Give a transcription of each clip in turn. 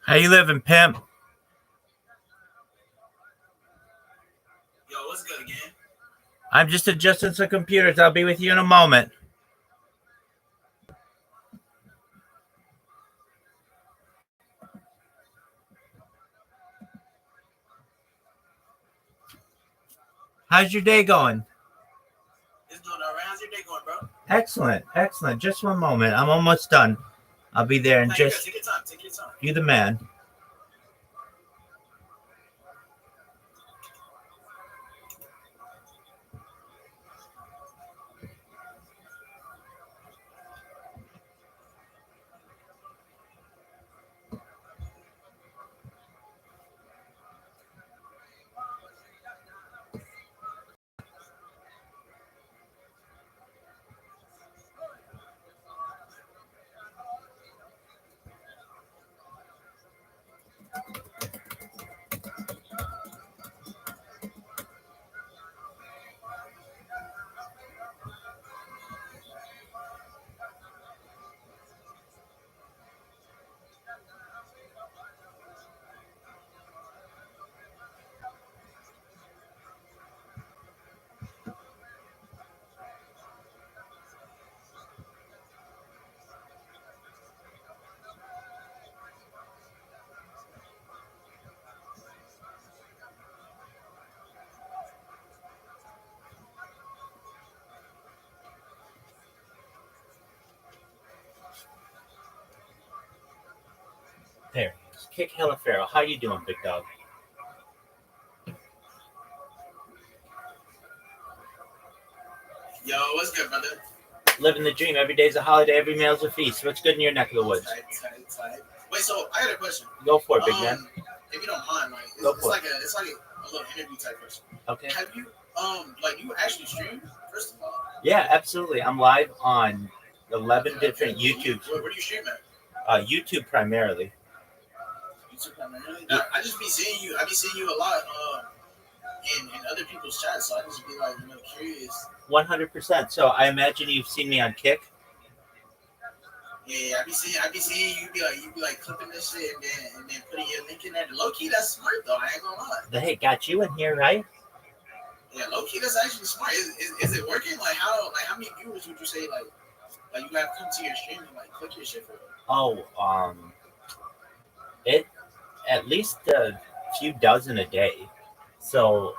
How you living, pimp? Yo, what's good again? I'm just adjusting some computers. I'll be with you in a moment. How's your day going? It's doing all right. How's your day going, bro? Excellent, excellent. Just one moment. I'm almost done. I'll be there in Now you good. just Take your time. Take your time. you, the man. There. Kick Hellafaro. How you doing, big dog? Yo, what's good, brother? Living the dream. Every day's a holiday. Every meal's a feast. What's good in your neck of the woods? Tight. Wait, so I got a question. Go for it, big man. If you don't mind, like Go it's for like a little interview type question. Okay. Have you like you actually stream first of all? Yeah, absolutely. I'm live on 11 different YouTube. Where do you stream at? YouTube primarily. YouTube primarily. Now, I just be seeing you. I be seeing you a lot in other people's chats, so I just be like curious. 100%. So I imagine you've seen me on Kick. Yeah, I be seeing you be like clipping this shit and then putting your link in there. Low key, that's smart though. I ain't gonna lie. The hey got you in here, right? Yeah, low key, that's actually smart. Is it working? How many viewers would you say like you have come to your stream and like click your shit for? Oh, it at least a few dozen a day. So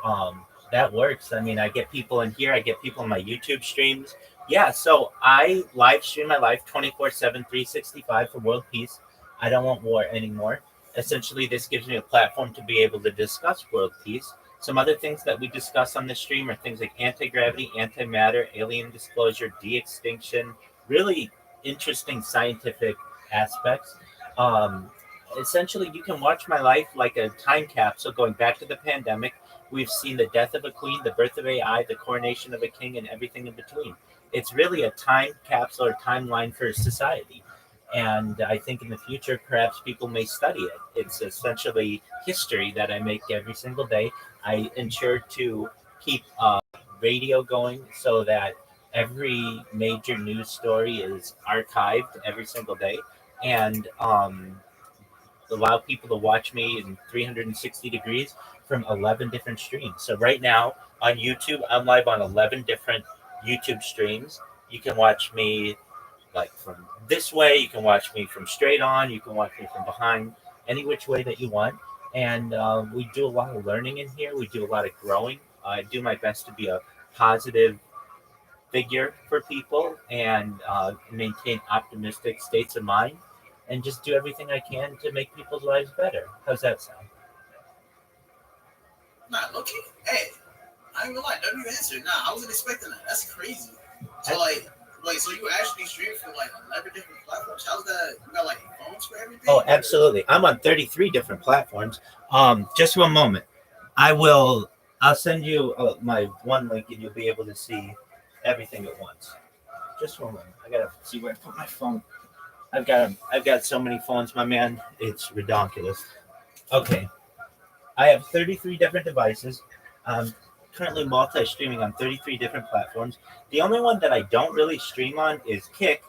that works. I mean, I get people in here. I get people in my YouTube streams. Yeah, so I live stream my life 24/7, 365 for world peace. I don't want war anymore. Essentially, this gives me a platform to be able to discuss world peace. Some other things that we discuss on the stream are things like anti-gravity, antimatter, alien disclosure, de-extinction, really interesting scientific aspects. Um, Essentially, you can watch my life like a time capsule going back to the pandemic. We've seen the death of a queen, the birth of AI, the coronation of a king, and everything in between. It's really a time capsule or timeline for society. And I think in the future, perhaps people may study it. It's essentially history that I make every single day. I ensure to keep radio going so that every major news story is archived every single day. And allow people to watch me in 360 degrees from 11 different streams. So right now on YouTube, I'm live on 11 different YouTube streams. You can watch me like from this way, you can watch me from straight on, you can watch me from behind, any which way that you want. And we do a lot of learning in here. We do a lot of growing. I do my best to be a positive figure for people and maintain optimistic states of mind and just do everything I can to make people's lives better. How's that sound? Nah, low key. Hey, I ain't gonna lie. W answer. Nah, I wasn't expecting that. That's crazy. So like. Wait, so you actually stream from like 11 different platforms? How's that? You got like phones for everything? Oh, absolutely. I'm on 33 different platforms. Just one moment. I'll send you my one link and you'll be able to see everything at once. Just one moment. I gotta see where I put my phone. I've got so many phones, my man. It's ridiculous. Okay, I have 33 different devices. Currently multi-streaming on 33 different platforms. The only one that I don't really stream on is Kick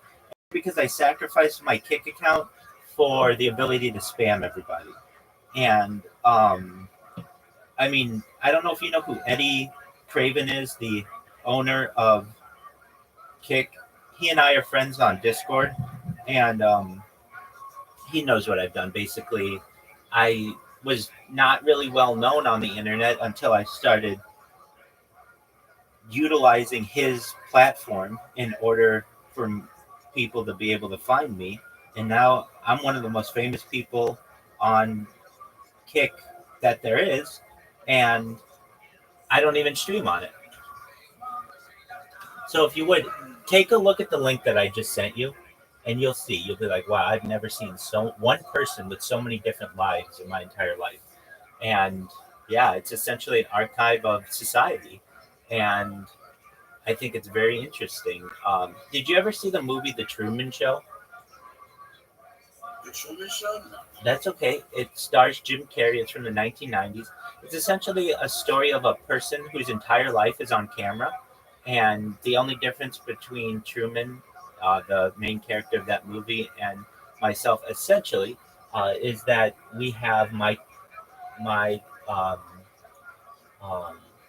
because I sacrificed my Kick account for the ability to spam everybody. And I mean, I don't know if you know who Eddie Craven is, the owner of Kick. He and I are friends on Discord, and he knows what I've done. Basically, I was not really well known on the internet until I started utilizing his platform in order for people to be able to find me. And now I'm one of the most famous people on Kick that there is, and I don't even stream on it. So if you would take a look at the link that I just sent you, and you'll see, you'll be like, wow, I've never seen so one person with so many different lives in my entire life. And yeah, it's essentially an archive of society. And I think it's very interesting. Did you ever see the movie The Truman Show? The Truman Show? No. That's okay. It stars Jim Carrey. It's from the 1990s. It's essentially a story of a person whose entire life is on camera. And the only difference between Truman, the main character of that movie, and myself, essentially, is that we have my um,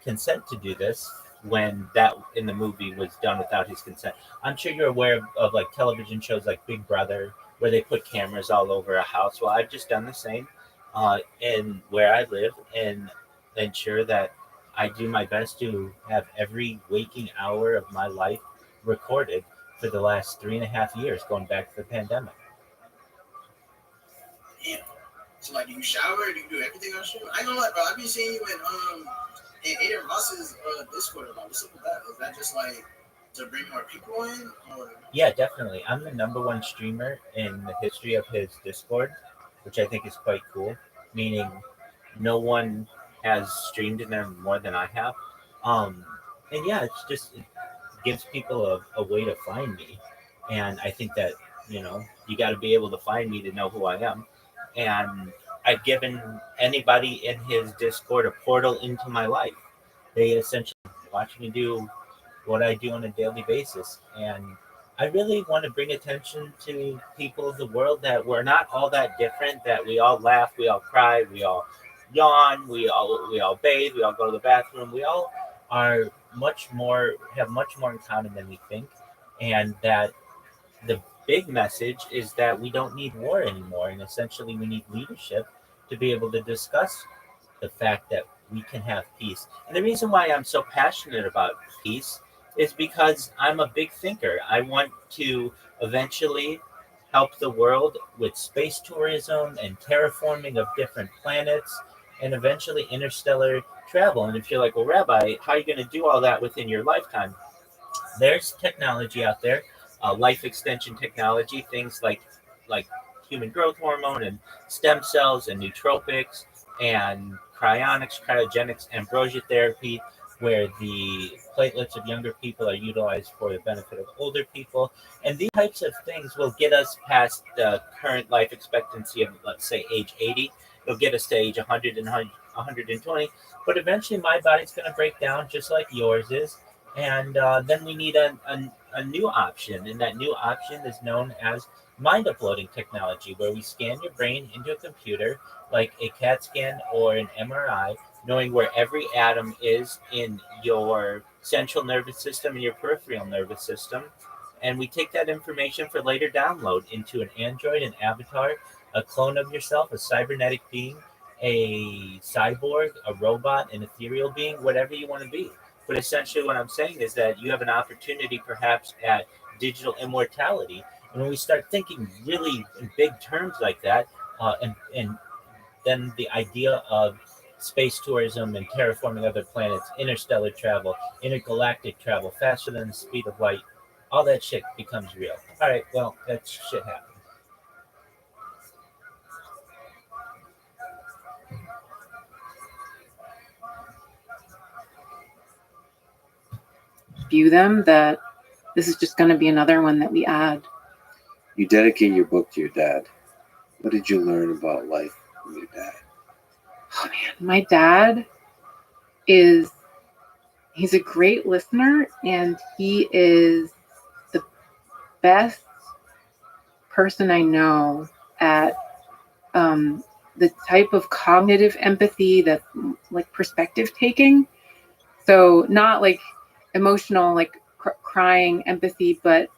consent to do this when that in the movie was done without his consent. I'm sure you're aware of like television shows like Big Brother where they put cameras all over a house. Well, I've just done the same in where I live and ensure that I do my best to have every waking hour of my life recorded for the last 3.5 years, going back to the pandemic. Damn. So like, do you shower? Do you do everything on stream? I know, like, bro, I've been seeing you in Aiden Ross's Discord a lot. What's up with that? Is that just like to bring more people in, or? Yeah, definitely. I'm the number one streamer in the history of his Discord, which I think is quite cool. Meaning, no one has streamed in there more than I have. Um, and yeah, it gives people a way to find me, and I think that you got to be able to find me to know who I am. And I've given anybody in his Discord a portal into my life. They essentially watch me do what I do on a daily basis. And I really want to bring attention to people of the world that we're not all that different, that we all laugh, we all cry, we all yawn, we all bathe, we all go to the bathroom. We all are have much more in common than we think. And that the big message is that we don't need war anymore. And essentially we need leadership to be able to discuss the fact that we can have peace. And the reason why I'm so passionate about peace is because I'm a big thinker. I want to eventually help the world with space tourism and terraforming of different planets and eventually interstellar travel. And if you're like, well, Rabbi, how are you going to do all that within your lifetime? There's technology out there, life extension technology, things like human growth hormone and stem cells and nootropics and cryonics, cryogenics, ambrosia therapy, where the platelets of younger people are utilized for the benefit of older people. And these types of things will get us past the current life expectancy of, let's say, age 80. It'll get us to age 100 and 120. But eventually my body's going to break down just like yours is. And then we need a new option. And that new option is known as mind uploading technology, where we scan your brain into a computer like a CAT scan or an MRI, knowing where every atom is in your central nervous system and your peripheral nervous system. And we take that information for later download into an android, an avatar, a clone of yourself, a cybernetic being, a cyborg, a robot, an ethereal being, whatever you want to be. But essentially, what I'm saying is that you have an opportunity perhaps at digital immortality. And when we start thinking really in big terms like that, and then the idea of space tourism and terraforming other planets, interstellar travel, intergalactic travel, faster than the speed of light, all that shit becomes real. All right, well, that shit happened. View them, that this is just going to be another one that we add. You dedicate your book to your dad. What did you learn about life from your dad? Oh man, my dad he's a great listener, and he is the best person I know at the type of cognitive empathy that's like perspective taking. So not like emotional, like crying empathy, but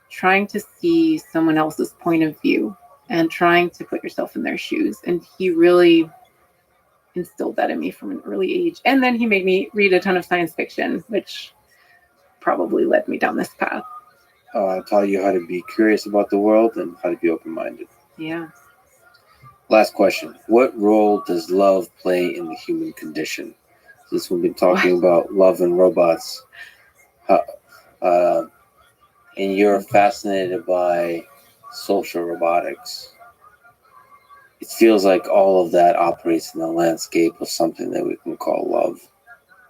trying to see someone else's point of view and trying to put yourself in their shoes. And he really instilled that in me from an early age. And then he made me read a ton of science fiction, which probably led me down this path. Taught you how to be curious about the world and how to be open-minded. Yeah. Last question. What role does love play in the human condition? Since we've been talking about love and robots, and you're fascinated by social robotics, it feels like all of that operates in the landscape of something that we can call love.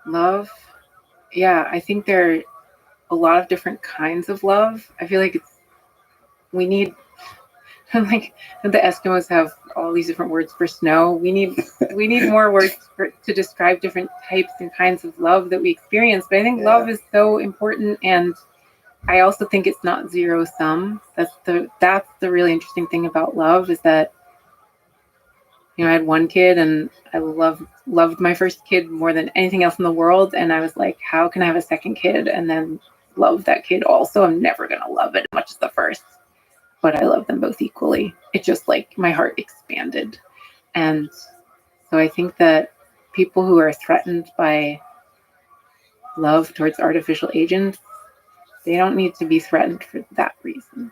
Love. Yeah, I think there are a lot of different kinds of love. I feel like we need, like the Eskimos have all these different words for snow. We need more words to describe different types and kinds of love that we experience. But I think love is so important, and I also think it's not zero sum. That's the really interesting thing about love, is that, you know, I had one kid and I loved my first kid more than anything else in the world, and I was like, how can I have a second kid and then love that kid also? I'm never gonna love it as much as the first, but I love them both equally. It just, like, my heart expanded. And so I think that people who are threatened by love towards artificial agents, they don't need to be threatened for that reason.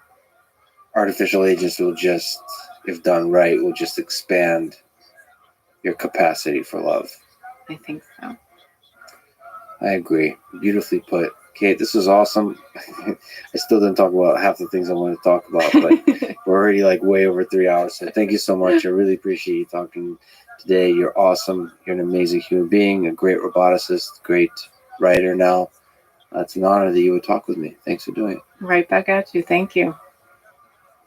Artificial agents will just, if done right, will just expand your capacity for love. I think so. I agree. Beautifully put. Kate, this was awesome. I still didn't talk about half the things I wanted to talk about, but we're already like way over 3 hours. So thank you so much. I really appreciate you talking today. You're awesome. You're an amazing human being, a great roboticist, great writer now. It's an honor that you would talk with me. Thanks for doing it. Right back at you. Thank you.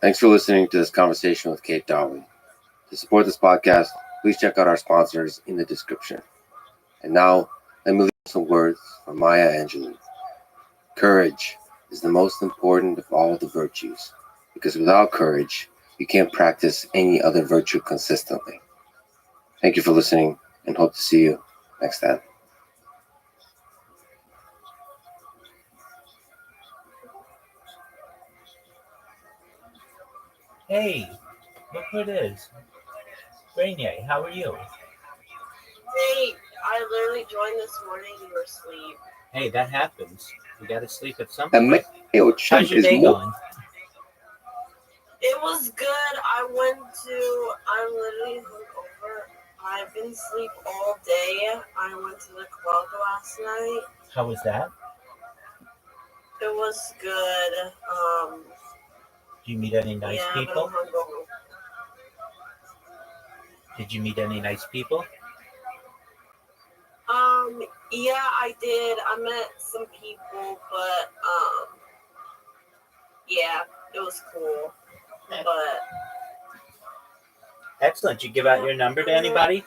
Thanks for listening to this conversation with Kate Darwin. To support this podcast, please check out our sponsors in the description. And now, let me leave some words from Maya Angelou. Courage is the most important of all the virtues, because without courage, you can't practice any other virtue consistently. Thank you for listening, and hope to see you next time. Hey, look who it is. Brainiac, how are you? Hey, I literally joined this morning. You were asleep. Hey, that happens. You gotta sleep at some point. How's How's your day going? It was good. I'm literally hungover. I've been asleep all day. I went to the club last night. How was that? It was good. Did you meet any nice yeah, but people? I'm hungover. Did you meet any nice people? Yeah, I did. I met some people, but yeah, it was cool. But Excellent. Did you give out your number to anybody?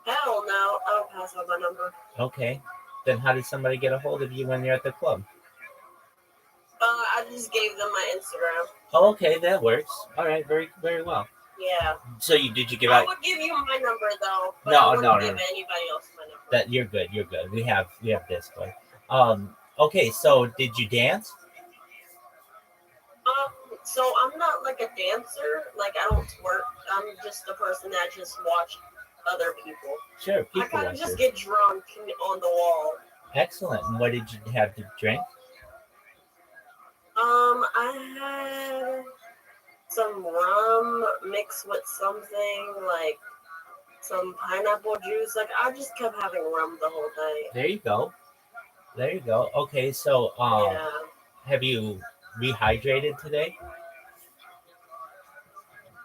hell no, I don't pass out my number. Okay. Then how did somebody get a hold of you when you're at the club? I just gave them my Instagram. Oh, okay, that works. All right, very, very well. Yeah. So did you give I out? would give you my number though, but No, I wouldn't no, give no. anybody else my number. That you're good. You're good. We have Discord. Okay. So did you dance? So I'm not like a dancer. Like I don't twerk. I'm just a person that just watch other people. Sure. I People kind of watchers. just get drunk on the wall. Excellent. And what did you have to drink? I had some rum mixed with something like some pineapple juice. Like I just kept having rum the whole night. There you go. There you go. Okay. So Yeah. have you rehydrated today?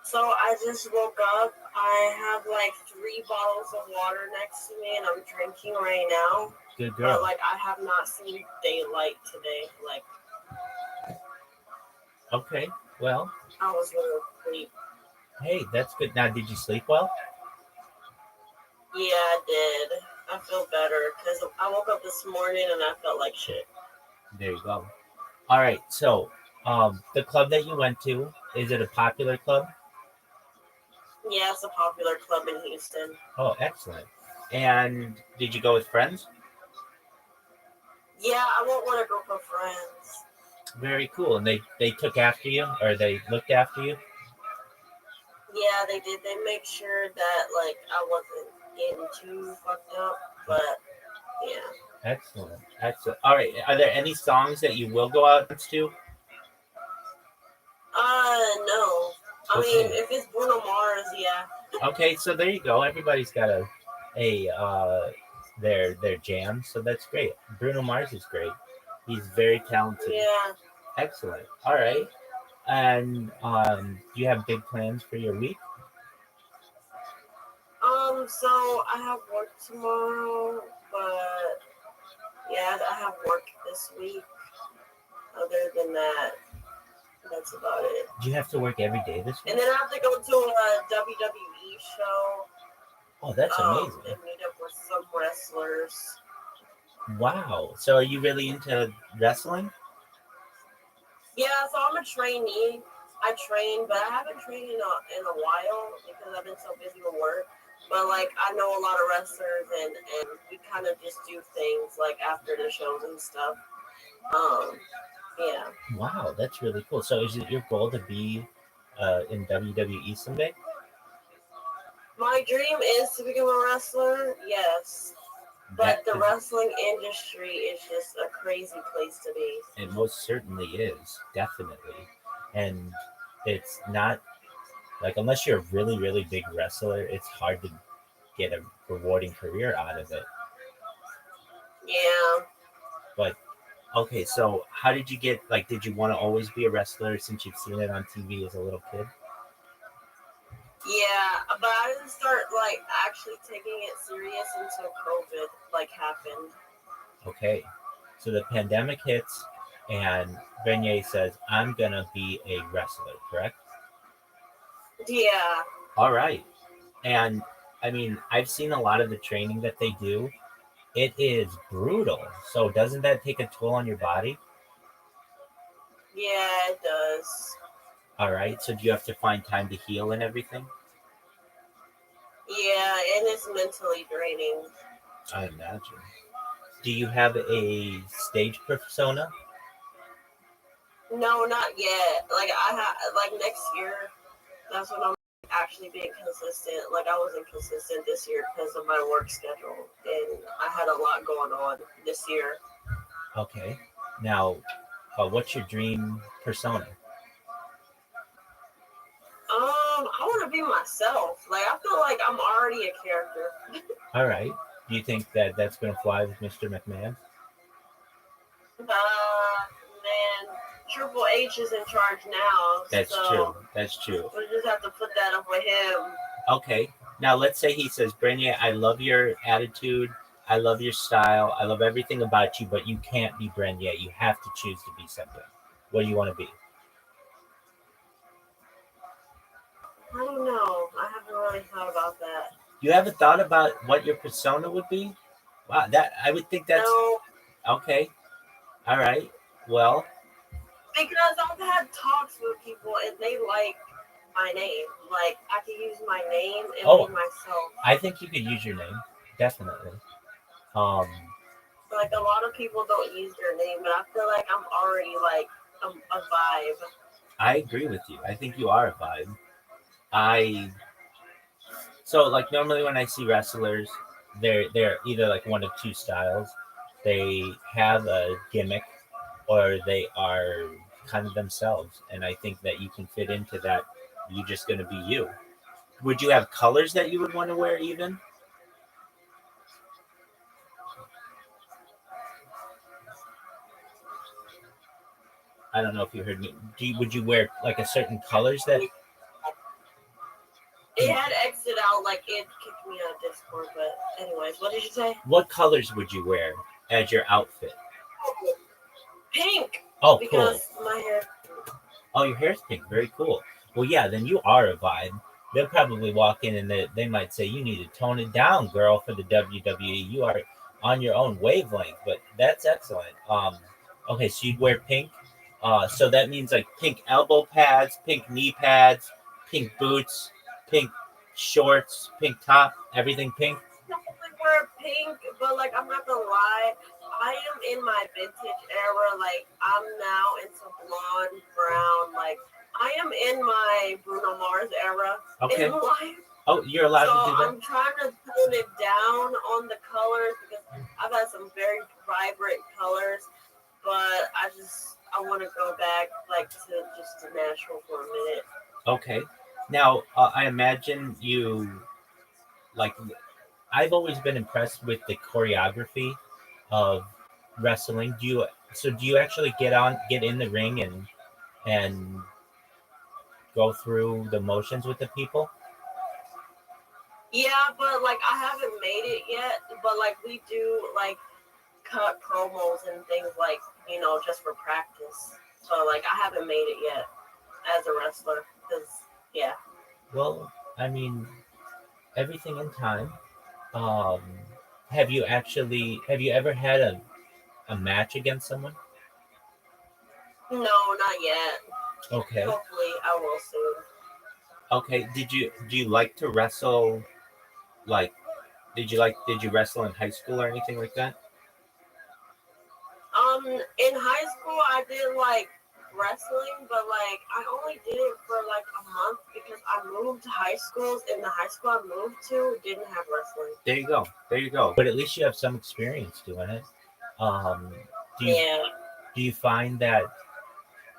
So I just woke up. I have like 3 bottles of water next to me, and I'm drinking right now. Good But girl. like I have not seen daylight today. Like Okay. Well, I was a little asleep. hey, that's good. Now, did you sleep well? Yeah, I did. I feel better because I woke up this morning and I felt like shit. There you go. All right. So The club that you went to, is it a popular club? Yeah, it's a popular club in Houston. Oh, excellent. And did you go with friends? Yeah, I went with a group of friends. Very cool. And they took after you, or they looked after you? Yeah, they did. They make sure that like I wasn't getting too fucked up, but yeah. Excellent. Excellent. All right. Are there any songs that you will go out to? No. I mean, Okay. if it's Bruno Mars, yeah. Okay, so there you go. Everybody's got their jam, so that's great. Bruno Mars is great. He's very talented. Yeah. Excellent. All right. And do you have big plans for your week? So I have work tomorrow, but yeah, I have work this week. Other than that, that's about it. Do you have to work every day this week? And then I have to go to a WWE show. Oh, that's amazing. And meet up with some wrestlers. Wow. So are you really into wrestling? Yeah, so I'm a trainee. I train, but I haven't trained in a while because I've been so busy with work. But like I know a lot of wrestlers, and we kind of just do things like after the shows and stuff. Yeah. Wow, that's really cool. So is it your goal to be in WWE someday? My dream is to become a wrestler, yes. But the wrestling industry is just a crazy place to be. It most certainly is, definitely. And it's not like, unless you're a really, really big wrestler, it's hard to get a rewarding career out of it. Yeah. But okay, so how did you get, like, did you want to always be a wrestler since you've seen it on TV as a little kid? Yeah, but I didn't start like actually taking it serious until COVID like happened. Okay, so the pandemic hits, and Beignet says, "I'm gonna be a wrestler," correct? Yeah. All right, and I mean, I've seen a lot of the training that they do. It is brutal. So doesn't that take a toll on your body? Yeah, it does. All right, so do you have to find time to heal and everything? Yeah, and it's mentally draining. I imagine. Do you have a stage persona? No, not yet. Like like next year, that's when I'm actually being consistent. Like I wasn't consistent this year because of my work schedule, and I had a lot going on this year. Okay. Now, what's your dream persona? I want to be myself. Like I feel like I'm already a character. All right. Do you think that that's going to fly with Mr. McMahon? Man, Triple H is in charge now. That's so true. That's true. We just have to put that up with him. Okay. Now, let's say he says, Brenya, I love your attitude. I love your style. I love everything about you, but you can't be Brenya. You have to choose to be something. What do you want to be? I don't know. I haven't really thought about that. You haven't thought about what your persona would be? Wow, that I would think that's No, okay. All right. Well, because I've had talks with people and they like my name. Like I can use my name and be myself. I think you could use your name, definitely. Like a lot of people don't use their name, but I feel like I'm already like a vibe. I agree with you. I think you are a vibe. So like normally when I see wrestlers, they're either like one of two styles. They have a gimmick, or they are kind of themselves, and I think that you can fit into that. You're just going to be you. Would you have colors that you would want to wear even? I don't know if you heard me. Would you wear like a certain colors that? It had exited out, like it kicked me out of Discord, but anyways, what did you say? What colors would you wear as your outfit? Pink. Oh, because cool. My hair. Oh, your hair's pink. Very cool. Well, yeah, then you are a vibe. They'll probably walk in and they might say, you need to tone it down, girl, for the WWE. You are on your own wavelength, but that's excellent. Okay, so you'd wear pink. So that means like pink elbow pads, pink knee pads, pink boots, pink shorts, pink top, everything pink. Definitely wear pink, but like I'm not gonna lie, I am in my vintage era. Like I'm now into blonde, brown. Like I am in my Bruno Mars era Okay. in life. Oh, you're allowed So to do that. I'm trying to tone it down on the colors because I've had some very vibrant colors, but I want to go back like to just the natural for a minute. Okay. Now, I imagine you like. I've always been impressed with the choreography of wrestling. Do you actually get in the ring and go through the motions with the people? Yeah, but like I haven't made it yet. But like we do like cut promos and things like just for practice. So like I haven't made it yet as a wrestler because yeah. Well, I mean, everything in time. Um, have you ever had a match against someone? No, not yet. Okay. Hopefully I will soon. Okay. Do you like to wrestle? Like, did you wrestle in high school or anything like that? In high school I did like wrestling, but like I only did it for like a month because I moved to high schools and the high school I moved to didn't have wrestling. There you go. There you go. But at least you have some experience doing it. Um, do you Yeah. do you find that?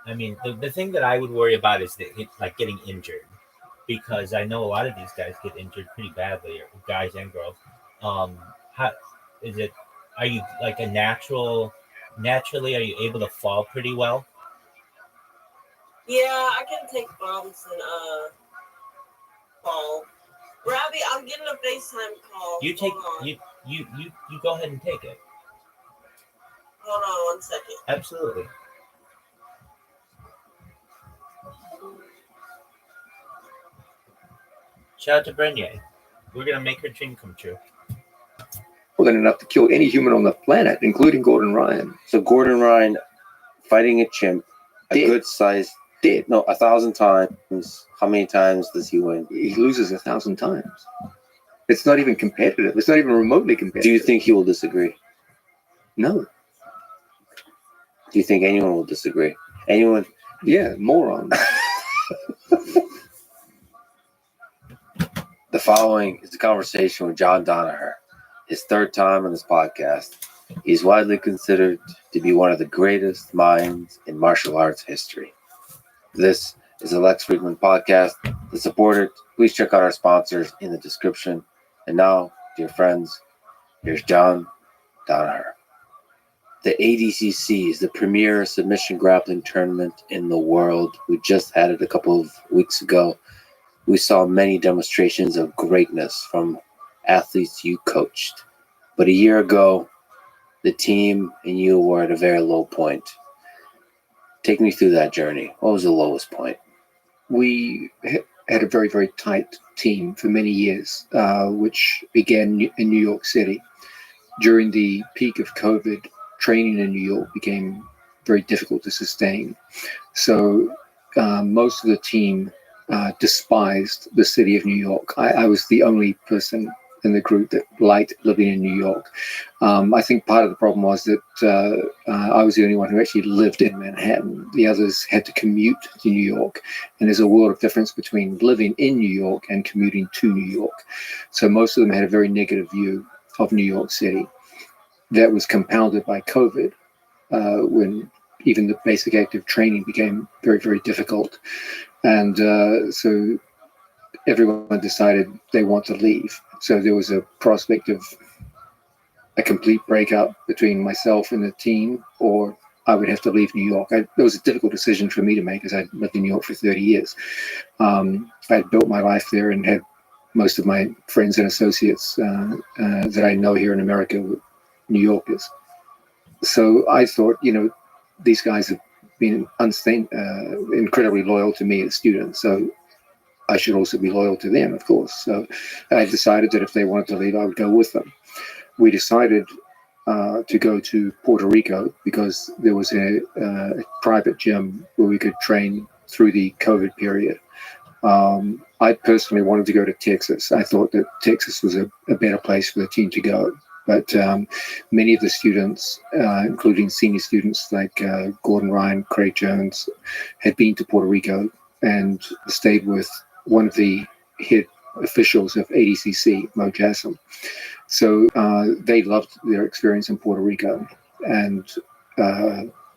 I mean, the thing that I would worry about is like getting injured, because I know a lot of these guys get injured pretty badly, or guys and girls. How is it? Are you like a natural? Naturally, are you able to fall pretty well? Yeah, I can take bumps and fall. Robbie, I'm getting a FaceTime call. You take Hold on. you go ahead and take it. Hold on 1 second. Absolutely. Shout out to Brenier. We're gonna make her dream come true. More than enough to kill any human on the planet, including Gordon Ryan. So Gordon Ryan fighting a chimp, a Dead. good size, Dead. no, 1,000 times. How many times does he win? He loses 1,000 times. It's not even competitive. It's not even remotely competitive. Do you think he will disagree? No. Do you think anyone will disagree? Anyone? Yeah, moron. The following is a conversation with John Danaher, his third time on this podcast. He's widely considered to be one of the greatest minds in martial arts history. This is a Lex Friedman podcast. To support it, please check out our sponsors in the description. And now, dear friends, here's John Danaher. The ADCC is the premier submission grappling tournament in the world. We just had it a couple of weeks ago. We saw many demonstrations of greatness from athletes you coached. But a year ago, the team and you were at a very low point. Take me through that journey. What was the lowest point? We had a very, very tight team for many years, which began in New York City. During the peak of COVID, training in New York became very difficult to sustain. So most of the team despised the city of New York. I was the only person in the group that liked living in New York. I think part of the problem was that I was the only one who actually lived in Manhattan. The others had to commute to New York. And there's a world of difference between living in New York and commuting to New York. So most of them had a very negative view of New York City. That was compounded by COVID, when even the basic active training became very, very difficult. And so everyone decided they want to leave. So there was a prospect of a complete breakup between myself and the team, or I would have to leave New York. It was a difficult decision for me to make, as I'd lived in New York for 30 years. I'd built my life there and had most of my friends and associates that I know here in America were New Yorkers. So I thought, these guys have been incredibly loyal to me as students. So I should also be loyal to them, of course. So I decided that if they wanted to leave, I would go with them. We decided to go to Puerto Rico because there was a private gym where we could train through the COVID period. I personally wanted to go to Texas. I thought that Texas was a better place for the team to go. But many of the students, including senior students like Gordon Ryan, Craig Jones, had been to Puerto Rico and stayed with one of the head officials of ADCC, Mo Jassim. So they loved their experience in Puerto Rico, and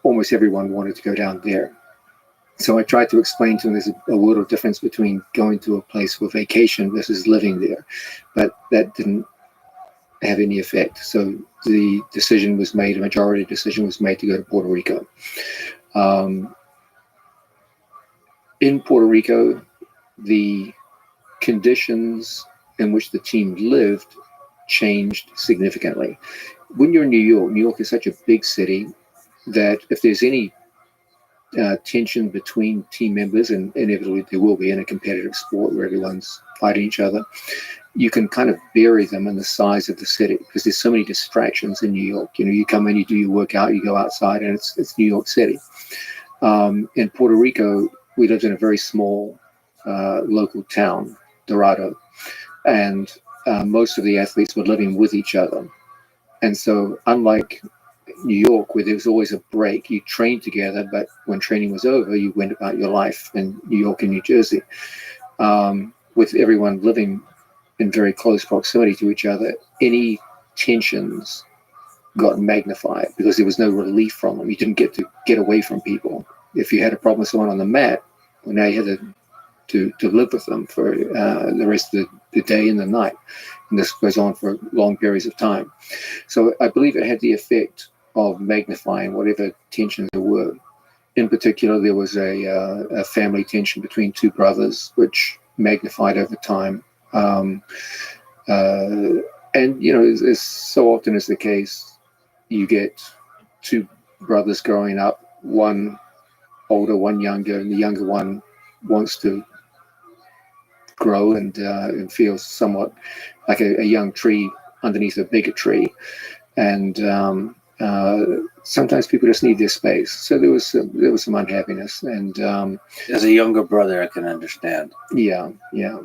almost everyone wanted to go down there. So I tried to explain to them there's a world of difference between going to a place for vacation versus living there, but that didn't have any effect. So the decision was made, a majority decision was made to go to Puerto Rico. In Puerto Rico, the conditions in which the team lived changed significantly. When you're in New York is such a big city that if there's any tension between team members, and inevitably there will be in a competitive sport where everyone's fighting each other, you can kind of bury them in the size of the city because there's so many distractions in New York. You come in, you do your workout, you go outside, and it's New York City. In Puerto Rico, we lived in a very small local town, Dorado, and most of the athletes were living with each other. And so unlike New York, where there was always a break, you trained together, but when training was over, you went about your life in New York and New Jersey. With everyone living in very close proximity to each other, any tensions got magnified because there was no relief from them. You didn't get to get away from people. If you had a problem with someone on the mat, well, now you had to live with them for the rest of the day and the night. And this goes on for long periods of time. So I believe it had the effect of magnifying whatever tensions there were. In particular, there was a family tension between two brothers, which magnified over time. And, as so often is the case, you get two brothers growing up, one older, one younger, and the younger one wants to grow and feels somewhat like a young tree underneath a bigger tree. And sometimes people just need their space. So there was some unhappiness. And as a younger brother, I can understand. Yeah.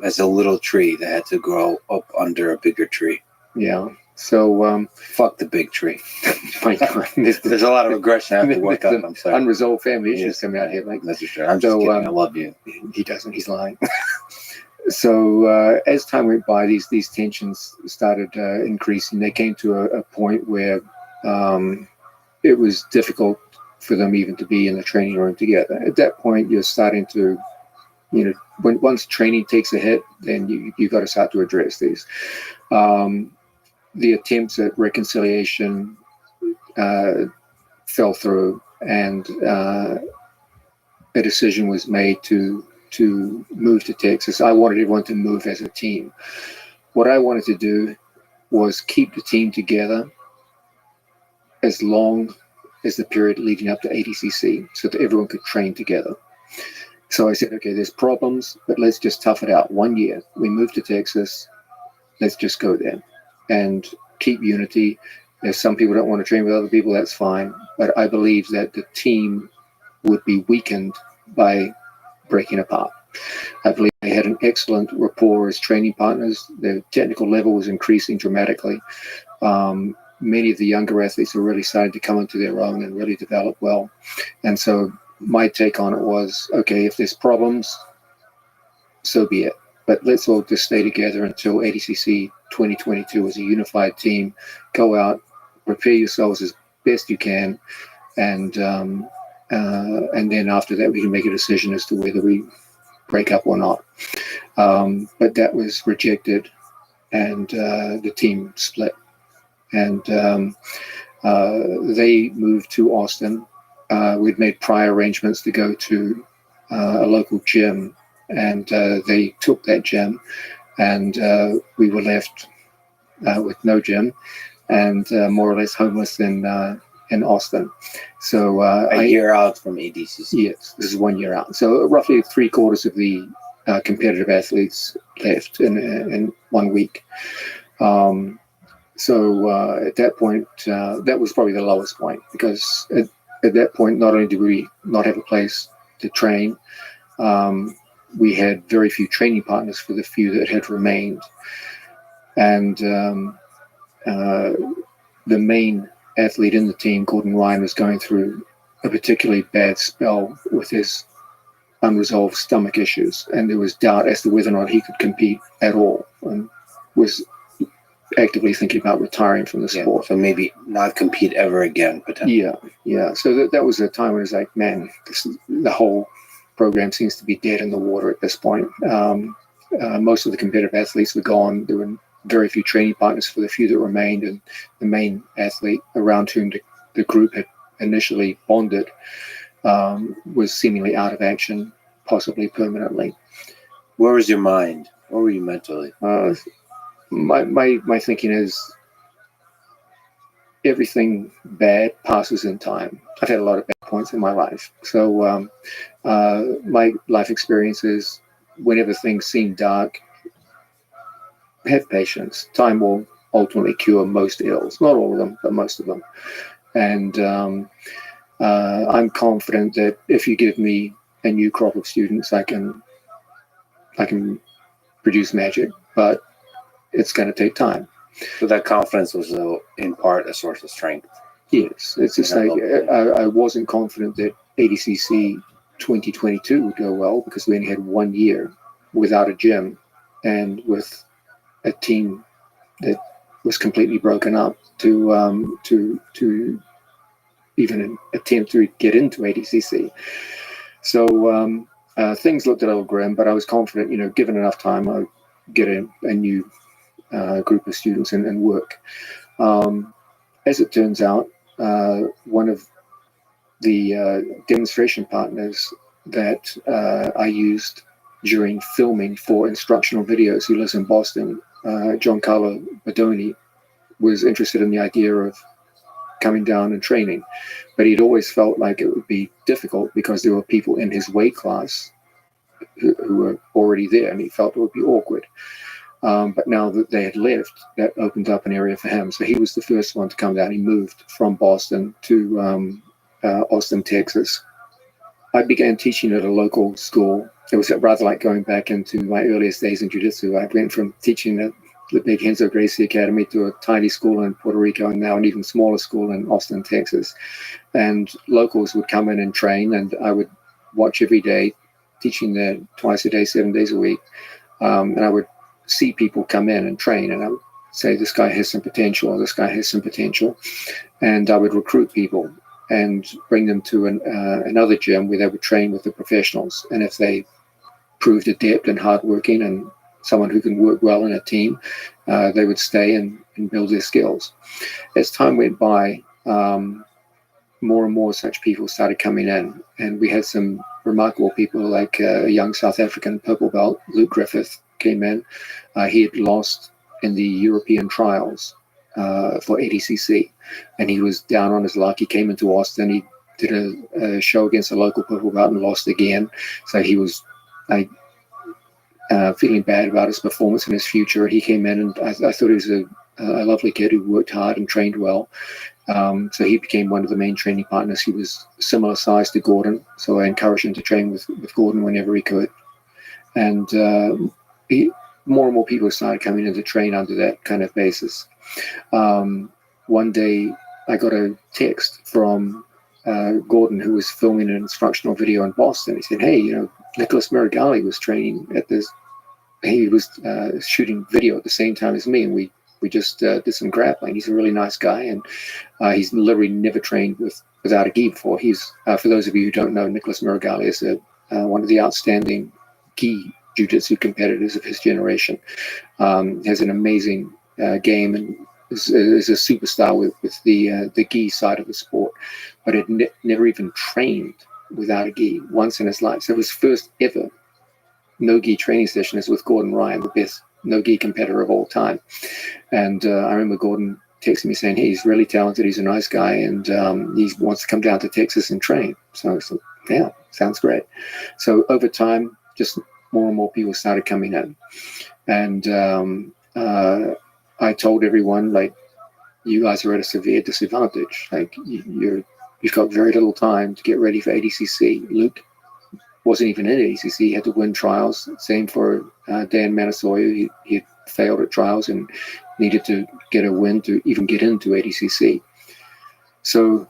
As a little tree that had to grow up under a bigger tree. Yeah. So fuck the big tree. My God, there's a lot of aggression I have to work up. I'm sorry. Unresolved family issues coming out here. That's for sure. I'm just kidding. I love you. He doesn't. He's lying. So as time went by, these tensions started increasing. They came to a point where it was difficult for them even to be in the training room together. At that point, you're starting to, once training takes a hit, then you got to start to address these. The attempts at reconciliation fell through, and a decision was made to move to Texas. I wanted everyone to move as a team. What I wanted to do was keep the team together as long as the period leading up to ADCC so that everyone could train together. So I said, okay, there's problems, but let's just tough it out. 1 year, we move to Texas, let's just go there and keep unity. If some people don't want to train with other people, that's fine. But I believe that the team would be weakened by breaking apart. I believe they had an excellent rapport as training partners. Their technical level was increasing dramatically. Many of the younger athletes were really starting to come into their own and really develop well. And so my take on it was, okay, if there's problems, so be it. But let's all just stay together until ADCC 2022 as a unified team. Go out, prepare yourselves as best you can, and then after that we can make a decision as to whether we break up or not. But that was rejected, and the team split. And they moved to Austin. We'd made prior arrangements to go to a local gym, and they took that gym, and we were left with no gym and more or less homeless in Austin. So a year out from ADCC. Yes, this is 1 year out. So roughly 3/4 of the competitive athletes left in 1 week. at that point, that was probably the lowest point, because at that point, not only did we not have a place to train, we had very few training partners for the few that had remained. And the main athlete in the team, Gordon Ryan, was going through a particularly bad spell with his unresolved stomach issues, and there was doubt as to whether or not he could compete at all, and was actively thinking about retiring from the sport. So maybe not compete ever again, potentially. Yeah. So that was a time when it was like, man, the whole program seems to be dead in the water at this point. Most of the competitive athletes were gone. There were very few training partners for the few that remained, and the main athlete around whom the group had initially bonded was seemingly out of action, possibly permanently. Where was your mind? Where were you mentally? My thinking is everything bad passes in time. I've had a lot of bad points in my life. So my life experience is, whenever things seem dark, have patience. Time will ultimately cure most ills. Not all of them, but most of them. And I'm confident that if you give me a new crop of students, I can produce magic, but it's going to take time. So that confidence was in part a source of strength. Yes, it's just like I wasn't confident that ADCC 2022 would go well, because we only had 1 year without a gym and with a team that was completely broken up to even attempt to get into ADCC. So things looked a little grim, but I was confident, given enough time, I'd get a new group of students and work. As it turns out, one of the demonstration partners that I used during filming for instructional videos, who lives in Boston, Giancarlo Badoni, was interested in the idea of coming down and training, but he'd always felt like it would be difficult because there were people in his weight class who were already there, and he felt it would be awkward. But now that they had left, that opened up an area for him. So he was the first one to come down. He moved from Boston to Austin, Texas. I began teaching at a local school. It was rather like going back into my earliest days in jiu-jitsu. I went from teaching at the big Renzo Gracie Academy to a tiny school in Puerto Rico, and now an even smaller school in Austin, Texas. And locals would come in and train, and I would watch every day, teaching there twice a day, 7 days a week. And I would see people come in and train, and I would say, this guy has some potential, or this guy has some potential. And I would recruit people and bring them to another gym where they would train with the professionals. And if they proved adept and hardworking and someone who can work well in a team, they would stay and build their skills. As time went by, more and more such people started coming in, and we had some remarkable people, like a young South African purple belt, Luke Griffith, came in. He had lost in the European trials for ADCC, and he was down on his luck. He came into Austin. He did a show against a local purple belt and lost again. So he was feeling bad about his performance and his future. He came in, and I thought he was a lovely kid who worked hard and trained well. So he became one of the main training partners. He was similar size to Gordon, so I encouraged him to train with Gordon whenever he could. And more and more people started coming in to train under that kind of basis. One day I got a text from Gordon, who was filming an instructional video in Boston. He said, hey, Nicholas Mirigali was training at this. He was shooting video at the same time as me, and we just did some grappling. He's a really nice guy, and he's literally never trained without a gi before. He's for those of you who don't know, Nicholas Mirigali is one of the outstanding gi jiu-jitsu competitors of his generation. Has an amazing game and is a superstar with the gi side of the sport, but had never even trained without a gi once in his life. So his first ever no gi training session is with Gordon Ryan, the best no gi competitor of all time. And I remember Gordon texting me saying, hey, he's really talented, he's a nice guy, and he wants to come down to Texas and train. So I said, yeah, sounds great. So over time, just more and more people started coming in. And I told everyone, like, you guys are at a severe disadvantage. Like you've got very little time to get ready for ADCC. Luke wasn't even in ADCC. He had to win trials. Same for Dan Manasoya. He had failed at trials and needed to get a win to even get into ADCC. So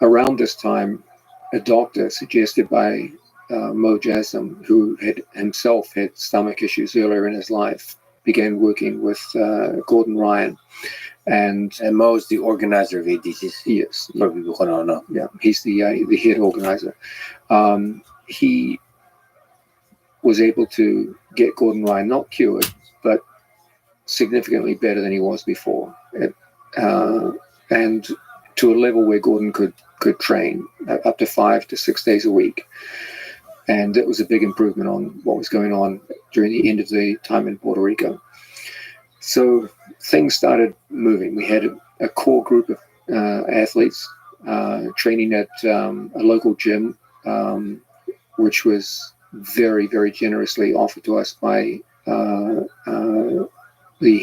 around this time, a doctor suggested by Mo Jasm, who had himself had stomach issues earlier in his life, began working with Gordon Ryan. And Mo is the organizer of ADCC. Yes, For people who don't know. yeah, he's the head organizer. He was able to get Gordon Ryan not cured, but significantly better than he was before, and to a level where Gordon could train up to 5 to 6 days a week. And it was a big improvement on what was going on during the end of the time in Puerto Rico. So things started moving. We had a core group of athletes training at a local gym, which was very, very generously offered to us by the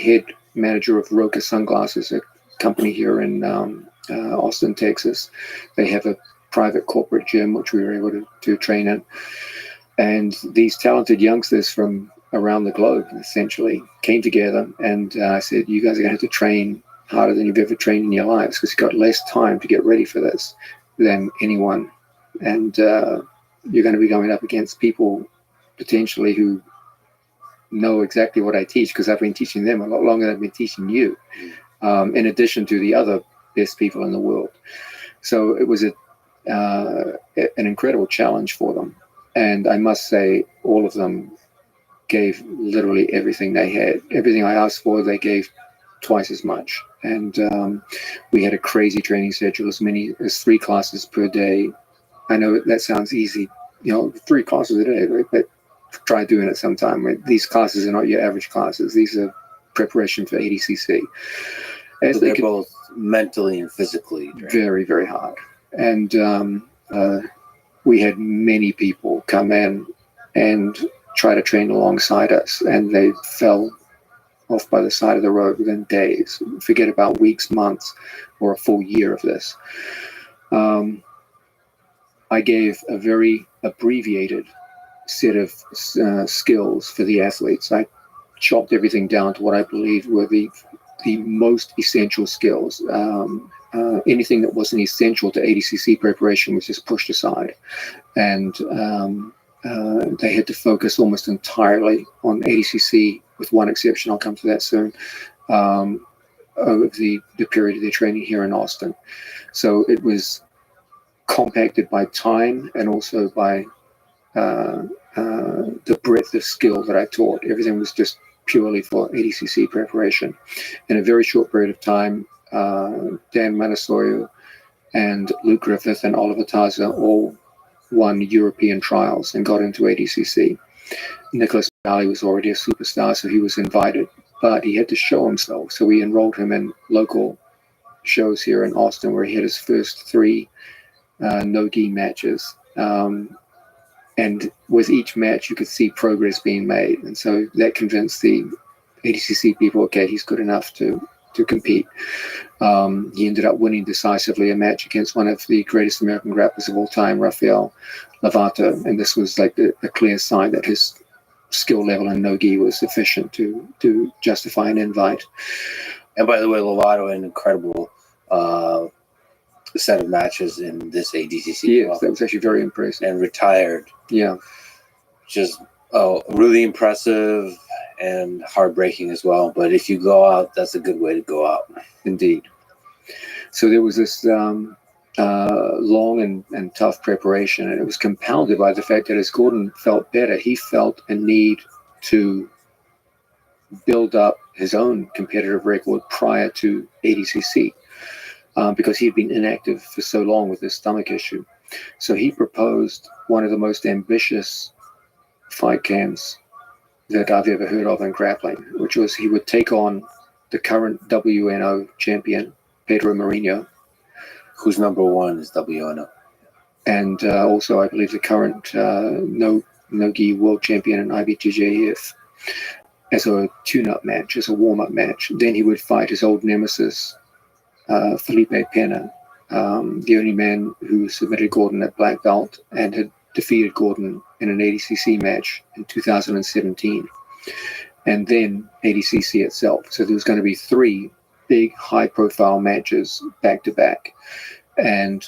head manager of Roca Sunglasses, a company here in Austin, Texas. They have a private corporate gym, which we were able to train in. And these talented youngsters from around the globe essentially came together, and I said, you guys are going to have to train harder than you've ever trained in your lives, because you've got less time to get ready for this than anyone. And you're going to be going up against people potentially who know exactly what I teach, because I've been teaching them a lot longer than I've been teaching you, in addition to the other best people in the world. So it was an incredible challenge for them. And I must say, all of them gave literally everything they had. Everything I asked for, they gave twice as much. And we had a crazy training schedule, as many as 3 classes per day. I know that sounds easy, 3 classes a day, right? But try doing it sometime. These classes are not your average classes. These are preparation for ADCC. So they're both mentally and physically draining. Very, very hard. And we had many people come in and try to train alongside us, and they fell off by the side of the road within days. Forget about weeks, months, or a full year of this. I gave a very abbreviated set of skills for the athletes. I chopped everything down to what I believed were the most essential skills. Anything that wasn't essential to ADCC preparation was just pushed aside, and they had to focus almost entirely on ADCC, with one exception. I'll come to that soon. Over the period of their training here in Austin. So it was compacted by time and also by the breadth of skill that I taught. Everything was just purely for ADCC preparation. In a very short period of time, Dan Manasoya and Luke Griffith and Oliver Taza all won European trials and got into ADCC. Nicholas Valley was already a superstar, so he was invited, but he had to show himself. So we enrolled him in local shows here in Austin, where he had his first 3 no-gi matches. And with each match, you could see progress being made. And so that convinced the ADCC people, okay, he's good enough to compete. He ended up winning decisively a match against one of the greatest American grapplers of all time, Rafael Lovato. And this was like a clear sign that his skill level in no-gi was sufficient to justify an invite. And by the way, Lovato, an incredible set of matches in this ADCC. Yes, that was actually very impressive. And retired. Yeah. Just really impressive and heartbreaking as well. But if you go out, that's a good way to go out. Indeed. So there was this long and tough preparation, and it was compounded by the fact that as Gordon felt better, he felt a need to build up his own competitive record prior to ADCC, because he'd been inactive for so long with his stomach issue. So he proposed one of the most ambitious fight camps that I've ever heard of in grappling, which was he would take on the current WNO champion, Pedro Marinho, who's number 1 is WNO, and also I believe the current no-gi world champion in IBJJF, as a tune-up match, as a warm-up match. Then he would fight his old nemesis, Felipe Pena, the only man who submitted Gordon at black belt and had defeated Gordon in an ADCC match in 2017, and then ADCC itself. So there was going to be 3 big high-profile matches back to back, and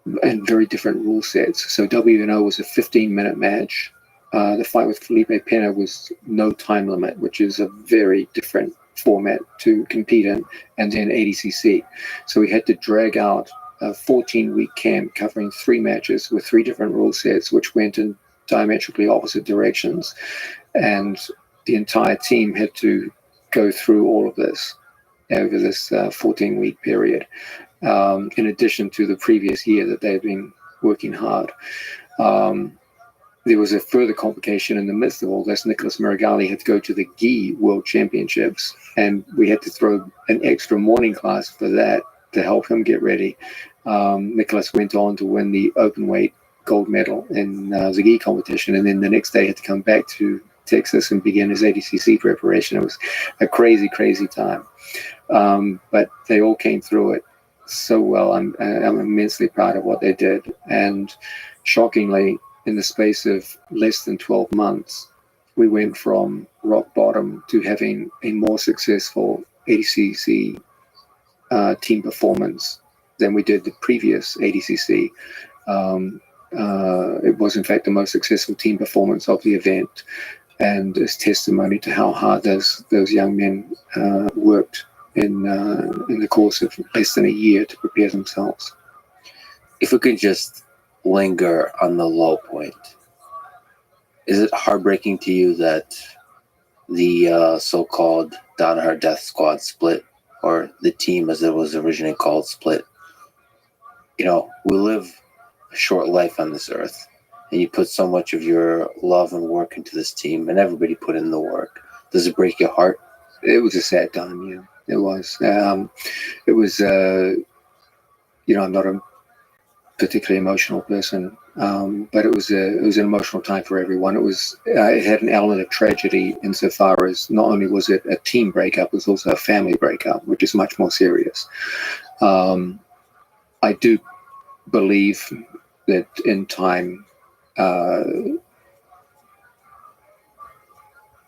very different rule sets. So WNO was a 15-minute match. The fight with Felipe Pena was no time limit, which is a very different format to compete in, and then ADCC. So we had to drag out a 14-week camp covering 3 matches with 3 different rule sets, which went in diametrically opposite directions. And the entire team had to go through all of this over this 14-week period, in addition to the previous year that they had been working hard. There was a further complication in the midst of all this. Nicholas Marigali had to go to the GI World Championships, and we had to throw an extra morning class for that to help him get ready. Nicholas went on to win the open weight gold medal in the GI competition, and then the next day had to come back to Texas and begin his ADCC preparation. It was a crazy, crazy time. But they all came through it so well. I'm immensely proud of what they did. And shockingly, in the space of less than 12 months, we went from rock bottom to having a more successful ADCC team performance than we did the previous ADCC. It was, in fact, the most successful team performance of the event, and is testimony to how hard those young men worked in the course of less than a year to prepare themselves. If we could just linger on the low point, is it heartbreaking to you that the so-called Danaher Death Squad split, or the team as it was originally called split? You know, we live a short life on this earth, and you put so much of your love and work into this team, and everybody put in the work. Does it break your heart? It was a sad time, yeah. It was. It was, I'm not a particularly emotional person, but it was an emotional time for everyone. It had an element of tragedy insofar as not only was it a team breakup, it was also a family breakup, which is much more serious. I do believe that in time,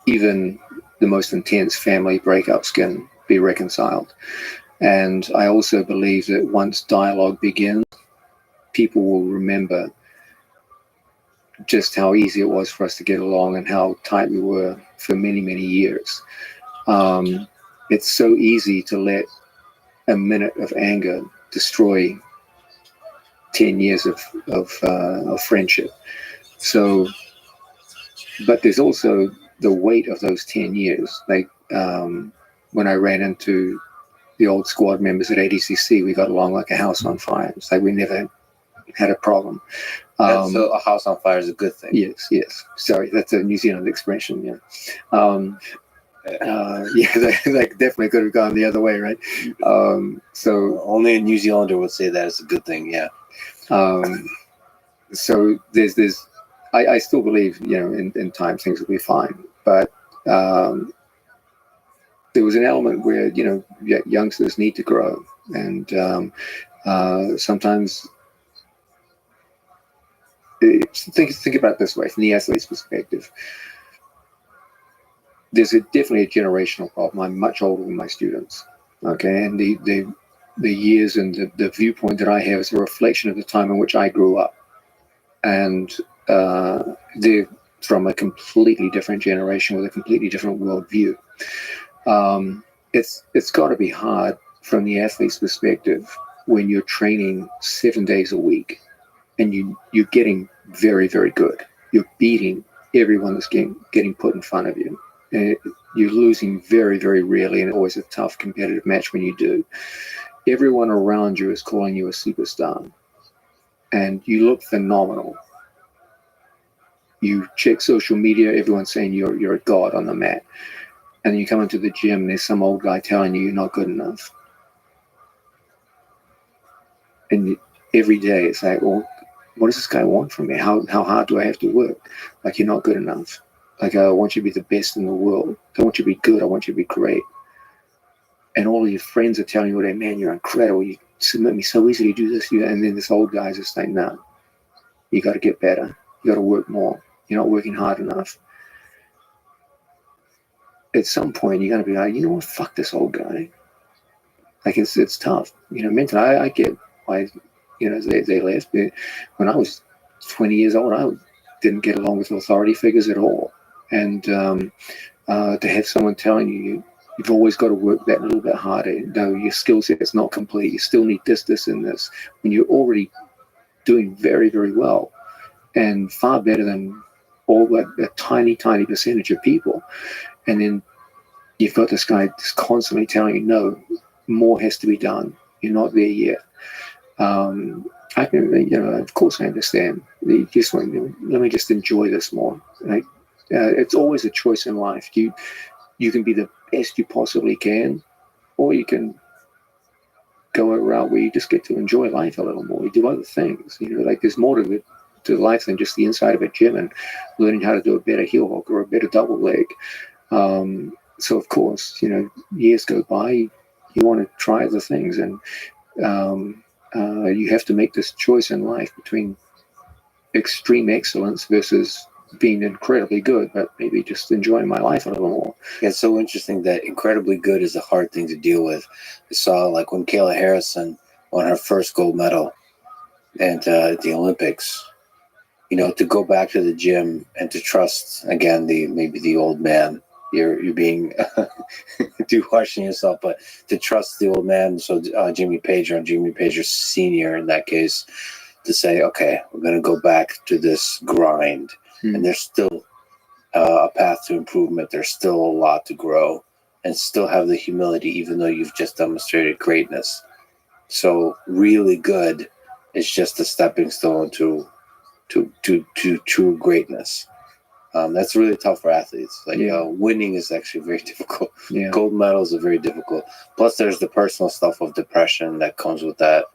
even the most intense family breakups can be reconciled. And I also believe that once dialogue begins, people will remember just how easy it was for us to get along and how tight we were for many, many years. It's so easy to let a minute of anger destroy 10 years of friendship. So, but there's also the weight of those 10 years. Like when I ran into the old squad members at ADCC, we got along like a house on fire. It's like we never had a problem. So a house on fire is a good thing. Yes. Sorry, that's a New Zealand expression. Yeah. That definitely could have gone the other way, right? So only a New Zealander would say that it's a good thing. Yeah. So there's I still believe, in time things will be fine, but there was an element where youngsters need to grow, and sometimes think about it this way from the athlete's perspective. There's definitely a generational problem. I'm much older than my students, okay, and the years and the viewpoint that I have is a reflection of the time in which I grew up, and they're from a completely different generation with a completely different worldview. It's got to be hard from the athlete's perspective when you're training 7 days a week and you're getting very, very good. You're beating everyone that's getting put in front of you. And you're losing very, very rarely, and always a tough competitive match when you do. Everyone around you is calling you a superstar, and you look phenomenal. You check social media, everyone's saying you're a god on the mat. And then you come into the gym and there's some old guy telling you you're not good enough. And every day it's like, well, what does this guy want from me? How hard do I have to work? Like, you're not good enough. Like, I want you to be the best in the world. I want you to be good. I want you to be great. and all of your friends are telling you, "Hey, man, you're incredible. You submit me so easily, do this, do that," and then this old guy's just like, "No, you got to get better. You got to work more. You're not working hard enough." At some point, you're going to be like, "You know what? Fuck this old guy." Like it's tough, mentally. I get why, they left. When I was 20 years old, I didn't get along with authority figures at all, and to have someone telling you've always got to work that little bit harder. No, your skill set is not complete. You still need this, and this. When you're already doing very, very well, and far better than all that a tiny, tiny percentage of people, and then you've got this guy just constantly telling you, "No, more has to be done. You're not there yet." I can, of course, I understand. You just want, let me just enjoy this more. Like, it's always a choice in life. You can be the best you possibly can, or you can go a route where you just get to enjoy life a little more. You do other things. Like there's more to life than just the inside of a gym and learning how to do a better heel hook or a better double leg. So of course, years go by. You want to try other things, and you have to make this choice in life between extreme excellence versus being incredibly good, but maybe just enjoying my life a little more. It's so interesting that incredibly good is a hard thing to deal with. I saw like when Kayla Harrison won her first gold medal at the Olympics, to go back to the gym and to trust again maybe the old man. You're being too harsh on yourself, but to trust the old man. So Jimmy Pager Sr. in that case, to say, okay, we're going to go back to this grind. And there's still a path to improvement. There's still a lot to grow, and still have the humility, even though you've just demonstrated greatness. So really good is just a stepping stone to true greatness. That's really tough for athletes. Like, winning is actually very difficult. Yeah. Gold medals are very difficult. Plus, there's the personal stuff of depression that comes with that,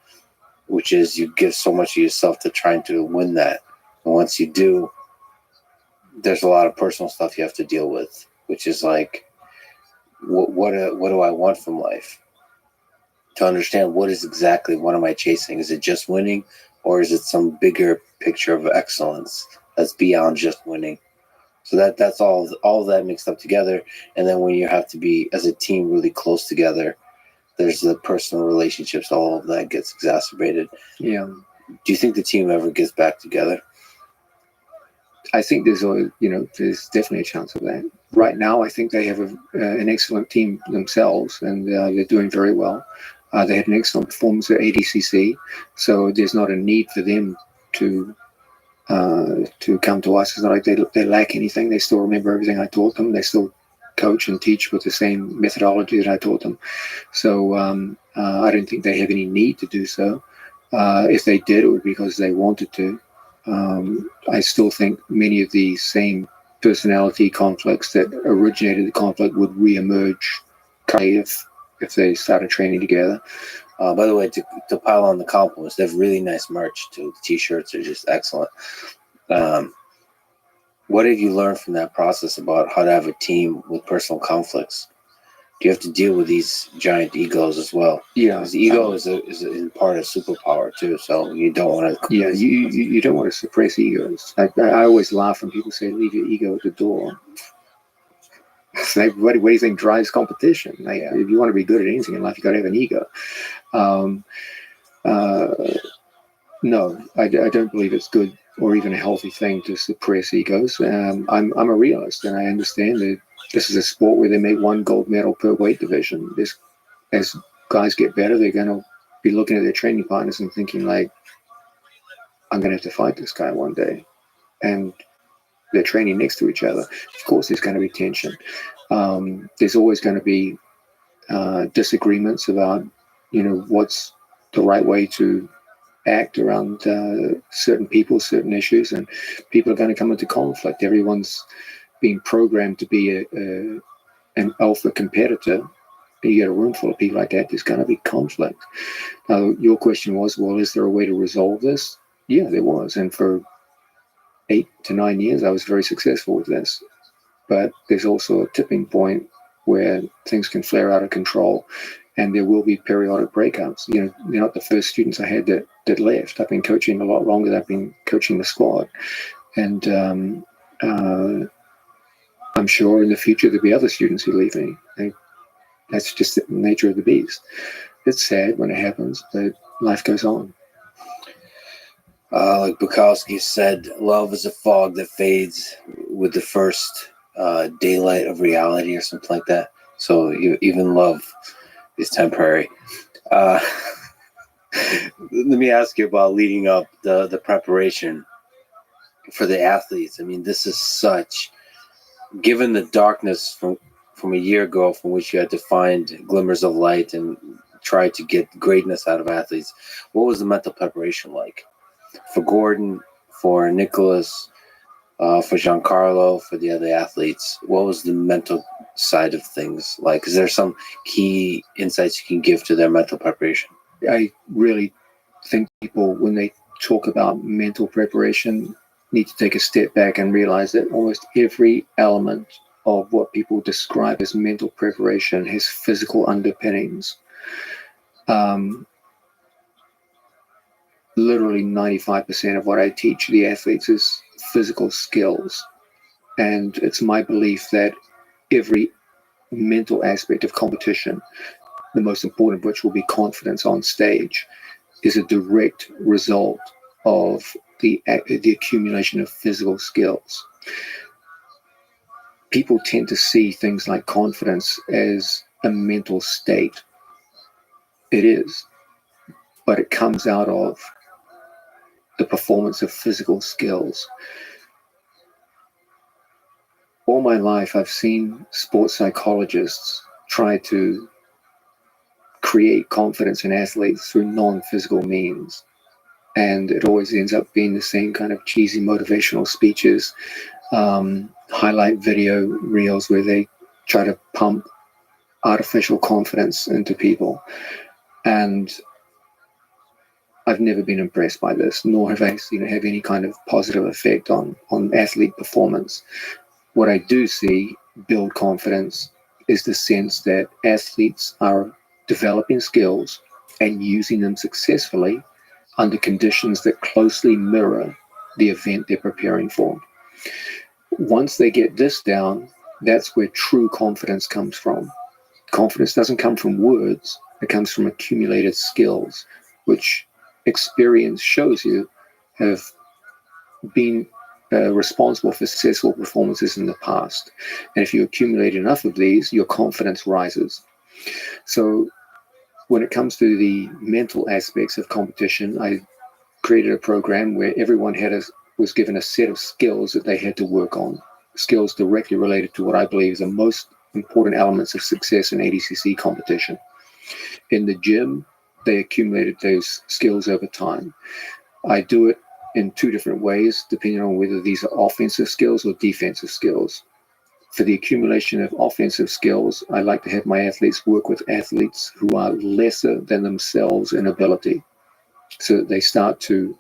which is you give so much of yourself to trying to win that. And once you do, there's a lot of personal stuff you have to deal with, which is like, what do I want from life? To understand what am I chasing? Is it just winning, or is it some bigger picture of excellence that's beyond just winning? So that's all that mixed up together. And then when you have to be as a team really close together, there's the personal relationships, all of that gets exacerbated. Yeah. Do you think the team ever gets back together? I think there's definitely a chance of that. Right now, I think they have an excellent team themselves, and they're doing very well. They had an excellent performance at ADCC, so there's not a need for them to come to us. It's not like they lack anything. They still remember everything I taught them. They still coach and teach with the same methodology that I taught them. So I don't think they have any need to do so. If they did, it would be because they wanted to. I still think many of the same personality conflicts that originated the conflict would reemerge if they started training together. By the way, to pile on the compliments, they have really nice merch too. The t-shirts are just excellent. What have you learned from that process about how to have a team with personal conflicts? Do you have to deal with these giant egos as well? Yeah, because the ego is in part a superpower too. So you don't want to. Yeah, you don't want to suppress egos. I always laugh when people say, "Leave your ego at the door." It's like, what do you think drives competition? Like, if you want to be good at anything in life, you got to have an ego. No, I don't believe it's good or even a healthy thing to suppress egos. I'm a realist, and I understand that this is a sport where they make one gold medal per weight division. As guys get better, they're going to be looking at their training partners and thinking, like, I'm going to have to fight this guy one day. And they're training next to each other. Of course, there's going to be tension. There's always going to be disagreements about, what's the right way to act around certain people, certain issues, and people are going to come into conflict. Everyone's being programmed to be an alpha competitor. You get a room full of people like that, there's going to be conflict. Now, your question was, well, is there a way to resolve this? Yeah, there was. And for 8 to 9 years, I was very successful with this. But there's also a tipping point where things can flare out of control, and there will be periodic breakups. You're not the first students I had that left. I've been coaching a lot longer than I've been coaching the squad, and I'm sure in the future there'll be other students who leave me. That's just the nature of the beast. It's sad when it happens, but life goes on. Like Bukowski said, love is a fog that fades with the first daylight of reality or something like that. So even love is temporary. Let me ask you about leading up the preparation for the athletes. I mean, this is such, given the darkness from a year ago from which you had to find glimmers of light and try to get greatness out of athletes, what was the mental preparation like? For Gordon, for Nicholas, for Giancarlo, for the other athletes, what was the mental side of things like? Is there some key insights you can give to their mental preparation? I really think people, when they talk about mental preparation, need to take a step back and realize that almost every element of what people describe as mental preparation has physical underpinnings. Literally 95% of what I teach the athletes is physical skills. And it's my belief that every mental aspect of competition, the most important of which will be confidence on stage, is a direct result of the accumulation of physical skills. People tend to see things like confidence as a mental state. It is, but it comes out of the performance of physical skills. All my life, I've seen sports psychologists try to create confidence in athletes through non-physical means. And it always ends up being the same kind of cheesy motivational speeches, highlight video reels where they try to pump artificial confidence into people. And I've never been impressed by this, nor have I seen it have any kind of positive effect on athlete performance. What I do see build confidence is the sense that athletes are developing skills and using them successfully under conditions that closely mirror the event they're preparing for. Once they get this down, that's where true confidence comes from. Confidence doesn't come from words, it comes from accumulated skills, which experience shows you have been responsible for successful performances in the past. And if you accumulate enough of these, your confidence rises. So when it comes to the mental aspects of competition, I created a program where everyone was given a set of skills that they had to work on, skills directly related to what I believe is the most important elements of success in ADCC competition. In the gym, they accumulated those skills over time. I do it in two different ways, depending on whether these are offensive skills or defensive skills. For the accumulation of offensive skills, I like to have my athletes work with athletes who are lesser than themselves in ability, so that they start to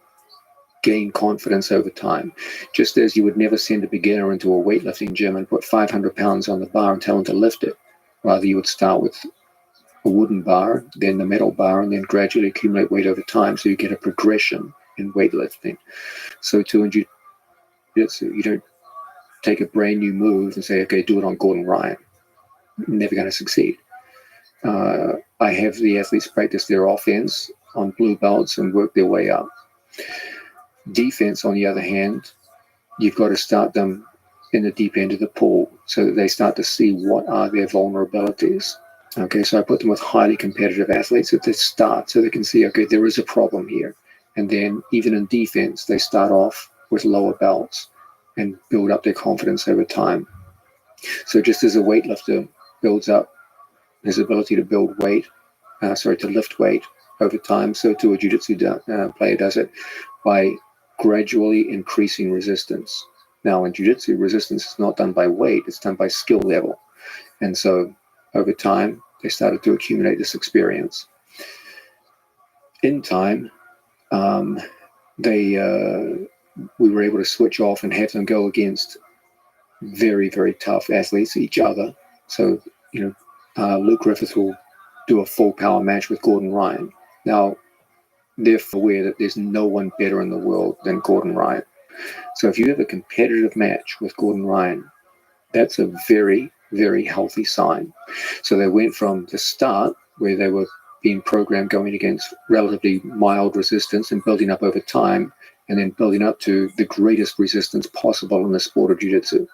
gain confidence over time. Just as you would never send a beginner into a weightlifting gym and put 500 pounds on the bar and tell them to lift it. Rather, you would start with a wooden bar, then the metal bar, and then gradually accumulate weight over time, so you get a progression in weightlifting. So to in jiu-jitsu, you don't take a brand new move and say, okay, do it on Gordon Ryan. Never going to succeed. I have the athletes practice their offense on blue belts and work their way up. Defense, on the other hand, you've got to start them in the deep end of the pool so that they start to see what are their vulnerabilities. Okay, so I put them with highly competitive athletes at the start so they can see, okay, there is a problem here. And then even in defense, they start off with lower belts and build up their confidence over time. So just as a weightlifter builds up his ability to build weight, to lift weight over time, so too a jiu-jitsu player does it by gradually increasing resistance. Now in jiu-jitsu, resistance is not done by weight, it's done by skill level. And so over time, they started to accumulate this experience. In time, we were able to switch off and have them go against very, very tough athletes, each other. So Luke Griffith will do a full power match with Gordon Ryan. Now, they're aware that there's no one better in the world than Gordon Ryan. So if you have a competitive match with Gordon Ryan, that's a very, very healthy sign. So they went from the start, where they were being programmed going against relatively mild resistance and building up over time, and then building up to the greatest resistance possible in the sport of jiu-jitsu.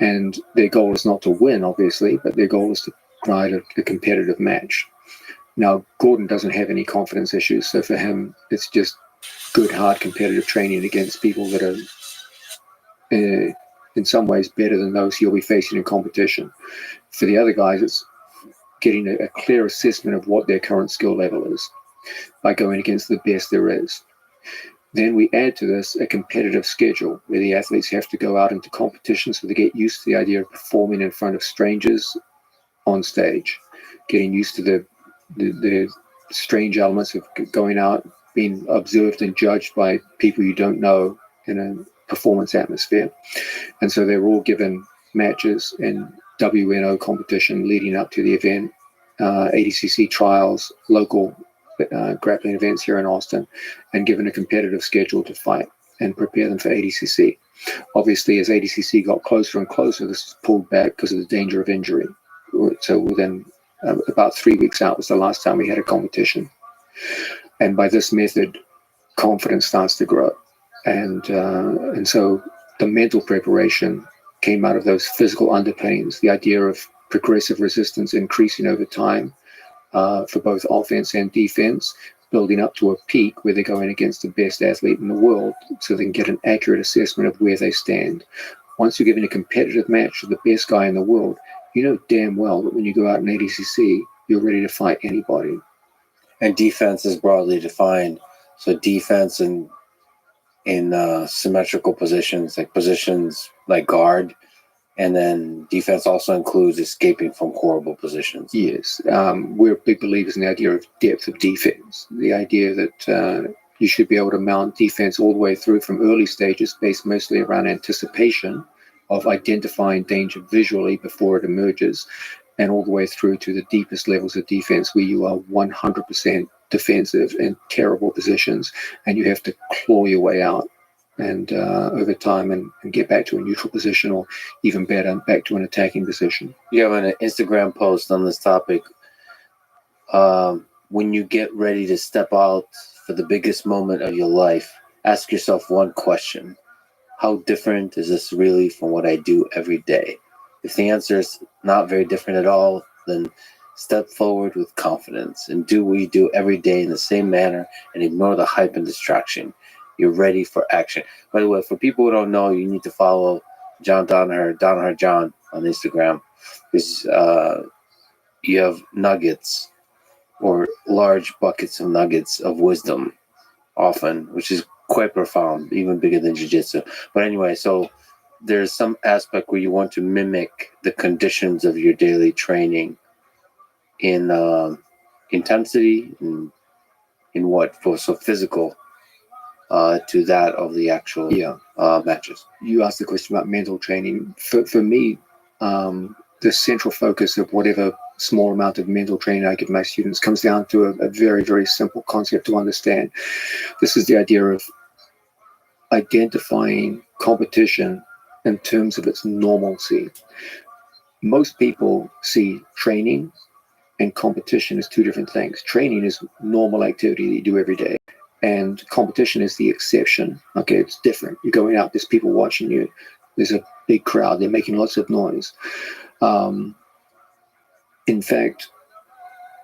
And their goal is not to win, obviously, but their goal is to provide a competitive match. Now, Gordon doesn't have any confidence issues, so for him, it's just good, hard competitive training against people that are in some ways better than those he'll be facing in competition. For the other guys, it's getting a clear assessment of what their current skill level is by going against the best there is. Then we add to this a competitive schedule where the athletes have to go out into competition, so they get used to the idea of performing in front of strangers on stage, getting used to the strange elements of going out, being observed and judged by people you don't know in a performance atmosphere. And so they were all given matches and WNO competition leading up to the event, ADCC trials, local grappling events here in Austin, and given a competitive schedule to fight and prepare them for ADCC. Obviously, as ADCC got closer and closer, this was pulled back because of the danger of injury. So within about 3 weeks out was the last time we had a competition. And by this method, confidence starts to grow. And so the mental preparation came out of those physical underpinnings, the idea of progressive resistance increasing over time for both offense and defense, building up to a peak where they're going against the best athlete in the world so they can get an accurate assessment of where they stand. Once you're given a competitive match to the best guy in the world, you know damn well that when you go out in ADCC, you're ready to fight anybody. And defense is broadly defined. So defense in symmetrical positions like guard, and then defense also includes escaping from horrible positions. Yes, we're big believers in the idea of depth of defense, the idea that you should be able to mount defense all the way through from early stages based mostly around anticipation of identifying danger visually before it emerges, and all the way through to the deepest levels of defense where you are 100% defensive in terrible positions and you have to claw your way out and over time and get back to a neutral position, or even better, back to an attacking position. You have an Instagram post on this topic. When you get ready to step out for the biggest moment of your life, ask yourself one question. How different is this really from what I do every day? If the answer is not very different at all, then step forward with confidence and do what you do every day in the same manner and ignore the hype and distraction. You're ready for action. By the way, for people who don't know, you need to follow John Danaher John on Instagram, because you have nuggets or large buckets of nuggets of wisdom often, which is quite profound, even bigger than jiu-jitsu. But anyway, so there's some aspect where you want to mimic the conditions of your daily training in intensity, in what, so physical, to that of the actual matches. You asked the question about mental training. For me, the central focus of whatever small amount of mental training I give my students comes down to a very, very simple concept to understand. This is the idea of identifying competition in terms of its normalcy. Most people see training and competition as two different things. Training is normal activity that you do every day, and competition is the exception. Okay, it's different. You're going out, there's people watching you, there's a big crowd, they're making lots of noise. In fact,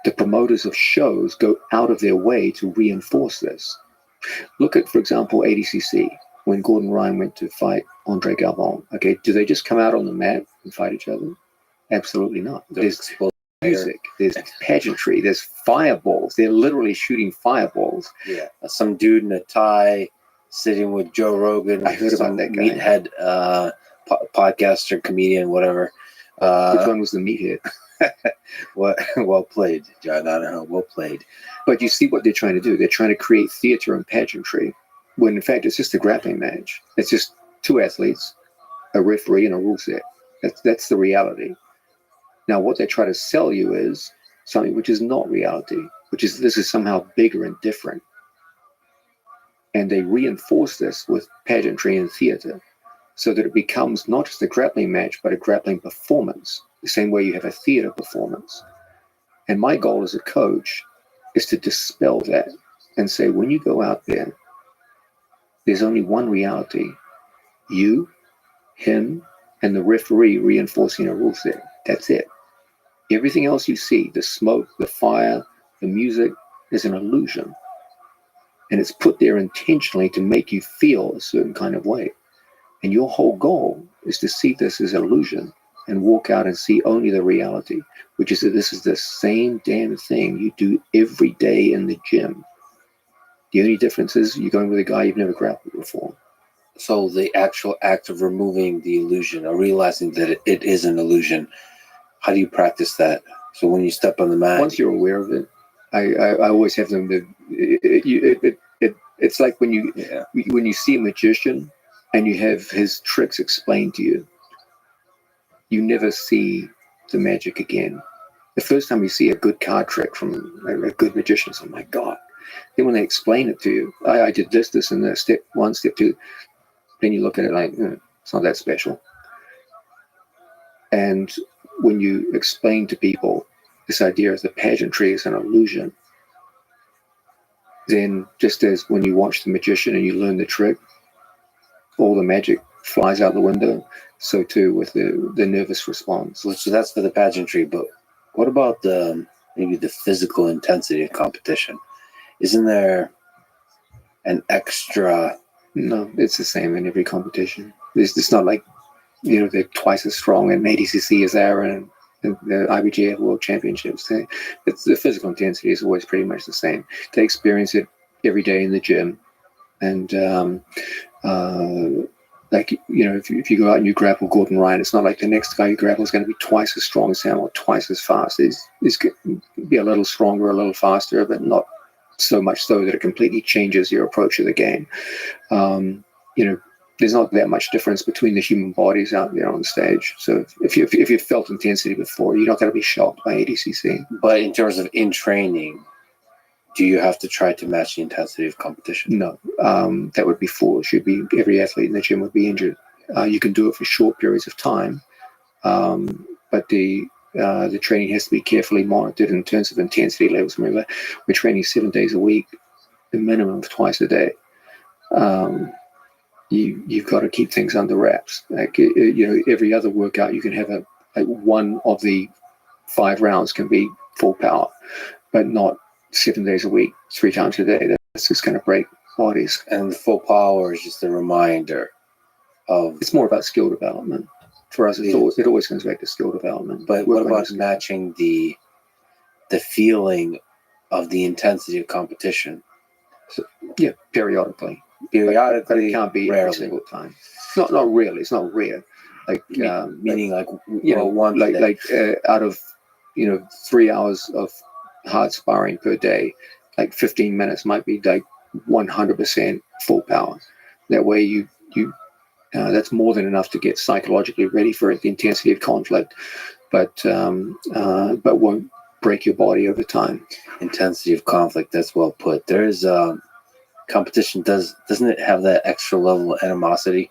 the promoters of shows go out of their way to reinforce this. Look at, for example, ADCC, when Gordon Ryan went to fight Andre Galvão. Okay, do they just come out on the mat and fight each other? Absolutely not. There's music, there's pageantry, there's fireballs. They're literally shooting fireballs. Yeah, some dude in a tie sitting with Joe Rogan. I heard about that guy. Meathead podcaster, comedian, whatever. Which one was the meathead? Well played, John. I don't know. Well played. But you see what they're trying to do. They're trying to create theater and pageantry, when in fact it's just a grappling match. It's just two athletes, a referee, and a rule set. That's the reality. Now, what they try to sell you is something which is not reality, which is this is somehow bigger and different. And they reinforce this with pageantry and theater so that it becomes not just a grappling match, but a grappling performance, the same way you have a theater performance. And my goal as a coach is to dispel that and say, when you go out there, there's only one reality: you, him, and the referee reinforcing a rule set. That's it. Everything else you see, the smoke, the fire, the music, is an illusion. And it's put there intentionally to make you feel a certain kind of way. And your whole goal is to see this as an illusion and walk out and see only the reality, which is that this is the same damn thing you do every day in the gym. The only difference is you're going with a guy you've never grappled before. So the actual act of removing the illusion or realizing that it is an illusion, how do you practice that? So when you step on the mat, Once you're aware of it, I always have them. It's like when you see a magician and you have his tricks explained to you, you never see the magic again. The first time you see a good card trick from a good magician, it's, oh my God. Then when they explain it to you, I did this, and that, step one, step two, then you look at it like, it's not that special. And when you explain to people this idea of the pageantry is an illusion, then just as when you watch the magician and you learn the trick, all the magic flies out the window, so too with the nervous response. So that's for the pageantry, but what about maybe the physical intensity of competition? Isn't there an extra? No, it's the same in every competition. It's not like, they're twice as strong in ADCC as they are in the IBJF World Championships. It's the physical intensity is always pretty much the same. They experience it every day in the gym, and if you go out and you grapple Gordon Ryan, it's not like the next guy you grapple is going to be twice as strong as him or twice as fast. He's going to be a little stronger, a little faster, but not so much so that it completely changes your approach to the game. There's not that much difference between the human bodies out there on the stage. So if you've felt intensity before, you're not going to be shocked by ADCC. But in terms of in training, do you have to try to match the intensity of competition? No, that would be foolish. Every athlete in the gym would be injured. You can do it for short periods of time, but the training has to be carefully monitored in terms of intensity levels. Remember, we're training 7 days a week, a minimum of twice a day. You've got to keep things under wraps. Like every other workout, you can have one of the 5 rounds can be full power, but not 7 days a week, 3 times a day. That's just going to break bodies. And the full power is just a reminder of. It's more about skill development. For us, it always comes back to skill development. But what about matching the feeling of the intensity of competition? So, yeah, periodically. But it can't be rarely. Every single time. Not really. It's not rare. Meaning out of 3 hours of hard sparring per day, like 15 minutes might be like 100% full power. That way you that's more than enough to get psychologically ready for the intensity of conflict, but won't break your body over time. Intensity of conflict, that's well put. There is competition doesn't it have that extra level of animosity?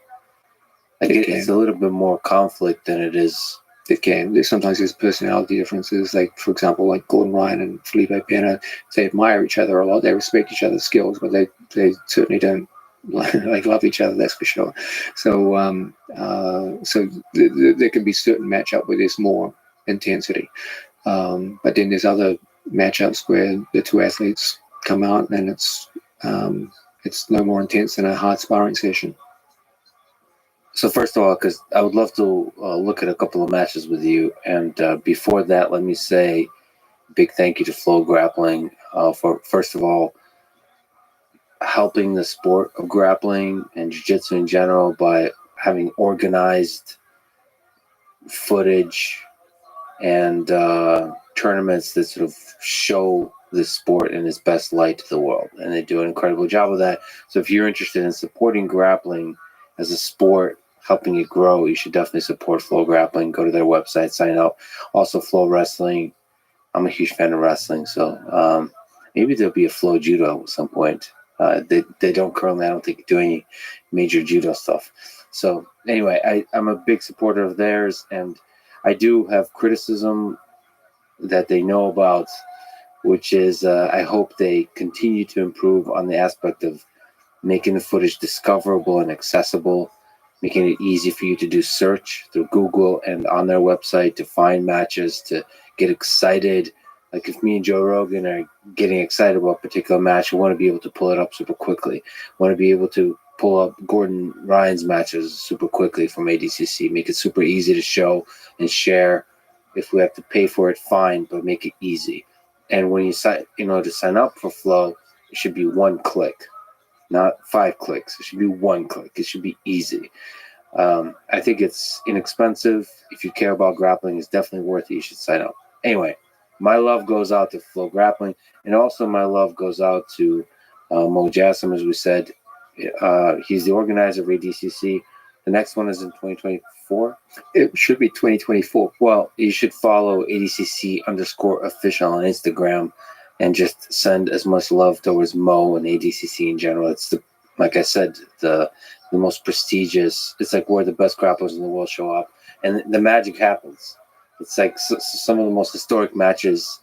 Like it's a little bit more conflict than it is. It can. Sometimes there's personality differences. Like, for example, like Gordon Ryan and Felipe Pena, they admire each other a lot. They respect each other's skills, but they certainly don't love each other. That's for sure. So there can be certain matchup where there's more intensity, but then there's other matchups where the two athletes come out and it's no more intense than a hard sparring session. So first of all, because I would love to look at a couple of matches with you, and before that, let me say a big thank you to Flow Grappling for, first of all, helping the sport of grappling and jiu-jitsu in general by having organized footage and tournaments that sort of show this sport in its best light to the world, and they do an incredible job of that. So if you're interested in supporting grappling as a sport helping it grow, you should definitely support Flow Grappling. Go to their website, sign up. Also, Flow Wrestling. I'm a huge fan of wrestling, so maybe there'll be a Flow Judo at some point. They don't currently, I don't think, do any major judo stuff. So anyway, I'm a big supporter of theirs, and I do have criticism that they know about, which is I hope they continue to improve on the aspect of making the footage discoverable and accessible, making it easy for you to do search through Google and on their website to find matches, to get excited. Like if me and Joe Rogan are getting excited about a particular match, we want to be able to pull it up super quickly. We want to be able to pull up Gordon Ryan's matches super quickly from ADCC, make it super easy to show and share. If we have to pay for it, fine, but make it easy. And when you sign, in order to sign up for Flow, it should be one click, not 5 clicks. It should be one click. It should be easy. I think it's inexpensive. If you care about grappling, it's definitely worth it. You should sign up. Anyway, my love goes out to Flow Grappling, and also my love goes out to Mo Jassim, as we said. He's the organizer of ADCC. The next one is in 2024. It should be 2024. Well, you should follow ADCC_official on Instagram and just send as much love towards Mo and ADCC in general. It's like I said, the most prestigious. It's like where the best grapplers in the world show up, and the magic happens. It's like some of the most historic matches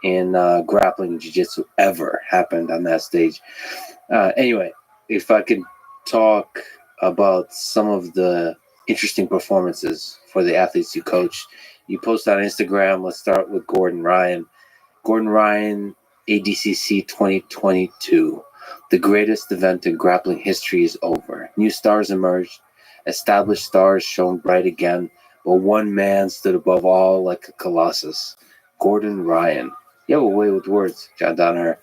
in grappling and jiu-jitsu ever happened on that stage. Anyway, if I could talk about some of the interesting performances for the athletes you coach. You post on Instagram. Let's start with Gordon Ryan. Gordon Ryan, ADCC 2022. The greatest event in grappling history is over. New stars emerged. Established stars shone bright again. But one man stood above all like a colossus. Gordon Ryan. You have a way with words, John Donner.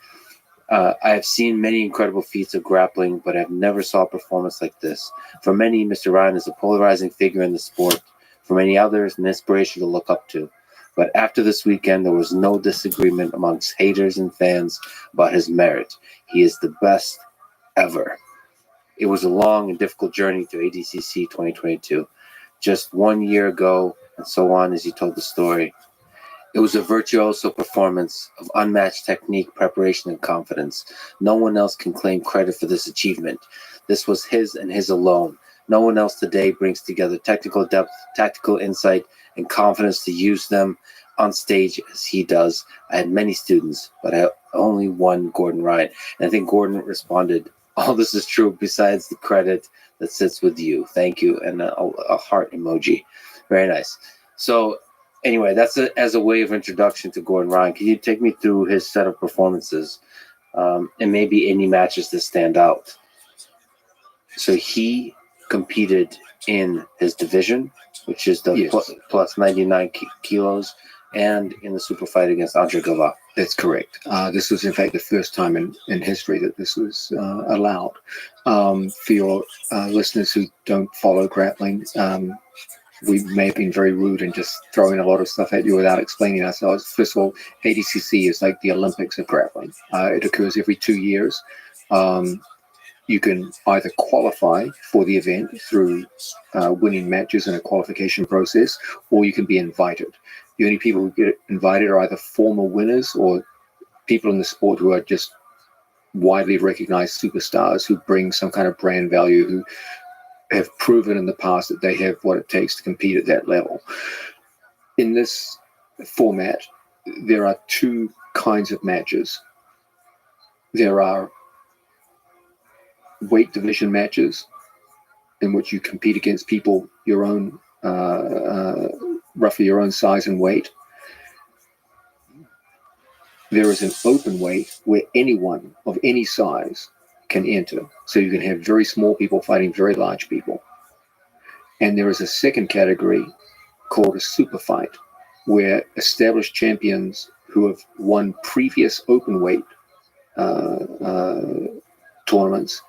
I have seen many incredible feats of grappling, but I've never saw a performance like this. For many, Mr. Ryan is a polarizing figure in the sport. For many others, an inspiration to look up to. But after this weekend, there was no disagreement amongst haters and fans about his merit. He is the best ever. It was a long and difficult journey to ADCC 2022. Just 1 year ago, and so on as he told the story. It was a virtuoso performance of unmatched technique, preparation, and confidence. No one else can claim credit for this achievement. This was his and his alone. No one else today brings together technical depth, tactical insight, and confidence to use them on stage as he does. I had many students, but I only one Gordon Ryan. And I think Gordon responded, all this is true besides the credit that sits with you. Thank you. And a heart emoji. Very nice. So anyway, that's as a way of introduction to Gordon Ryan. Can you take me through his set of performances and maybe any matches that stand out? So he competed in his division, which is the plus 99 kilos, and in the super fight against Andre Galvao. That's correct. This was, in fact, the first time in history that this was allowed. For your listeners who don't follow grappling, we may have been very rude and just throwing a lot of stuff at you without explaining ourselves. First of all, ADCC is like the Olympics of grappling. It occurs every 2 years. You can either qualify for the event through winning matches in a qualification process, or you can be invited. The only people who get invited are either former winners or people in the sport who are just widely recognized superstars who bring some kind of brand value, who have proven in the past that they have what it takes to compete at that level. In this format, there are two kinds of matches. There are weight division matches in which you compete against people your own, roughly your own size and weight. There is an open weight where anyone of any size can enter. So you can have very small people fighting very large people. And there is a second category called a super fight, where established champions who have won previous open weight tournaments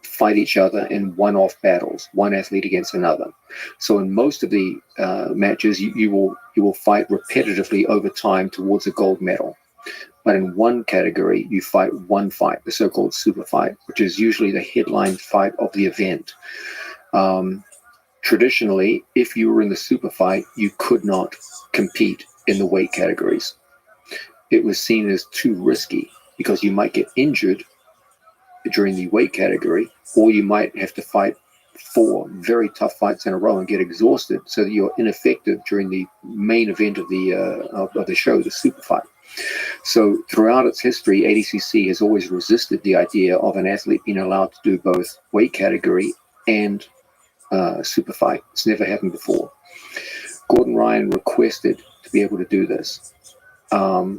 fight each other in one-off battles, one athlete against another. So in most of the matches, you will fight repetitively over time towards a gold medal. But in one category, you fight one fight, the so-called super fight, which is usually the headline fight of the event. traditionally, if you were in the super fight, you could not compete in the weight categories. It was seen as too risky because you might get injured during the weight category, or you might have to fight 4 very tough fights in a row and get exhausted, so that you're ineffective during the main event of the show, the super fight. So throughout its history, ADCC has always resisted the idea of an athlete being allowed to do both weight category and super fight. It's never happened before. Gordon Ryan requested to be able to do this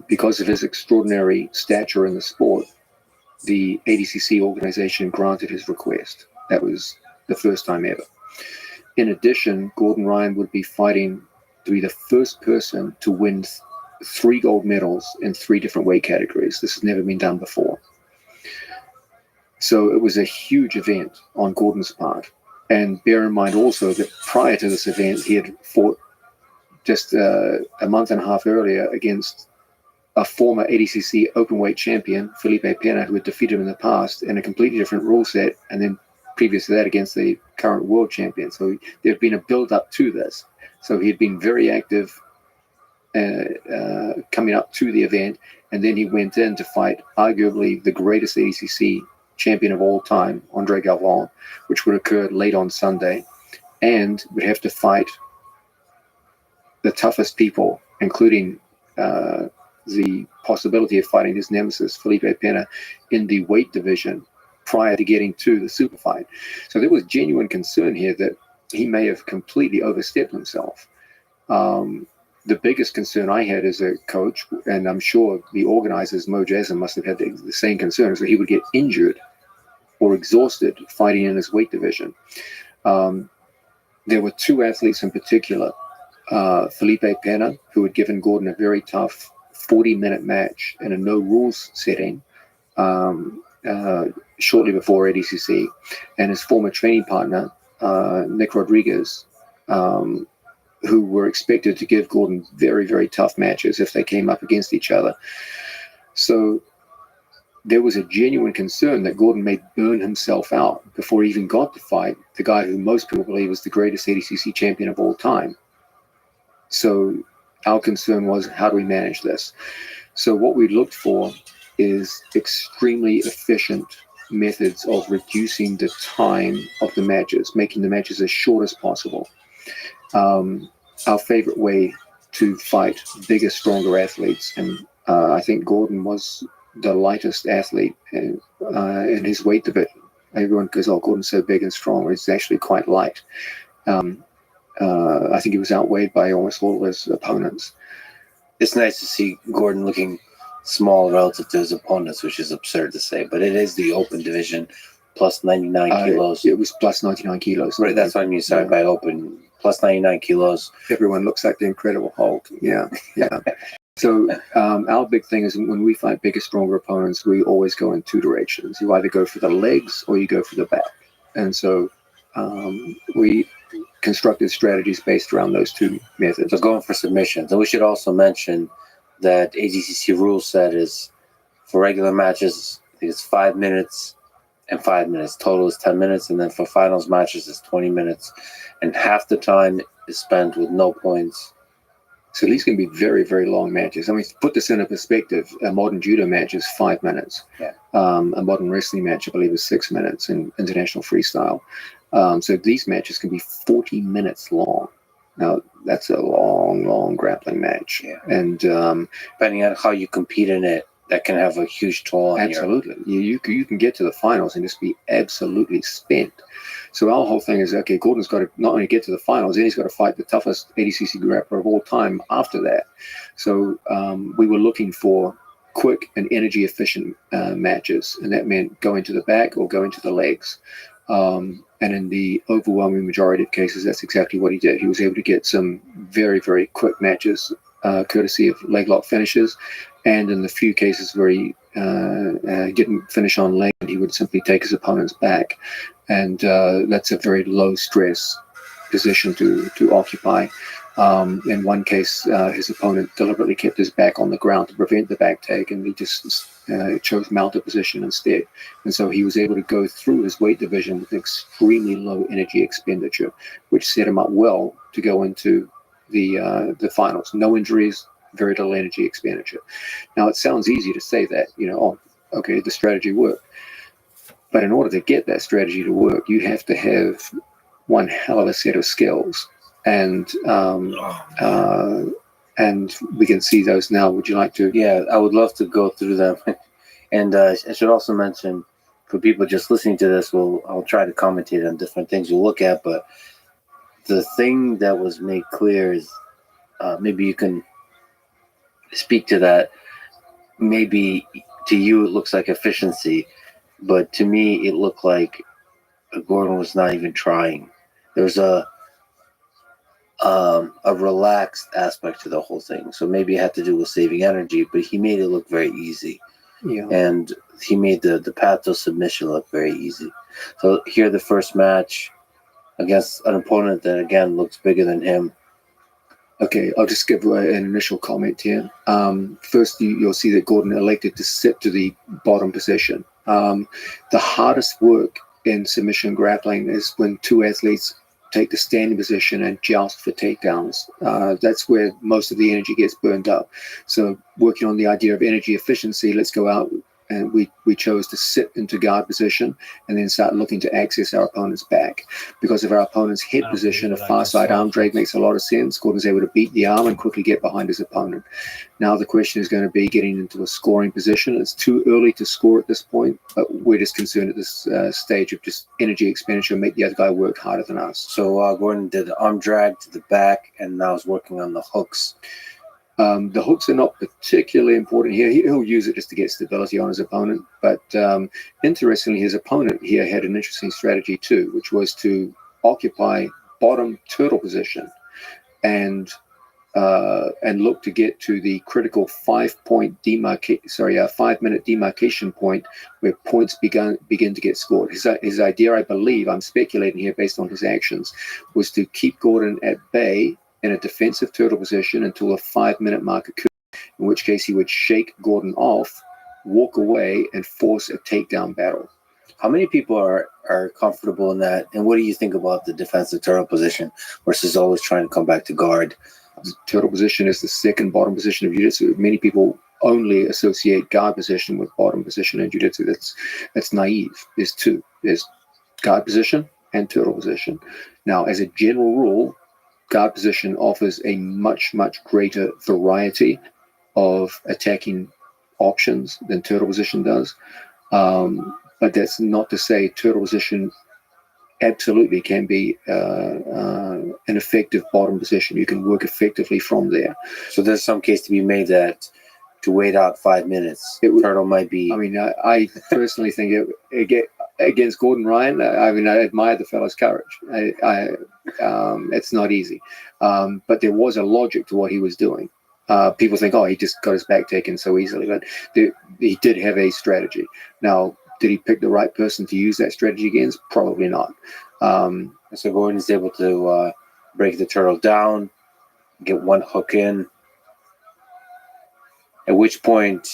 because of his extraordinary stature in the sport. The ADCC organization granted his request. That was the first time ever. In addition, Gordon Ryan would be fighting to be the first person to win 3 gold medals in 3 different weight categories. This has never been done before. So it was a huge event on Gordon's part. And bear in mind also that prior to this event, he had fought just a month and a half earlier against a former ADCC openweight champion, Felipe Pena, who had defeated him in the past in a completely different rule set, and then previous to that against the current world champion. So there had been a build-up to this. So he had been very active coming up to the event, and then he went in to fight arguably the greatest ADCC champion of all time, Andre Galvão, which would occur late on Sunday, and would have to fight the toughest people, including the possibility of fighting his nemesis, Felipe Pena, in the weight division prior to getting to the super fight. So there was genuine concern here that he may have completely overstepped himself. The biggest concern I had as a coach, and I'm sure the organizers, Mo Jassim, must have had the same concern, is that he would get injured or exhausted fighting in his weight division. There were 2 athletes in particular, Felipe Pena, who had given Gordon a very tough 40-minute match in a no-rules setting shortly before ADCC, and his former training partner, Nick Rodriguez, who were expected to give Gordon very, very tough matches if they came up against each other. So there was a genuine concern that Gordon may burn himself out before he even got to fight the guy who most people believe is the greatest ADCC champion of all time. So our concern was, how do we manage this? So what we looked for is extremely efficient methods of reducing the time of the matches, making the matches as short as possible. Our favorite way to fight bigger, stronger athletes, and I think Gordon was the lightest athlete in his weight division. Everyone goes, oh, Gordon's so big and strong. He's actually quite light. I think he was outweighed by almost all of his opponents. It's nice to see Gordon looking small relative to his opponents, which is absurd to say, but it is the open division, plus 99 kilos. It was plus 99 kilos. Right, that's what I mean. Sorry, by open, plus 99 kilos. Everyone looks like the Incredible Hulk. Yeah, yeah. So our big thing is when we fight bigger, stronger opponents, we always go in 2 directions. You either go for the legs or you go for the back. And so we constructed strategies based around those 2 methods. So going for submissions. And we should also mention that ADCC rule set is for regular matches, I think it's 5 minutes and 5 minutes. Total is 10 minutes. And then for finals matches, it's 20 minutes. And half the time is spent with no points. So these can be very, very long matches. I mean, to put this in a perspective, a modern judo match is 5 minutes. Yeah. A modern wrestling match, I believe, is 6 minutes in international freestyle. So these matches can be 40 minutes long. Now, that's a long, long grappling match. Yeah. And depending on how you compete in it, that can have a huge toll on absolutely. You can get to the finals and just be absolutely spent. So our whole thing is, okay, Gordon's got to not only get to the finals, then he's got to fight the toughest ADCC grappler of all time after that. So we were looking for quick and energy efficient matches, and that meant going to the back or going to the legs. And in the overwhelming majority of cases, that's exactly what he did. He was able to get some very, very quick matches, courtesy of leg lock finishes. And in the few cases where he didn't finish on leg, he would simply take his opponent's back. And that's a very low stress position to occupy. In one case, his opponent deliberately kept his back on the ground to prevent the back take, and he just chose mounted position instead. And so he was able to go through his weight division with extremely low energy expenditure, which set him up well to go into the finals. No injuries, very little energy expenditure. Now, it sounds easy to say that, oh, okay, the strategy worked. But in order to get that strategy to work, you have to have one hell of a set of skills. And we can see those now. Would you like to? Yeah, I would love to go through them. And I should also mention, for people just listening to this, I'll try to commentate on different things we'll look at. But the thing that was made clear is, maybe you can speak to that. Maybe to you it looks like efficiency, but to me it looked like Gordon was not even trying. There's a relaxed aspect to the whole thing. So maybe it had to do with saving energy, but he made it look very easy. Yeah. And he made the path to submission look very easy. So here, the first match against an opponent that, again, looks bigger than him. Okay, I'll just give an initial comment here. First, you'll see that Gordon elected to sit to the bottom position. The hardest work in submission grappling is when two athletes take the standing position and joust for takedowns. That's where most of the energy gets burned up. So working on the idea of energy efficiency, let's go out, and we chose to sit into guard position and then start looking to access our opponent's back. Because of our opponent's head position, a far side arm drag makes a lot of sense. Gordon's able to beat the arm and quickly get behind his opponent. Now the question is going to be getting into a scoring position. It's too early to score at this point, but we're just concerned at this stage of just energy expenditure, make the other guy work harder than us. So Gordon did the arm drag to the back and now is working on the hooks. The hooks are not particularly important here. He'll use it just to get stability on his opponent. But interestingly, his opponent here had an interesting strategy too, which was to occupy bottom turtle position and look to get to the critical 5 minute demarcation point where points begin to get scored. His idea, I believe, I'm speculating here based on his actions, was to keep Gordon at bay in a defensive turtle position until a 5 minute mark occurred, in which case he would shake Gordon off, walk away, and force a takedown battle. How many people are comfortable in that? And what do you think about the defensive turtle position versus always trying to come back to guard? The turtle position is the second bottom position of jiu-jitsu. Many people only associate guard position with bottom position in jiu-jitsu. That's naive. There's two. There's guard position and turtle position. Now, as a general rule, guard position offers a much, much greater variety of attacking options than turtle position does. But that's not to say turtle position absolutely can be an effective bottom position. You can work effectively from there. So there's some case to be made that to wait out 5 minutes, turtle might be... I mean, I personally think against Gordon Ryan, I admire the fellow's courage. It's not easy. But there was a logic to what he was doing. People think, he just got his back taken so easily. But he did have a strategy. Now, did he pick the right person to use that strategy against? Probably not. So Gordon is able to break the turtle down, get one hook in. At which point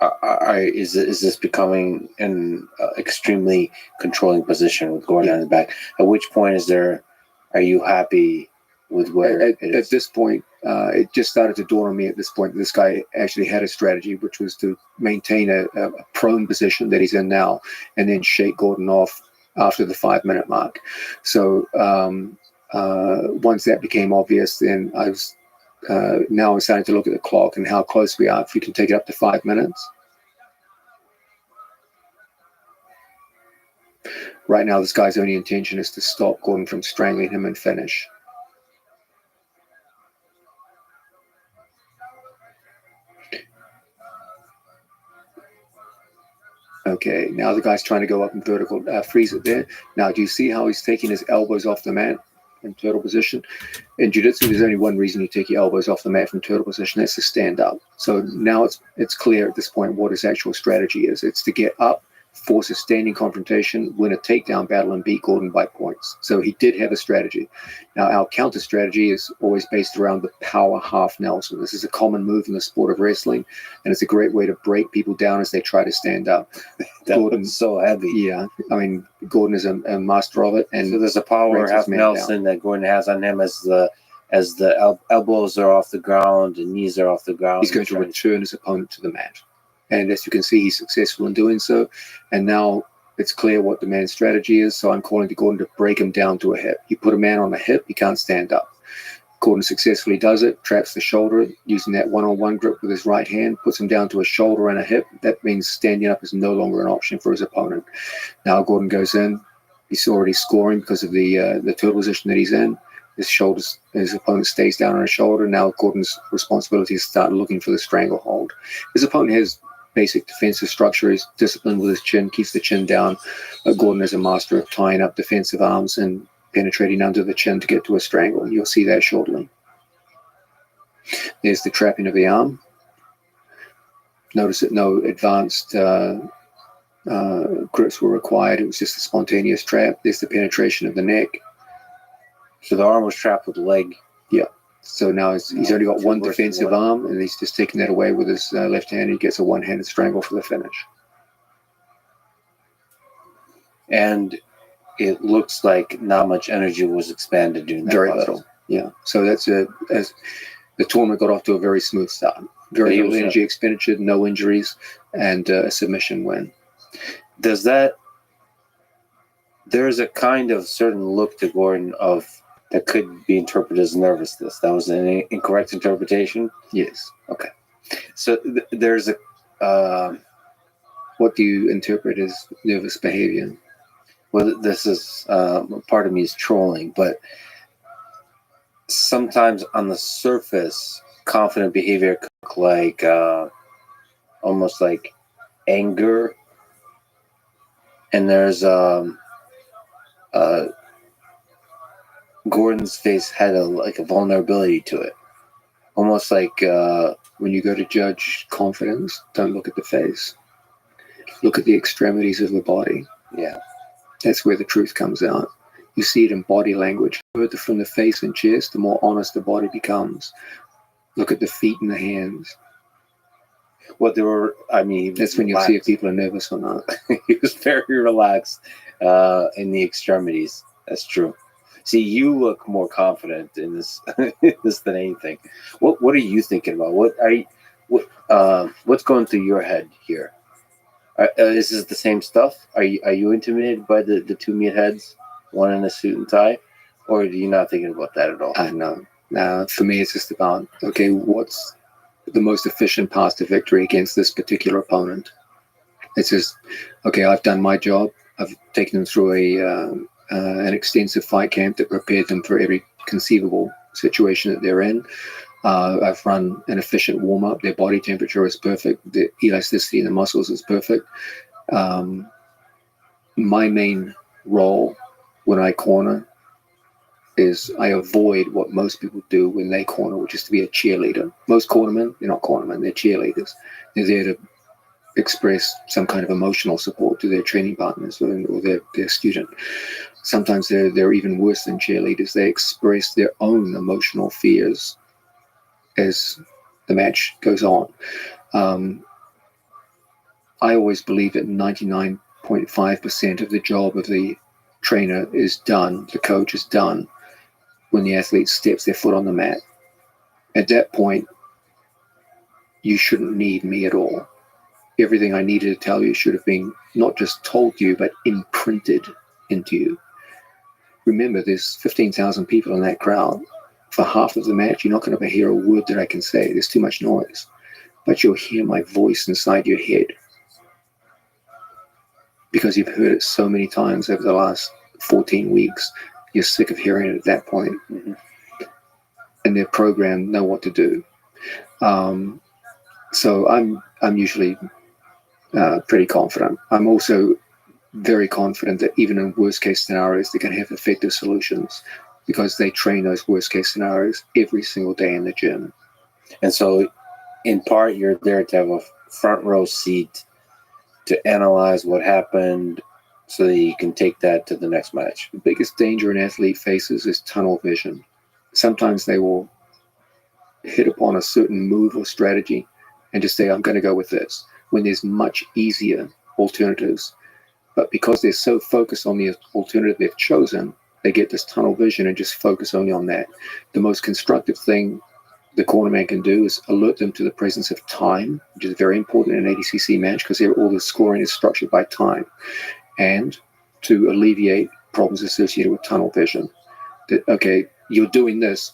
is this becoming an extremely controlling position with Gordon on the back? At which point are you happy with where it is? At this point, it just started to dawn on me at this point. This guy actually had a strategy, which was to maintain a prone position that he's in now and then shake Gordon off after the 5 minute mark. So once that became obvious, then now I'm starting to look at the clock and how close we are. If we can take it up to 5 minutes. Right now, this guy's only intention is to stop Gordon from strangling him and finish. Okay, now the guy's trying to go up in vertical, freeze it there. Now, do you see how he's taking his elbows off the mat in turtle position? In jiu-jitsu, there's only one reason you take your elbows off the mat from turtle position. That's to stand up. So now it's clear at this point what his actual strategy is. It's to get up, force a standing confrontation, win a takedown battle, and beat Gordon by points. So he did have a strategy. Now, our counter strategy is always based around the power half Nelson. This is a common move in the sport of wrestling, and it's a great way to break people down as they try to stand up. Gordon's so heavy. Yeah, I mean, Gordon is a master of it. And so there's a power breaks half his man Nelson that Gordon has on him as the elbows are off the ground and knees are off the ground. He's going to return his opponent to the mat. And as you can see, he's successful in doing so. And now it's clear what the man's strategy is. So I'm calling to Gordon to break him down to a hip. You put a man on a hip, he can't stand up. Gordon successfully does it, traps the shoulder using that one-on-one grip with his right hand, puts him down to a shoulder and a hip. That means standing up is no longer an option for his opponent. Now Gordon goes in. He's already scoring because of the turtle position that he's in. His opponent stays down on his shoulder. Now Gordon's responsibility is to start looking for the stranglehold. His opponent has basic defensive structure. He's disciplined with his chin, keeps the chin down. Gordon is a master of tying up defensive arms and penetrating under the chin to get to a strangle. You'll see that shortly. There's the trapping of the arm. Notice that no advanced grips were required. It was just a spontaneous trap. There's the penetration of the neck. So the arm was trapped with the leg. Yeah. So now he's only got one defensive arm, and he's just taking that away with his left hand. He gets a one-handed strangle for the finish. And it looks like not much energy was expanded during that Very process. little. Yeah. So that's as the tournament got off to a very smooth start. Very little energy expenditure, no injuries, and a submission win. There's a kind of certain look to Gordon that could be interpreted as nervousness. That was an incorrect interpretation? Yes. Okay. So there's a... what do you interpret as nervous behavior? Well, this is... part of me is trolling, but sometimes on the surface, confident behavior could look like almost like anger. And there's... Gordon's face had a vulnerability to it, almost like when you go to judge confidence, don't look at the face. Look at the extremities of the body. Yeah, that's where the truth comes out. You see it in body language. Further from the face and chest, the more honest the body becomes. Look at the feet and the hands. Well, that's when you'll see if people are nervous or not. He was very relaxed in the extremities. That's true. See, you look more confident in this than anything. What are you thinking about? What's going through your head here? Is this the same stuff? Are you intimidated by the two meatheads, one in a suit and tie, or are you not thinking about that at all? No. For me, it's just about what's the most efficient path to victory against this particular opponent. It's just I've done my job. I've taken them through an extensive fight camp that prepared them for every conceivable situation that they're in. I've run an efficient warm-up. Their body temperature is perfect. The elasticity in the muscles is perfect. My main role when I corner is I avoid what most people do when they corner, which is to be a cheerleader. Most cornermen, they're not cornermen, they're cheerleaders. They're there to express some kind of emotional support to their training partners or their student. Sometimes they're even worse than cheerleaders. They express their own emotional fears as the match goes on. I always believe that 99.5% of the job of the trainer is done, the coach is done, when the athlete steps their foot on the mat. At that point, you shouldn't need me at all. Everything I needed to tell you should have been not just told you, but imprinted into you. Remember, there's 15,000 people in that crowd. For half of the match, you're not going to hear a word that I can say. There's too much noise. But you'll hear my voice inside your head, because you've heard it so many times over the last 14 weeks. You're sick of hearing it at that point. Mm-hmm. And their program know what to do. So I'm usually pretty confident. I'm also very confident that even in worst case scenarios, they can have effective solutions, because they train those worst case scenarios every single day in the gym. And so in part, you're there to have a front row seat to analyze what happened so that you can take that to the next match. The biggest danger an athlete faces is tunnel vision. Sometimes they will hit upon a certain move or strategy and just say, I'm going to go with this, when there's much easier alternatives. But because they're so focused on the alternative they've chosen, they get this tunnel vision and just focus only on that. The most constructive thing the cornerman can do is alert them to the presence of time, which is very important in an ADCC match because all the scoring is structured by time, and to alleviate problems associated with tunnel vision. That, okay, you're doing this,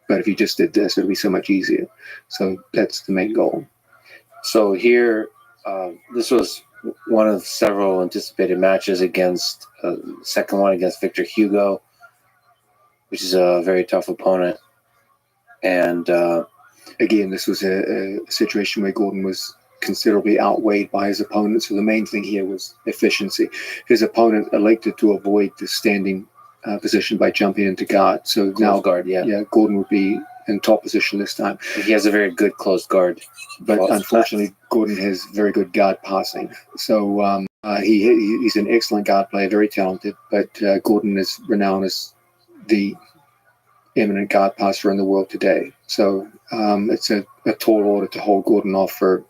but if you just did this, it'll be so much easier. So that's the main goal. So here, this was one of several anticipated matches against second one against Victor Hugo, which is a very tough opponent. And again, this was a situation where Gordon was considerably outweighed by his opponent. So the main thing here was efficiency. His opponent elected to avoid the standing position by jumping into guard. So close now, guard, yeah. Gordon would be in top position this time. He has a very good close guard. But unfortunately, Gordon has very good guard passing. So he's an excellent guard player, very talented. But Gordon is renowned as the eminent guard passer in the world today. So it's a tall order to hold Gordon off for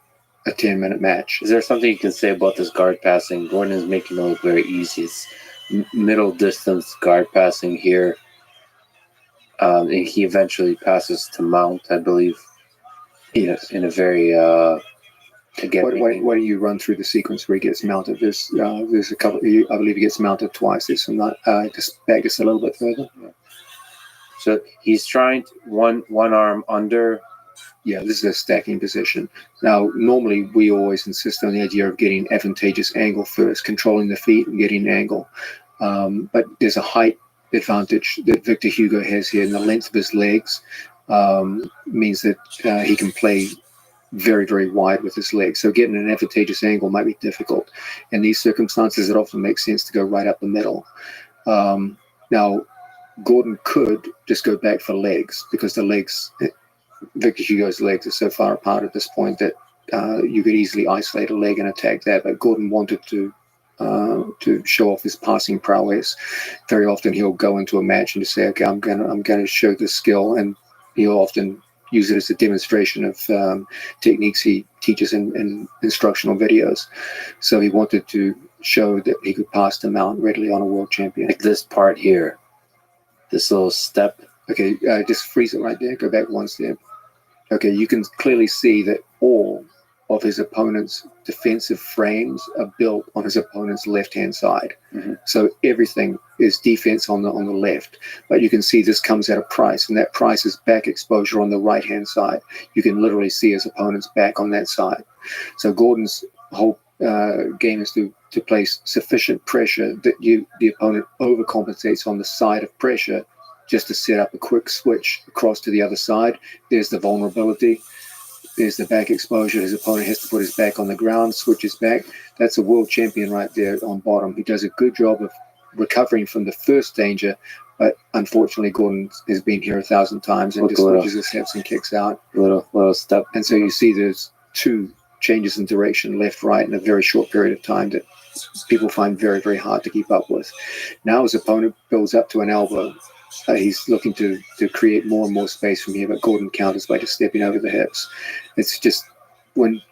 a 10-minute match. Is there something you can say about this guard passing? Gordon is making it look very easy. It's middle distance guard passing here. And he eventually passes to Mount, I believe. Yes. In a very again. Why don't you run through the sequence where he gets mounted? There's a couple. I believe he gets mounted twice. There's some just back just a little bit further. Yeah. So he's trying one arm under. Yeah, this is a stacking position. Now, normally we always insist on the idea of getting advantageous angle first, controlling the feet and getting an angle. But there's a height advantage that Victor Hugo has here, and the length of his legs means that he can play very, very wide with his legs. So getting an advantageous angle might be difficult. In these circumstances, it often makes sense to go right up the middle. Now, Gordon could just go back for legs because Victor Hugo's legs are so far apart at this point that you could easily isolate a leg and attack that. But Gordon wanted to show off his passing prowess. Very often he'll go into a match and just say, okay, I'm gonna show this skill, and he'll often use it as a demonstration of techniques he teaches in instructional videos. So he wanted to show that he could pass to Mount readily on a world champion. Like this part here. This little step. Okay, just freeze it right there. Go back one step. Okay, you can clearly see that all of his opponent's defensive frames are built on his opponent's left-hand side. Mm-hmm. So everything is defense on the left. But you can see this comes at a price, and that price is back exposure on the right-hand side. You can literally see his opponent's back on that side. So Gordon's whole game is to place sufficient pressure that the opponent overcompensates on the side of pressure just to set up a quick switch across to the other side. There's the vulnerability. There's the back exposure. His opponent has to put his back on the ground, switches back. That's a world champion right there on bottom. He does a good job of recovering from the first danger, but unfortunately Gordon has been here 1,000 times and just switches his hips and kicks out. Little step. And so you see there's two changes in direction, left, right, in a very short period of time that people find very, very hard to keep up with. Now his opponent builds up to an elbow. He's looking to create more and more space from here, but Gordon counters by just stepping over the hips. It's just when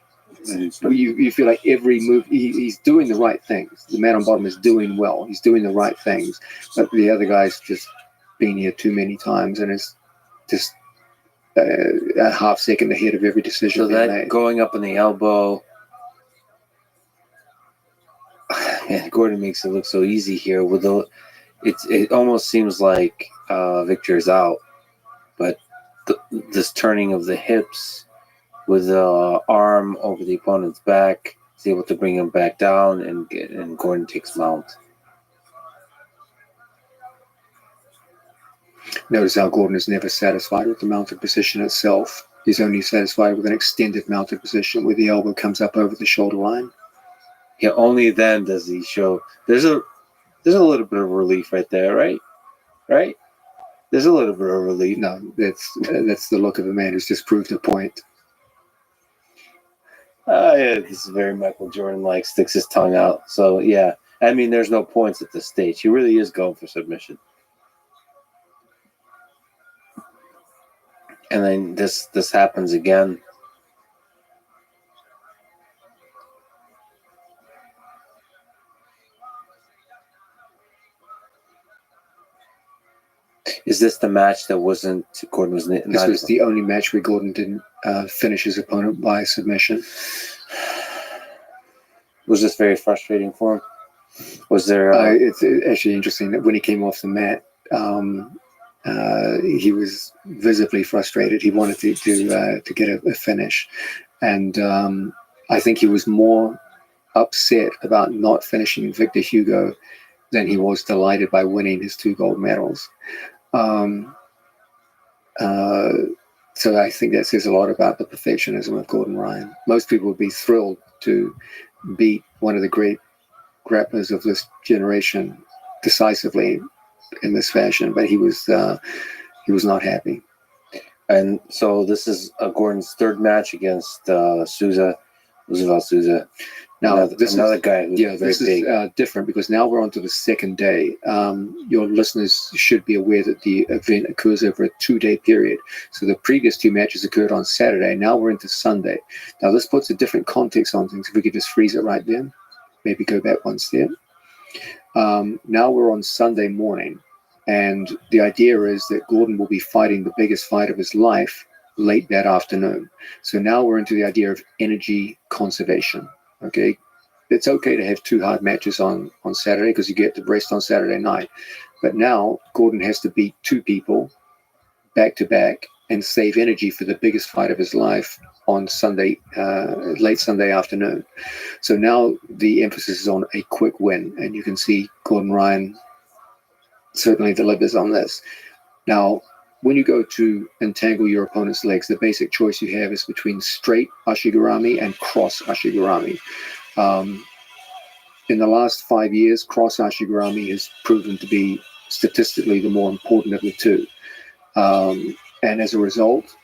you feel like every move, he's doing the right things. The man on bottom is doing well. He's doing the right things, but the other guy's just been here too many times and is just a half second ahead of every decision. So that going up in the elbow, man, Gordon makes it look so easy here. With it almost seems like Victor's out, but this turning of the hips with the arm over the opponent's back is able to bring him back down, and Gordon takes Mount. Notice how Gordon is never satisfied with the mounted position itself. He's only satisfied with an extended mounted position where the elbow comes up over the shoulder line. Yeah, only then does he show. There's a little bit of relief right there, right? Right? There's a little bit of relief. No, that's the look of a man who's just proved a point. Yeah, this is very Michael Jordan-like. Sticks his tongue out. So yeah, I mean, there's no points at this stage. He really is going for submission. And then this happens again. Is this the match that wasn't Gordon was not? This was the only match where Gordon didn't finish his opponent by submission. Was this very frustrating for him? Was there? It's actually interesting that when he came off the mat, he was visibly frustrated. He wanted to get a finish, and I think he was more upset about not finishing Victor Hugo than he was delighted by winning his 2 gold medals. So I think that says a lot about the perfectionism of Gordon Ryan. Most people would be thrilled to beat one of the great grapplers of this generation decisively in this fashion, but he was not happy. And so this is Gordon's 3rd match against Souza, Roosevelt Souza. Now, another guy who's very big. Is different because now we're on to the 2nd day. Your listeners should be aware that the event occurs over a 2-day period. So the previous 2 matches occurred on Saturday. Now we're into Sunday. Now this puts a different context on things. If we could just freeze it right then, maybe go back one step. Now we're on Sunday morning, and the idea is that Gordon will be fighting the biggest fight of his life late that afternoon. So now we're into the idea of energy conservation. Okay, it's okay to have 2 hard matches on Saturday because you get to rest on Saturday night. But now Gordon has to beat 2 people back to back and save energy for the biggest fight of his life on Sunday, late Sunday afternoon. So now the emphasis is on a quick win, and you can see Gordon Ryan certainly delivers on this. Now, when you go to entangle your opponent's legs, the basic choice you have is between straight Ashigarami and cross Ashigarami. In the last 5 years, cross Ashigarami has proven to be statistically the more important of the 2. And as a result,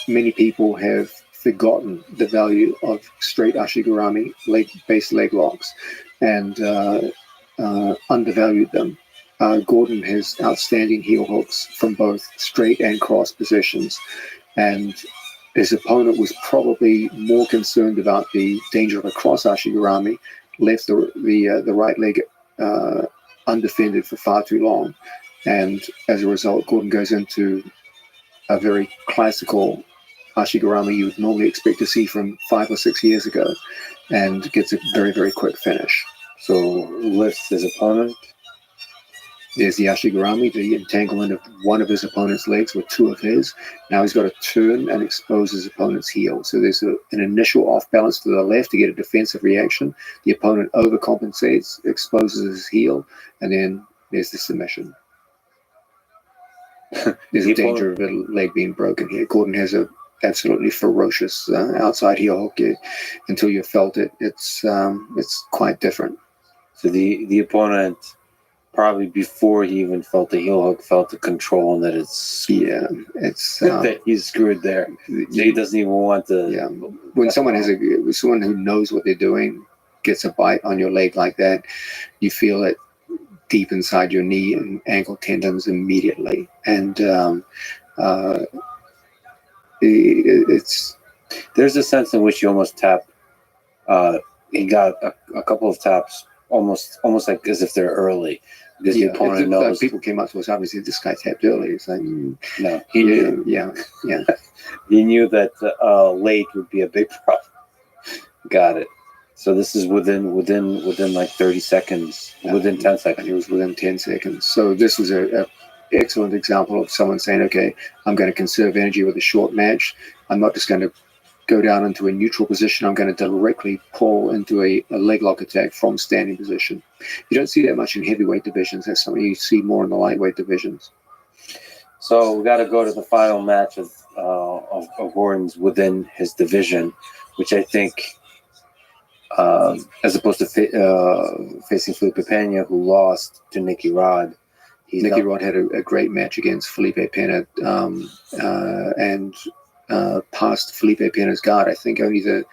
many people have forgotten the value of straight Ashigarami, base leg locks, and undervalued them. Gordon has outstanding heel hooks from both straight and cross positions, and his opponent was probably more concerned about the danger of a cross Ashigarami, left the right leg undefended for far too long, and as a result, Gordon goes into a very classical Ashigarami you would normally expect to see from 5 or 6 years ago, and gets a very, very quick finish. So lifts his opponent. There's the Ashigarami, the entanglement of one of his opponent's legs with 2 of his. Now he's got to turn and expose his opponent's heel. So there's an initial off balance to the left to get a defensive reaction. The opponent overcompensates, exposes his heel, and then there's the submission. There's a danger of a leg being broken here. Gordon has a absolutely ferocious outside heel hook. Until you've felt it, it's quite different. So the opponent, probably before he even felt the heel hook, felt the control, and that it's that he's screwed there. He doesn't even want to. Yeah, when someone who knows what they're doing gets a bite on your leg like that, you feel it deep inside your knee and ankle tendons immediately, and there's a sense in which you almost tap. He got a couple of taps, almost like as if they're early. Because the opponent knows. People came up to us, obviously, this guy tapped early. It's like, no, he knew. Yeah. He knew that late would be a big problem. Got it. So this is within like 30 seconds, within 10 seconds. It was within 10 seconds. So this was a excellent example of someone saying, okay, I'm going to conserve energy with a short match. I'm not just going to go down into a neutral position. I'm going to directly pull into a leg lock attack from standing position. You don't see that much in heavyweight divisions. That's something you see more in the lightweight divisions. So we got to go to the final match of Gordon's within his division, which I think, as opposed to facing Felipe Pena, who lost to Nicky Rod. Nicky Rod had a great match against Felipe Pena, and passed Felipe Pena's guard. I think only the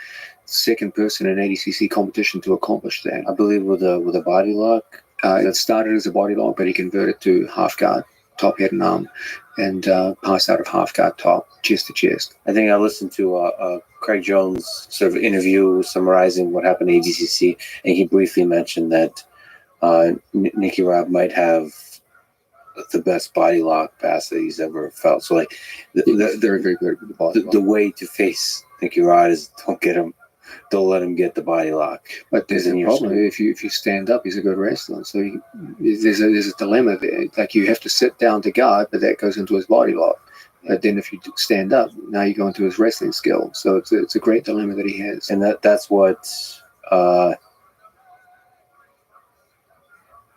second person in ADCC competition to accomplish that. I believe with a body lock. It started as a body lock, but he converted to half guard, top, head, and arm, and passed out of half guard top, chest to chest. I think I listened to Craig Jones' sort of interview summarizing what happened at ADCC, and he briefly mentioned that Nicky Rod might have the best body lock pass that he's ever felt. So, like, They're very good with the body lock. the way to face Nicky Rod is don't let him get the body lock. But there's a in your problem. sleep. If you stand up, he's a good wrestler. So there's a dilemma there. Like, you have to sit down to guard, but that goes into his body lock. But then if you stand up, now you go into his wrestling skill. So it's a great dilemma that he has. And that's what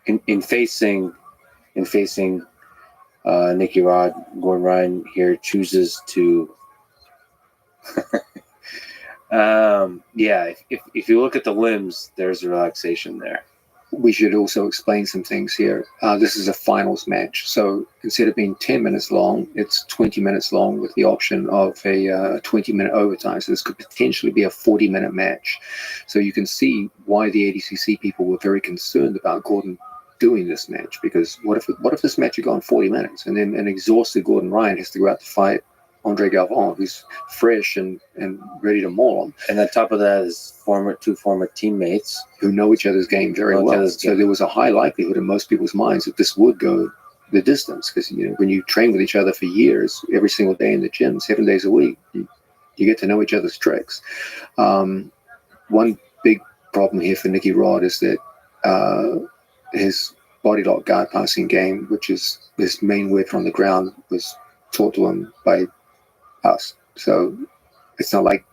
in facing Nicky Rod, Gordon Ryan here chooses to if you look at the limbs, there's a relaxation there. We should also explain some things here. This is a finals match. So instead of being 10 minutes long, it's 20 minutes long with the option of a 20-minute overtime. So this could potentially be a 40-minute match. So you can see why the ADCC people were very concerned about Gordon doing this match, because what if this match had gone 40 minutes and then an exhausted Gordon Ryan has to go out to fight Andre Galvin, who's fresh and ready to maul him. And on top of that is two former teammates who know each other's game very well. So there was a high likelihood in most people's minds that this would go the distance, because when you train with each other for years, every single day in the gym, 7 days a week, you get to know each other's tricks. One big problem here for Nicky Rod is that his body lock guard passing game, which is his main weapon on the ground, was taught to him by us. So it's not like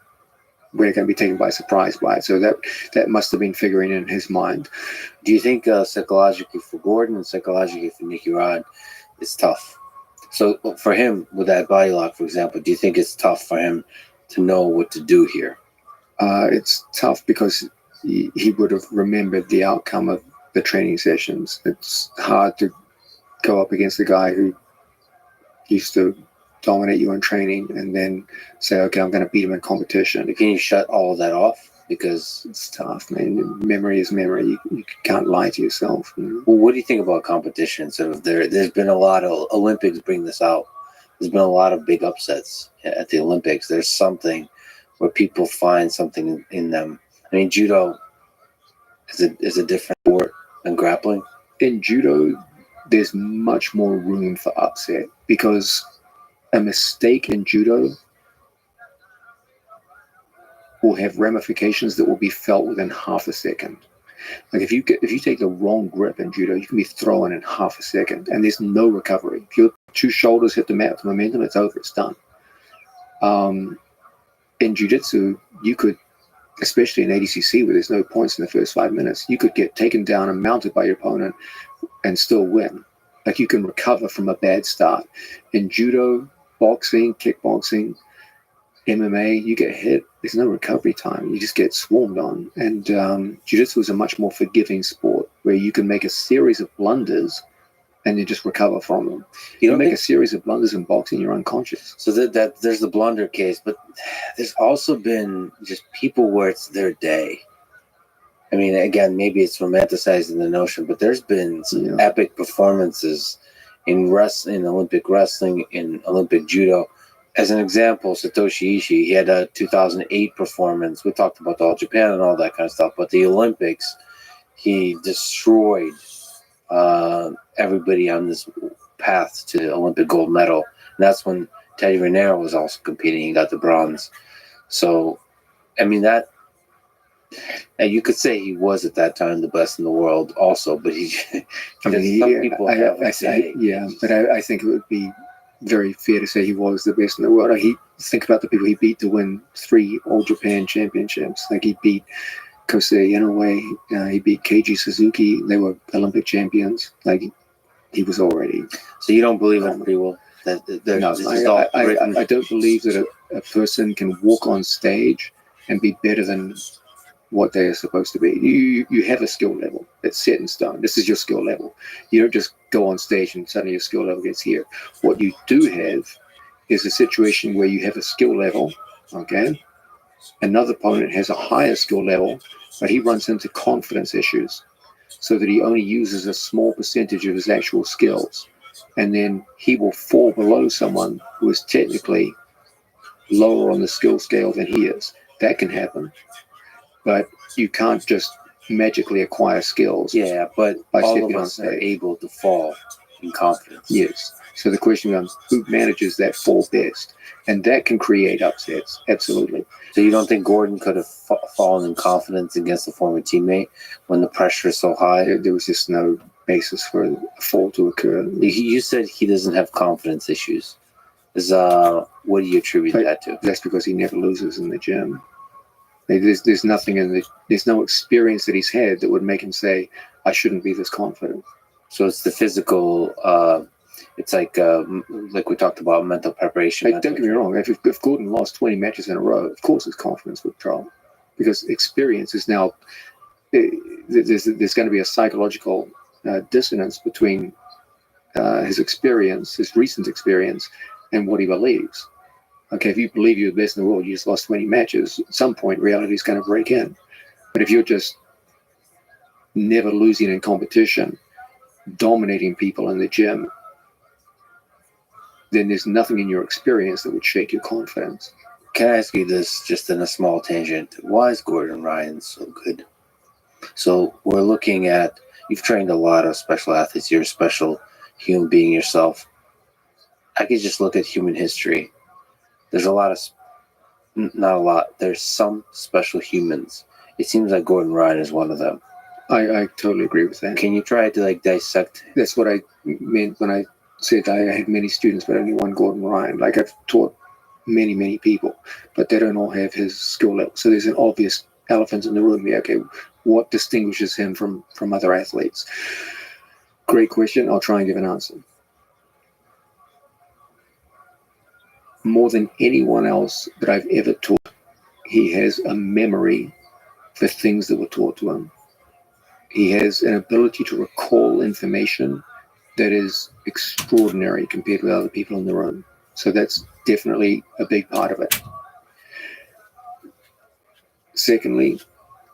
we're going to be taken by surprise by it. So that must have been figuring in his mind. Do you think psychologically for Gordon and psychologically for Nicky Rod, it's tough? So for him with that body lock, for example, do you think it's tough for him to know what to do here? It's tough because he would have remembered the outcome of the training sessions. It's hard to go up against a guy who used to dominate you in training and then say, okay, I'm going to beat him in competition. Can you shut all of that off? Because it's tough, man. Memory is memory. You can't lie to yourself. Well, what do you think about competition? Sort of there's been a lot of Olympics bring this out. There's been a lot of big upsets at the Olympics. There's something where people find something in them. I mean, judo is a different sport than grappling. In judo, there's much more room for upset, because a mistake in judo will have ramifications that will be felt within half a second. Like if you take the wrong grip in judo, you can be thrown in half a second, and there's no recovery. If your two shoulders hit the mat with momentum, it's over. It's done. In jiu-jitsu, you could, especially in ADCC where there's no points in the first 5 minutes, you could get taken down and mounted by your opponent and still win. Like, you can recover from a bad start. In judo, boxing, kickboxing, MMA, you get hit, there's no recovery time. You just get swarmed on. And jiu-jitsu is a much more forgiving sport where you can make a series of blunders and you just recover from them. You don't make a series of blunders in boxing, you're unconscious. So that there's the blunder case, but there's also been just people where it's their day. I mean, again, maybe it's romanticizing the notion, but there's been some epic performances in Olympic wrestling, in Olympic judo. As an example, Satoshi Ishii, he had a 2008 performance. We talked about All Japan and all that kind of stuff, but the Olympics, he destroyed everybody on this path to Olympic gold medal. And that's when Teddy Raniero was also competing. He got the bronze. So, I mean, that, and you could say he was at that time the best in the world also, but I think it would be very fair to say he was the best in the world. Think about the people he beat to win 3 All Japan championships. Like, he beat Kosei Inoue, he beat Keiji Suzuki. They were Olympic champions. Like, he was already. So you don't believe in free will? No, I don't believe that a person can walk on stage and be better than what they are supposed to be. You have a skill level that's set in stone. This is your skill level. You don't just go on stage and suddenly your skill level gets here. What you do have is a situation where you have a skill level, okay, Another opponent has a higher skill level, but he runs into confidence issues, so that he only uses a small percentage of his actual skills. And then he will fall below someone who is technically lower on the skill scale than he is. That can happen. But you can't just magically acquire skills. Yeah, but By all stepping of on us are stage. able to fall in confidence. Yes. So the question becomes, who manages that fall best? And that can create upsets. Absolutely. So you don't think Gordon could have fallen in confidence against a former teammate when the pressure is so high? There was just no basis for a fall to occur. You said he doesn't have confidence issues. What do you attribute that to? That's because he never loses in the gym. There's nothing there's no experience that he's had that would make him say, I shouldn't be this confident. So it's the physical. It's like we talked about mental preparation. Hey, don't get me wrong. If Gordon lost 20 matches in a row, of course his confidence would drop, because experience is now. There's going to be a psychological dissonance between his experience, his recent experience, and what he believes. Okay, if you believe you're the best in the world, you just lost 20 matches, at some point reality is going to break in. But if you're just never losing in competition, dominating people in the gym, then there's nothing in your experience that would shake your confidence. Can I ask you this, just in a small tangent? Why is Gordon Ryan so good? So we're looking at, you've trained a lot of special athletes. You're a special human being yourself. I could just look at human history. There's not a lot. There's some special humans. It seems like Gordon Ryan is one of them. I totally agree with that. Can you try to dissect? That's what I meant when I said I had many students, but only one Gordon Ryan. Like, I've taught many, many people, but they don't all have his skill level. So there's an obvious elephant in the room here. Okay, what distinguishes him from other athletes? Great question. I'll try and give an answer. More than anyone else that I've ever taught, he has a memory for things that were taught to him. He has an ability to recall information that is extraordinary compared with other people in the room. So that's definitely a big part of it. Secondly,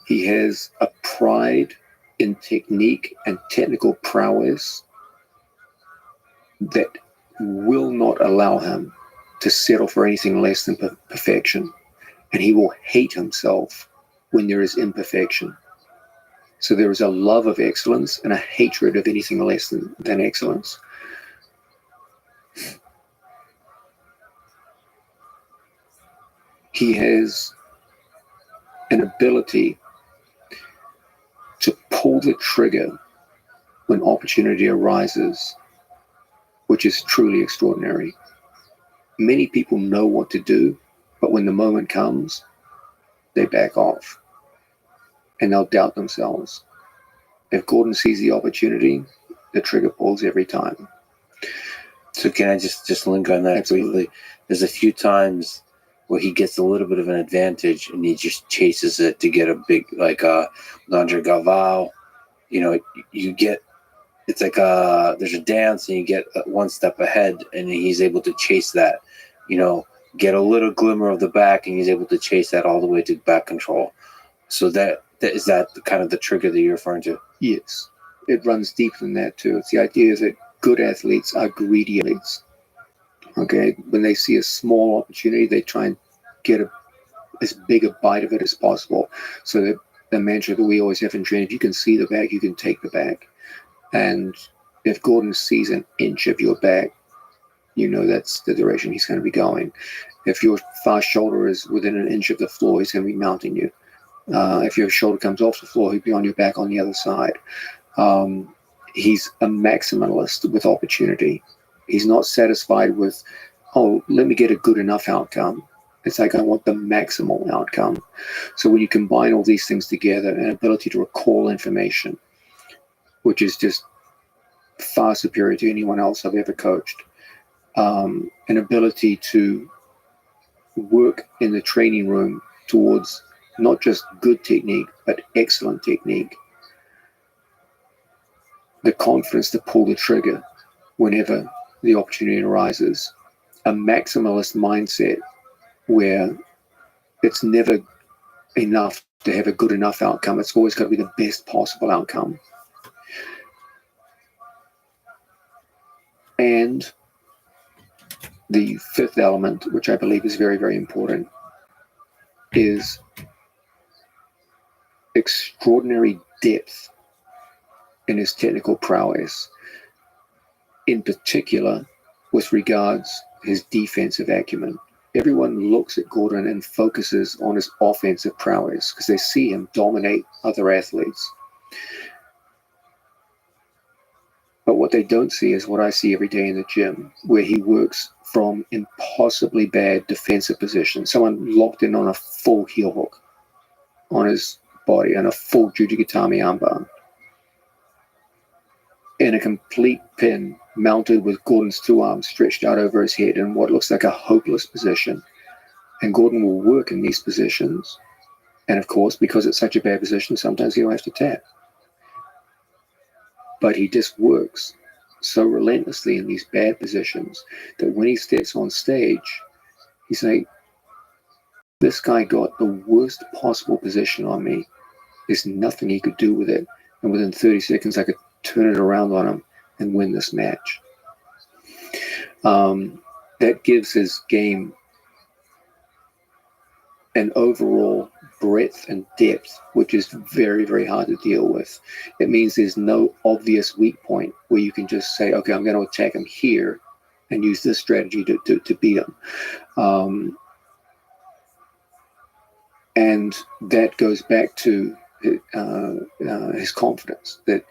he has a pride in technique and technical prowess that will not allow him to settle for anything less than perfection. And he will hate himself when there is imperfection. So there is a love of excellence and a hatred of anything less than excellence. He has an ability to pull the trigger when opportunity arises, which is truly extraordinary. Many people know what to do, but when the moment comes, they back off and they'll doubt themselves. If Gordon sees the opportunity, the trigger pulls every time. So can I just link on that Absolutely. briefly? There's a few times where he gets a little bit of an advantage and he just chases it to get a big, like Andre Galvao. You get, it's like there's a dance and you get one step ahead and he's able to chase that, get a little glimmer of the back and he's able to chase that all the way to back control. So that is that kind of the trigger that you're referring to? Yes, it runs deeper than that too. It's the idea that good athletes are greedy athletes. Okay, when they see a small opportunity, they try and get as big a bite of it as possible. So that the mantra that we always have in training, if you can see the back, you can take the back. And if Gordon sees an inch of your back, that's the direction he's going to be going. If your far shoulder is within an inch of the floor, he's going to be mounting you. If your shoulder comes off the floor, he'll be on your back on the other side. He's a maximalist with opportunity. He's not satisfied with, let me get a good enough outcome. It's like, I want the maximal outcome. So when you combine all these things together, an ability to recall information, which is just far superior to anyone else I've ever coached, an ability to work in the training room towards not just good technique, but excellent technique, the confidence to pull the trigger whenever the opportunity arises, a maximalist mindset where it's never enough to have a good enough outcome. It's always got to be the best possible outcome. And the fifth element, which I believe is very, very important, is extraordinary depth in his technical prowess, in particular with regards his defensive acumen. Everyone looks at Gordon and focuses on his offensive prowess because they see him dominate other athletes. But what they don't see is what I see every day in the gym, where he works from impossibly bad defensive positions. Someone locked in on a full heel hook on his body and a full Jujigatami armbar, in a complete pin mounted with Gordon's two arms stretched out over his head in what looks like a hopeless position. And Gordon will work in these positions. And of course, because it's such a bad position, sometimes he'll have to tap. But he just works so relentlessly in these bad positions that when he steps on stage, he's like, this guy got the worst possible position on me. There's nothing he could do with it. And within 30 seconds, I could turn it around on him and win this match. That gives his game an overall breadth and depth, which is very, very hard to deal with. It means there's no obvious weak point where you can just say, okay, I'm going to attack him here and use this strategy to beat him. And that goes back to his confidence. That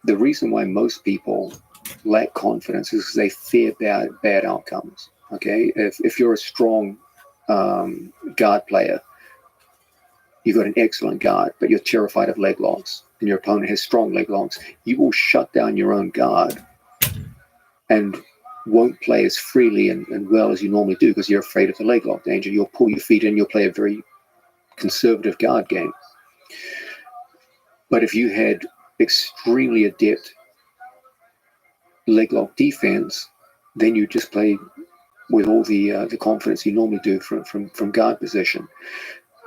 the reason why most people lack confidence is because they fear bad outcomes. Okay, if you're a strong guard player, you've got an excellent guard, but you're terrified of leg locks, and your opponent has strong leg locks, you will shut down your own guard and won't play as freely and well as you normally do because you're afraid of the leg lock danger. You'll pull your feet in, you'll play a very conservative guard game. But if you had extremely adept leg lock defense, then you just play with all the confidence you normally do from guard position.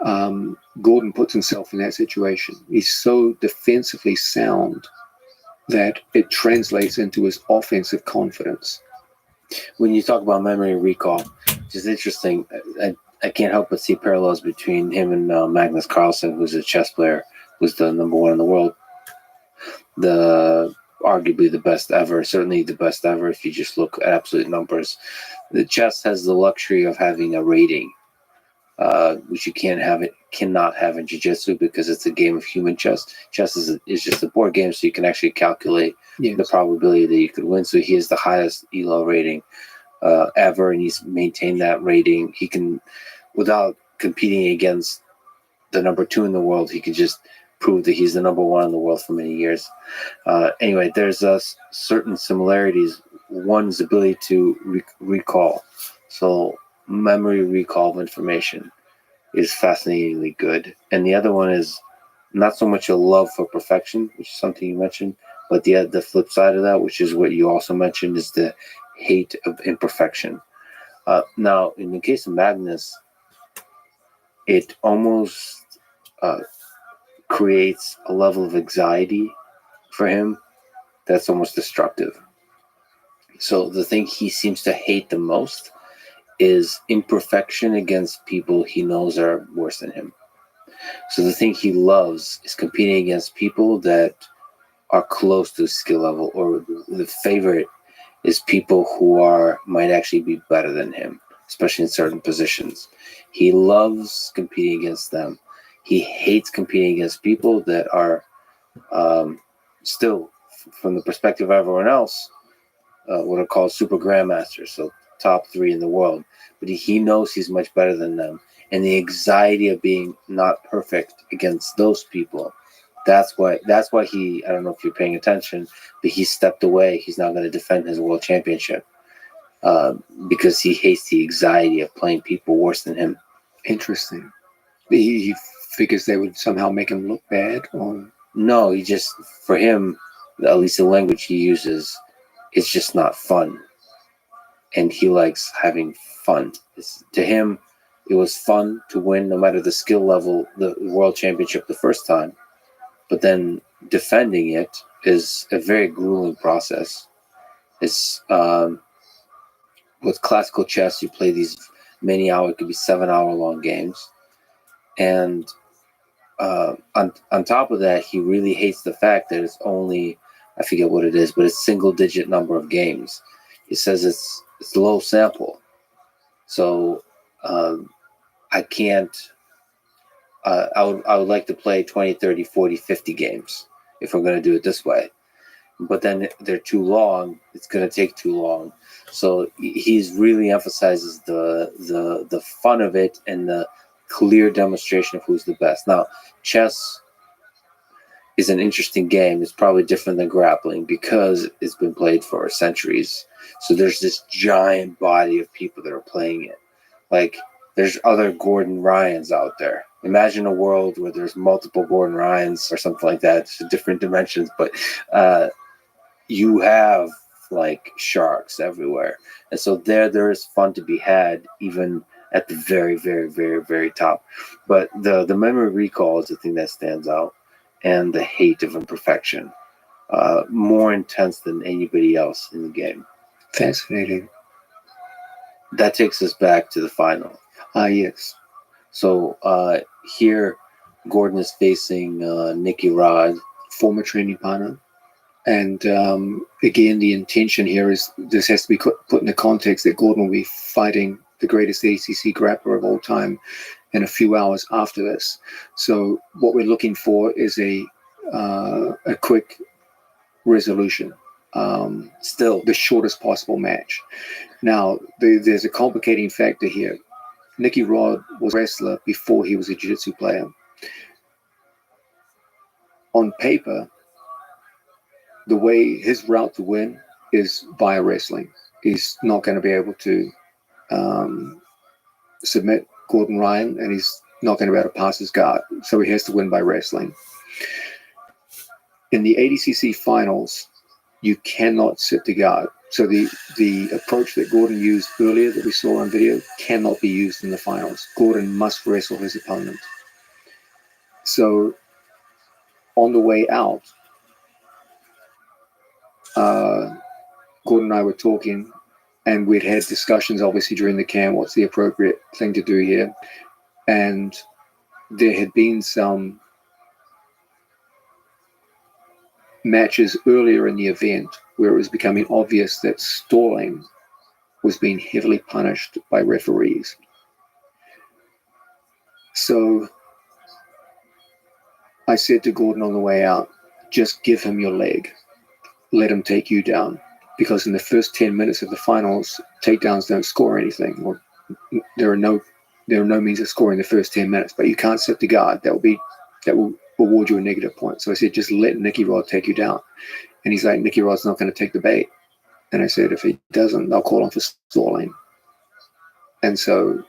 Gordon puts himself in that situation. He's so defensively sound that it translates into his offensive confidence. When you talk about memory recall, which is interesting, I can't help but see parallels between him and Magnus Carlsen, who's a chess player, who's the number one in the world. Arguably the best ever, certainly the best ever if you just look at absolute numbers. The chess has the luxury of having a rating, which you cannot have in jiu-jitsu because it's a game of human chess. Chess is just a board game, so you can actually calculate the probability that you could win. So he has the highest ELO rating ever, and he's maintained that rating. He can, without competing against the number 2 in the world, he can just prove that he's the number 1 in the world for many years. Anyway, there's certain similarities. One's ability to recall. So memory recall of information is fascinatingly good. And the other one is not so much a love for perfection, which is something you mentioned, but the flip side of that, which is what you also mentioned, is the hate of imperfection. Now, in the case of Magnus, it almost creates a level of anxiety for him that's almost destructive. So the thing he seems to hate the most is imperfection against people he knows are worse than him. So the thing he loves is competing against people that are close to his skill level, or the favorite is people who might actually be better than him, especially in certain positions. He loves competing against them. He hates competing against people that are still, from the perspective of everyone else, what are called super grandmasters, so top 3 in the world. But he knows he's much better than them. And the anxiety of being not perfect against those people, that's why he, I don't know if you're paying attention, but he stepped away. He's not going to defend his world championship because he hates the anxiety of playing people worse than him. Interesting. He figures they would somehow make him look bad? Or no, for him, at least the language he uses, it's just not fun. And he likes having fun. To him, It was fun to win no matter the skill level, the world championship the first time. But then defending it is a very grueling process. It's with classical chess, you play these many hour, it could be 7-hour long games. And on top of that, he really hates the fact that it's only, I forget what it is, but it's single digit number of games. He says it's low sample. So I can't, I would like to play 20, 30, 40, 50 games if I'm going to do it this way. But then they're too long. It's going to take too long. So he's really emphasizes the fun of it and the clear demonstration of who's the best. Now, chess is an interesting game. It's probably different than grappling because it's been played for centuries. So there's this giant body of people that are playing it. Like, there's other Gordon Ryans out there. Imagine a world where there's multiple Gordon Ryans or something like that. It's different dimensions, but you have like sharks everywhere. And so there is fun to be had even at the very, very, very, very top. But the memory recall is the thing that stands out, and the hate of imperfection, more intense than anybody else in the game. Fascinating. That takes us back to the final. Yes. So here, Gordon is facing Nicky Rod, Former training partner. And again, the intention here is this has to be put in the context that Gordon will be fighting the greatest ACC grappler of all time in a few hours after this. So what we're looking for is a quick resolution. Still the shortest possible match. Now, there's a complicating factor here. Nicky Rod was a wrestler before he was a jiu-jitsu player. On paper, the way his route to win is via wrestling. He's not going to be able to submit Gordon Ryan, and he's not going to be able to pass his guard. So he has to win by wrestling. In the ADCC finals, you cannot sit the guard. So the approach that Gordon used earlier that we saw on video cannot be used in the finals. Gordon must wrestle his opponent. So on the way out, Gordon and I were talking, and we'd had discussions obviously during the camp, what's the appropriate thing to do here. And there had been some matches earlier in the event where it was becoming obvious that stalling was being heavily punished by referees. So I said to Gordon on the way out, just give him your leg. Let him take you down. Because in the first 10 minutes of the finals, takedowns don't score anything. Or there are no means of scoring the first 10 minutes, but you can't set the guard. That will award you a negative point. So I said, just let Nicky Rod take you down. And he's like, Nicky Rod's not going to take the bait. And I said, if he doesn't, I'll call him for stalling. And so,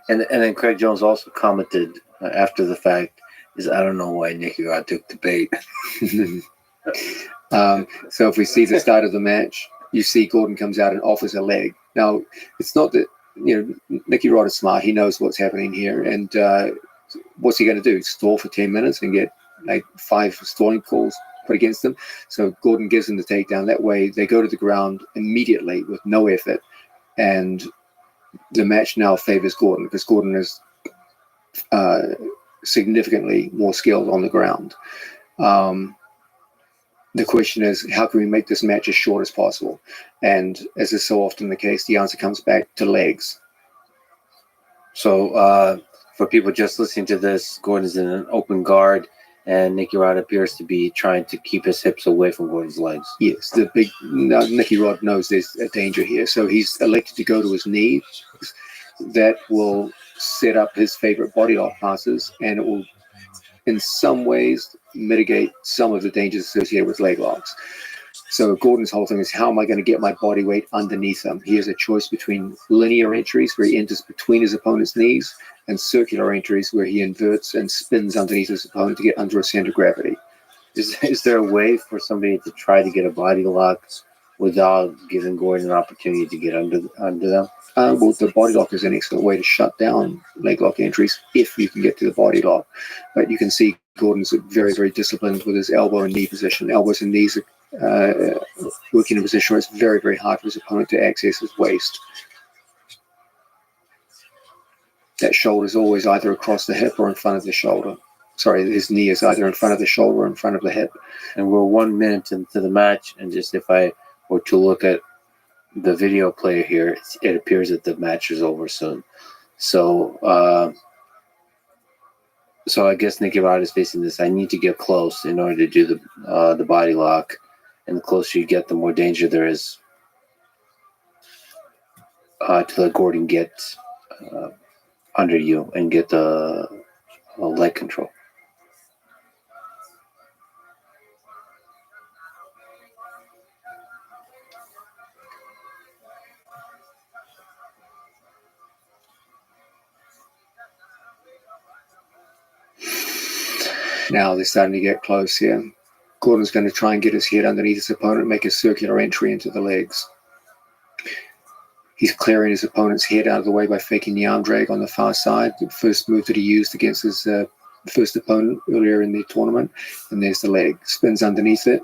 and then Craig Jones also commented after the fact, is I don't know why Nicky Rod took the bait. So if we see the start of the match, you see Gordon comes out and offers a leg. Now, it's not that, Nicky Rod is smart. He knows what's happening here. And what's he going to do? Stall for 10 minutes and get like 5 stalling calls put against him? So Gordon gives him the takedown. That way they go to the ground immediately with no effort. And the match now favors Gordon because Gordon is significantly more skilled on the ground. The question is, how can we make this match as short as possible? And as is so often the case, the answer comes back to legs. So for people just listening to this, Gordon's in an open guard, and Nicky Rod appears to be trying to keep his hips away from Gordon's legs. Yes, Nicky Rod knows there's a danger here, so he's elected to go to his knees. That will set up his favorite body lock passes, and it will, in some ways, mitigate some of the dangers associated with leg locks. So Gordon's whole thing is, how am I going to get my body weight underneath him? He has a choice between linear entries, where he enters between his opponent's knees, and circular entries, where he inverts and spins underneath his opponent to get under a center of gravity. Is there a way for somebody to try to get a body lock without giving Gordon an opportunity to get under them? Well, the body lock is an excellent way to shut down leg lock entries if you can get to the body lock. But you can see Gordon's very, very disciplined with his elbow and knee position. Elbows and knees are working in a position where it's very, very hard for his opponent to access his waist. That shoulder is always either across the hip or in front of the shoulder. Sorry, his knee is either in front of the shoulder or in front of the hip. And we're 1 minute into the match, and just if I were to look at the video player here, it appears that the match is over soon. So, so I guess Nicky Rod is facing this. I need to get close in order to do the body lock, and the closer you get, the more danger there is to let Gordon get under you and get the leg control. Now they're starting to get close here. Gordon's going to try and get his head underneath his opponent, make a circular entry into the legs. He's clearing his opponent's head out of the way by faking the arm drag on the far side. The first move that he used against his first opponent earlier in the tournament. And there's the leg. Spins underneath it.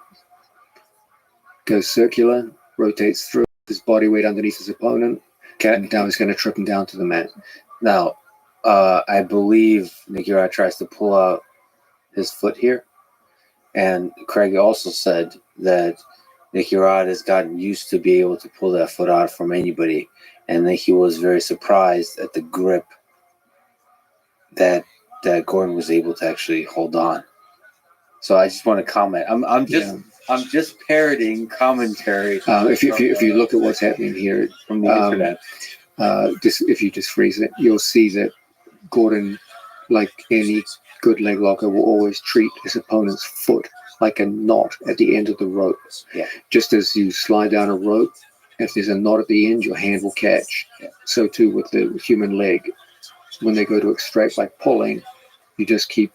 Goes circular. Rotates through his body weight underneath his opponent. And now he's going to trip him down to the mat. Now, I believe Nicky Rod tries to pull out his foot here. And Craig also said that Nicky Rod has gotten used to be able to pull that foot out from anybody, and that he was very surprised at the grip that Gordon was able to actually hold on. So I just want to comment. I'm just parroting commentary. If you look at what's happening here from the internet, if you just freeze it, you'll see that Gordon, like any good leg locker, will always treat his opponent's foot like a knot at the end of the rope. Yeah. Just as you slide down a rope, if there's a knot at the end, your hand will catch. Yeah. So too with the human leg. When they go to extract, like pulling, you just keep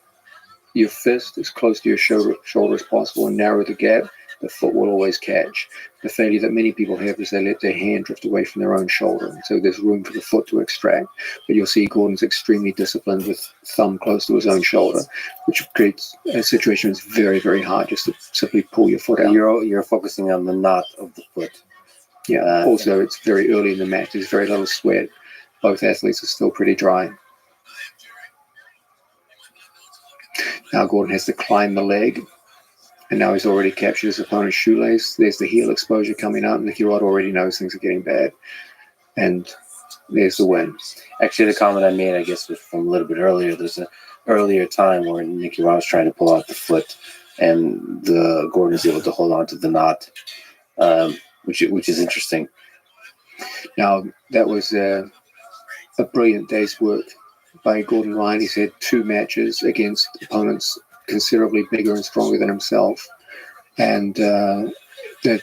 your fist as close to your shoulder as possible and narrow the gap. The foot will always catch. The failure that many people have is they let their hand drift away from their own shoulder. So there's room for the foot to extract. But you'll see Gordon's extremely disciplined with thumb close to his own shoulder, which creates a situation that's very, very hard just to simply pull your foot out. you're focusing on the knot of the foot. Yeah. Also, it's very early in the match. There's very little sweat. Both athletes are still pretty dry. Now Gordon has to climb the leg. And now he's already captured his opponent's shoelace. There's the heel exposure coming up. Nicky Rod already knows things are getting bad. And there's the win. Actually, the comment I made, I guess, was from a little bit earlier. There's an earlier time where Nicky Rod was trying to pull out the foot, and Gordon was able to hold on to the knot, which is interesting. Now, that was a brilliant day's work by Gordon Ryan. He's had 2 matches against opponents considerably bigger and stronger than himself, and the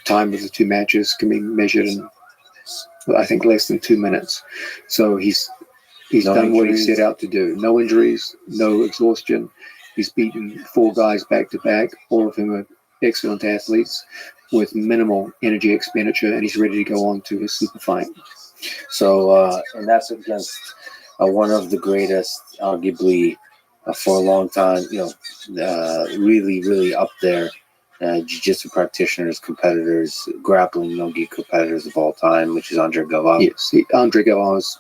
time of the 2 matches can be measured in, I think, less than 2 minutes. So he's done what he set out to do. No injuries, no exhaustion. He's beaten 4 guys back to back, all of whom are excellent athletes with minimal energy expenditure, and he's ready to go on to his super fight. So, and that's against one of the greatest, arguably, for a long time, really, really up there, jiu-jitsu practitioners, competitors, grappling no-gi competitors of all time, which is Andre Galvao. Yes, Andre Galvao is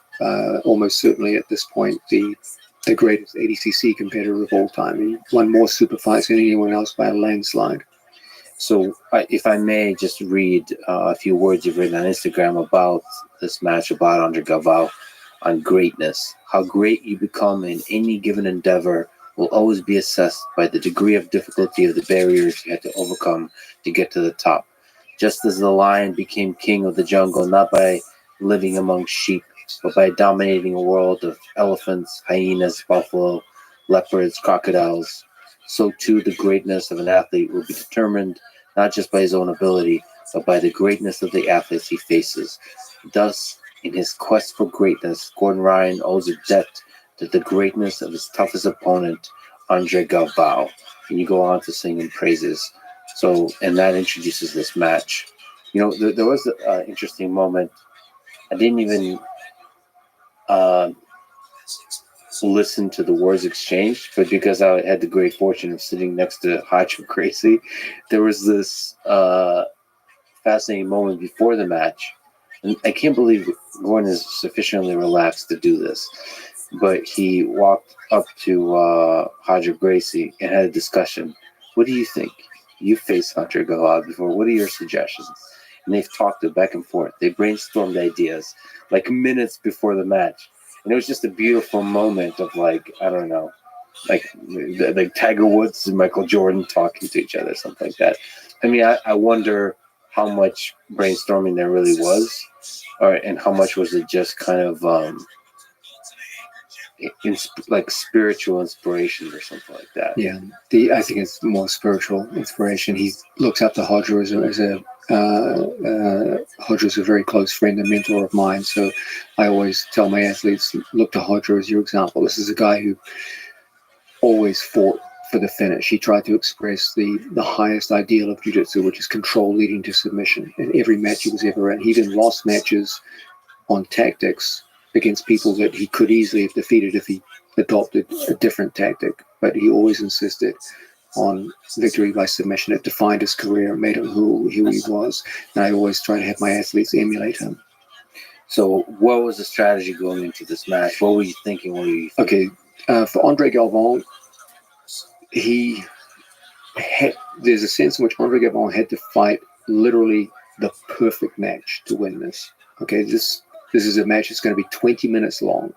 almost certainly at this point the greatest ADCC competitor of all time. He won more super fights than anyone else by a landslide. So if I may just read a few words you've written on Instagram about this match, about Andre Galvao, on greatness. How great you become in any given endeavor will always be assessed by the degree of difficulty of the barriers you had to overcome to get to the top. Just as the lion became king of the jungle, not by living among sheep, but by dominating a world of elephants, hyenas, buffalo, leopards, crocodiles, so too the greatness of an athlete will be determined not just by his own ability, but by the greatness of the athletes he faces. Thus, in his quest for greatness, Gordon Ryan owes a debt to the greatness of his toughest opponent, Andre Galvao. And you go on to sing him praises. So, and that introduces this match. There was an interesting moment. I didn't even listen to the words exchanged, but because I had the great fortune of sitting next to Roger Gracie, there was this fascinating moment before the match. And I can't believe Gordon is sufficiently relaxed to do this, but he walked up to Roger Gracie and had a discussion. What do you think? You faced Hunter Galad before. What are your suggestions? And they've talked back and forth. They brainstormed ideas like minutes before the match. And it was just a beautiful moment of like, I don't know, like Tiger Woods and Michael Jordan talking to each other, something like that. I mean, I wonder how much brainstorming there really was, and how much was it just kind of like spiritual inspiration or something like that. Yeah, I think it's more spiritual inspiration. He looks up to Hodger as a Hodger's a very close friend and mentor of mine. So I always tell my athletes, look to Hodger as your example. This is a guy who always fought for the finish. He tried to express the highest ideal of jiu-jitsu, which is control leading to submission, in every match he was ever in. He even lost matches on tactics against people that he could easily have defeated if he adopted a different tactic. But he always insisted on victory by submission. It defined his career, made him who he was. And I always try to have my athletes emulate him. So what was the strategy going into this match? What were you thinking? Okay, for Andre Galvão, there's a sense in which Andre Galvão had to fight literally the perfect match to win this. Okay, this is a match that's going to be 20 minutes long,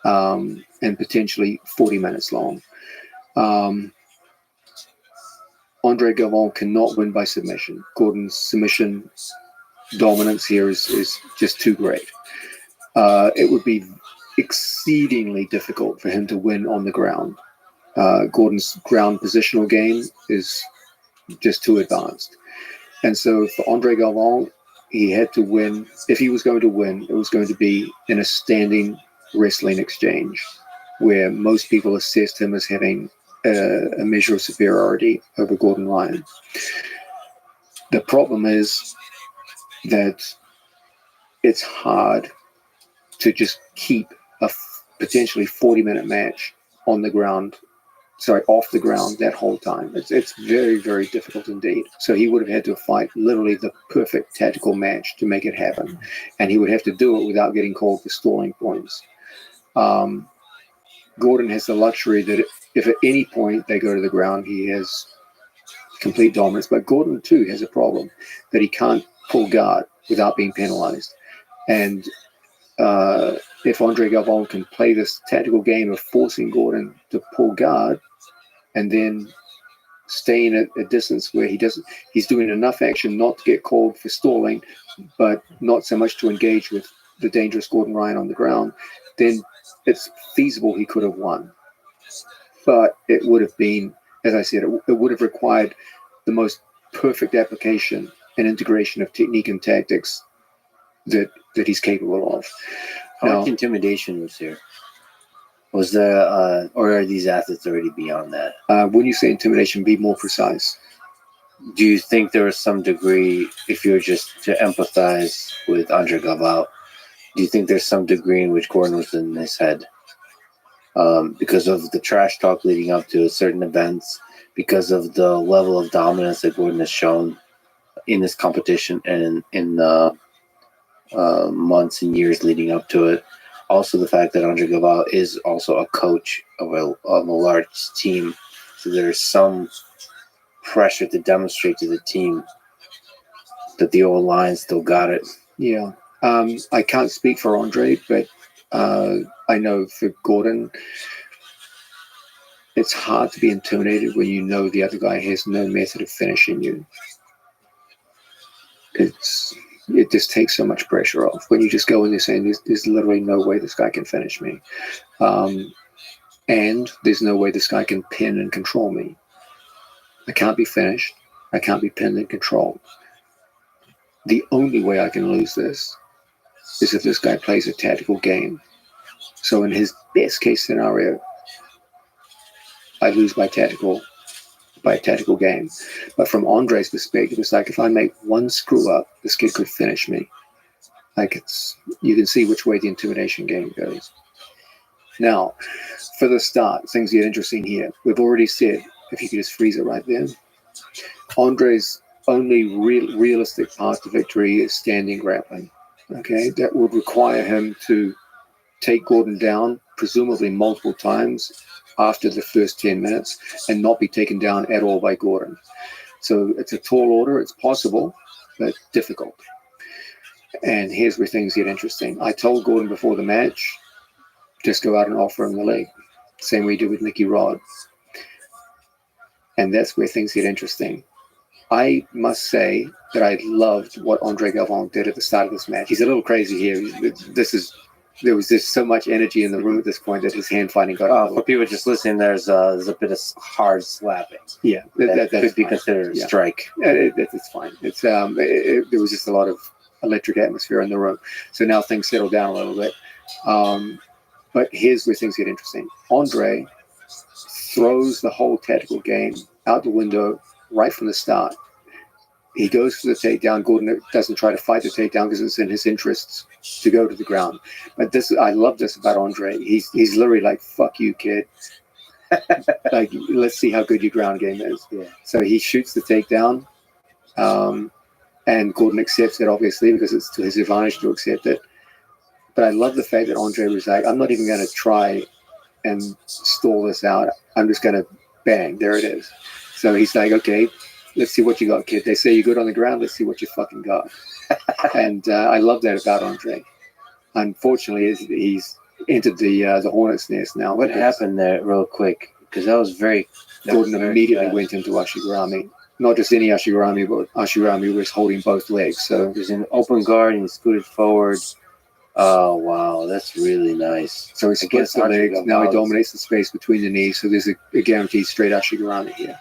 and potentially 40 minutes long. Andre Galvão cannot win by submission. Gordon's submission dominance here is just too great. It would be exceedingly difficult for him to win on the ground. Gordon's ground positional game is just too advanced. And so for Andre Galvão, he had to win. If he was going to win, it was going to be in a standing wrestling exchange where most people assessed him as having a measure of superiority over Gordon Ryan. The problem is that it's hard to just keep a potentially 40-minute match off the ground that whole time. It's very, very difficult indeed. So he would have had to fight literally the perfect tactical match to make it happen. And he would have to do it without getting called for stalling points. Gordon has the luxury that if at any point they go to the ground, he has complete dominance. But Gordon, too, has a problem that he can't pull guard without being penalized. And if Andre Galvão can play this tactical game of forcing Gordon to pull guard and then staying at a distance where he's doing enough action not to get called for stalling, but not so much to engage with the dangerous Gordon Ryan on the ground, then it's feasible he could have won. But it would have been, as I said, it would have required the most perfect application and integration of technique and tactics that he's capable of. How much intimidation was here? Was there, or are these athletes already beyond that? When you say intimidation, be more precise. Do you think there was some degree, if you're just to empathize with Andre Galvão, do you think there's some degree in which Gordon was in his head? Because of the trash talk leading up to certain events, because of the level of dominance that Gordon has shown in this competition and in the months and years leading up to it. Also, the fact that Andre Galvão is also a coach of a large team, so there's some pressure to demonstrate to the team that the old line still got it. Yeah, I can't speak for Andre, but I know for Gordon, it's hard to be intimidated when you know the other guy has no method of finishing you. It just takes so much pressure off when you just go in there saying there's literally no way this guy can finish me, and there's no way this guy can pin and control me. I can't be finished. I can't be pinned and controlled. The only way I can lose this is if this guy plays a tactical game. So in his best case scenario, I lose by tactical by a tactical game. But from Andre's perspective, it's like if I make one screw up, this kid could finish me. Like you can see which way the intimidation game goes. Now, for the start, things get interesting here. We've already said, if you could just freeze it right there, Andre's only realistic path to victory is standing grappling. Okay, that would require him to take Gordon down, presumably multiple times after the first 10 minutes, and not be taken down at all by Gordon. So it's a tall order. It's possible, but difficult. And here's where things get interesting. I told Gordon before the match, just go out and offer him the leg. Same way you do with Nicky Rod. And that's where things get interesting. I must say that I loved what Andre Galvão did at the start of this match. He's a little crazy here. There was just so much energy in the room at this point that his hand fighting got. For people just listening, there's a bit of hard slapping. Yeah, that could be fine. considered a Yeah. strike. It's fine. There was just a lot of electric atmosphere in the room. So now things settle down a little bit. But here's where things get interesting. Andre throws the whole tactical game out the window right from the start. He goes for the takedown. Gordon doesn't try to fight the takedown because it's in his interests to go to the ground. But I love this about Andre. He's literally like, fuck you, kid. Like, let's see how good your ground game is. Yeah. So he shoots the takedown. And Gordon accepts it, obviously, because it's to his advantage to accept it. But I love the fact that Andre was like, I'm not even going to try and stall this out. I'm just going to bang. There it is. So he's like, okay, let's see what you got, kid. They say you're good on the ground. Let's see what you fucking got. And I love that about Andre. Unfortunately, he's entered the hornet's nest now. What happened there, real quick? Because that was very. Gordon immediately went into Ashigurami. Not just any Ashigurami, but Ashigurami was holding both legs. So He was in open guard and he scooted forward. Oh, wow. That's really nice. So he splits the legs. Now he dominates the space between the knees. So there's a guaranteed straight Ashigurami here.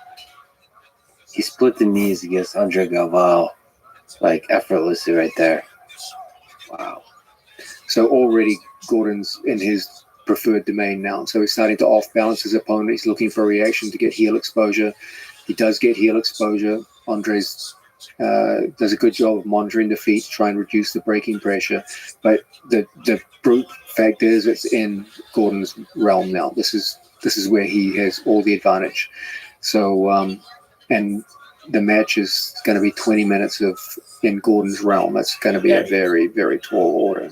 He split the knees against Andre Galvão, like effortlessly right there. Wow. So already Gordon's in his preferred domain now. So he's starting to off-balance his opponent. He's looking for a reaction to get heel exposure. He does get heel exposure. Andre's does a good job of monitoring the feet, try and reduce the breaking pressure. But the brute fact is, it's in Gordon's realm now. This is where he has all the advantage. So and the match is going to be 20 minutes of in Gordon's realm. That's going to be a very, very tall order.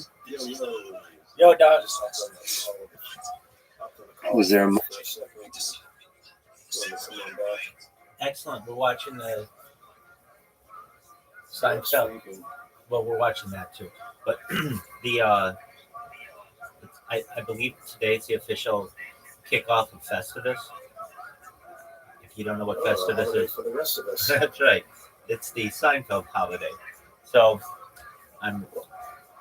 Yo, dog. Was there a Excellent. We're watching the Seinfeld. Well, we're watching that too. But I believe today is the official kickoff of Festivus. If you don't know what Festivus is, For the rest of us. that's right. It's the Seinfeld holiday. So I'm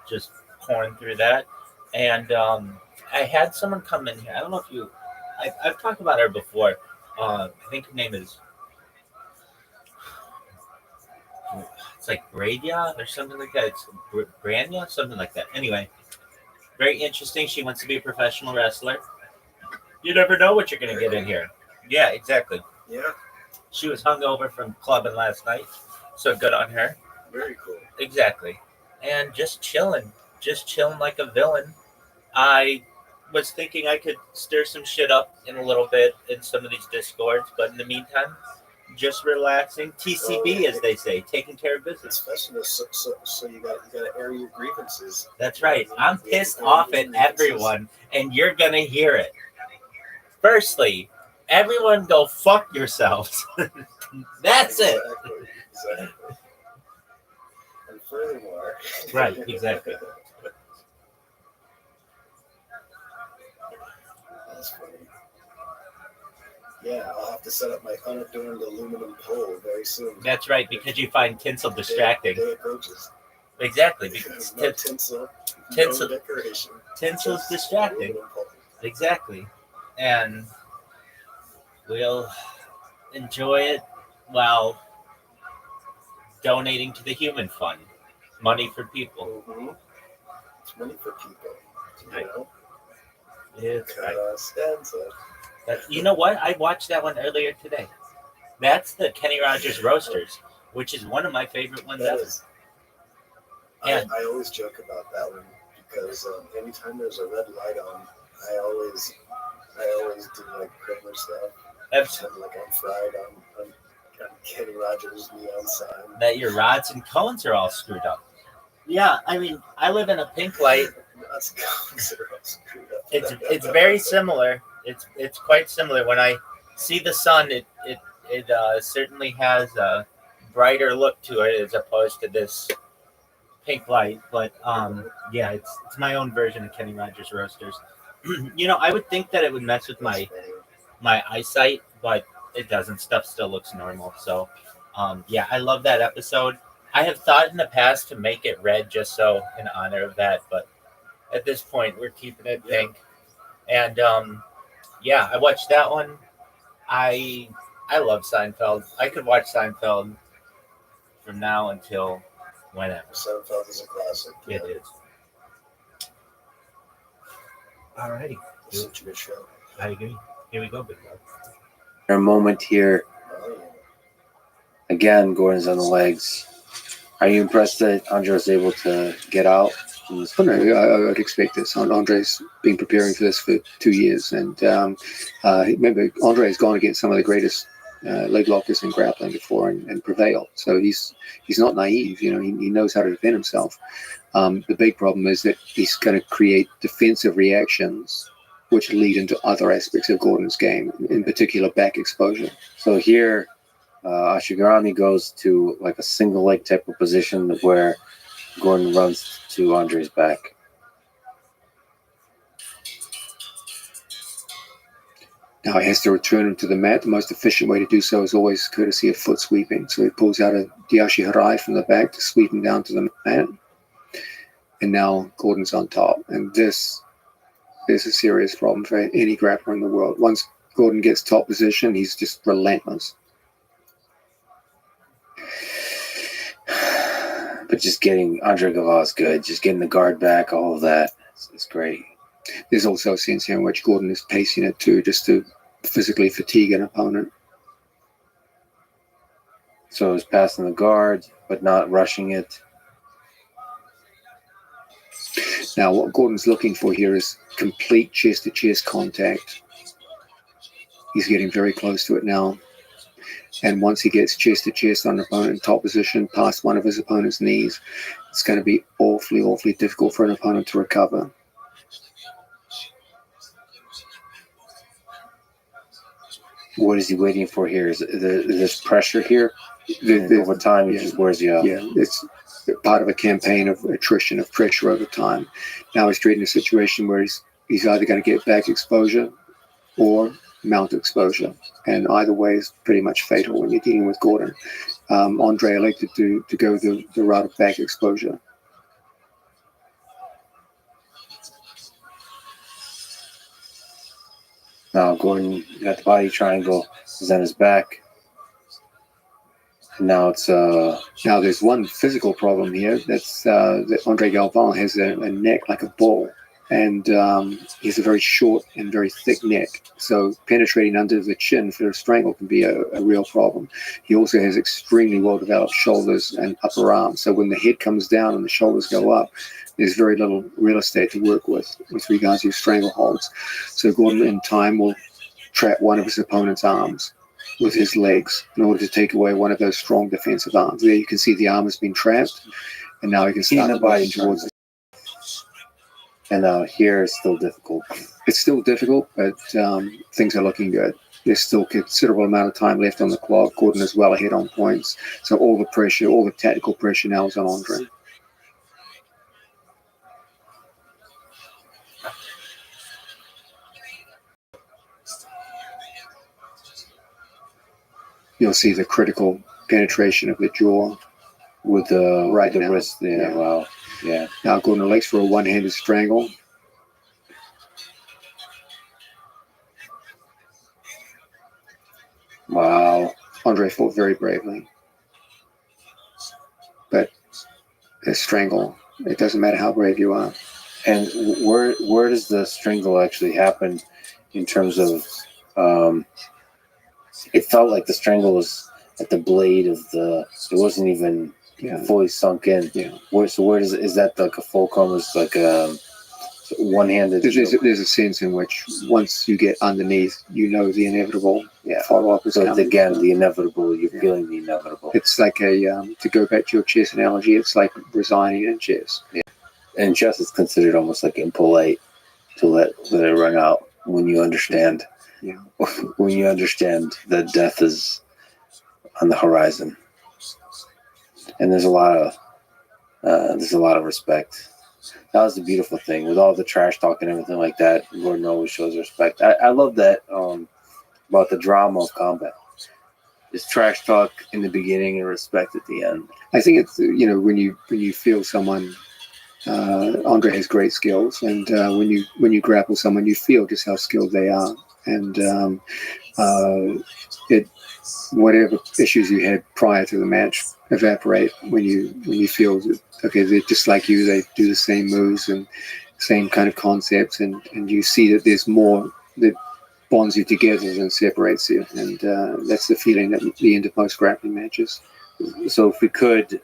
just pouring through that. And I had someone come in here. I don't know if you... I've talked about her before. I think her name is... It's like Bradia or something like that. It's Branya, something like that. Anyway, very interesting. She wants to be a professional wrestler. You never know what you're going to get in here. Yeah, exactly. Yeah, She was hungover from clubbing last night, so good on her. very cool. Exactly. And just chilling like a villain. I was thinking I could stir some shit up in a little bit in some of these discords, but in the meantime, just relaxing. TCB, as they say, taking care of It's business. Festivus, so you got to air your grievances. That's right. I'm pissed off at everyone, and you're gonna hear it. Firstly, everyone go fuck yourselves. That's it. Exactly. And furthermore, Right, exactly. That's funny. Yeah, I'll have to set up my unadorned aluminum pole very soon. That's right, because you find tinsel distracting. Day approaches. Exactly, because No tinsel, tinsel- no decoration. tinsel's Just distracting. aluminum pole. Exactly. And we'll enjoy it while donating to the Human Fund. Money for people. Mhm. It's money for people. Right. You know? It's right. Stanza. You know what? I watched that one earlier today. That's the Kenny Rogers Roasters, which is one of my favorite ones That ever. is. Yeah. I always joke about that one because anytime there's a red light on, I always do like Kramer stuff. That's And like I'm fried on Kenny Rogers neon sign. that your rods and cones are all screwed up. Yeah, I mean, I live in a pink light. That's screwed up. It's very similar. It's quite similar. When I see the sun, it certainly has a brighter look to it as opposed to this pink light. But yeah, it's my own version of Kenny Rogers Roasters. You know, I would think that it would mess with my eyesight, but it doesn't. Stuff still looks normal. So yeah, I love that episode. I have thought in the past to make it red just so in honor of that, but at this point we're keeping it pink. And yeah, I watched that one. I love Seinfeld. I could watch Seinfeld from now until whenever. Seinfeld is a classic. It is. Alrighty. It's such a good show. I agree. Here we go, big dog. A moment here. Oh, yeah. Again, Gordon's on the legs. Are you impressed that Andre was able to get out from this? Oh, no, I would expect this. Andre's been preparing for this for 2 years, and remember, Andre's gone against some of the greatest leg lockers in grappling before and prevailed. So he's not naive. You know, he knows how to defend himself. The big problem is that he's going to create defensive reactions which lead into other aspects of Gordon's game, in particular back exposure. So here, Ashigarami goes to like a single leg type of position where Gordon runs to Andre's back. Now he has to return him to the mat. The most efficient way to do so is always courtesy of foot sweeping. So he pulls out a Diashi Harai from the back to sweep him down to the mat. And now Gordon's on top. And this is a serious problem for any grappler in the world. Once Gordon gets top position, he's just relentless. But just getting Andre Galvao good, just getting the guard back, all of that is great. There's also a sense here in which Gordon is pacing it too, just to physically fatigue an opponent. So he's passing the guard, but not rushing it. Now, what Gordon's looking for here is complete chest-to-chest contact. He's getting very close to it now. And once he gets chest-to-chest on an opponent in top position, past one of his opponent's knees, it's going to be awfully, awfully difficult for an opponent to recover. What is he waiting for here? Is there's pressure here? Over time, it just wears you out. Yeah, it's part of a campaign of attrition, of pressure over time. Now he's creating a situation where he's either going to get back exposure or mount exposure. And either way is pretty much fatal when you're dealing with Gordon. Andre elected to go the route of back exposure. Now Gordon got the body triangle, is on his back. And now it's Now there's one physical problem here. That's that Andre Galvao has a neck like a bull, and he has a very short and very thick neck. So penetrating under the chin for a strangle can be a real problem. He also has extremely well-developed shoulders and upper arms. So when the head comes down and the shoulders go up, there's very little real estate to work with regards to strangleholds. So Gordon in time will trap one of his opponent's arms with his legs in order to take away one of those strong defensive arms. There you can see the arm has been trapped, and now he can start the body towards it. and here it's still difficult. It's still difficult, but things are looking good. There's still considerable amount of time left on the clock. Gordon is well ahead on points. So all the pressure, all the tactical pressure now is on Andre. You'll see the critical penetration of the jaw With the Right the now. wrist there. Yeah. Wow. Yeah. Now Gordon elects for a one-handed strangle. Wow. Andre fought very bravely. But a strangle, it doesn't matter how brave you are. And where does the strangle actually happen in terms of it felt like the strangle was at the blade of the. It wasn't even fully sunk in. Yeah. Where is that like a fulcrum? Is like a one-handed. There's a sense in which once you get underneath, you know the inevitable follow-up is coming. Again, the inevitable. You're feeling the inevitable. It's like to go back to your chess analogy, it's like resigning in chess. Yeah. In chess, it's considered almost like impolite to let it run out when you understand. Yeah. When you understand that death is on the horizon, and there's a lot of respect. That was the beautiful thing with all the trash talk and everything like that. Gordon always shows respect. I love that about the drama of combat. It's trash talk in the beginning and respect at the end. I think it's when you feel someone. Andre has great skills, and when you grapple someone, you feel just how skilled they are, and whatever issues you had prior to the match evaporate when you feel that, okay, they're just like you, they do the same moves and same kind of concepts, and you see that there's more that bonds you together than separates you, and that's the feeling at the end of most grappling matches. So if we could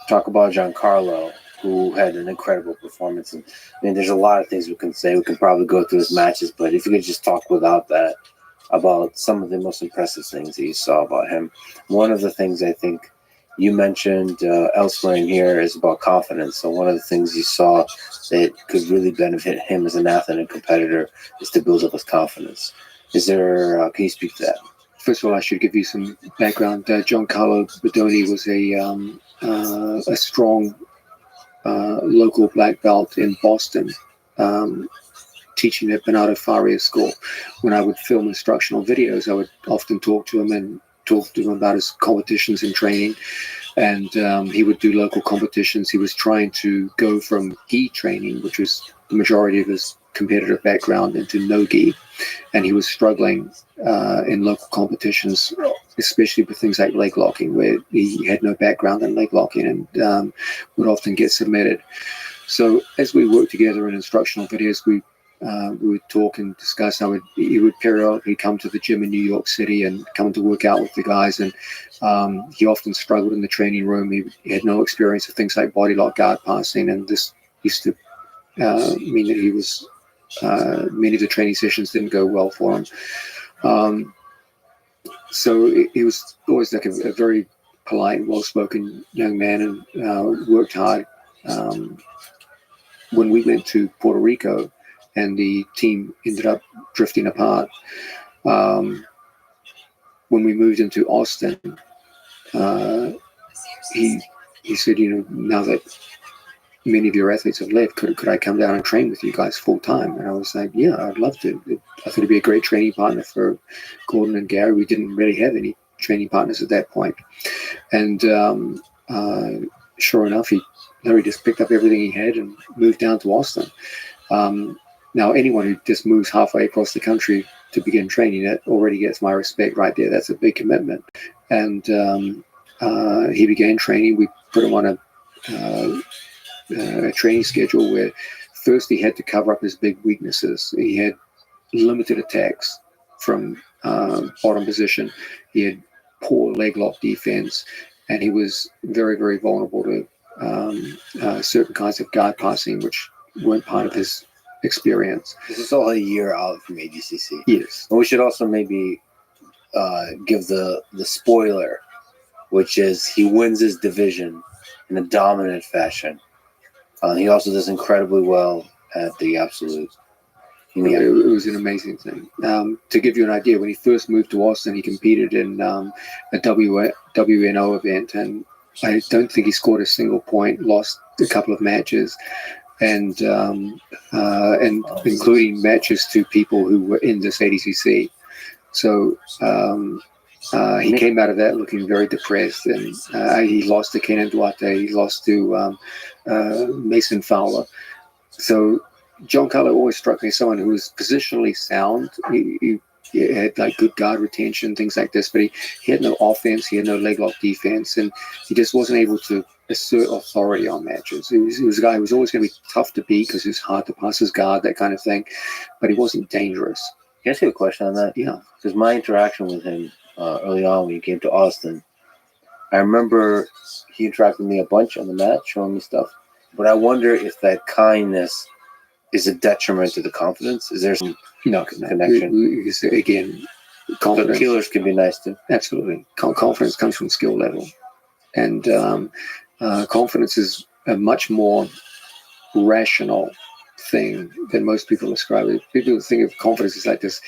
talk about Giancarlo, who had an incredible performance. And I mean, there's a lot of things we can say. We can probably go through his matches, but if you could just talk without that about some of the most impressive things that you saw about him. One of the things I think you mentioned elsewhere in here is about confidence. So one of the things you saw that could really benefit him as an athlete and competitor is to build up his confidence. Is there? Can you speak to that? First of all, I should give you some background. Giancarlo Bodoni was a strong local black belt in Boston, teaching at Bernardo Faria's school. When I would film instructional videos, I would often talk to him about his competitions and training. And he would do local competitions. He was trying to go from gi training, which was the majority of his competitive background, into no gi. And he was struggling in local competitions, especially with things like leg locking, where he had no background in leg locking and would often get submitted. So as we worked together in instructional videos, we would talk and discuss how he would periodically come to the gym in New York City and come to work out with the guys. And he often struggled in the training room. He had no experience of things like body lock, guard passing, and this used to mean that he was many of the training sessions didn't go well for him. So he was always like a very polite, well-spoken young man, and worked hard. When we went to Puerto Rico and the team ended up drifting apart, when we moved into Austin, he said, now that many of your athletes have left, could I come down and train with you guys full time? And I was like, yeah, I'd love to. I thought it'd be a great training partner for Gordon and Gary. We didn't really have any training partners at that point. And sure enough, Larry just picked up everything he had and moved down to Austin. Now, anyone who just moves halfway across the country to begin training, that already gets my respect right there. That's a big commitment. And he began training. We put him on a training schedule where first he had to cover up his big weaknesses. He had limited attacks from bottom position. He had poor leg lock defense, and he was very, very vulnerable to certain kinds of guard passing, which weren't part of his experience. This is all a year out from ADCC. Yes. And we should also maybe give the spoiler, which is he wins his division in a dominant fashion. He also does incredibly well at the Absolute. Yeah, it was an amazing thing. To give you an idea, when he first moved to Austin, he competed in a WNO event, and I don't think he scored a single point, lost a couple of matches, and including matches to people who were in this ADCC. So he came out of that looking very depressed, and he lost to Kenan Duarte. He lost to Mason Fowler. So Giancarlo always struck me as someone who was positionally sound. He had like good guard retention, things like this, but he had no offense. He had no leg lock defense, and he just wasn't able to assert authority on matches. He was a guy who was always going to be tough to beat because he was hard to pass his guard, that kind of thing, but he wasn't dangerous. Can I ask you a question on that? Yeah. Because my interaction with him early on when he came to Austin, I remember he interacted with me a bunch on the mat, showing me stuff. But I wonder if that kindness is a detriment to the confidence. Is there some No, connection? Because again, So confidence. killers can be nice too. Absolutely. Confidence comes from skill level. And confidence is a much more rational thing than most people describe it. People think of confidence as like this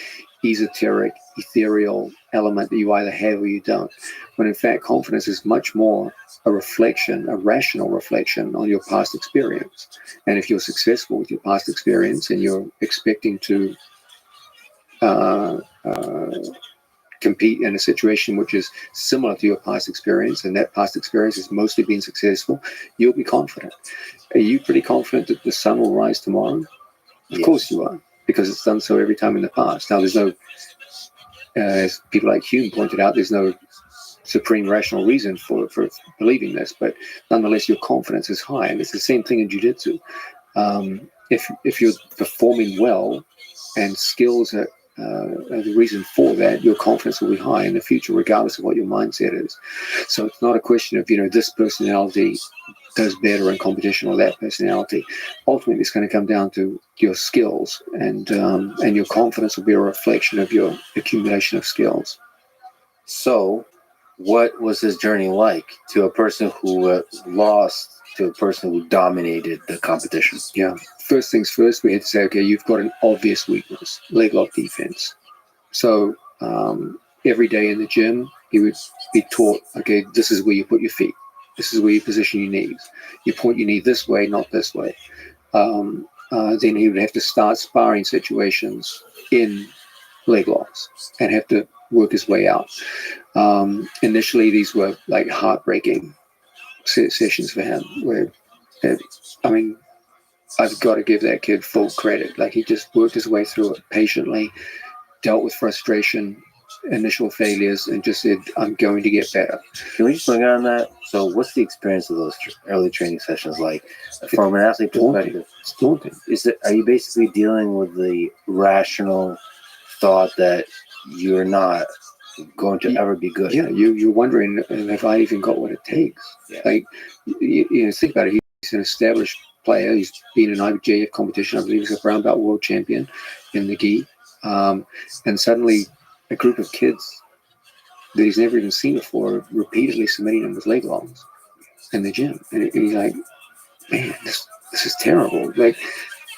esoteric, ethereal element that you either have or you don't. When in fact, confidence is much more a reflection, a rational reflection on your past experience. And if you're successful with your past experience and you're expecting to compete in a situation which is similar to your past experience, and that past experience has mostly been successful, you'll be confident. Are you pretty confident that the sun will rise tomorrow? Of Yes. course you are, because it's done so every time in the past. Now, there's no, as people like Hume pointed out, there's no supreme rational reason for believing this, but nonetheless, your confidence is high, and it's the same thing in jiu-jitsu. If you're performing well and skills are the reason for that, your confidence will be high in the future, regardless of what your mindset is. So it's not a question of, this personality does better in competition or that personality. Ultimately, it's going to come down to your skills, and your confidence will be a reflection of your accumulation of skills. So, what was his journey like to a person who lost to a person who dominated the competition? Yeah. First things first, we had to say, okay, you've got an obvious weakness, leg lock defense. So every day in the gym, he would be taught, okay, this is where you put your feet. This is where you position your knees. You point your knee this way, not this way. Then he would have to start sparring situations in leg locks and have to work his way out. Initially, these were like heartbreaking sessions for him, where, I've got to give that kid full credit. Like, he just worked his way through it patiently, dealt with frustration, initial failures, and just said, I'm going to get better. Can we just look on that? So, what's the experience of those early training sessions like from an athlete perspective? It's daunting. Are you basically dealing with the rational thought that you're not going to ever be good? Yeah, you're wondering if I even got what it takes. Yeah. Like, think about it. He's an established player. He's been in IBJJF competition. I believe he's a brown belt world champion in the gi. And suddenly, a group of kids that he's never even seen before are repeatedly submitting him with leg locks in the gym. And he's like, man, this is terrible. Like,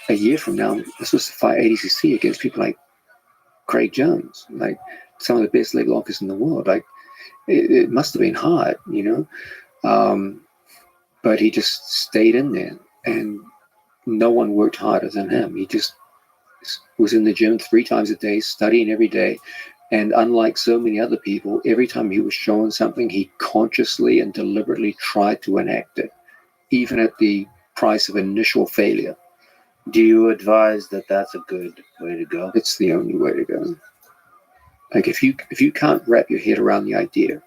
a year from now, I'm supposed to fight ADCC against people like Craig Jones, like some of the best leg lockers in the world. Like, it must have been hard, but he just stayed in there, and no one worked harder than him. He just was in the gym 3 times a day, studying every day. And unlike so many other people, every time he was shown something, he consciously and deliberately tried to enact it, even at the price of initial failure. Do you advise that that's a good way to go? It's the only way to go. Like, if you can't wrap your head around the idea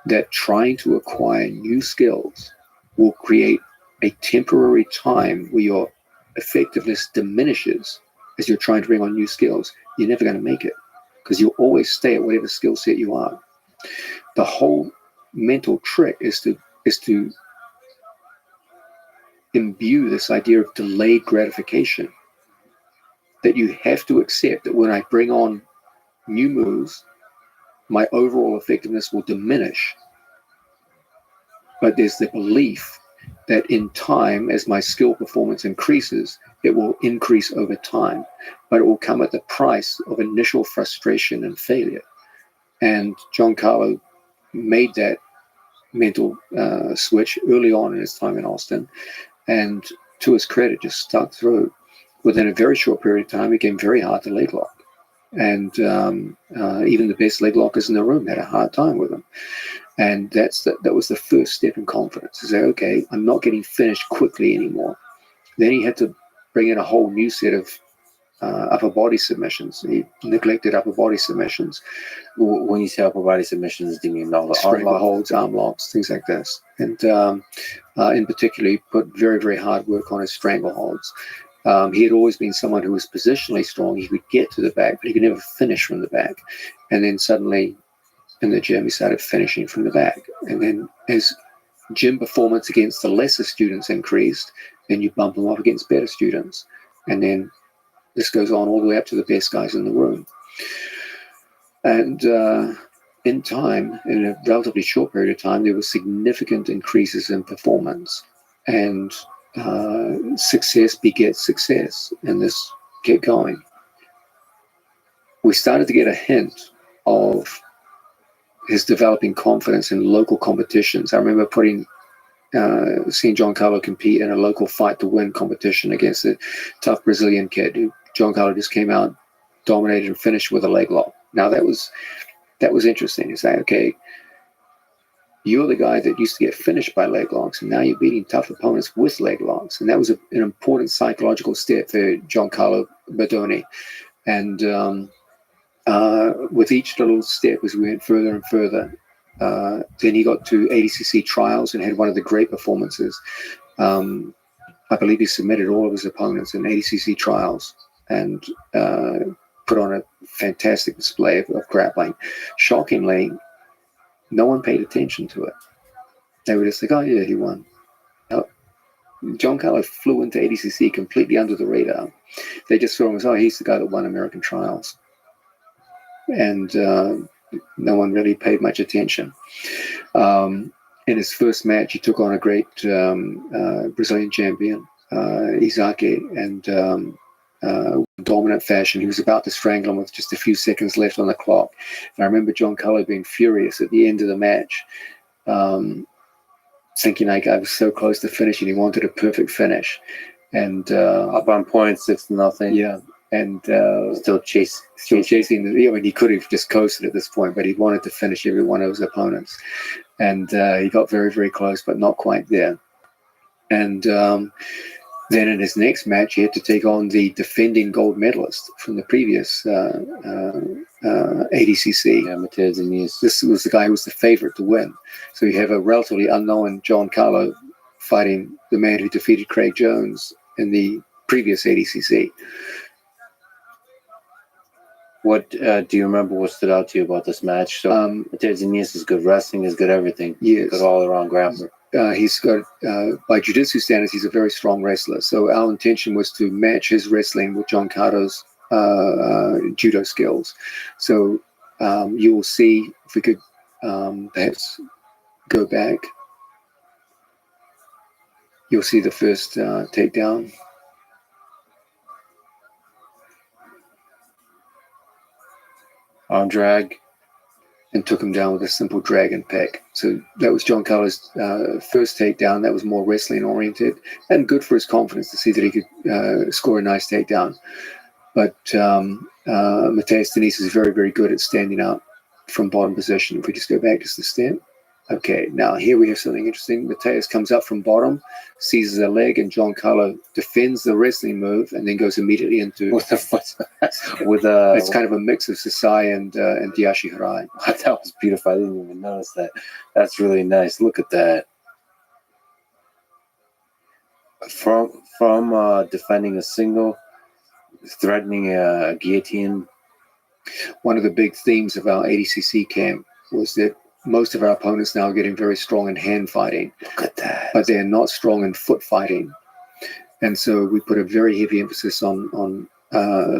that trying to acquire new skills will create a temporary time where your effectiveness diminishes as you're trying to bring on new skills, you're never going to make it, because you'll always stay at whatever skill set you are. The whole mental trick is to imbue this idea of delayed gratification, that you have to accept that when I bring on new moves, my overall effectiveness will diminish. But there's the belief that in time, as my skill performance increases, it will increase over time, but it will come at the price of initial frustration and failure. And Giancarlo made that mental switch early on in his time in Austin, and to his credit, just stuck through. Within a very short period of time, it became very hard to leg lock. And even the best leg lockers in the room had a hard time with him. And that was the first step in confidence, to say, okay, I'm not getting finished quickly anymore. Then he had to bring in a whole new set of upper body submissions. He neglected upper body submissions. When you say upper body submissions, do you mean all the Strangler holds, arm locks, things like this. And in particular, he put very, very hard work on his strangleholds. He had always been someone who was positionally strong. He could get to the back, but he could never finish from the back. And then suddenly in the gym, he started finishing from the back. And then as gym performance against the lesser students increased, then you bump them up against better students. And then this goes on all the way up to the best guys in the room. And in time, in a relatively short period of time, there were significant increases in performance. And success begets success, and this kept going. We started to get a hint of his developing confidence in local competitions. I remember seeing Giancarlo compete in a local fight to win competition against a tough Brazilian kid who Giancarlo just came out, dominated, and finished with a leg lock. Now that was interesting. It's like, okay, you're the guy that used to get finished by leg locks, and now you're beating tough opponents with leg locks. And that was an important psychological step for Giancarlo Badoni. And with each little step, as we went further and further, then he got to ADCC trials and had one of the great performances. I believe he submitted all of his opponents in ADCC trials and put on a fantastic display of grappling. Shockingly, no one paid attention to it. They were just like, oh yeah, he won. Giancarlo flew into ADCC completely under the radar. They just saw him as, oh, he's the guy that won American trials. And no one really paid much attention. In his first match, he took on a great Brazilian champion, Izaki, and dominant fashion. He was about to strangle him with just a few seconds left on the clock. And I remember Giancarlo being furious at the end of the match, thinking like I was so close to finishing. He wanted a perfect finish. And Up on points, 6-0. yeah. And Still chasing. I mean, he could have just coasted at this point, but he wanted to finish every one of his opponents. And he got very, very close, but not quite there. And then in his next match, he had to take on the defending gold medalist from the previous ADCC. Yeah, Matheus Diniz. This was the guy who was the favorite to win. So you have a relatively unknown Giancarlo fighting the man who defeated Craig Jones in the previous ADCC. What do you remember? What stood out to you about this match? So Matheus Diniz is good wrestling, is good everything. Yes. Good all-around grappler. He's got, by jiu-jitsu standards, he's a very strong wrestler. So our intention was to match his wrestling with Giancarlo's judo skills. So you will see, if we could perhaps go back, you'll see the first takedown. Arm drag. And took him down with a simple dragon peck. So that was Giancarlo's first takedown. That was more wrestling oriented and good for his confidence to see that he could score a nice takedown. But Matheus Diniz is very, very good at standing up from bottom position. If we just go back just a step. Okay, now here we have something interesting. Matheus comes up from bottom, seizes a leg, and Giancarlo defends the wrestling move and then goes immediately into With the foot. it's kind of a mix of Sasai and Diashi Harai. That was beautiful. I didn't even notice that. That's really nice. Look at that. From defending a single, threatening a guillotine. One of the big themes of our ADCC camp was that most of our opponents now are getting very strong in hand fighting. Look at that. But they're not strong in foot fighting. And so we put a very heavy emphasis on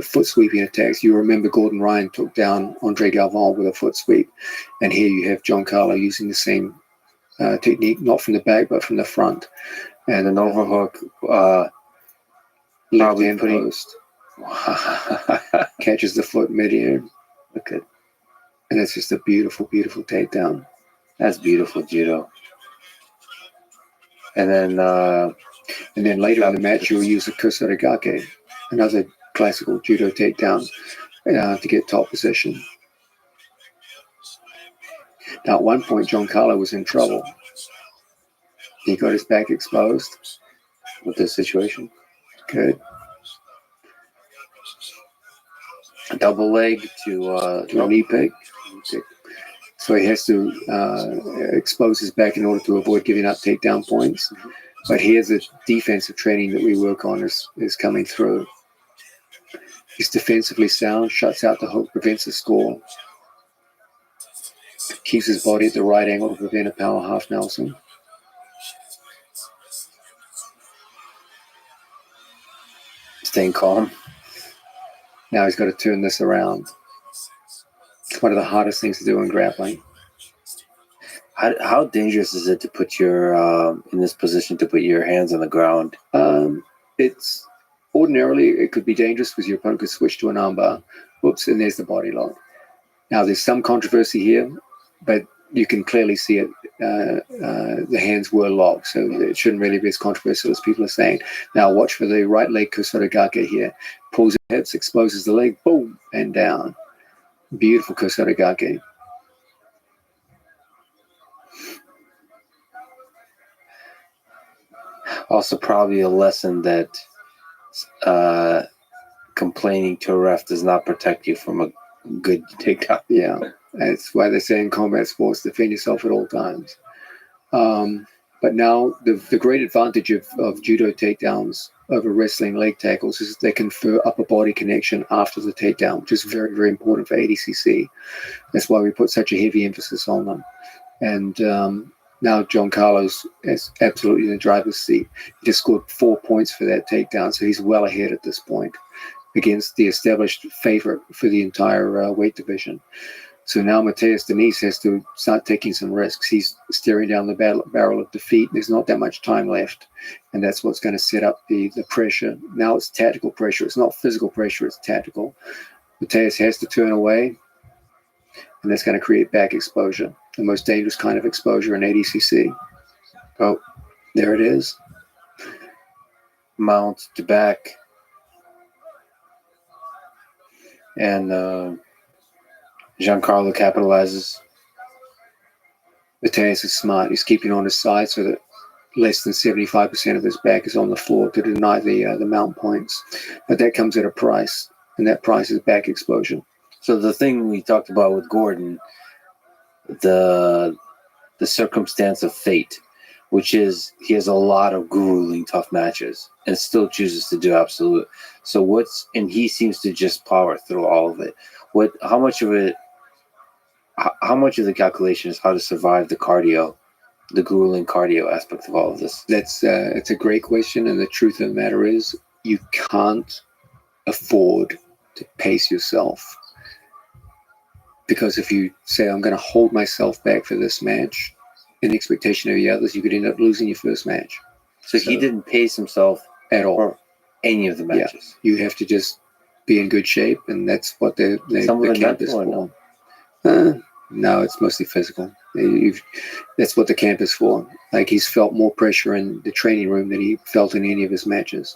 foot sweeping attacks. You remember Gordon Ryan took down Andre Galvão with a foot sweep. And here you have Giancarlo using the same technique, not from the back, but from the front. And an overhook. Left hand post. Catches the foot midair. Look at. And it's just a beautiful, beautiful takedown. That's beautiful judo. And then later in the match, you'll use a kusarigake, another classical judo takedown, to get top position. Now, at one point, Giancarlo was in trouble. He got his back exposed with this situation. Good. A double leg to a knee pick. So he has to expose his back in order to avoid giving up takedown points. But here's the defensive training that we work on is coming through. He's defensively sound, shuts out the hook, prevents a score, keeps his body at the right angle to prevent a power half Nelson. Staying calm. Now he's got to turn this around. It's one of the hardest things to do in grappling. How dangerous is it to put your in this position to put your hands on the ground? It's ordinarily it could be dangerous because your opponent could switch to an armbar. Whoops, and there's the body lock. Now there's some controversy here, but you can clearly see it. The hands were locked, so it shouldn't really be as controversial as people are saying. Now watch for the right leg Kosotogake here. Pulls the hips, exposes the leg, boom, and down. Beautiful Kosotogake. Also, probably a lesson that complaining to a ref does not protect you from a good takedown. Yeah, that's why they say in combat sports, defend yourself at all times. But now the great advantage of judo takedowns over wrestling leg tackles is they confer upper body connection after the takedown, which is very, very important for ADCC. That's why we put such a heavy emphasis on them. And now John Carlos is absolutely in the driver's seat. He just scored 4 points for that takedown, so he's well ahead at this point against the established favorite for the entire weight division. So now Mateus Diniz has to start taking some risks. He's staring down the barrel of defeat. There's not that much time left, and that's what's going to set up the pressure. Now it's tactical pressure. It's not physical pressure. It's tactical. Mateus has to turn away, and that's going to create back exposure, the most dangerous kind of exposure in ADCC. Oh, there it is. Mount to back. And Giancarlo capitalizes. Mateus is smart. He's keeping on his side so that less than 75% of his back is on the floor to deny the mount points. But that comes at a price, and that price is back exposure. So the thing we talked about with Gordon, the circumstance of fate, which is he has a lot of grueling tough matches and still chooses to do absolute. So and he seems to just power through all of it. How much of the calculation is how to survive the cardio, the grueling cardio aspect of all of this? It's a great question, and the truth of the matter is you can't afford to pace yourself. Because if you say, I'm going to hold myself back for this match in expectation of the others, you could end up losing your first match. So he didn't pace himself at all. For any of the matches. Yeah. You have to just be in good shape, and that's what the camp is for. No, it's mostly physical. That's what the camp is for. Like, he's felt more pressure in the training room than he felt in any of his matches.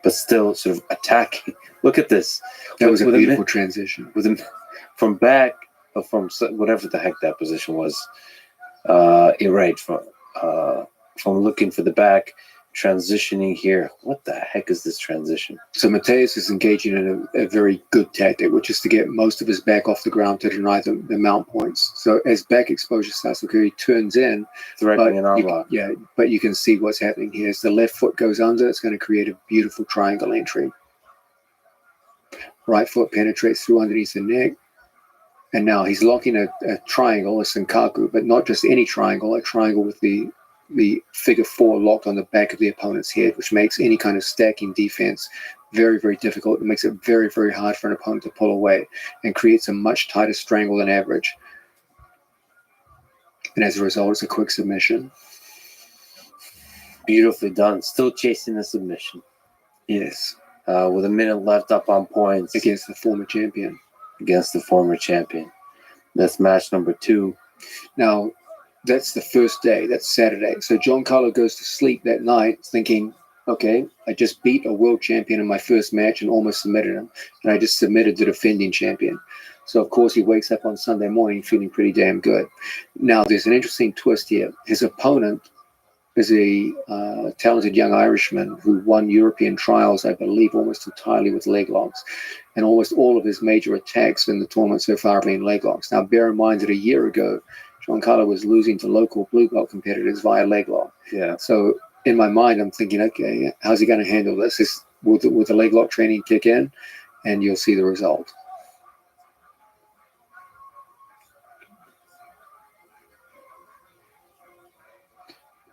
But still sort of attacking. Look at this. That was a beautiful transition. With him from back, from whatever the heck that position was. Right, from looking for the back, transitioning here. What the heck is this transition? So Mateus is engaging in a very good tactic, which is to get most of his back off the ground to deny the mount points. So as back exposure starts to occur, he turns in. Threatening an arm lock. Yeah, but you can see what's happening here. As the left foot goes under, it's going to create a beautiful triangle entry. Right foot penetrates through underneath the neck. And now he's locking a triangle, a senkaku, but not just any triangle, a triangle with the figure four locked on the back of the opponent's head, which makes any kind of stacking defense very, very difficult. It makes it very, very hard for an opponent to pull away and creates a much tighter strangle than average. And as a result, it's a quick submission. Beautifully done. Still chasing the submission. Yes. With a minute left up on points. Against the former champion. That's match number 2. Now, that's the first day. That's Saturday. So Giancarlo goes to sleep that night thinking, okay, I just beat a world champion in my first match and almost submitted him. And I just submitted the defending champion. So, of course, he wakes up on Sunday morning feeling pretty damn good. Now, there's an interesting twist here. His opponent is a talented young Irishman who won European trials, I believe, almost entirely with leg locks. And almost all of his major attacks in the tournament so far have been leg locks. Now, bear in mind that a year ago, Giancarlo was losing to local blue belt competitors via leg lock. Yeah. So in my mind, I'm thinking, okay, how's he going to handle this? Will the leg lock training kick in? And you'll see the result.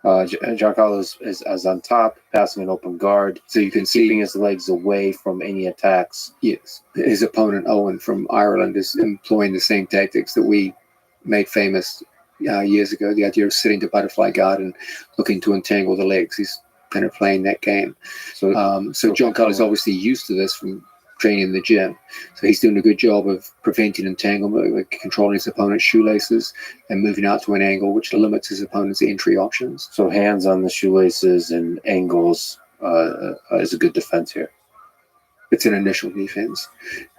Giancarlo is on top, passing an open guard, So you can keeping see, his legs away from any attacks. yes, his opponent Owen from Ireland is employing the same tactics that we made famous years ago. The idea of sitting to butterfly guard and looking to entangle the legs. He's kind of playing that game. So So Giancarlo is obviously used to this from training in the gym. So he's doing a good job of preventing entanglement, like controlling his opponent's shoelaces and moving out to an angle which limits his opponent's entry options. So hands on the shoelaces and angles is a good defense here. It's an initial defense.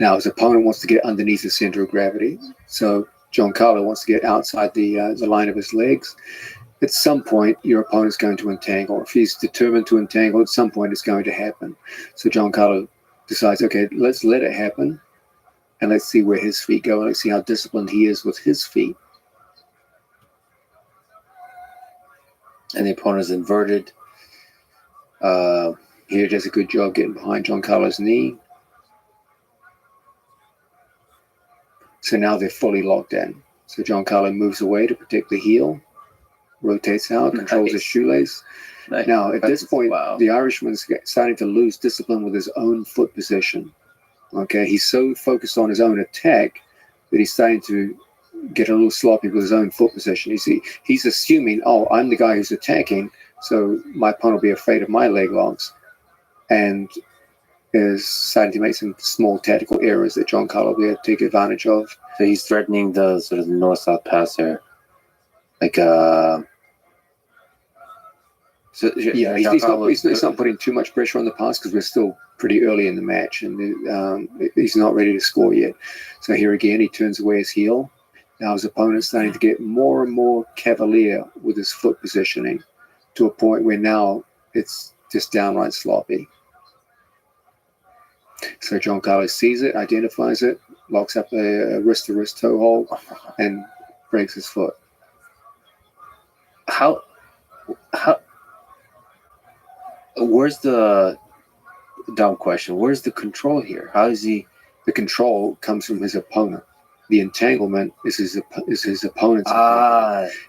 Now his opponent wants to get underneath the center of gravity. So Giancarlo wants to get outside the line of his legs. At some point, your opponent's going to entangle. If he's determined to entangle, at some point it's going to happen. So Giancarlo decides, okay, let's let it happen, and let's see where his feet go, and let's see how disciplined he is with his feet. And the opponent is inverted. Here does a good job getting behind Giancarlo's knee. So now they're fully locked in. So Giancarlo moves away to protect the heel, rotates out, controls his shoelace. Nice. Now, at this point, Wow. the Irishman's starting to lose discipline with his own foot position. Okay, he's so focused on his own attack that he's starting to get a little sloppy with his own foot position. You see, he's assuming, oh, I'm the guy who's attacking, so my opponent will be afraid of my leg locks, and is starting to make some small tactical errors that Giancarlo will be able to take advantage of. So he's threatening the sort of north-south pass there. Like, so Yeah, he's not putting too much pressure on the pass because we're still pretty early in the match, and he's not ready to score yet. So here again, he turns away his heel. Now his opponent's starting to get more and more cavalier with his foot positioning to a point where now it's just downright sloppy. So Giancarlo sees it, identifies it, locks up a wrist-to-wrist toe hold, and breaks his foot. How where's the dumb question? Where's the control here? How is he? The control comes from his opponent. The entanglement is his opponent's.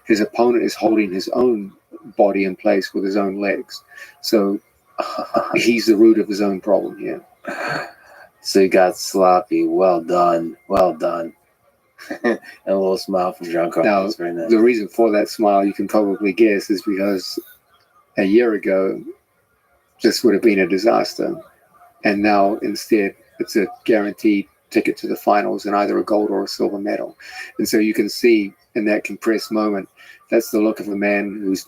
His opponent is holding his own body in place with his own legs. So he's the root of his own problem here. So he got sloppy. Well done. Well done. And a little smile from Giancarlo. Now, That's very nice. the reason for that smile, you can probably guess, is because a year ago, this would have been a disaster. And now, instead, it's a guaranteed ticket to the finals and either a gold or a silver medal. And so you can see in that compressed moment, that's the look of a man who's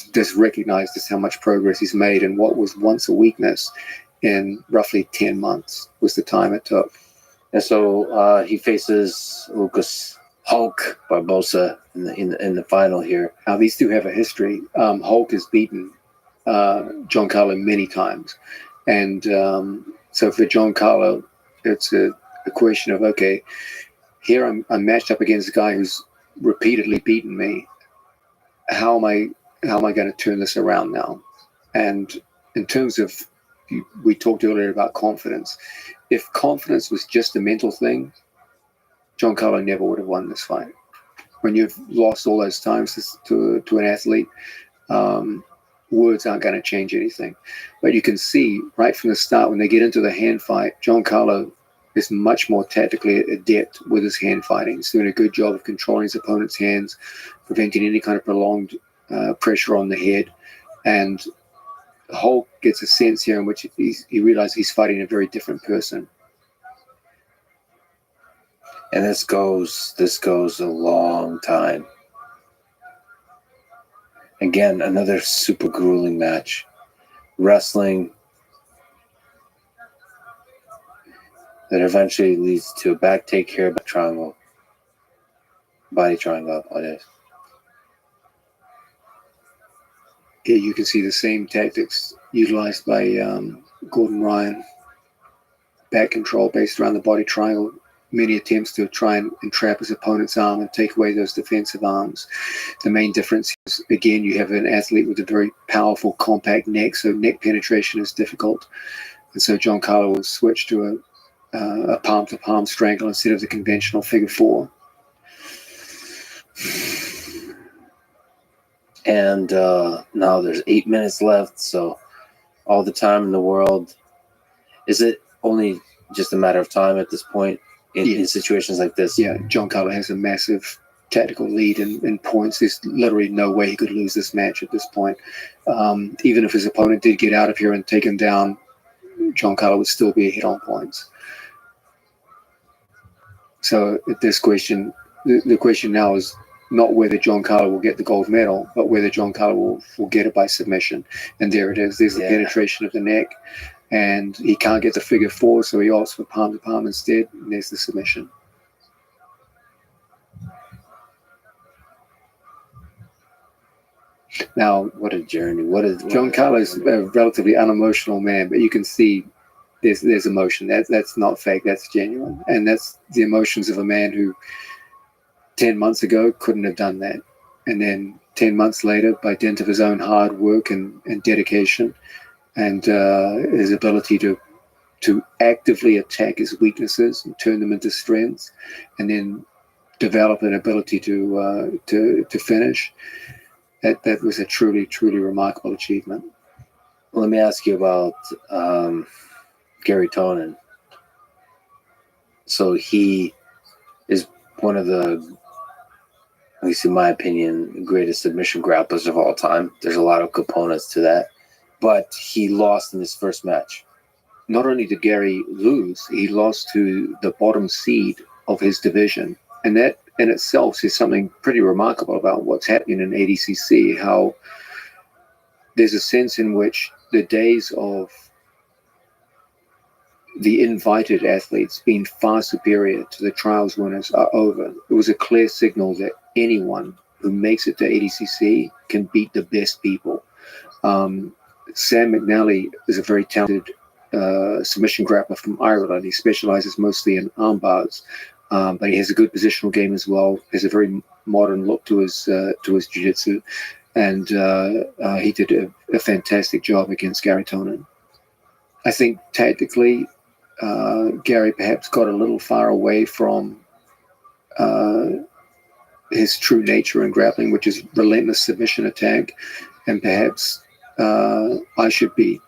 just recognized just how much progress he's made, and what was once a weakness in roughly 10 months was the time it took. And so he faces Lucas Hulk Barbosa in the final here. Now, these two have a history. Hulk has beaten Giancarlo many times. And so for Giancarlo, it's a question of, okay, here I'm matched up against a guy who's repeatedly beaten me. How am I going to turn this around now? And in terms of, we talked earlier about confidence. If confidence was just a mental thing, Giancarlo never would have won this fight. When you've lost all those times to an athlete, words aren't going to change anything. But you can see right from the start, when they get into the hand fight, Giancarlo is much more tactically adept with his hand fighting. He's doing a good job of controlling his opponent's hands, preventing any kind of prolonged pressure on the head. And Hulk gets a sense here in which he realizes he's fighting a very different person. And this goes a long time. Again, another super grueling match. Wrestling that eventually leads to a back take here, back triangle. Body triangle, I apologize. Here you can see the same tactics utilized by Gordon Ryan. Back control based around the body triangle, many attempts to try and entrap his opponent's arm and take away those defensive arms. The main difference is, again, you have an athlete with a very powerful, compact neck, so neck penetration is difficult. And so Giancarlo will switch to a palm-to-palm strangle instead of the conventional figure four. And now there's 8 minutes left, so all the time in the world. Is it only just a matter of time at this point in situations like this? Yeah, Giancarlo has a massive tactical lead in points. There's literally no way he could lose this match at this point. Even if his opponent did get out of here and take him down, Giancarlo would still be ahead on points. So this question, the question now is not whether Giancarlo will get the gold medal, but whether Giancarlo will get it by submission. And there it is. There's the penetration of the neck. And he can't get the figure four, so he opts for palm to palm instead. And there's the submission. Now, What a journey! Giancarlo is a relatively unemotional man, but you can see there's emotion. That's not fake. That's genuine, and that's the emotions of a man who 10 months ago couldn't have done that, and then 10 months later, by dint of his own hard work and dedication, and his ability to actively attack his weaknesses and turn them into strengths, and then develop an ability to finish. That was a truly remarkable achievement. Let me ask you about Gary Tonin. So he is one of the, at least in my opinion, greatest submission grapplers of all time. There's a lot of components to that, but he lost in his first match. Not only did Gary lose, he lost to the bottom seed of his division, and that in itself is something pretty remarkable about what's happening in ADCC, how there's a sense in which the days of the invited athletes being far superior to the trials winners are over. It was a clear signal that anyone who makes it to ADCC can beat the best people. Sam McNally is a very talented submission grappler from Ireland. He specializes mostly in arm bars. But he has a good positional game as well. Has a very modern look to his jiu-jitsu, and he did a fantastic job against Gary Tonin. I think tactically, Gary perhaps got a little far away from his true nature in grappling, which is relentless submission attack, and perhaps I should be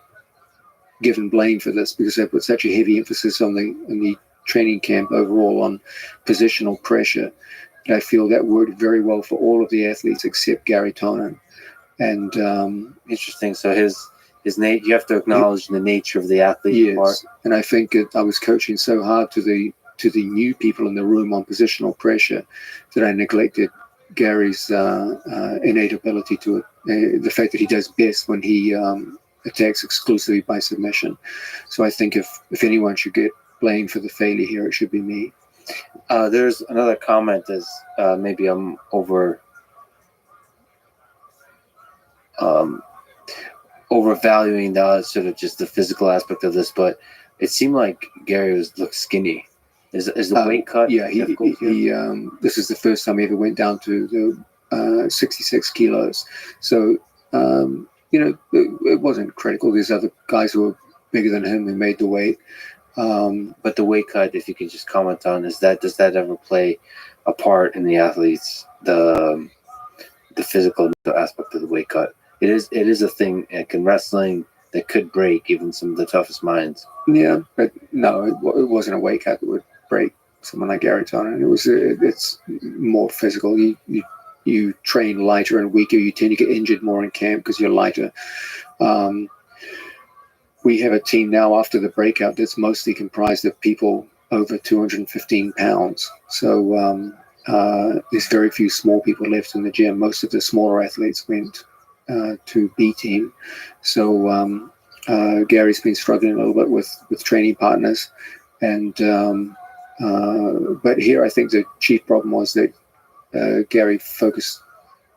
given blame for this because I put such a heavy emphasis on the training camp overall on positional pressure. And I feel that worked very well for all of the athletes except Gary Tonin. And interesting. So his you have to acknowledge the nature of the athlete. Yes, part. And I think I was coaching so hard to the new people in the room on positional pressure that I neglected Gary's innate ability to the fact that he does best when he attacks exclusively by submission. So I think if anyone should get blame for the failure here, it should be me. There's another comment as maybe I'm overvaluing the sort of just the physical aspect of this, but it seemed like Gary looked skinny. Is the weight cut? Yeah, he this is the first time he ever went down to the 66 kilos. So it wasn't critical. There's other guys who were bigger than him who made the weight. But the weight cut, if you could just comment on, does that ever play a part in the athletes, the physical aspect of the weight cut? It is a thing in wrestling that could break even some of the toughest minds. Yeah, but no, it wasn't a weight cut that would break someone like Gary Tonin. It's more physical. You train lighter and weaker. You tend to get injured more in camp because you're lighter. We have a team now after the breakout that's mostly comprised of people over 215 pounds. So there's very few small people left in the gym. Most of the smaller athletes went to B team. So Gary's been struggling a little bit with training partners. And but here I think the chief problem was that Gary focused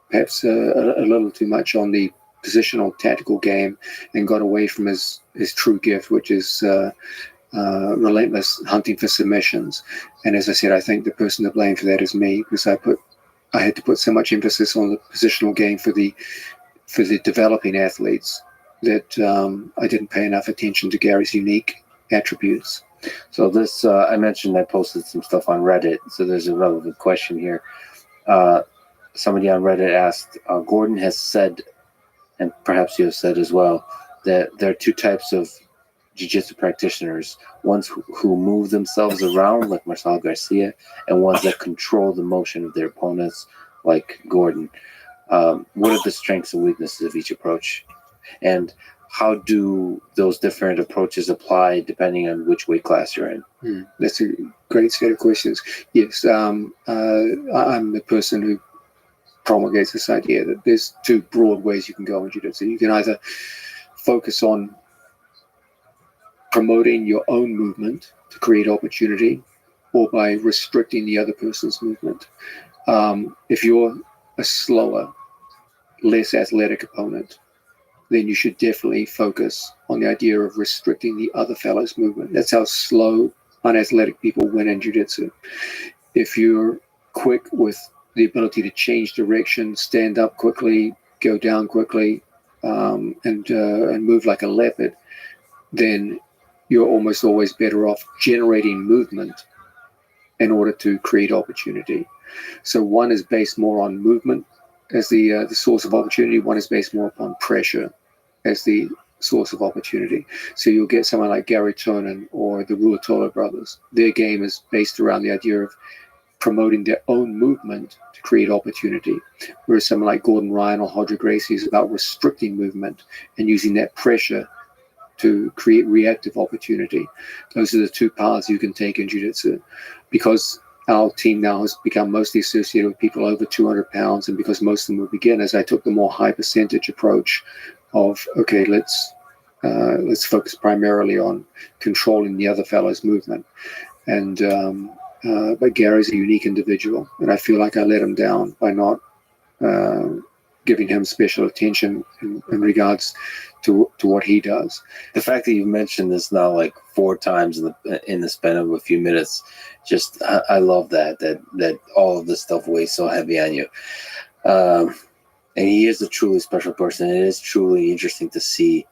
perhaps a little too much on the positional tactical game and got away from his true gift, which is relentless hunting for submissions. And as I said, I think the person to blame for that is me, because I had to put so much emphasis on the positional game for the developing athletes that I didn't pay enough attention to Gary's unique attributes. So this, I mentioned I posted some stuff on Reddit, so there's a relevant question here. Somebody on Reddit asked, Gordon has said, and perhaps you have said as well, that there are two types of jiu-jitsu practitioners, ones who move themselves around like Marcel Garcia, and ones that control the motion of their opponents like Gordon. What are the strengths and weaknesses of each approach? And how do those different approaches apply depending on which weight class you're in? That's a great set of questions. Yes, I'm the person who promulgates this idea that there's two broad ways you can go in jiu-jitsu. You can either focus on promoting your own movement to create opportunity, or by restricting the other person's movement. If you're a slower, less athletic opponent, then you should definitely focus on the idea of restricting the other fellow's movement. That's how slow, unathletic people win in jiu-jitsu. If you're quick with the ability to change direction, stand up quickly, go down quickly, and move like a leopard, then you're almost always better off generating movement in order to create opportunity. So one is based more on movement as the source of opportunity. One is based more upon pressure as the source of opportunity. So you'll get someone like Gary Tonin or the Ruotolo brothers. Their game is based around the idea of promoting their own movement to create opportunity. Whereas someone like Gordon Ryan or Hodger Gracie is about restricting movement and using that pressure to create reactive opportunity. Those are the two paths you can take in jiu-jitsu. Because our team now has become mostly associated with people over 200 pounds, and because most of them were beginners, I took the more high percentage approach of, okay, let's focus primarily on controlling the other fellow's movement. And but Gary's a unique individual, and I feel like I let him down by not giving him special attention in regards to what he does. The fact that you've mentioned this now like 4 times in the span of a few minutes, just I love that all of this stuff weighs so heavy on you. And he is a truly special person. It is truly interesting to see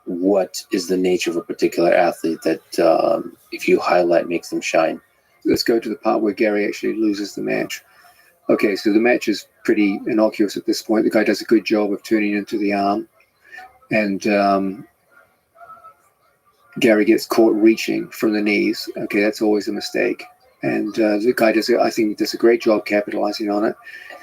what is the nature of a particular athlete that if you highlight makes them shine. Let's go to the part where Gary actually loses the match. Okay, so the match is pretty innocuous at this point. The guy does a good job of turning into the arm. And Gary gets caught reaching from the knees. Okay, that's always a mistake. And the guy does a great job capitalizing on it.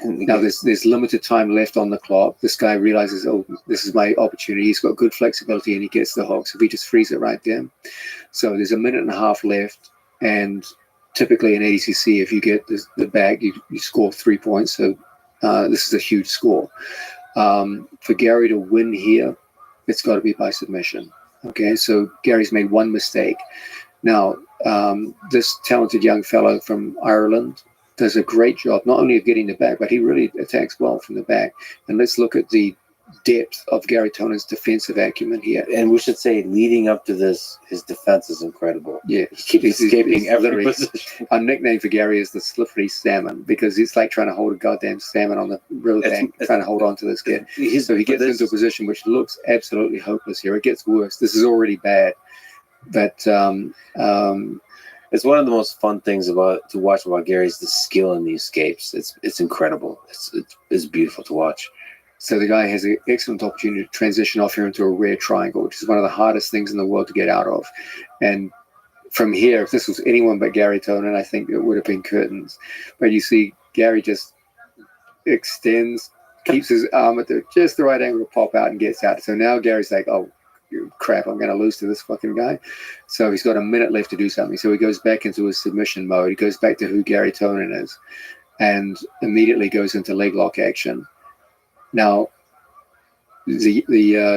Now there's limited time left on the clock. This guy realizes, oh, this is my opportunity. He's got good flexibility and he gets the hook. So he just frees it right there. So there's a minute and a half left. And typically in ADCC, if you get the bag, you score 3 points. So this is a huge score. For Gary to win here, it's got to be by submission. Okay, so Gary's made one mistake. Now, this talented young fellow from Ireland does a great job, not only of getting the back, but he really attacks well from the back. And let's look at the depth of Gary Tonin's defensive acumen here. And we should say, leading up to this, his defense is incredible. Yeah, he keeps escaping every position. Our nickname for Gary is the slippery salmon, because it's like trying to hold a goddamn salmon on the riverbank, trying to hold on to this kid. So he gets into a position which looks absolutely hopeless here. It gets worse. This is already bad. But it's one of the most fun things to watch about Gary is the skill in the escapes. It's incredible. It's beautiful to watch. So the guy has an excellent opportunity to transition off here into a rear triangle, which is one of the hardest things in the world to get out of. And from here, if this was anyone but Gary Tonin, I think it would have been curtains. But you see, Gary just extends, keeps his arm at just the right angle to pop out and gets out. So now Gary's like, oh, crap, I'm going to lose to this fucking guy. So he's got a minute left to do something. So he goes back into his submission mode. He goes back to who Gary Tonin is and immediately goes into leg lock action. Now, the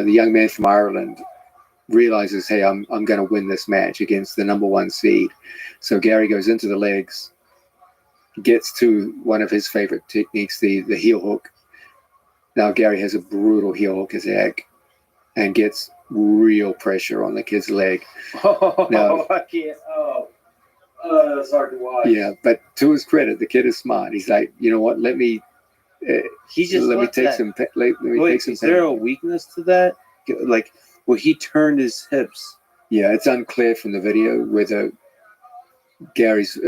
young man from Ireland realizes, hey, I'm going to win this match against the number 1 seed. So Gary goes into the legs, gets to one of his favorite techniques, the heel hook. Now Gary has a brutal heel hook attack and gets real pressure on the kid's leg. Oh, No. I can't. That's hard to watch. Yeah, but to his credit, the kid is smart. He's like, you know what? Let me He just let me left take that. some. Let me Wait, take some. is there a pain. weakness to that? Like, where he turned his hips? Yeah, it's unclear from the video whether Gary's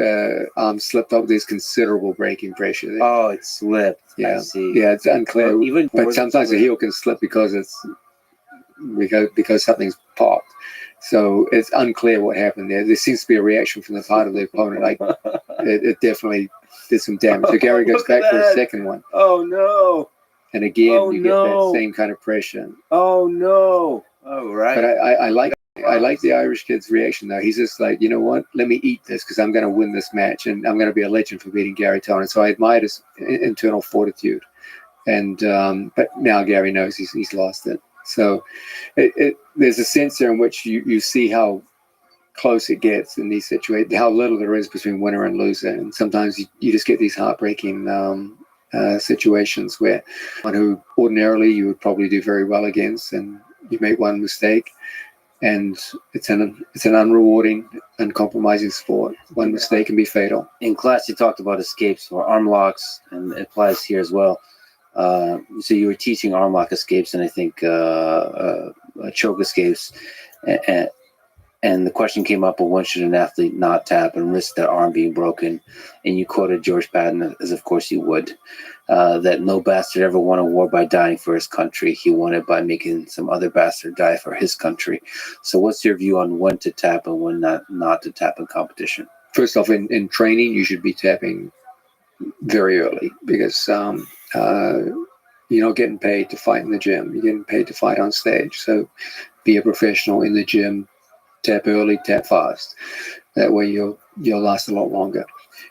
arm slipped up. There's considerable braking pressure there. Oh, it slipped. I Yeah. see. Yeah, it's unclear. Even more But than sometimes the slip. heel can slip because something's popped. So it's unclear what happened there. There seems to be a reaction from the part of the opponent. Like it definitely did some damage. So Gary goes Look at back for a that. second one, Oh no! and again Oh, you get no. that same kind of pressure. Oh no! Oh right. But I like the Irish kid's reaction though. He's just like, you know what? Let me eat this because I'm going to win this match and I'm going to be a legend for beating Gary Tonin. So I admired his internal fortitude. And but now Gary knows he's lost it. So there's a sense there in which you see how close it gets in these situations, how little there is between winner and loser. And sometimes you just get these heartbreaking situations where one who ordinarily you would probably do very well against, and you make one mistake, and it's an unrewarding, uncompromising sport. One mistake can be fatal. In class, you talked about escapes or arm locks, and it applies here as well. So you were teaching arm lock escapes, and I think choke escapes, and the question came up: well, when should an athlete not tap and risk their arm being broken? And you quoted George Patton, as of course you would, that no bastard ever won a war by dying for his country. He won it by making some other bastard die for his country. So what's your view on when to tap and when not to tap in competition? First off, in training, you should be tapping very early because you're not getting paid to fight in the gym. You're getting paid to fight on stage. So be a professional in the gym. Tap early, tap fast. That way you'll last a lot longer.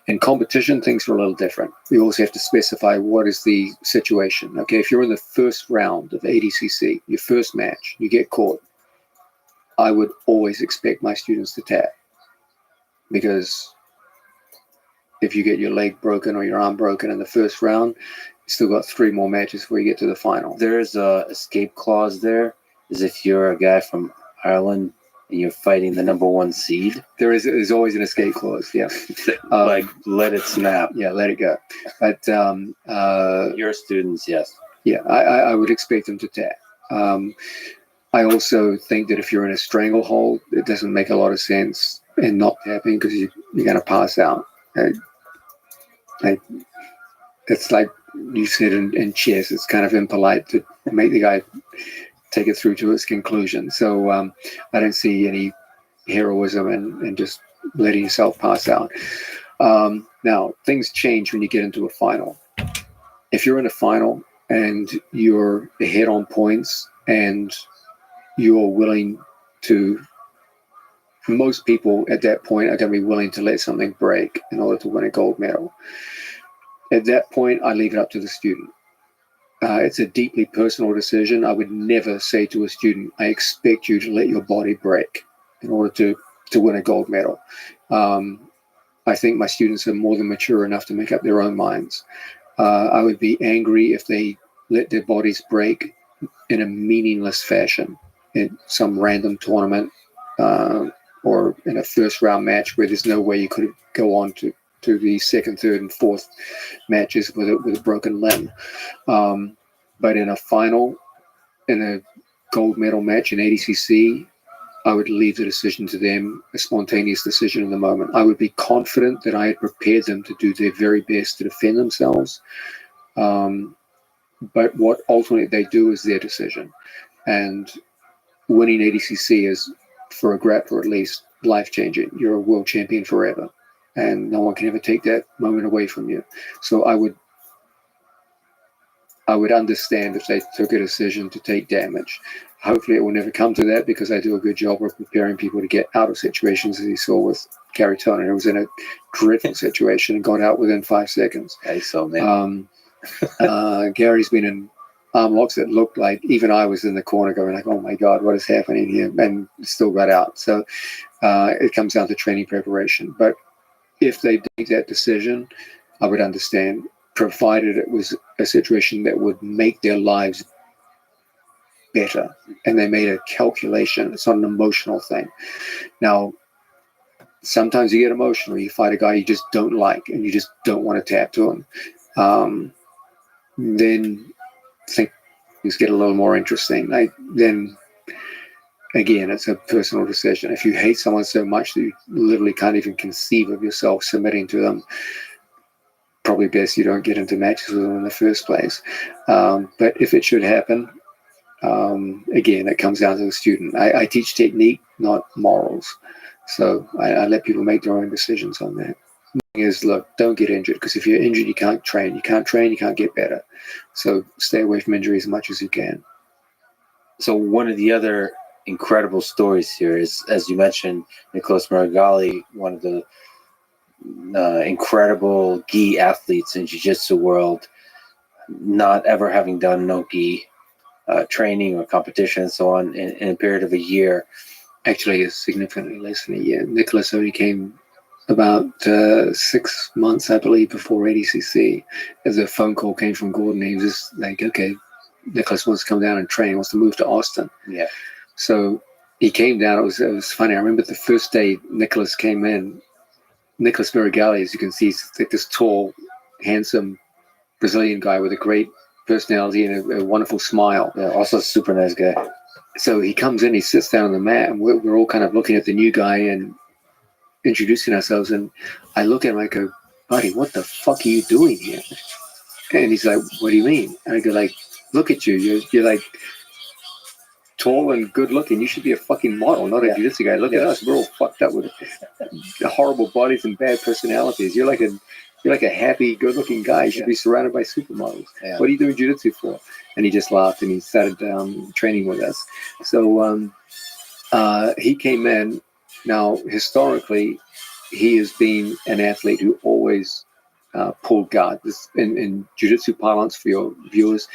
In competition, things are a little different. You also have to specify what is the situation. Okay, if you're in the first round of ADCC, your first match, you get caught, I would always expect my students to tap. Because if you get your leg broken or your arm broken in the first round, you still got 3 more matches before you get to the final. There's a escape clause there, as if you're a guy from Ireland and you're fighting the number 1 seed. There's always an escape clause, yeah. Like, let it snap. Yeah, let it go. But Your students, yes. yeah, I would expect them to tap. I also think that if you're in a stranglehold, it doesn't make a lot of sense in not tapping because you're going to pass out. It's like you said in chess, it's kind of impolite to make the guy take it through to its conclusion. So I don't see any heroism in just letting yourself pass out. Now, things change when you get into a final. If you're in a final and you're ahead on points and you're willing to, most people at that point are going to be willing to let something break in order to win a gold medal. At that point, I leave it up to the student. It's a deeply personal decision. I would never say to a student, I expect you to let your body break in order to win a gold medal. I think my students are more than mature enough to make up their own minds. I would be angry if they let their bodies break in a meaningless fashion in some random tournament or in a first round match where there's no way you could go on to the second, third, and fourth matches with a broken limb. But in a final, in a gold medal match in ADCC, I would leave the decision to them, a spontaneous decision in the moment. I would be confident that I had prepared them to do their very best to defend themselves. But what ultimately they do is their decision. And winning ADCC is, for a grappler at least, life-changing. You're a world champion forever. And no one can ever take that moment away from you. So I would understand if they took a decision to take damage. Hopefully it will never come to that because I do a good job of preparing people to get out of situations, as you saw with Gary Tonin, who was in a dreadful situation and got out within 5 seconds. I saw, man. Gary's been in arm locks that looked like even I was in the corner going like, oh my God, what is happening here? And still got out. So it comes down to training preparation. But if they take that decision, I would understand, provided it was a situation that would make their lives better, and they made a calculation. It's not an emotional thing. Now, sometimes you get emotional. You fight a guy you just don't like, and you just don't want to tap to him. Then things get a little more interesting. Then again, it's a personal decision. If you hate someone so much that you literally can't even conceive of yourself submitting to them, probably best you don't get into matches with them in the first place. But if it should happen, again, it comes down to the student. I teach technique, not morals. So I let people make their own decisions on that. Is, look, don't get injured, because if you're injured, you can't train. You can't train, you can't get better. So stay away from injury as much as you can. So one of the other incredible stories here is, as you mentioned, Nicholas Meregali, one of the incredible gi athletes in jiu-jitsu world, not ever having done no gi training or competition and so on in a period of a year. Actually, it's significantly less than a year. Nicholas only came about 6 months, I believe, before ADCC. As a phone call came from Gordon, he was just like, okay, Nicholas wants to come down and train, wants to move to Austin. Yeah. So he came down. It was funny. I remember the first day Nicholas came in, Nicholas Meregali, as you can see, is like this tall, handsome Brazilian guy with a great personality and a wonderful smile. Yeah, also a super nice guy. So he comes in, he sits down on the mat, and we're all kind of looking at the new guy and introducing ourselves. And I look at him, I go, buddy, what the fuck are you doing here? And he's like, what do you mean? And I go, like, look at you. You're like tall and good looking. You should be a fucking model, not a jiu-jitsu guy. Look at us. We're all fucked up with horrible bodies and bad personalities. You're like a happy, good-looking guy. You should be surrounded by supermodels. Yeah. What are you doing jiu-jitsu for? And he just laughed and he started training with us. So he came in. Now, historically, he has been an athlete who always pulled guard. This, in jiu-jitsu parlance for your viewers,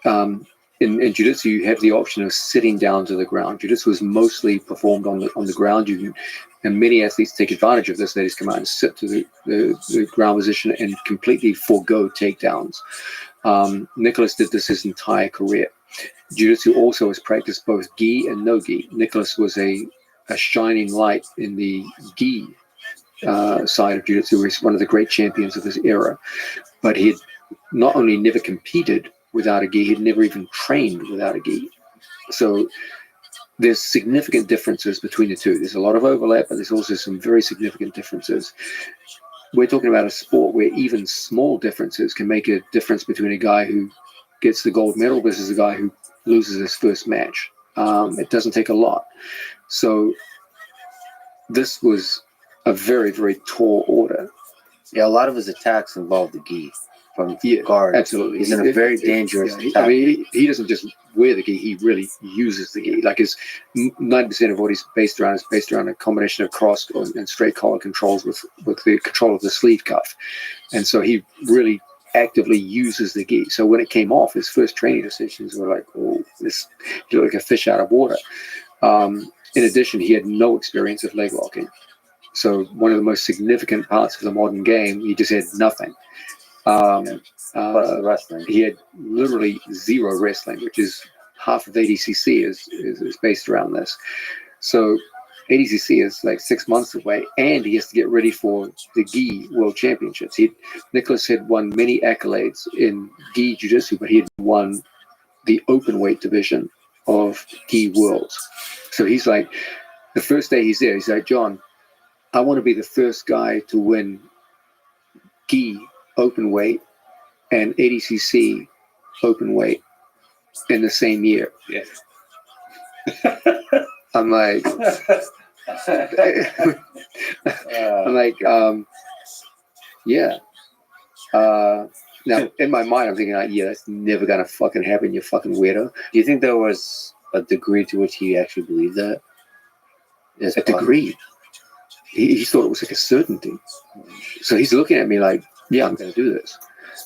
in jiu-jitsu, you have the option of sitting down to the ground. Jiu-jitsu is mostly performed on the ground. And many athletes take advantage of this. They just come out and sit to the ground position and completely forego takedowns. Nicholas did this his entire career. Jiu-jitsu also has practiced both gi and no gi. Nicholas was a shining light in the gi side of jiu-jitsu. He's one of the great champions of his era. But he had not only never competed without a gi, he'd never even trained without a gi. So there's significant differences between the two. There's a lot of overlap, but there's also some very significant differences. We're talking about a sport where even small differences can make a difference between a guy who gets the gold medal versus a guy who loses his first match. It doesn't take a lot. So this was a very, very tall order. Yeah, a lot of his attacks involved the gi from guard. Absolutely. He's in a very dangerous attack. I mean, he doesn't just wear the gi, he really uses the gi. Like his 90% of what he's based around is based around a combination of cross and straight collar controls with the control of the sleeve cuff. And so he really actively uses the gi. So when it came off, his first training decisions were like, oh, this you look like a fish out of water. In addition, he had no experience of leg locking. So one of the most significant parts of the modern game, he just had nothing. Wrestling. He had literally zero wrestling, which is half of ADCC is based around this. So ADCC is like 6 months away, and he has to get ready for the gi world championships. Nicholas had won many accolades in gi jiu-jitsu, but he had won the open weight division of gi worlds. So he's like, the first day he's there, he's like, John, I want to be the first guy to win gi open weight and ADCC open weight in the same year. Yeah. I'm like, yeah. Now, in my mind, I'm thinking, like, yeah, that's never gonna fucking happen, you fucking weirdo. Do you think there was a degree to which he actually believed that? A degree. He thought it was like a certainty. So he's looking at me like, yeah, I'm going to do this.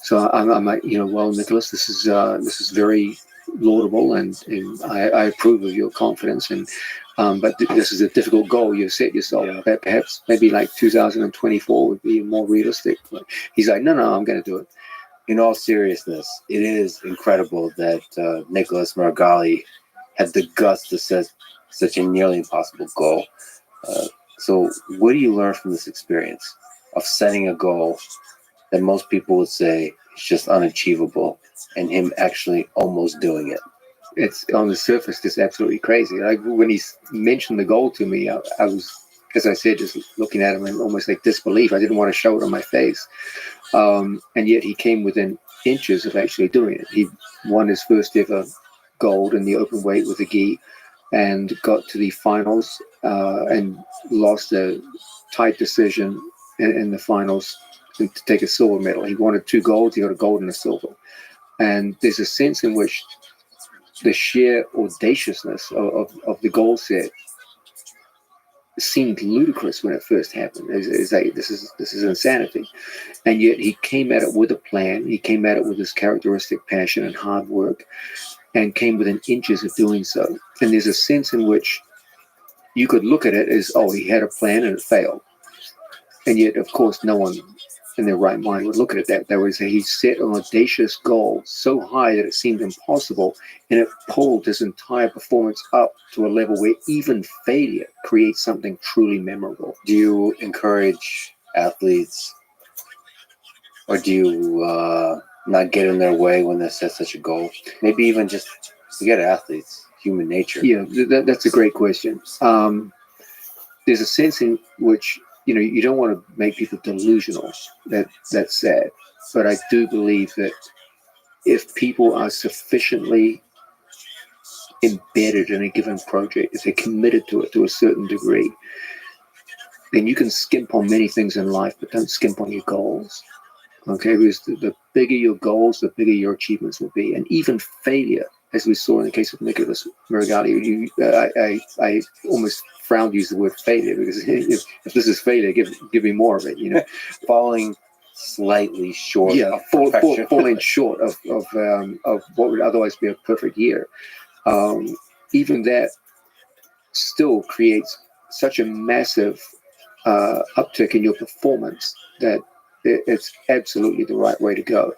So I'm like, well, Nicholas, this is very laudable, and I approve of your confidence. And but this is a difficult goal you've set yourself. Yeah. Perhaps maybe like 2024 would be more realistic. But he's like, no, I'm going to do it. In all seriousness, it is incredible that Nicholas Meregali had the guts to set such a nearly impossible goal. So what do you learn from this experience of setting a goal that most people would say is just unachievable, and him actually almost doing it? It's on the surface just absolutely crazy. Like when he mentioned the goal to me, I was, as I said, just looking at him in almost like disbelief. I didn't want to show it on my face. And yet he came within inches of actually doing it. He won his first ever gold in the open weight with a gi and got to the finals and lost a tight decision in the finals to take a silver medal. He wanted 2 golds, he got a gold and a silver. And there's a sense in which the sheer audaciousness of the goal set seemed ludicrous when it first happened. It's like, this is insanity. And yet he came at it with a plan. He came at it with his characteristic passion and hard work, and came within inches of doing so. And there's a sense in which you could look at it as, oh, he had a plan and it failed. And yet, of course, no one in their right mind would look at it that. That was, he set an audacious goal so high that it seemed impossible, and it pulled his entire performance up to a level where even failure creates something truly memorable. Do you encourage athletes, or do you not get in their way when they set such a goal? Maybe even just forget athletes, human nature. Yeah, that's a great question. There's a sense in which, you know, you don't want to make people delusional. That's sad. But I do believe that if people are sufficiently embedded in a given project, if they're committed to it to a certain degree, then you can skimp on many things in life, but don't skimp on your goals. Okay, because the bigger your goals, the bigger your achievements will be. And even failure, as we saw in the case of Nicholas Meregali, I almost frowned to use the word failure, because if this is failure, give me more of it, you know. Falling slightly short. Yeah, of falling short of what would otherwise be a perfect year. Even that still creates such a massive uptick in your performance that it's absolutely the right way to go.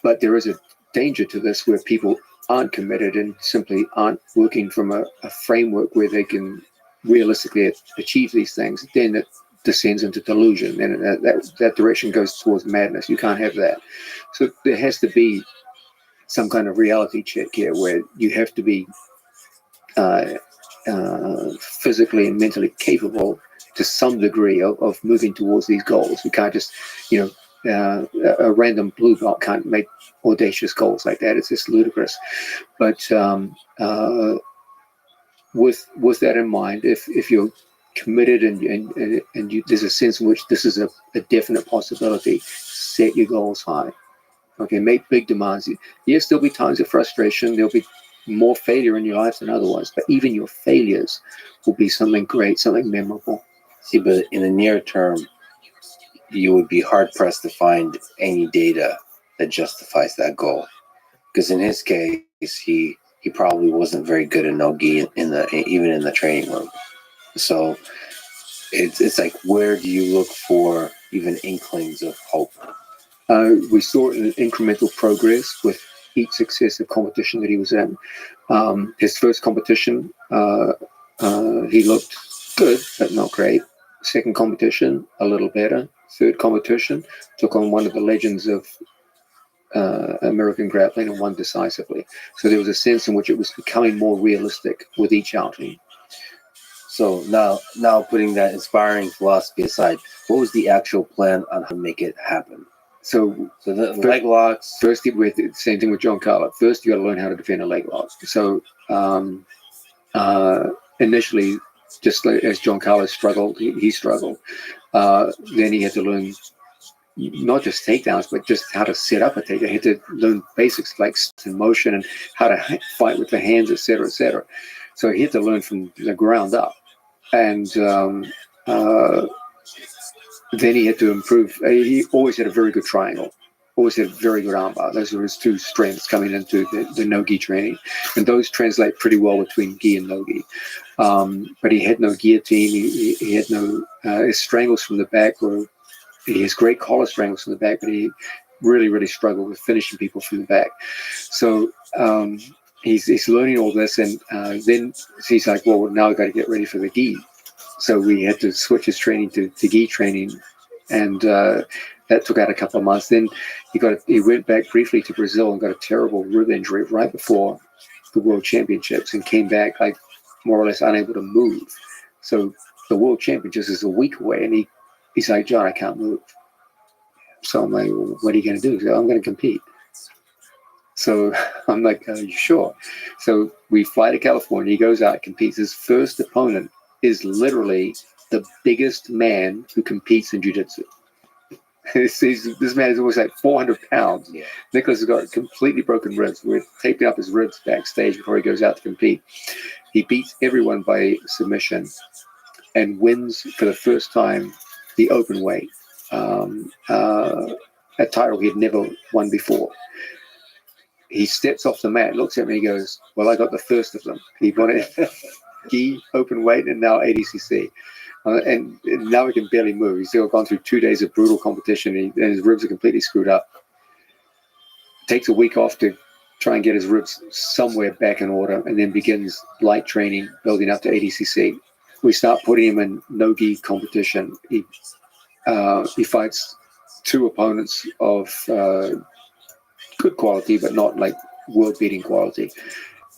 But there is a danger to this where people aren't committed and simply aren't working from a framework where they can realistically achieve these things. Then it descends into delusion, and that direction goes towards madness. You can't have that. So there has to be some kind of reality check here where you have to be physically and mentally capable to some degree of moving towards these goals. We can't just, you know, a random blue belt can't make audacious goals like that. It's just ludicrous. But with that in mind, if you're committed and you, there's a sense in which this is a definite possibility, set your goals high. Okay, make big demands. Yes, there'll be times of frustration. There'll be more failure in your life than otherwise, but even your failures will be something great, something memorable. See, but in the near term, you would be hard pressed to find any data that justifies that goal. Because in his case, he probably wasn't very good at no-gi even in the training room. So it's like, where do you look for even inklings of hope? We saw an incremental progress with each successive competition that he was in. His first competition, he looked good, but not great. Second competition, a little better. Third competition, took on one of the legends of American grappling and won decisively. So there was a sense in which it was becoming more realistic with each outing. So now putting that inspiring philosophy aside, what was the actual plan on how to make it happen? So the leg locks. First, with the same thing with John Carlo. First, you got to learn how to defend a leg lock. So initially, just as John Carlo struggled, he struggled. Then he had to learn not just takedowns, but just how to set up a takedown. He had to learn basics like in motion and how to fight with the hands, etc., etc. So he had to learn from the ground up. And then he had to improve. He always had a very good triangle, always had a very good armbar. Those were his two strengths coming into the no-gi training. And those translate pretty well between gi and no-gi. But he had no guillotine. He had no, his strangles from the back were, he has great collar strangles from the back, but he really, really struggled with finishing people from the back. So he's learning all this, and then he's like, well, now I've got to get ready for the gi. So we had to switch his training to gi training, and that took out a couple of months. Then he went back briefly to Brazil and got a terrible rib injury right before the World Championships, and came back like more or less unable to move. So the World Championships is a week away, and he's like, John, I can't move. So I'm like, well, what are you going to do? He's like, I'm going to compete. So I'm like, are you sure? So we fly to California. He goes out, competes. His first opponent is literally the biggest man who competes in jiu-jitsu. This man is almost like 400 pounds. Yeah. Nicholas has got completely broken ribs. We're taping up his ribs backstage before he goes out to compete. He beats everyone by submission and wins for the first time the open weight, a title he had never won before. He steps off the mat, looks at me, he goes, well, I got the first of them. He won it gi, open weight, and now ADCC. And now he can barely move. He's still gone through 2 days of brutal competition, and his ribs are completely screwed up. Takes a week off to try and get his ribs somewhere back in order, and then begins light training, building up to ADCC. We start putting him in no-gi competition. He fights 2 opponents of good quality, but not like world-beating quality.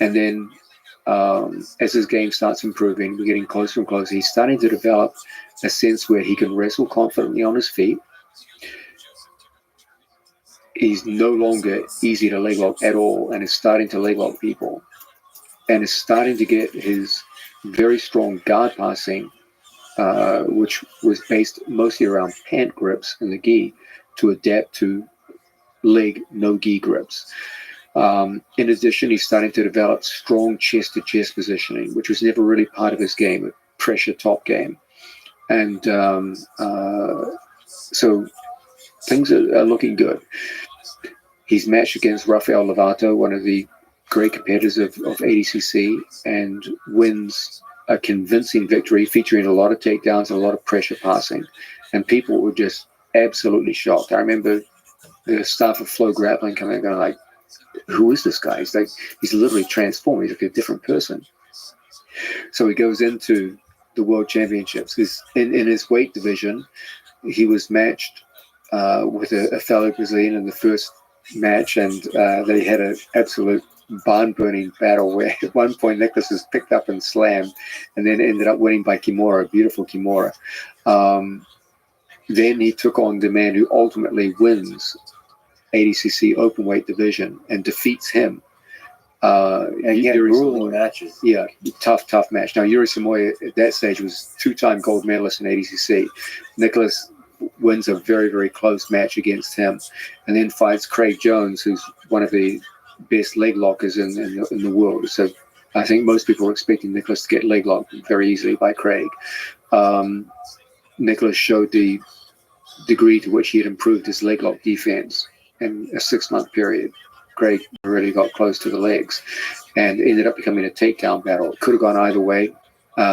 And then as his game starts improving, we're getting closer and closer. He's starting to develop a sense where he can wrestle confidently on his feet. He's no longer easy to leg lock at all, and is starting to leg lock people, and is starting to get his very strong guard passing, which was based mostly around pant grips in the gi, to adapt to leg no gi grips. In addition, he's starting to develop strong chest-to-chest positioning, which was never really part of his game, a pressure top game. And so things are looking good. He's matched against Rafael Lovato, one of the great competitors of ADCC, and wins a convincing victory featuring a lot of takedowns and a lot of pressure passing. And people were just absolutely shocked. I remember the staff of Flow Grappling coming and going like, who is this guy? He's literally transformed. He's like a different person. So he goes into the World Championships. In his weight division, he was matched with a fellow Brazilian in the first match, and they had an absolute barn-burning battle where at one point Nicholas was picked up and slammed, and then ended up winning by Kimura, a beautiful Kimura. Then he took on the man who ultimately wins ADCC open weight division and defeats him. And he had grueling matches. Yeah, tough match. Now, Yuri Samoa at that stage was 2-time gold medalist in ADCC. Nicholas wins a very, very close match against him, and then fights Craig Jones, who's one of the best leg lockers in the world. So I think most people were expecting Nicholas to get leg locked very easily by Craig. Nicholas showed the degree to which he had improved his leg lock defense in a 6-month period. Craig really got close to the legs and ended up becoming a takedown battle. It could have gone either way.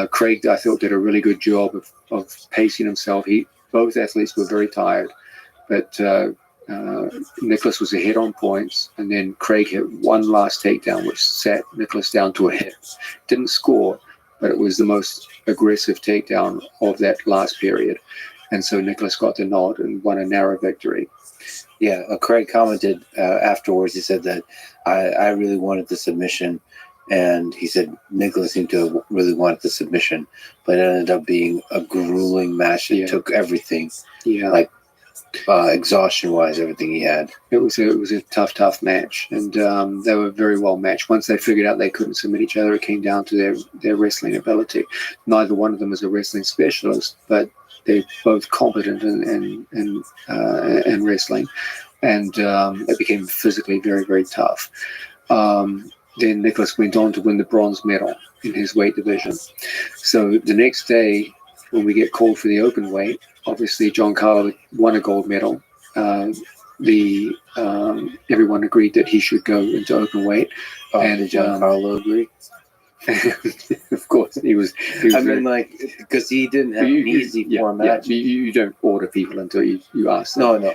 Craig, I thought, did a really good job of pacing himself. Both athletes were very tired, but Nicholas was ahead on points, and then Craig hit one last takedown, which sat Nicholas down to a hit. Didn't score, but it was the most aggressive takedown of that last period. And so Nicholas got the nod and won a narrow victory. Yeah, Craig commented afterwards. He said that I really wanted the submission, and he said Nicholas seemed to really want the submission, but it ended up being a grueling match. It took everything, like exhaustion-wise, everything he had. It was a tough match, and they were very well matched. Once they figured out they couldn't submit each other, it came down to their wrestling ability. Neither one of them is a wrestling specialist, but they're both competent in wrestling, and it became physically very, very tough. Then Nicholas went on to win the bronze medal in his weight division. So the next day, when we get called for the open weight, obviously John Carlo won a gold medal. Everyone agreed that he should go into open weight. And did John Carlo agree? Of course, he was. I mean, because he didn't have an easy format. You don't order people until you ask them. No,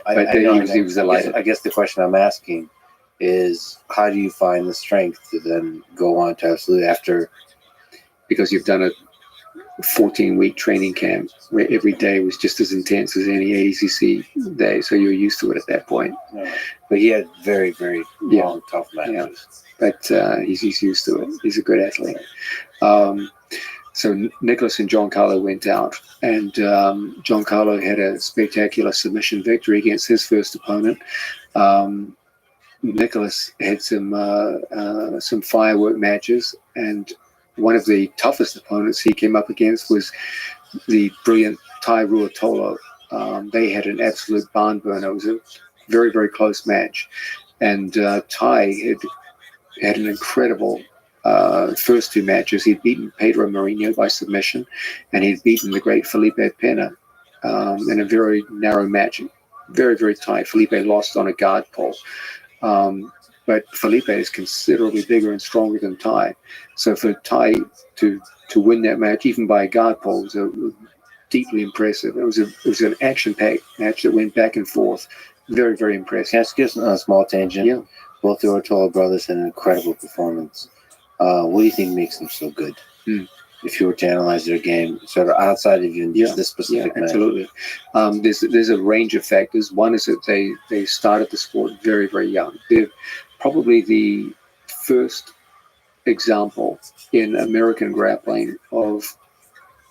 He was delighted. I guess the question I'm asking is how do you find the strength to then go on to absolutely after? Because you've done a 14-week training camp where every day was just as intense as any ADCC day, so you're used to it at that point. But he had very, very long, tough matches. But he's used to it. He's a good athlete. So Nicholas and Giancarlo went out, and Giancarlo had a spectacular submission victory against his first opponent. Nicholas had some firework matches, and one of the toughest opponents he came up against was the brilliant Tai Ruotolo. They had an absolute barn burner. It was a very, very close match. And Tai had an incredible first two matches. He'd beaten Pedro Mourinho by submission, and he'd beaten the great Felipe Pena in a very narrow match. Very, very tight. Felipe lost on a guard pole. But Felipe is considerably bigger and stronger than Tai. So for Tai to win that match, even by a guard pole, was deeply impressive. It was an action-packed match that went back and forth. Very, very impressive. Can I just on a small tangent? Yeah. Both the Ruotolo brothers had an incredible performance. What do you think makes them so good? If you were to analyze their game, sort of outside of even just this specific match. Absolutely. There's a range of factors. One is that they started the sport very, very young. They're probably the first example in American grappling of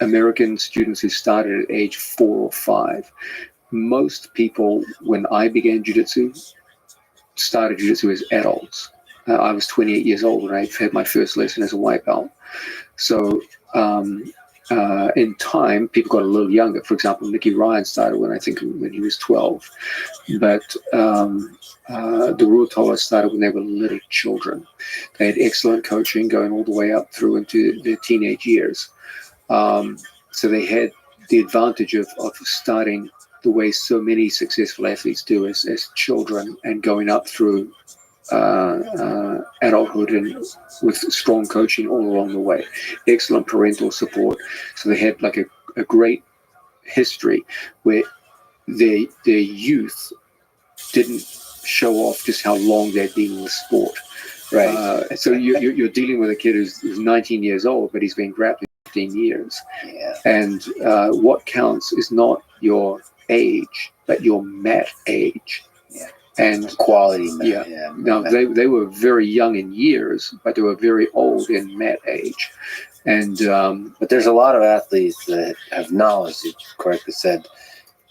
American students who started at age 4 or 5. Most people, when I began jiu-jitsu, started jiu-jitsu as adults. I was 28 years old when I had my first lesson as a white belt. So in time, people got a little younger. For example, Nicky Ryan started when he was 12. But the Ruotolos started when they were little children. They had excellent coaching going all the way up through into their teenage years. So they had the advantage of starting the way so many successful athletes do as children and going up through adulthood and with strong coaching all along the way. Excellent parental support. So they had like a great history where their youth didn't show off just how long they'd been in the sport. Right. So you're dealing with a kid who's 19 years old, but he's been grappling 15 years. Yeah. And what counts is not your age, but your mat age. Yeah. And quality, man. Yeah. Now they were very young in years, but they were very old in mat age. And but there's a lot of athletes that have knowledge, you correctly said,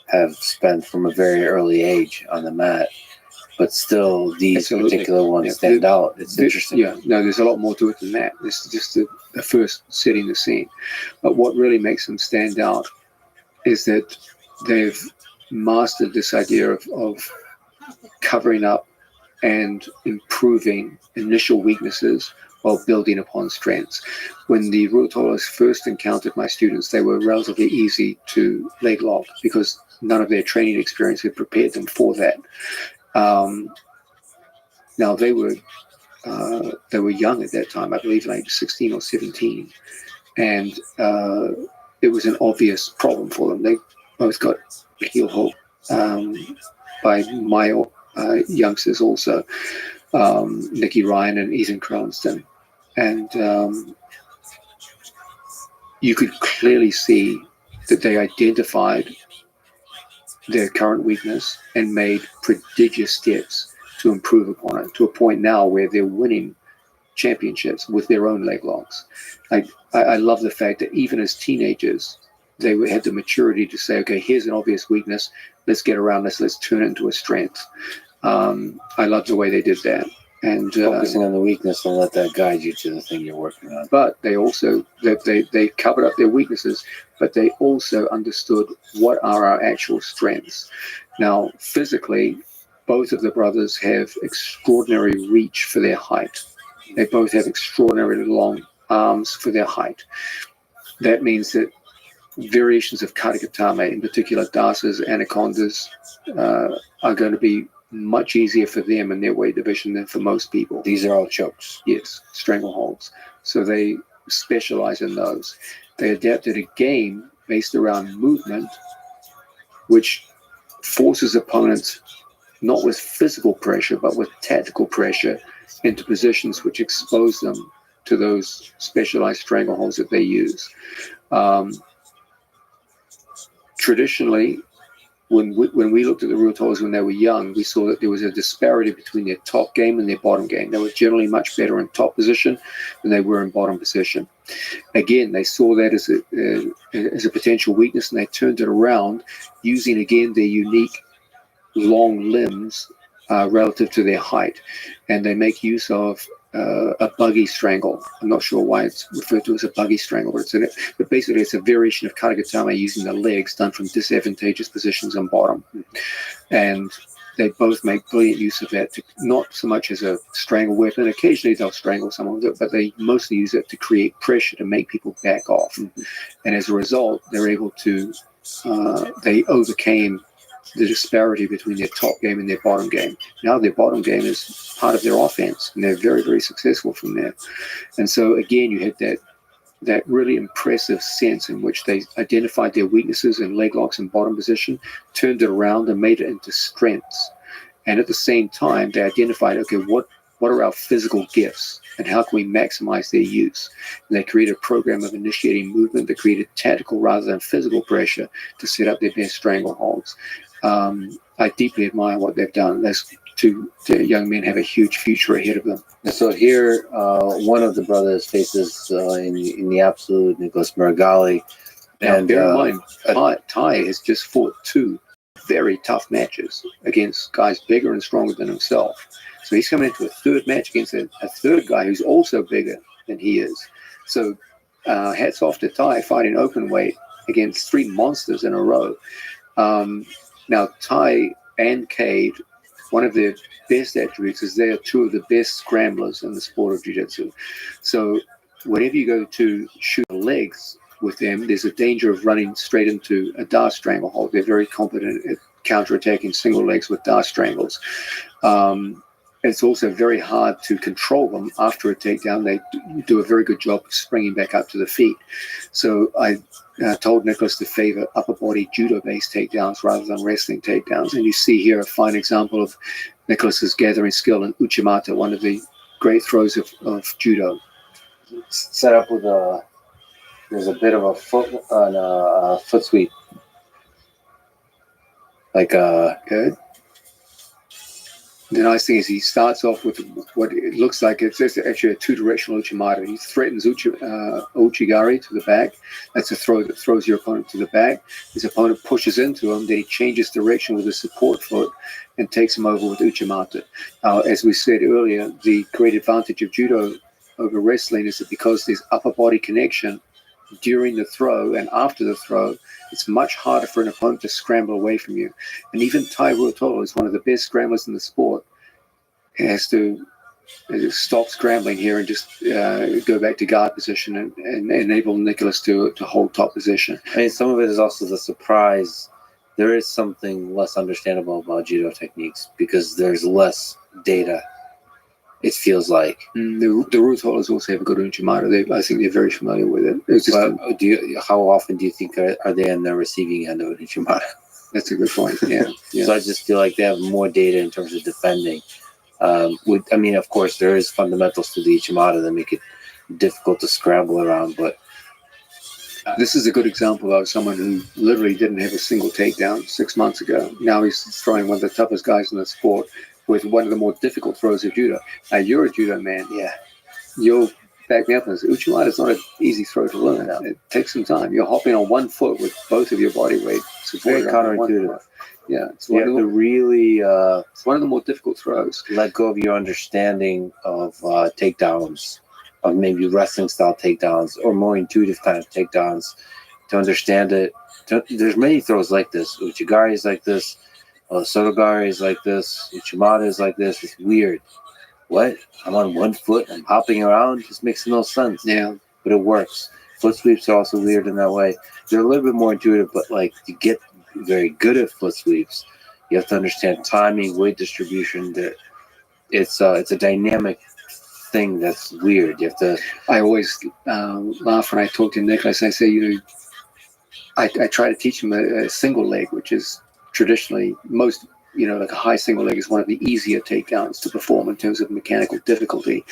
have spent from a very early age on the mat. But still, these particular ones stand out. It's interesting. Yeah, no, there's a lot more to it than that. This is just the first setting the scene. But what really makes them stand out is that they've mastered this idea of covering up and improving initial weaknesses while building upon strengths. When the Ruotolos first encountered my students, they were relatively easy to leg lock because none of their training experience had prepared them for that. Now they were young at that time, I believe like 16 or 17, and it was an obvious problem for them. They both got heel hook by my youngsters also, Nicky Ryan and Ethan Cranston, and you could clearly see that they identified their current weakness and made prodigious steps to improve upon it, to a point now where they're winning championships with their own leg locks. I love the fact that even as teenagers, they had the maturity to say, okay, here's an obvious weakness. Let's get around this. Let's turn it into a strength. I love the way they did that. And focusing on the weakness and let that guide you to the thing you're working on. But they also they covered up their weaknesses, but they also understood what are our actual strengths. Now, physically, both of the brothers have extraordinary reach for their height. They both have extraordinarily long arms for their height. That means that variations of katakatame, in particular dasas, anacondas, are going to be much easier for them in their weight division than for most people. These are all chokes. Yes, strangleholds. So they specialize in those. They adapted a game based around movement, which forces opponents not with physical pressure, but with tactical pressure into positions which expose them to those specialized strangleholds that they use. Traditionally, when we looked at the Ruotolas when they were young, we saw that there was a disparity between their top game and their bottom game. They were generally much better in top position than they were in bottom position. Again, they saw that as a potential weakness, and they turned it around using, again, their unique long limbs relative to their height. And they make use of a buggy strangle. I'm not sure why it's referred to as a buggy strangle, but basically it's a variation of karagatame using the legs done from disadvantageous positions on bottom. And they both make brilliant use of that, not so much as a strangle weapon. Occasionally they'll strangle someone with it, but they mostly use it to create pressure to make people back off. And as a result, they're able to, they overcame the disparity between their top game and their bottom game. Now their bottom game is part of their offense, and they're very, very successful from there. And so again, you had that really impressive sense in which they identified their weaknesses in leg locks and bottom position, turned it around and made it into strengths. And at the same time, they identified, okay, what are our physical gifts and how can we maximize their use? And they created a program of initiating movement that created tactical rather than physical pressure to set up their best strangleholds. I deeply admire what they've done. Those two young men have a huge future ahead of them. So here, one of the brothers faces in the absolute Nicholas Maragali. And bear in mind, Tai has just fought 2 very tough matches against guys bigger and stronger than himself. So he's coming into a 3rd match against a 3rd guy who's also bigger than he is. So hats off to Tai fighting open weight against 3 monsters in a row. Now, Tai and Cade, one of their best attributes is they are 2 of the best scramblers in the sport of jiu-jitsu. So whenever you go to shoot legs with them, there's a danger of running straight into a Da stranglehold. They're very competent at counterattacking single legs with Da strangles. It's also very hard to control them after a takedown. They do a very good job of springing back up to the feet. So I told Nicholas to favor upper body judo-based takedowns rather than wrestling takedowns. And you see here a fine example of Nicholas's gathering skill in Uchimata, one of the great throws of judo. Set up with there's a bit of a foot sweep. Good. The nice thing is he starts off with what it looks like it's actually a 2-directional Uchimata. He threatens Uchigari to the back. That's a throw that throws your opponent to the back. His opponent pushes into him, then he changes direction with a support foot and takes him over with Uchimata. As we said earlier, the great advantage of judo over wrestling is that because there's upper body connection during the throw and after the throw, it's much harder for an opponent to scramble away from you. And even Tai Ruotolo is one of the best scramblers in the sport. He has to stop scrambling here and just go back to guard position and enable Nicholas to hold top position. I mean, some of it is also the surprise. There is something less understandable about judo techniques because there's less data. It feels like the Ruotolas also have a good Uchimata. I think they're very familiar with it. It's just how often do you think are they on the receiving end of an Uchimata? That's a good point. Yeah. So I just feel like they have more data in terms of defending. Of course, there is fundamentals to the Uchimata that make it difficult to scramble around, but this is a good example of someone who literally didn't have a single takedown 6 months ago. Now he's throwing one of the toughest guys in the sport with one of the more difficult throws of judo. Now, you're a judo man. Yeah. You'll back me up on this. Uchimata is not an easy throw to learn. No. It takes some time. You're hopping on one foot with both of your body weight. It's very counterintuitive. Yeah. It's one of the more difficult throws. Let go of your understanding of takedowns, of maybe wrestling style takedowns or more intuitive kind of takedowns to understand it. There's many throws like this. Uchigari is like this. Sotogari is like this. Uchimata is like this. It's weird. What? I'm on one foot. I'm hopping around. Just makes no sense. Yeah. But it works. Foot sweeps are also weird in that way. They're a little bit more intuitive, but like to get very good at foot sweeps, you have to understand timing, weight distribution. That it's a dynamic thing that's weird. You have to. I always laugh when I talk to Nicholas. I say, I try to teach him a single leg, which is traditionally most like a high single leg is one of the easier takedowns to perform in terms of mechanical difficulty.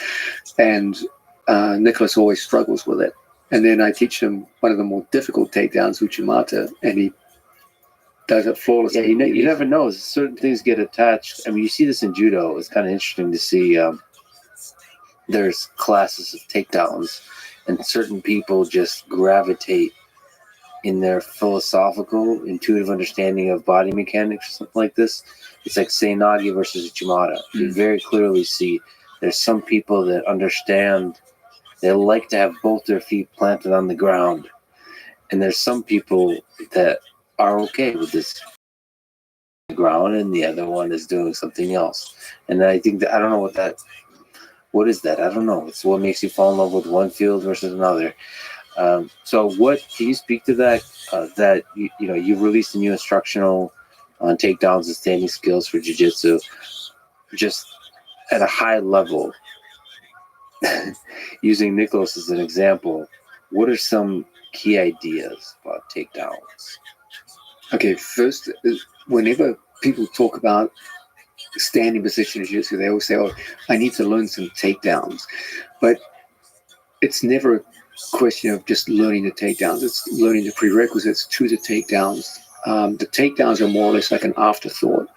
And Nicholas always struggles with it. And then I teach him one of the more difficult takedowns, Uchimata, and he does it flawlessly. Yeah, you never know. Certain things get attached. I mean, you see this in judo. It's kind of interesting to see. There's classes of takedowns, and certain people just gravitate in their philosophical, intuitive understanding of body mechanics or something like this. It's like Seinagi versus Uchimata. You very clearly see there's some people that understand. They like to have both their feet planted on the ground, and there's some people that are okay with this ground, and the other one is doing something else. And I think that I don't know what is that? I don't know. It's what makes you fall in love with one field versus another. So what can you speak to that? That you've released a new instructional on takedowns and standing skills for jiu-jitsu, just at a high level. Using Nicholas as an example, what are some key ideas about takedowns? Okay, first, whenever people talk about standing position in jiu-jitsu, they always say, "Oh, I need to learn some takedowns," but it's never a question of just learning the takedowns. It's learning the prerequisites to the takedowns. The takedowns are more or less like an afterthought.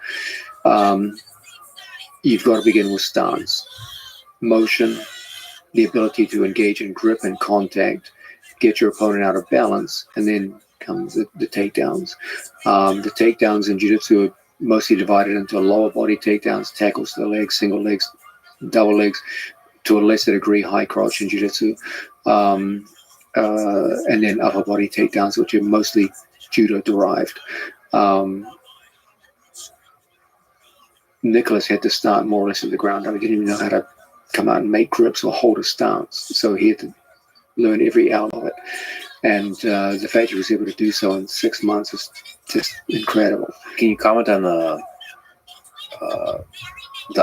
You've got to begin with stance, motion, the ability to engage in grip and contact, get your opponent out of balance, and then comes the takedowns. The takedowns in jiu-jitsu are mostly divided into lower body takedowns, tackles to the legs, single legs, double legs, to a lesser degree high crouch in jiu-jitsu, and then upper body takedowns, which are mostly judo derived. Nicholas had to start more or less at the ground. He didn't even know how to come out and make grips or hold a stance, so he had to learn every element of it. And the fact he was able to do so in 6 months is just incredible. Can you comment on the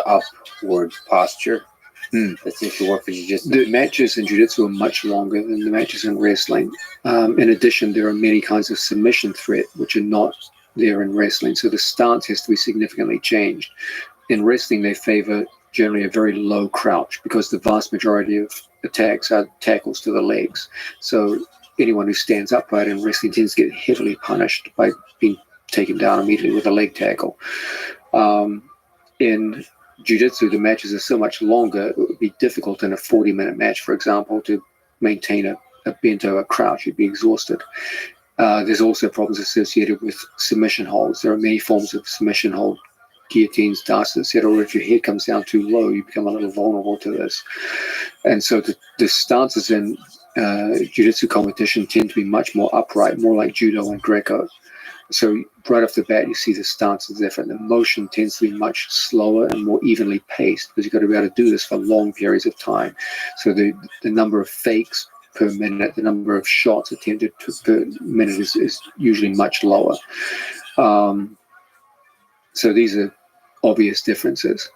upward posture? That seems to work for jiu-jitsu. The matches in jiu-jitsu are much longer than the matches in wrestling. In addition, there are many kinds of submission threat which are not there in wrestling, so the stance has to be significantly changed. In wrestling, they favor generally a very low crouch because the vast majority of attacks are tackles to the legs. So anyone who stands upright in wrestling tends to get heavily punished by being taken down immediately with a leg tackle. In jiu-jitsu, the matches are so much longer, it would be difficult in a 40-minute match, for example, to maintain a bent over crouch. You'd be exhausted. There's also problems associated with submission holds. There are many forms of submission hold, guillotines, darts, etc. Or if your head comes down too low, you become a little vulnerable to this. And so the stances in jiu-jitsu competition tend to be much more upright, more like judo and Greco. So right off the bat, you see the stance is different. The motion tends to be much slower and more evenly paced because you've got to be able to do this for long periods of time. So the number of fakes per minute, the number of shots attempted per minute is usually much lower. So these are obvious differences.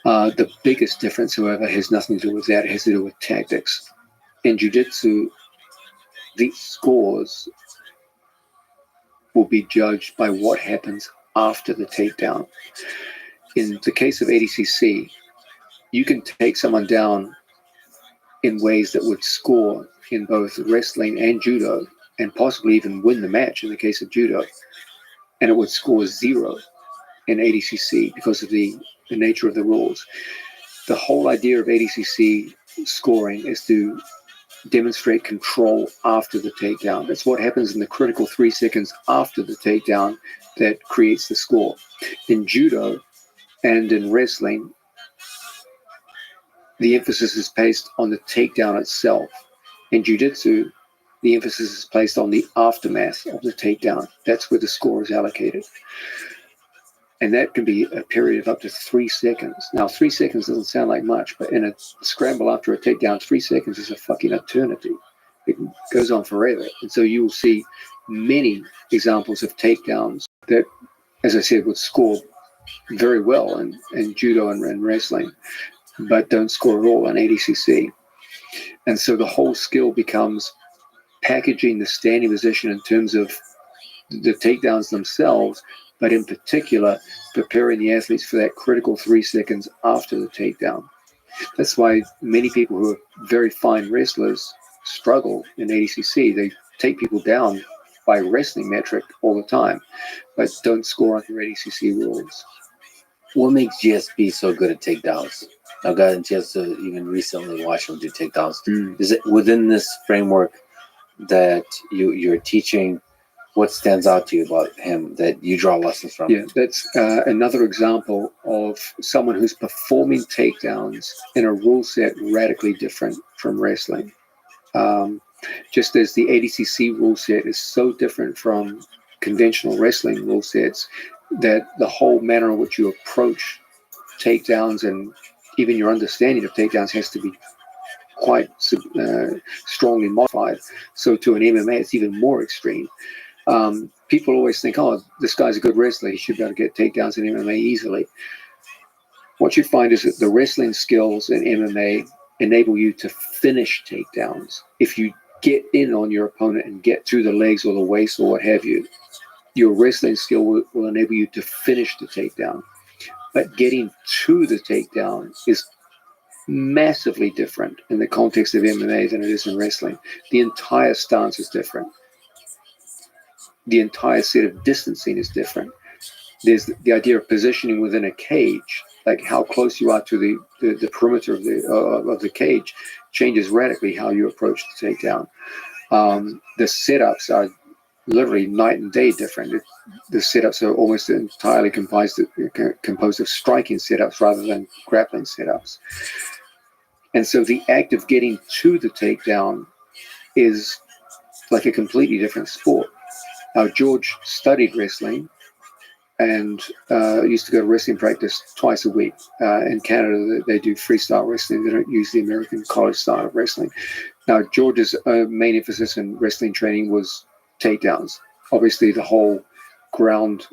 The biggest difference, however, has nothing to do with that. It has to do with tactics. In jiu-jitsu, the scores will be judged by what happens after the takedown. In the case of ADCC, you can take someone down in ways that would score in both wrestling and judo, and possibly even win the match in the case of judo, and it would score 0 in ADCC because of the nature of the rules. The whole idea of ADCC scoring is to demonstrate control after the takedown. That's what happens in the critical 3 seconds after the takedown that creates the score. In judo and in wrestling, the emphasis is placed on the takedown itself. In jiu-jitsu, the emphasis is placed on the aftermath of the takedown. That's where the score is allocated. And that can be a period of up to 3 seconds. Now, 3 seconds doesn't sound like much, but in a scramble after a takedown, 3 seconds is a fucking eternity. It goes on forever. And so you will see many examples of takedowns that, as I said, would score very well in judo and wrestling, but don't score at all in ADCC. And so the whole skill becomes packaging the standing position in terms of the takedowns themselves, but in particular, preparing the athletes for that critical 3 seconds after the takedown. That's why many people who are very fine wrestlers struggle in ADCC. They take people down by wrestling metric all the time, but don't score under ADCC rules. What makes GSP so good at takedowns? I've gotten a chance to even recently watch him do takedowns. Is it within this framework that you're teaching? What stands out to you about him that you draw lessons from? Yeah, that's another example of someone who's performing takedowns in a rule set radically different from wrestling. Just as the ADCC rule set is so different from conventional wrestling rule sets, that the whole manner in which you approach takedowns and even your understanding of takedowns has to be quite strongly modified. So to an MMA, it's even more extreme. People always think, oh, this guy's a good wrestler, he should be able to get takedowns in MMA easily. What you find is that the wrestling skills in MMA enable you to finish takedowns. If you get in on your opponent and get through the legs or the waist or what have you, your wrestling skill will enable you to finish the takedown. But getting to the takedown is massively different in the context of MMA than it is in wrestling. The entire stance is different. The entire set of distancing is different. There's the idea of positioning within a cage, like how close you are to the perimeter of the cage changes radically how you approach the takedown. The setups are literally night and day different. The setups are almost entirely composed of striking setups rather than grappling setups. And so the act of getting to the takedown is like a completely different sport. Now, George studied wrestling and used to go to wrestling practice twice a week. In Canada, they do freestyle wrestling. They don't use the American college style of wrestling. Now, George's main emphasis in wrestling training was takedowns. Obviously, the whole ground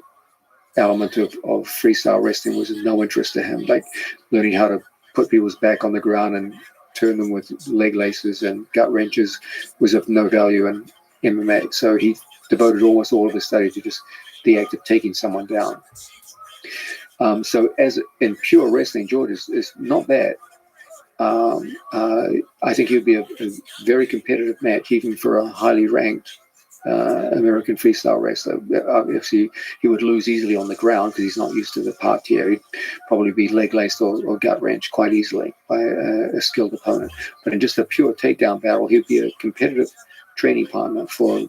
element of freestyle wrestling was of no interest to him, like learning how to put people's back on the ground and turn them with leg laces and gut wrenches was of no value in MMA. So he devoted almost all of his study to just the act of taking someone down. So as in pure wrestling, George is not bad. I think he would be a very competitive match, even for a highly ranked American freestyle wrestler. Obviously, he would lose easily on the ground because he's not used to the parterre. He'd probably be leg laced or gut wrenched quite easily by a skilled opponent. But in just a pure takedown battle, he'd be a competitive training partner for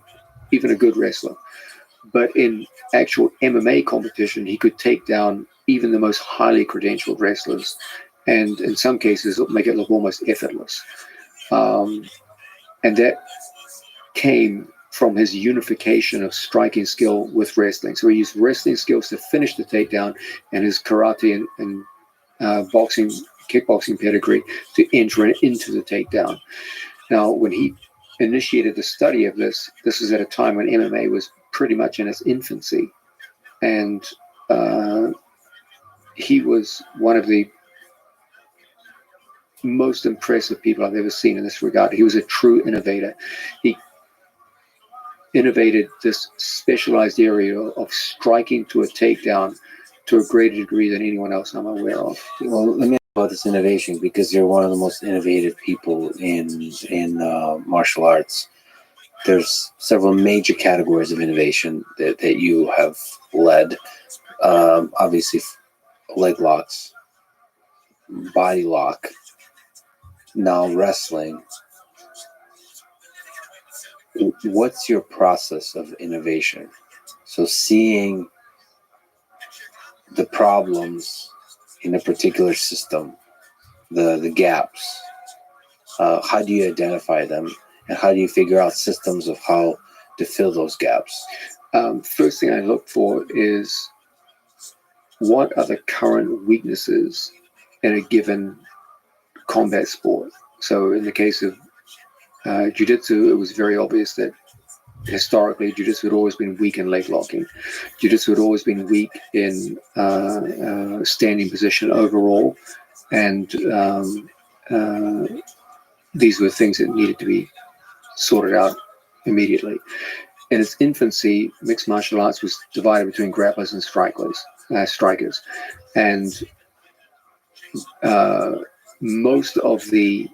even a good wrestler. But in actual MMA competition, he could take down even the most highly credentialed wrestlers, and in some cases make it look almost effortless. And that came from his unification of striking skill with wrestling. So he used wrestling skills to finish the takedown, and his karate and boxing, kickboxing pedigree to enter into the takedown. Now, when he initiated the study of this was at a time when MMA was pretty much in its infancy, and he was one of the most impressive people I've ever seen in this regard. He was a true innovator. He innovated this specialized area of striking to a takedown to a greater degree than anyone else I'm aware of. Well, let me ask about this innovation, because you're one of the most innovative people in martial arts. There's several major categories of innovation that you have led. Obviously, leg locks, body lock, now wrestling. What's your process of innovation? So seeing the problems in a particular system, the gaps, how do you identify them, and how do you figure out systems of how to fill those gaps? First thing I look for is what are the current weaknesses in a given combat sport. So in the case of jiu-jitsu, it was very obvious that historically jiu-jitsu had always been weak in leg locking. Jiu-jitsu had always been weak in standing position overall, and these were things that needed to be sorted out immediately. in its infancy, mixed martial arts was divided between grapplers and strikers. And most of the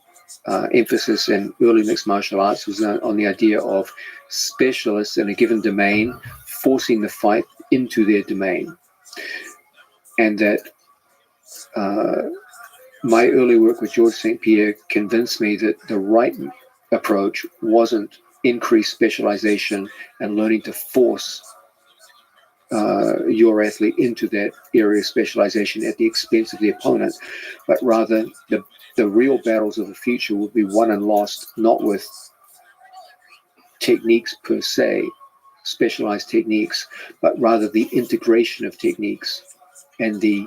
emphasis in early mixed martial arts was on the idea of specialists in a given domain forcing the fight into their domain. And that my early work with Georges St-Pierre convinced me that the right approach wasn't increased specialization and learning to force your athlete into that area of specialization at the expense of the opponent, but rather the real battles of the future will be won and lost not with techniques per se, specialized techniques, but rather the integration of techniques and the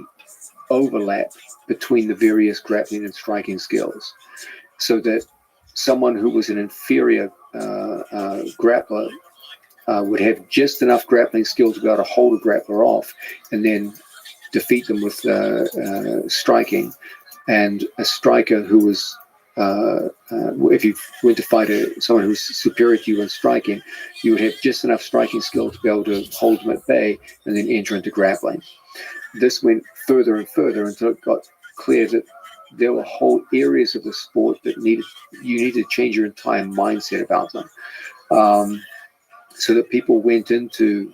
overlap between the various grappling and striking skills, so that someone who was an inferior grappler would have just enough grappling skill to be able to hold a grappler off and then defeat them with striking. And a striker who was, if you went to fight someone who's superior to you in striking, you would have just enough striking skill to be able to hold them at bay and then enter into grappling. This went further and further until it got clear that there were whole areas of the sport that you needed to change your entire mindset about them. So that people went into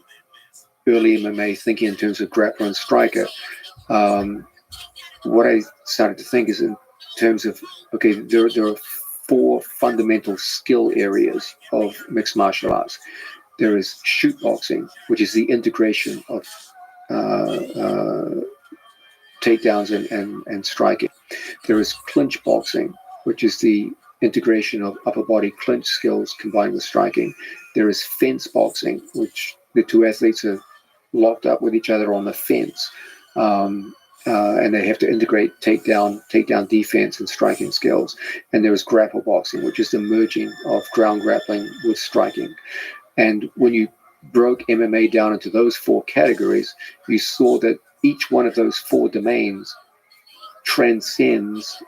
early MMA thinking in terms of grappler and striker. What I started to think is in terms of, okay, there are 4 fundamental skill areas of mixed martial arts. There is shoot boxing, which is the integration of takedowns and striking. There is clinch boxing, which is the integration of upper body clinch skills combined with striking. There is fence boxing, which the 2 athletes are locked up with each other on the fence, and they have to integrate takedown defense and striking skills. And there is grapple boxing, which is the merging of ground grappling with striking. And when you broke MMA down into those 4 categories, you saw that each one of those 4 domains transcends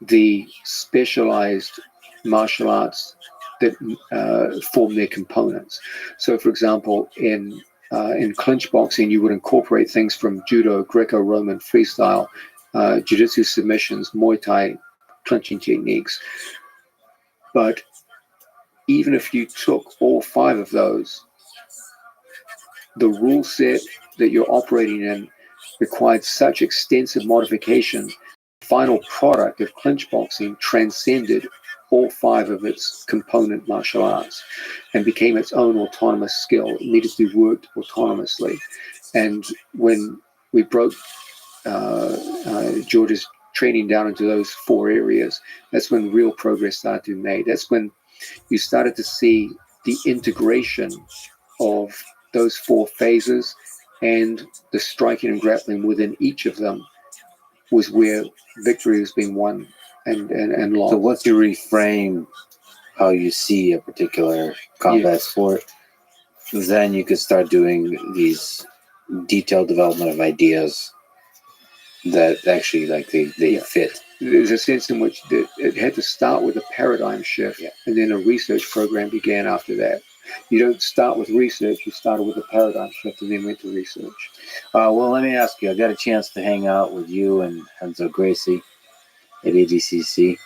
the specialized martial arts that form their components. So, for example, in clinch boxing, you would incorporate things from judo, Greco-Roman, freestyle, jiu-jitsu submissions, Muay Thai clinching techniques. But even if you took all 5 of those, the rule set that you're operating in required such extensive modification. The final product of clinch boxing transcended all 5 of its component martial arts and became its own autonomous skill. It needed to be worked autonomously. And when we broke George's training down into those 4 areas, that's when real progress started to be made. That's when you started to see the integration of those 4 phases, and the striking and grappling within each of them was where victory was being won and lost. So once you reframe how you see a particular combat sport, then you could start doing these detailed development of ideas that actually they fit. There's a sense in which it had to start with a paradigm shift, and then a research program began after that. You don't start with research, you started with a paradigm shift and then went to research. Well, let me ask you, I got a chance to hang out with you and Renzo Gracie at ADCC.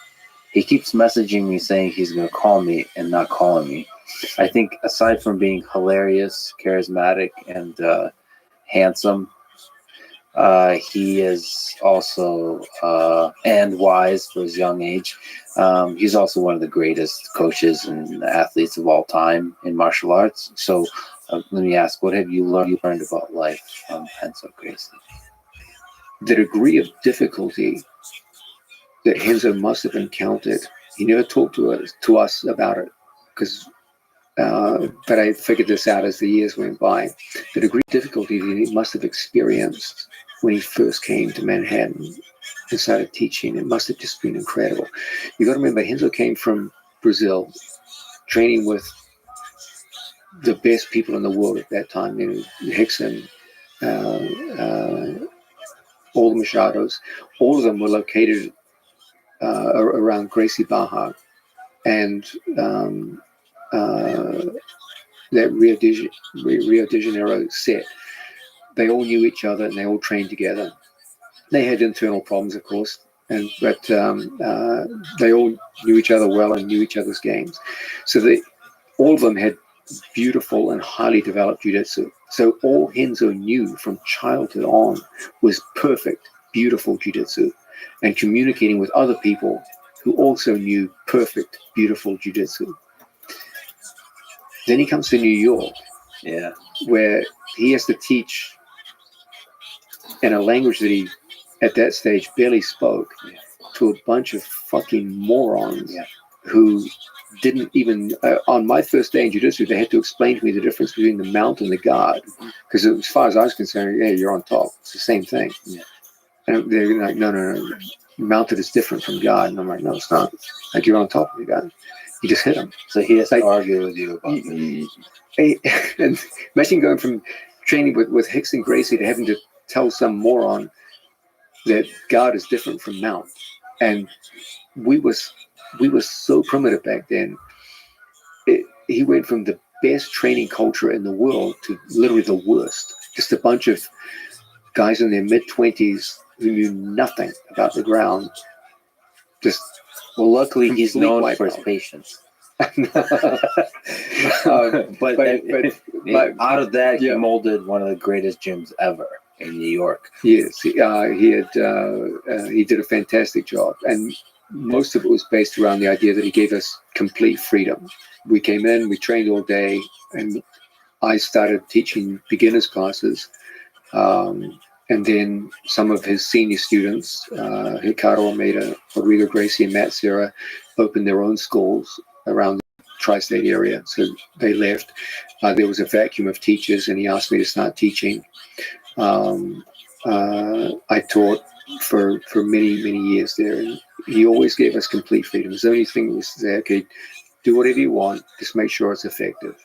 He keeps messaging me saying he's going to call me and not calling me. I think aside from being hilarious, charismatic, and handsome, he is also, and wise for his young age. He's also one of the greatest coaches and athletes of all time in martial arts. So let me ask, what have you learned about life from Renzo Gracie? The degree of difficulty that Renzo must have encountered, he never talked to us about it, but I figured this out as the years went by. The degree of difficulty that he must have experienced when he first came to Manhattan and started teaching, it must have just been incredible. You got to remember, Renzo came from Brazil, training with the best people in the world at that time, Rickson, all the Machados. All of them were located around Gracie Barra. And Rio de Janeiro set, they all knew each other and they all trained together. They had internal problems, of course, but they all knew each other well and knew each other's games. So all of them had beautiful and highly developed jiu-jitsu. So all Renzo knew from childhood on was perfect, beautiful jiu-jitsu, and communicating with other people who also knew perfect, beautiful jiu-jitsu. Then he comes to New York, Yeah. where he has to teach in a language that he, at that stage, barely spoke to a bunch of fucking morons who didn't even, on my first day in jiu-jitsu, they had to explain to me the difference between the mount and the guard. Because as far as I was concerned, hey, you're on top. It's the same thing. Yeah. And they're like, no. Mounted is different from guard. And I'm like, no, it's not. Like, you're on top of the guard. You just hit him. So he has to argue with you about this. And imagine going from training with Hicks and Gracie to having to tell some moron that guard is different from mount. And we were so primitive back then. He went from the best training culture in the world to literally the worst. Just a bunch of guys in their mid-20s who knew nothing about the ground. Just Well, luckily he's complete known for his wipeout. patience. But Out of that, he yeah. molded one of the greatest gyms ever in New York. Yes, he did a fantastic job, and most of it was based around the idea that he gave us complete freedom. We came in, we trained all day, and I started teaching beginners classes, and then some of his senior students, Ricardo Almeida, Rodrigo Gracie, and Matt Serra, opened their own schools around the tri-state area, so they left. There was a vacuum of teachers, and he asked me to start teaching. I taught for many years there, and he always gave us complete freedom. His only thing was to say, okay, do whatever you want, just make sure it's effective.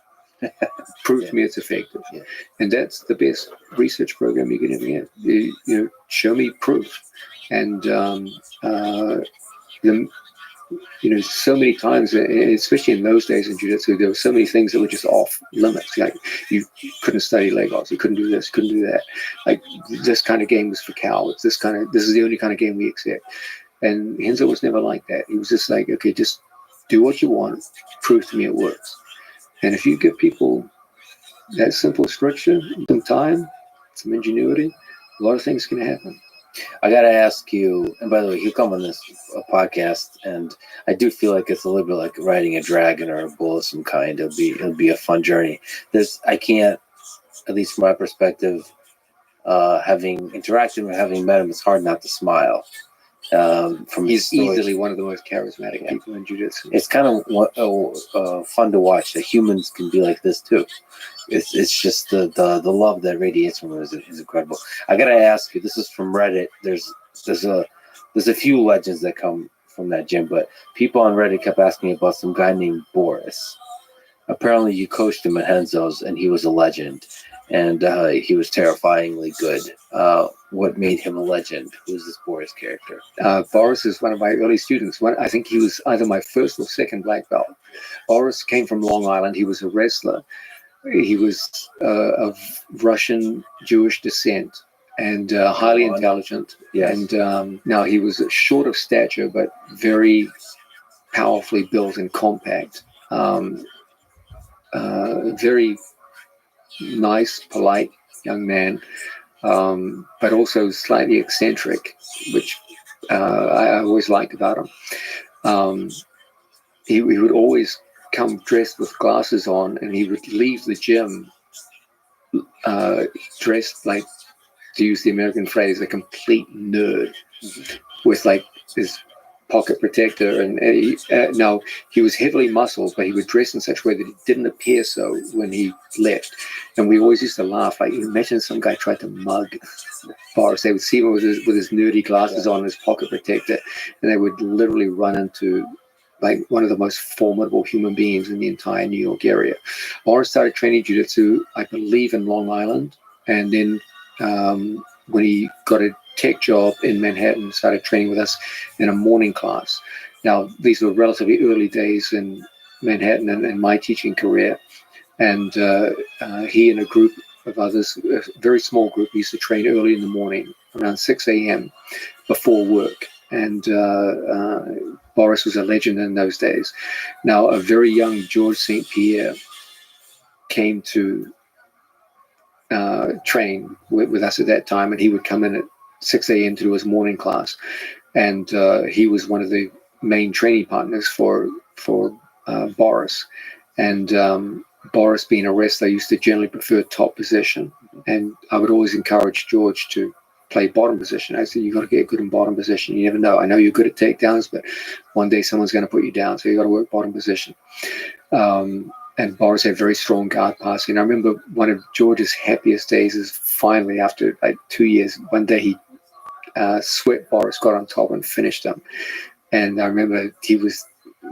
Prove to me it's effective. Yeah. And that's the best research program you can ever get. You know, show me proof. And so many times, especially in those days in jiu-jitsu, there were so many things that were just off limits. Like, you couldn't study Legos, you couldn't do this, couldn't do that. Like, this kind of game was for cowards. This is the only kind of game we accept. And Renzo was never like that. He was just like, okay, just do what you want, prove to me it works. And if you give people that simple structure, some time, some ingenuity, a lot of things can happen. I got to ask you, and by the way, you come on this podcast, and I do feel like it's a little bit like riding a dragon or a bull of some kind. It'll be a fun journey. I can't, at least from my perspective, having interacted with, having met him, it's hard not to smile. He's easily one of the most charismatic people in jiu-jitsu. It's kind of fun to watch that humans can be like this too. It's just the love that radiates from him is incredible. I gotta ask you, this is from Reddit. There's a few legends that come from that gym, but people on Reddit kept asking about some guy named Boris. Apparently, you coached him at Renzo's, and he was a legend, and he was terrifyingly good. What made him a legend? Who's this Boris character? Boris is one of my early students. I think he was either my first or second black belt. Boris came from Long Island. He was a wrestler. He was of Russian Jewish descent and highly intelligent. Yes. And now he was short of stature, but very powerfully built and compact. Very nice, polite young man, but also slightly eccentric, which I always liked about him. He would always come dressed with glasses on, and he would leave the gym dressed like, to use the American phrase, a complete nerd, with like his pocket protector, and now he was heavily muscled, but he would dress in such a way that it didn't appear so when he left. And we always used to laugh, like, imagine some guy tried to mug Boris. They would see him with his nerdy glasses on, his pocket protector, and they would literally run into like one of the most formidable human beings in the entire New York area. Boris started training jiu-jitsu, I believe, in Long Island, and then when he got a tech job in Manhattan, started training with us in a morning class. Now, these were relatively early days in Manhattan and my teaching career. and he and a group of others, a very small group, used to train early in the morning, around 6 a.m. before work. And Boris was a legend in those days. Now, a very young George St. Pierre came to train with us at that time, and he would come in at 6 a.m. to do his morning class. And he was one of the main training partners for Boris. And Boris, being a wrestler, used to generally prefer top position. And I would always encourage George to play bottom position. I said, you got to get good in bottom position. You never know. I know you're good at takedowns, but one day someone's going to put you down. So you got to work bottom position. And Boris had very strong guard passing. I remember one of George's happiest days is finally, after like 2 years, one day he swept Boris, got on top and finished him. And I remember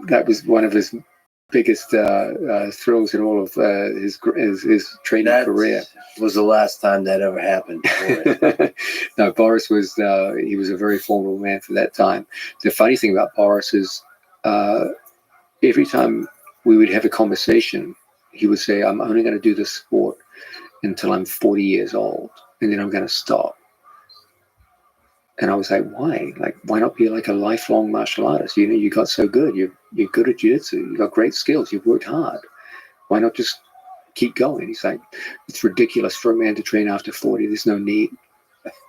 that was one of his biggest thrills in all of his training career. Was the last time that ever happened. No, Boris was he was a very formidable man for that time. The funny thing about Boris is every time we would have a conversation, he would say, I'm only going to do this sport until I'm 40 years old, and then I'm going to stop. And I was like, why? Like, why not be like a lifelong martial artist? You know, you got so good. You're good at jiu-jitsu. You got great skills. You've worked hard. Why not just keep going? He's like, it's ridiculous for a man to train after 40. There's no need.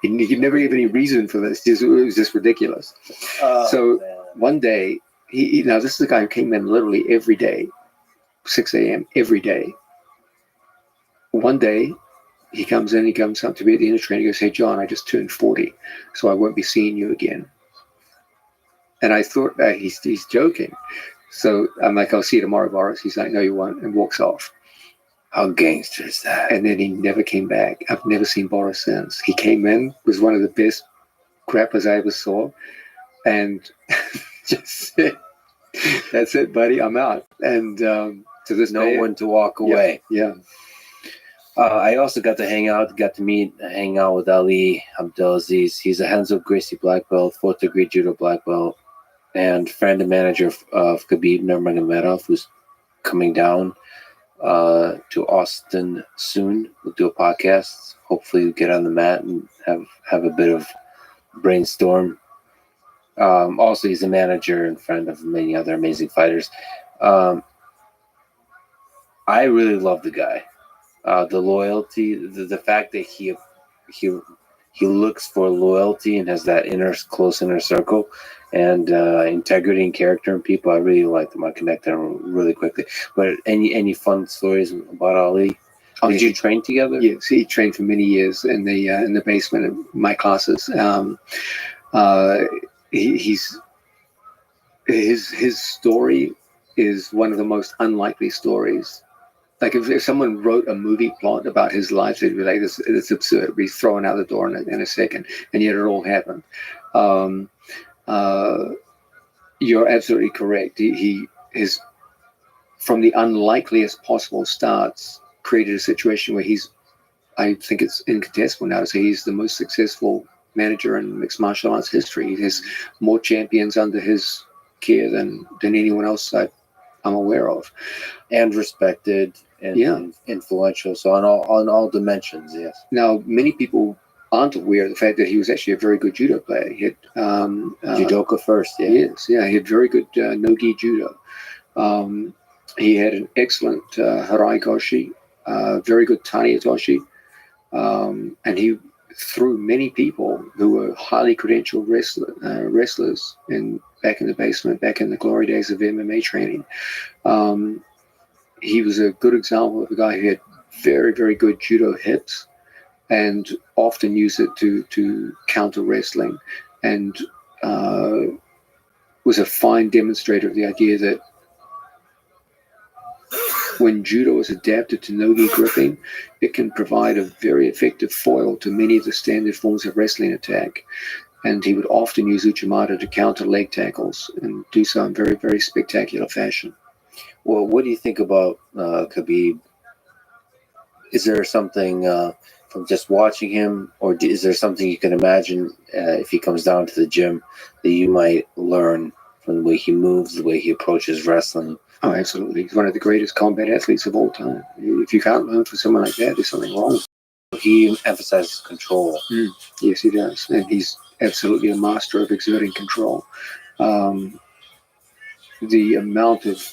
You never have any reason for this. It was just ridiculous. So one day, now this is a guy who came in literally every day, 6 a.m. every day. One day, he comes in, he comes up to me at the end of training, he goes, hey, John, I just turned 40, so I won't be seeing you again. And I thought he's joking. So I'm like, I'll see you tomorrow, Boris. He's like, no, you won't, and walks off. How gangster is that? And then he never came back. I've never seen Boris since. He came in, was one of the best grapplers I ever saw, and just said, that's it, buddy, I'm out. And to this No day, one to walk away. Yeah. I also got to hang out with Ali Abdelaziz. He's a Hanzo Gracie black belt, 4th degree judo black belt, and friend and manager of Khabib Nurmagomedov, who's coming down to Austin soon. We'll do a podcast. Hopefully we'll get on the mat and have a bit of brainstorm. Also, he's a manager and friend of many other amazing fighters. I really love the guy. The loyalty, the fact that he looks for loyalty and has that close inner circle, and integrity and character in people. I really like them. I connect them really quickly. But any fun stories about Ali? Did you train together? Yes, he trained for many years in the basement of my classes. His story is one of the most unlikely stories. Like if someone wrote a movie plot about his life, they'd be like, "It's absurd. It'd be thrown out the door in a second," and yet it all happened. You're absolutely correct. He from the unlikeliest possible starts, created a situation where I think it's incontestable now to say he's the most successful manager in mixed martial arts history. He has more champions under his care than anyone else I'm aware of, and respected and influential. So on all dimensions, yes. Now, many people aren't aware of the fact that he was actually a very good judo player. He had judoka first, yeah. Yes, yeah, he had very good no-gi judo. He had an excellent harai goshi, very good tani atoshi, and he threw many people who were highly credentialed wrestlers back in the basement, back in the glory days of MMA training. He was a good example of a guy who had very, very good judo hips and often used it to counter wrestling, and was a fine demonstrator of the idea that when judo is adapted to no-gi gripping, it can provide a very effective foil to many of the standard forms of wrestling attack. And he would often use uchimata to counter leg tackles and do so in very, very spectacular fashion. Well, what do you think about Khabib? Is there something from just watching him, or is there something you can imagine if he comes down to the gym that you might learn from the way he moves, the way he approaches wrestling? Oh, absolutely. He's one of the greatest combat athletes of all time. If you can't learn from someone like that, there's something wrong. He emphasizes control. Yes, he does. And he's absolutely a master of exerting control. The amount of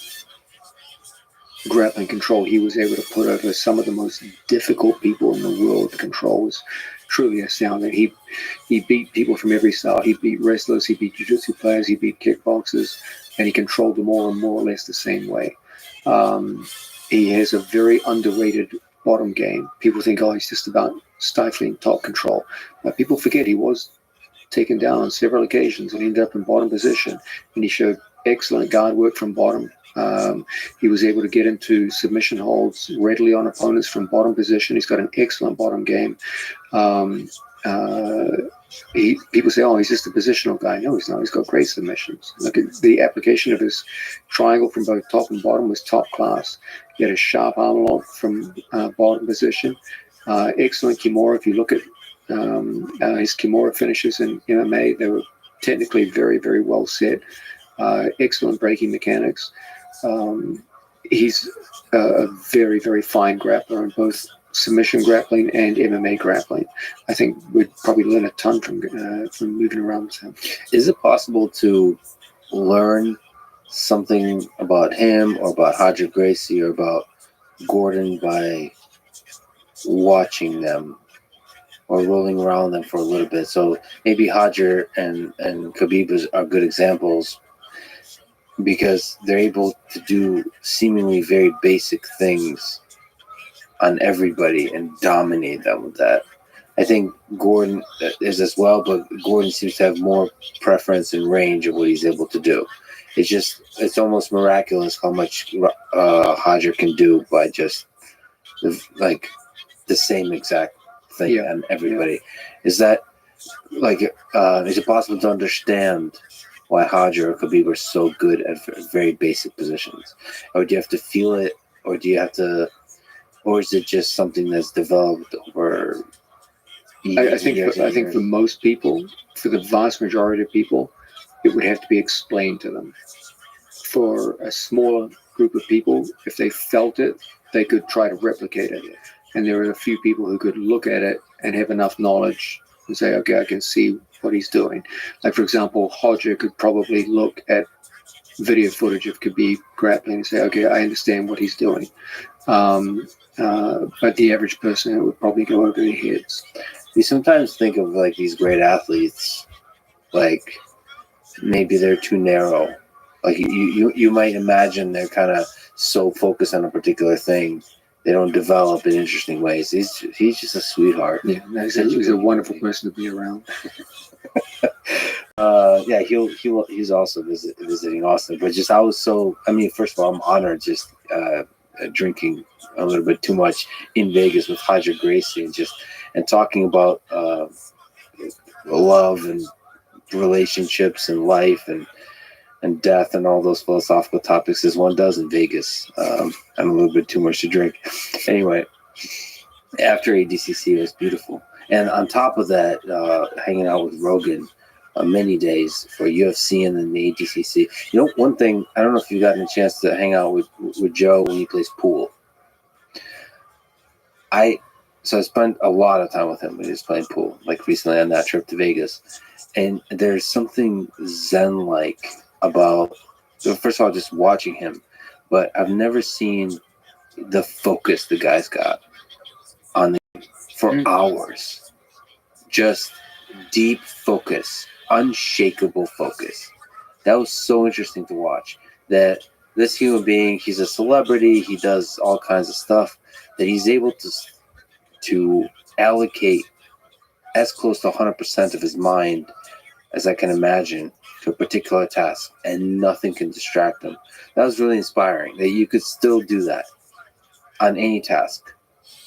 grappling control he was able to put over some of the most difficult people in the world to control was truly astounding. He beat people from every style. He beat wrestlers, he beat jiu-jitsu players, he beat kickboxers, and he controlled them all in more or less the same way. He has a very underrated bottom game. People think, oh, he's just about stifling top control. But people forget he was taken down on several occasions and ended up in bottom position, and he showed excellent guard work from bottom. He was able to get into submission holds readily on opponents from bottom position. He's got an excellent bottom game. People say, oh, he's just a positional guy. No, he's not. He's got great submissions. Look at the application of his triangle from both top and bottom was top class. He had a sharp arm lock from bottom position. Excellent Kimura. If you look at his Kimura finishes in MMA, they were technically very, very well set. Excellent breaking mechanics. He's a very, very fine grappler in both submission grappling and MMA grappling. I think we'd probably learn a ton from moving around with him. Is it possible to learn something about him or about Roger Gracie or about Gordon by watching them or rolling around them for a little bit? So maybe Roger and Khabib are good examples because they're able to do seemingly very basic things on everybody and dominate them with that. I think Gordon is as well, but Gordon seems to have more preference and range of what he's able to do. It's almost miraculous how much Roger can do by just the same exact thing on everybody. Is that is it possible to understand why Roger or Khabib are so good at very basic positions? Or do you have to feel it, or do you have to, or is it just something that's developed over years? I think for most people, for the vast majority of people, it would have to be explained to them. For a smaller group of people, if they felt it, they could try to replicate it. And there are a few people who could look at it and have enough knowledge and say, okay, I can see what he's doing. Like, for example, Roger could probably look at video footage of Khabib grappling and say, okay, I understand what he's doing. But the average person, it would probably go over their heads. You sometimes think of these great athletes, maybe they're too narrow. You might imagine they're kind of so focused on a particular thing, they don't develop in interesting ways. He's just a sweetheart. Yeah, he's a wonderful person to be around. He's also visiting Austin. But first of all, I'm honored just drinking a little bit too much in Vegas with Roger Gracie and talking about love and relationships and life and death and all those philosophical topics as one does in Vegas. I'm a little bit too much to drink. Anyway, after ADCC, it was beautiful. And on top of that, hanging out with Rogan many days for UFC and then the ADCC. One thing, I don't know if you've gotten a chance to hang out with Joe when he plays pool. I spent a lot of time with him when he was playing pool, recently on that trip to Vegas. And there's something zen-like about, first of all, just watching him, but I've never seen the focus the guy's got on for hours. Just deep focus, unshakable focus. That was so interesting to watch. That this human being, he's a celebrity, he does all kinds of stuff, that he's able to allocate as close to 100% of his mind as I can imagine to a particular task, and nothing can distract him. That was really inspiring, that you could still do that on any task.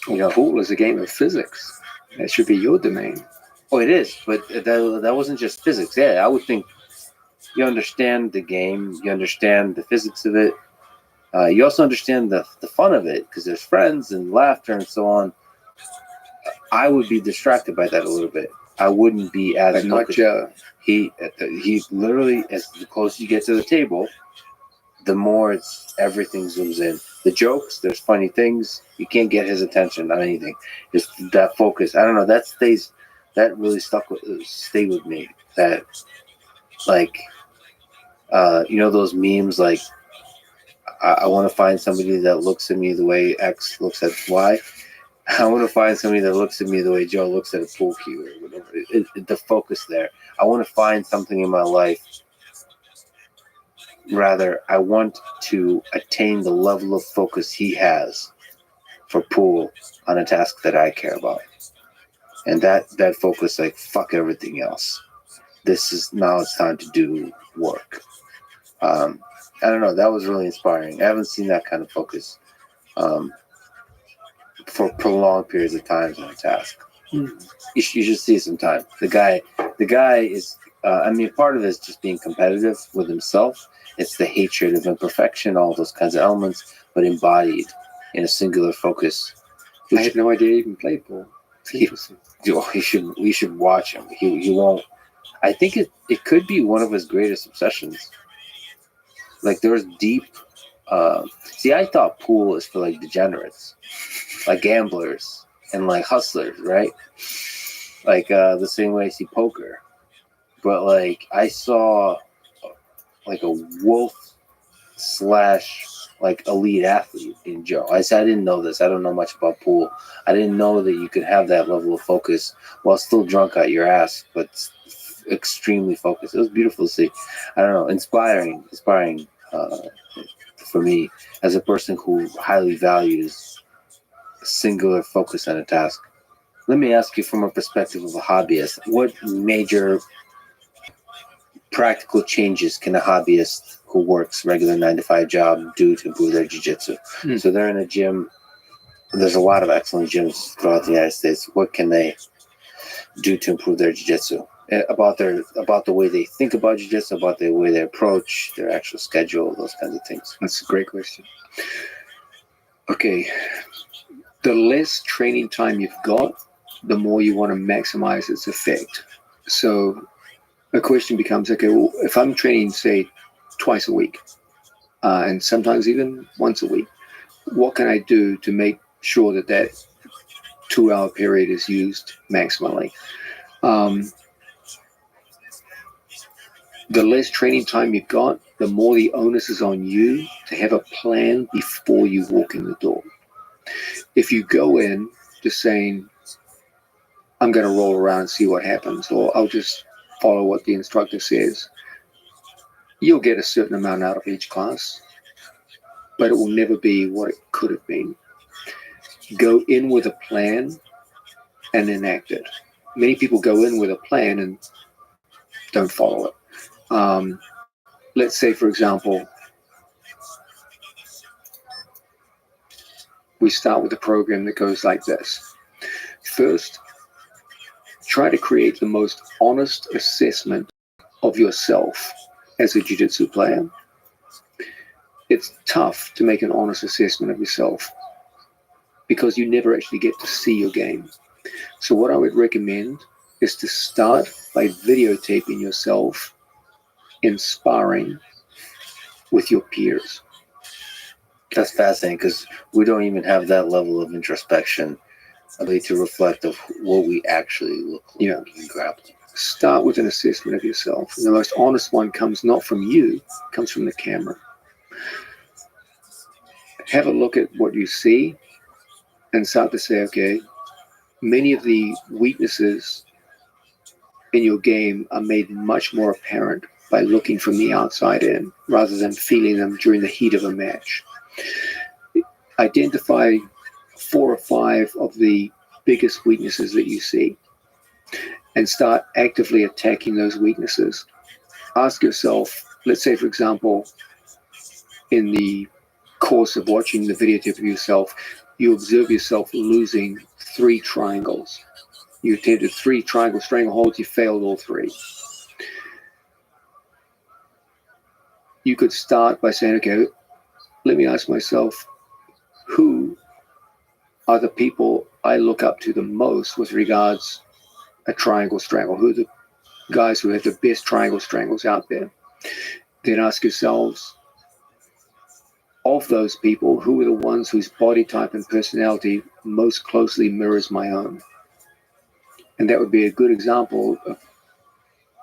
Pool is a game of physics. That should be your domain. Oh, it is, but that wasn't just physics. Yeah, I would think you understand the game, you understand the physics of it. You also understand the fun of it because there's friends and laughter and so on. I would be distracted by that a little bit. I wouldn't be as not Joe. He literally, as the closer you get to the table, the more everything zooms in. The jokes, there's funny things. You can't get his attention on anything. Just that focus. I don't know. That really stayed with me. That, like, those memes, like, I want to find somebody that looks at me the way X looks at Y. I want to find somebody that looks at me the way Joe looks at a pool cue or whatever. The focus there. I want to find something in my life. Rather, I want to attain the level of focus he has for pool on a task that I care about. And that focus, like, fuck everything else. Now it's time to do work. I don't know. That was really inspiring. I haven't seen that kind of focus for prolonged periods of time on a task. You should see some time. The guy is, part of it is just being competitive with himself. It's the hatred of imperfection, all those kinds of elements, but embodied in a singular focus. I had no idea he even played pool. We should watch him. He won't. I think it could be one of his greatest obsessions. Like, there's deep. I thought pool is for, like, degenerates, like gamblers and, like, hustlers, right? Like, the same way I see poker. But, like, I saw, like, a wolf / like, elite athlete in Joe. I didn't know this. I don't know much about pool. I didn't know that you could have that level of focus while still drunk out your ass, but extremely focused. It was beautiful to see. I don't know, inspiring for me as a person who highly values singular focus on a task. Let me ask you, from a perspective of a hobbyist, what major practical changes can a hobbyist who works regular 9-to-5 job do to improve their jiu-jitsu? So they're in a gym. There's a lot of excellent gyms throughout the United States. What can they do to improve their jiu-jitsu? About the way they think about jiu-jitsu, about the way they approach their actual schedule, those kinds of things. That's a great question. Okay. The less training time you've got, the more you want to maximize its effect. So the question becomes, okay, well, if I'm training, say, twice a week, and sometimes even once a week, what can I do to make sure that 2-hour period is used maximally? The less training time you've got, the more the onus is on you to have a plan before you walk in the door. If you go in just saying, I'm going to roll around and see what happens, or I'll just follow what the instructor says, you'll get a certain amount out of each class, but it will never be what it could have been. Go in with a plan and enact it. Many people go in with a plan and don't follow it. Let's say, for example, we start with a program that goes like this. First, try to create the most honest assessment of yourself as a jiu-jitsu player. It's tough to make an honest assessment of yourself because you never actually get to see your game. So what I would recommend is to start by videotaping yourself in sparring with your peers. That's fascinating, because we don't even have that level of introspection, to reflect of what we actually look like in grappling. Start with an assessment of yourself. And the most honest one comes not from you, comes from the camera. Have a look at what you see and start to say, okay, many of the weaknesses in your game are made much more apparent by looking from the outside in rather than feeling them during the heat of a match. Identify 4 or 5 of the biggest weaknesses that you see and start actively attacking those weaknesses. Ask yourself, let's say, for example, in the course of watching the videotape of yourself, you observe yourself losing 3 triangles. You attempted 3 triangle strangleholds, you failed all 3. You could start by saying, okay, let me ask myself, who are the people I look up to the most with regards a triangle strangle? Who are the guys who have the best triangle strangles out there? Then ask yourselves, of those people, who are the ones whose body type and personality most closely mirrors my own? And that would be a good example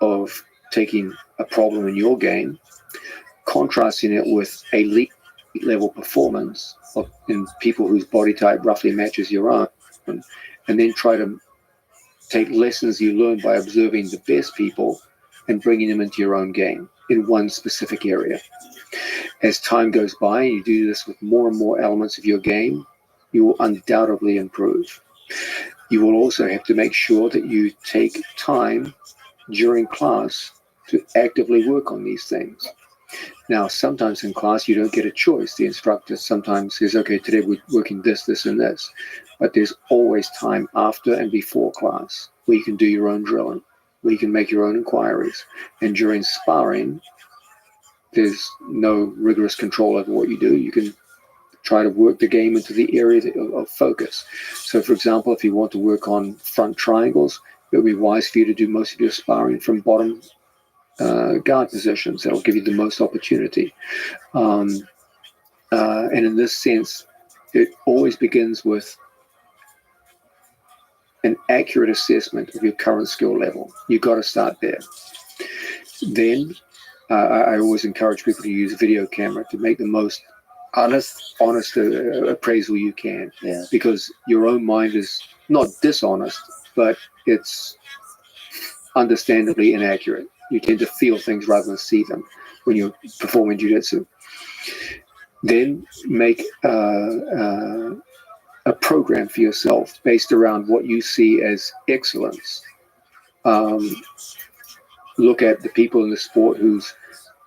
of taking a problem in your game, contrasting it with elite level performance in people whose body type roughly matches your own, and then try to take lessons you learn by observing the best people and bringing them into your own game in one specific area. As time goes by, and you do this with more and more elements of your game, you will undoubtedly improve. You will also have to make sure that you take time during class to actively work on these things. Now, sometimes in class, you don't get a choice. The instructor sometimes says, okay, today we're working this, this, and this. But there's always time after and before class where you can do your own drilling, where you can make your own inquiries. And during sparring, there's no rigorous control over what you do. You can try to work the game into the area of focus. So, for example, if you want to work on front triangles, it would be wise for you to do most of your sparring from bottom guard positions. That'll give you the most opportunity. And in this sense, it always begins with an accurate assessment of your current skill level. You've got to start there. Then I always encourage people to use video camera to make the most honest appraisal you can. Yeah. Because your own mind is not dishonest, but it's understandably inaccurate. You tend to feel things rather than see them when you're performing jiu-jitsu. Then make a program for yourself based around what you see as excellence. Look at the people in the sport who's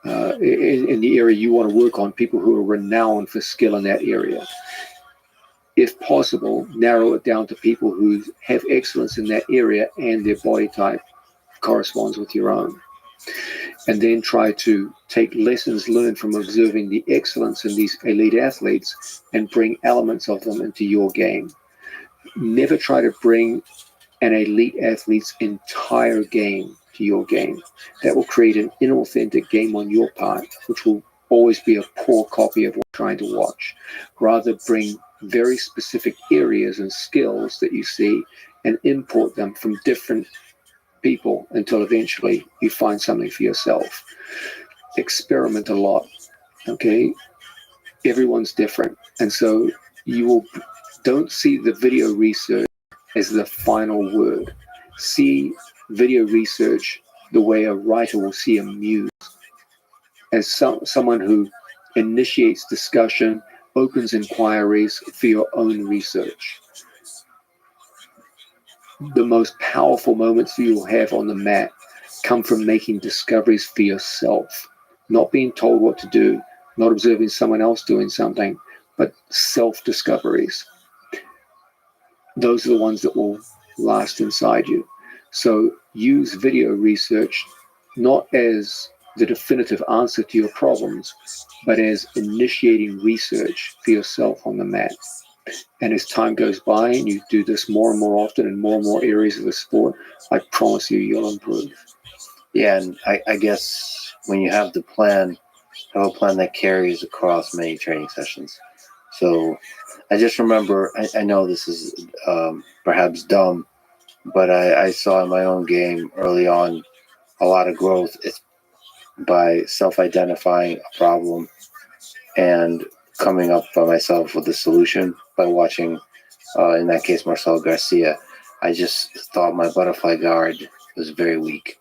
in the area you want to work on, people who are renowned for skill in that area. If possible, narrow it down to people who have excellence in that area and their body type corresponds with your own. And then try to take lessons learned from observing the excellence in these elite athletes and bring elements of them into your game. Never try to bring an elite athlete's entire game to your game. That will create an inauthentic game on your part, which will always be a poor copy of what you're trying to watch. Rather, bring very specific areas and skills that you see and import them from different people until eventually you find something for yourself. Experiment a lot, okay? Everyone's different. And so don't see the video research as the final word. See video research the way a writer will see a muse, as someone who initiates discussion, opens inquiries for your own research. The most powerful moments you will have on the mat come from making discoveries for yourself, not being told what to do, not observing someone else doing something, but self-discoveries. Those are the ones that will last inside you. So use video research not as the definitive answer to your problems, but as initiating research for yourself on the mat. And as time goes by and you do this more and more often in more and more areas of the sport, I promise you'll improve. Yeah, and I guess when you have the plan, have a plan that carries across many training sessions. So I just remember, I know this is perhaps dumb, but I saw in my own game early on a lot of growth by self-identifying a problem and coming up by myself with a solution by watching, in that case, Marcel Garcia. I just thought my butterfly guard was very weak.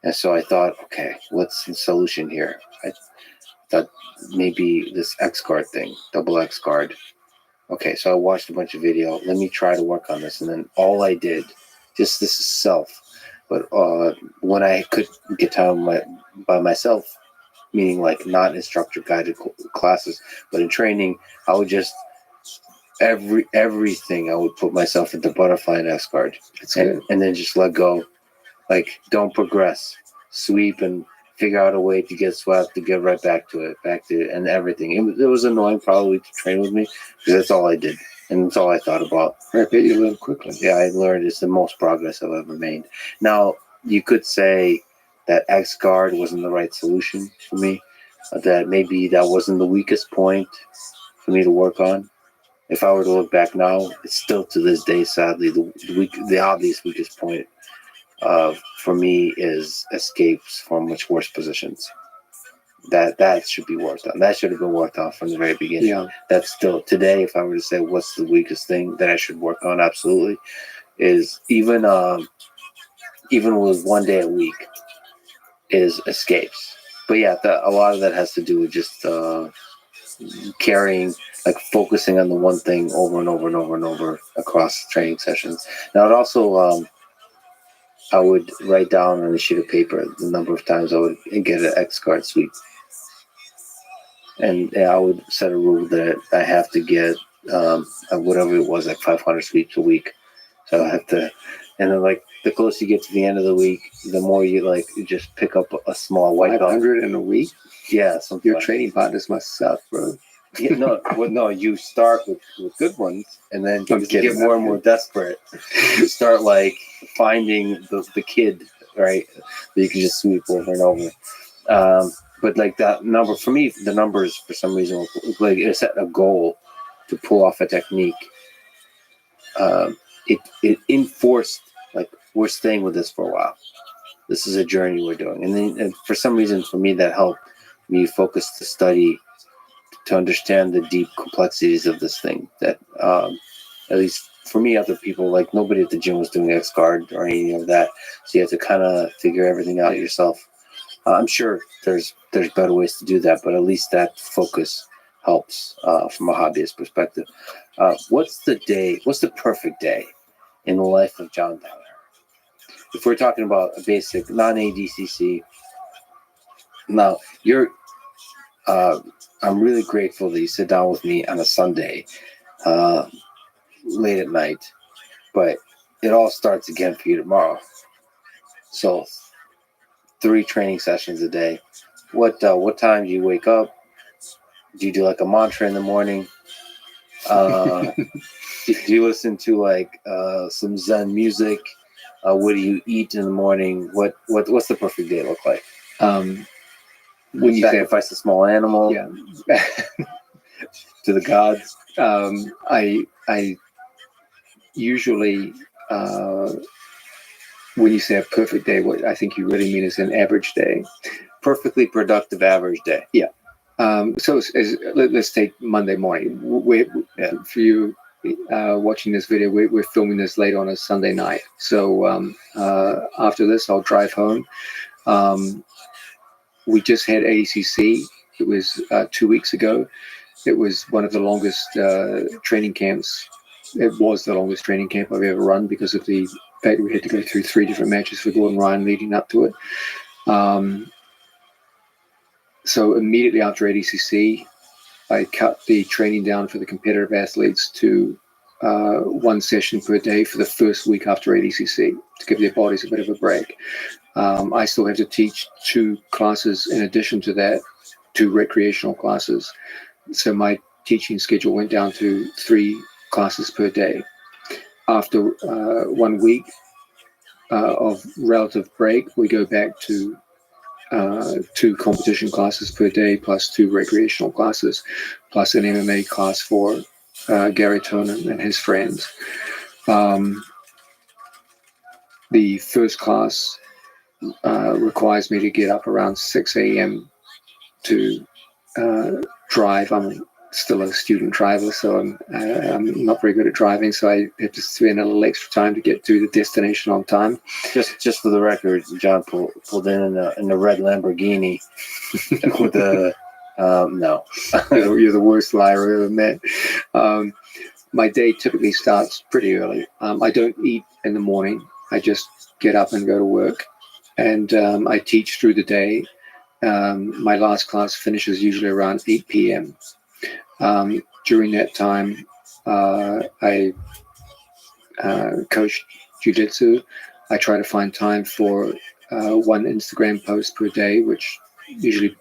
And so I thought, okay, what's the solution here? I thought maybe this X guard thing, double X guard. Okay, so I watched a bunch of video. Let me try to work on this. And then all I did, just this is self. But when I could get time by myself, meaning like not instructor guided classes, but in training, I would just everything I would put myself into butterfly and X guard, and then just let go. Like, don't progress, sweep and figure out a way to get swept, to get right back to it, and everything. It was annoying probably to train with me because that's all I did. And that's all I thought about. Right, but you learn quickly. Yeah, I learned it's the most progress I've ever made. Now, you could say that X guard wasn't the right solution for me, that maybe that wasn't the weakest point for me to work on. If I were to look back now, it's still to this day, sadly, the obvious weakest point for me is escapes from much worse positions. That should be worked on. That should have been worked on from the very beginning. Yeah. That's still today. If I were to say what's the weakest thing that I should work on, absolutely, is even with 1 day a week, is escapes. But yeah, a lot of that has to do with just carrying, like focusing on the one thing over and over and over and over across training sessions. Now it also I would write down on a sheet of paper the number of times I would get an X guard sweep. And I would set a rule that I have to get whatever it was, like 500 sweeps a week. So I have to, and then like the closer you get to the end of the week, the more you like you just pick up a small white belt. 500 in a week? Yeah, something Your like training partners must suck, bro. Yeah, no, you start with good ones, and then I'm you kidding, get more and more desperate. You start like finding the kid, right, that you can just sweep over and over. But like that number, for me, the numbers for some reason, like it set a goal to pull off a technique. It enforced, like, we're staying with this for a while. This is a journey we're doing. And then and for some reason, for me, that helped me focus to study, to understand the deep complexities of this thing that, at least for me, other people, like nobody at the gym was doing X guard or any of that. So you have to kind of figure everything out yourself. I'm sure there's better ways to do that, but at least that focus helps from a hobbyist perspective. What's the perfect day in the life of John Downer? If we're talking about a basic non-ADCC, now I'm really grateful that you sit down with me on a Sunday, late at night, but it all starts again for you tomorrow. So 3 training sessions a day. What time do you wake up? Do you do like a mantra in the morning? Do you listen to like some Zen music? What do you eat in the morning? What's the perfect day look like? When you sacrifice a small animal, yeah, to the gods. I usually, when you say a perfect day, what I think you really mean is an average day. Perfectly productive average day. So let's take Monday morning. For you watching this video, we're filming this late on a Sunday night. So after this, I'll drive home. We just had ADCC. It was 2 weeks ago. It was one of the longest training camps. It was the longest training camp I've ever run because of the fact that we had to go through 3 different matches for Gordon Ryan leading up to it. So immediately after ADCC, I cut the training down for the competitive athletes to 1 session per day for the first week after ADCC to give their bodies a bit of a break. I still have to teach 2 classes in addition to that, 2 recreational classes. So my teaching schedule went down to 3 classes per day. After 1 week of relative break, we go back to 2 competition classes per day plus 2 recreational classes plus an MMA class for Gary Tonin and his friends. The first class requires me to get up around 6 a.m. to drive. I'm still a student driver, so I'm not very good at driving, so I have to spend a little extra time to get to the destination on time. Just for the record, John pulled in a red Lamborghini with a no. You're the worst liar I've ever met. My day typically starts pretty early. I don't eat in the morning. I just get up and go to work, and I teach through the day. My last class finishes usually around 8 p.m. During that time, I coach jiu-jitsu. I try to find time for 1 Instagram post per day, which usually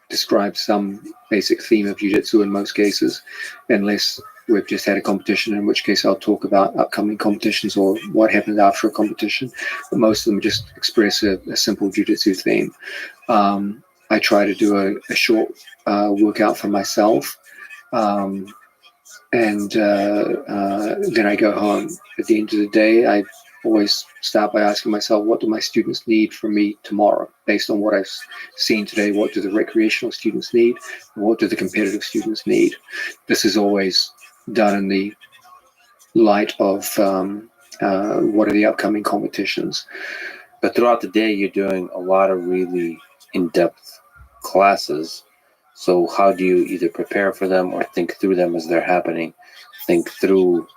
describes some basic theme of jiu-jitsu in most cases, unless we've just had a competition, in which case I'll talk about upcoming competitions or what happened after a competition. But most of them just express a simple jiu-jitsu theme. I try to do a short workout for myself. And then I go home. At the end of the day, I always start by asking myself, what do my students need from me tomorrow? Based on what I've seen today, what do the recreational students need? What do the competitive students need? This is always done in the light of what are the upcoming competitions. But throughout the day, you're doing a lot of really in-depth classes. So how do you either prepare for them or think through them as they're happening? Think through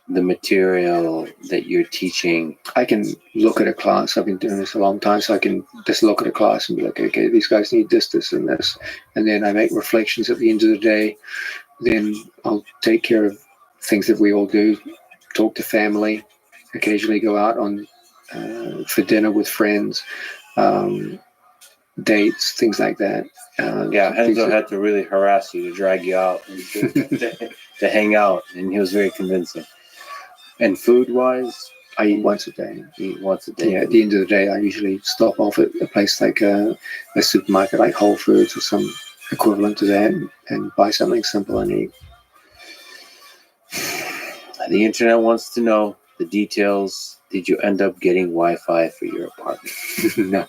the material that you're teaching. I can look at a class. I've been doing this a long time, so I can just look at a class and be like, okay, these guys need this, this, and this. And then I make reflections at the end of the day. Then I'll take care of things that we all do, talk to family, occasionally go out on for dinner with friends, dates, things like that. Henzo had to really harass you to drag you out and to hang out, and he was very convincing. And food-wise, I eat once a day. you eat once a day. Yeah, at the end of the day, I usually stop off at a place like a supermarket like Whole Foods or some equivalent to that and buy something simple and eat. The internet wants to know the details. Did you end up getting Wi-Fi for your apartment? No,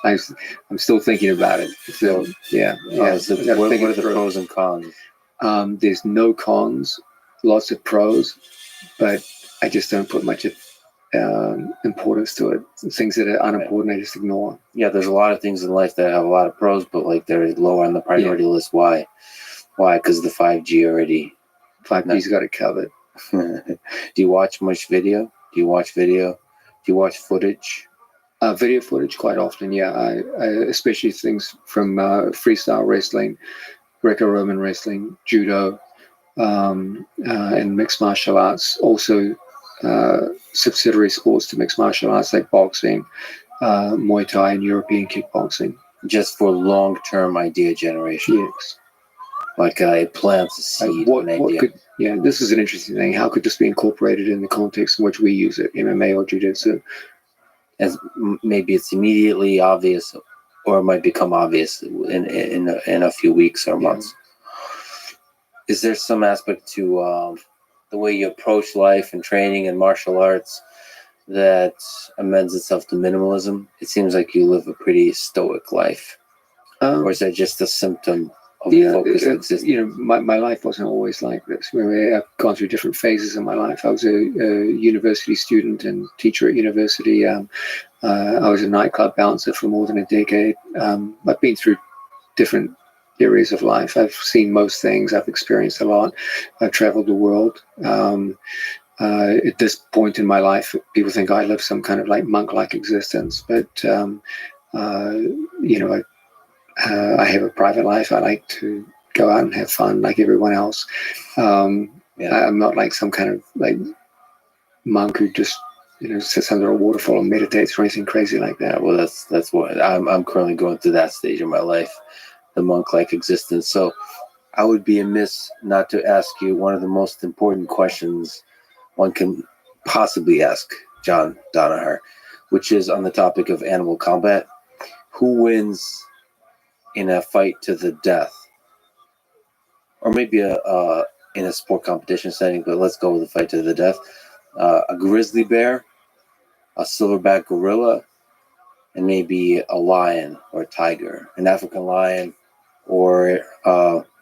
I'm still thinking about it. So yeah. So I gotta what think are it the through. pros and cons? There's no cons, lots of pros, but I just don't put much importance to it. Things that are unimportant, I just ignore. Yeah, there's a lot of things in life that have a lot of pros, but like they're lower on the priority list. Why? Why? Because the 5G already. 5G's got it covered. Do you watch much video? Do you watch video? Do you watch footage? Video footage quite often, yeah. I especially things from freestyle wrestling, Greco-Roman wrestling, judo, and mixed martial arts. Also, subsidiary sports to mixed martial arts like boxing, Muay Thai, and European kickboxing. Just for long-term idea generation. Yes. Like it plants a seed. What an idea. could? Yeah, this is an interesting thing. How could this be incorporated in the context in which we use it, MMA or jiu-jitsu? As maybe it's immediately obvious, or it might become obvious in a few weeks or months. Is there some aspect to the way you approach life and training and martial arts that amends itself to minimalism? It seems like you live a pretty stoic life, or is that just a symptom of focused existence? My life wasn't always like this. I've gone through different phases in my life. I was a university student and teacher at university. I was a nightclub bouncer for more than a decade. I've been through different areas of life. I've seen most things. I've experienced a lot. I've traveled the world. At this point in my life, people think I live some kind of like monk-like existence, but I have a private life. I like to go out and have fun like everyone else. I'm not like some kind of like monk who just sits under a waterfall and meditates or anything crazy like that. Well, that's what I'm currently going through, that stage of my life, the monk-like existence. So I would be amiss not to ask you one of the most important questions one can possibly ask John Danaher, which is on the topic of animal combat. Who wins in a fight to the death? Or maybe in a sport competition setting, but let's go with a fight to the death. A grizzly bear, a silverback gorilla, and maybe a lion or a tiger, an African lion, or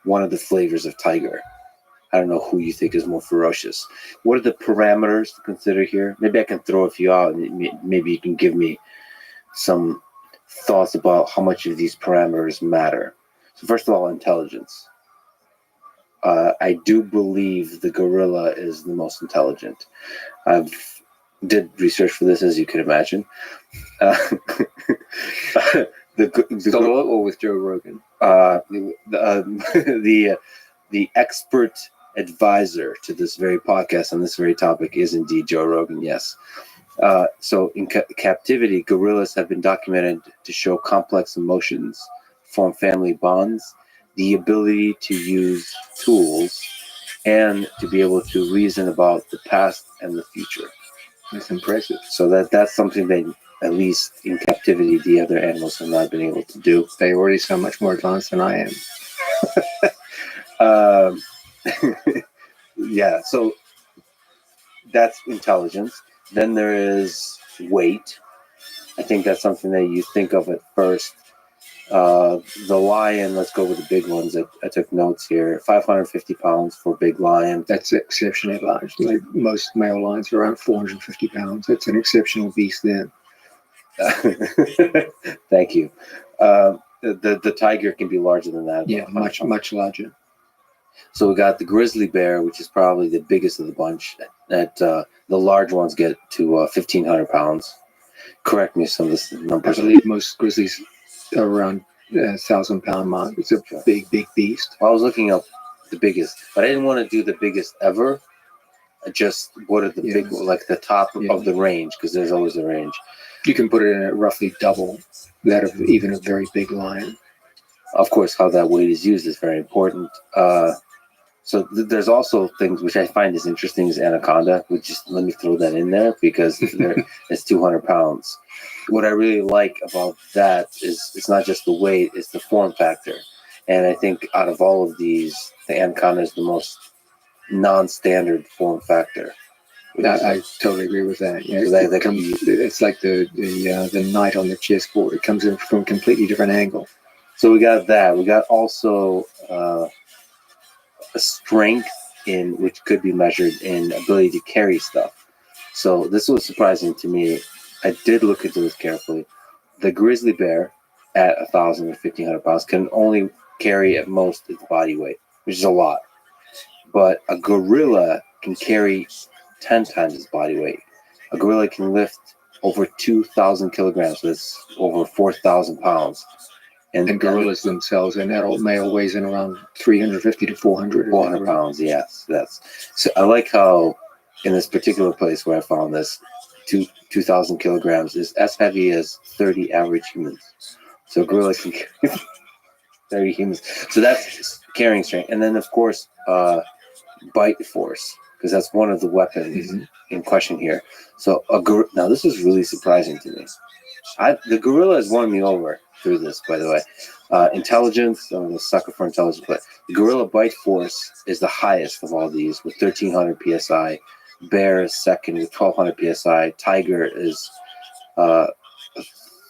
one of the flavors of tiger. I don't know who you think is more ferocious. What are the parameters to consider here? Maybe I can throw a few out, and maybe you can give me some thoughts about how much of these parameters matter. So first of all, intelligence. I do believe the gorilla is the most intelligent. I've did research for this, as you could imagine. The Solo or with Joe Rogan? The expert advisor to this very podcast on this very topic is indeed Joe Rogan, yes. So in captivity, gorillas have been documented to show complex emotions, form family bonds, the ability to use tools, and to be able to reason about the past and the future. That's impressive. So that's something that at least in captivity, the other animals have not been able to do. They're already so much more advanced than I am. Um, yeah, so that's intelligence. Then there is weight. I think that's something that you think of at first. The lion, let's go with the big ones. I took notes here. 550 pounds for big lion. That's exceptionally large. Like most male lions are around 450 pounds. It's an exceptional beast then. Thank you. The tiger can be larger than that. Yeah, much larger. So we got the grizzly bear, which is probably the biggest of the bunch. The large ones get to 1,500 pounds. Correct me if some of this I numbers. believe most grizzlies are around 1,000-pound mark. It's a big beast. I was looking up the biggest, but I didn't want to do the biggest ever. Just what are the big, like the top of the range, because there's always a range. You can put it in at roughly double that of even a very big lion. Of course, how that weight is used is very important. So there's also things which I find is interesting is anaconda, which just let me throw that in there because it's 200 pounds. What I really like about that is it's not just the weight, it's the form factor. And I think out of all of these, the anaconda is the most non-standard form factor. I totally agree with that. Yeah, So it's like the knight on the chessboard. It comes in from a completely different angle. So we got that. We got also a strength in which could be measured in ability to carry stuff. So this was surprising to me. I did look into this carefully. The grizzly bear at 1,000 or 1,500 pounds can only carry at most its body weight, which is a lot. But a gorilla can carry 10 times its body weight. A gorilla can lift over 2,000 kilograms, so that's over 4,000 pounds. And gorillas themselves, an adult male weighs in around 350 to 400. 400 pounds, yes. So I like how in this particular place where I found this, 2,000 kilograms is as heavy as 30 average humans. So a gorilla can carry 30 humans. So that's carrying strength. And then, of course, bite force, because that's one of the weapons in question here. So now this is really surprising to me. The gorilla has won me over through this, by the way. Intelligence, I'm a sucker for intelligence, but the gorilla bite force is the highest of all these with 1,300 psi. Bear is second with 1,200 psi. Tiger is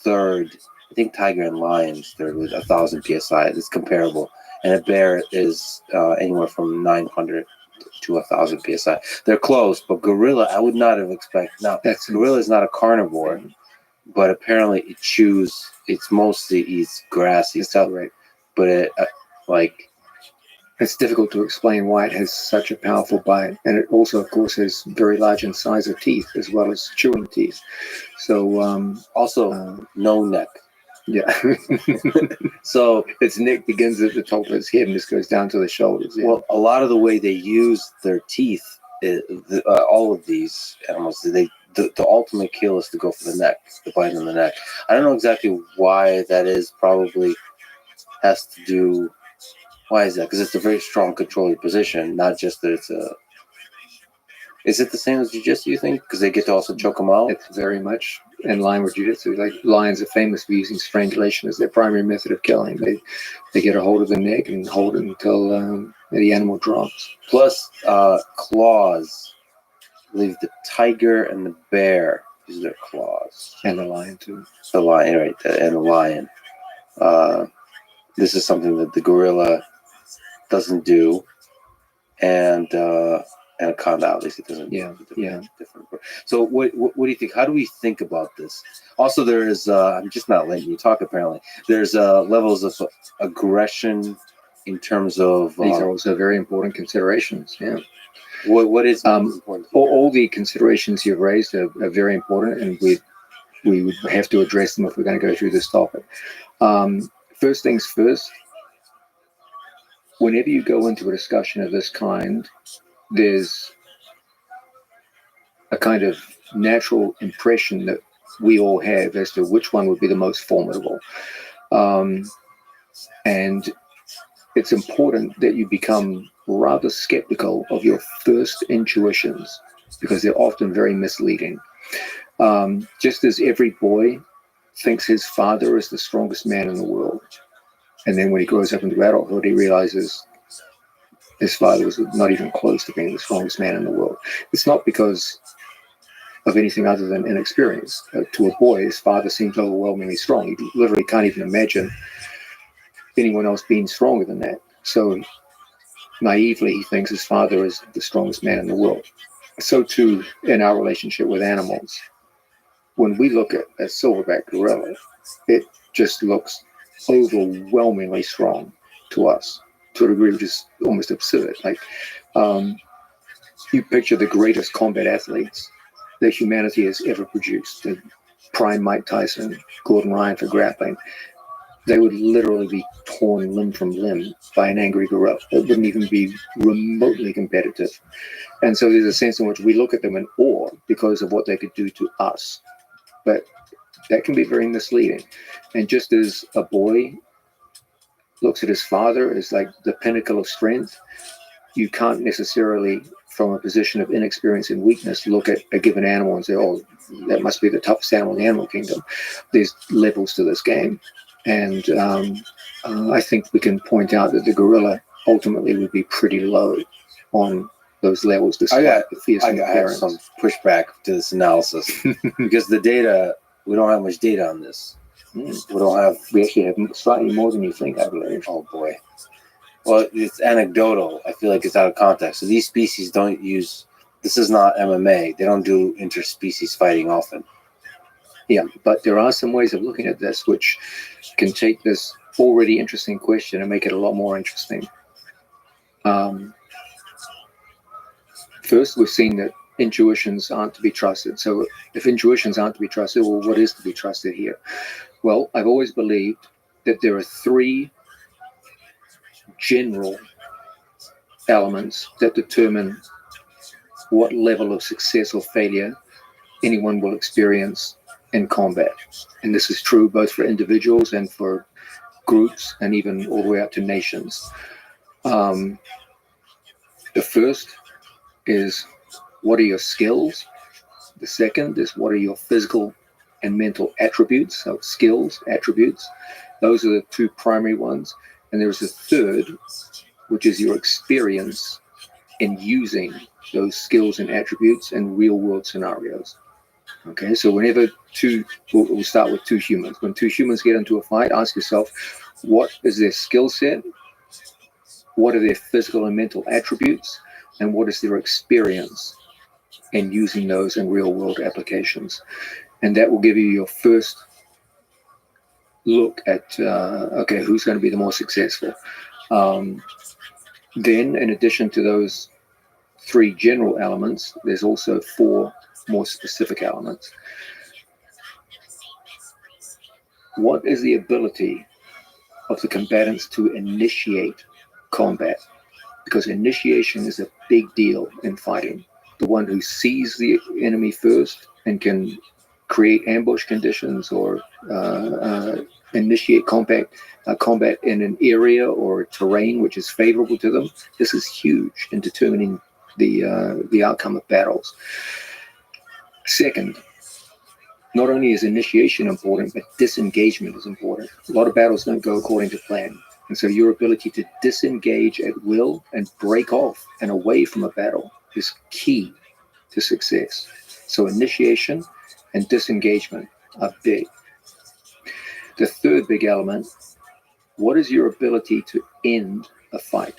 third. I think tiger and lion is third with 1,000 psi. It's comparable. And a bear is anywhere from 900 to 1,000 psi. They're close, but gorilla, I would not have expected. Now, gorilla is not a carnivore, but apparently it chews. It's mostly eats grassy stuff, right? But it's difficult to explain why it has such a powerful bite, and it also, of course, has very large incisor teeth as well as chewing teeth. So also no neck. Yeah. So its neck begins at the top of its head and just goes down to the shoulders. Yeah. Well, a lot of the way they use their teeth, all of these animals, the ultimate kill is to go for the neck, the bite on the neck. I don't know exactly why that is. Probably has to do. Why is that? Because it's a very strong controlling position, not just that it's a. Is it the same as jiu-jitsu, you think? Because they get to also choke them out? It's very much in line with jiu-jitsu. Like lions are famous for using strangulation as their primary method of killing. They get a hold of the neck and hold it until the animal drops. Plus, claws. I believe the tiger and the bear use their claws. And the lion, too. The lion, right, and the lion. This is something that the gorilla doesn't do. And anaconda obviously doesn't. Yeah. Different. So what do you think? How do we think about this? Also, there is I'm just not letting you talk. Apparently, there's levels of aggression in terms of these are also very important considerations. Yeah. What is important? All the considerations you've raised are very important, and we would have to address them if we're going to go through this topic. First things first. Whenever you go into a discussion of this kind, there's a kind of natural impression that we all have as to which one would be the most formidable. And it's important that you become rather skeptical of your first intuitions because they're often very misleading. Just as every boy thinks his father is the strongest man in the world, and then when he grows up into adulthood, he realizes his father was not even close to being the strongest man in the world. It's not because of anything other than inexperience. To a boy, his father seems overwhelmingly strong. He literally can't even imagine anyone else being stronger than that. So naively, he thinks his father is the strongest man in the world. So too in our relationship with animals. When we look at a silverback gorilla, it just looks overwhelmingly strong to us, to a degree which is almost absurd. Like, you picture the greatest combat athletes that humanity has ever produced, the prime Mike Tyson, Gordon Ryan for grappling. They would literally be torn limb from limb by an angry gorilla. It wouldn't even be remotely competitive. And so there's a sense in which we look at them in awe because of what they could do to us. But that can be very misleading. And just as a boy looks at his father as like the pinnacle of strength, you can't necessarily, from a position of inexperience and weakness, look at a given animal and say, oh, that must be the toughest animal in the animal kingdom. There's levels to this game. And I think we can point out that the gorilla ultimately would be pretty low on those levels. I got the fierce appearance. some pushback to this analysis because the data, we don't have much data on this. We actually have slightly more than you think, I believe. Oh boy. Well, it's anecdotal. I feel like it's out of context. So these species don't use, this is not MMA. They don't do interspecies fighting often. Yeah, but there are some ways of looking at this which can take this already interesting question and make it a lot more interesting. First, we've seen that intuitions aren't to be trusted. So if intuitions aren't to be trusted, well, what is to be trusted here? Well, I've always believed that there are three general elements that determine what level of success or failure anyone will experience in combat. And this is true both for individuals and for groups and even all the way up to nations. The first is, what are your skills? The second is, what are your physical and mental attributes? So skills, attributes. Those are the two primary ones. And there's a third, which is your experience in using those skills and attributes in real world scenarios. Okay, so whenever we'll start with two humans. When two humans get into a fight, ask yourself, what is their skill set? What are their physical and mental attributes? And what is their experience in using those in real world applications? And that will give you your first look at, okay, who's going to be the more successful? Then, in addition to those three general elements, there's also four more specific elements. What is the ability of the combatants to initiate combat? Because initiation is a big deal in fighting. The one who sees the enemy first and can create ambush conditions or initiate combat in an area or terrain which is favorable to them. This is huge in determining the outcome of battles. Second, not only is initiation important, but disengagement is important. A lot of battles don't go according to plan. And so your ability to disengage at will and break off and away from a battle is key to success. So initiation and disengagement are big. The third big element, what is your ability to end a fight?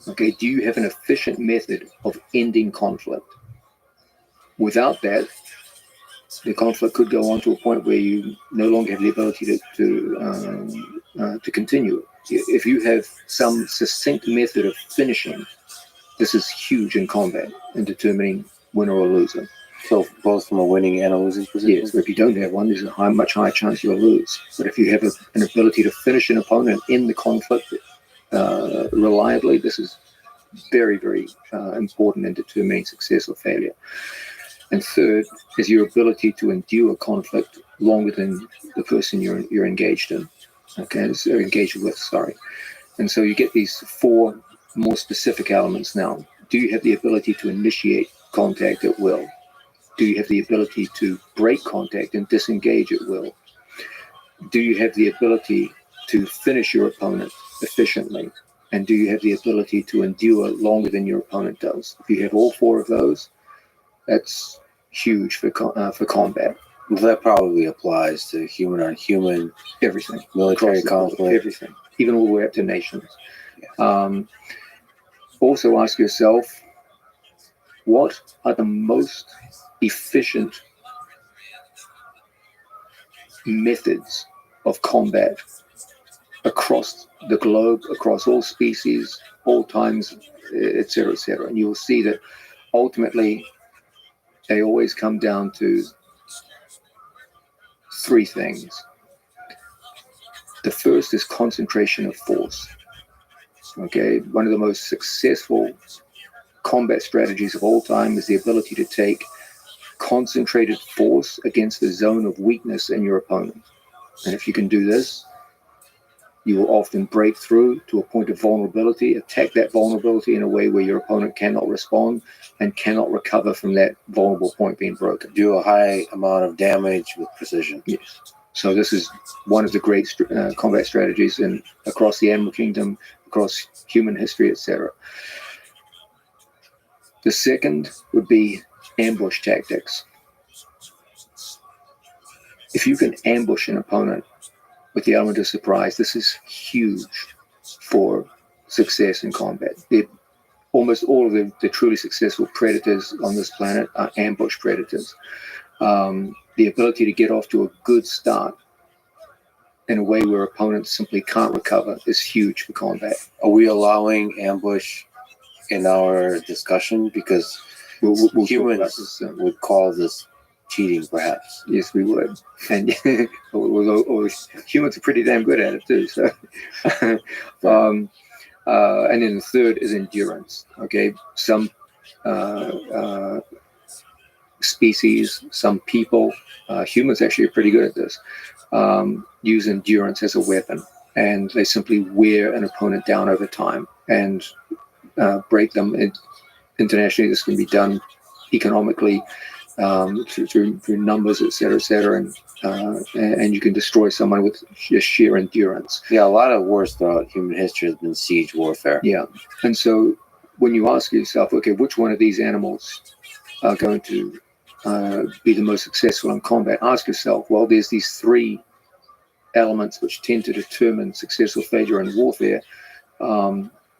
Okay, do you have an efficient method of ending conflict? Without that, the conflict could go on to a point where you no longer have the ability to continue. If you have some succinct method of finishing, this is huge in combat in determining winner or loser. So both from a winning and a losing position? Yes, but if you don't have one, there's a much higher chance you'll lose. But if you have an ability to finish an opponent in the conflict reliably, this is very, very important in determining success or failure. And third is your ability to endure conflict longer than the person you're engaged in. Okay, so engaged with, sorry. And so you get these four more specific elements now. Do you have the ability to initiate contact at will? Do you have the ability to break contact and disengage at will? Do you have the ability to finish your opponent efficiently? And do you have the ability to endure longer than your opponent does? If you have all four of those, that's huge for combat. That probably applies to human on human, Everything. military Across the board, conflict. everything, even all the way up to nations. Yeah. Also ask yourself, what are the most efficient methods of combat across the globe, across all species, all times, etc., etc. And you'll see that ultimately they always come down to three things. The first is concentration of force. Okay, one of the most successful combat strategies of all time is the ability to take concentrated force against the zone of weakness in your opponent. And if you can do this, you will often break through to a point of vulnerability, attack that vulnerability in a way where your opponent cannot respond and cannot recover from that vulnerable point being broken. Do a high amount of damage with precision. Yes. So this is one of the great combat strategies across the animal kingdom, across human history, etc. The second would be ambush tactics. If you can ambush an opponent with the element of surprise, this is huge for success in combat. Almost all of the truly successful predators on this planet are ambush predators. The ability to get off to a good start in a way where opponents simply can't recover is huge for combat. Are we allowing ambush in our discussion? Because We'll talk about humans this soon. would call this cheating, perhaps. Yes, we would. And humans are pretty damn good at it too. So, and then the third is endurance. Okay, some species, some people, humans actually are pretty good at this. Use endurance as a weapon, and they simply wear an opponent down over time and break them. Internationally, this can be done economically through numbers, et cetera, and you can destroy someone with just sheer endurance. Yeah, a lot of wars throughout human history has been siege warfare. Yeah, and so when you ask yourself, okay, which one of these animals are going to be the most successful in combat, ask yourself, well, there's these three elements which tend to determine success or failure in warfare.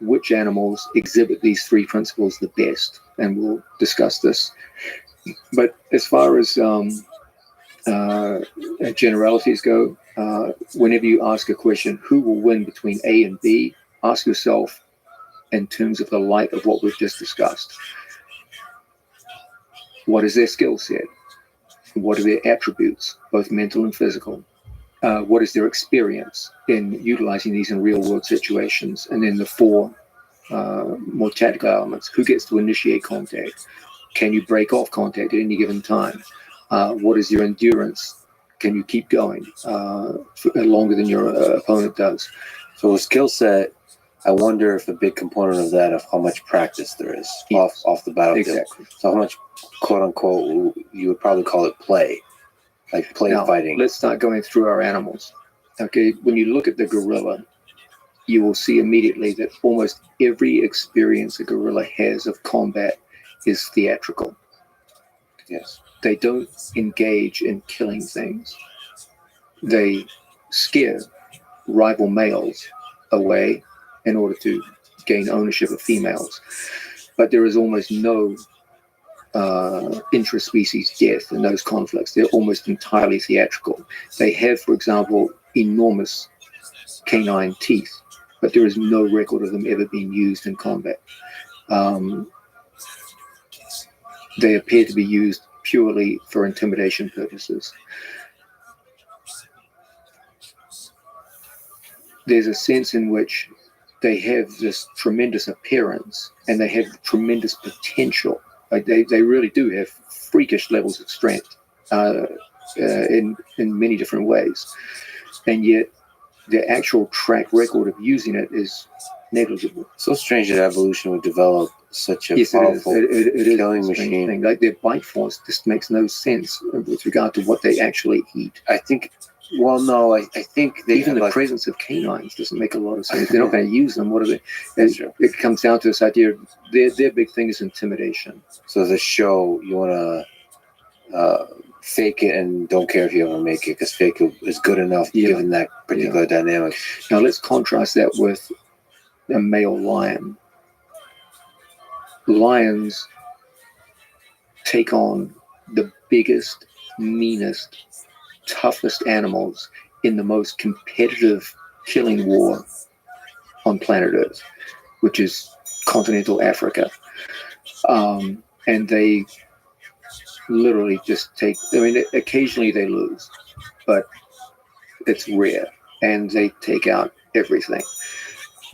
Which animals exhibit these three principles the best? And we'll discuss this. But as far as generalities go, whenever you ask a question, who will win between A and B, ask yourself in terms of the light of what we've just discussed. What is their skill set? What are their attributes, both mental and physical? What is their experience in utilizing these in real world situations? And then the four more tactical elements. Who gets to initiate contact? Can you break off contact at any given time? What is your endurance? Can you keep going longer than your opponent does? So a skill set, I wonder if a big component of that of how much practice there is off the battlefield. Exactly. So how much, quote unquote, you would probably call it play, like play Now, fighting. Let's start going through our animals. Okay, when you look at the gorilla, you will see immediately that almost every experience a gorilla has of combat is theatrical. Yes. They don't engage in killing things. They scare rival males away in order to gain ownership of females. But there is almost no intra-species death in those conflicts. They're almost entirely theatrical. They have, for example, enormous canine teeth, but there is no record of them ever being used in combat. They appear to be used purely for intimidation purposes. There's a sense in which they have this tremendous appearance and they have tremendous potential. Like they really do have freakish levels of strength in many different ways. And yet the actual track record of using it is negligible. So strange that evolution would develop such a Yes, it is. powerful It is killing a strange machine. thing. Like their bite force just makes no sense with regard to what they actually eat. I think. Well, no, I think they Even have, the like, presence of canines doesn't make a lot of sense. They're not going to use them. What are they? That's true. It comes down to this idea. Their big thing is intimidation. So the show, you want to fake it and don't care if you ever make it, because fake it is good enough Yeah. given that particular dynamic. Now let's contrast that with a male lion. Lions take on the biggest, meanest, toughest animals in the most competitive killing war on planet Earth, which is continental Africa. And they literally just take, I mean, occasionally they lose, but it's rare. And they take out everything.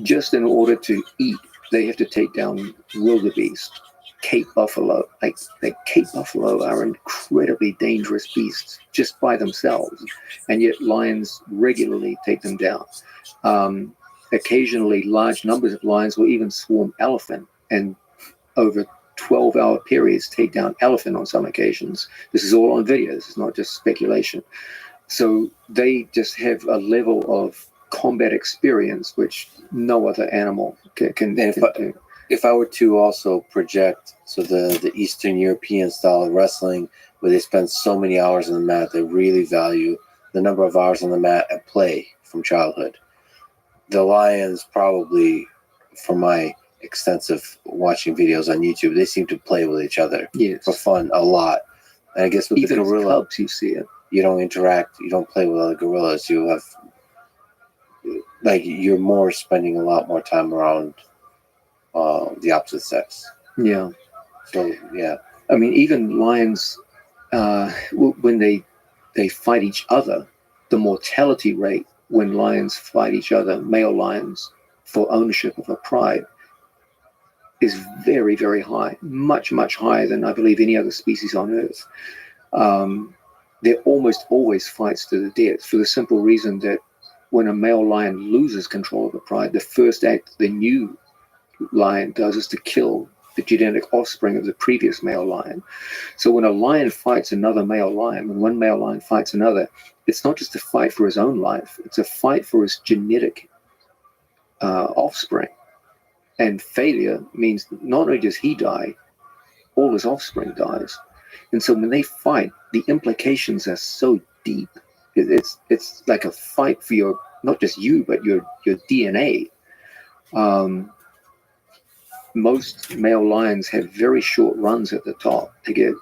Just in order to eat, they have to take down wildebeest, Cape buffalo. Like Cape buffalo are incredibly dangerous beasts just by themselves, and yet lions regularly take them down. Occasionally, large numbers of lions will even swarm elephant, and over 12-hour periods take down elephant on some occasions. This is all on video. This is not just speculation. So they just have a level of combat experience which no other animal can do. If I were to also project, so the Eastern European style of wrestling, where they spend so many hours on the mat, they really value the number of hours on the mat at play from childhood. The lions probably, from my extensive watching videos on YouTube, they seem to play with each other for fun a lot. And I guess with Even the gorilla, as cubs, you see it. you don't interact, you don't play with other gorillas. You have, like, you're more spending a lot more time around the opposite sex. Yeah. So yeah, I mean, even lions, when they fight each other, the mortality rate when lions fight each other, male lions, for ownership of a pride, is very, very high. Much, much higher than I believe any other species on Earth. They're almost always fights to the death, for the simple reason that when a male lion loses control of a pride, the first act the new lion does is to kill the genetic offspring of the previous male lion. So when a lion fights another male lion, when one male lion fights another, it's not just a fight for his own life, it's a fight for his genetic offspring. And failure means not only does he die, all his offspring dies. And so when they fight, the implications are so deep. It's like a fight for your, not just you, but your DNA. Most male lions have very short runs at the top. They get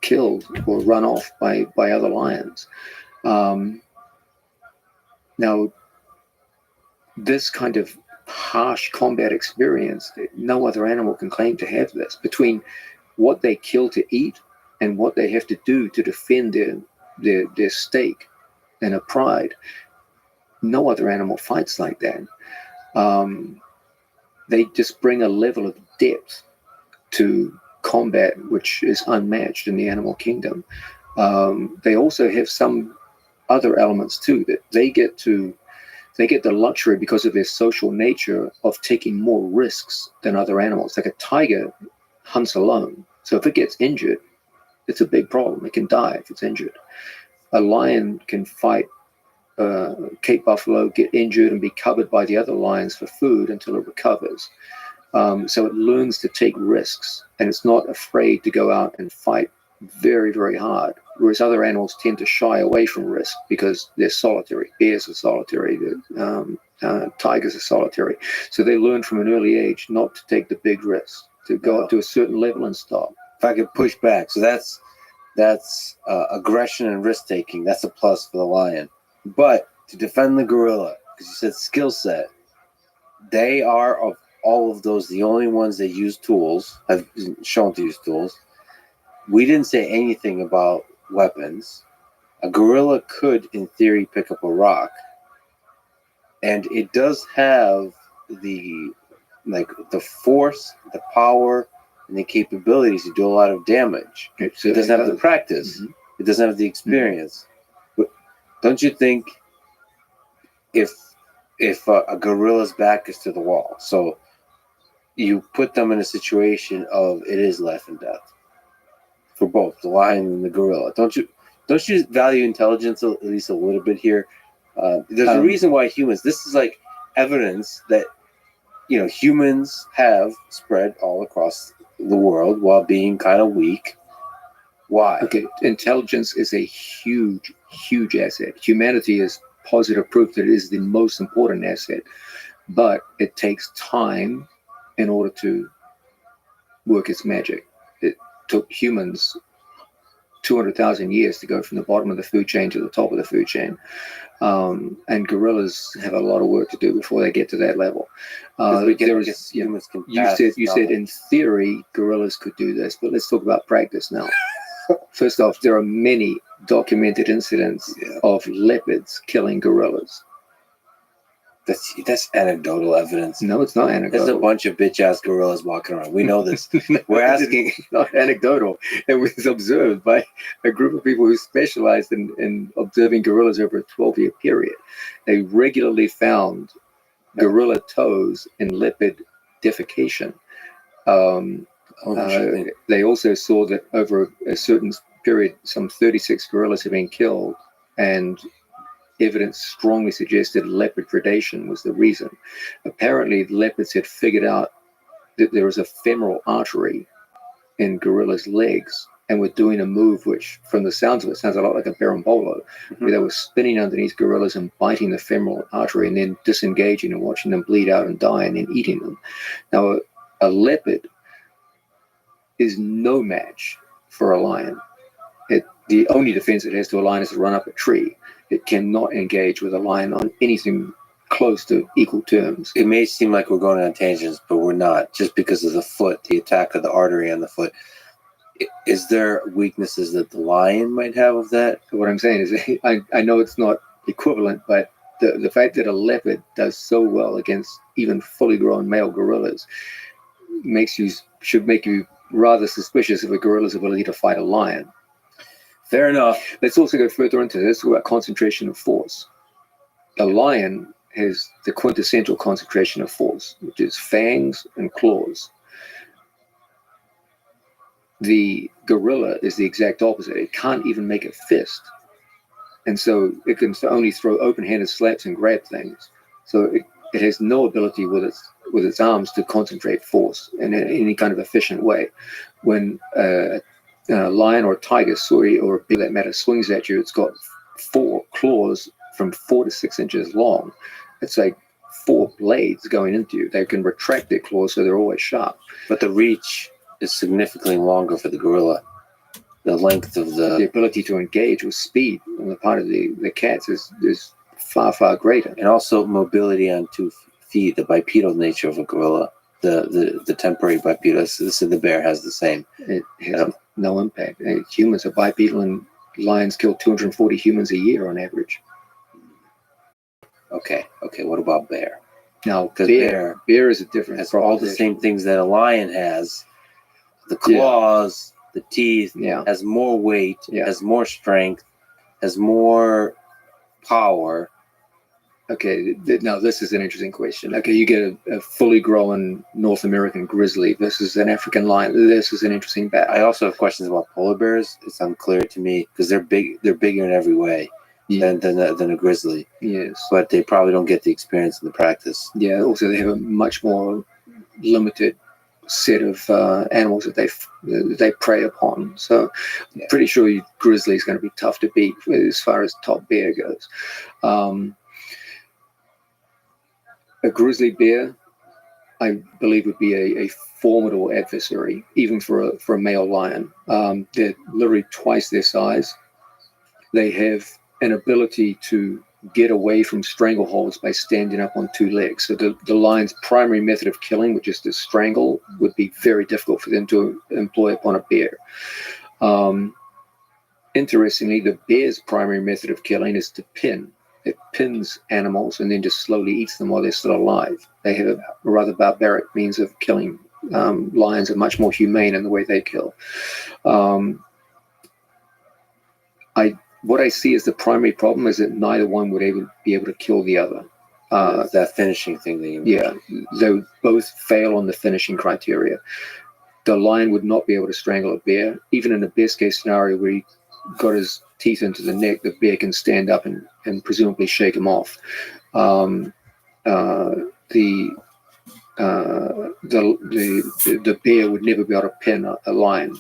killed or run off by other lions. Now, this kind of harsh combat experience, no other animal can claim to have this. Between what they kill to eat and what they have to do to defend their stake and a pride, no other animal fights like that. They just bring a level of depth to combat which is unmatched in the animal kingdom. They also have some other elements too, that they get the luxury, because of their social nature, of taking more risks than other animals. Like a tiger hunts alone, so if it gets injured, it's a big problem. It can die if it's injured. A lion can fight Cape buffalo, get injured, and be covered by the other lions for food until it recovers. So it learns to take risks, and it's not afraid to go out and fight very, very hard. Whereas other animals tend to shy away from risk because they're solitary. Bears are solitary. Tigers are solitary. So they learn from an early age not to take the big risks, to go up to a certain level and stop. if I could push back, so that's aggression and risk taking. That's a plus for the lion. But to defend the gorilla, because you said skill set, they are, of all of those, the only ones that use tools, have been shown to use tools. We didn't say anything about weapons. A gorilla could, in theory, pick up a rock, and it does have the force, the power, and the capabilities to do a lot of damage. It doesn't have the practice. Mm-hmm. It doesn't have the experience. Mm-hmm. But don't you think if a gorilla's back is to the wall, so you put them in a situation of it is life and death for both the lion and the gorilla. Don't you value intelligence at least a little bit here? There's a reason why humans. This is like evidence that humans have spread all across the world while being kind of weak. Why? Okay, intelligence is a huge, huge asset. Humanity is positive proof that it is the most important asset, but it takes time in order to work its magic. It took humans 200,000 years to go from the bottom of the food chain to the top of the food chain. And gorillas have a lot of work to do before they get to that level. You said in theory gorillas could do this, but let's talk about practice now. First off, there are many documented incidents of leopards killing gorillas. That's anecdotal evidence. No, it's not anecdotal. There's a bunch of bitch ass gorillas walking around. We know this. We're asking. It's not anecdotal. It was observed by a group of people who specialized in observing gorillas over a 12-year period. They regularly found gorilla toes in leopard defecation. They also saw that over a certain period, some 36 gorillas had been killed, and evidence strongly suggested leopard predation was the reason. Apparently, the leopards had figured out that there was a femoral artery in gorillas' legs, and were doing a move which, from the sounds of it, sounds a lot like a berimbolo, where they were spinning underneath gorillas and biting the femoral artery and then disengaging and watching them bleed out and die and then eating them. Now, a leopard is no match for a lion. The only defense it has to a lion is to run up a tree. It cannot engage with a lion on anything close to equal terms. It may seem like we're going on tangents, but we're not, just because of the foot, the attack of the artery on the foot. Is there weaknesses that the lion might have of that? What I'm saying is, I know it's not equivalent, but the fact that a leopard does so well against even fully grown male gorillas should make you rather suspicious of a gorilla's ability to fight a lion. Fair enough. Let's also go further into this about concentration of force. A lion has the quintessential concentration of force, which is fangs and claws. The gorilla is the exact opposite. It can't even make a fist. And so it can only throw open-handed slaps and grab things. So it has no ability with its arms to concentrate force in any kind of efficient way. When a lion or a tiger, or a bear that matter, swings at you, it's got 4 claws from 4 to 6 inches long. It's like 4 blades going into you. They can retract their claws so they're always sharp. But the reach is significantly longer for the gorilla. The length of the ability to engage with speed on the part of the cats is far, far greater. And also mobility on 2 feet, the bipedal nature of a gorilla, the temporary bipedal. This the bear has the same. It has no impact. Humans are bipedal, and lions kill 240 humans a year on average. Okay. What about bear? Now, bear is a different. Has all the same things that a lion has. The claws, the teeth, has more weight, has more strength, has more power. Okay, now this is an interesting question. Okay, you get a fully grown North American grizzly versus an African lion. This is an interesting battle. I also have questions about polar bears. It's unclear to me because they're big. They're bigger in every way than a grizzly. Yes, but they probably don't get the experience and the practice. Yeah. Also, they have a much more limited set of animals that they prey upon. So, pretty sure grizzly is going to be tough to beat as far as top bear goes. A grizzly bear, I believe, would be a formidable adversary, even for a male lion. They're literally twice their size. They have an ability to get away from strangleholds by standing up on 2 legs. So the lion's primary method of killing, which is to strangle, would be very difficult for them to employ upon a bear. Interestingly, the bear's primary method of killing is to pin. It pins animals and then just slowly eats them while they're still alive. They have a rather barbaric means of killing. Lions are much more humane in the way they kill. What I see as the primary problem is that neither one would be able to kill the other. That finishing thing that you Yeah, they would both fail on the finishing criteria. The lion would not be able to strangle a bear. Even in the best case scenario where he got his teeth into the neck, the bear can stand up and presumably shake him off. Um, the bear would never be able to pin a lion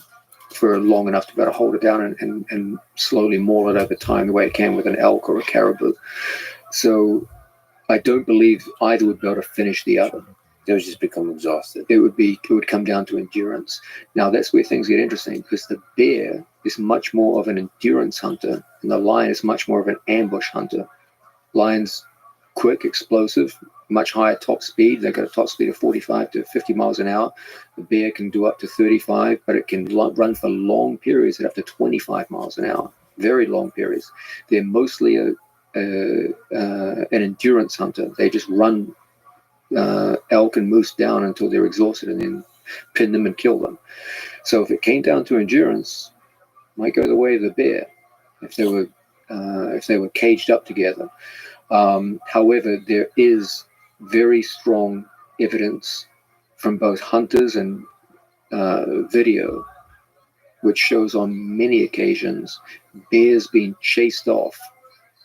for long enough to be able to hold it down and slowly maul it over time the way it can with an elk or a caribou. So I don't believe either would be able to finish the other. They would just become exhausted. It would come down to endurance. Now that's where things get interesting, because the bear is much more of an endurance hunter and the lion is much more of an ambush hunter. Lion's quick, explosive, much higher top speed. They've got a top speed of 45 to 50 miles an hour. The bear can do up to 35, but it can run for long periods at up to 25 miles an hour. Very long periods. They're mostly an endurance hunter. They just run elk and moose down until they're exhausted and then pin them and kill them. So if it came down to endurance, might go the way of the bear if they were caged up together. However, there is very strong evidence from both hunters and video, which shows on many occasions bears being chased off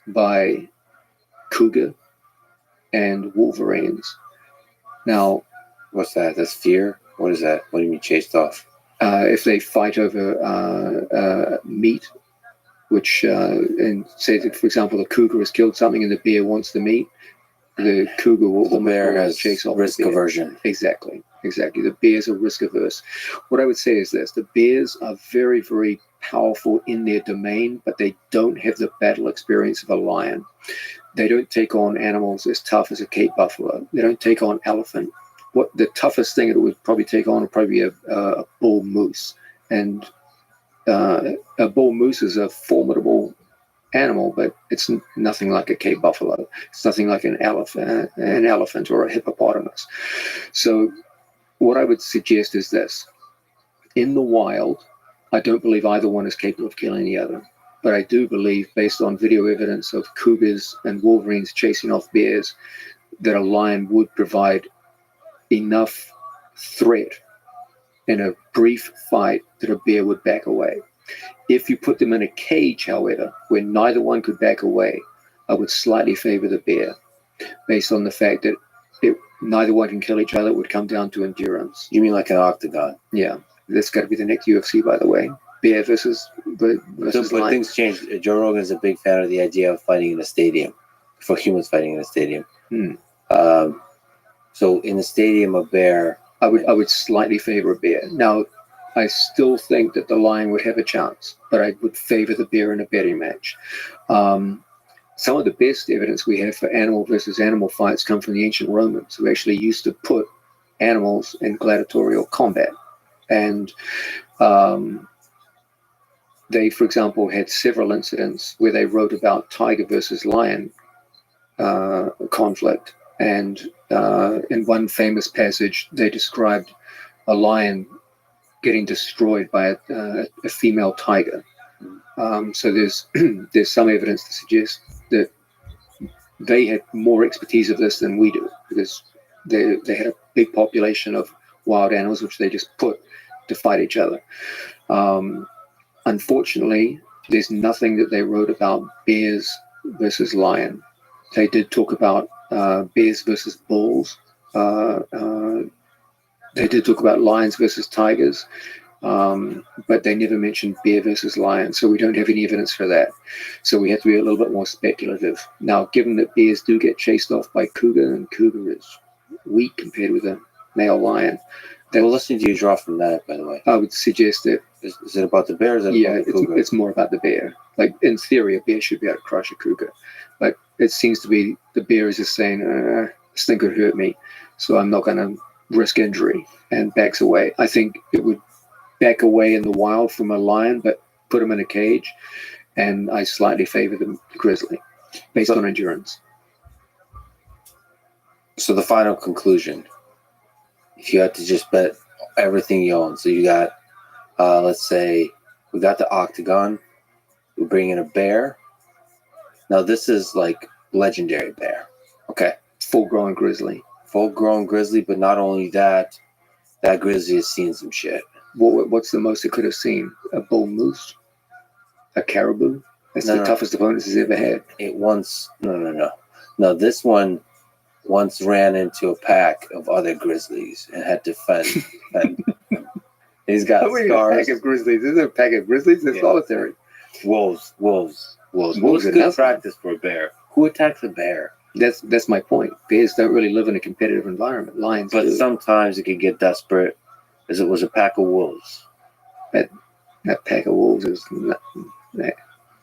by cougar and wolverines. Now, what's that? That's fear? What is that? What do you mean chased off? If they fight over meat, which, and say that, for example, the cougar has killed something and the bear wants the meat, the cougar will The bear has chase off risk the bear. aversion. Exactly. The bears are risk averse. What I would say is this: the bears are very, very powerful in their domain, but they don't have the battle experience of a lion. They don't take on animals as tough as a Cape buffalo. They don't take on elephant. What the toughest thing it would probably take on would probably be a bull moose. And a bull moose is a formidable animal, but it's nothing like a Cape buffalo. It's nothing like an elephant or a hippopotamus. So what I would suggest is this: in the wild, I don't believe either one is capable of killing the other. But I do believe, based on video evidence of cougars and wolverines chasing off bears, that a lion would provide enough threat in a brief fight that a bear would back away. If you put them in a cage, however, where neither one could back away, I would slightly favor the bear, based on the fact that neither one can kill each other. It would come down to endurance. You mean like an octagon? Yeah, that's got to be the next UFC, by the way. Bear versus But lion. things change. Joe Rogan is a big fan of the idea of fighting in a stadium, for humans fighting in a stadium. So in the stadium, a bear. I would slightly favor a bear. Now, I still think that the lion would have a chance, but I would favor the bear in a betting match. Some of the best evidence we have for animal versus animal fights come from the ancient Romans, who actually used to put animals in gladiatorial combat. And they, for example, had several incidents where they wrote about tiger versus lion conflict. And in one famous passage, they described a lion getting destroyed by a female tiger. So there's some evidence to suggest that they had more expertise of this than we do, because they had a big population of wild animals which they just put to fight each other. Unfortunately, there's nothing that they wrote about bears versus lion. They did talk about bears versus bulls. They did talk about lions versus tigers, but they never mentioned bear versus lion. So we don't have any evidence for that. So we have to be a little bit more speculative. Now, given that bears do get chased off by cougar, and cougar is weak compared with a male lion. Well, listening to you draw from that, by the way. I would suggest that. Is it about the bear? Or is it about the cougar? It's more about the bear. Like, in theory, a bear should be able to crush a cougar. But it seems to be the bear is just saying, this thing could hurt me, so I'm not going to risk injury, and backs away. I think it would back away in the wild from a lion, but put them in a cage, and I slightly favor the grizzly based on endurance. So the final conclusion, if you had to just bet everything you own, so you got, let's say, we got the octagon, we bring in a bear. Now this is like legendary bear. Okay. full-grown grizzly. Full-grown grizzly, but not only that, that grizzly has seen some shit. What's the most it could have seen? A bull moose? A caribou? That's the toughest opponents he's ever had. It once no. This one once ran into a pack of other grizzlies and had to fend. He's got A scars. pack of grizzlies. This is a pack of grizzlies. It's Yeah. solitary. Wolves. Wolves Wolves are good nothing. practice for a bear. Who attacks a bear? That's my point. Bears don't really live in a competitive environment. Lions But do. sometimes it can get desperate, as it was a pack of wolves. That pack of wolves is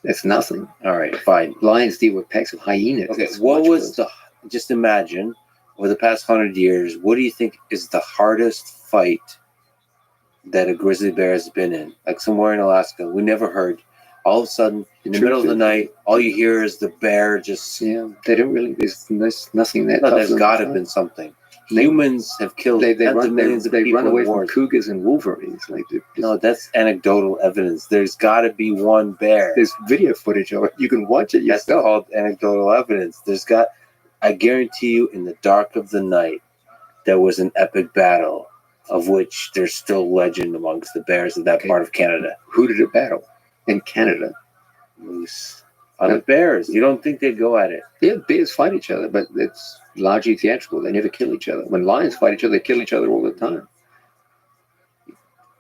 that's nothing. All right, fine. Lions deal with packs of hyenas. Okay, That's what much was worse. just imagine, over the past 100 years, what do you think is the hardest fight that a grizzly bear has been in? Like somewhere in Alaska, we never heard. All of a sudden, in the middle of the night, all you hear is the bear just... Yeah, they don't really. There's nothing that. No, tough there's them. got to have been something. Humans have killed They tens of run. millions of They people run away in from wars. cougars and wolverines. No, that's anecdotal evidence. There's got to be one bear. There's video footage of it. You can watch it That's yourself. called anecdotal evidence. I guarantee you, in the dark of the night, there was an epic battle of which there's still legend amongst the bears of that Okay. part of Canada. Who did it battle? In Canada. Moose. On the bears. You don't think they'd go at it. Yeah, bears fight each other, but it's largely theatrical. They never kill each other. When lions fight each other, they kill each other all the time.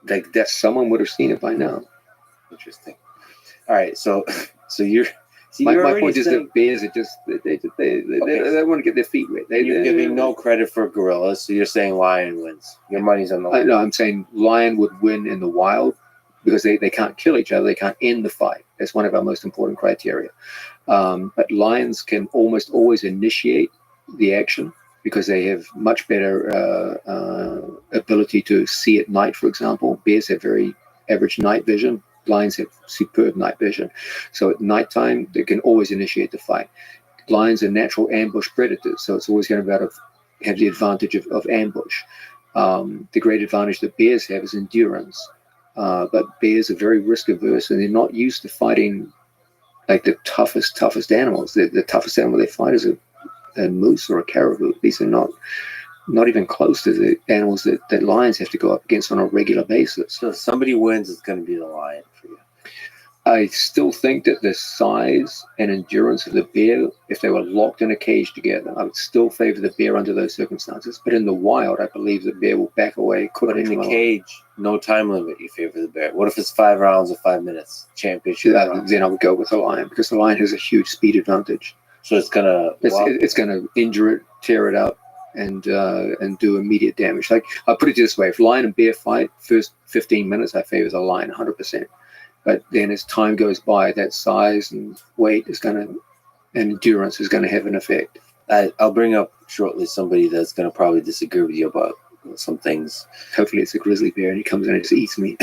Like that, someone would have seen it by now. Interesting. All right, so you're... See, My you're already point is saying- that bears are just they want to get their feet wet. you're giving no credit for gorillas, so you're saying lion wins. Your money's on the lion. No, I'm saying lion would win in the wild because they can't kill each other. They can't end the fight. That's one of our most important criteria. But lions can almost always initiate the action because they have much better ability to see at night, for example. Bears have very average night vision. Lions have superb night vision. So at nighttime, they can always initiate the fight. Lions are natural ambush predators, so it's always going to have the advantage of ambush. The great advantage that bears have is endurance. But bears are very risk averse and they're not used to fighting like the toughest animals. The toughest animal they fight is a moose or a caribou. These are not even close to the animals that lions have to go up against on a regular basis. So if somebody wins, it's going to be the lion for you. I still think that the size and endurance of the bear, if they were locked in a cage together, I would still favor the bear under those circumstances. But in the wild, I believe the bear will back away But quickly. in the from a lion. cage, no time limit, you favor the bear. What if it's 5 rounds or 5 minutes? Championship round. Then I would go with the lion because the lion has a huge speed advantage. So it's going to... It's going to injure it, tear it up, and do immediate damage. Like I'll put it this way: if lion and bear fight, first 15 minutes, I favor the lion 100%. But then as time goes by, that size and weight and endurance is going to have an effect. I'll bring up shortly somebody that's going to probably disagree with you about some things. Hopefully, it's a grizzly bear and he comes in and just eats me.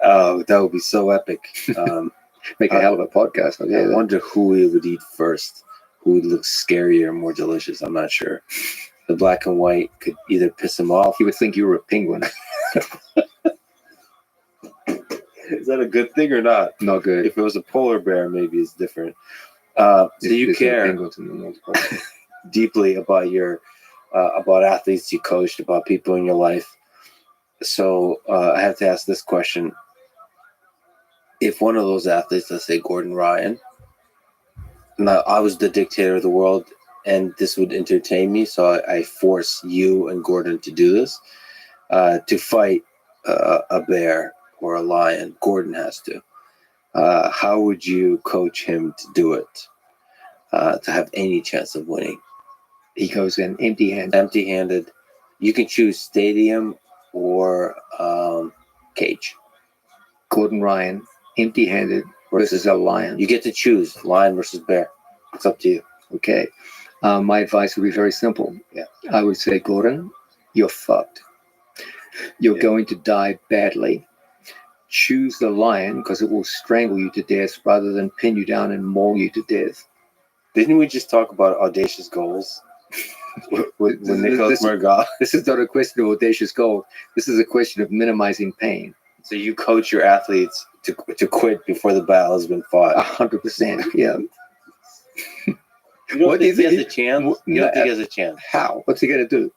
Oh, that would be so epic. Make a hell of a podcast. I'll tell I you that. wonder who we would eat first. Who would look scarier, more delicious? I'm not sure. The black and white could either piss him off. He would think you were a penguin. Is that a good thing or not? Not good. If it was a polar bear, maybe it's different. So you There's no care penguins in the North Pole. deeply about your about athletes you coached, about people in your life. So I have to ask this question: if one of those athletes, let's say Gordon Ryan, now I was the dictator of the world, and this would entertain me, so I force you and Gordon to do this, to fight a bear or a lion. Gordon has to. How would you coach him to do it, to have any chance of winning? He goes in empty-handed. Empty-handed. You can choose stadium or cage. Gordon Ryan, empty-handed versus a lion. You get to choose lion versus bear. It's up to you. Okay. My advice would be very simple. Yeah. I would say, Gordon, you're fucked. You're going to die badly. Choose the lion because it will strangle you to death rather than pin you down and maul you to death. Didn't we just talk about audacious goals with Nicholas Mergal? This is not a question of audacious goal. This is a question of minimizing pain. So you coach your athletes to quit before the battle has been fought. 100%. Yeah. You don't What do you think he think has a chance? You don't think he has a chance? How? What's he gonna do?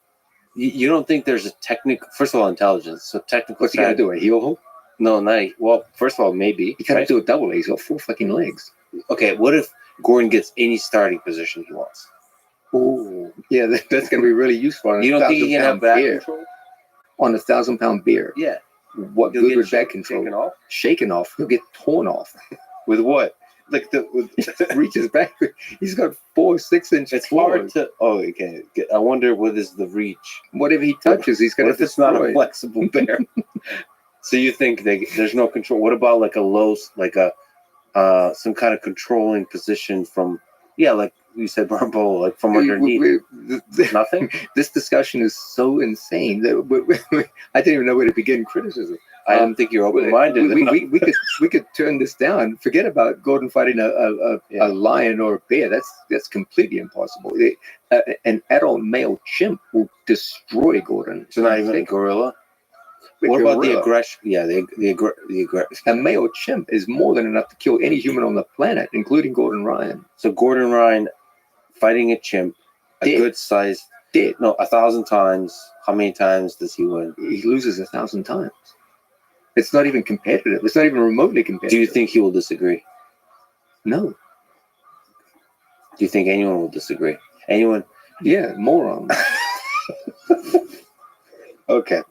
You don't think there's a technical? First of all, intelligence. So technical. What's he gonna do? A heel hook? No, not. Well, first of all, maybe. He can't right? do a double. He's got 4 fucking legs. Okay, what if Gordon gets any starting position he wants? Oh, yeah, that's gonna be really useful. On You don't think he can have back beer. control? On a 1,000-pound beer? Yeah. What He'll good get would back control? taken off? Shaken off. He'll get torn off. With what? Like Reaches back. He's got 4 6-inch it's claws. hard to. Oh, okay. I wonder what is the reach. Whatever he touches, he's What gonna if it's not a destroy. flexible bear? So you think there's no control? What about like a low, like a some kind of controlling position from? Yeah, like you said, Barbo, like from underneath. Nothing. This discussion is so insane that I didn't even know where to begin criticism. I don't think you're open-minded. We could turn this down. Forget about Gordon fighting a lion or a bear. That's completely impossible. An adult male chimp will destroy Gordon. So not even a gorilla. What about the aggression? Yeah, the aggression. A male chimp is more than enough to kill any human on the planet, including Gordon Ryan. So Gordon Ryan fighting a chimp, a Dead. good size. Dead. No, 1,000 times. How many times does he win? He loses 1,000 times. It's not even competitive. It's not even remotely competitive. Do you think he will disagree? No. Do you think anyone will disagree? Anyone? Yeah, moron. Okay.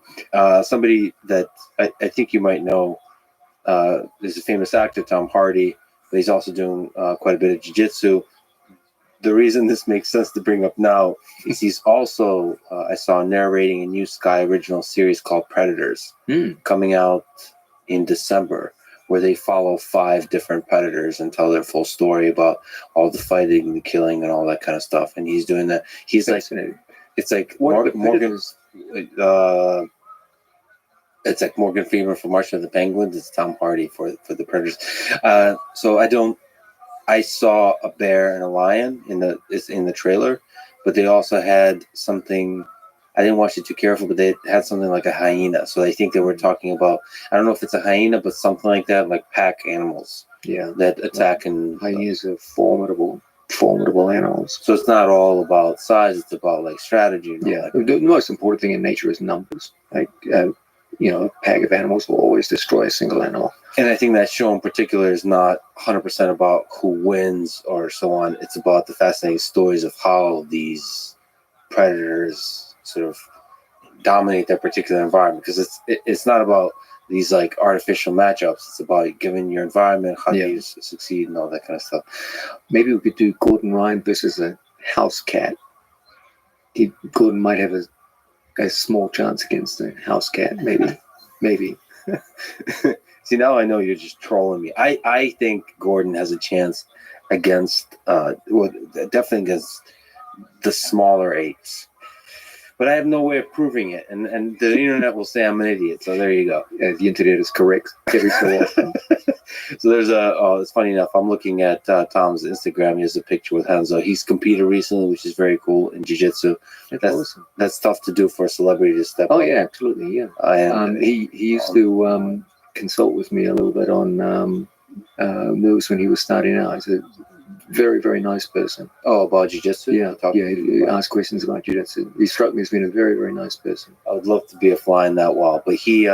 Somebody that I think you might know is a famous actor, Tom Hardy, but he's also doing quite a bit of jiu-jitsu. The reason this makes sense to bring up now is he's also, I saw narrating a new Sky original series called Predators coming out in December, where they follow 5 different predators and tell their full story about all the fighting, the killing, and all that kind of stuff. And he's doing that. He's like, it's like Morgan's. It's like Morgan Freeman for March of the Penguins. It's Tom Hardy for the Predators. So I saw a bear and a lion in the trailer, but they also had something. I didn't watch it too careful, but they had something like a hyena. So I think they were talking about. I don't know if it's a hyena, but something like that, like pack animals. Yeah, that attack and hyenas are formidable animals. So it's not all about size; it's about like strategy. Yeah, the most important thing in nature is numbers. Like a pack of animals will always destroy a single animal. And I think that show in particular is not 100% about who wins or so on. It's about the fascinating stories of how these predators sort of dominate their particular environment. Because it's not about these like artificial matchups. It's about giving your environment, how do you succeed and all that kind of stuff. Maybe we could do Gordon Ryan versus a house cat. Gordon might have a small chance against a house cat, maybe. See, now I know you're just trolling me. I think Gordon has a chance against, definitely against the smaller apes. But I have no way of proving it, and the internet will say I'm an idiot. So there you go. Yeah, the internet is correct every so often. So there's it's funny enough. I'm looking at Tom's Instagram. He has a picture with Hanzo. He's competed recently, which is very cool in jiu-jitsu. That's awesome. That's tough to do for a celebrity to step up. Oh yeah, absolutely, yeah. He used to consult with me a little bit on moves when he was starting out. He's a very, very nice person. Oh, about jiu-jitsu? Yeah, he asked questions about jiu-jitsu. He struck me as being a very, very nice person. I would love to be a fly in that wall, but he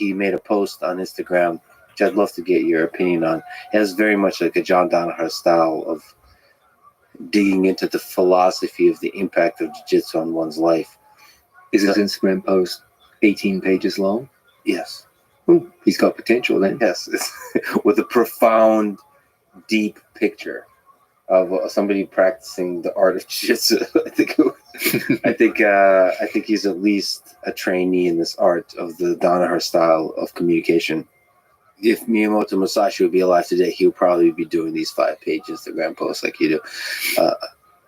made a post on Instagram, which I'd love to get your opinion on. It has very much like a John Danaher style of digging into the philosophy of the impact of jiu-jitsu on one's life. Is his Instagram post 18 pages long? Yes. Ooh, he's got potential then. Yes, with a profound, deep picture of somebody practicing the art of jiu-jitsu. I think he's at least a trainee in this art of the Danaher style of communication. If Miyamoto Musashi would be alive today, he would probably be doing these 5-page Instagram posts like you do.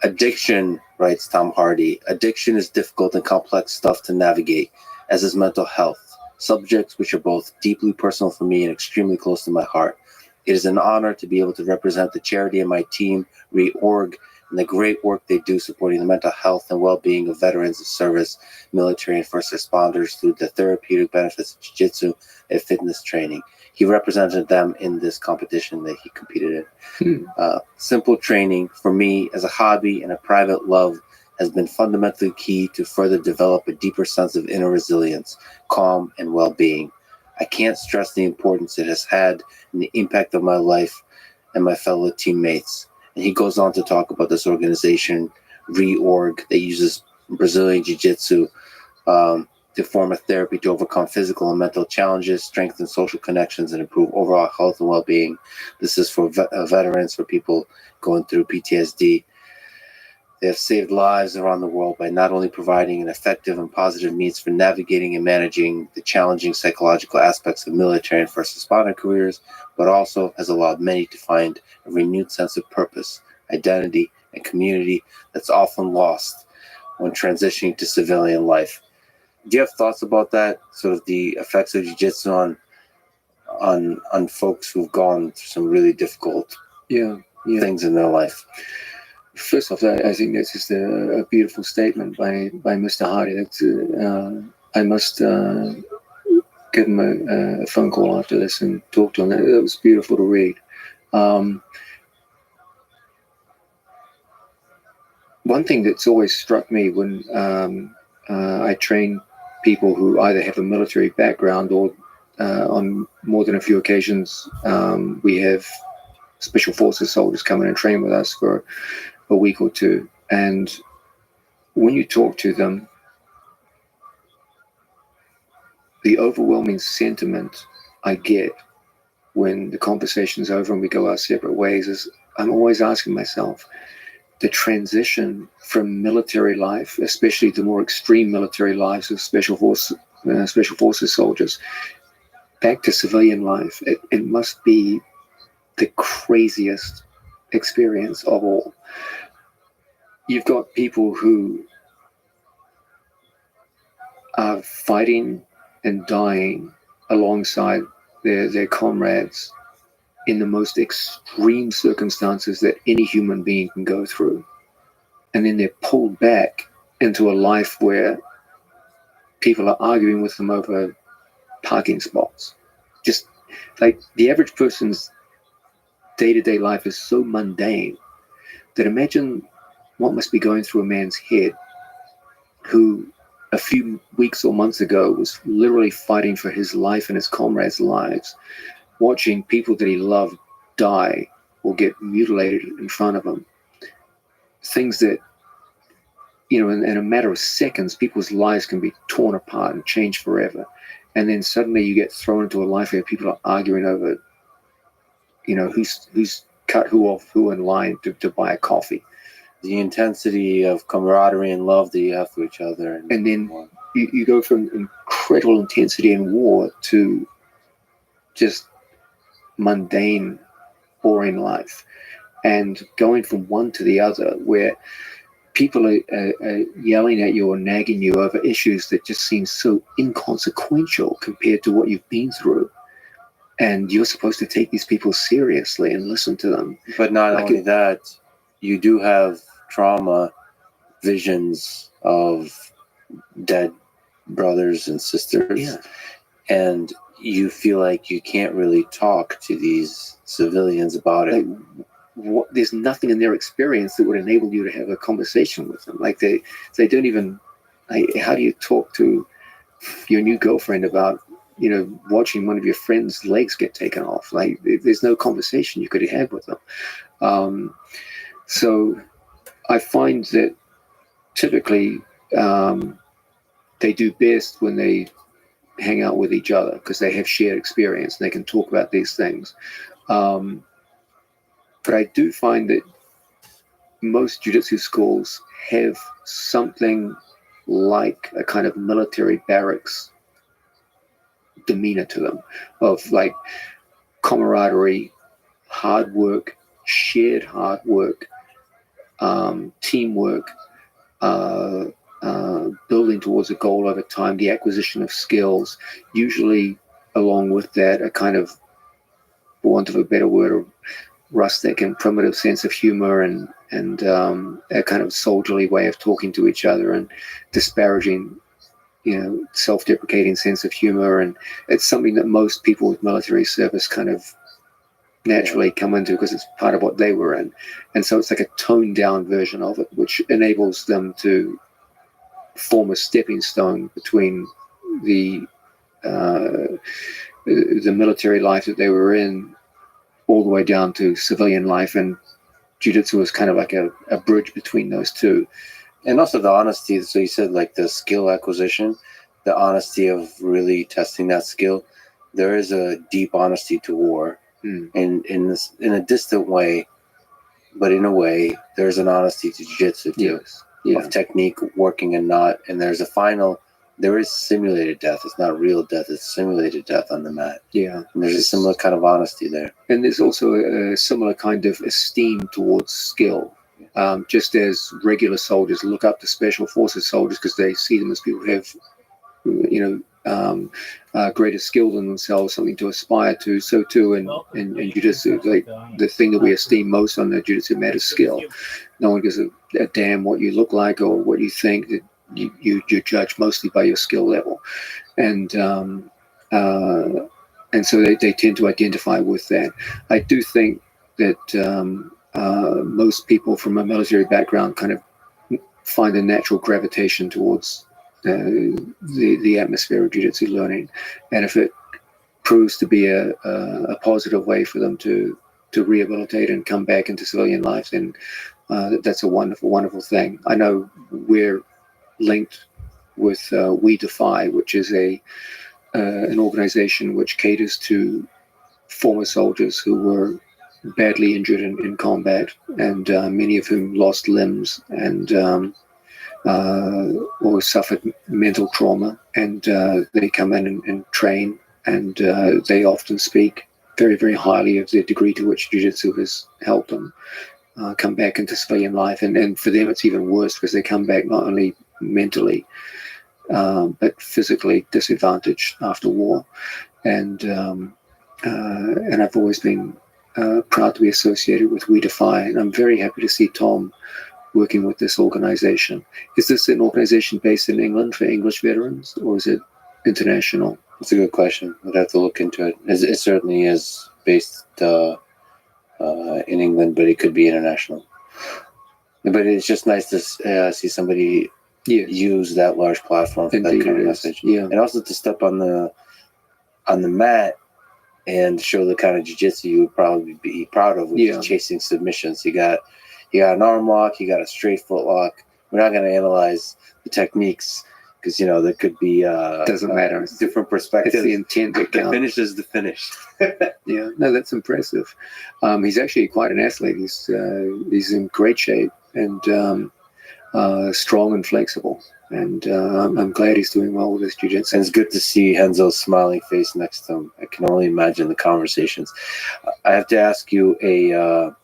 Addiction, writes Tom Hardy, addiction is difficult and complex stuff to navigate, as is mental health, subjects which are both deeply personal for me and extremely close to my heart. It is an honor to be able to represent the charity and my team, Reorg, and the great work they do supporting the mental health and well-being of veterans of service, military, and first responders through the therapeutic benefits of jiu-jitsu and fitness training. He represented them in this competition that he competed in. Simple training for me as a hobby and a private love has been fundamentally key to further develop a deeper sense of inner resilience, calm, and well-being. I can't stress the importance it has had in the impact of my life and my fellow teammates. And he goes on to talk about this organization, Reorg, that uses Brazilian Jiu-Jitsu to form a therapy to overcome physical and mental challenges, strengthen social connections, and improve overall health and well-being. This is for veterans, for people going through PTSD. They have saved lives around the world by not only providing an effective and positive means for navigating and managing the challenging psychological aspects of military and first responder careers, but also has allowed many to find a renewed sense of purpose, identity, and community that's often lost when transitioning to civilian life. Do you have thoughts about that? Sort of the effects of jiu-jitsu on folks who've gone through some really difficult things in their life? First off, I think that's just a beautiful statement by Mr. Hardy. I must give him a phone call after this and talk to him. That was beautiful to read. One thing that's always struck me when I train people who either have a military background or on more than a few occasions, we have special forces soldiers come in and train with us for a week or two. And when you talk to them, the overwhelming sentiment I get when the conversation's over and we go our separate ways is I'm always asking myself, the transition from military life, especially the more extreme military lives of special forces soldiers, back to civilian life, it must be the craziest experience of all. You've got people who are fighting and dying alongside their comrades in the most extreme circumstances that any human being can go through. And then they're pulled back into a life where people are arguing with them over parking spots. Just like the average person's day-to-day life is so mundane that imagine what must be going through a man's head who a few weeks or months ago was literally fighting for his life and his comrades' lives, watching people that he loved die or get mutilated in front of him. Things that, in a matter of seconds, people's lives can be torn apart and changed forever. And then suddenly you get thrown into a life where people are arguing over, who's cut who off who in line to buy a coffee. The intensity of camaraderie and love that you have for each other. And then you go from incredible intensity in war to just mundane, boring life. And going from one to the other, where people are yelling at you or nagging you over issues that just seem so inconsequential compared to what you've been through. And you're supposed to take these people seriously and listen to them. But not only that, you do have trauma visions of dead brothers and sisters. Yeah. And you feel like you can't really talk to these civilians about it. There's nothing in their experience that would enable you to have a conversation with them. Like they don't even, how do you talk to your new girlfriend about, watching one of your friend's legs get taken off? Like there's no conversation you could have with them. So I find that typically they do best when they hang out with each other because they have shared experience and they can talk about these things. But I do find that most jiu-jitsu schools have something like a kind of military barracks demeanor to them, of like camaraderie, hard work, shared hard work, teamwork, building towards a goal over time, the acquisition of skills, usually along with that a kind of, for want of a better word, rustic and primitive sense of humor and a kind of soldierly way of talking to each other and disparaging, self-deprecating sense of humor. And it's something that most people with military service kind of naturally come into because it's part of what they were in. And so it's like a toned down version of it, which enables them to form a stepping stone between the military life that they were in all the way down to civilian life. And jiu-jitsu is kind of like a bridge between those two. And also the honesty. So you said like the skill acquisition, the honesty of really testing that skill. There is a deep honesty to war, and in a distant way, but in a way, there's an honesty to jiu-jitsu too, of technique working and not. And there is simulated death. It's not real death. It's simulated death on the mat. Yeah, and there's a similar kind of honesty there. And there's also a similar kind of esteem towards skill. Just as regular soldiers look up to special forces soldiers because they see them as people who have, greater skill than themselves, something to aspire to. So too in jiu-jitsu, like the thing that we esteem most on the jiu-jitsu mat is skill. No one gives a damn what you look like or what you think. That you judge mostly by your skill level, and so they tend to identify with that. I do think that most people from a military background kind of find a natural gravitation towards the atmosphere of jiu-jitsu learning, and if it proves to be a positive way for them to rehabilitate and come back into civilian life, then that's a wonderful thing. I know we're linked with We Defy, which is an organization which caters to former soldiers who were badly injured in combat, and many of whom lost limbs and or suffered mental trauma, and they come in and train, and they often speak very, very highly of the degree to which jiu-jitsu has helped them come back into civilian life. And for them it's even worse because they come back not only mentally but physically disadvantaged after war. And I've always been proud to be associated with We Defy, and I'm very happy to see Tom working with this organization. Is this an organization based in England for English veterans, or is it international? That's a good question. I'd have to look into it. It certainly is based in England, but it could be international. But it's just nice to see somebody use that large platform for that kind of message. Yeah, and also to step on the mat and show the kind of jiu-jitsu you would probably be proud of, which is chasing submissions. You got an arm lock, you got a straight foot lock. We're not going to analyze the techniques because there could be doesn't matter, different perspectives. It's the intent that counts. The finish is the finish. Yeah, no, that's impressive. He's actually quite an athlete. He's in great shape and strong and flexible. And I'm glad he's doing well with his jiu-jitsu. And it's good to see Renzo's smiling face next to him. I can only imagine the conversations. I have to ask you a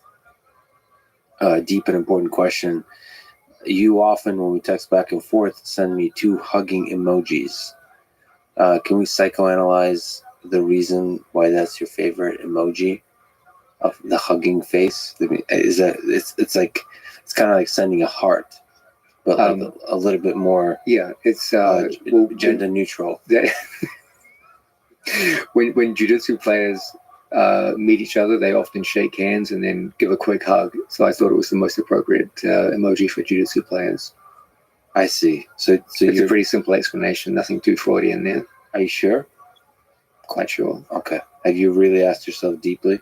deep and important question. You often, when we text back and forth, send me 2 hugging emojis. Can we psychoanalyze the reason why that's your favorite emoji of the hugging face? It's kind of like sending a heart, but like a little bit more. Yeah, it's gender neutral. When jiu-jitsu players meet each other, they often shake hands and then give a quick hug. So I thought it was the most appropriate emoji for jiu-jitsu players. I see. So it's a pretty simple explanation, nothing too Freudian there. Are you sure? Quite sure. Okay. Have you really asked yourself deeply?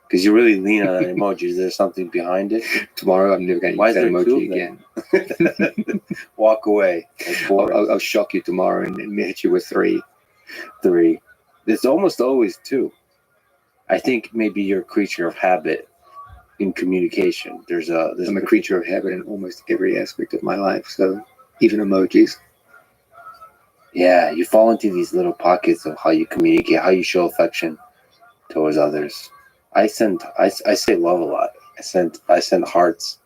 Because you really lean on that emoji. Is there something behind it? Tomorrow I'm never going to use that emoji again. Walk away. I'll shock you tomorrow and hit you with 3. 3. It's almost always 2. I think maybe you're a creature of habit in communication. I'm a creature of habit in almost every aspect of my life. So even emojis. Yeah, you fall into these little pockets of how you communicate, how you show affection towards others. I say love a lot. I send hearts,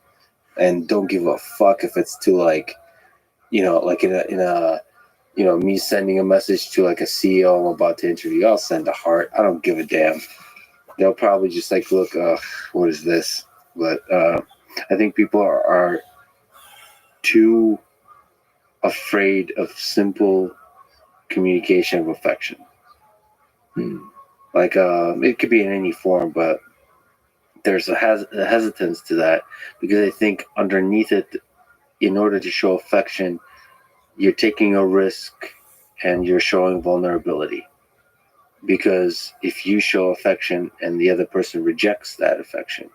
and don't give a fuck if it's to like in a me sending a message to like a CEO I'm about to interview. I'll send a heart. I don't give a damn. they'll probably just like look, what is this? But I think people are too afraid of simple communication of affection. Like it could be in any form, but there's a hesitance to that because I think underneath it, in order to show affection, you're taking a risk and you're showing vulnerability. Because if you show affection and the other person rejects that affection,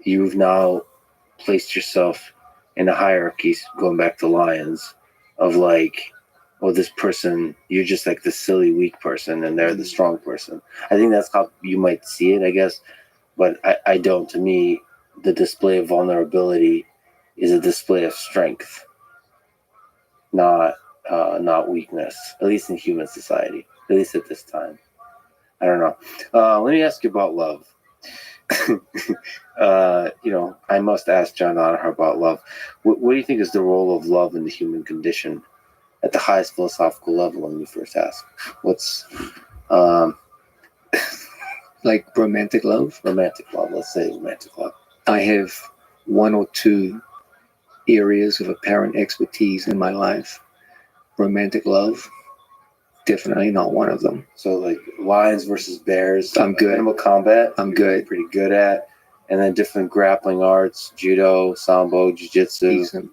you've now placed yourself in a hierarchy, going back to Lions, of like, oh, this person, you're just like the silly, weak person, and they're the strong person. I think that's how you might see it, I guess. But I don't. To me, the display of vulnerability is a display of strength, not weakness, at least in human society, at least at this time. I don't know. Let me ask you about love. I must ask John Danaher about love. What do you think is the role of love in the human condition at the highest philosophical level when you first ask? What's like romantic love? Romantic love, let's say romantic love. I have one or two areas of apparent expertise in my life. Romantic love, definitely not one of them. So like lions versus bears. I'm good. Animal combat. I'm good. Pretty good at. And then different grappling arts, judo, sambo, jiu-jitsu, Decent.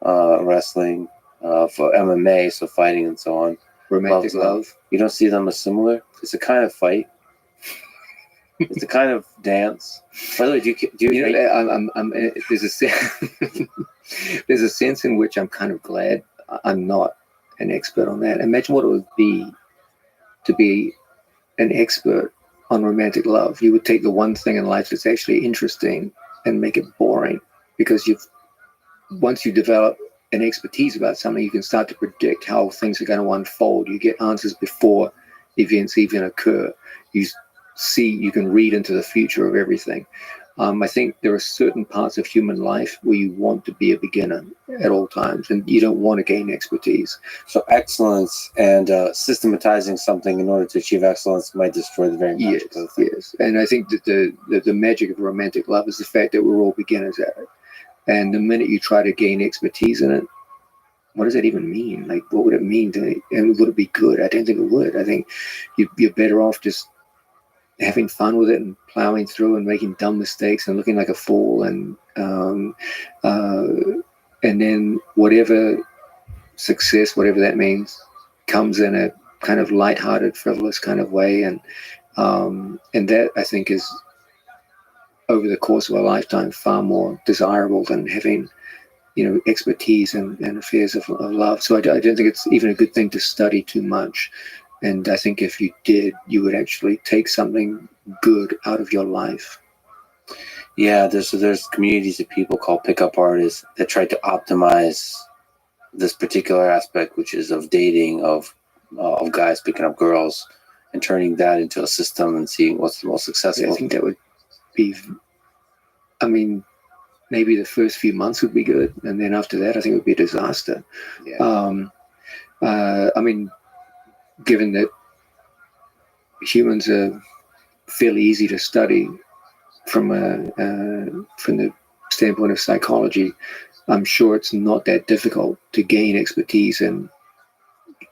wrestling, for MMA, so fighting and so on. Romantic love. You don't see them as similar? It's a kind of fight. It's a kind of dance. By the way, do you there's a sense in which I'm kind of glad I'm not an expert on that. Imagine what it would be to be an expert on romantic love. You would take the one thing in life that's actually interesting and make it boring, because once you develop an expertise about something, you can start to predict how things are going to unfold. You get answers before events even occur. You can read into the future of everything. I think there are certain parts of human life where you want to be a beginner at all times, and you don't want to gain expertise. So excellence and systematizing something in order to achieve excellence might destroy the very magic of the thing. Yes, and I think that the magic of romantic love is the fact that we're all beginners at it. And the minute you try to gain expertise in it, what does that even mean? Like, what would it mean and would it be good? I don't think it would. I think you're better off just having fun with it and plowing through and making dumb mistakes and looking like a fool, and then whatever success, whatever that means, comes in a kind of lighthearted, frivolous kind of way, and that I think is over the course of a lifetime far more desirable than having expertise in affairs of love. So I don't think it's even a good thing to study too much. And I think if you did, you would actually take something good out of your life. Yeah, there's communities of people called pickup artists that try to optimize this particular aspect, which is of dating, of guys picking up girls and turning that into a system and seeing what's the most successful. Yeah, I think that would be, maybe the first few months would be good, and then after that, I think it would be a disaster. Yeah. Given that humans are fairly easy to study from the standpoint of psychology, I'm sure it's not that difficult to gain expertise in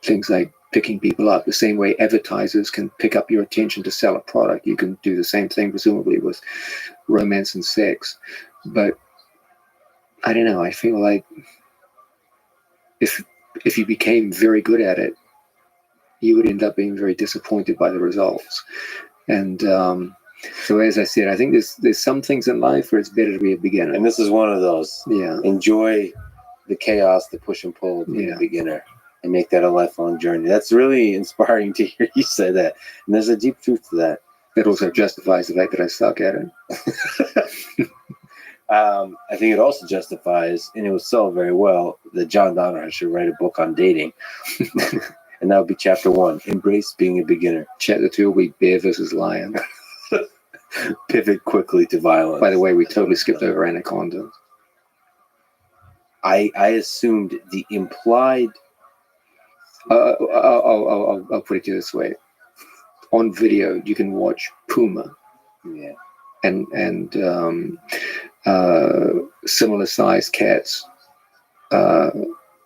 things like picking people up. The same way advertisers can pick up your attention to sell a product, you can do the same thing presumably with romance and sex. But I don't know, I feel like if you became very good at it, you would end up being very disappointed by the results. And so, as I said, I think there's some things in life where it's better to be a beginner. And this is one of those. Yeah. Enjoy the chaos, the push and pull of being a beginner, and make that a lifelong journey. That's really inspiring to hear you say that. And there's a deep truth to that. It also justifies the fact that I suck at it. I think it also justifies, and it would sell very well, that John Danaher should write a book on dating. And that would be chapter 1, Embrace Being a Beginner. Chapter 2 will be Bear versus Lion. Pivot quickly to violence. By the way, we totally skipped over Anaconda. I assumed the implied... I'll put it to you this way. on video you can watch puma Yeah. and similar sized cats,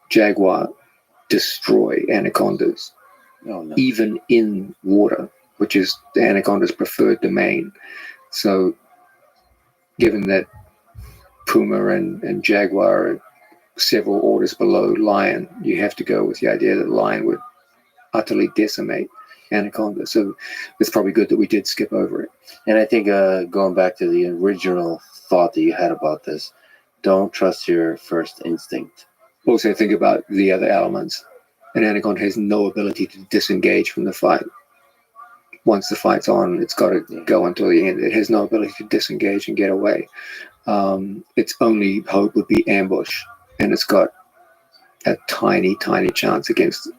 jaguar, destroy anacondas, Oh no. even in water, which is the anaconda's preferred domain. So, given that puma and jaguar are several orders below lion, you have to go with the idea that lion would utterly decimate anaconda. So, it's probably good that we did skip over it. And I think going back to the original thought that you had about this, don't trust your first instinct. Also, think about the other elements. An anaconda has no ability to disengage from the fight. Once the fight's on, it's got to go until the end. It has no ability to disengage and get away. Its only hope would be ambush, and it's got a tiny, tiny chance against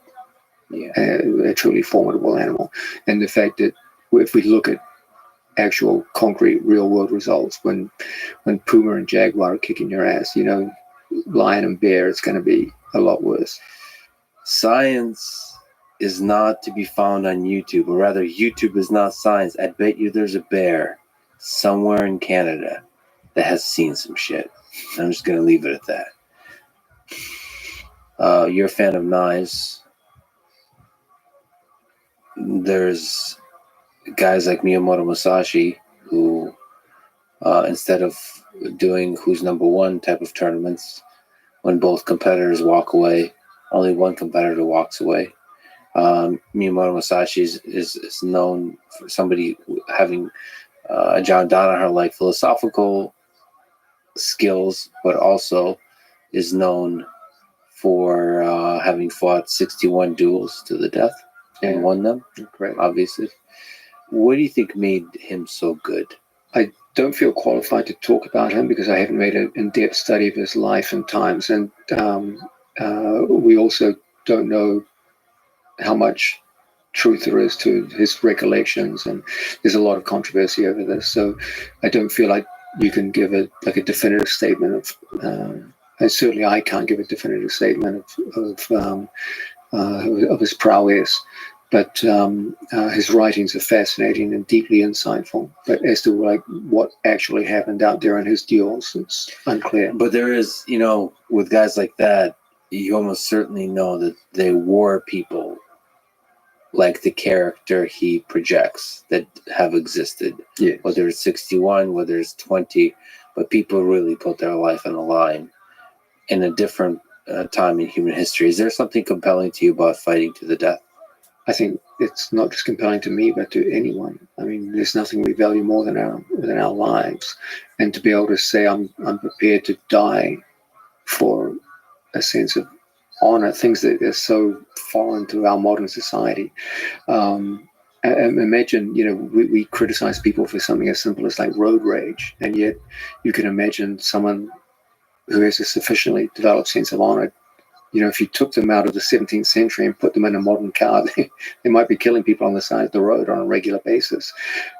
a truly formidable animal. And the fact that if we look at actual concrete real-world results, when puma and jaguar are kicking your ass, lion and bear, it's going to be a lot worse. Science is not to be found on YouTube, or rather, YouTube is not science. I bet you there's a bear somewhere in Canada that has seen some shit. I'm just going to leave it at that. You're a fan of knives. There's guys like Miyamoto Musashi who, instead of doing who's number one type of tournaments, when both competitors walk away, only one competitor walks away. Miyamoto Musashi is known for somebody having John Danaher-like philosophical skills, but also is known for having fought 61 duels to the death and won them. Correct. Obviously. What do you think made him so good? I don't feel qualified to talk about him because I haven't made an in-depth study of his life and times, and we also don't know how much truth there is to his recollections, and there's a lot of controversy over this. So I don't feel like you can give a definitive statement of, and certainly I can't give a definitive statement of his prowess. But his writings are fascinating and deeply insightful. But as to what actually happened out there in his duels, it's unclear. But there is, with guys like that, you almost certainly know that they were people like the character he projects that have existed. Yes. Whether it's 61, whether it's 20, but people really put their life on the line in a different time in human history. Is there something compelling to you about fighting to the death? I think it's not just compelling to me, but to anyone. I mean, there's nothing we value more than our lives, and to be able to say I'm prepared to die for a sense of honor, things that are so foreign to our modern society. Imagine, we criticize people for something as simple as like road rage, and yet you can imagine someone who has a sufficiently developed sense of honor. If you took them out of the 17th century and put them in a modern car, they might be killing people on the side of the road on a regular basis,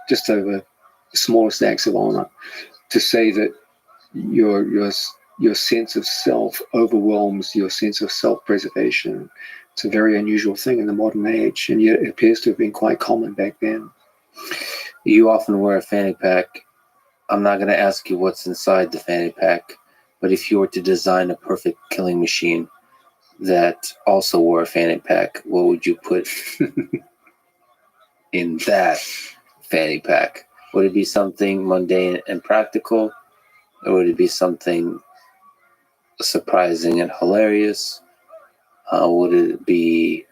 just over the smallest acts of honor. To say that your sense of self overwhelms your sense of self-preservation, it's a very unusual thing in the modern age, and yet it appears to have been quite common back then. You often wear a fanny pack. I'm not going to ask you what's inside the fanny pack, but if you were to design a perfect killing machine that also wore a fanny pack, what would you put in that fanny pack? Would it be something mundane and practical, or would it be something surprising and hilarious? Would it be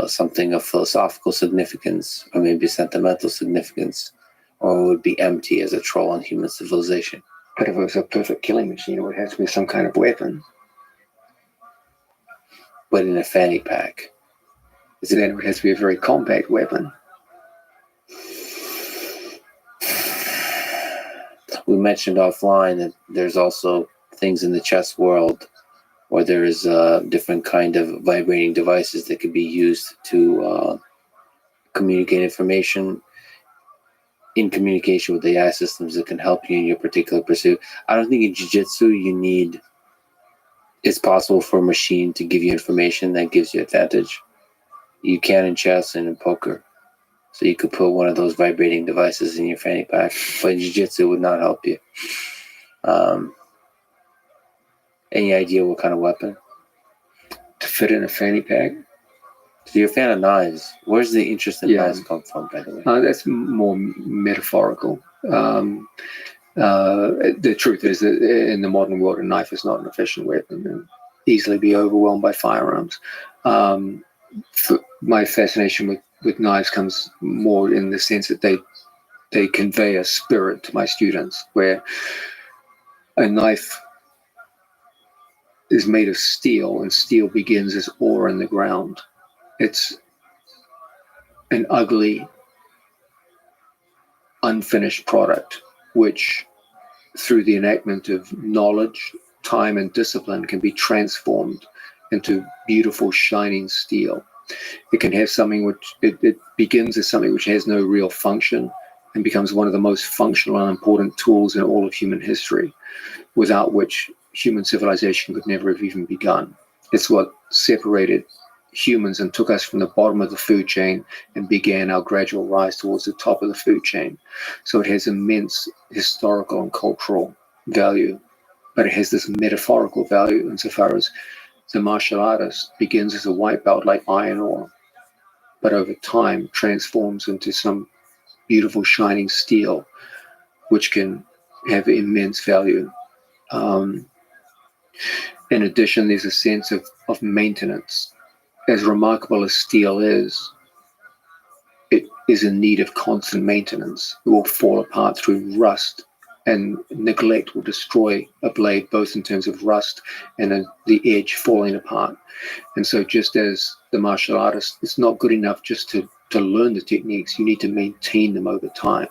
something of philosophical significance, or maybe sentimental significance, or would it be empty as a troll on human civilization? But if it was a perfect killing machine, it would have to be some kind of weapon. But in a fanny pack. Then it would have to be a very compact weapon. We mentioned offline that there's also things in the chess world where there is different kind of vibrating devices that could be used to communicate information in communication with AI systems that can help you in your particular pursuit. I don't think in jiu-jitsu it's possible for a machine to give you information that gives you advantage. You can in chess and in poker. So you could put one of those vibrating devices in your fanny pack, but jiu-jitsu would not help you. Any idea what kind of weapon? To fit in a fanny pack. So you're a fan of knives. Where's the interest in Yeah. knives come from, by the way? That's more metaphorical. The truth is that in the modern world, a knife is not an efficient weapon and easily be overwhelmed by firearms. My fascination with knives comes more in the sense that they convey a spirit to my students, where a knife is made of steel, and steel begins as ore in the ground. It's an ugly, unfinished product, which through the enactment of knowledge, time, and discipline can be transformed into beautiful, shining steel. It can have something which it begins as something which has no real function and becomes one of the most functional and important tools in all of human history, without which human civilization could never have even begun. It's what separated humans and took us from the bottom of the food chain and began our gradual rise towards the top of the food chain. So it has immense historical and cultural value, but it has this metaphorical value insofar as the martial artist begins as a white belt like iron ore, but over time transforms into some beautiful shining steel, which can have immense value. In addition, there's a sense of maintenance. As remarkable as steel is, it is in need of constant maintenance. It will fall apart through rust, and neglect will destroy a blade, both in terms of rust and the edge falling apart. And so just as the martial artist, it's not good enough just to learn the techniques, you need to maintain them over time.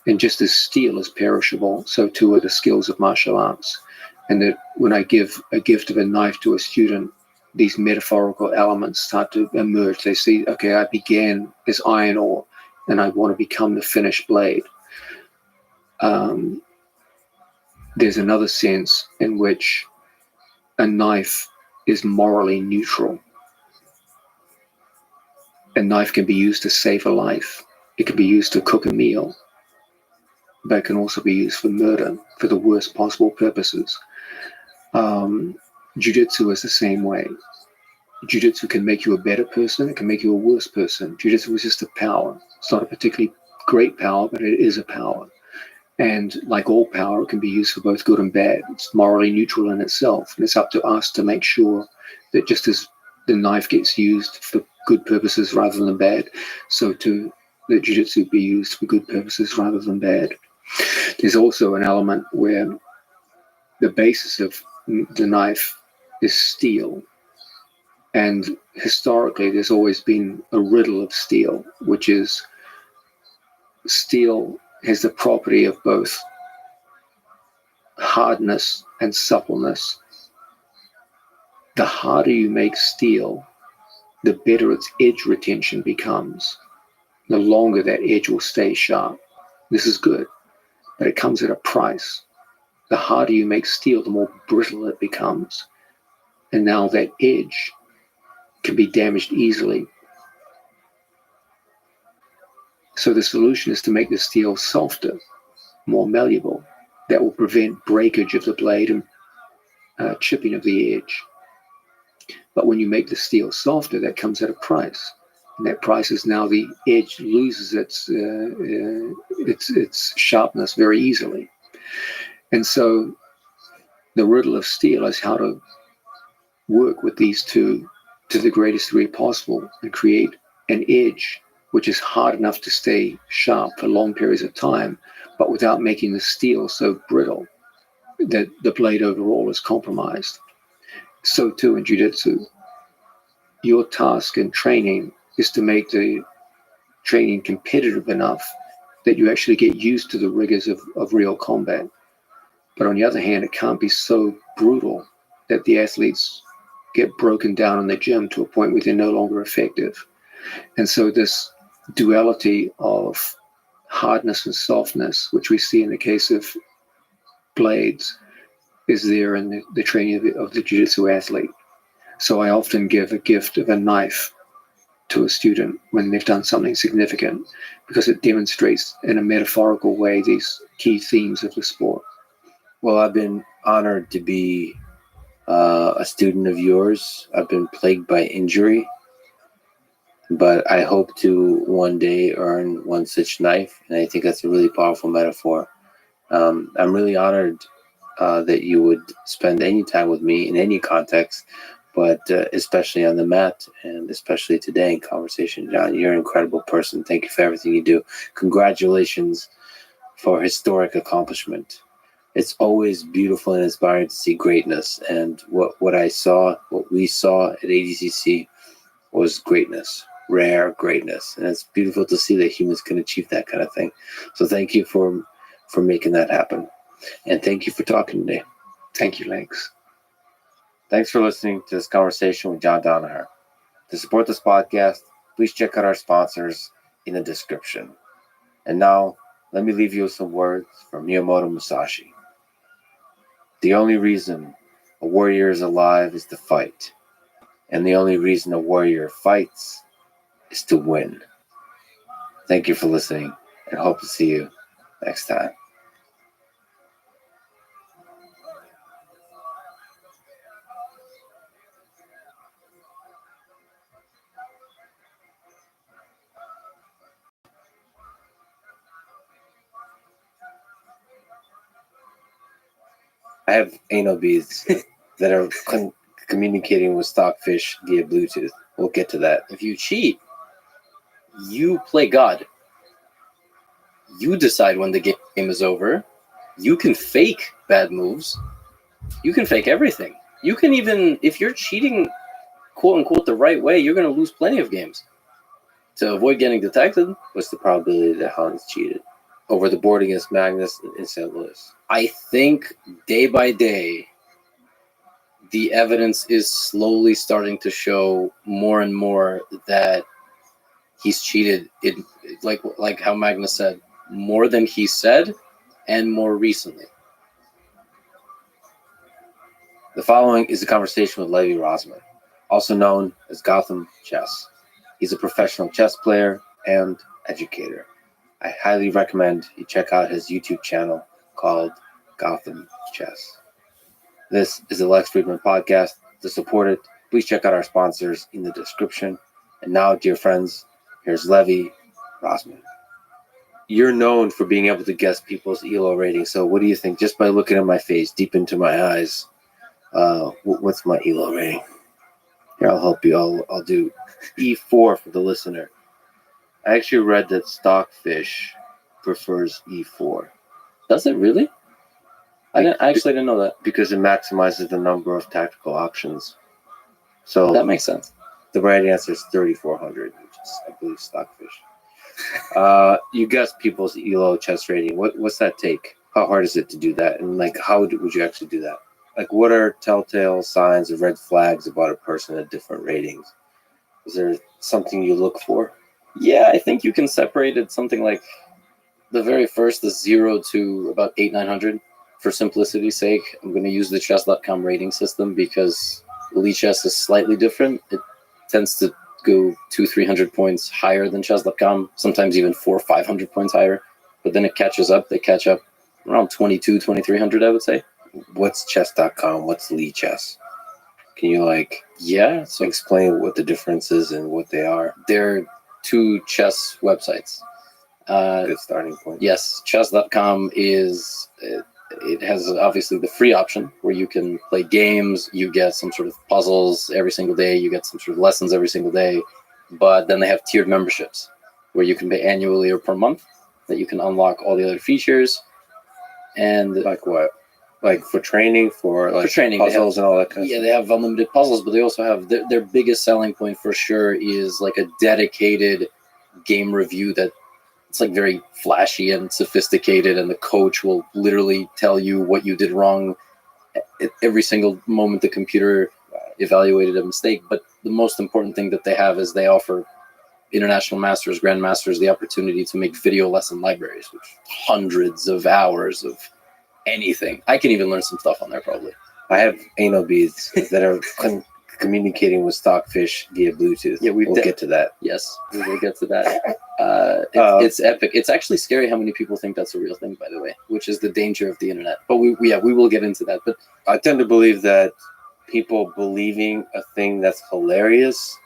And just as steel is perishable, so too are the skills of martial arts. And that when I give a gift of a knife to a student, these metaphorical elements start to emerge. They see, okay, I began as iron ore and I want to become the finished blade. There's another sense in which a knife is morally neutral. A knife can be used to save a life. It can be used to cook a meal, but it can also be used for murder, for the worst possible purposes. Jiu-jitsu is the same way. Jiu-jitsu can make you a better person. It can make you a worse person. Jiu-jitsu is just a power. It's not a particularly great power, but it is a power. And like all power, it can be used for both good and bad. It's morally neutral in itself. And it's up to us to make sure that just as the knife gets used for good purposes rather than bad, so too let jiu-jitsu be used for good purposes rather than bad. There's also an element where the basis of the knife is steel. And historically, there's always been a riddle of steel, which is steel has the property of both hardness and suppleness. The harder you make steel, the better its edge retention becomes. The longer that edge will stay sharp. This is good, but it comes at a price. The harder you make steel, the more brittle it becomes. And now that edge can be damaged easily. So the solution is to make the steel softer, more malleable. That will prevent breakage of the blade and chipping of the edge. But when you make the steel softer, that comes at a price. And that price is now the edge loses its sharpness very easily. And so the riddle of steel is how to work with these two to the greatest degree possible and create an edge which is hard enough to stay sharp for long periods of time, but without making the steel so brittle that the blade overall is compromised. So too in jiu-jitsu. Your task in training is to make the training competitive enough that you actually get used to the rigors of real combat. But on the other hand, it can't be so brutal that the athletes get broken down in the gym to a point where they're no longer effective. And so this duality of hardness and softness, which we see in the case of blades, is there in the training of the jiu-jitsu athlete. So I often give a gift of a knife to a student when they've done something significant, because it demonstrates in a metaphorical way these key themes of the sport. Well, I've been honored to be a student of yours. I've been plagued by injury, but I hope to one day earn one such knife, and I think that's a really powerful metaphor. I'm really honored that you would spend any time with me in any context, but especially on the mat, and especially today in conversation. John, you're an incredible person. Thank you for everything you do. Congratulations for historic accomplishment. It's always beautiful and inspiring to see greatness, and what we saw at ADCC was greatness, rare greatness, and it's beautiful to see that humans can achieve that kind of thing. So thank you for making that happen, and thank you for talking today. Thank you, Lex. Thanks for listening to this conversation with John Danaher. To support this podcast, please check out our sponsors in the description. And now, let me leave you with some words from Miyamoto Musashi. The only reason a warrior is alive is to fight, and the only reason a warrior fights is to win. Thank you for listening, and hope to see you next time. I have anal beads that are communicating with stockfish via Bluetooth. We'll get to that. If you cheat, you play God. You decide when the game is over. You can fake bad moves. You can fake everything. You can even, if you're cheating, quote unquote, the right way, you're going to lose plenty of games. To avoid getting detected, What's the probability that Hans cheated over the board against Magnus in St. Louis? I think day by day, the evidence is slowly starting to show more and more that he's cheated. Like how Magnus said, more than he said, and more recently. The following is a conversation with Levi Rosman, also known as Gotham Chess. He's a professional chess player and educator. I highly recommend you check out his YouTube channel called Gotham Chess. This is the Lex Friedman podcast. To support it, please check out our sponsors in the description. And now, dear friends, here's Levi Rosman. You're known for being able to guess people's ELO rating. So what do you think? Just by looking at my face, deep into my eyes, what's my ELO rating? Here, I'll help you. I'll do E4 for the listener. I actually read that Stockfish prefers E4. Does it really? I actually didn't know that. Because it maximizes the number of tactical options. So That makes sense. the right answer is 3,400, which is, I believe, Stockfish. You guess people's ELO chess rating. What's that take? How hard is it to do that? And how would you actually do that? What are telltale signs or red flags about a person at different ratings? Is there something you look for? Yeah, I think you can separate it something like the very first is 0 to about 800-900. For simplicity's sake, I'm going to use the chess.com rating system because Elite Chess is slightly different. It tends to go 200-300 points higher than chess.com, sometimes even 400 or 500 points higher. But then it catches up. They catch up around 2,200-2,300, I would say. What's chess.com? What's Elite Chess? Can you Yeah, so explain what the difference is and what they are? they're two chess websites. Good starting point. Yes, chess.com is, it has obviously the free option where you can play games, you get some sort of puzzles every single day, you get some sort of lessons every single day, but then they have tiered memberships where you can pay annually or per month that you can unlock all the other features. And Like what? For training, for training, puzzles and all that kind of yeah, stuff? they have unlimited puzzles, but they also have their biggest selling point for sure is a dedicated game review that it's very flashy and sophisticated, and the coach will literally tell you what you did wrong at every single moment the computer evaluated a mistake. But the most important thing that they have is they offer international masters, grandmasters, the opportunity to make video lesson libraries, which hundreds of hours of anything. I can even learn some stuff on there probably. I have anal beads that are communicating with Stockfish via Bluetooth. Yeah, we'll get to that. Yes, we will get to that. It's epic. It's actually scary how many people think that's a real thing, by the way, which is the danger of the internet. But we will get into that. But I tend to believe that people believing a thing that's hilarious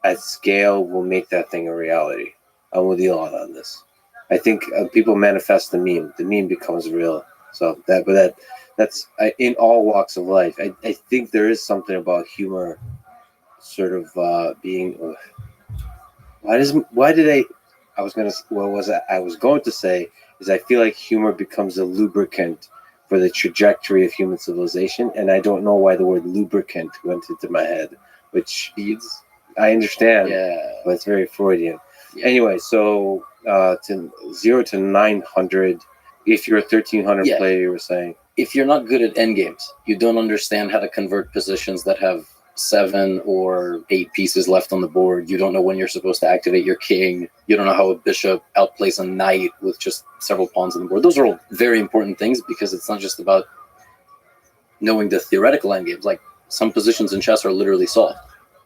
at scale will make that thing a reality. I'm with Elon on this. I think people manifest the meme. The meme becomes real. So that's in all walks of life. I think there is something about humor, sort of being. I was going to say is I feel like humor becomes a lubricant for the trajectory of human civilization, and I don't know why the word lubricant went into my head, which feeds. I understand, but it's very Freudian. Yeah. Anyway, so to 0 to 900, if you're a 1300 player, you were saying. If you're not good at endgames, you don't understand how to convert positions that have 7 or 8 pieces left on the board. You don't know when you're supposed to activate your king. You don't know how a bishop outplays a knight with just several pawns on the board. Those are all very important things because it's not just about knowing the theoretical endgames. Like some positions in chess are literally solved.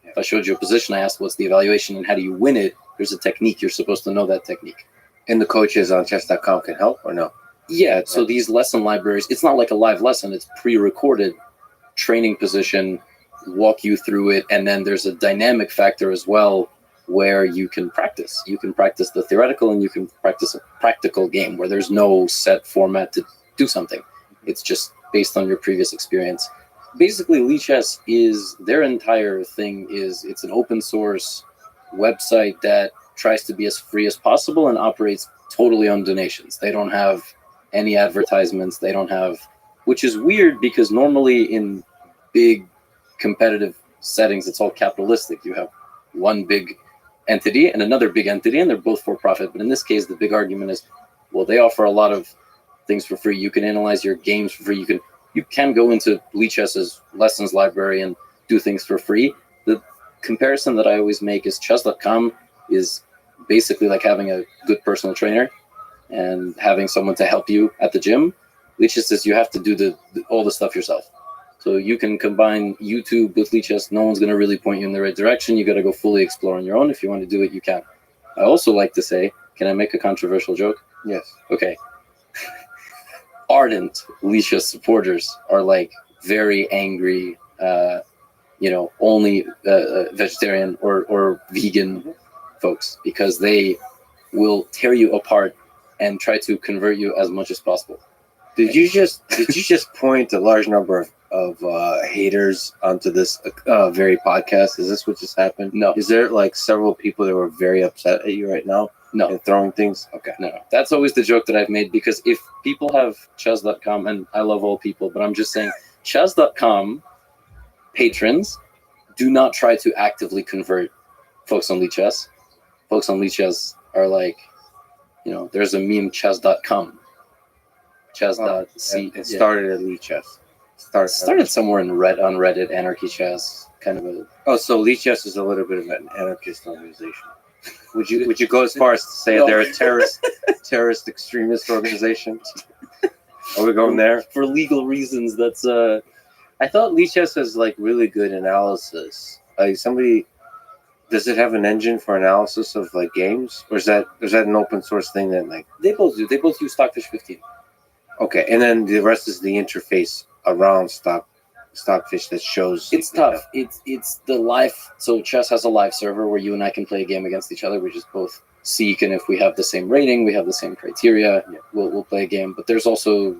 If I showed you a position, I asked what's the evaluation and how do you win it, there's a technique. You're supposed to know that technique. And the coaches on chess.com can help or no? Yeah, so these lesson libraries, it's not like a live lesson. It's pre-recorded training position, walk you through it, and then there's a dynamic factor as well where you can practice. You can practice the theoretical and you can practice a practical game where there's no set format to do something. It's just based on your previous experience. Basically, Lichess is, their entire thing is, it's an open source website that tries to be as free as possible and operates totally on donations. They don't have any advertisements. They don't have, which is weird because normally in big competitive settings, it's all capitalistic. You have one big entity and another big entity, and they're both for profit. But in this case, the big argument is, well, they offer a lot of things for free. You can analyze your games for free. You can go into Lichess's lessons library and do things for free. The comparison that I always make is chess.com is basically like having a good personal trainer and having someone to help you at the gym. Lichess says you have to do all the stuff yourself. So you can combine YouTube with Lichess. No one's going to really point you in the right direction. You got to go fully explore on your own. If you want to do it, you can. I also like to say, can I make a controversial joke? Yes. Okay. Ardent Lichess supporters are like very angry, only vegetarian or vegan folks, because they will tear you apart and try to convert you as much as possible. Did you just point a large number of haters onto this very podcast? Is this what just happened? No. Is there like several people that were very upset at you right now? No. And throwing things? Okay. No. That's always the joke that I've made, because if people have chess.com, and I love all people, but I'm just saying chess.com patrons do not try to actively convert folks on Lichess. Folks on Lichess are like, there's a meme, chess.com. Chess.c. It started at Lichess. Started somewhere on Reddit, Anarchy Chess, kind of a... Oh, so Lichess is a little bit of an anarchist organization. Would you go as far as to say they're a terrorist extremist organization? Are we going there? For legal reasons, that's... I thought Lichess has like really good analysis. Does it have an engine for analysis of like games, or is that an open source thing that like they both do? They both use Stockfish 15. Okay, and then the rest is the interface around Stockfish that shows. It's tough. It's the live. So chess has a live server where you and I can play a game against each other. We just both seek, and if we have the same rating, we have the same criteria. Yeah. We'll play a game. But there's also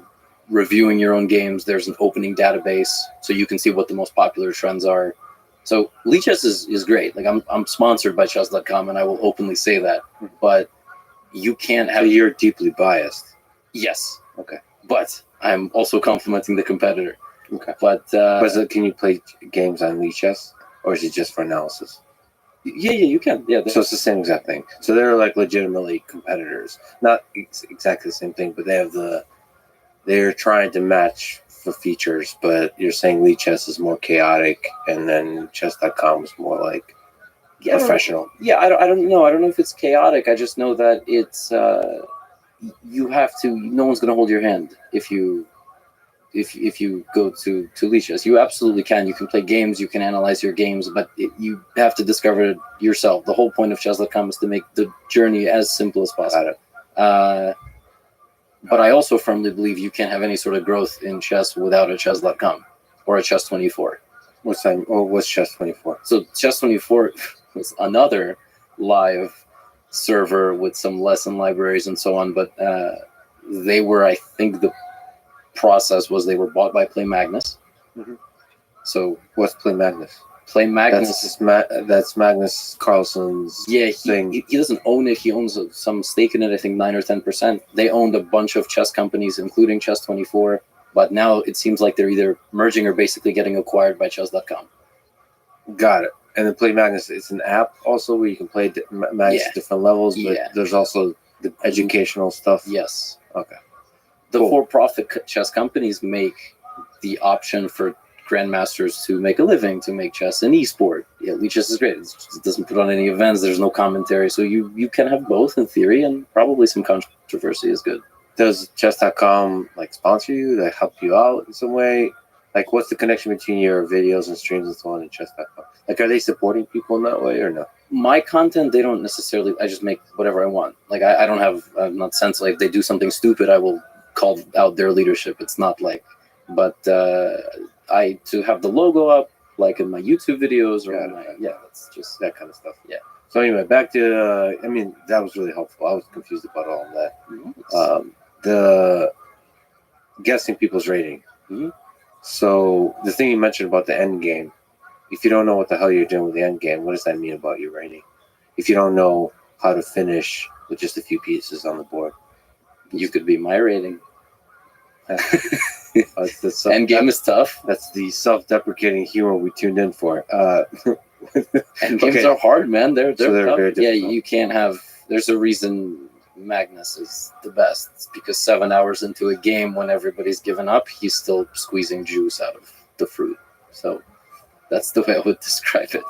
reviewing your own games. There's an opening database, so you can see what the most popular trends are. So Lichess is great. Like I'm sponsored by chess.com, and I will openly say that. But you can't have. So you're deeply biased. Yes. Okay. But I'm also complimenting the competitor. Okay. But can you play games on Lichess, or is it just for analysis? Yeah, you can. Yeah. So it's the same exact thing. So they're like legitimately competitors, not exactly the same thing, but they're trying to match for features. But you're saying Lichess is more chaotic, and then chess.com is more like professional. I don't know. I don't know if it's chaotic. I just know that it's you have to. No one's going to hold your hand if you if you go to Lichess, you absolutely can. You can play games, you can analyze your games, but you have to discover it yourself. The whole point of chess.com is to make the journey as simple as possible. But I also firmly believe you can't have any sort of growth in chess without a chess.com or a chess24. What's that? Oh, what's Chess24? So chess24 was another live server with some lesson libraries and so on, but they were, I think the process was they were bought by Play Magnus. Mhm. So What's Play Magnus? Play Magnus, That's Magnus Carlsen's yeah, thing. he doesn't own it. He owns some stake in it. I think 9 or 10%. They owned a bunch of chess companies, including Chess24. But now it seems like they're either merging or basically getting acquired by chess.com. Got it. And then Play Magnus, it's an app also where you can play Magnus Yeah. different levels, but Yeah. there's also the educational stuff. Yes. Okay. The Cool. for-profit chess companies make the option for grandmasters to make a living, to make chess an esport. Yeah, Lichess is great. It doesn't put on any events. There's no commentary. So you can have both in theory, and probably some controversy is good. Does chess.com like sponsor you, like help you out in some way? Like what's the connection between your videos and streams and so on and chess.com? Like are they supporting people in that way or no? My content, they don't necessarily, I just make whatever I want. Like I don't have, I'm not sensitive. If they do something stupid, I will call out their leadership. It's not like, but to have the logo up, like in my YouTube videos or that's just That kind of stuff. Yeah. So anyway, back to I mean that was really helpful. I was confused about all of that. The guessing people's rating. Mhm. So the thing you mentioned about the end game, if you don't know what the hell you're doing with the end game, what does that mean about your rating? If you don't know how to finish with just a few pieces on the board, you could be my rating. that's End game is tough. That's the self-deprecating humor we tuned in for. And games Okay. are hard, man. They're So they're tough. very Yeah, difficult. you can't have. There's a reason Magnus is the best. It's because 7 hours into a game, when everybody's given up, he's still squeezing juice out of the fruit. So that's the way I would describe it.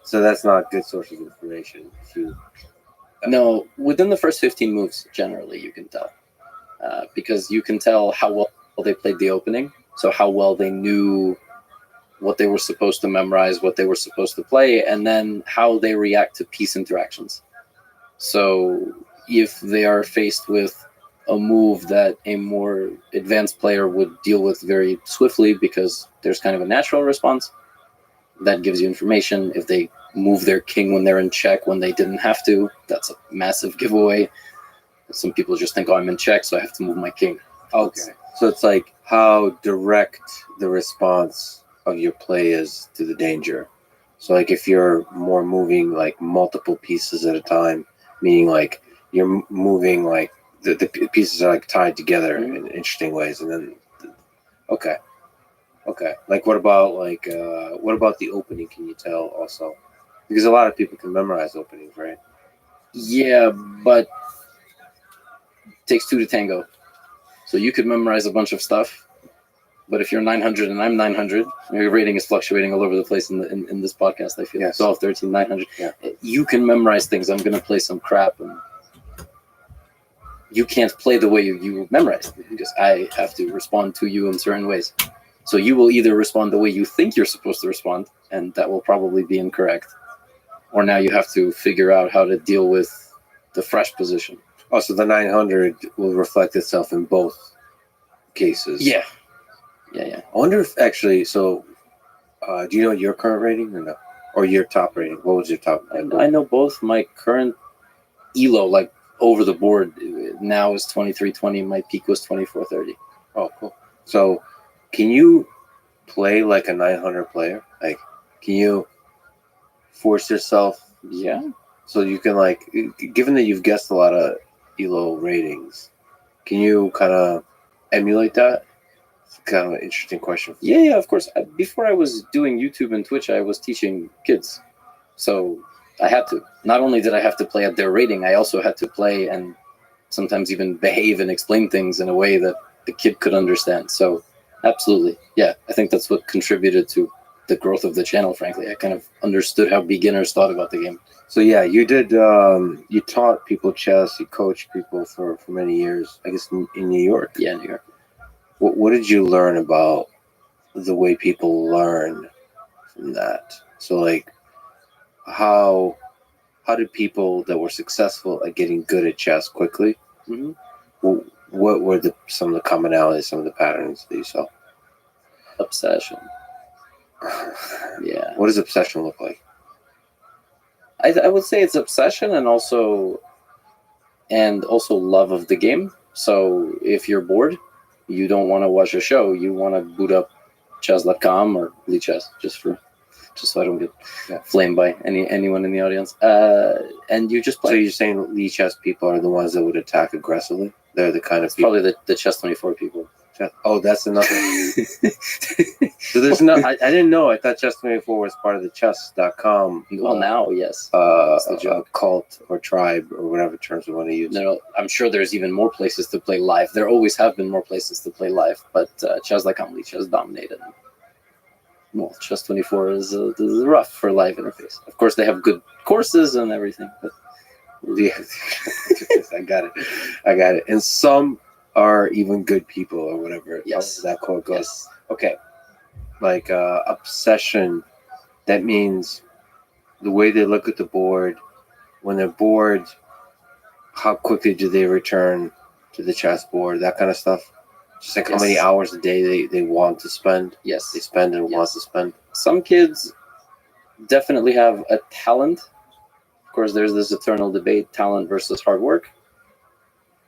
So that's not good source of information. If you, No, within the first 15 moves, generally, you can tell. Because you can tell how well they played the opening. So how well they knew what they were supposed to memorize, what they were supposed to play, and then how they react to piece interactions. So if they are faced with a move that a more advanced player would deal with very swiftly because there's kind of a natural response, that gives you information. If they move their king when they're in check when they didn't have to, that's a massive giveaway. Some people just think, oh, I'm in check, so I have to move my king. okay. So it's like how direct the response of your play is to the danger. So like if you're more moving like multiple pieces at a time, meaning like you're moving like the pieces are like tied together in interesting ways, and then okay. Like what about the opening? Can you tell also? Because a lot of people can memorize openings, right? Yeah, but it takes two to tango. So you could memorize a bunch of stuff, but if you're 900 and I'm 900, your rating is fluctuating all over the place in this podcast, I feel. Yes. 12, 13, 900. Yeah. You can memorize things. I'm going to play some crap, and you can't play the way you memorized because I have to respond to you in certain ways. So you will either respond the way you think you're supposed to respond, and that will probably be incorrect. Or now you have to figure out how to deal with the fresh position. Oh, so the 900 will reflect itself in both cases. Yeah. I wonder if actually, so do you know your current rating or no? Or your top rating? What was your top? I know both. My current ELO, like over the board, now is 2320. My peak was 2430. Oh, cool. So can you play like a 900 player? Like, can you force yourself? Yeah. So you can like, given that you've guessed a lot of ELO ratings, can you kind of emulate that? It's kind of an interesting question. Yeah, of course. Before I was doing YouTube and Twitch, I was teaching kids. So I had to. Not only did I have to play at their rating, I also had to play and sometimes even behave and explain things in a way that the kid could understand. So absolutely. Yeah, I think that's what contributed to the growth of the channel, frankly. I kind of understood how beginners thought about the game. So yeah, you did. You taught people chess. You coached people for many years. I guess in New York. Yeah, New York. what did you learn about the way people learn from that? So like, how did people that were successful at getting good at chess quickly? Mm-hmm. What were some of the commonalities, some of the patterns that you saw? Obsession. Yeah. What does obsession look like? I would say it's obsession and also love of the game. So if you're bored, you don't want to watch a show, you want to boot up chess.com or Lichess just so I don't get flamed by anyone in the audience. And you just play. So you're saying Lichess people are the ones that would attack aggressively? They're the kind of people. Probably the Chess24 people. Oh, that's another. So there's no. I didn't know. I thought Chess24 was part of the chess.com. Well, now, yes. Cult or tribe or whatever terms we want to use. No, I'm sure there's even more places to play live. There always have been more places to play live, but chess.com Lichess dominated. Well, Chess24 is rough for live interface. Of course, they have good courses and everything, but yeah, I got it. And some are even good people or whatever. Yes, that quote goes. Yes. Okay, like obsession. That means the way they look at the board. When they're bored, how quickly do they return to the chessboard? That kind of stuff. Just like how many hours a day they want to spend. Yes, they spend and want to spend. Some kids definitely have a talent. Of course, there's this eternal debate: talent versus hard work.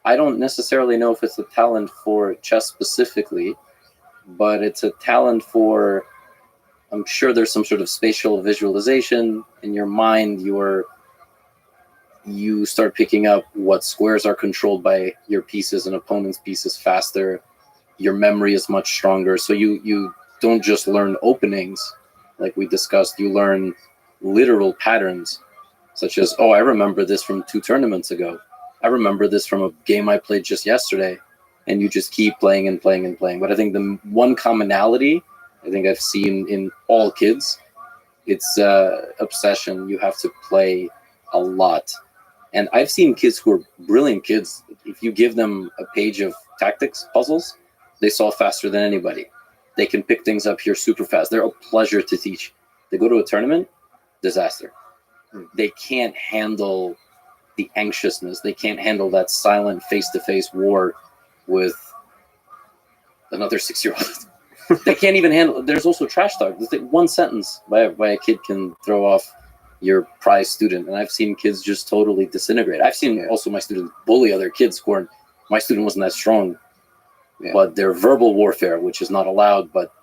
I don't necessarily know if it's a talent for chess specifically, but it's a talent for. I'm sure there's some sort of spatial visualization in your mind. You start picking up what squares are controlled by your pieces and opponent's pieces faster. Your memory is much stronger. So you don't just learn openings like we discussed. You learn literal patterns, such as, oh, I remember this from 2 tournaments ago. I remember this from a game I played just yesterday. And you just keep playing and playing and playing. But I think the one commonality I think I've seen in all kids, it's obsession. You have to play a lot. And I've seen kids who are brilliant kids. If you give them a page of tactics puzzles, they solve faster than anybody. They can pick things up here super fast. They're a pleasure to teach. They go to a tournament, disaster. They can't handle the anxiousness. They can't handle that silent face-to-face war with another 6-year-old. They can't even handle. There's also trash talk. One sentence by a kid can throw off your prize student, and I've seen kids just totally disintegrate. I've seen also my students bully other kids. Scoring. My student wasn't that strong, but their verbal warfare, which is not allowed, but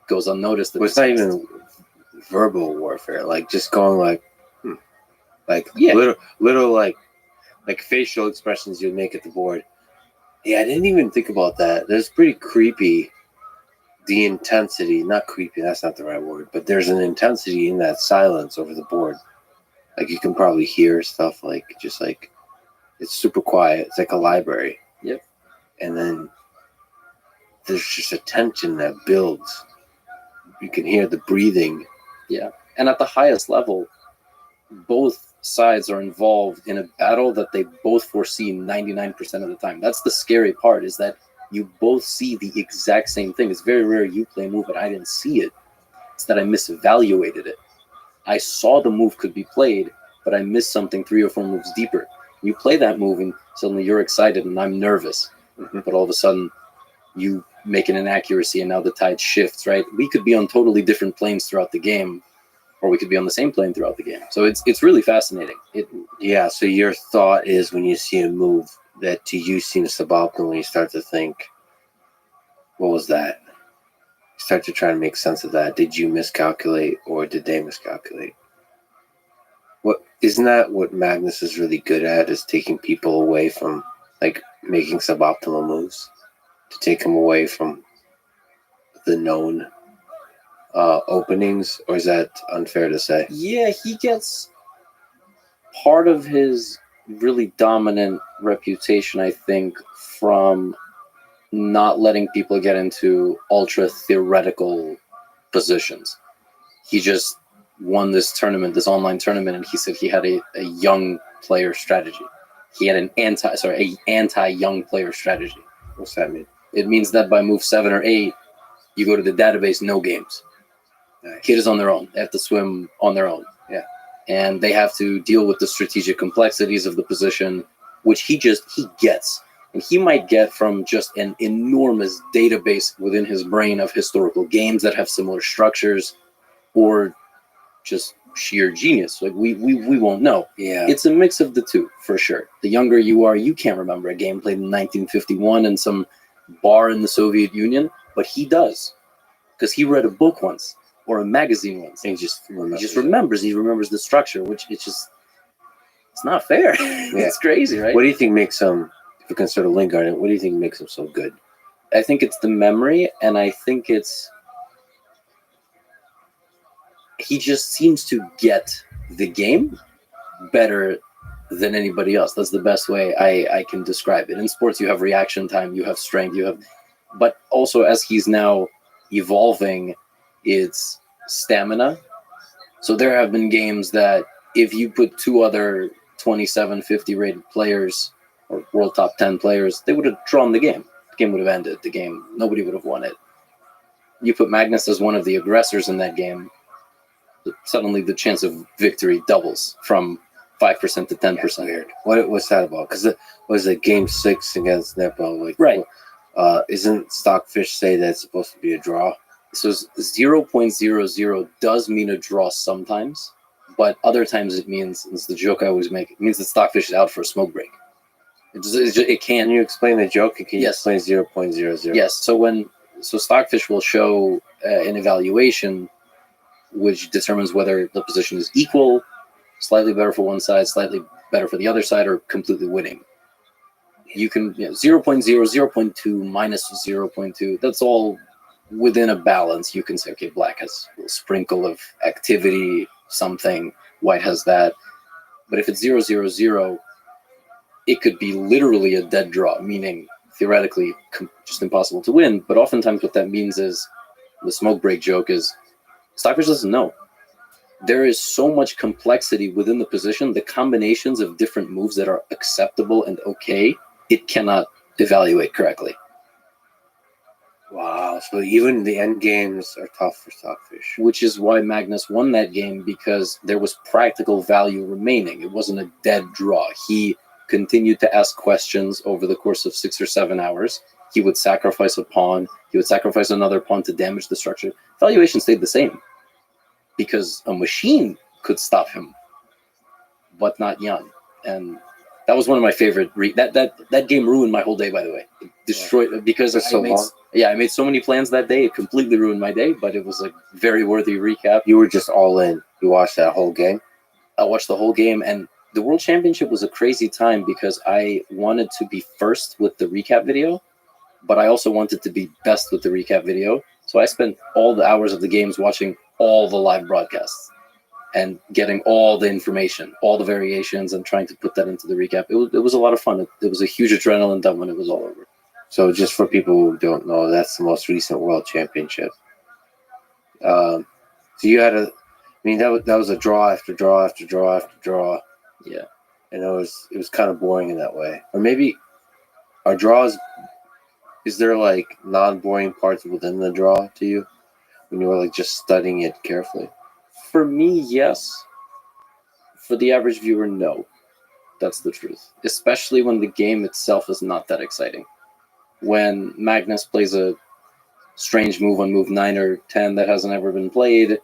goes unnoticed. Well, it's not even verbal warfare. Like just going little like facial expressions you'd make at the board. Yeah, I didn't even think about that. That's pretty creepy. The intensity, not creepy, that's not the right word, but there's an intensity in that silence over the board. Like you can probably hear stuff like just like it's super quiet. It's like a library. Yep. And then there's just a tension that builds. You can hear the breathing. Yeah. And at the highest level, both sides are involved in a battle that they both foresee 99% of the time. That's the scary part, is that you both see the exact same thing. It's very rare you play a move and I didn't see it. It's that I misevaluated it. I saw the move could be played, but I missed something 3 or 4 moves deeper. You play that move and suddenly you're excited and I'm nervous. Mm-hmm. But all of a sudden you make an inaccuracy and now the tide shifts, right? We could be on totally different planes throughout the game, or we could be on the same plane throughout the game. So it's really fascinating. So your thought is when you see a move that to you seems suboptimal, you start to think, what was that? You start to try to make sense of that. Did you miscalculate or did they miscalculate? Isn't that what Magnus is really good at, is taking people away from like making suboptimal moves, to take them away from the known openings, or is that unfair to say? Yeah, he gets part of his really dominant reputation, I think, from not letting people get into ultra theoretical positions. He just won this tournament, this online tournament, and he said he had a young player strategy. He had an anti-young player strategy. What's that mean? It means that by move 7 or 8, you go to the database, no games. Kid is on their own. They have to swim on their own. Yeah. And they have to deal with the strategic complexities of the position, which he gets. And he might get from just an enormous database within his brain of historical games that have similar structures, or just sheer genius. Like we won't know. Yeah. It's a mix of the two, for sure. The younger you are, you can't remember a game played in 1951 in some bar in the Soviet Union, but he does, because he read a book once or a magazine once. He just remembers. He remembers the structure, which it's not fair. It's crazy, right? What do you think makes him, if we can sort of link on it, what do you think makes him so good? I think it's the memory, and I think he just seems to get the game better than anybody else. That's the best way I can describe it. In sports, you have reaction time, you have strength, but also as he's now evolving, it's stamina. So there have been games that if you put 2 other 2750 rated players or world top 10 players, they would have drawn the game. The game would have ended. Nobody would have won it. You put Magnus as one of the aggressors in that game, suddenly the chance of victory doubles from 5% to 10%. Yeah, weird. What's that about? Because it was game 6 against Nepal. Like, right. Isn't Stockfish say that it's supposed to be a draw? So 0.00 does mean a draw sometimes, but other times it means, and it's the joke I always make, it means that Stockfish is out for a smoke break. It can't. Can you explain the joke? Can you Yes. explain 0.00? Yes. So Stockfish will show an evaluation which determines whether the position is equal, slightly better for one side, slightly better for the other side, or completely winning. You can 0.0, 0.2, minus 0.2. That's all within a balance. You can say, okay, black has a sprinkle of activity, something, white has that. But if it's 0.00, it could be literally a dead draw, meaning theoretically just impossible to win. But oftentimes what that means is, the smoke break joke is, Stockfish doesn't know. There is so much complexity within the position, the combinations of different moves that are acceptable and okay, it cannot evaluate correctly. Wow. So even the end games are tough for Stockfish. Which is why Magnus won that game, because there was practical value remaining. It wasn't a dead draw. He continued to ask questions over the course of 6 or 7 hours. He would sacrifice a pawn. He would sacrifice another pawn to damage the structure. Valuation stayed the same because a machine could stop him, but not Jan. And that was one of my favorite. That game ruined my whole day, by the way. It destroyed because I made so many plans that day. It completely ruined my day, but it was a very worthy recap. You were just all in. You watched that whole game? I watched the whole game, and the World Championship was a crazy time because I wanted to be first with the recap video, but I also wanted to be best with the recap video. So I spent all the hours of the games watching all the live broadcasts and getting all the information, all the variations, and trying to put that into the recap. It was a lot of fun. It was a huge adrenaline dump when it was all over. So just for people who don't know, that's the most recent World Championship. So you had that was a draw after draw after draw after draw. Yeah. And it was kind of boring in that way. Or maybe are draws, is there like non-boring parts within the draw to you when you were like just studying it carefully? For me, yes. For the average viewer, no. That's the truth. Especially when the game itself is not that exciting. When Magnus plays a strange move on move 9 or 10 that hasn't ever been played,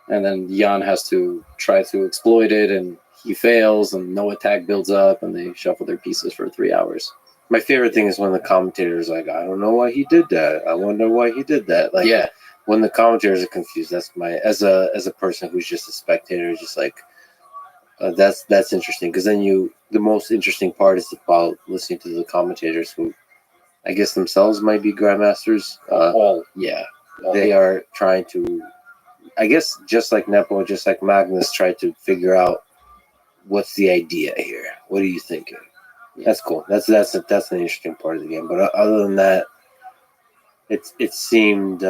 and then Jan has to try to exploit it, and he fails, and no attack builds up, and they shuffle their pieces for 3 hours. My favorite thing is when the commentators like, I don't know why he did that. I wonder why he did that. Like, yeah. When the commentators are confused, that's as a person who's just a spectator, just like that's interesting, because then the most interesting part is about listening to the commentators who, I guess themselves might be grandmasters. They are trying to, I guess, just like Nepo, just like Magnus, tried to figure out what's the idea here. What are you thinking? Yeah. That's cool. That's an interesting part of the game. But other than that, it seemed.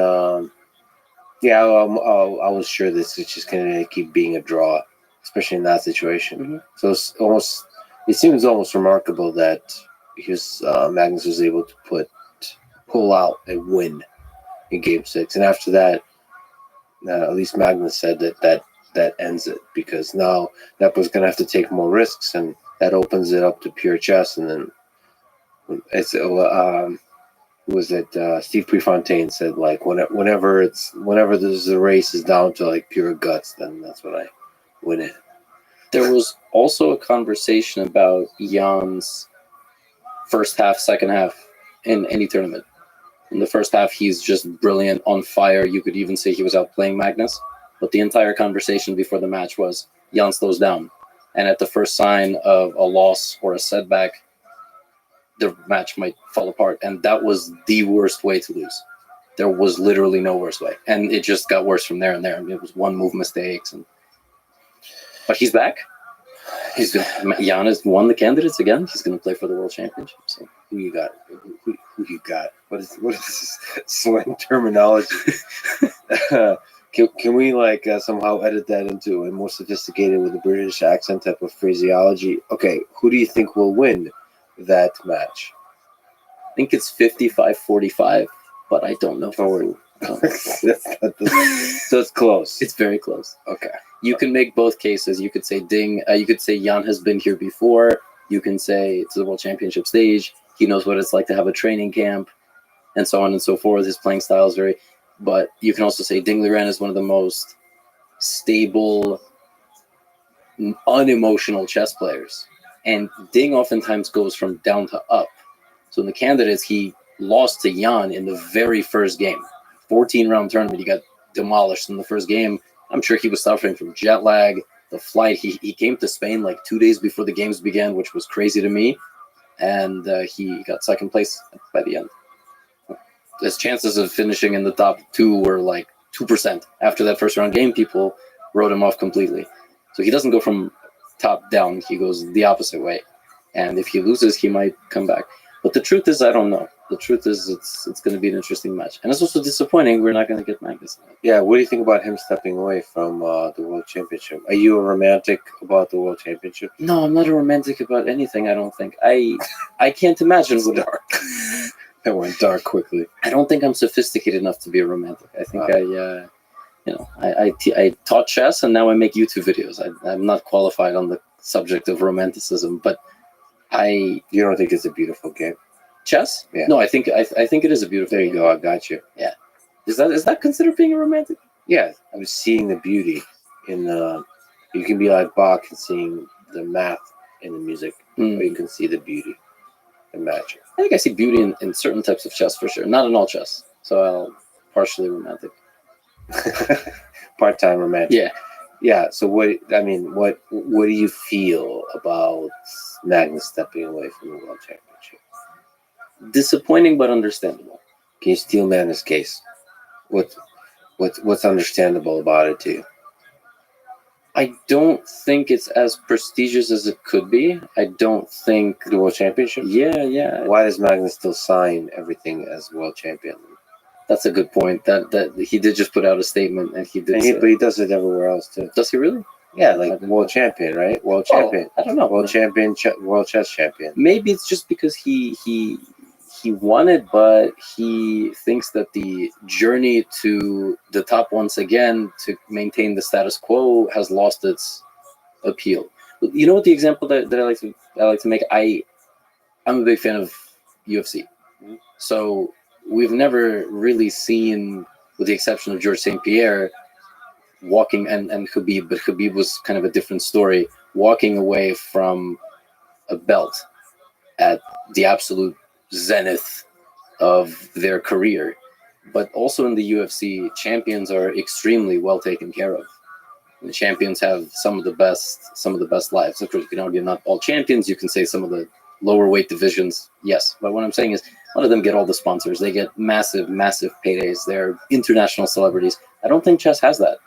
I was sure this is just going to keep being a draw, especially in that situation. Mm-hmm. So it seems almost remarkable that Magnus was able to put pull out and win in Game 6. And after that, at least Magnus said that ends it, because now Nepo's going to have to take more risks, and that opens it up to pure chess. And then it's who was it? Steve Prefontaine said, like, whenever the race is down to like pure guts, then that's when I win it. There was also a conversation about Jan's first half, second half in any tournament. In the first half, he's just brilliant, on fire. You could even say he was outplaying Magnus. But the entire conversation before the match was Jan slows down. And at the first sign of a loss or a setback, the match might fall apart. And that was the worst way to lose. There was literally no worse way. And it just got worse from there and there. I mean, it was one move mistakes. But he's back. Jan has won the candidates again. He's going to play for the World Championship. So who you got? Who you got? What is this slang terminology? Can we like somehow edit that into a more sophisticated with a British accent type of phraseology? Okay, who do you think will win that match? I think it's 55-45, but I don't know for who. So it's close. It's very close. Okay. You can make both cases. You could say you could say Jan has been here before. You can say it's the World Championship stage. He knows what it's like to have a training camp, and so on and so forth. His playing style is very. But you can also say Ding Liren is one of the most stable, unemotional chess players. And Ding oftentimes goes from down to up. So in the candidates, he lost to Jan in the very first game. 14-round tournament, he got demolished in the first game. I'm sure he was suffering from jet lag, the flight. He came to Spain like 2 days before the games began, which was crazy to me. And he got second place by the end. His chances of finishing in the top 2 were like 2%. After that first round game, people wrote him off completely. So he doesn't go from top down. He goes the opposite way. And if he loses, he might come back. But the truth is, I don't know. The truth is, it's going to be an interesting match. And it's also disappointing we're not going to get Magnus. Yeah, what do you think about him stepping away from the World Championship? Are you a romantic about the World Championship? No, I'm not a romantic about anything, I don't think. I can't imagine what dark. That went dark quickly. I don't think I'm sophisticated enough to be a romantic. I think I taught chess, and now I make YouTube videos. I'm not qualified on the subject of romanticism, but you don't think it's a beautiful game? Chess? Yeah. No, I think it is a beautiful game. There you go. I got you. Yeah. Is that considered being a romantic? Yeah. I was seeing the beauty in you can be like Bach and seeing the math in the music, or you can see the beauty, the magic. I think I see beauty in certain types of chess for sure. Not in all chess. So I'll partially romantic. Part-time romantic. Yeah. Yeah. So what do you feel about Magnus stepping away from the World Championship? Disappointing, but understandable. Can you steel man his case? What's understandable about it to you? I don't think it's as prestigious as it could be. I don't think the World Championship. Yeah. Why does Magnus still sign everything as world champion? That's a good point. That he did just put out a statement, and he did. But he does it everywhere else too. Does he really? Yeah, like world champion, right? World champion. I don't know. World champion, world chess champion. Maybe it's just because he won it, but he thinks that the journey to the top once again to maintain the status quo has lost its appeal. You know what the example that I like to make? I'm a big fan of UFC. So we've never really seen, with the exception of Georges St-Pierre, walking and Khabib, but Khabib was kind of a different story, walking away from a belt at the absolute zenith of their career. But also in the UFC, champions are extremely well taken care of. And the champions have some of the best lives. Of course, you can argue not all champions. You can say some of the lower weight divisions, yes. But what I'm saying is, a lot of them get all the sponsors. They get massive paydays. They're international celebrities. I don't think chess has that.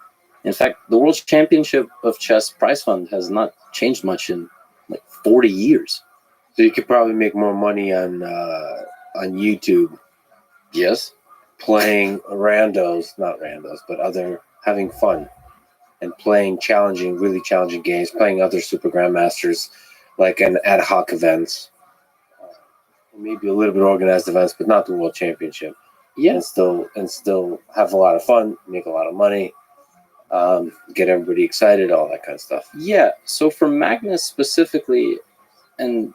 In fact, the World Championship of Chess prize fund has not changed much in like 40 years. So you could probably make more money on YouTube. Yes. Playing not randos, but having fun and playing really challenging games, playing other super grandmasters, like an ad hoc events, maybe a little bit organized events, but not the World Championship. Yeah, And still have a lot of fun, make a lot of money, get everybody excited, all that kind of stuff. yeah. So for Magnus specifically, and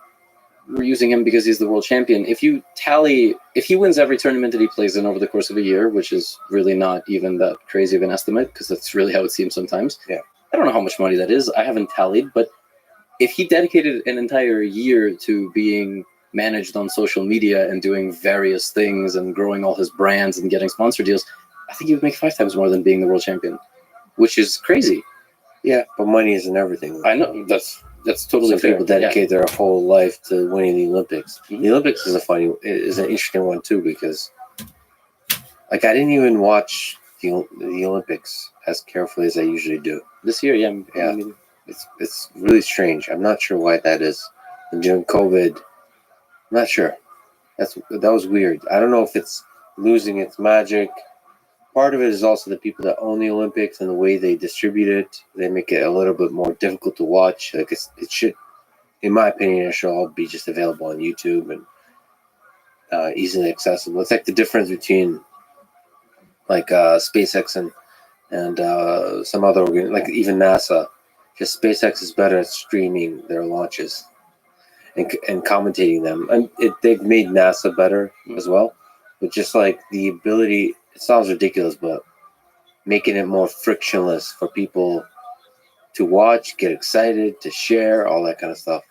we're using him because he's the world champion. If you tally, if he wins every tournament that he plays in over the course of a year, which is really not even that crazy of an estimate, because that's really how it seems sometimes. Yeah. I don't know how much money that is. I haven't tallied, but if he dedicated an entire year to being managed on social media and doing various things and growing all his brands and getting sponsor deals, I think he would make 5 times more than being the world champion, which is crazy. Yeah, but money isn't everything. I know that's totally Some fair. people dedicate their whole life to winning the Olympics. Mhm. The Olympics is an interesting one too, because like I didn't even watch the Olympics as carefully as I usually do. This year, yeah. Yeah. I mean, It's really strange. I'm not sure why that is. And during COVID, I'm not sure. That was weird. I don't know if it's losing its magic. Part of it is also the people that own the Olympics and the way they distribute it. They make it a little bit more difficult to watch. Like it should, in my opinion, it should all be just available on YouTube and easily accessible. It's like the difference between like SpaceX and some other like even NASA. Just SpaceX is better at streaming their launches and commentating them, and they've made NASA better as well. But just like the ability, it sounds ridiculous, but making it more frictionless for people to watch, get excited, to share, all that kind of stuff.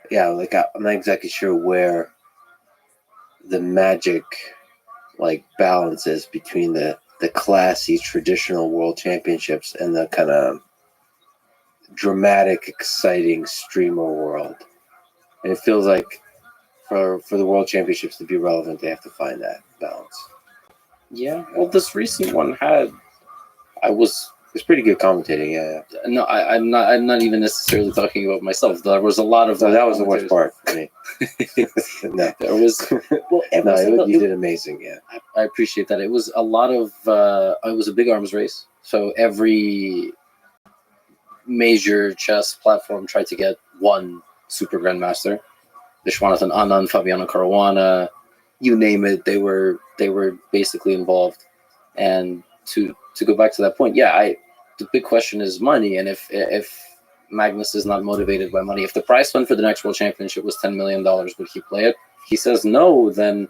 Yeah, like I'm not exactly sure where the magic like balance is between the classy traditional world championships and the kind of dramatic, exciting streamer world. And it feels like for the world championships to be relevant, they have to find that balance. yeah. Well, this recent one had. It's pretty good commentating, yeah. No, I'm not even necessarily talking about myself. There was a lot of. So that was the worst part for me. No, There was. Well, you did amazing, yeah. I appreciate that. It was a lot of. It was a big arms race, so every major chess platform tried to get one super grandmaster. Vishwanathan Anand, Fabiano Caruana, you name it, they were basically involved. And to go back to that point, yeah, the big question is money. And if Magnus is not motivated by money, if the price fund for the next world championship was $10 million, would he play it? If he says no, then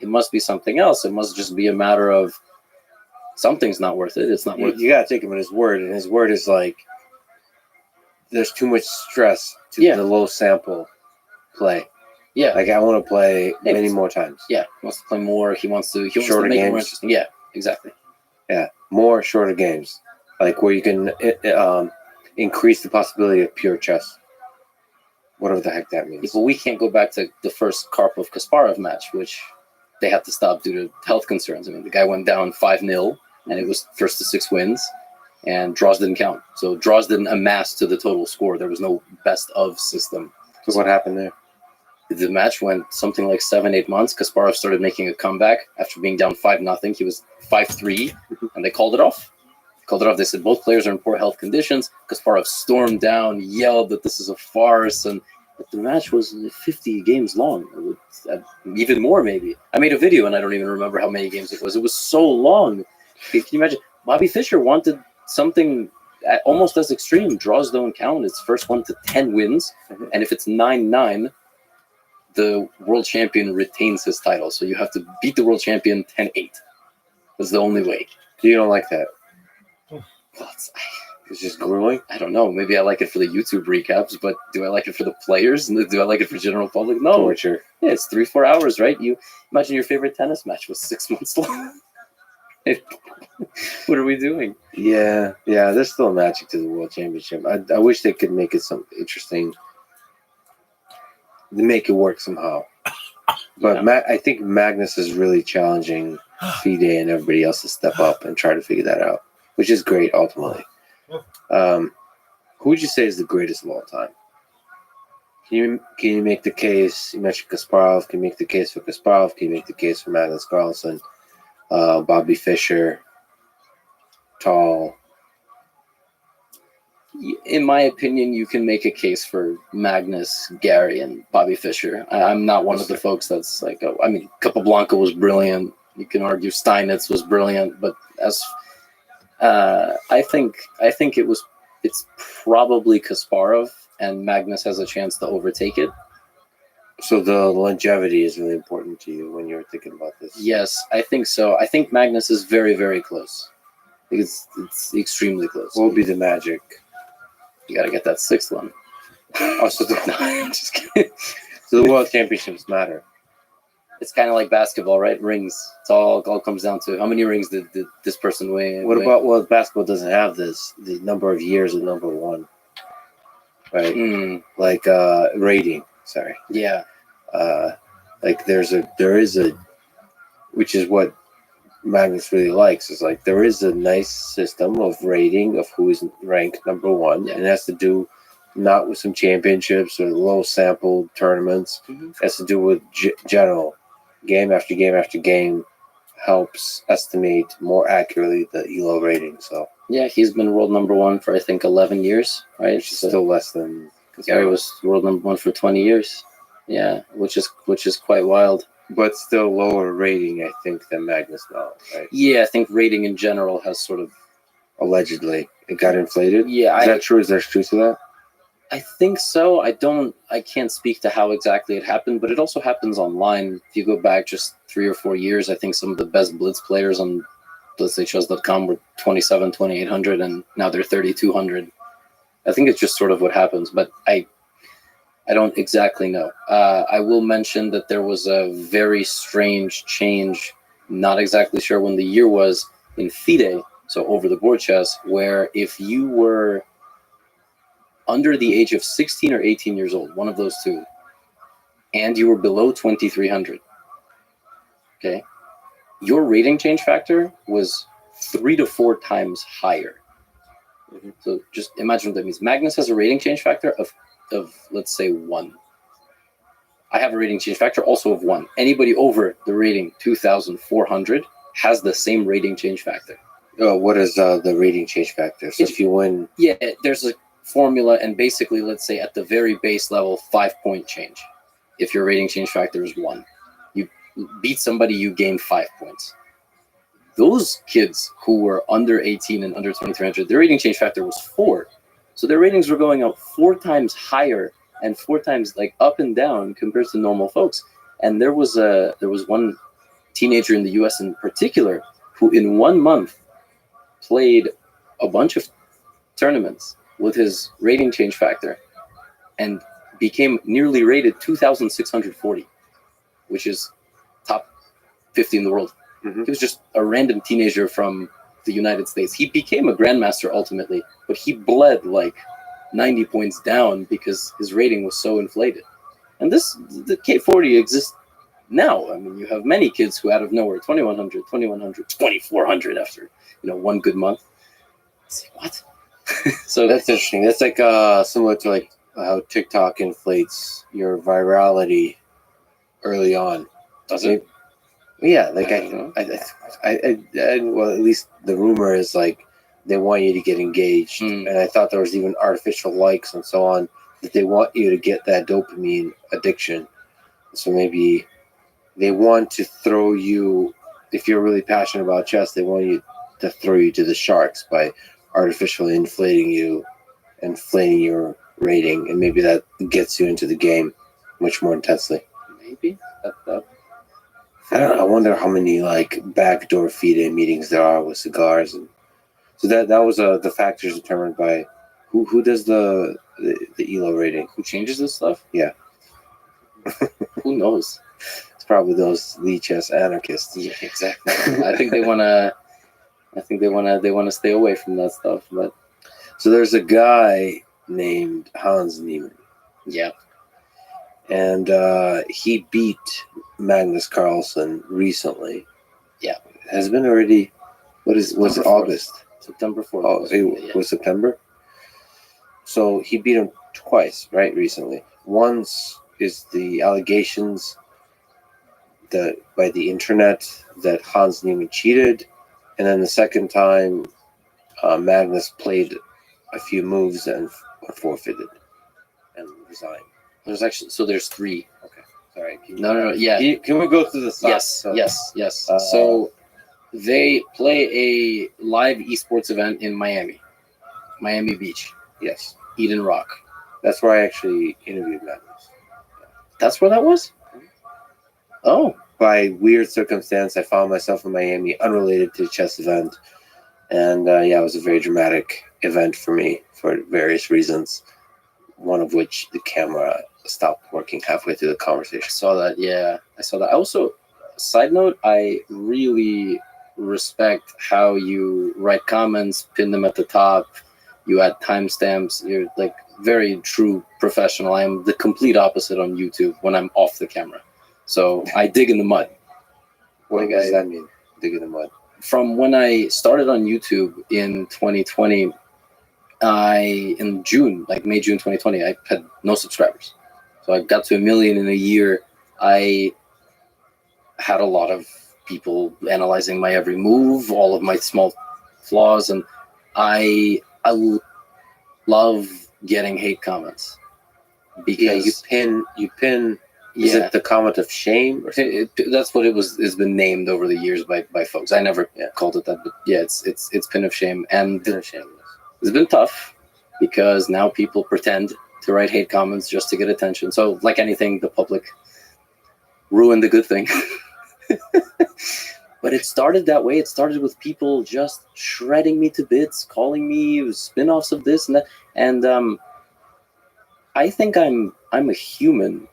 it must be something else. It must just be a matter of something's not worth it. It's not worth it. You gotta take him at his word, and his word is like there's too much stress to Yeah. the low sample play. Yeah. Like I want to play many more times. Yeah, he wants to play more. He wants to Shorter make it more games. interesting. Yeah, exactly. Yeah, more shorter games, like where you can increase the possibility of pure chess. Whatever the heck that means. But we can't go back to the first Karpov Kasparov match, which they had to stop due to health concerns. I mean, the guy went down 5-0, and it was first to 6 wins, and draws didn't count. So draws didn't amass to the total score. There was no best of system. So what happened there? The match went something like 7-8 months. Kasparov started making a comeback after being down 5-0. He was 5-3, and they called it off. They said both players are in poor health conditions. Kasparov stormed down, yelled that this is a farce, and the match was 50 games long. Even more, maybe. I made a video, and I don't even remember how many games it was. It was so long. Can you imagine? Bobby Fischer wanted something almost as extreme. Draws don't count. It's first 1 to 10 wins, and if it's 9-9, the world champion retains his title. So you have to beat the world champion 10-8. That's the only way. You don't like that? Well, It's just grueling. I don't know. Maybe I like it for the YouTube recaps, but do I like it for the players? Do I like it for general public? No. Torture. Yeah, it's 3-4 hours, right? You imagine your favorite tennis match was 6 months long. What are we doing? Yeah. There's still magic to the World Championship. I wish they could make it some interesting. They make it work somehow. But Yeah. I think Magnus is really challenging FIDE and everybody else to step up and try to figure that out, which is great ultimately. Who would you say is the greatest of all time? Can you make the case? You mentioned Kasparov. Can you make the case for Kasparov? Can you make the case for Magnus Carlsen? Bobby Fischer, Tall. in my opinion, you can make a case for Magnus, Gary, and Bobby Fischer. I'm not one of the folks that's like, oh, I mean, Capablanca was brilliant. You can argue Steinitz was brilliant, but as I think it's probably Kasparov, and Magnus has a chance to overtake it. So the longevity is really important to you when you're thinking about this. Yes, I think so. I think Magnus is very, very close. I think it's extremely close. What would be the magic? You got to get that sixth one. Also, No, I'm just kidding. so the World Championships matter. It's kind of like basketball, right? Rings. It's all comes down to how many rings did this person win. What about, well, basketball doesn't have this, the number of years at number one, right? Like rating, sorry. Yeah. Like there is a, which is what Magnus really likes, is like there is a nice system of rating of who is ranked number one, Yeah. and it has to do not with some championships or low sample tournaments. Mhm. It has to do with general game after game after game helps estimate more accurately the ELO rating. So Yeah, he's been world number one for I think 11 years, right? which is So still less than Gary was world number one for 20 years. Yeah, which is quite wild. but still lower rating, I think, than Magnus now, right? Yeah, I think rating in general has sort of. Allegedly, it got inflated. Yeah, Is that true? Is there truth to that? I think so. I can't speak to how exactly it happened, but it also happens online. If you go back just 3 or 4 years, I think some of the best blitz players on, let's say, chess.com were 27, 2800, and now they're 3200. I think it's just sort of what happens, but I don't exactly know. I will mention that there was a very strange change, not exactly sure when the year was, in FIDE, so over the board chess, where if you were under the age of 16 or 18 years old, one of those two, and you were below 2300, okay, your rating change factor was 3 to 4 times higher. Mhm. So just imagine what that means. Magnus has a rating change factor of let's say 1. I have a rating change factor also of 1. Anybody over the rating 2400 has the same rating change factor. What is the rating change factor? So if you win, Yeah, there's a formula, and basically, let's say at the very base level, 5-point change. If your rating change factor is 1, you beat somebody, you gain 5 points. Those kids who were under 18 and under 2300, their rating change factor was 4. So their ratings were going up 4 times higher and 4 times like up and down compared to normal folks. And there was one teenager in the US in particular who in 1 month played a bunch of tournaments with his rating change factor and became nearly rated 2,640, which is top 50 in the world. Mhm. He was just a random teenager from the United States. He became a grandmaster ultimately, but he bled like 90 points down because his rating was so inflated. And the K40 exists now. I mean, you have many kids who out of nowhere, 2100, 2400 after, one good month. It's like, what? So that's interesting. That's like similar to like how TikTok inflates your virality early on. does it? Yeah, like I don't well, at least the rumor is like they want you to get engaged, Mm. and I thought there was even artificial likes and so on that they want you to get that dopamine addiction. So maybe they want to throw you, if you're really passionate about chess, they want you to throw you to the sharks by artificially inflating you, inflating your rating, and maybe that gets you into the game much more intensely. Maybe. I don't know. I wonder how many like backdoor FIDE meetings there are with cigars, and so that was the factors determined by who does the ELO rating. Who changes this stuff? Yeah. Who knows? It's probably those Lee chess anarchists. Yeah, exactly. I think they wanna stay away from that stuff. But So there's a guy named Hans Niemann, yeah, and he beat Magnus Carlsen recently. Yeah. Has it been already? Was it September 4th. August? September 4th. Oh, it was September. So he beat him twice, right? Recently, once is the allegations that by the internet that Hans Niemann cheated, and then the second time, Magnus played a few moves and forfeited and resigned. There's three. Okay, sorry. No, yeah. Can we go through the Yes. Uh, So they play a live esports event in Miami Beach, Yes, Eden Rock. that's where I actually interviewed Magnus. That's where that was? Oh, By weird circumstance, I found myself in Miami, unrelated to the chess event, and it was a very dramatic event for me for various reasons. One of which the camera stopped working halfway through the conversation. I saw that. Yeah, I saw that. I also, side note, I really respect how you write comments, pin them at the top. You add timestamps. You're like very true professional. I'm the complete opposite on YouTube when I'm off the camera. So I dig in the mud. What does that mean? Dig in the mud. From when I started on YouTube in 2020, in June, like May, June 2020, I had no subscribers. So I got to 1 million in a year. I had a lot of people analyzing my every move, all of my small flaws, and I love getting hate comments because You pin. Is it the comment of shame? Or that's what it's been named over the years by folks. I never called it that, but it's pin of shame, and pin of shame? it's been tough because now people pretend to write hate comments just to get attention. So like anything, the public ruined the good thing. But it started that way. It started with people just shredding me to bits, calling me spin-offs of this and that. And I think I'm a human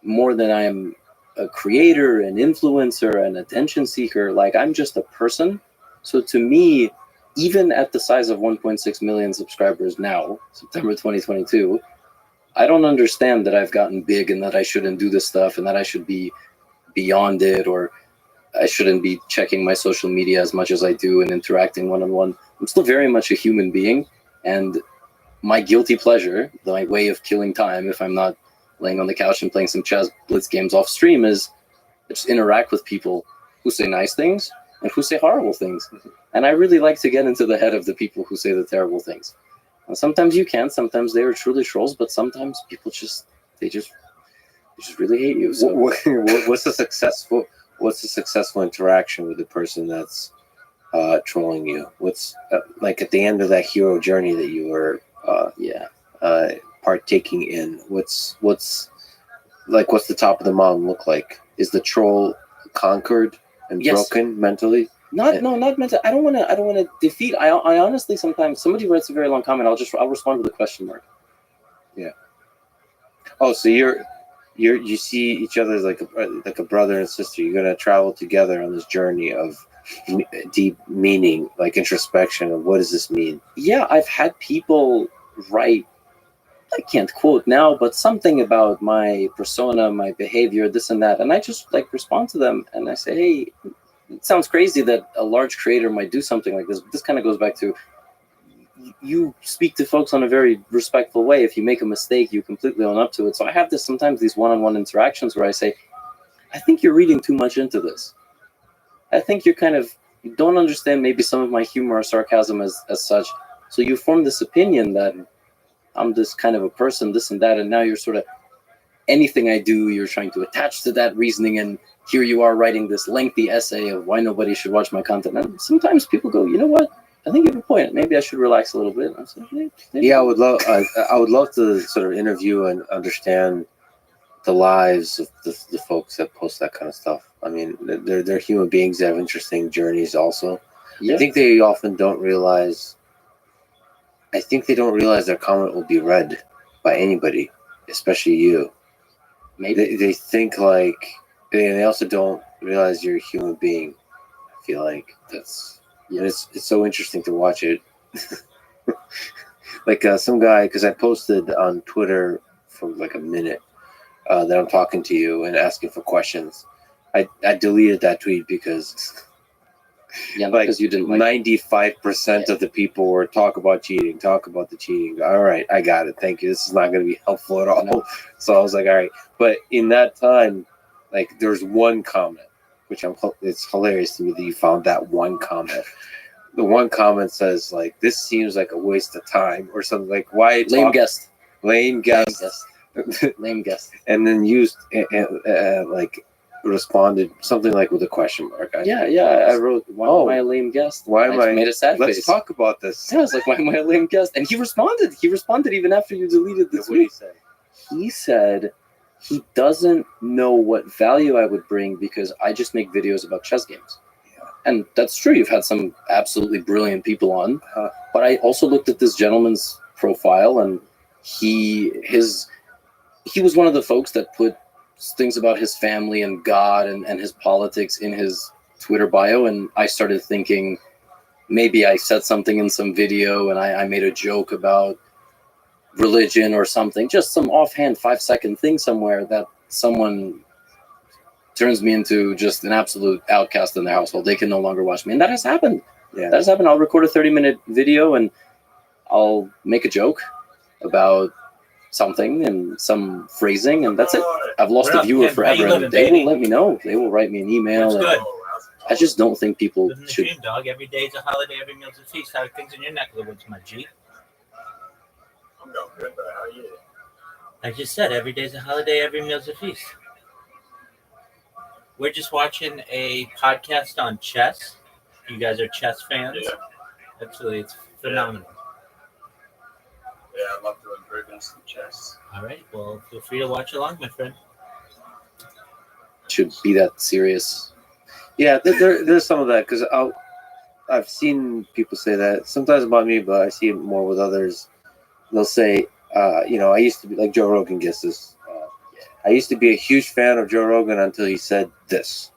more than I'm a creator, an influencer, an attention seeker. Like, I'm just a person. So to me, even at the size of 1.6 million subscribers now, September 2022, I don't understand that I've gotten big and that I shouldn't do this stuff and that I should be beyond it, or I shouldn't be checking my social media as much as I do and interacting one-on-one. I'm still very much a human being, and my guilty pleasure, my way of killing time if I'm not laying on the couch and playing some chess blitz games off stream, is just interact with people who say nice things and who say horrible things. And I really like to get into the head of the people who say the terrible things. And sometimes you can, sometimes they are truly trolls, but sometimes people just really hate you. So What's a successful interaction with the person that's trolling you? What's like at the end of that hero journey that you were partaking in? What's the top of the mountain look like? Is the troll conquered and broken mentally? Not mentally. I don't want to defeat. I honestly, sometimes somebody writes a very long comment, I'll respond with a question mark. Yeah. Oh, so you see each other as like a brother and sister. You're gonna travel together on this journey of deep meaning, like introspection of what does this mean? Yeah, I've had people write, I can't quote now, but something about my persona, my behavior, this and that, and I just like respond to them and I say, hey, it sounds crazy that a large creator might do something like this, but this kind of goes back to, you speak to folks on a very respectful way. If you make a mistake, you completely own up to it. So I have sometimes these one-on-one interactions where I say, I think you're reading too much into this. I think you don't understand maybe some of my humor or sarcasm as such. So you form this opinion that I'm this kind of a person, this and that, and now you're sort of, anything I do, you're trying to attach to that reasoning, and here you are writing this lengthy essay of why nobody should watch my content. And sometimes people go, you know what? I think you have a point. Maybe I should relax a little bit. I'm saying, yeah, I would love to sort of interview and understand the lives of the folks that post that kind of stuff. I mean, they're human beings that have interesting journeys also. Yeah. I think they often don't realize their comment will be read by anybody, especially you. Maybe they think like, they also don't realize you're a human being. I feel like that's, it's so interesting to watch it. Like some guy, because I posted on Twitter for like a minute that I'm talking to you and asking for questions. I deleted that tweet because because you didn't 95% of the people were talk about the cheating. All right, I got it. Thank you. This is not going to be helpful at all. No. So I was like, all right. But in that time, like there's one comment, which it's hilarious to me that you found that one comment. the one comment says like, "This seems like a waste of time" or something like, "Why Lame talk- guest. lame guest?" Lame guest. And then used like responded something like with a question mark. Yeah. I wrote, "Why Oh. am I a lame guest?" Why am I? made a sad Let's face. talk about this. Yeah, I was like, "Why am I a lame guest?" And he responded. He responded even after you deleted the What did he tweet. say? He said he doesn't know what value I would bring because I just make videos about chess games. And that's true. You've had some absolutely brilliant people on, but I also looked at this gentleman's profile, and he was one of the folks that put things about his family and God and his politics in his Twitter bio. And I started thinking maybe I said something in some video and I made a joke about religion or something, just some offhand 5-second thing somewhere that someone turns me into just an absolute outcast in their household. They can no longer watch me. And that has happened. Yeah. That has happened. I'll record a 30-minute video and I'll make a joke about something and some phrasing, and that's it. I've lost What a up, viewer Ken? How forever, you and living, they baby? will let me know. They will write me an email. That's And good. I just don't think people Living the should. dream, dog. Every day is a holiday. Every meal's a feast. How are things in your neck of the woods, my G? I'm going good, but how are you? I just said every day's a holiday. Every meal's a feast. We're just watching a podcast on chess. You guys are chess fans? Yeah. Absolutely, it's phenomenal. Yeah, I love doing bourbon some chess. All right, well, feel free to watch along, my friend. Should be that serious. Yeah, there's some of that because I've seen people say that sometimes about me, but I see it more with others. They'll say, I used to be like Joe Rogan gets this. I used to be a huge fan of Joe Rogan until he said this.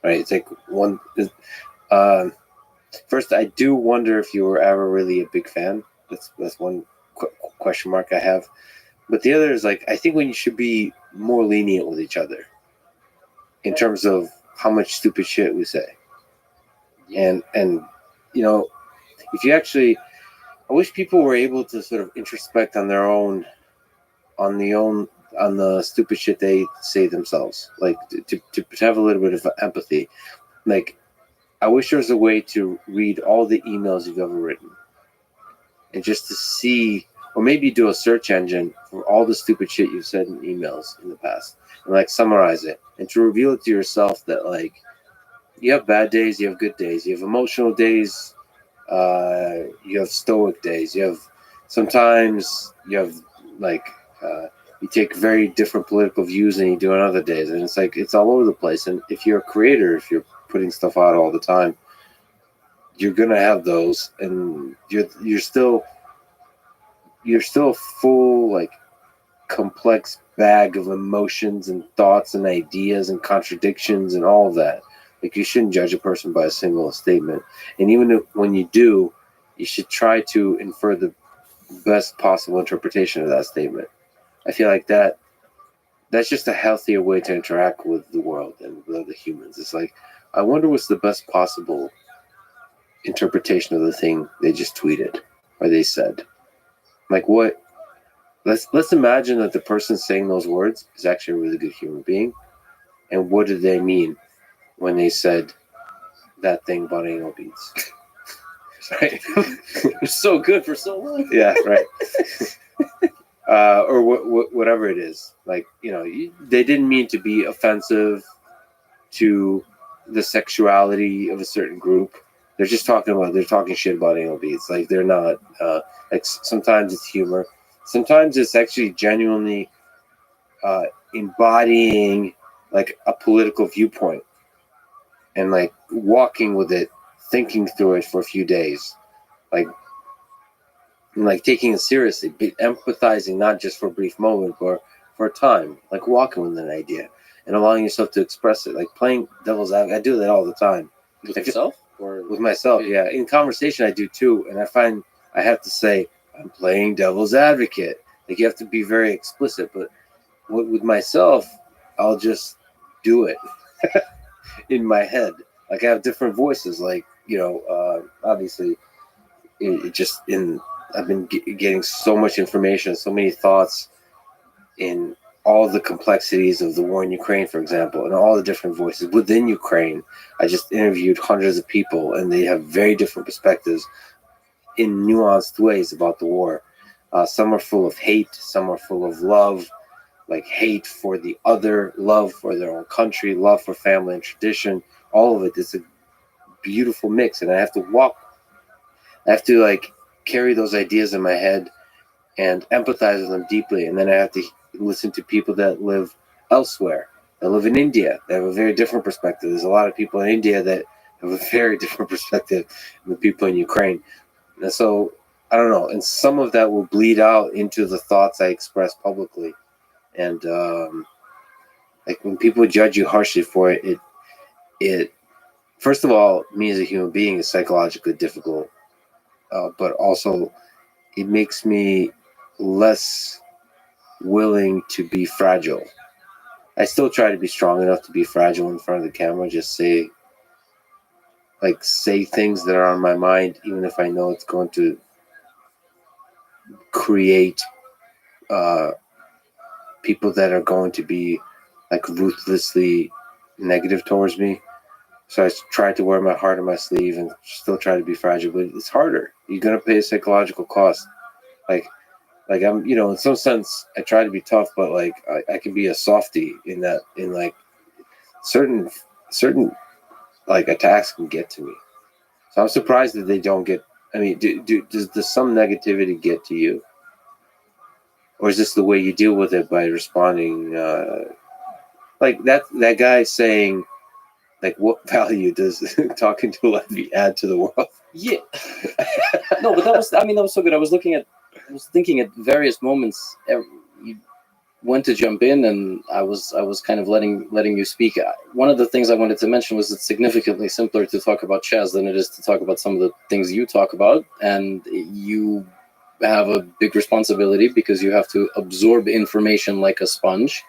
Right? It's like one. First, I do wonder if you were ever really a big fan. That's one question mark I have. But the other is like, I think when you should be more lenient with each other in terms of how much stupid shit we say. And if you actually, I wish people were able to sort of introspect on their own, on the stupid shit they say themselves, like to have a little bit of empathy. Like, I wish there was a way to read all the emails you've ever written and just to see, or maybe do a search engine for all the stupid shit you've said in emails in the past and like summarize it and to reveal it to yourself that like you have bad days, you have good days, you have emotional days, you have stoic days, you have sometimes you have like you take very different political views than you do on other days, and it's like it's all over the place. And if you're a creator, if you're putting stuff out all the time, you're gonna have those, and you're still a full like complex bag of emotions and thoughts and ideas and contradictions and all of that. Like, you shouldn't judge a person by a single statement, and even when you do, you should try to infer the best possible interpretation of that statement. I feel like that's just a healthier way to interact with the world and with other humans. It's like, I wonder what's the best possible interpretation of the thing they just tweeted or they said. Like, what? Let's imagine that the person saying those words is actually a really good human being, and what did they mean when they said that thing about anal beads? Right? It was so good for so long. Yeah, right. Or whatever it is. Like, they didn't mean to be offensive to the sexuality of a certain group. They're talking shit about anal beads. Like, they're not, like, sometimes it's humor. Sometimes it's actually genuinely embodying like a political viewpoint and like walking with it, thinking through it for a few days, like taking it seriously, empathizing not just for a brief moment, but for a time, like walking with an idea and allowing yourself to express it, like playing devil's advocate. I do that all the time. With yourself or With myself, yeah. In conversation, I do too, and I find I have to say I'm playing devil's advocate. Like, you have to be very explicit, but with myself, I'll just do it in my head. Like, I have different voices. Like, obviously, I've been getting so much information, so many thoughts in all the complexities of the war in Ukraine, for example, and all the different voices within Ukraine. I just interviewed hundreds of people, and they have very different perspectives in nuanced ways about the war. Some are full of hate, some are full of love, like hate for the other, love for their own country, love for family and tradition. All of it is a beautiful mix, and I have to like carry those ideas in my head and empathize with them deeply, and then I have to listen to people that live elsewhere, that live in India, that have a very different perspective. There's a lot of people in India that have a very different perspective than the people in Ukraine. And so I don't know, and some of that will bleed out into the thoughts I express publicly. And like when people judge you harshly for it, it first of all, me as a human being is psychologically difficult, but also it makes me less willing to be fragile. I still try to be strong enough to be fragile in front of the camera, just say things that are on my mind, even if I know it's going to create people that are going to be like ruthlessly negative towards me. So I try to wear my heart on my sleeve and still try to be fragile, but it's harder. You're gonna pay a psychological cost. Like I'm, in some sense, I try to be tough, but like I can be a softie in like certain like attacks can get to me. So I'm surprised that they don't get. I mean, does some negativity get to you, or is this the way you deal with it by responding? Like that guy saying, like, what value does talking to Levy add to the world? Yeah. No, but that was so good. I was thinking at various moments. You went to jump in, and I was kind of letting you speak. One of the things I wanted to mention was it's significantly simpler to talk about chess than it is to talk about some of the things you talk about, and you have a big responsibility because you have to absorb information like a sponge,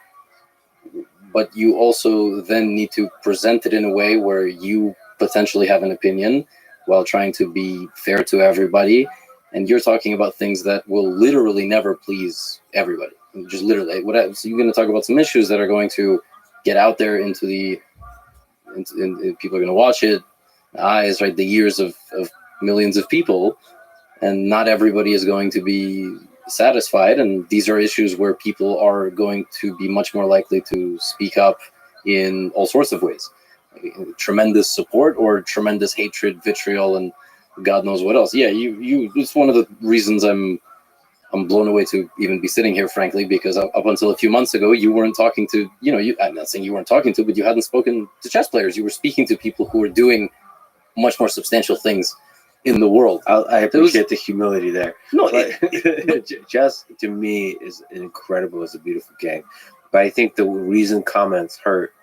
but you also then need to present it in a way where you potentially have an opinion while trying to be fair to everybody. And you're talking about things that will literally never please everybody. Just literally, so you're going to talk about some issues that are going to get out there into people are going to watch it, eyes, right, the ears of millions of people, and not everybody is going to be satisfied. And these are issues where people are going to be much more likely to speak up in all sorts of ways, tremendous support or tremendous hatred, vitriol, and God knows what else. Yeah, you. It's one of the reasons I'm blown away to even be sitting here, frankly, because up until a few months ago, you weren't talking to, I'm not saying you weren't talking to, but you hadn't spoken to chess players. You were speaking to people who were doing much more substantial things in the world. I appreciate the humility there. No, chess to me is incredible. It's a beautiful game, but I think the reason comments hurt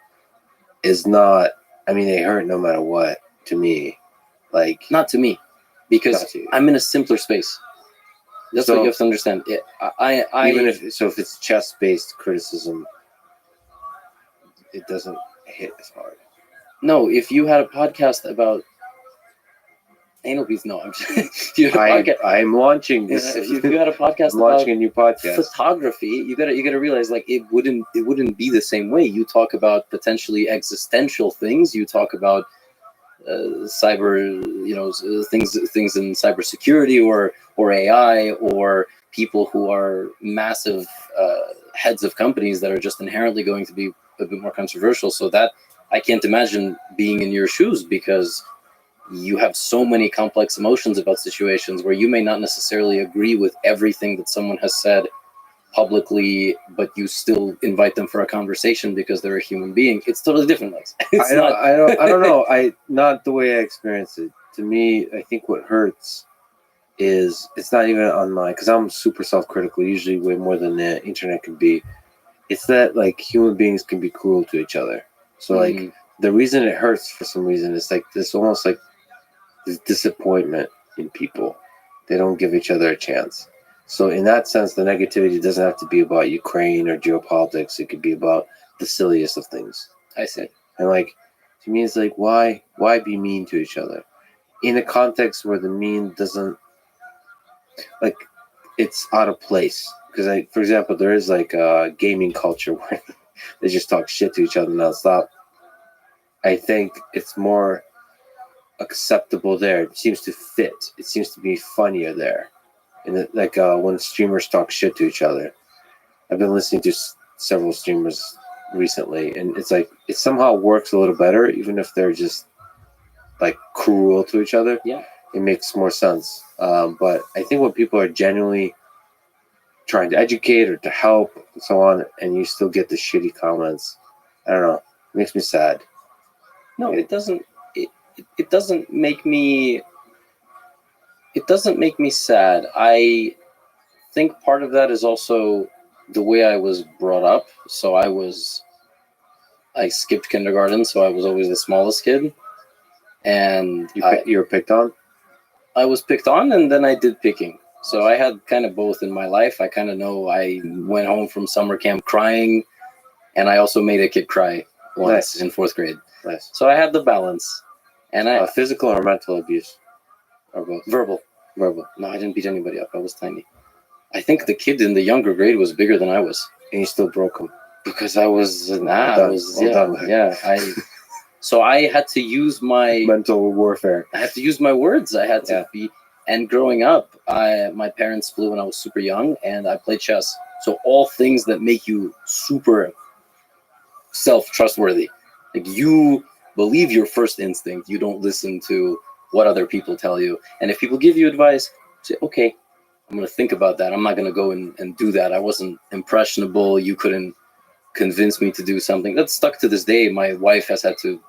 is not. I mean, they hurt no matter what. To me, like not to me, because I'm in a simpler space. That's what you have to understand. Even if it's chess-based criticism, it doesn't hit as hard. No, if you had a podcast about anal beads, no, I'm launching this. If you had a podcast I'm launching a new podcast. Photography, you gotta realize, like, it wouldn't be the same way. You talk about potentially existential things. You talk about cyber, things in cybersecurity or AI, or people who are massive heads of companies that are just inherently going to be a bit more controversial. So that I can't imagine being in your shoes, because you have so many complex emotions about situations where you may not necessarily agree with everything that someone has said publicly, but you still invite them for a conversation because they're a human being. It's totally different. I don't know. Not the way I experience it. To me, I think what hurts is it's not even on my, because I'm super self-critical, usually way more than the internet can be. It's that like human beings can be cruel to each other. So like the reason it hurts for some reason is like this, almost like this disappointment in people. They don't give each other a chance. So in that sense, the negativity doesn't have to be about Ukraine or geopolitics. It could be about the silliest of things. I see. And like, to me, it's like, why be mean to each other? In a context where the mean doesn't, like, it's out of place. Because for example, there is like a gaming culture where they just talk shit to each other nonstop. I think it's more acceptable there. It seems to fit. It seems to be funnier there. And when streamers talk shit to each other. I've been listening to several streamers recently, and it's like it somehow works a little better, even if they're just like cruel to each other. Yeah. It makes more sense. But I think when people are genuinely trying to educate or to help and so on, and you still get the shitty comments, I don't know. It makes me sad. No, it doesn't. It doesn't make me. It doesn't make me sad. I think part of that is also the way I was brought up. So I skipped kindergarten, so I was always the smallest kid, and You were picked on. I was picked on, and then I did picking. So I had kind of both in my life. I kind of know I went home from summer camp crying, and I also made a kid cry once in 4th grade. Nice. So I had the balance, and Physical or mental abuse, or both. verbal. Verbal. No, I didn't beat anybody up. I was tiny. I think the kid in the younger grade was bigger than I was And you still broke him. because I was Well done. So I had to use my Mental warfare. words. I had to be. And growing up, my parents split when I was super young, and I played chess. So all things that make you super self-trustworthy. Like you believe your first instinct. You don't listen to what other people tell you. And if people give you advice, say, okay, I'm going to think about that. I'm not going to go and do that. I wasn't impressionable. You couldn't convince me to do something. That's stuck to this day. My wife has had to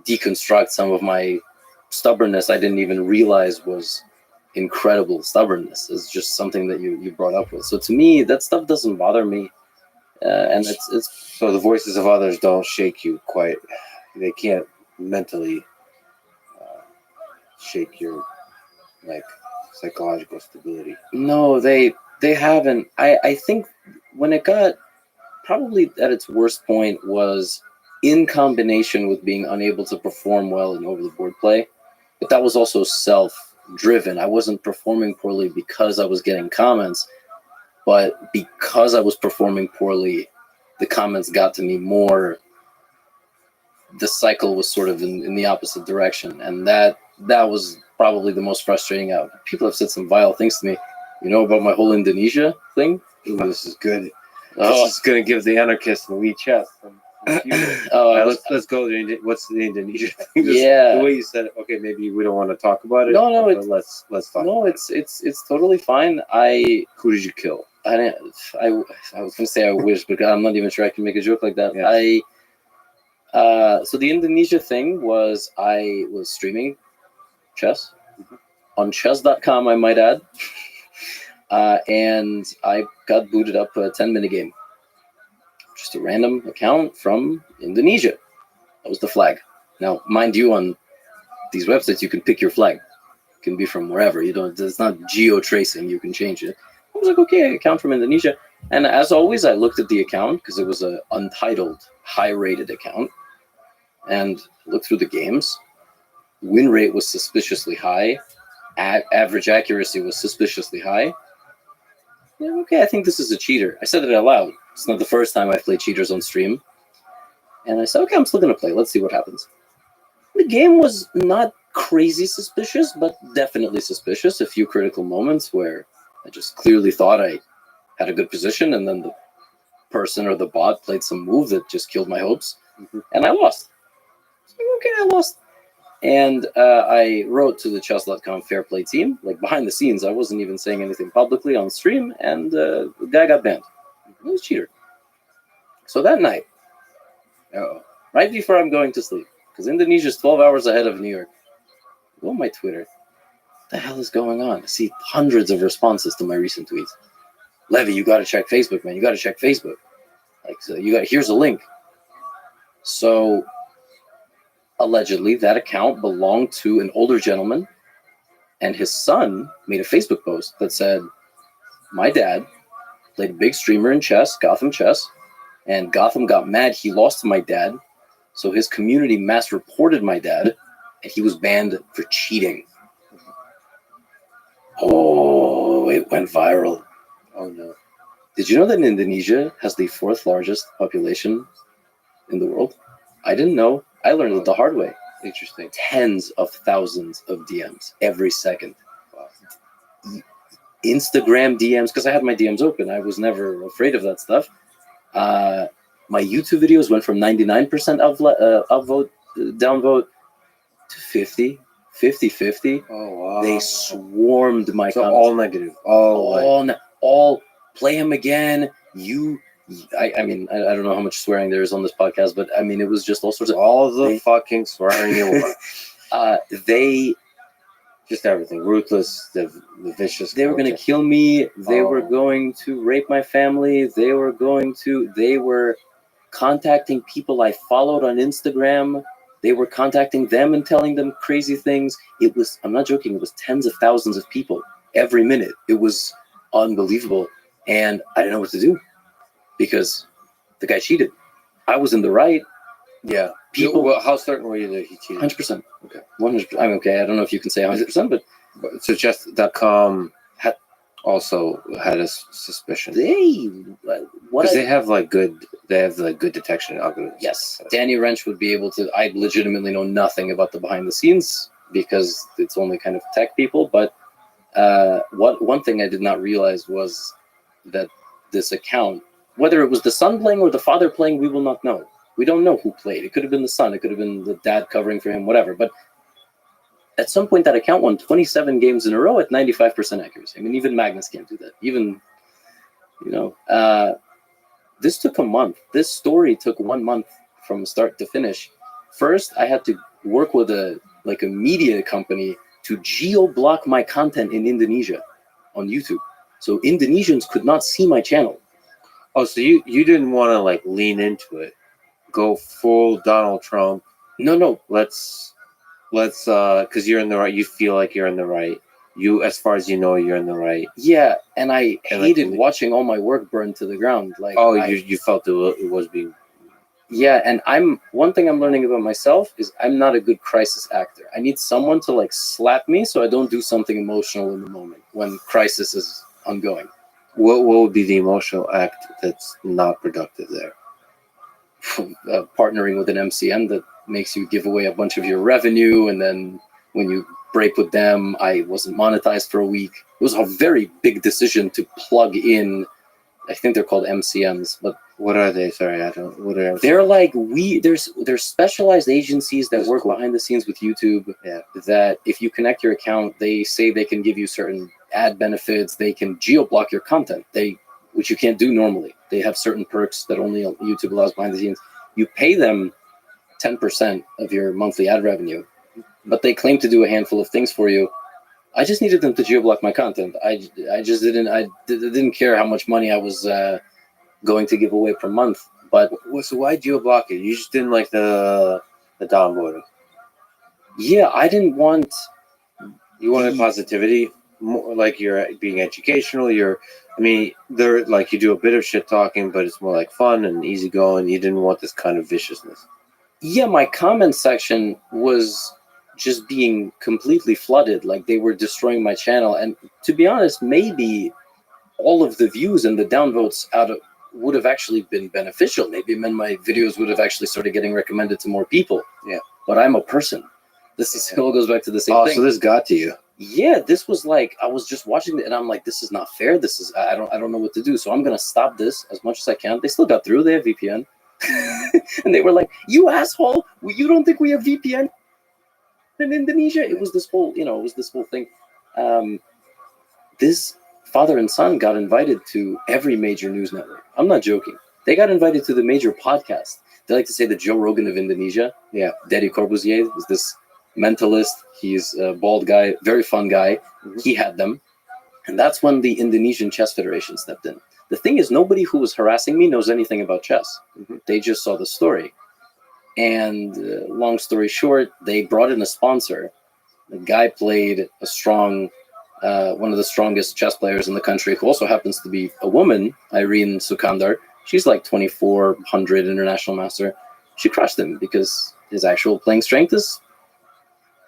deconstruct some of my stubbornness I didn't even realize was incredible stubbornness. It's just something that you brought up with. So to me, that stuff doesn't bother me. And it's So the voices of others don't shake you quite. They can't mentally shake your psychological stability. no, they haven't. I think when it got probably at its worst point was in combination with being unable to perform well in over the board play, but that was also self-driven. I wasn't performing poorly because I was getting comments, but because I was performing poorly, the comments got to me more. The cycle was sort of in the opposite direction, and that was probably the most frustrating out. People have said some vile things to me. You know about my whole Indonesia thing? Ooh, this is good. Oh. This is going to give the anarchist a wee chest. Let's go. What's the Indonesia thing? Yeah. The way you said it. Okay, maybe we don't want to talk about it. No, but let's talk. No, about it's totally fine. Who did you kill? I was gonna say I wish, but I'm not even sure I can make a joke like that. Yeah. So the Indonesia thing was I was streaming chess on chess.com, I might add, and I got booted up a 10-minute game. Just a random account from Indonesia. That was the flag. Now, mind you, on these websites, you can pick your flag. It can be from wherever. It's not geo tracing. You can change it. I was like, okay, account from Indonesia. And as always, I looked at the account because it was an untitled, high-rated account, and looked through the games. Win rate was suspiciously high. Average accuracy was suspiciously high. Yeah, okay, I think this is a cheater. I said it out loud. It's not the first time I've played cheaters on stream. And I said, okay, I'm still going to play. Let's see what happens. The game was not crazy suspicious, but definitely suspicious. A few critical moments where I just clearly thought I had a good position, and then the person or the bot played some move that just killed my hopes, and I lost. So, okay, I lost. And I wrote to the chess.com fair play team, like behind the scenes. I wasn't even saying anything publicly on stream, and the guy got banned. He was a cheater. So that night, right before I'm going to sleep, because Indonesia's 12 hours ahead of New York, I go on my Twitter. What the hell is going on? I see hundreds of responses to my recent tweets. Levy, you got to check Facebook, man. You got to check Facebook. Here's a link. So allegedly, that account belonged to an older gentleman, and his son made a Facebook post that said, my dad played a big streamer in chess, Gotham Chess, and Gotham got mad he lost to my dad, so his community mass reported my dad, and he was banned for cheating. Oh, it went viral. Oh no. Did you know that Indonesia has the 4th largest population in the world? I didn't know. I learned it the hard way. Interesting. Tens of thousands of DMs every second. Instagram DMs, because I had my DMs open. I was never afraid of that stuff. My YouTube videos went from 99% upvote, downvote to 50. Oh wow. They swarmed my So comments. all negative. All play him again. I mean, I don't know how much swearing there is on this podcast, but I mean, it was just all sorts of. all the fucking swearing you want. They Just everything. Ruthless, the vicious. They were going to content. kill me. They were Oh. going to rape my family. They were contacting people I followed on Instagram. They were contacting them and telling them crazy things. I'm not joking, it was tens of thousands of people every minute. It was unbelievable. And I didn't know what to do because the guy cheated. I was in the right. Yeah. People- Well, how certain were you that he cheated? 100%. Okay. 100%. I'm okay. I don't know if you can say 100%, but So chess.com also had a suspicion. Because they have like good detection algorithms. Yes, Danny Wrench would be able to. I legitimately know nothing about the behind the scenes because it's only kind of tech people. But one thing I did not realize was that this account, whether it was the son playing or the father playing, we will not know. We don't know who played. It could have been the son. It could have been the dad covering for him, whatever. But at some point, that account won 27 games in a row at 95% accuracy. I mean, even Magnus can't do that. Even, this took a month. This story took 1 month from start to finish. First, I had to work with a media company to geo-block my content in Indonesia on YouTube. So Indonesians could not see my channel. Oh, so you didn't want to like lean into it, go full Donald Trump. No. Let's because you're in the right. You feel like you're in the right. You, as far as you know, you're in the right. Yeah, and I And, hated like, watching all my work burn to the ground. You felt it was being. Yeah, and one thing I'm learning about myself is I'm not a good crisis actor. I need someone to like slap me so I don't do something emotional in the moment when crisis is ongoing. What would be the emotional act that's not productive there? Partnering with an MCN that makes you give away a bunch of your revenue, and then when you break with them, I wasn't monetized for a week. It was a very big decision to plug in. I think they're called MCNs, but What are they? Sorry, I don't. What are they're like there's specialized agencies that That's work cool. behind the scenes with YouTube. Yeah. That if you connect your account, they say they can give you certain ad benefits. They can geo-block your content. Which you can't do normally. They have certain perks that only YouTube allows behind the scenes. You pay them 10% of your monthly ad revenue, but they claim to do a handful of things for you. I just needed them to geo-block my content. I just didn't care how much money I was going to give away per month. But So why do you block it? You just didn't like the downvoting. yeah, I didn't want. You wanted positivity, more like you're being educational. They're like you do a bit of shit talking, but it's more like fun and easygoing. You didn't want this kind of viciousness. Yeah, my comment section was just being completely flooded. Like they were destroying my channel. And to be honest, maybe all of the views and the downvotes would have actually been beneficial. Maybe it meant my videos would have actually started getting recommended to more people. Yeah. But I'm a person. It all goes back to the same thing. So this got to you. Yeah, this was like I was just watching it and I'm like, this is not fair. I don't know what to do. So I'm gonna stop this as much as I can. They still got through. They have VPN. And they were like, you asshole, you don't think we have VPN in Indonesia? It was this whole thing. This father and son got invited to every major news network. I'm not joking. They got invited to the major podcast. They like to say the Joe Rogan of Indonesia. Yeah. Deddy Corbuzier was this mentalist. He's a bald guy, very fun guy. Mhm. He had them. And that's when the Indonesian Chess Federation stepped in. The thing is, nobody who was harassing me knows anything about chess. Mhm. They just saw the story. And long story short, they brought in a sponsor. The guy played one of the strongest chess players in the country, who also happens to be a woman, Irene Sukandar. She's like 2400 international master. She crushed him because his actual playing strength is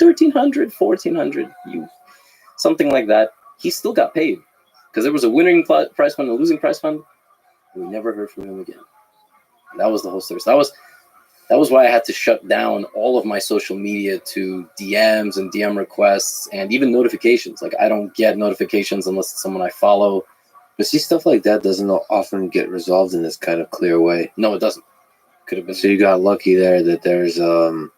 1300, 1400, something like that. he still got paid because there was a winning prize fund and a losing prize fund. We never heard from him again. And that was the whole story. So that was why I had to shut down all of my social media to DMs and DM requests and even notifications. Like, I don't get notifications unless it's someone I follow. But see, stuff like that doesn't often get resolved in this kind of clear way. No, it doesn't. Could have been. So you got lucky there that there's a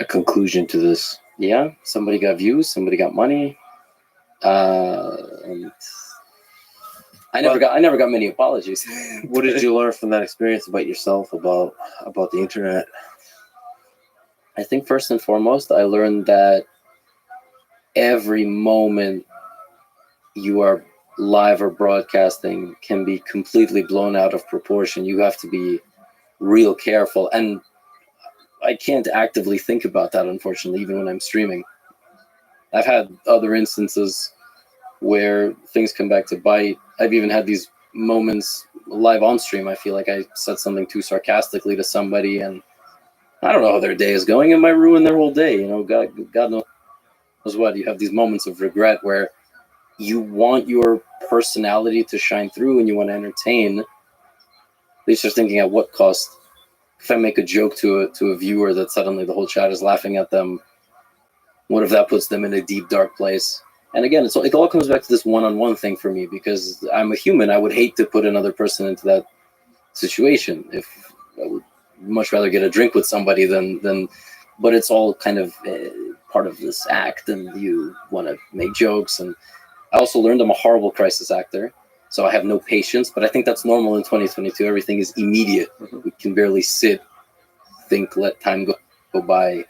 conclusion to this. Yeah, somebody got views, somebody got money. And I never got many apologies. What did you learn from that experience about yourself, about the internet? I think first and foremost, I learned that every moment you are live or broadcasting can be completely blown out of proportion. You have to be real careful. And I can't actively think about that, unfortunately, even when I'm streaming. I've had other instances where things come back to bite. I've even had these moments live on stream. I feel like I said something too sarcastically to somebody, and I don't know how their day is going. It might ruin their whole day. You know, God knows what. You have these moments of regret where you want your personality to shine through and you want to entertain. At least you're thinking, at what cost? If I make a joke to a viewer that suddenly the whole chat is laughing at them, what if that puts them in a deep, dark place? And again, it all comes back to this one-on-one thing for me, because I'm a human. I would hate to put another person into that situation. If I would much rather get a drink with somebody than but it's all kind of part of this act, and you want to make jokes. And I also learned I'm a horrible crisis actor, so I have no patience, but I think that's normal in 2022. Everything is immediate. We can barely sit, think, let time go by.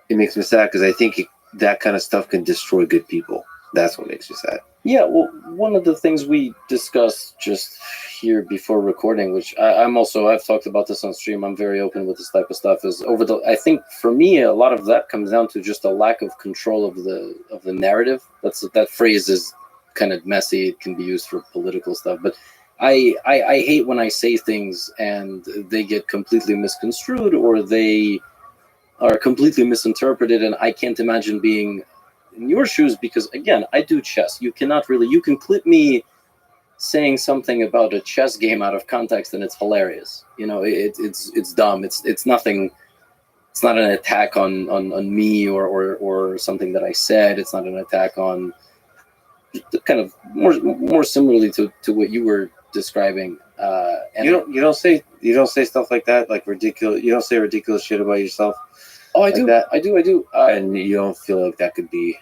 It makes me sad because I think that kind of stuff can destroy good people. That's what makes me sad. Yeah, well, one of the things we discussed just here before recording, which I've talked about this on stream, I'm very open with this type of stuff, is I think for me, a lot of that comes down to just a lack of control of the narrative. That phrase is kind of messy. It can be used for political stuff, but I hate when I say things and they get completely misconstrued, or they are completely misinterpreted, and I can't imagine being in your shoes, because again, I do chess. You can clip me saying something about a chess game out of context and it's hilarious. You know, it's dumb. It's nothing. It's not an attack on me or something that I said. It's not an attack on, kind of more similarly to what you were describing. And you don't say stuff like that, like ridiculous. You don't say ridiculous shit about yourself. Oh, I do. I do. And you don't feel like that could be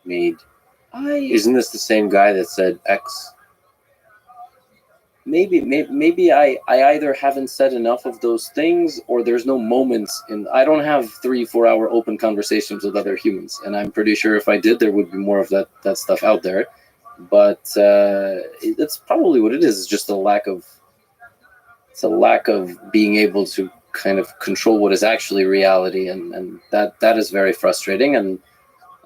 made. Isn't this the same guy that said X? Maybe I either haven't said enough of those things, or there's no moments I don't have 3-4 hour open conversations with other humans, and I'm pretty sure if I did, there would be more of that stuff out there. But that's probably what it is. It's just a lack of being able to kind of control what is actually reality, and that is very frustrating. And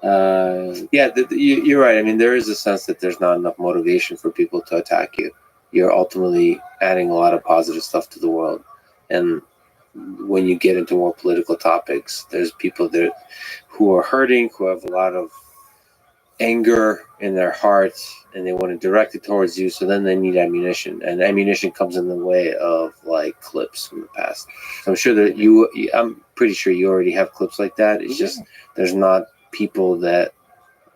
you're right. I mean, there is a sense that there's not enough motivation for people to attack you. You're ultimately adding a lot of positive stuff to the world, and when you get into more political topics, there's people there who are hurting, who have a lot of anger in their hearts, and they want to direct it towards you. So then they need ammunition, and ammunition comes in the way of like clips from the past. So I'm sure that I'm pretty sure you already have clips like that. It's just there's not people that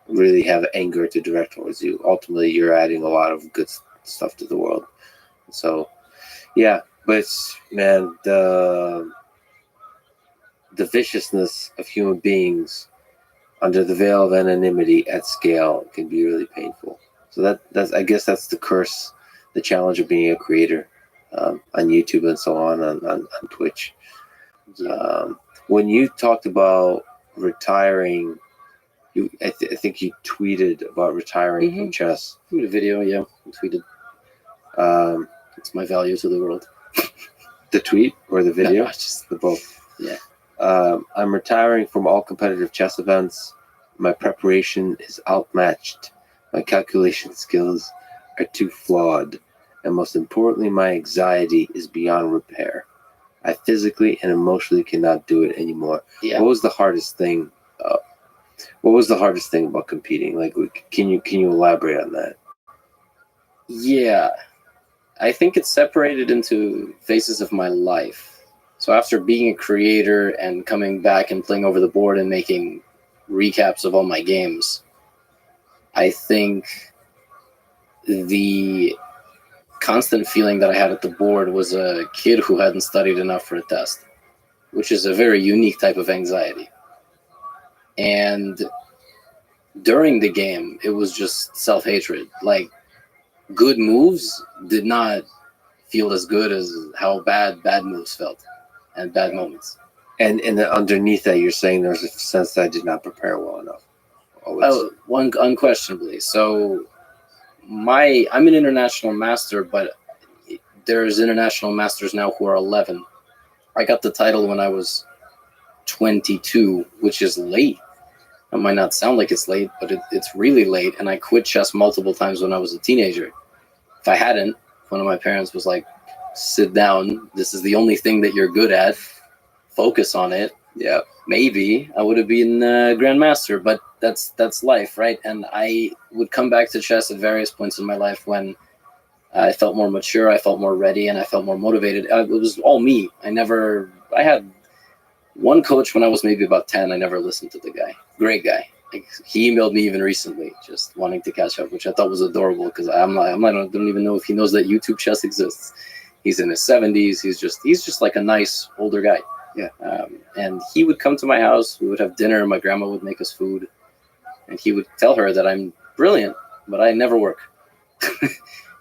really have anger to direct towards you. Ultimately, you're adding a lot of good stuff to the world. So yeah, but man, the viciousness of human beings under the veil of anonymity at scale can be really painful. So that's I guess that's the curse, the challenge of being a creator on YouTube and so on Twitch. When you talked about retiring, I think you tweeted about retiring from chess. I made a video, yeah, I tweeted. It's my value to the world. The tweet or the video? No, just the both. Yeah. I'm retiring from all competitive chess events. My preparation is outmatched. My calculation skills are too flawed. And most importantly, my anxiety is beyond repair. I physically and emotionally cannot do it anymore. Yeah. What was the hardest thing What was the hardest thing about competing? Like, can you elaborate on that? Yeah, I think it's separated into phases of my life. So after being a creator and coming back and playing over the board and making recaps of all my games, I think the constant feeling that I had at the board was a kid who hadn't studied enough for a test, which is a very unique type of anxiety. And during the game, it was just self-hatred. Like, good moves did not feel as good as how bad moves felt and bad moments. And underneath that, you're saying there's a sense that I did not prepare well enough. Unquestionably. So I'm an international master, but there's international masters now who are 11. I got the title when I was 22, which is late. It might not sound like it's late, but it's really late. And I quit chess multiple times when I was a teenager. If I hadn't, one of my parents was like, sit down. This is the only thing that you're good at. Focus on it. Yeah, maybe I would have been grandmaster, but that's life, right? And I would come back to chess at various points in my life when I felt more mature, I felt more ready, and I felt more motivated. It was all me. I had one coach when I was maybe about 10. I never listened to the guy. Great guy. Like, he emailed me even recently, just wanting to catch up, which I thought was adorable because I don't even know if he knows that YouTube chess exists. He's in his 70s. He's just like a nice older guy. Yeah. And he would come to my house. We would have dinner. My grandma would make us food, and he would tell her that I'm brilliant, but I never work,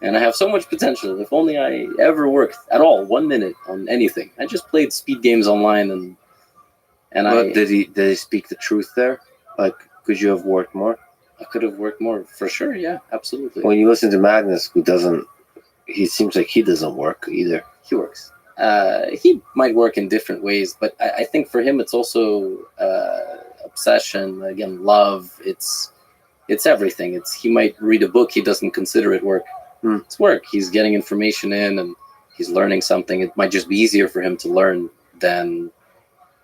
and I have so much potential. If only I ever worked at all, 1 minute on anything. I just played speed games online, and but did he speak the truth there? Like, could you have worked more? I could have worked more for sure. Yeah, absolutely. When you listen to Magnus, he seems like he doesn't work either. He works. He might work in different ways, but I think for him it's also obsession. Again, love. It's everything. He might read a book. He doesn't consider it work. It's work. He's getting information in and he's learning something. It might just be easier for him to learn than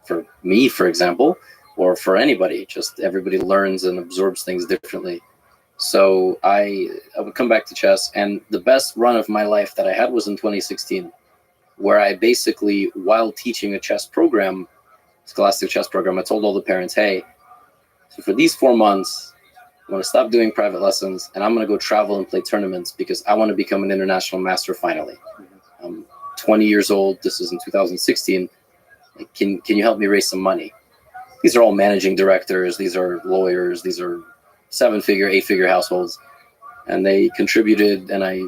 for me, for example, or for anybody. Just everybody learns and absorbs things differently. So I would come back to chess, and the best run of my life that I had was in 2016, where I basically, while teaching a chess program, Scholastic chess program, I told all the parents, hey, so for these 4 months, I'm going to stop doing private lessons, and I'm going to go travel and play tournaments because I want to become an international master finally. I'm 20 years old. This is in 2016. Can you help me raise some money? These are all managing directors. These are lawyers. These are 7-figure, 8-figure households. And they contributed, and I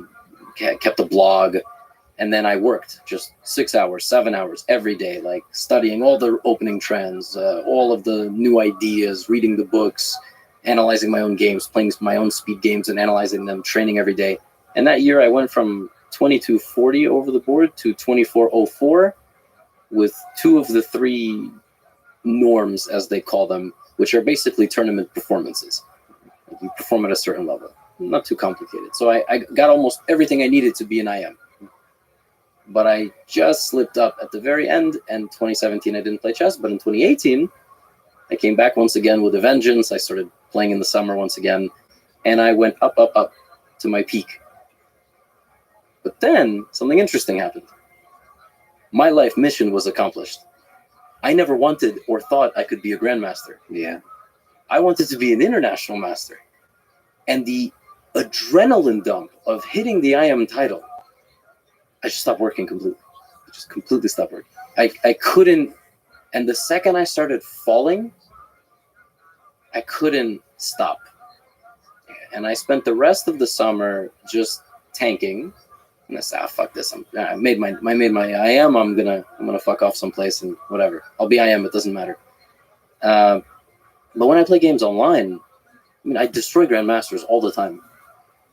kept a blog. And then I worked just 6 hours, 7 hours every day, like studying all the opening trends, all of the new ideas, reading the books, analyzing my own games, playing my own speed games and analyzing them, training every day. And that year I went from 2240 over the board to 2404 with 2 of the 3 norms, as they call them, which are basically tournament performances. You perform at a certain level. Not too complicated. So I got almost everything I needed to be an IM. But I just slipped up at the very end, and 2017 I didn't play chess, but in 2018 I came back once again with a vengeance. I started playing in the summer once again, and I went up to my peak. But then something interesting happened. My life mission was accomplished. I never wanted or thought I could be a grandmaster. Yeah. I wanted to be an international master. And the adrenaline dump of hitting the IM title, I just stopped working completely. I just completely stopped working. I couldn't, and the second I started falling, I couldn't stop. And I spent the rest of the summer just tanking. And I said, fuck this. I made my IM. I'm gonna fuck off someplace and whatever. I'll be IM. It doesn't matter. But when I play games online, I mean, I destroy grandmasters all the time.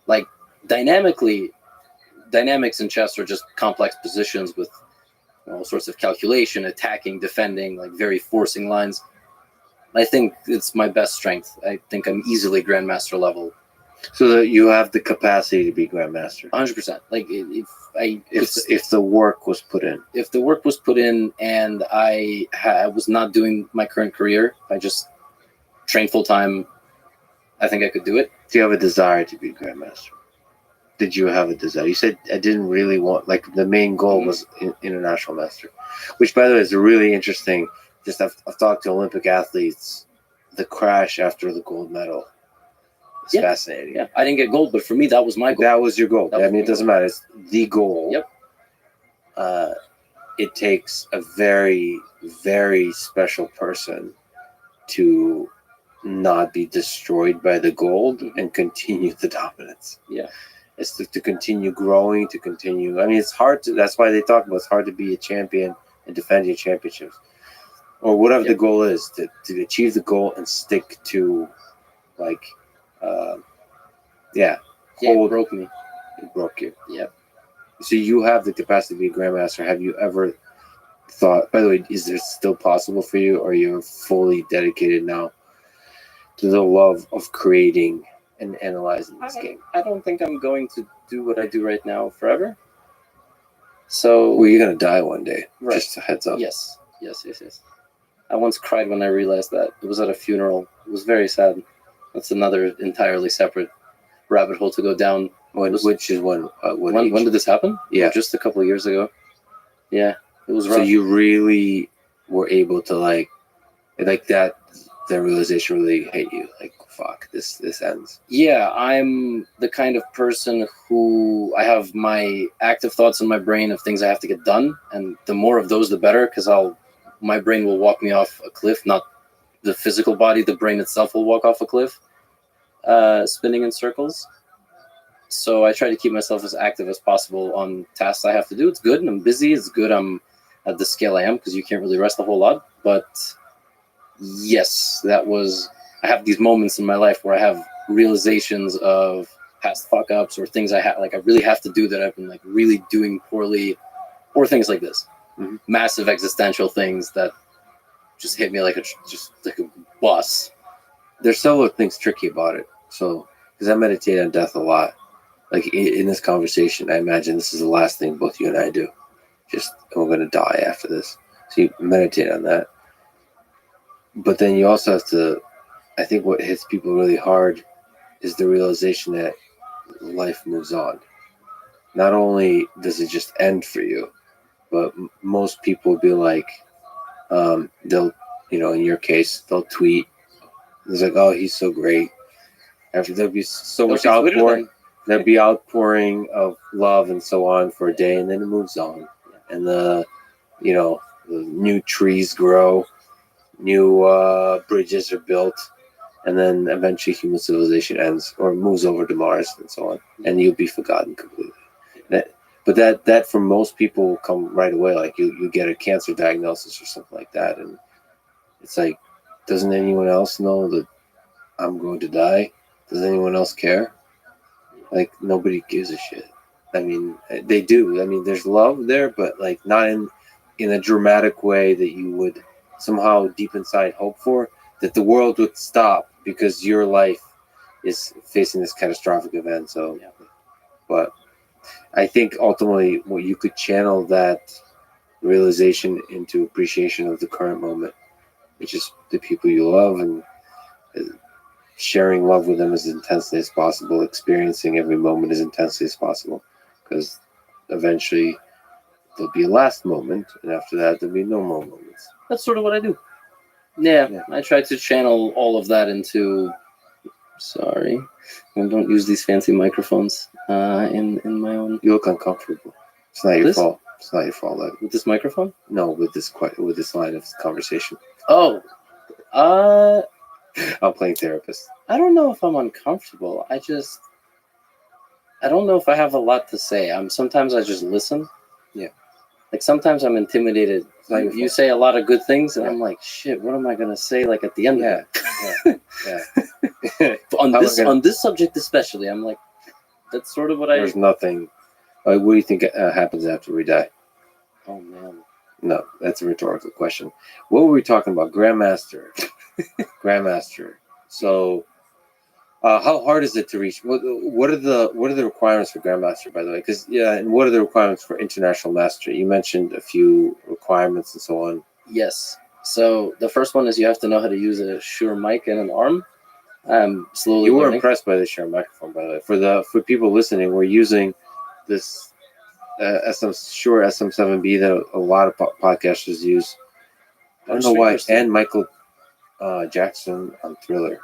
Like, dynamics in chess are just complex positions with all sorts of calculation, attacking, defending, like very forcing lines. I think it's my best strength. I think I'm easily grandmaster level. So that you have the capacity to be grandmaster. 100%. Like, if the work was put in. If the work was put in, and I was not doing my current career, I just train full time, I think I could do it. Do you have a desire to be a grandmaster? Did you have a desire? You said I didn't really want, like, the main goal was international master, which, by the way, is a really interesting. Just I've talked to Olympic athletes. The crash after the gold medal is fascinating. Yeah, I didn't get gold, but for me, that was my goal. That was your goal. That I was mean, my it doesn't matter. It's the goal. Yep. It takes a very, very special person to not be destroyed by the gold and continue the dominance. Yeah. It's to continue growing, to continue. I mean, it's hard to. That's why they talk about it's hard to be a champion and defend your championships, or whatever the goal is, to achieve the goal and stick to, like, It broke me. It broke you. Yep. So you have the capacity to be a grandmaster. Have you ever thought? By the way, is this still possible for you, or you're fully dedicated now to the love of creating and analyzing this game? I don't think I'm going to do what I do right now forever. So Well, you're gonna die one day. Right. Just a heads up. Yes. I once cried when I realized that. It was at a funeral. It was very sad. That's another entirely separate rabbit hole to go down. Which is when? When did this happen? Yeah. Just a couple of years ago. Yeah, it was rough. So you really were able to like that. The realization really hit you. Like, fuck, this ends. Yeah, I'm the kind of person who I have my active thoughts in my brain of things I have to get done, and the more of those, the better, because my brain will walk me off a cliff, not the physical body. The brain itself will walk off a cliff, spinning in circles. So I try to keep myself as active as possible on tasks I have to do. It's good, and I'm busy. It's good I'm at the scale I am, because you can't really rest a whole lot. But yes, I have these moments in my life where I have realizations of past fuck ups or things I really have to do that I've been like really doing poorly, or things like this. Mm-hmm. Massive existential things that just hit me like a bus. There's several things tricky about it. So, because I meditate on death a lot. Like in this conversation, I imagine this is the last thing both you and I do. Just, we're going to die after this. So you meditate on that. But then you also have to, I think what hits people really hard is the realization that life moves on. Not only does it just end for you, but most people will be like, they'll, in your case, they'll tweet. It's like, oh, he's so great. After there'll be so much outpouring. There'll be outpouring of love and so on for a day, and then it moves on. And the new trees grow, new bridges are built, and then eventually human civilization ends or moves over to Mars and so on, and you'll be forgotten completely. But that for most people will come right away. Like you get a cancer diagnosis or something like that, and it's like, doesn't anyone else know that I'm going to die? Does anyone else care? Like, nobody gives a shit. I mean, they do. I mean, there's love there, but like not in a dramatic way that you would somehow deep inside hope for, that the world would stop because your life is facing this catastrophic event. So, but I think ultimately what you could channel that realization into appreciation of the current moment, which is the people you love, and sharing love with them as intensely as possible, experiencing every moment as intensely as possible, because eventually there'll be a last moment, and after that there'll be no more moments. That's sort of what I do. Yeah. I try to channel all of that into. Sorry, I don't use these fancy microphones in my own. You look uncomfortable. It's not your fault. It's not your fault. Like, with this microphone? No, with this line of conversation. Oh, I'm playing therapist. I don't know if I'm uncomfortable. I don't know if I have a lot to say. Sometimes I just listen. Yeah. Like sometimes I'm intimidated. Like you say a lot of good things, and I'm like, shit, what am I gonna say? Like at the end of it. Yeah. on this subject especially, I'm like, that's sort of what There's nothing. What do you think happens after we die? Oh man. No, that's a rhetorical question. What were we talking about? Grandmaster. Grandmaster. So, how hard is it to reach? What are the requirements for Grandmaster, by the way? Because and what are the requirements for international mastery? You mentioned a few requirements and so on. Yes. So the first one is you have to know how to use a Shure mic and an arm. I'm slowly You were learning. impressed by the Shure microphone, by the way. For people listening, we're using this Shure SM7B that a lot of podcasters use. I don't know why. Streamers, too. And Michael Jackson on Thriller,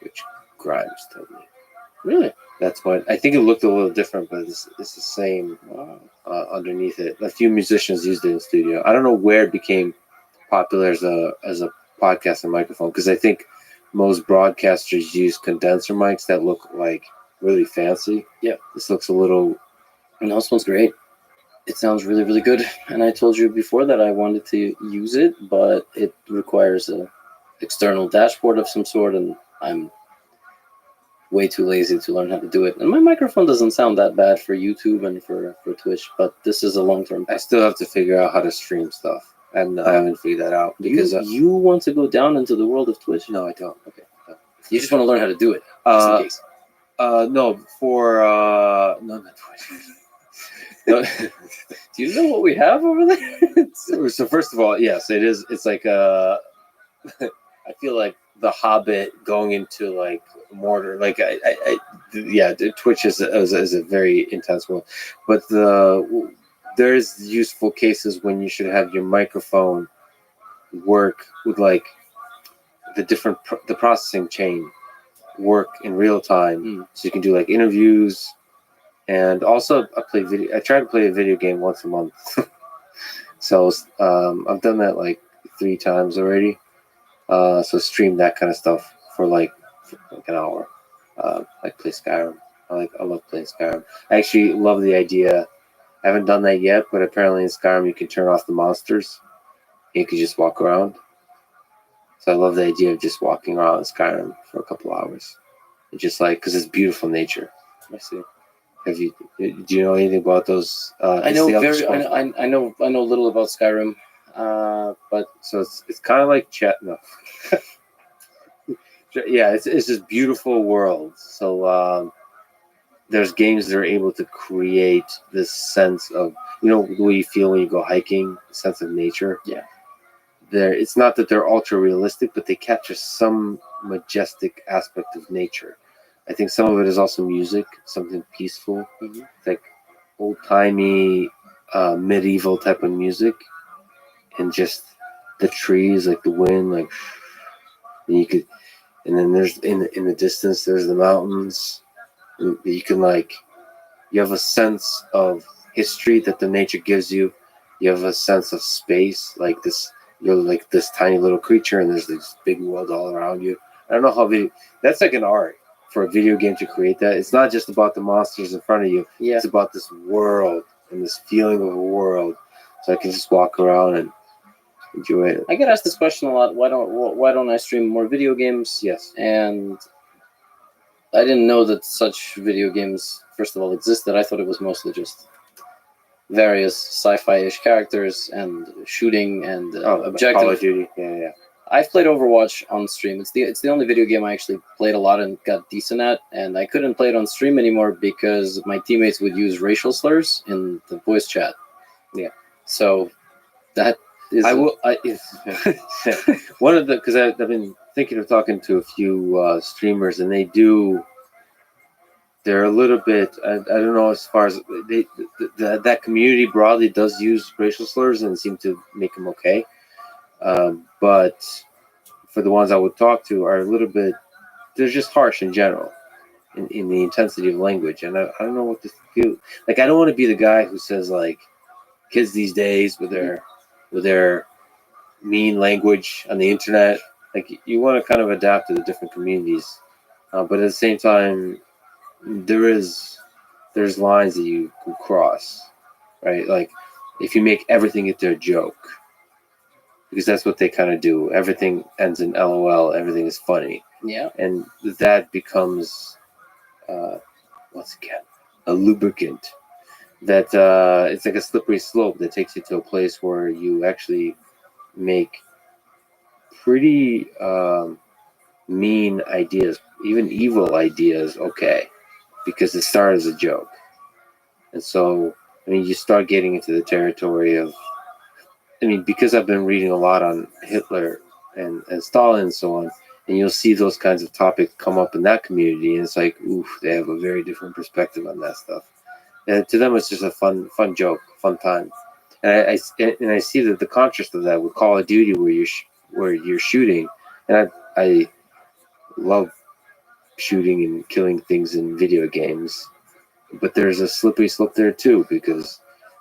which Grimes told me. Really? That's what I think. It looked a little different, but it's the same underneath it. A few musicians used it in studio. I don't know where it became popular as a podcasting microphone, because I think most broadcasters use condenser mics that look like really fancy. Yeah. This looks a little. No, it smells great. It sounds really, really good. And I told you before that I wanted to use it, but it requires a external dashboard of some sort, and I'm way too lazy to learn how to do it. And my microphone doesn't sound that bad for YouTube and for Twitch, but this is a long-term. I still have to figure out how to stream stuff, and I haven't figured that out because you want to go down into the world of Twitch? no, I don't. Okay. You just want to learn how to do it. Just in case. No, for no, not Twitch. No. Do you know what we have over there? So first of all, yes, it is. It's like I feel like The Hobbit going into like Mordor. Like Twitch is a very intense one, but there's useful cases when you should have your microphone work with like the processing chain work in real time, so you can do like interviews. And also, I try to play a video game once a month. So I've done that like 3 times already. So stream that kind of stuff for like an hour. Like play Skyrim. I love playing Skyrim. I actually love the idea. I haven't done that yet, but apparently in Skyrim you can turn off the monsters. And you can just walk around. So I love the idea of just walking around in Skyrim for a couple hours. It's just like, because it's beautiful nature. I see. Do you know anything about those? I know I know little about Skyrim, but so it's kind of like chat. No, yeah, it's just beautiful worlds. So there's games that are able to create this sense of the way you feel when you go hiking, a sense of nature. Yeah, it's not that they're ultra realistic, but they capture some majestic aspect of nature. I think some of it is also music, something peaceful, like old-timey, medieval type of music, and just the trees, like the wind, like and then there's in the distance there's the mountains. And you can you have a sense of history that the nature gives you. You have a sense of space, like this. You're like this tiny little creature, and there's this big world all around you. I don't know how that's like an art. For a video game to create that, it's not just about the monsters in front of you. Yeah. It's about this world and this feeling of a world. So I can just walk around and enjoy it. I get asked this question a lot. Why don't I stream more video games? Yes. And I didn't know that such video games, first of all, existed. I thought it was mostly just various sci-fi-ish characters and shooting and objective. Call of Duty. Yeah. I've played Overwatch on stream. It's the only video game I actually played a lot and got decent at, and I couldn't play it on stream anymore because my teammates would use racial slurs in the voice chat. Yeah. So that is one of the, because I've been thinking of talking to a few streamers, and they're a little bit, I don't know, as far as that community broadly does use racial slurs and seem to make them okay. But for the ones I would talk to are a little bit, they're just harsh in general in the intensity of language. And I don't know what to feel. Like, I don't want to be the guy who says, like, kids these days with their mean language on the internet. Like, you want to kind of adapt to the different communities. But at the same time, there's lines that you can cross, right? Like, if you make everything into a joke, because that's what they kind of do. Everything ends in LOL. Everything is funny. Yeah. And that becomes, once again, a lubricant. That it's like a slippery slope that takes you to a place where you actually make pretty mean ideas, even evil ideas, okay, because it started as a joke. And so, I mean, you start getting into the territory of I mean, because I've been reading a lot on Hitler and Stalin and so on, and you'll see those kinds of topics come up in that community, and it's like, oof, they have a very different perspective on that stuff. And to them, it's just a fun joke, fun time. And I see that the contrast of that with Call of Duty, where you're shooting, and I love shooting and killing things in video games, but there's a slippery slope there too, because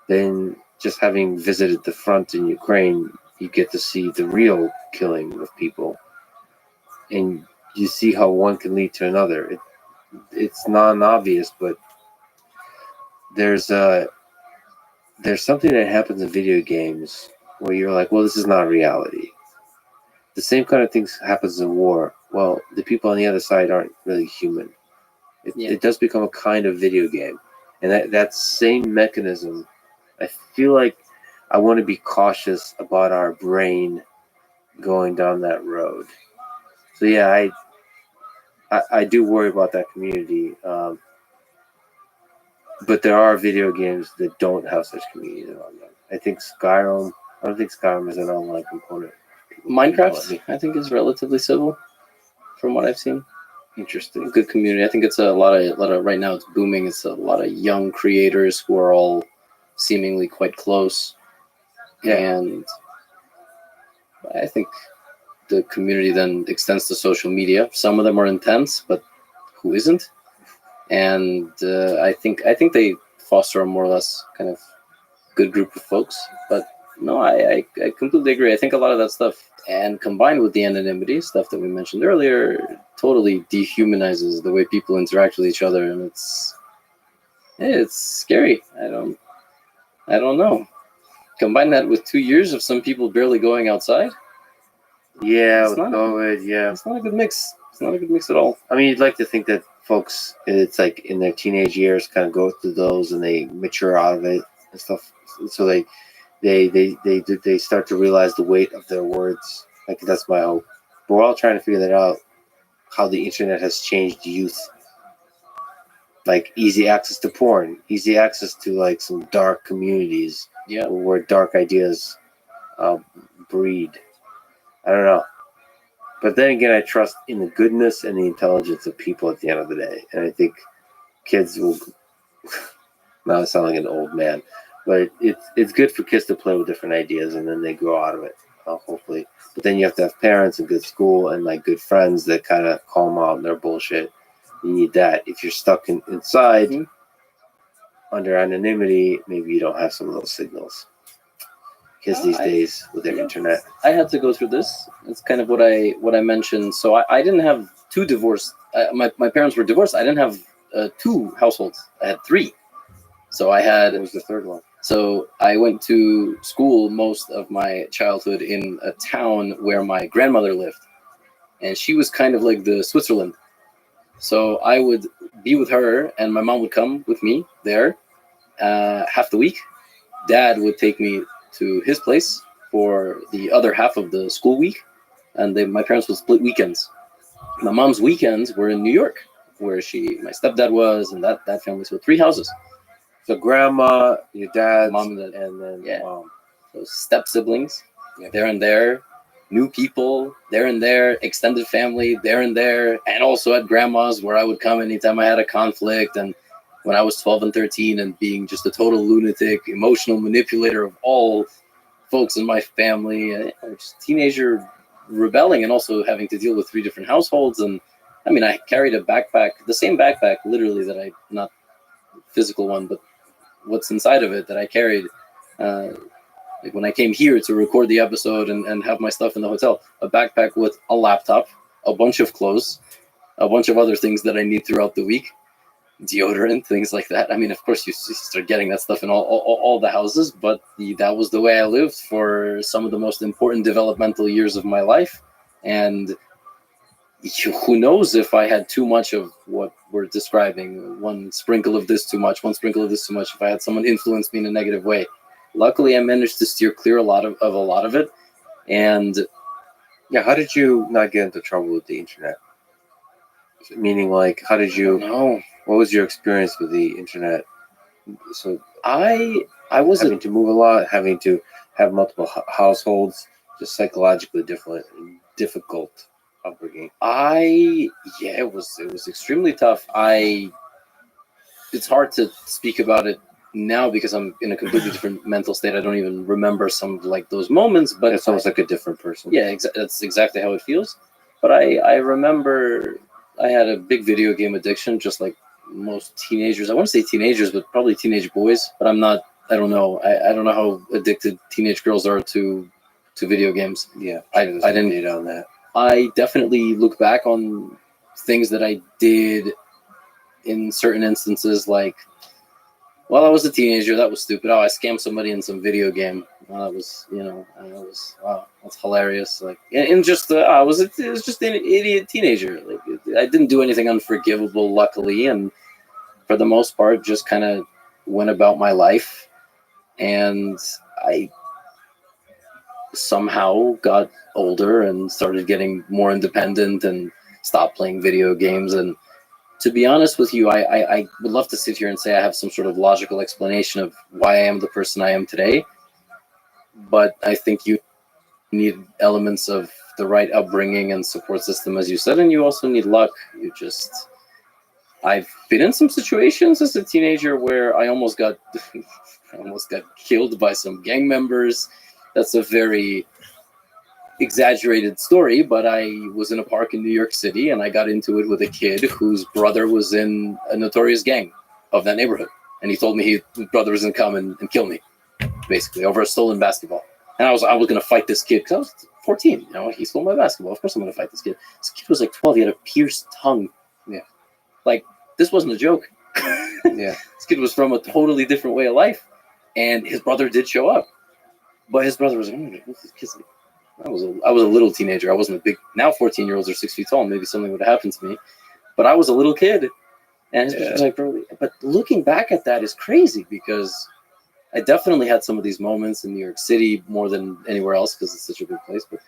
then just having visited the front in Ukraine, you get to see the real killing of people, and you see how one can lead to another. It's non-obvious, but there's something that happens in video games where you're like, well, this is not reality. The same kind of things happens in war. Well, the people on the other side aren't really human. It does become a kind of video game, and that same mechanism, I feel like I want to be cautious about our brain going down that road. So yeah, I do worry about that community, but there are video games that don't have such communities on them. I don't think Skyrim has an online component. Minecraft, I think, is relatively civil, from what I've seen. Interesting. Good community. I think it's a lot of right now. It's booming. It's a lot of young creators who are all seemingly quite close, and I think the community then extends to social media. Some of them are intense, but who isn't? And I think they foster a more or less kind of good group of folks. But no, I completely agree. I think a lot of that stuff, and combined with the anonymity stuff that we mentioned earlier, totally dehumanizes the way people interact with each other, and it's scary. I don't know. Combine that with 2 years of some people barely going outside. Yeah, with COVID, yeah. It's not a good mix. It's not a good mix at all. I mean, you'd like to think that folks, it's like in their teenage years, kind of go through those and they mature out of it and stuff. So they start to realize the weight of their words. Like, that's my hope. But we're all trying to figure that out, how the internet has changed youth. Like, easy access to porn, easy access to like some dark communities, where dark ideas breed. I don't know. But then again, I trust in the goodness and the intelligence of people at the end of the day. And I think kids will, now I sound like an old man, but it's good for kids to play with different ideas, and then they grow out of it, hopefully. But then you have to have parents and good school and like good friends that kind of call them out in their bullshit. You need that. If you're stuck inside under anonymity, maybe you don't have some of those signals. Kids these days with their internet. I had to go through this. It's kind of what I mentioned. So I didn't have two divorced. My parents were divorced. I didn't have two households. I had three. So I had. What was the third one? So I went to school most of my childhood in a town where my grandmother lived, and she was kind of like the Switzerland. So I would be with her, and my mom would come with me there half the week. Dad would take me to his place for the other half of the school week, and my parents would split weekends. My mom's weekends were in New York, where my stepdad was, and that family. So 3 houses. So grandma, your dad, mom, and then mom. So step siblings, there and there. New people, there and there. Extended family, there and there. And also at grandma's, where I would come anytime I had a conflict. And when I was 12 and 13 and being just a total lunatic, emotional manipulator of all folks in my family, and just teenager rebelling, and also having to deal with 3 different households. And I mean, I carried a backpack, the same backpack, literally, that not physical one, but what's inside of it that I carried. Like when I came here to record the episode and have my stuff in the hotel, a backpack with a laptop, a bunch of clothes, a bunch of other things that I need throughout the week, deodorant, things like that. I mean, of course, you start getting that stuff in all the houses, but that was the way I lived for some of the most important developmental years of my life. And who knows if I had too much of what we're describing, one sprinkle of this too much, one sprinkle of this too much, if I had someone influence me in a negative way. Luckily, I managed to steer clear a lot of it. And yeah, how did you not get into trouble with the internet? Meaning, like, how did you know? What was your experience with the internet? So I was having to move a lot, having to have multiple households, just psychologically difficult upbringing? It was extremely tough. It's hard to speak about it now because I'm in a completely different mental state. I don't even remember some of like those moments, but It's almost like a different person. yeah, that's exactly how it feels. But I remember I had a big video game addiction, just like most teenagers. I want to say teenagers, but probably teenage boys. But I'm not. I don't know. I don't know how addicted teenage girls are to video games. Yeah, I there's didn't- data on that. I definitely look back on things that I did in certain instances, like, well, I was a teenager. That was stupid. Oh, I scammed somebody in some video game. Well, that was, wow, that's hilarious. Like, and just, it was just an idiot teenager. Like, I didn't do anything unforgivable, luckily, and for the most part, just kind of went about my life. And I somehow got older and started getting more independent and stopped playing video games. And to be honest with you, I would love to sit here and say I have some sort of logical explanation of why I am the person I am today. But I think you need elements of the right upbringing and support system, as you said, and you also need luck. I've been in some situations as a teenager where I almost got killed by some gang members. That's a very exaggerated story, but I was in a park in New York City and I got into it with a kid whose brother was in a notorious gang of that neighborhood. And he told me his brother was going to come and kill me, basically, over a stolen basketball. And I was going to fight this kid because I was 14. He stole my basketball. Of course I'm going to fight this kid. This kid was like 12. He had a pierced tongue. Yeah. Like, this wasn't a joke. Yeah. This kid was from a totally different way of life. And his brother did show up. But his brother was like, what's this kid's like? I was a little teenager. I wasn't a big. Now 14-year-olds are 6 feet tall. Maybe something would have happened to me, but I was a little kid, and his was like, bro. But looking back at that is crazy because I definitely had some of these moments in New York City more than anywhere else because it's such a big place. But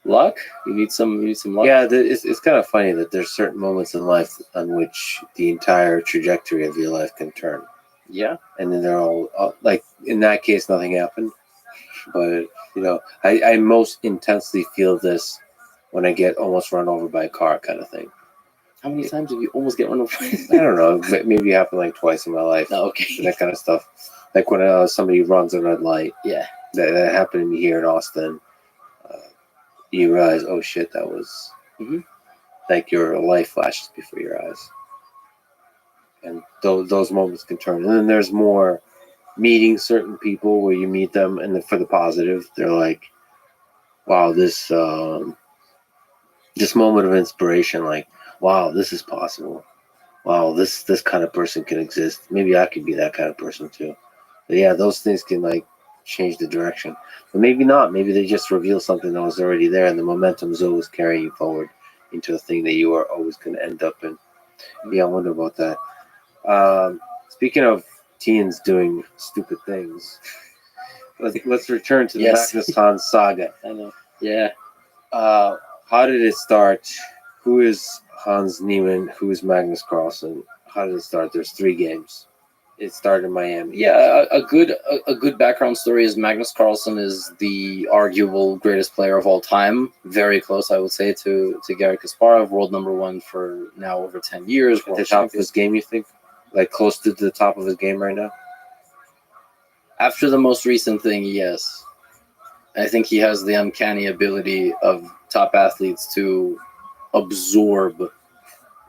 luck, you need some luck. Yeah, it's kind of funny that there's certain moments in life on which the entire trajectory of your life can turn. Yeah, And then they're all like, in that case, nothing happened. But, I most intensely feel this when I get almost run over by a car kind of thing. How many times did you almost get run over? I don't know. Maybe it happened like twice in my life. Oh, okay. That kind of stuff. Like when somebody runs a red light. Yeah. That happened to me here in Austin. You realize, oh shit, that was like your life flashes before your eyes. And those moments can turn. And then there's more meeting certain people where you meet them and for the positive, they're like, wow, this moment of inspiration, like, wow, this is possible. Wow, this kind of person can exist. Maybe I could be that kind of person too. But yeah, those things can like change the direction. But maybe not. Maybe they just reveal something that was already there and the momentum is always carrying you forward into a thing that you are always going to end up in. Yeah, I wonder about that. Speaking of teens doing stupid things, let's return to the Magnus Hans saga. I know. Yeah. How did it start? Who is Hans Niemann? Who is Magnus Carlsen? How did it start? There's 3 games. It started in Miami. Yeah, a good background story is Magnus Carlsen is the arguable greatest player of all time. Very close, I would say, to Garry Kasparov, world number 1 for now over 10 years. At the top of his game, you think? Like close to the top of his game right now? After the most recent thing, yes. I think he has the uncanny ability of top athletes to absorb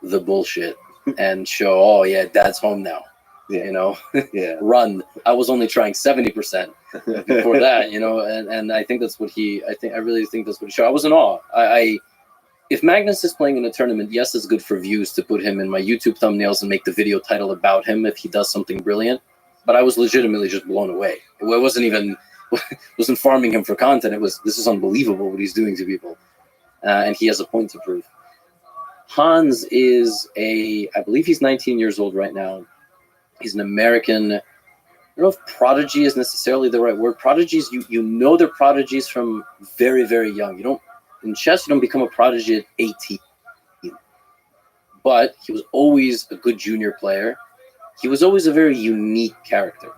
the bullshit and show, oh yeah, dad's home now. Yeah. Yeah. Run. I was only trying 70% before that, and I think that's what I really think that's what he showed. I was in awe. If Magnus is playing in a tournament, yes, it's good for views to put him in my YouTube thumbnails and make the video title about him if he does something brilliant. But I was legitimately just blown away. It wasn't farming him for content. It was, this is unbelievable what he's doing to people. And he has a point to prove. Hans is I believe he's 19 years old right now. He's an American. I don't know if prodigy is necessarily the right word. Prodigies, you know they're prodigies from very, very young. In chess, you don't become a prodigy at 18. But he was always a good junior player. He was always a very unique character.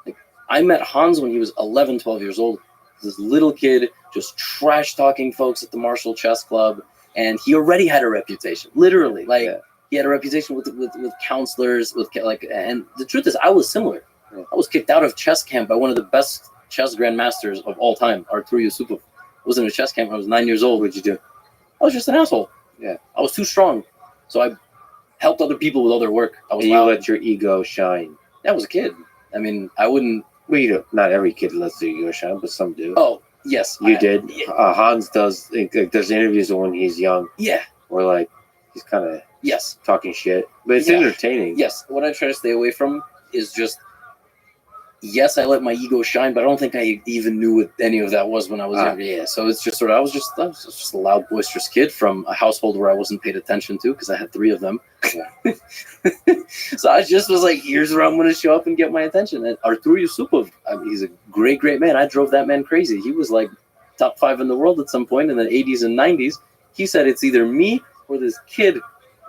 Like, I met Hans when he was 11, 12 years old. This little kid just trash talking folks at the Marshall Chess Club, and he already had a reputation. Literally, like he had a reputation with counselors, and the truth is, I was similar. I was kicked out of chess camp by one of the best chess grandmasters of all time, Artur Yusupov. I was in a chess camp when I was 9 years old. What'd you do? I was just an asshole. Yeah, I was too strong, so I helped other people with all their work. I was and you loud. let your ego shine. I was a kid. I mean, I wouldn't. Well, you don't, not every kid lets their ego shine, but some do. Oh, yes. You did. Yeah. Hans does. Like, there's interviews of when he's young Yeah. where like he's kind of Yes. talking shit, but it's Yeah. entertaining. Yes. What I try to stay away from is just, yes, I let my ego shine, but I don't think I even knew what any of that was when I was younger. Yeah. So it's just sort of, I was just a loud, boisterous kid from a household where I wasn't paid attention to because I had 3 of them. So I just was like, here's where I'm going to show up and get my attention. And Artur Yusupov, I mean, he's a great, great man. I drove that man crazy. He was like top 5 in the world at some point in the 80s and 90s. He said, it's either me or this kid.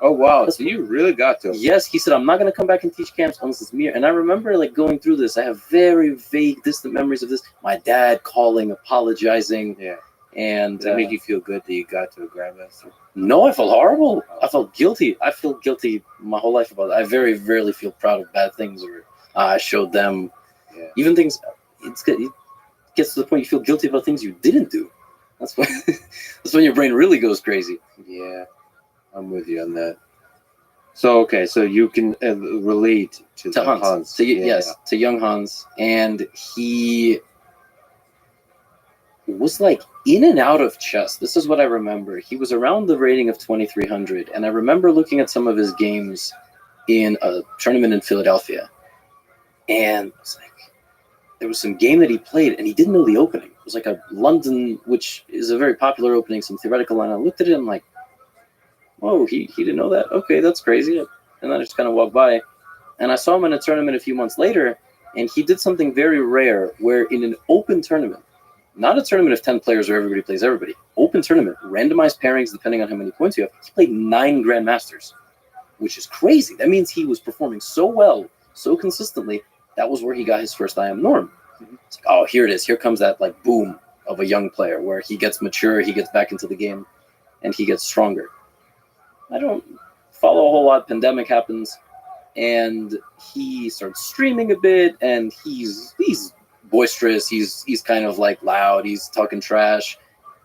Oh wow! So you really got to him. Yes, he said, I'm not going to come back and teach camps unless it's me. And I remember like going through this. I have very vague, distant memories of this. My dad calling, apologizing. Yeah. And Did it make you feel good that you got to a grandmaster? no, I felt horrible. I felt guilty. I feel guilty my whole life about it. I very rarely feel proud of bad things or I showed them. Yeah. Even things, it gets to the point you feel guilty about things you didn't do. That's when, that's when your brain really goes crazy. Yeah, I'm with you on that. So okay, so you can relate to Hans. Yes, to young Hans. And he was like in and out of chess. This is what I remember. He was around the rating of 2300. And I remember looking at some of his games in a tournament in Philadelphia. And it was like, there was some game that he played and he didn't know the opening. It was like a London, which is a very popular opening, some theoretical line. I looked at it and I'm like, whoa, he didn't know that? Okay, that's crazy. And then I just kind of walked by. And I saw him in a tournament a few months later, and he did something very rare where in an open tournament, not a tournament of 10 players where everybody plays everybody, open tournament, randomized pairings depending on how many points you have, he played 9 grandmasters, which is crazy. That means he was performing so well, so consistently, that was where he got his first IM norm. It's like, oh, here it is. Here comes that like boom of a young player where he gets mature, he gets back into the game, and he gets stronger. I don't follow a whole lot. Pandemic happens, and he starts streaming a bit, and he's boisterous. He's kind of like loud. He's talking trash,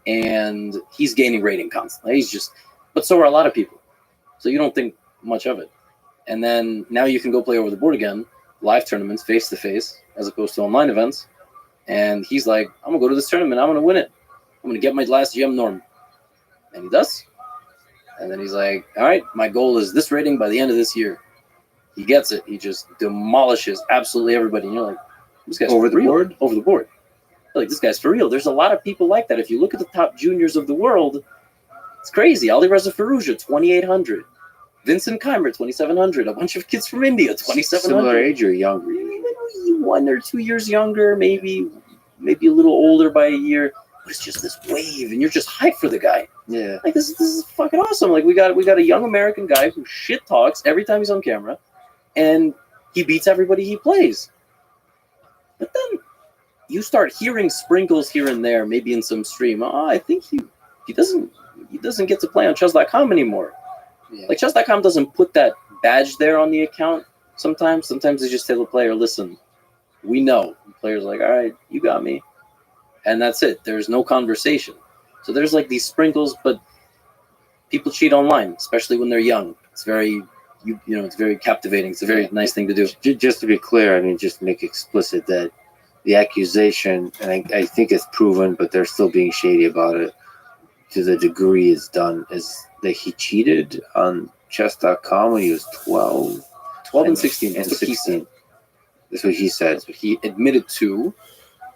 and he's gaining rating constantly. But so are a lot of people. So you don't think much of it. And then now you can go play over the board again, live tournaments, face to face, as opposed to online events. And he's like, I'm gonna go to this tournament. I'm gonna win it. I'm gonna get my last GM norm. And he does. And then he's like, all right, my goal is this rating by the end of this year. He gets it. He just demolishes absolutely everybody. And you're like, this guy's over for the real. board? Over the board. You're like, this guy's for real. There's a lot of people like that. If you look at the top juniors of the world, it's crazy. Ali Reza Firouzja, 2,800. Vincent Keimer, 2,700. A bunch of kids from India, 2,700. Similar age or younger? Maybe 1 or 2 years younger, maybe a little older by a year. But it's just this wave, and you're just hyped for the guy. Yeah. Like this is fucking awesome. Like we got a young American guy who shit talks every time he's on camera, and he beats everybody he plays. But then you start hearing sprinkles here and there, maybe in some stream. Oh, I think he doesn't get to play on chess.com anymore. Yeah. Like chess.com doesn't put that badge there on the account sometimes. Sometimes they just tell the player, listen, we know. The player's like, all right, you got me. And that's it. There's no conversation. So there's like these sprinkles, but people cheat online, especially when they're young. It's very, it's very captivating. It's a very nice thing to do. Just to be clear, I mean, just make explicit that the accusation, and I think it's proven, but they're still being shady about it, to the degree it's done, is that he cheated on chess.com when he was 12. 12 and 16. And That's what he 16. said. That's what he said. That's what he admitted to.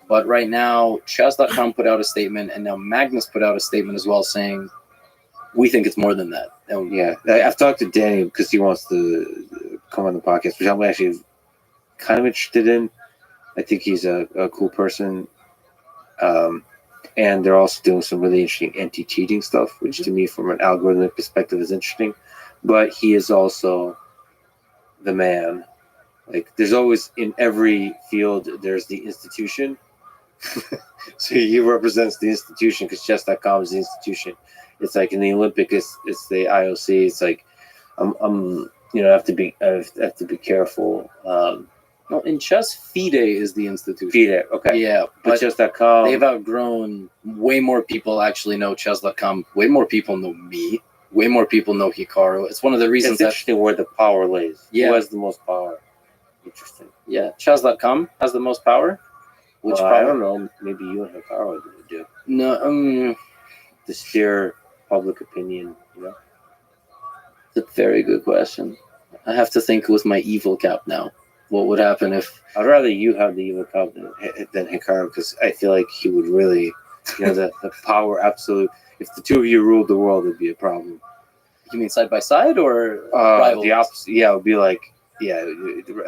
But right now, chess.com put out a statement, and now Magnus put out a statement as well saying, we think it's more than that. And Yeah, I've talked to Danny because he wants to come on the podcast, which I'm actually kind of interested in. I think he's a cool person. And they're also doing some really interesting anti-cheating stuff, which to me, from an algorithmic perspective, is interesting. But he is also the man Like there's always in every field there's the institution. So he represents the institution because chess.com is the institution. It's like in the Olympic, it's the IOC. It's like I'm I have to be careful. No, in chess, FIDE is the institution. FIDE, okay. Yeah, But but chess.com, they've outgrown. Way more people actually know chess.com. Way more people know me. Way more people know Hikaru. It's one of the reasons it's that interesting where the power lays. Yeah. Who has the most power? Interesting. chess.com has the most power. Which I don't know. Maybe you and Hikaru do. No, To steer public opinion, it's a very good question. I have to think with my evil cap now. What would happen if? I'd rather you have the evil cup than Hikaru because I feel like he would really, the power absolute. If the two of you ruled the world, it'd be a problem. You mean side by side or rivals? The opposite. Yeah, it would be like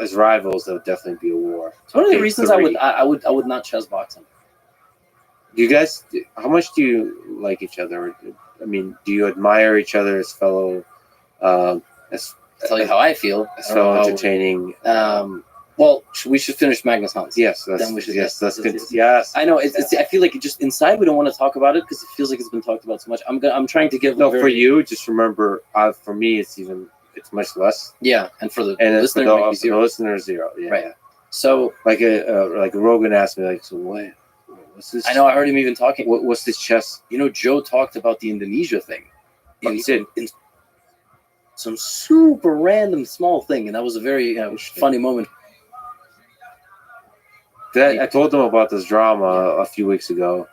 as rivals, there would definitely be a war. It's one of the Okay, reasons three. I would not chess box him. You guys, how much do you like each other? I mean, do you admire each other as fellow, as I'll tell you how I feel. as I don't know fellow how- entertaining? Well, we should finish Magnus Hans. Yes, that's Then we should- yes, that's good. yes. Yes, I know. It's. I feel like it just inside we don't want to talk about it because it feels like it's been talked about so much. I'm trying to give. no, a very- for you, just remember. For me, it's much less. Yeah, and for the And then listener, for it might be the zero. listener, zero. Yeah. Right. So Like Rogan asked me, like, so what? What's this? I know I heard him even talking. What's this chess? Joe talked about the Indonesia thing. That's it. In some super random small thing, and that was a very Interesting. funny moment. I told him about this drama a few weeks ago,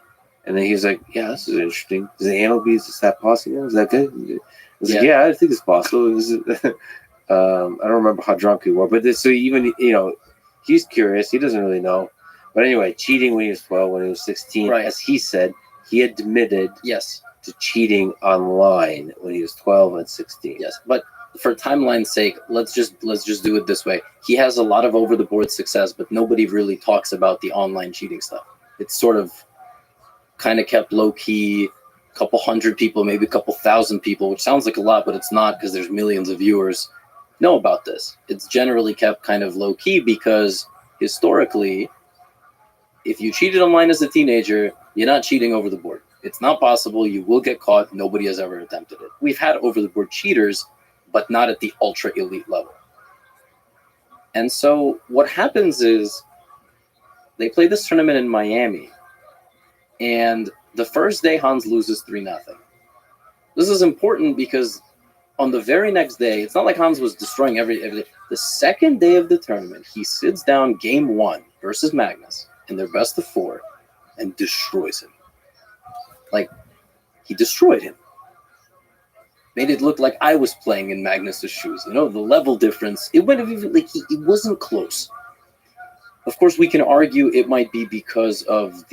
and then he's like, "Yeah, this is interesting. Is the anal beads? Is that possible? Is that good?" I was like, "Yeah, I think it's possible." I don't remember how drunk he was, but so even he's curious. He doesn't really know. But anyway, cheating when he was 12, when he was 16, Right. as he said, he admitted Yes, to cheating online when he was 12 and 16. yes, but for timeline's sake, let's just do it this way. He has a lot of over the board success, but nobody really talks about the online cheating stuff. It's sort of kind of kept low key. A couple hundred people, maybe a couple thousand people, which sounds like a lot, but it's not because there's millions of viewers know about this. It's generally kept kind of low key because historically, if you cheated online as a teenager, you're not cheating over the board. It's not possible. You will get caught. Nobody has ever attempted it. We've had over the board cheaters, but not at the ultra elite level. And so what happens is they play this tournament in Miami, and the first day Hans loses 3-0. This is important because on the very next day, it's not like Hans was destroying every the second day of the tournament, he sits down game 1 versus Magnus in their best of 4 and destroys him. Like, he destroyed him. Made it look like I was playing in Magnus's shoes. The level difference. It went even like it wasn't close. Of course, we can argue it might be because of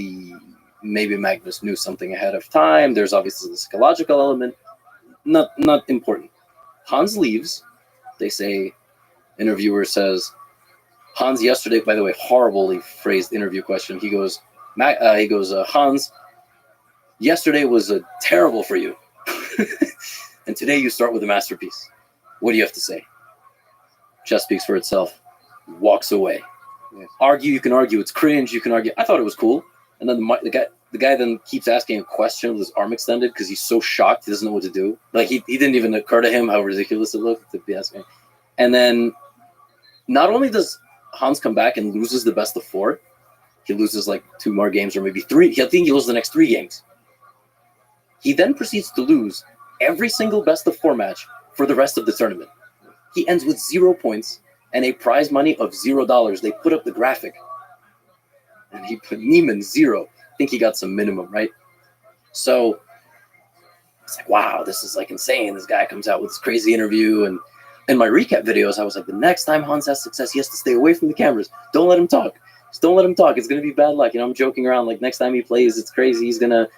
maybe Magnus knew something ahead of time. There's obviously the psychological element. Not important. Hans leaves. They say, interviewer says, Hans yesterday, by the way, horribly phrased interview question. He goes, Hans, yesterday was terrible for you. And today you start with a masterpiece. What do you have to say? Chess speaks for itself. Walks away. Yes. You can argue it's cringe. You can argue, I thought it was cool. And then the guy then keeps asking a question with his arm extended because he's so shocked he doesn't know what to do. Like he didn't even occur to him how ridiculous it looked to be asking. And then not only does Hans come back and loses the best of 4, he loses like 2 more games or maybe 3. I think he loses the next 3 games. He then proceeds to lose every single best of 4 match for the rest of the tournament. He ends with 0 points and a prize money of $0. They put up the graphic. And he put Neiman 0. I think he got some minimum, right? So it's like, wow, this is like insane. This guy comes out with this crazy interview. And in my recap videos, I was like, the next time Hans has success, he has to stay away from the cameras. Don't let him talk. Just don't let him talk. It's going to be bad luck. I'm joking around. Like next time he plays, it's crazy. He's going to...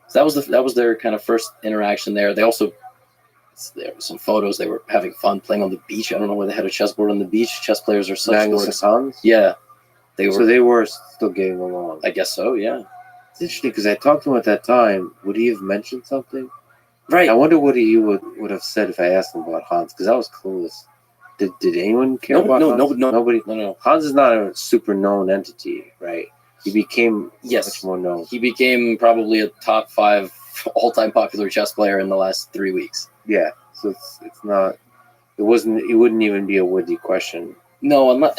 So that was their kind of first interaction there. There were some photos. They were having fun playing on the beach. I don't know where they had a chessboard on the beach. Chess players are such Magnus sports. and Hans? Yeah, they were. So they were still getting along. I guess so. Yeah. It's interesting because I talked to him at that time. Would he have mentioned something? Right. I wonder what he would have said if I asked him about Hans because I was clueless. Did anyone care No, about no, Hans? no, Nobody. No. Hans is not a super known entity, right? He became Yes. much more known. He became probably a top 5 all-time popular chess player in the last 3 weeks. Yeah, so it's not. It wouldn't even be a worthy question. No, unless,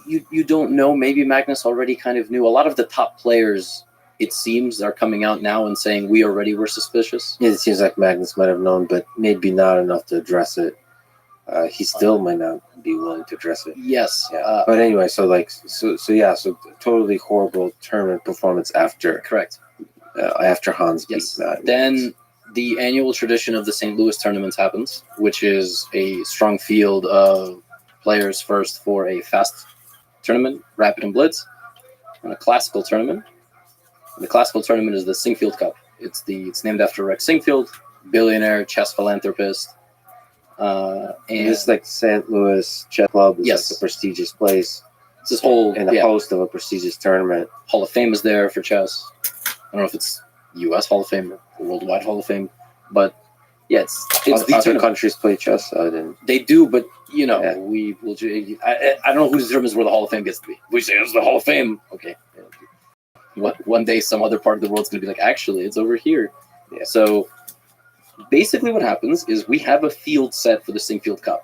you don't know. Maybe Magnus already kind of knew. A lot of the top players, it seems, are coming out now and saying we already were suspicious. It seems like Magnus might have known, but maybe not enough to address it. He still might not be willing to address it. Yes. Yeah. But anyway, so totally horrible tournament performance after Correct. After Hans Yes. beat Magnus. Then the annual tradition of the St. Louis tournaments happens, which is a strong field of players first for a fast tournament, rapid and blitz, and a classical tournament. And the classical tournament is the Singfield Cup. It's named after Rex Singfield, billionaire chess philanthropist. And this is like St. Louis Chess Club is Yes. like a prestigious place it's this whole and a host of a prestigious tournament. Hall of Fame is there for chess. I don't know if it's U.S. Hall of Fame or Worldwide Hall of Fame, but yeah, it's the Other tournament. countries play chess. I didn't. They do, but Yeah. we will. I don't know who determines where the Hall of Fame gets to be. We say it's the Hall of Fame. Okay. One day, some other part of the world's going to be like, actually, it's over here. Yeah. So basically, what happens is we have a field set for the Singfield Cup.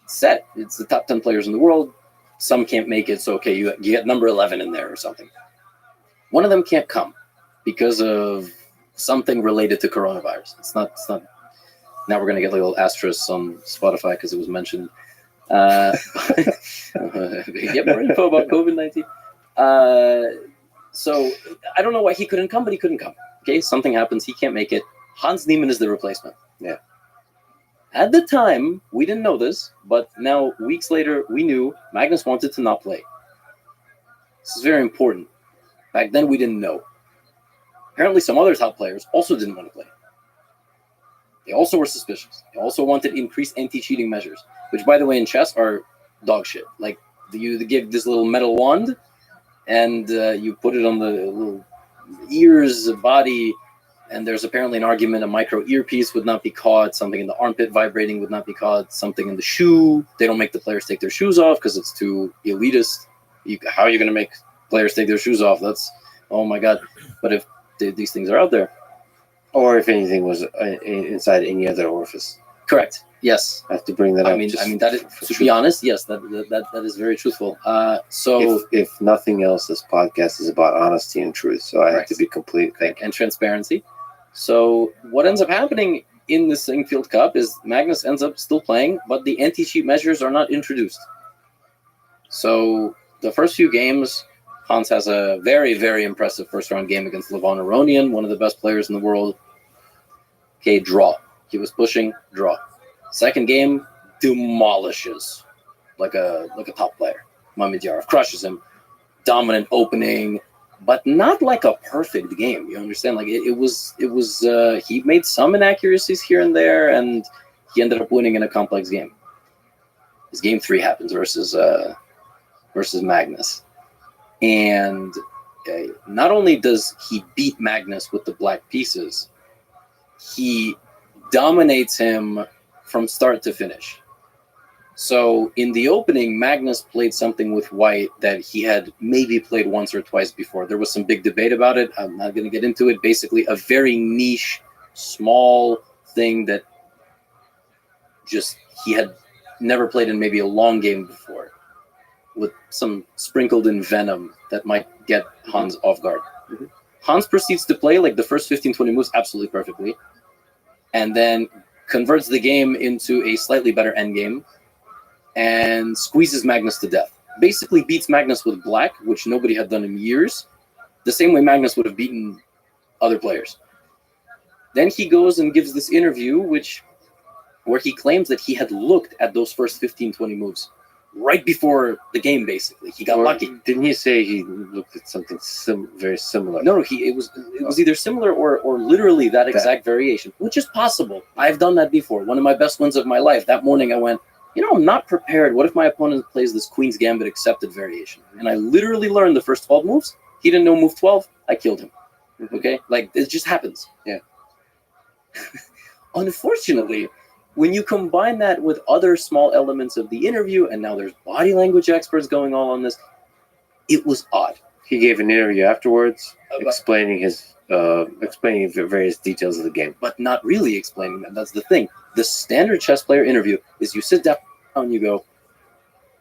Set. It's the top 10 players in the world. Some can't make it, so okay, you get number 11 in there or something. One of them can't come because of something related to coronavirus. It's not. Now we're going to get little asterisks on Spotify because it was mentioned. Get more info about COVID-19. So I don't know why he couldn't come, but he couldn't come. Okay, something happens. He can't make it. Hans Niemann is the replacement. Yeah. At the time, we didn't know this, but now weeks later, we knew Magnus wanted to not play. This is very important. Back then, we didn't know. Apparently, some other top players also didn't want to play. They also were suspicious. They also wanted increased anti-cheating measures, which, by the way, in chess are dog shit. Like, you give this little metal wand, and you put it on the little ears, body, and there's apparently an argument a micro earpiece would not be caught, something in the armpit vibrating would not be caught, something in the shoe. They don't make the players take their shoes off because it's too elitist. How are you going to make players take their shoes off? That's, oh my God. But if these things are out there. Or if anything was inside any other orifice. Correct. Yes. I have to bring that up. I mean, that is, to be honest, yes, that is very truthful. So if nothing else, this podcast is about honesty and truth. So I have to be complete. And transparency. So what ends up happening in the Singfield Cup is Magnus ends up still playing, but the anti-cheat measures are not introduced. So the first few games, Hans has a very, very impressive first-round game against Levon Aronian, one of the best players in the world. Okay, draw. He was pushing, draw. Second game, demolishes like a top player. Mamedyarov crushes him. Dominant opening, but not like a perfect game. You understand? Like it was. He made some inaccuracies here and there, and he ended up winning in a complex game. His game 3 happens versus Magnus, and not only does he beat Magnus with the black pieces, he dominates him from start to finish. So in the opening, Magnus played something with white that he had maybe played once or twice before. There was some big debate about it. I'm not going to get into it. Basically, a very niche, small thing that just he had never played in maybe a long game before, with some sprinkled in venom that might get Hans off guard. Mm-hmm. Hans proceeds to play like the first 15, 20 moves absolutely perfectly, and then converts the game into a slightly better endgame and squeezes Magnus to death. Basically beats Magnus with black, which nobody had done in years, the same way Magnus would have beaten other players. Then he goes and gives this interview where he claims that he had looked at those first 15, 20 moves right before the game, basically. He got lucky. Didn't he say he looked at something very similar? No, it was either similar or literally that exact variation, which is possible. I've done that before. One of my best wins of my life. That morning I went, I'm not prepared. What if my opponent plays this Queen's Gambit accepted variation? And I literally learned the first 12 moves. He didn't know move 12. I killed him. Okay? Like, it just happens. Yeah. Unfortunately, when you combine that with other small elements of the interview, and now there's body language experts going all on this, it was odd. He gave an interview afterwards, explaining the various details of the game. But not really explaining them. That's the thing. The standard chess player interview is you sit down and you go,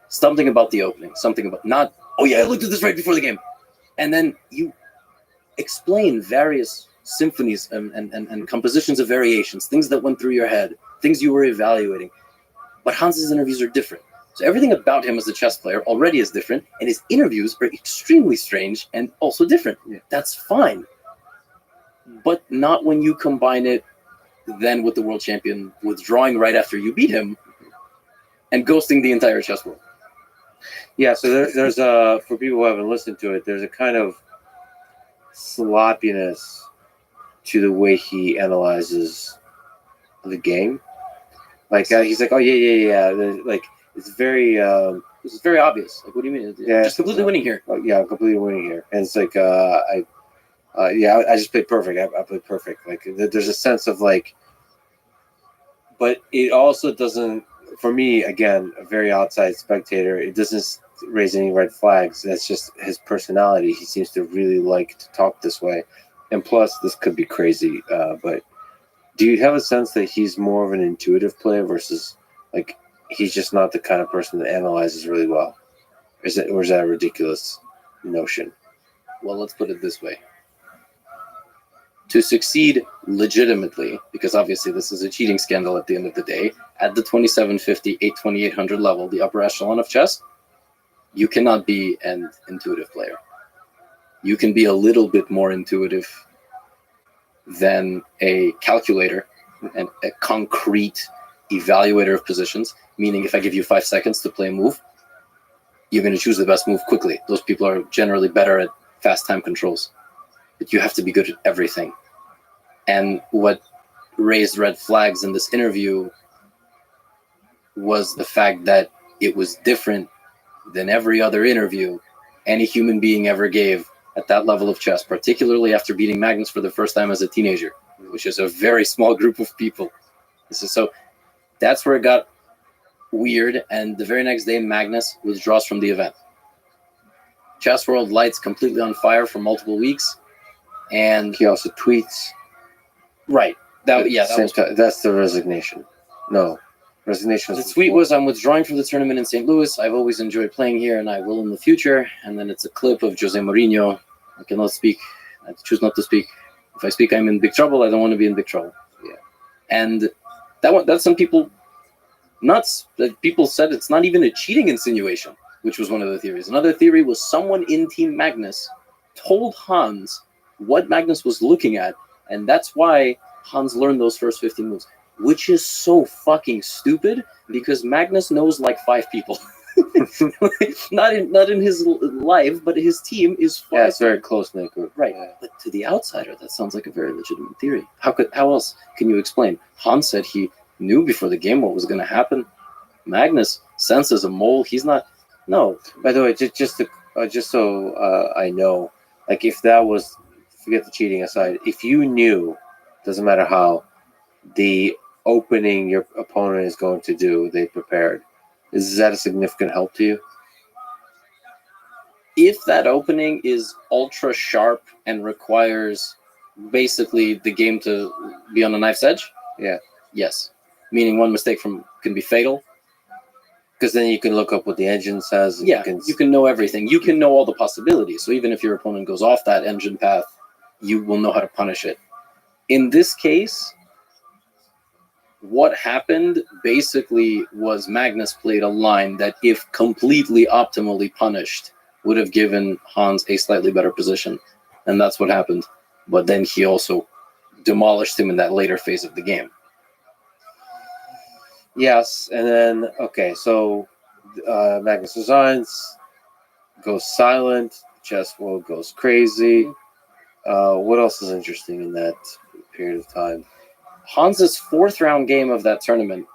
something about the opening, something about not, oh yeah, I looked at this right before the game. And then you explain various symphonies and compositions of variations, things that went through your head, things you were evaluating. But Hans's interviews are different. So everything about him as a chess player already is different, and his interviews are extremely strange and also different. Yeah. That's fine. But not when you combine it then with the world champion withdrawing right after you beat him and ghosting the entire chess world. Yeah, so there's a, for people who haven't listened to it, there's a kind of sloppiness to the way he analyzes the game. Like he's like, oh yeah. Like it's very obvious. Like, what do you mean? Yeah, just completely winning here. Yeah, completely winning here. And it's like I just played perfect. I played perfect. Like there's a sense of like, but it also doesn't. For me, again, a very outside spectator, it doesn't raise any red flags. That's just his personality. He seems to really like to talk this way. And plus, this could be crazy. But do you have a sense that he's more of an intuitive player versus like he's just not the kind of person that analyzes really well? Or is that a ridiculous notion? Well, let's put it this way. To succeed legitimately, because obviously this is a cheating scandal at the end of the day, at the 2750, 2800 level, the upper echelon of chess, you cannot be an intuitive player. You can be a little bit more intuitive than a calculator and a concrete evaluator of positions, meaning if I give you 5 seconds to play a move, you're going to choose the best move quickly. Those people are generally better at fast time controls. But you have to be good at everything. And what raised red flags in this interview was the fact that it was different than every other interview any human being ever gave at that level of chess, particularly after beating Magnus for the first time as a teenager, which is a very small group of people. So that's where it got weird. And the very next day, Magnus withdraws from the event. Chess World lights completely on fire for multiple weeks. And he also tweets. Right. That's the resignation. No. Resignation. The tweet was, I'm withdrawing from the tournament in St. Louis. I've always enjoyed playing here and I will in the future. And then it's a clip of Jose Mourinho. I cannot speak. I choose not to speak. If I speak, I'm in big trouble. I don't want to be in big trouble. Yeah. And that's some people nuts. That people said it's not even a cheating insinuation, which was one of the theories. Another theory was someone in Team Magnus told Hans what Magnus was looking at, and that's why Hans learned those first 15 moves, which is so fucking stupid because Magnus knows like 5 people. not in his life, but his team is 5. Yeah, it's very close-knit group. Right. Yeah. But to the outsider, that sounds like a very legitimate theory. How else can you explain? Hans said he knew before the game what was going to happen. Magnus senses a mole. He's not. No. By the way, just so I know, like if that was, forget the cheating aside, if you knew, doesn't matter how, the opening your opponent is going to do, they prepared, is that a significant help to you? If that opening is ultra sharp and requires basically the game to be on a knife's edge, yeah, yes. Meaning one mistake can be fatal. Because then you can look up what the engine says. And yeah, you can know everything. You can know all the possibilities. So even if your opponent goes off that engine path, you will know how to punish it. In this case, what happened basically was Magnus played a line that, if completely optimally punished, would have given Hans a slightly better position. And that's what happened. But then he also demolished him in that later phase of the game. Yes, and then, okay, so Magnus resigns, goes silent, chess world goes crazy. What else is interesting in that period of time? Hans's 4th round game of that tournament,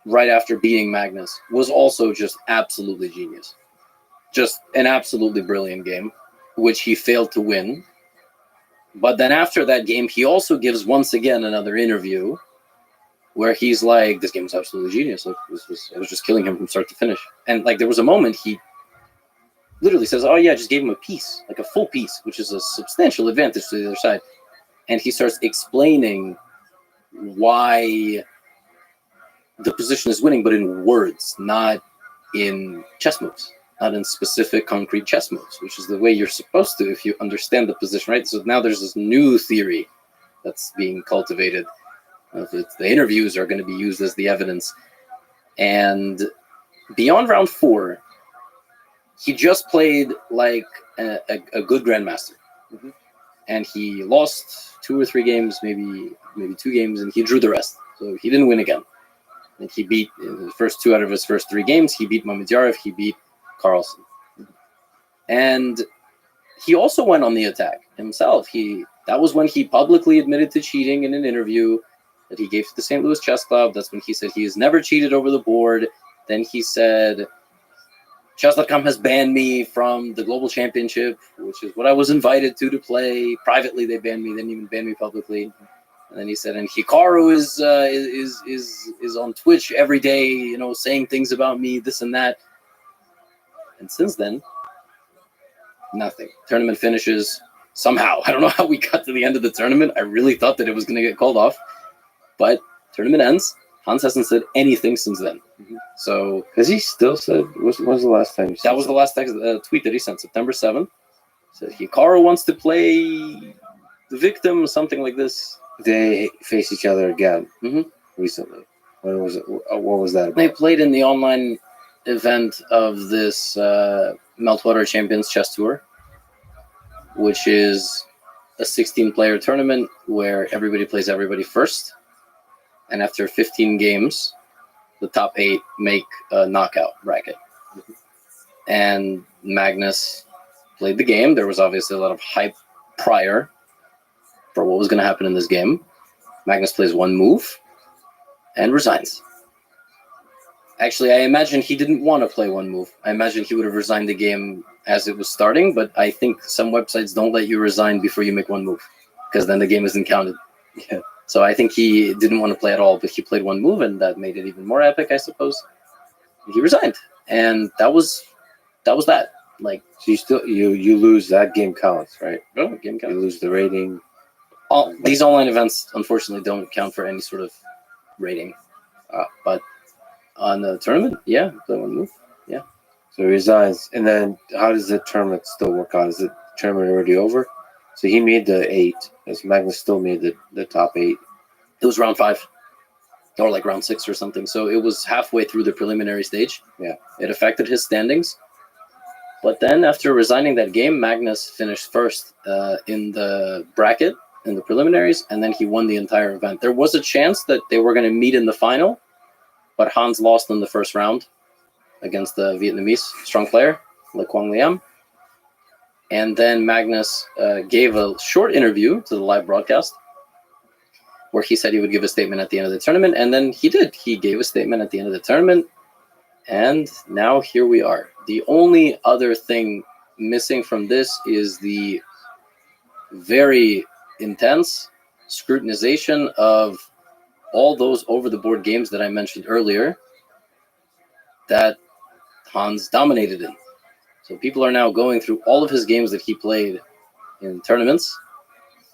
right after beating Magnus, was also just absolutely genius. Just an absolutely brilliant game, which he failed to win. But then after that game, he also gives once again another interview where he's like, "This game was absolutely genius. Like, I was just killing him from start to finish." And like, there was a moment he literally says, "Oh yeah, I just gave him a piece, like a full piece, which is a substantial advantage to the other side." And he starts explaining why the position is winning, but in words, not in chess moves, not in specific concrete chess moves, which is the way you're supposed to if you understand the position, right? So now there's this new theory that's being cultivated. The interviews are going to be used as the evidence. And beyond round 4, he just played like a good grandmaster. Mhm. And he lost 2 or 3 games, maybe 2 games, and he drew the rest. So he didn't win again. And he beat in the first 2 out of his first 3 games. He beat Mamedyarov. He beat Carlsen. And he also went on the attack himself. That was when he publicly admitted to cheating in an interview that he gave to the St. Louis Chess Club. That's when he said he has never cheated over the board. Then he said, Chess.com has banned me from the Global Championship, which is what I was invited to play. Privately, they banned me. They didn't even ban me publicly. And then he said, and Hikaru is on Twitch every day, saying things about me, this and that. And since then, nothing. Tournament finishes somehow. I don't know how we got to the end of the tournament. I really thought that it was going to get called off. But tournament ends. Hans hasn't said anything since then. So Has he still said? When was the last time? that was the last tweet that he sent, September 7th. Said Hikaru wants to play the victim, something like this. They face each other again Mhm. recently. When was it? What was that They about? played in the online event of this Meltwater Champions Chess Tour, which is a 16-player tournament where everybody plays everybody first. And after 15 games, the top 8 make a knockout bracket. And Magnus played the game. There was obviously a lot of hype prior for what was going to happen in this game. Magnus plays 1 move and resigns. Actually, I imagine he didn't want to play 1 move. I imagine he would have resigned the game as it was starting, but I think some websites don't let you resign before you make 1 move, because then the game isn't counted. Yeah. So I think he didn't want to play at all, but he played 1 move, and that made it even more epic, I suppose. He resigned, and that was that. Like, So you still you lose, that game counts, right? oh, game You count. lose the rating. These online events, unfortunately, don't count for any sort of rating. But on the tournament, yeah, play 1 move. So he resigns, and then how does the tournament still work out? Is the tournament already over? So he made the 8, as Magnus still made the top 8. It was round 5, or like round 6 or something. So it was halfway through the preliminary stage. Yeah. It affected his standings. But then after resigning that game, Magnus finished first in the bracket, in the preliminaries, and then he won the entire event. There was a chance that they were going to meet in the final, but Hans lost in the first round against the Vietnamese strong player, Le Quang Liam. And then Magnus gave a short interview to the live broadcast where he said he would give a statement at the end of the tournament, and then he did. He gave a statement at the end of the tournament, and now here we are. The only other thing missing from this is the very intense scrutinization of all those over-the-board games that I mentioned earlier that Hans dominated in. So people are now going through all of his games that he played in tournaments,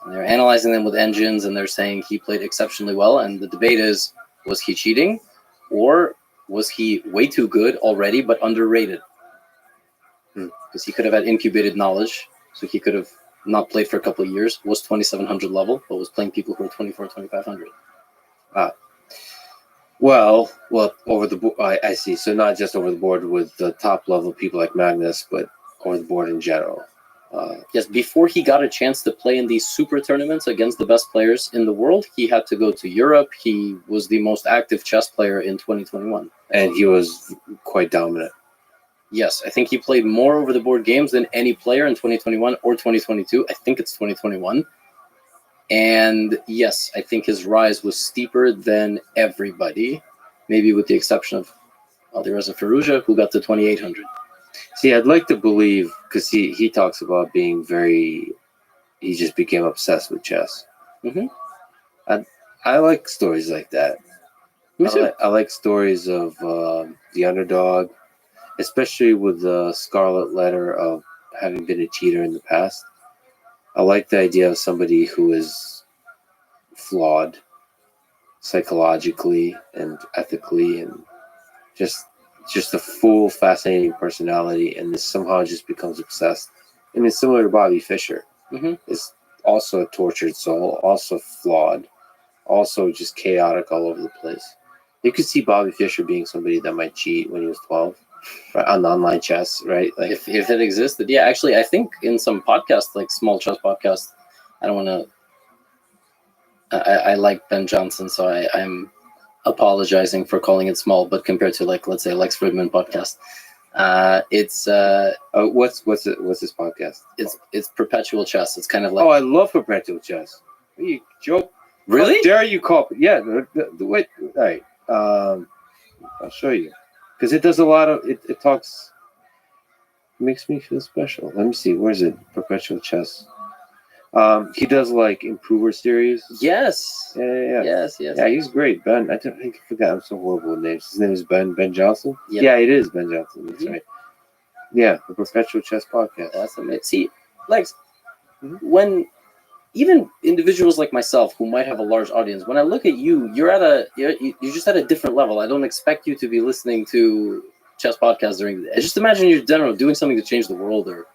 and they're analyzing them with engines, and they're saying he played exceptionally well. And the debate is, was he cheating, or was he way too good already but underrated? Because he could have had incubated knowledge, so he could have not played for a couple of years, was 2,700 level, but was playing people who are 24, 2,500. Well, over the board. I see. So not just over the board with the top level people like Magnus, but over the board in general. Yes, before he got a chance to play in these super tournaments against the best players in the world, he had to go to Europe. He was the most active chess player in 2021. And he was quite dominant. Yes, I think he played more over the board games than any player in 2021 or 2022. I think it's 2021. And yes, I think his rise was steeper than everybody, maybe with the exception of Alireza Firouzja, who got to 2,800. See, I'd like to believe, because he talks about being he just became obsessed with chess. Mhm. I like stories like that. Me too. I like stories of the underdog, especially with the scarlet letter of having been a cheater in the past. I like the idea of somebody who is flawed psychologically and ethically, and just a full fascinating personality, and this somehow just becomes obsessed. I mean, similar to Bobby Fischer, is also a tortured soul, also flawed, also just chaotic all over the place. You could see Bobby Fischer being somebody that might cheat when he was 12, right, on online chess, right? Like, If it existed, yeah. Actually, I think in some podcasts, like Small Chess Podcast, I don't want to. I like Ben Johnson, so I'm apologizing for calling it small, but compared to, like, let's say Lex Fridman podcast, it's what's this podcast? it's Perpetual Chess. It's kind of Oh, like I love Perpetual Chess. What are you joke? really. How dare you call? Yeah, wait. All right. I'll show you, because it does a lot of it. It talks. Makes me feel special. Let me see. Where is it? Perpetual Chess. He does like improver series. Yes. Yeah. Yes. Yeah, he's great. Ben, I forgot. I'm so horrible with names. His name is Ben Johnson. Yep. Yeah, it is Ben Johnson. That's Mhm. right. Yeah, the Perpetual Chess Podcast. That's amazing. See, Lex, Mhm. when even individuals like myself who might have a large audience, when I look at you, you're just at a different level. I don't expect you to be listening to chess podcasts during the day. Just imagine you're doing something to change the world, or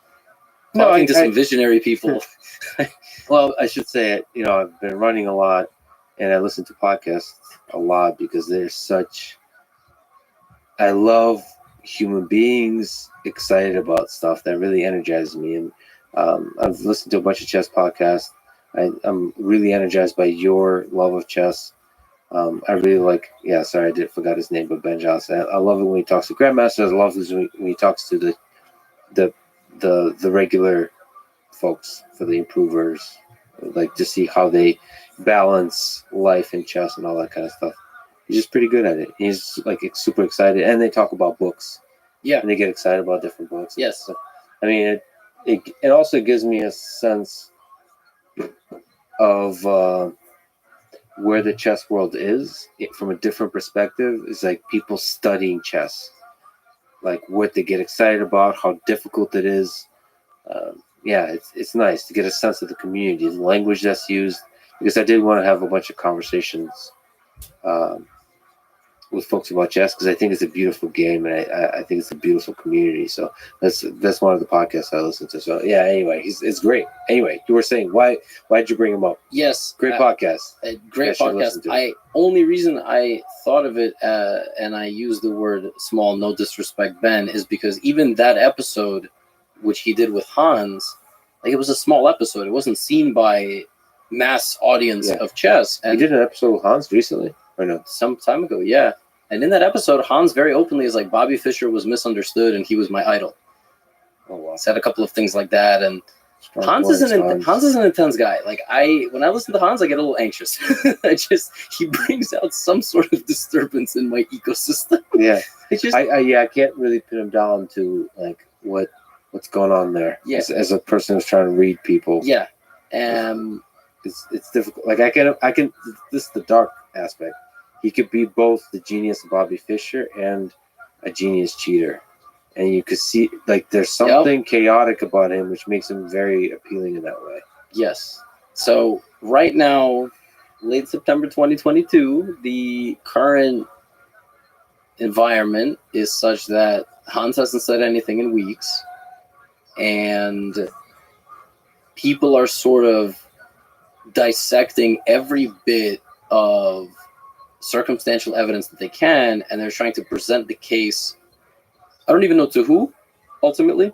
talking to some visionary people. Well, I should say, I've been running a lot, and I listen to podcasts a lot because there's such. I love human beings excited about stuff that really energizes me, and I've listened to a bunch of chess podcasts. I'm really energized by your love of chess. I really like. Yeah, sorry, forgot his name, but Ben Johnson. I love it when he talks to grandmasters. I love it when he talks to the regular folks, for the improvers, like to see how they balance life and chess and all that kind of stuff. He's just pretty good at it. He's like super excited, and they talk about books. Yeah. And they get excited about different books. Yes. So, I mean, it also gives me a sense of where the chess world is from a different perspective. Is like people studying chess, like what they get excited about, how difficult it is. Yeah, it's nice to get a sense of the community, the language that's used, because I did want to have a bunch of conversations with folks about chess, because I think it's a beautiful game, and I think it's a beautiful community. So that's one of the podcasts I listen to. So yeah, anyway, it's great. Anyway, you were saying why'd you bring him up? Yes, Great podcast. A great I should podcast. listen to it. Only reason I thought of it and I used the word small, no disrespect, Ben, is because even that episode, which he did with Hans, like, it was a small episode. It wasn't seen by mass audience Yeah. of chess. You And did an episode with Hans recently, or no? some time ago, yeah. And in that episode, Hans very openly is like, Bobby Fischer was misunderstood and he was my idol. Oh wow. Said a couple of things like that. And Strong Hans words, is an intense guy. Like, when I listen to Hans, I get a little anxious. He brings out some sort of disturbance in my ecosystem. Yeah. It's just I can't really pin him down to like what's going on there. Yeah. As a person who's trying to read people. yeah. It's difficult. Like I can. This is the dark aspect. He could be both the genius of Bobby Fischer and a genius cheater, and you could see like there's something chaotic about him, which makes him very appealing in that way. Yes. So right now, late September 2022, the current environment is such that Hans hasn't said anything in weeks, and people are sort of dissecting every bit of circumstantial evidence that they can, and they're trying to present the case. I don't even know to who, ultimately.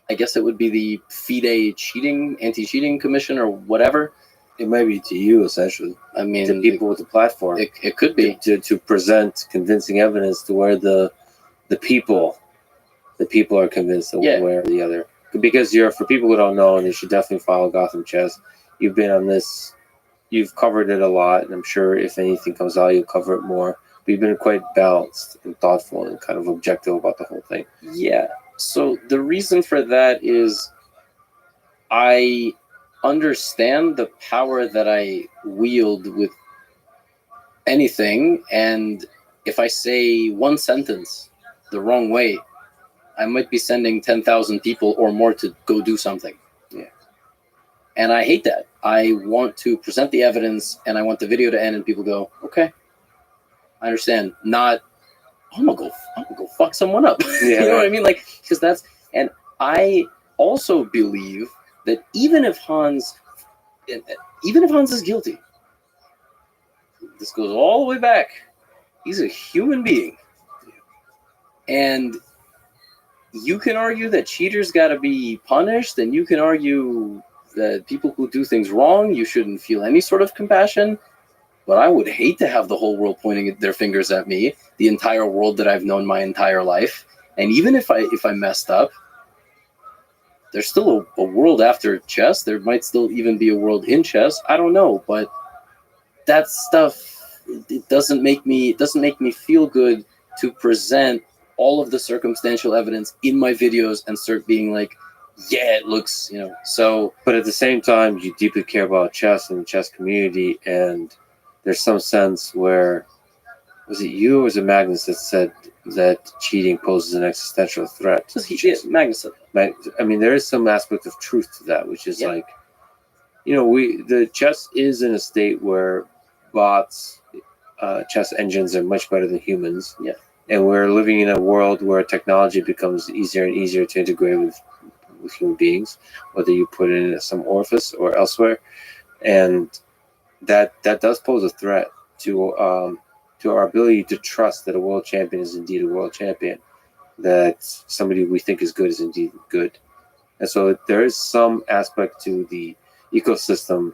I guess it would be the FIDE anti-cheating commission or whatever. It might be to you essentially, I mean, to people with the platform, it could be. to present convincing evidence to where the people are convinced of one way or the other. Because for people who don't know, and you should definitely follow Gotham Chess. You've been on this. You've covered it a lot, and I'm sure if anything comes out, you'll cover it more. But you've been quite balanced and thoughtful and kind of objective about the whole thing. Yeah. So the reason for that is I understand the power that I wield with anything, and if I say one sentence the wrong way, I might be sending 10,000 people or more to go do something. Yeah. And I hate that. I want to present the evidence, and I want the video to end, and people go, "Okay, I understand." Not, I'm gonna go fuck someone up. Yeah, You know what I right. mean? Like, because that's, and I also believe that even if Hans is guilty, this goes all the way back. He's a human being, and you can argue that cheaters got to be punished, and you can argue that people who do things wrong, you shouldn't feel any sort of compassion. But I would hate to have the whole world pointing their fingers at me, the entire world that I've known my entire life. And even if I messed up, there's still a world after chess. There might still even be a world in chess. I don't know, but that stuff, it doesn't make me feel good to present all of the circumstantial evidence in my videos and start being like, yeah, it looks, so. But at the same time, you deeply care about chess and the chess community, and there's some sense where, was it you or was it Magnus that said that cheating poses an existential threat? Magnus said that. I mean, there is some aspect of truth to that, which is Yeah. like, the chess is in a state where bots, chess engines are much better than humans. Yeah. And we're living in a world where technology becomes easier and easier to integrate with human beings, whether you put it in some orifice or elsewhere. And that does pose a threat to our ability to trust that a world champion is indeed a world champion, that somebody we think is good is indeed good. And so there is some aspect to the ecosystem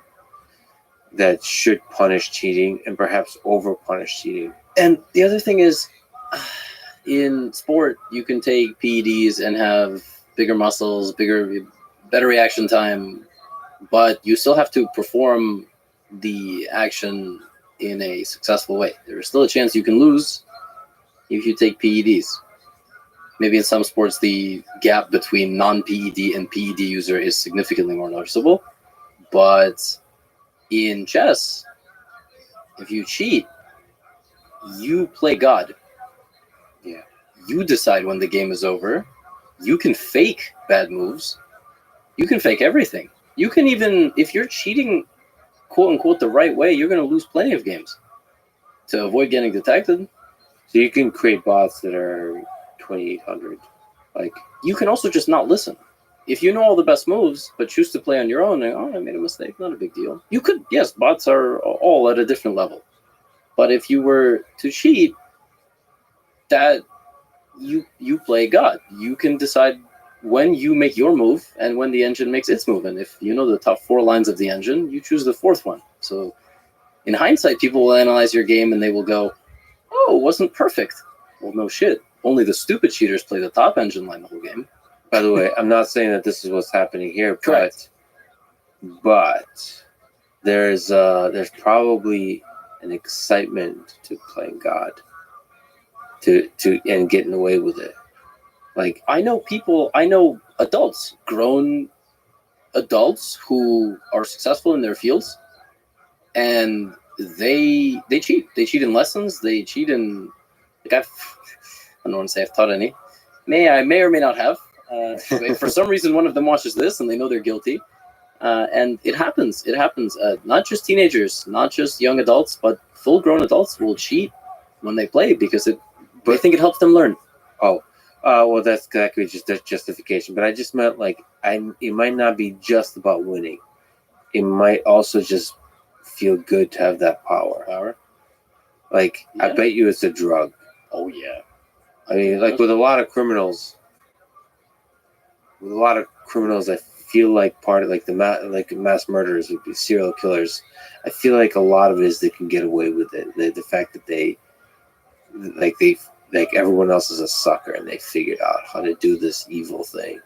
that should punish cheating and perhaps over punish cheating. And the other thing is, in sport, you can take PEDs and have bigger muscles, better reaction time, but you still have to perform the action in a successful way. There is still a chance you can lose if you take PEDs. Maybe in some sports, the gap between non-PED and PED user is significantly more noticeable. But in chess, if you cheat, you play God. Yeah. You decide when the game is over. You can fake bad moves. You can fake everything. You can even, if you're cheating, quote unquote, the right way, you're going to lose plenty of games to avoid getting detected. So you can create bots that are 2,800. Like, you can also just not listen. If you know all the best moves, but choose to play on your own, and, I made a mistake, not a big deal. You could, yes, bots are all at a different level. But if you were to cheat, that you play God. You can decide when you make your move and when the engine makes its move. And if you know the top 4 lines of the engine, you choose the 4th one. So in hindsight, people will analyze your game and they will go, oh, it wasn't perfect. Well, no shit. Only the stupid cheaters play the top engine line the whole game. by the way, I'm not saying that this is what's happening here, Correct. but there's probably an excitement to playing God, to and getting away with it. Like, I know adults, grown adults who are successful in their fields, and they cheat. They cheat in lessons. They cheat in, I don't want to say I've taught any. I may or may not have. For some reason, one of them watches this and they know they're guilty. And it happens. It happens. Not just teenagers, not just young adults, but full-grown adults will cheat when they play because they think it helps them learn. Well, that's exactly just that justification. But I just meant it might not be just about winning. It might also just feel good to have that power. Like, Yeah. I bet you it's a drug. Oh yeah. I mean, like with a lot of criminals, I feel like part of like mass murderers would be serial killers. I feel like a lot of it is they can get away with it. The fact that they everyone else is a sucker and they figured out how to do this evil thing.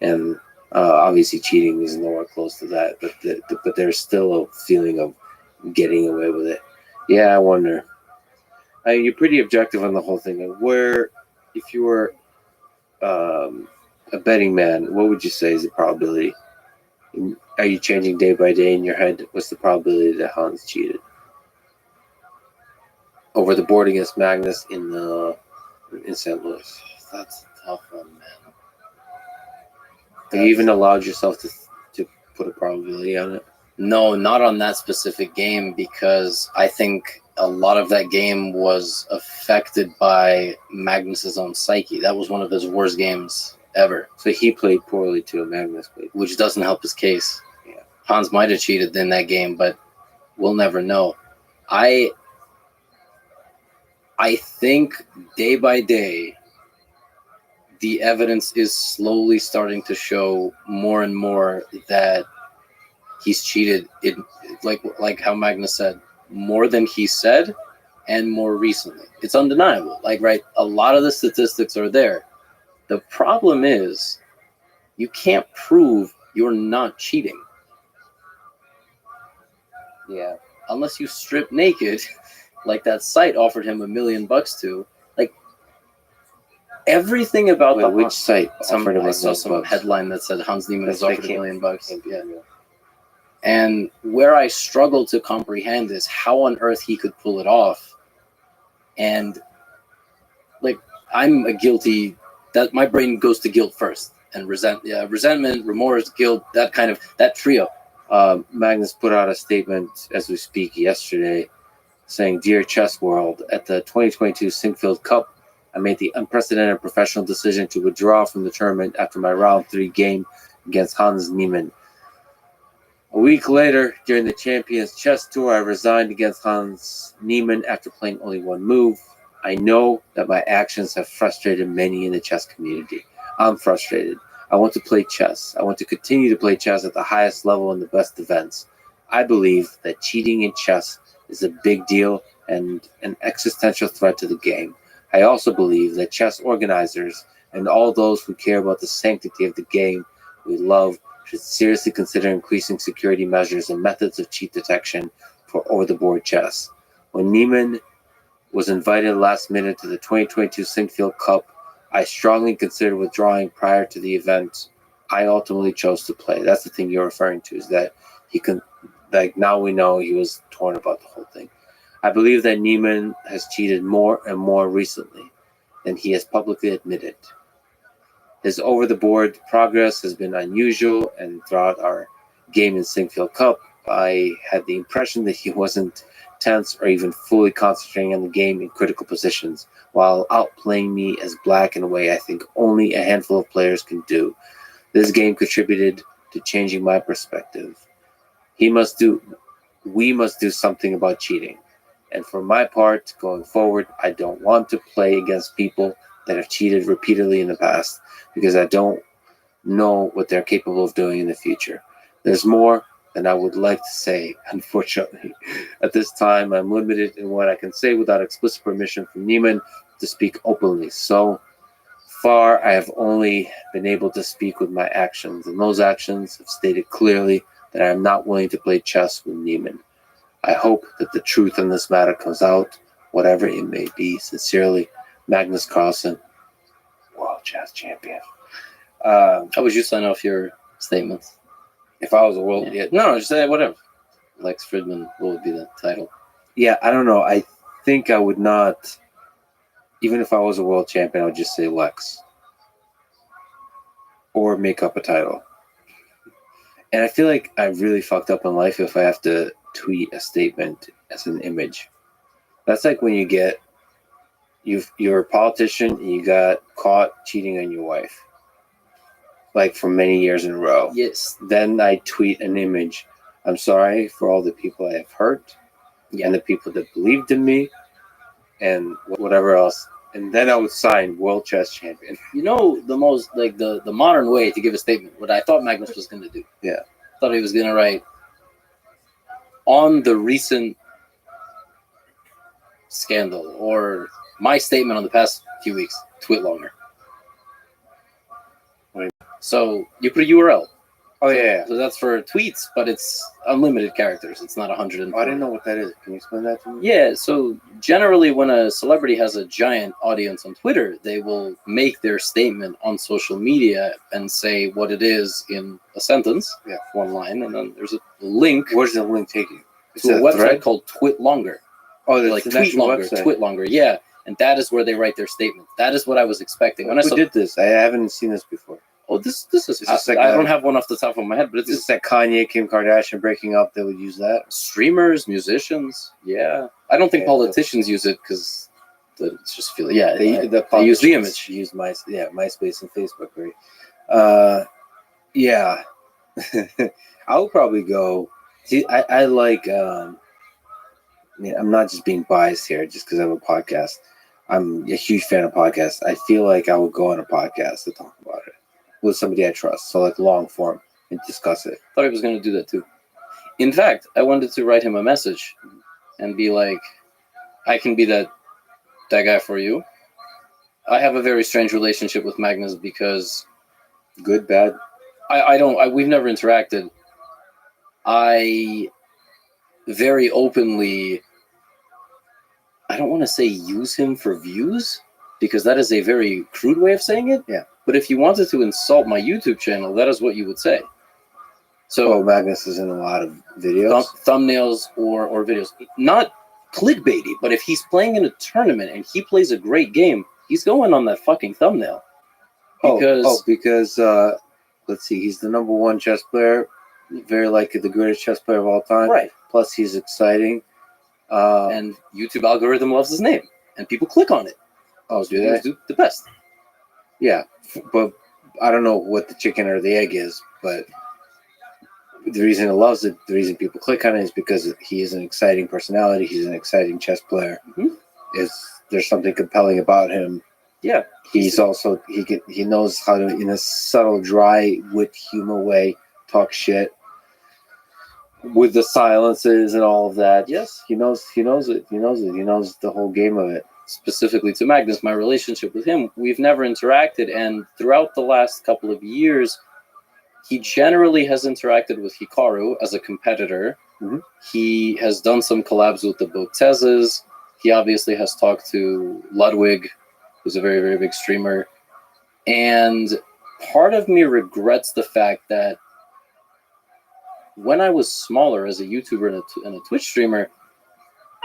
And obviously cheating is nowhere close to that, but there's still a feeling of getting away with it. Yeah, I wonder. You're pretty objective on the whole thing. Where, if you were a betting man, what would you say is the probability? Are you changing day by day in your head? What's the probability that Hans cheated? over the board against Magnus in St. Louis. That's a tough one, man. Have you even allowed yourself to put a probability on it? No, not on that specific game, because I think a lot of that game was affected by Magnus's own psyche. That was one of his worst games ever, So he played poorly too. Magnus played. which doesn't help his case. Yeah. Hans might have cheated in that game, but we'll never know. I think day by day, the evidence is slowly starting to show more and more that he's cheated. It like how Magnus said, more than he said, and more recently. It's undeniable. Like, right, a lot of the statistics are there. The problem is, you can't prove you're not cheating. Yeah. Unless you strip naked, like that site offered him $1 million to. Like, everything about Wait, which site offered him I $1 saw some million? headline that said Hans Niemann has They offered $1 million. can't be Yeah. real. And where I struggle to comprehend is how on earth he could pull it off. And like, I'm a guilty, that my brain goes to guilt first, and resentment, remorse, guilt, that trio. Magnus put out a statement as we speak yesterday saying, "Dear Chess World, at the 2022 Sinkfield Cup, I made the unprecedented professional decision to withdraw from the tournament after my round 3 game against Hans Niemann. A week later, during the Champions Chess Tour, I resigned against Hans Niemann after playing only one move. I know that my actions have frustrated many in the chess community. I'm frustrated. I want to play chess. I want to continue to play chess at the highest level in the best events. I believe that cheating in chess is a big deal and an existential threat to the game. I also believe that chess organizers and all those who care about the sanctity of the game we love should seriously consider increasing security measures and methods of cheat detection for over-the-board chess. When Niemann was invited last minute to the 2022 Sinkfield Cup, I strongly considered withdrawing prior to the event. I ultimately chose to play." That's the thing you're referring to, is that he can, like, now we know he was torn about the whole thing. "I believe that Niemann has cheated more and more recently than he has publicly admitted. His over-the-board progress has been unusual, and throughout our game in Sinkfield Cup, I had the impression that he wasn't tense or even fully concentrating on the game in critical positions, while outplaying me as black in a way I think only a handful of players can do. This game contributed to changing my perspective. We must do something about cheating. And for my part, going forward, I don't want to play against people that have cheated repeatedly in the past, because I don't know what they're capable of doing in the future. There's more than I would like to say, unfortunately. At this time, I'm limited in what I can say without explicit permission from Niemann to speak openly. So far, I have only been able to speak with my actions, and those actions have stated clearly that I am not willing to play chess with Niemann. I hope that the truth in this matter comes out, whatever it may be. Sincerely, Magnus Carlsen, World Chess Champion." How would you sign off your statements? If I was a world, No, just say whatever. Lex Fridman, what would be the title? yeah, I don't know. I think I would not, even if I was a world champion, I would just say Lex. Or make up a title. And I feel like I really fucked up in life if I have to tweet a statement as an image. That's like when you're a politician and you got caught cheating on your wife, like for many years in a row. Yes. Then I tweet an image. I'm sorry for all the people I have hurt, and the people that believed in me, and whatever else. And then I would sign World Chess Champion. You know, the most, like, the modern way to give a statement, what I thought Magnus was going to do. Yeah. I thought he was going to write, "On the recent scandal," or "My statement on the past few weeks, tweet longer." Right. So you put a URL. Oh, yeah. So that's for tweets, but it's unlimited characters. It's not 100. I didn't know what that is. Can you explain that to me? Yeah, so generally when a celebrity has a giant audience on Twitter, they will make their statement on social media and say what it is in a sentence, one line, and then there's a link Where's the link take you? to a website called Twit Longer. Oh, that's like the tweet national longer, website. twit longer. Yeah, and that is where they write their statement. That is what I was expecting when I Who saw. did this? I haven't seen this before. Oh, this is. Is this I, like I a- don't have one off the top of my head, but Is it's this like Kanye, Kim Kardashian breaking up? They would use that. streamers, musicians. Yeah, I don't think Yeah, politicians use it because it's just feel. Yeah, They they use the politicians image. Use MySpace and Facebook, right? Yeah. I would probably go. See, I like. I mean, I'm not just being biased here, just because I have a podcast. I'm a huge fan of podcasts. I feel like I would go on a podcast to talk about it with somebody I trust, so like long form and discuss it. Thought he was going to do that too. In fact, I wanted to write him a message and be like, "I can be that guy for you." I have a very strange relationship with Magnus because Good, bad. we've never interacted. I very openly, I don't want to say use him for views because that is a very crude way of saying it. Yeah. But if you wanted to insult my YouTube channel, that is what you would say. So So Magnus is in a lot of videos. thumbnails or videos, not clickbaity, but if he's playing in a tournament and he plays a great game, he's going on that fucking thumbnail. Because let's see, he's the number one chess player, very likely the greatest chess player of all time. Right. Plus, he's exciting. And YouTube algorithm loves his name, and people click on it. Oh, do Videos they? do the best. Yeah, but I don't know what the chicken or the egg is, but the reason it loves it, the reason people click on it is because he is an exciting personality. He's an exciting chess player. Mhm. There's something compelling about him. Yeah. He's also he knows how to, in a subtle, dry, wit humor way, talk shit with the silences and all of that. Yes. He knows it. He knows the whole game of it. Specifically to Magnus, my relationship with him, we've never interacted, and throughout the last couple of years, he generally has interacted with Hikaru as a competitor. Mhm. He has done some collabs with the Botezes. He obviously has talked to Ludwig, who's a very, very big streamer. And part of me regrets the fact that when I was smaller as a YouTuber and a Twitch streamer,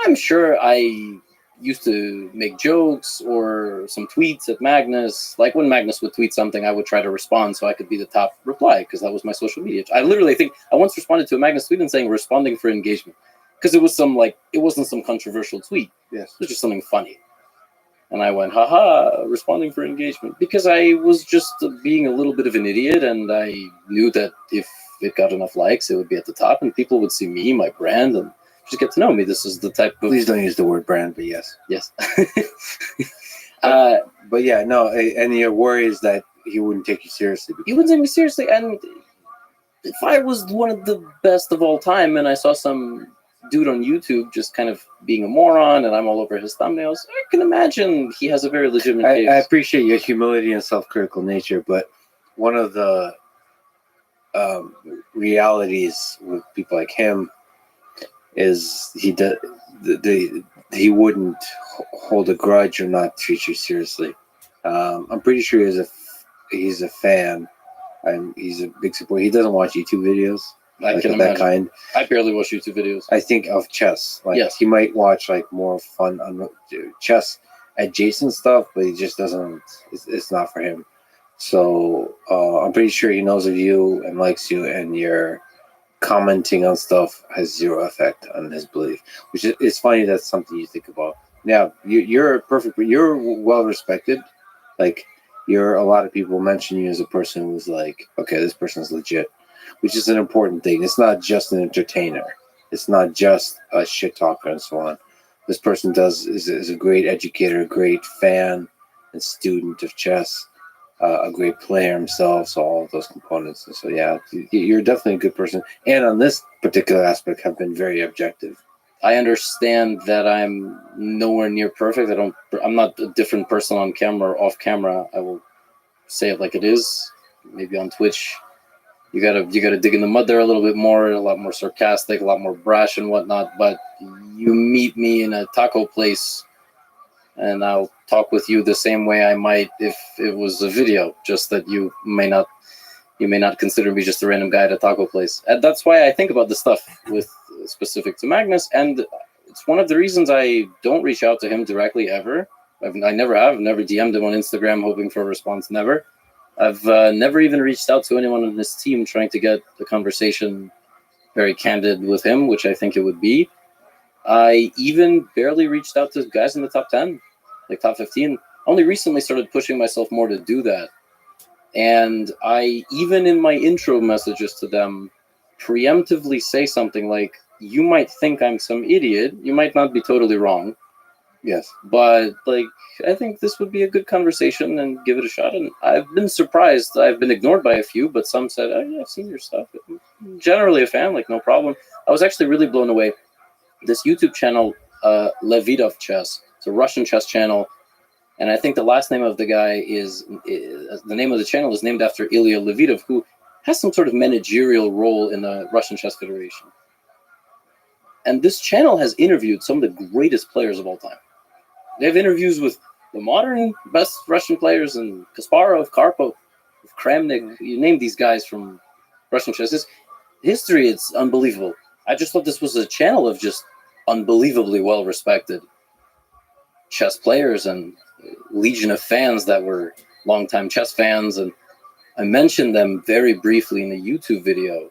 I'm sure I used to make jokes or some tweets at Magnus. Like when Magnus would tweet something, I would try to respond so I could be the top reply because that was my social media. I literally think I once responded to a Magnus tweet and saying responding for engagement because it was it wasn't some controversial tweet. Yes. It was just something funny. And I went, haha, responding for engagement because I was just being a little bit of an idiot and I knew that if it got enough likes, it would be at the top and people would see me, my brand, and just get to know me. This is the type of... Please don't use the word brand, but yes. Yes. But yeah, no, and your worry is that he wouldn't take you seriously. He wouldn't take me seriously. And if I was one of the best of all time and I saw some dude on YouTube just kind of being a moron and I'm all over his thumbnails, I can imagine he has a very legitimate case. I appreciate your humility and self-critical nature, but one of the realities with people like him is he wouldn't hold a grudge or not treat you seriously. I'm pretty sure he's a fan and he's a big supporter. He doesn't watch YouTube videos I like can of that imagine. kind. I barely watch YouTube videos. I think of chess. Like Yes. he might watch like more fun chess adjacent stuff, but he just doesn't. It's not for him. So I'm pretty sure he knows of you and likes you, and your commenting on stuff has zero effect on his belief. Which is it's funny that's something you think about. Now you're well respected. Like a lot of people mention you as a person who's like, okay, this person's legit, which is an important thing. It's not just an entertainer. It's not just a shit talker and so on. This person is a great educator, a great fan and student of chess, a great player himself. So all of those components. And so yeah, you're definitely a good person. And on this particular aspect, have been very objective. I understand that I'm nowhere near perfect. I'm not a different person on camera or off camera. I will say it like it is. Maybe on Twitch, you gotta dig in the mud there a little bit more, a lot more sarcastic, a lot more brash and whatnot. But you meet me in a taco place, and I'll talk with you the same way I might if it was a video. Just that you may not consider me just a random guy at a taco place. And that's why I think about this stuff with specific to Magnus. And it's one of the reasons I don't reach out to him directly ever. I never have. I've never DM'd him on Instagram hoping for a response. Never. I've never even reached out to anyone on his team trying to get the conversation very candid with him, which I think it would be. I even barely reached out to guys in the top 10, like top 15. Only recently started pushing myself more to do that. And I, even in my intro messages to them, preemptively say something like, you might think I'm some idiot. You might not be totally wrong. Yes. But like, I think this would be a good conversation and give it a shot. And I've been surprised. I've been ignored by a few, but some said, oh, yeah, I've seen your stuff. I'm generally a fan, like no problem. I was actually really blown away. This YouTube channel, Levitov Chess. It's a Russian chess channel. And I think the last name of the guy is the name of the channel is named after Ilya Levitov, who has some sort of managerial role in the Russian Chess Federation. And this channel has interviewed some of the greatest players of all time. They have interviews with the modern best Russian players and Kasparov, Karpov, Kramnik, you name these guys from Russian chess. History, it's unbelievable. I just thought this was a channel of just unbelievably well-respected chess players and legion of fans that were longtime chess fans. And I mentioned them very briefly in a YouTube video.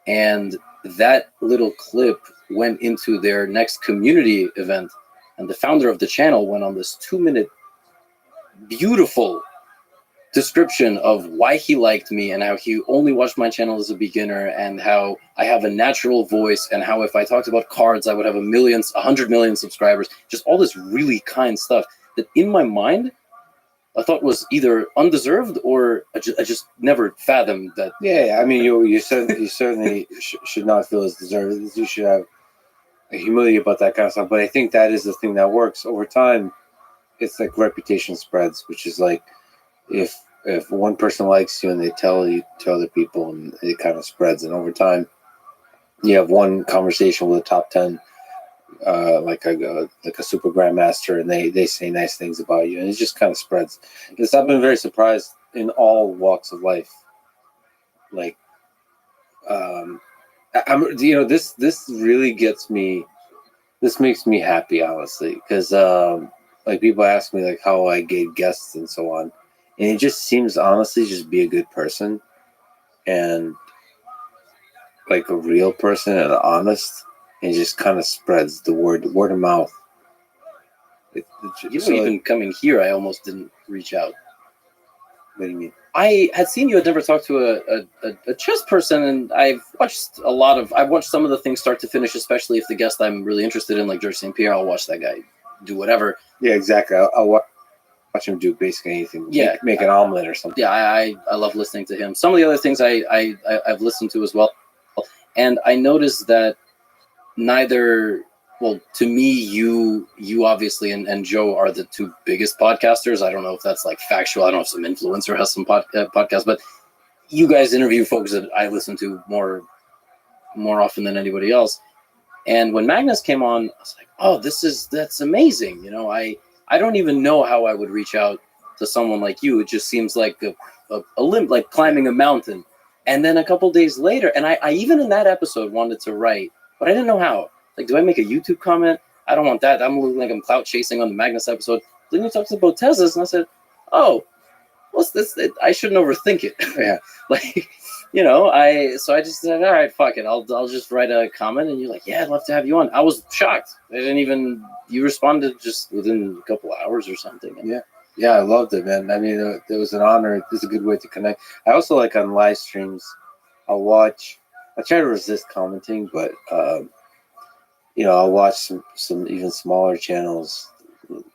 And that little clip went into their next community event. And the founder of the channel went on this 2-minute beautiful description of why he liked me and how he only watched my channel as a beginner and how I have a natural voice and how if I talked about cards, I would have 100 million subscribers. Just all this really kind stuff that in my mind, I thought was either undeserved or I just never fathomed that. Yeah, I mean, you certainly should not feel as deserved. You should have a humility about that kind of stuff. But I think that is the thing that works over time. It's like reputation spreads, which is like if one person likes you and they tell you to other people, and it kind of spreads. And over time, you have one conversation with a top 10, like a super grandmaster, and they say nice things about you, and it just kind of spreads. Because I've been very surprised in all walks of life. Like, this really gets me. This makes me happy, honestly, because like people ask me like how I get guests and so on, and it just seems honestly just be a good person, and like a real person and honest, and it just kind of spreads the word of mouth. Even coming here, I almost didn't reach out. What do you mean? I had seen you had never talked to a chess person, and I've watched some of the things start to finish, especially if the guest I'm really interested in, like George St. Pierre, I'll watch that guy do whatever. Yeah, exactly. I'll watch him do basically anything. Yeah, make an omelet or something. Yeah, I love listening to him. Some of the other things I've listened to as well, and I noticed that to me, you obviously and Joe are the two biggest podcasters. I don't know if that's like factual. I don't know if some influencer has some podcasts, but you guys interview folks that I listen to more often than anybody else. And when Magnus came on, I was like, oh, that's amazing. You know, I don't even know how I would reach out to someone like you. It just seems like a limb, like climbing a mountain. And then a couple days later, and I even in that episode wanted to write, but I didn't know how. Like, do I make a YouTube comment? I don't want that. I'm looking like I'm clout chasing on the Magnus episode. Then you talked about Botezas, and I said, oh, what's this? I shouldn't overthink it. Yeah. Like, you know, I just said, all right, fuck it. I'll just write a comment. And you're like, yeah, I'd love to have you on. I was shocked. You responded just within a couple hours or something. And Yeah, I loved it, man. I mean, it was an honor. It was a good way to connect. I also like on live streams, I try to resist commenting, but, I'll watch some even smaller channels.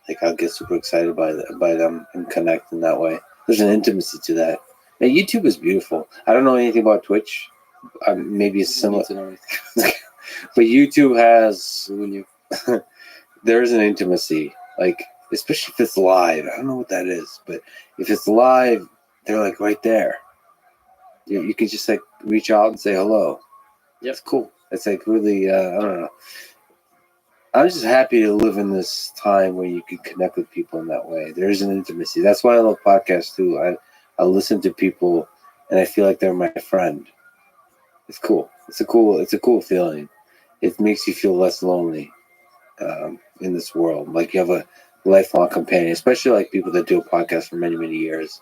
Like I'll get super excited by them and connect in that way. There's an intimacy to that. And YouTube is beautiful. I don't know anything about Twitch. Maybe it's similar. But YouTube has there's an intimacy. Like especially if it's live. I don't know what that is, but if it's live, they're like right there. You can just like reach out and say hello. Yeah, it's cool. It's like really, I don't know. I'm just happy to live in this time where you can connect with people in that way. There is an intimacy. That's why I love podcasts too. I listen to people and I feel like they're my friend. It's cool. It's a cool feeling. It makes you feel less lonely. in this world. Like you have a lifelong companion, especially like people that do a podcast for many, many years.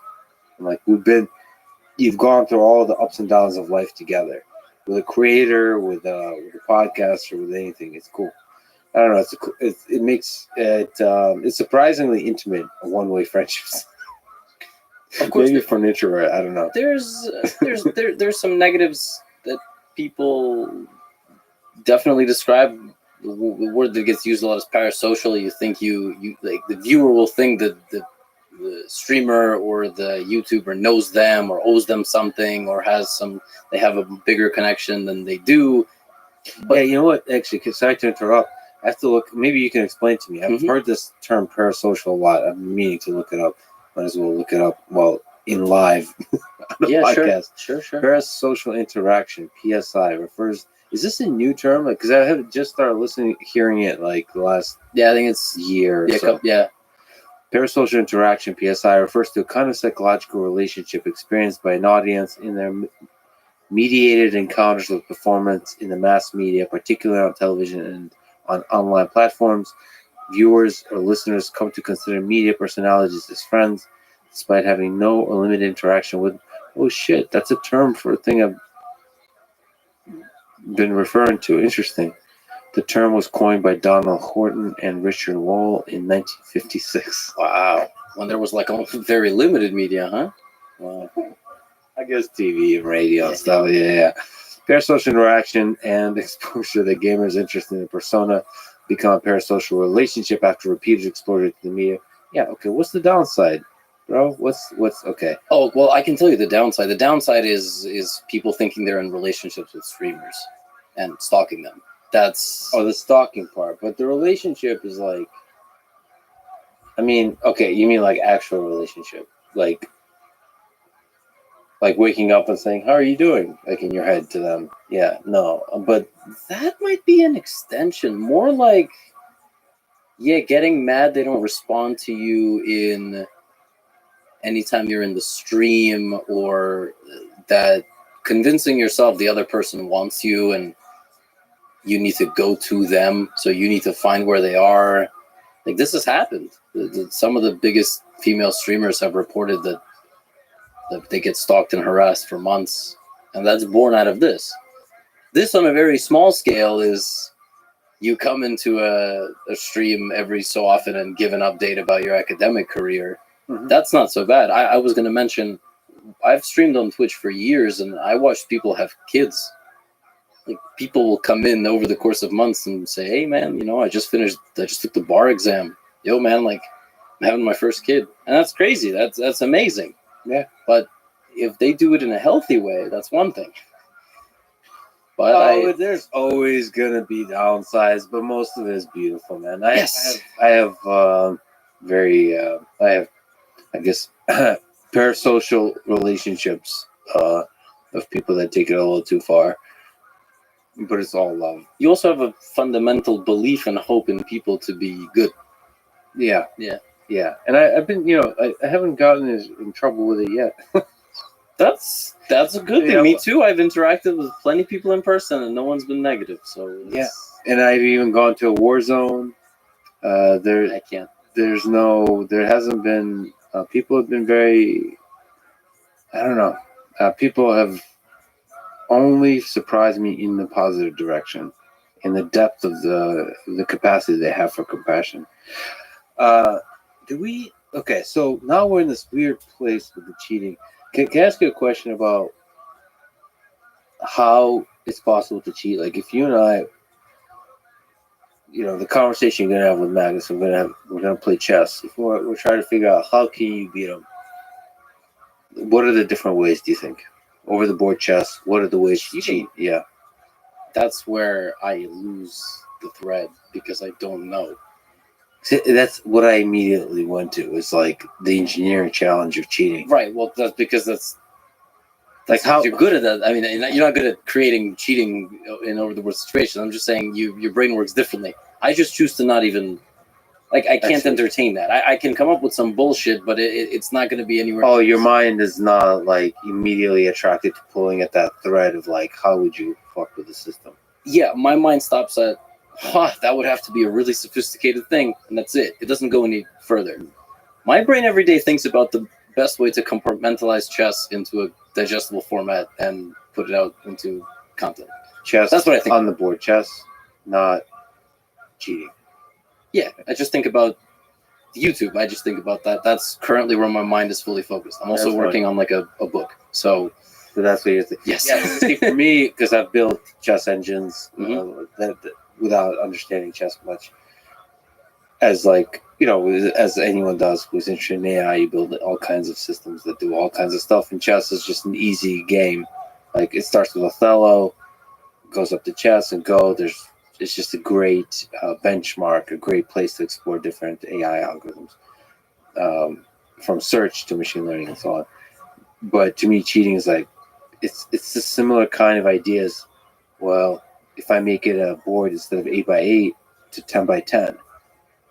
And like you've gone through all the ups and downs of life together with a creator, with a podcast, or with anything. It's cool. I don't know. It makes it it's surprisingly intimate, one-way friendships. Of course, maybe for an introvert, I don't know. There's some negatives that people definitely describe. The word that gets used a lot is parasocial. You think you like the viewer will think that the streamer or the YouTuber knows them or owes them something or they have a bigger connection than they do. But yeah, you know what? Actually, sorry to interrupt. I have to look. Maybe you can explain to me. I've heard this term parasocial a lot. I'm meaning to look it up. Might as well look it up while in live on the podcast. Sure. Parasocial interaction (PSI) refers. Is this a new term? Because I have just started hearing it like the last I think it's year. Or so. Parasocial interaction (PSI) refers to a kind of psychological relationship experienced by an audience in their mediated encounters with performance in the mass media, particularly on television and on online platforms. Viewers or listeners come to consider media personalities as friends, despite having no or limited interaction with. Oh shit, that's a term for a thing I've been referring to. Interesting. The term was coined by Donald Horton and Richard Wall in 1956. Wow. When there was like a very limited media, huh? Wow. I guess TV and radio and stuff. Yeah. Parasocial interaction and exposure that gamers interested in a persona become a parasocial relationship after repeated exposure to the media. Yeah, okay. What's the downside, bro? What's okay? Oh, well, I can tell you the downside. The downside is people thinking they're in relationships with streamers and stalking them. That's the stalking part. But the relationship is like, I mean, okay, you mean like actual relationship, like waking up and saying, "How are you doing?" Like in your head to them. Yeah, no, but that might be an extension. More like, getting mad they don't respond to you in anytime you're in the stream, or that convincing yourself the other person wants you and you need to go to them, so you need to find where they are. Like this has happened. Some of the biggest female streamers have reported that they get stalked and harassed for months, and that's born out of this. This, on a very small scale, is you come into a stream every so often and give an update about your academic career. That's not so bad. I was going to mention, I've streamed on Twitch for years, and I watched people have kids. Like people will come in over the course of months and say, "Hey man, I just took the bar exam. Yo man, like I'm having my first kid." And that's crazy. That's amazing. Yeah. But if they do it in a healthy way, that's one thing. But there's always gonna be downsides, but most of it is beautiful, man. I have I guess parasocial relationships of people that take it a little too far. But it's all love. You also have a fundamental belief and hope in people to be good. Yeah. And I've been, I haven't gotten in trouble with it yet. That's a good thing. Me too. I've interacted with plenty of people in person, and no one's been negative. So and I've even gone to a war zone. There hasn't been. People have been very. I don't know. People have only surprised me in the positive direction, in the depth of the capacity they have for compassion. Okay, so now we're in this weird place with the cheating. Can I ask you a question about how it's possible to cheat? Like if you and I, the conversation you're gonna have with Magnus, we're gonna play chess. We're trying to figure out how can you beat him. What are the different ways, do you think? Over the board chess, what are the ways to cheat? Yeah. That's where I lose the thread because I don't know. See, that's what I immediately went to. It's like the engineering challenge of cheating. Right. Well, that's because that's like how you're good at that. I mean, you're not good at creating cheating in over the board situations. I'm just saying your brain works differently. I just choose to not even. Like, I can't entertain that. I can come up with some bullshit, but it's not going to be anywhere. Oh, your mind is not, like, immediately attracted to pulling at that thread of, like, how would you fuck with the system? Yeah, my mind stops at, that would have to be a really sophisticated thing, and that's it. It doesn't go any further. My brain every day thinks about the best way to compartmentalize chess into a digestible format and put it out into content. Chess. That's what I think. On the board, chess, not cheating. Yeah, I just think about YouTube. I just think about that. That's currently where my mind is fully focused. I'm also That's working on like a book. So that's what you're thinking. yes. Yeah, see, for me, because I've built chess engines that without understanding chess much, as like, as anyone does who's interested in AI, you build all kinds of systems that do all kinds of stuff. And chess is just an easy game. Like it starts with Othello, goes up to chess and Go. It's just a great benchmark, a great place to explore different AI algorithms, from search to machine learning and so on. But to me, cheating is like, it's a similar kind of ideas. Well, if I make it a board instead of 8x8 to 10x10,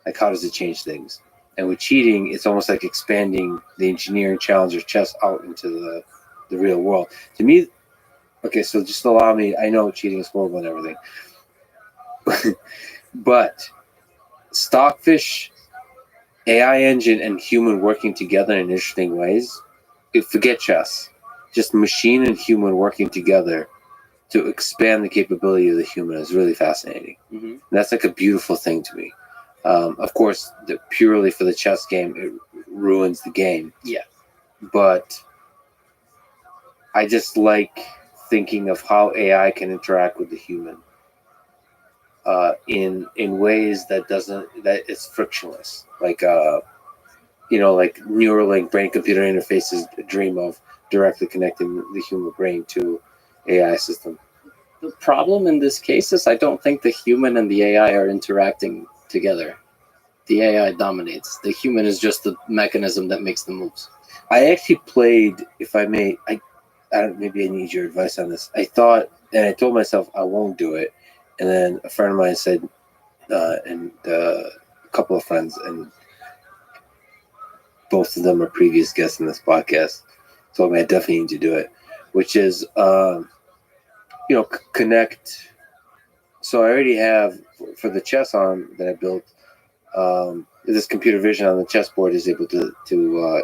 like how does it change things? And with cheating, it's almost like expanding the engineering challenge of chess out into the real world. To me, okay, so just allow me, I know cheating is horrible and everything, but Stockfish, AI engine, and human working together in interesting ways, forget chess, just machine and human working together to expand the capability of the human is really fascinating. Mm-hmm. And that's like a beautiful thing to me. Of course, purely for the chess game, it ruins the game. Yeah. But I just like thinking of how AI can interact with the human in ways that it's frictionless. Like like Neuralink brain-computer interfaces dream of directly connecting the human brain to AI system. The problem in this case is I don't think the human and the AI are interacting together. The AI dominates. The human is just the mechanism that makes the moves. I actually played, if I may, maybe I need your advice on this. I thought, and I told myself I won't do it. And then a friend of mine said, and a couple of friends, and both of them are previous guests in this podcast, told me I definitely need to do it, which is, connect. So I already have, for the chess arm that I built, this computer vision on the chessboard is able to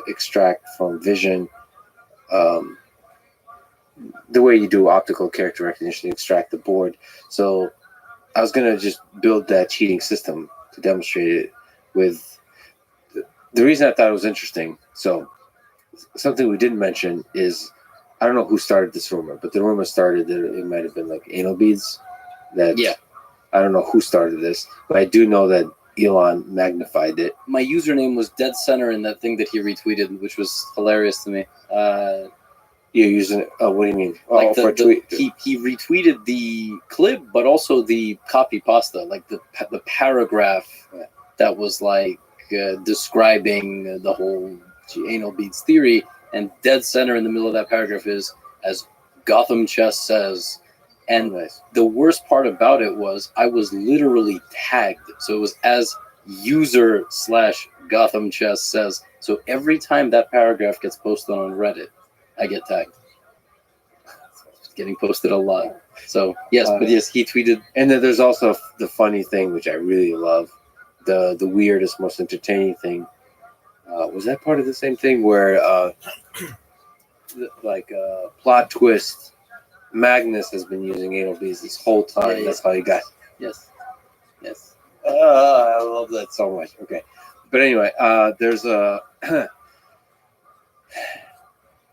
extract from vision, the way you do optical character recognition, extract the board. So I was going to just build that cheating system to demonstrate it with the reason I thought it was interesting. So something we didn't mention is, I don't know who started this rumor, but the rumor started that it might have been like anal beads. Yeah. I don't know who started this, but I do know that Elon magnified it. My username was dead center in that thing that he retweeted, which was hilarious to me. You're using it? What do you mean? Like for a tweet. He retweeted the clip, but also the copy pasta, like the paragraph that was like describing the whole anal beads theory, and dead center in the middle of that paragraph is, as Gotham Chess says. And Nice. The worst part about it was I was literally tagged. So it was as user/Gotham Chess says. So every time that paragraph gets posted on Reddit, I get tagged. It's getting posted a lot. So yes, but yes, he tweeted. And then there's also the funny thing, which I really love, the weirdest, most entertaining thing. Was that part of the same thing where, plot twist? Magnus has been using anal beads this whole time. Yeah. That's how you got. Yes. I love that so much. Okay, but anyway, there's a.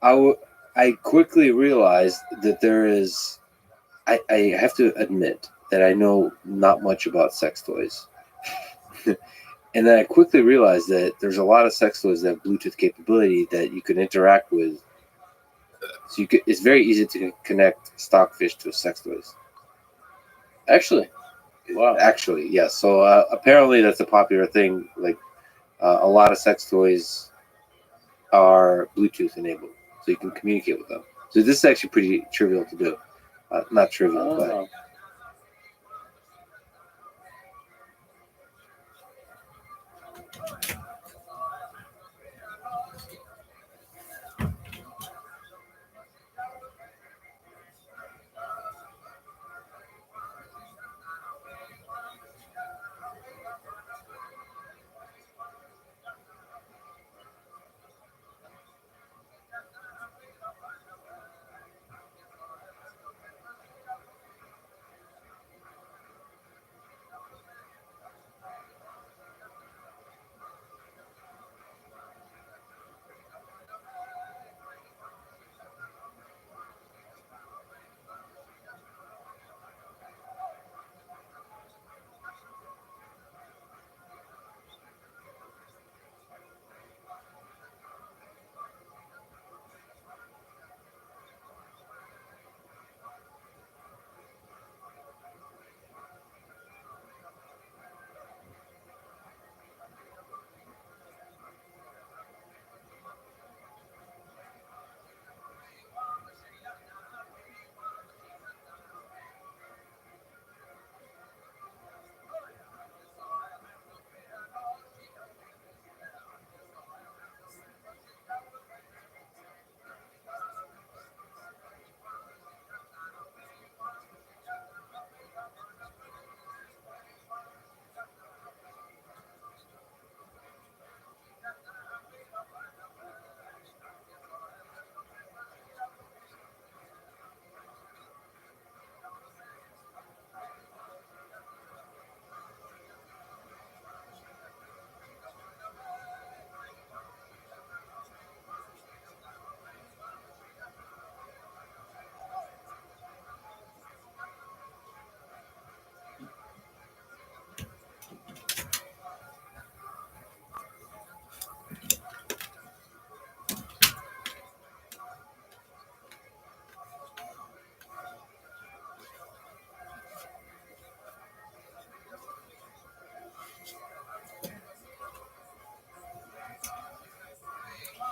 I quickly realized that there is. I have to admit that I know not much about sex toys, and then I quickly realized that there's a lot of sex toys that have Bluetooth capability that you can interact with. So it's very easy to connect Stockfish to sex toys. Actually. Wow. Actually, yes. So apparently that's a popular thing. Like a lot of sex toys are Bluetooth enabled, so you can communicate with them. So this is actually pretty trivial to do. Not trivial, but. Oh.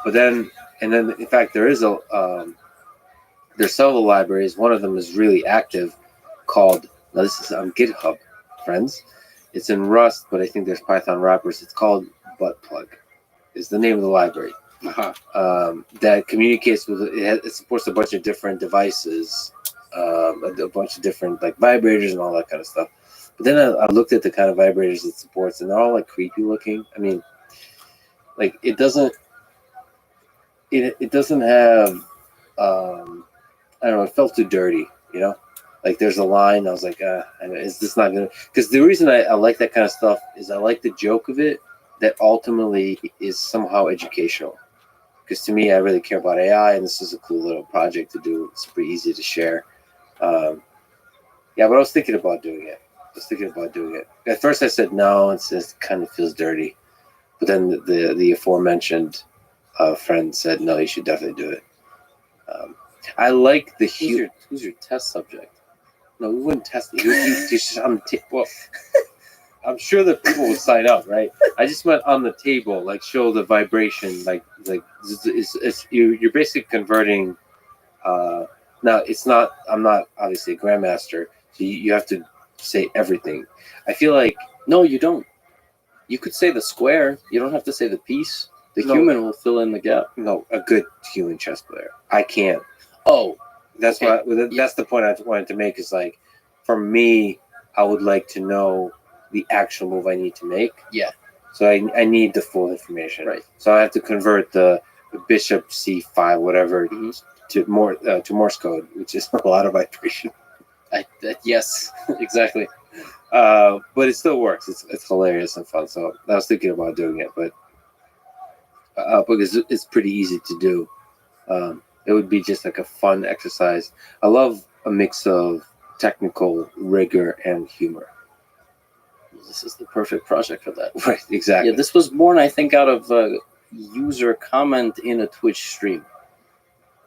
But then, and then, in fact, there's several libraries. One of them is really active, called. Now this is on GitHub, friends. It's in Rust, but I think there's Python wrappers. It's called Buttplug. Is the name of the library. That communicates with it supports a bunch of different devices, a bunch of different like vibrators and all that kind of stuff. But then I looked at the kind of vibrators it supports, and they're all like creepy looking. I mean, like it doesn't have I don't know, it felt too dirty, you know. Like there's a line, I was like, is this not gonna? Because the reason I like that kind of stuff is I like the joke of it that ultimately is somehow educational. Because to me, I really care about AI, and this is a cool little project to do. It's pretty easy to share. Yeah, but I was thinking about doing it. At first, I said no. It kind of feels dirty. But then the aforementioned friend said, no, you should definitely do it. I like the Who's your test subject? No, we wouldn't test it. Well, I'm sure that people would sign up, right? I just went on the table, like show the vibration, like you're basically converting. Now it's not. I'm not obviously a grandmaster, so you have to say everything. I feel like No, you don't. You could say the square. You don't have to say the piece. The human will fill in the gap. no, a good human chess player. I can't. Oh, That's that's the point I wanted to make. Is like, for me, I would like to know the actual move I need to make. Yeah. So I need the full information. Right. So I have to convert the bishop c5 whatever to Morse code, which is a lot of vibration. Yes, exactly. But it still works. It's hilarious and fun. So I was thinking about doing it, but because it's pretty easy to do. It would be just like a fun exercise. I love a mix of technical rigor and humor. This is the perfect project for that. Right, exactly. Yeah, this was born, I think, out of a user comment in a Twitch stream.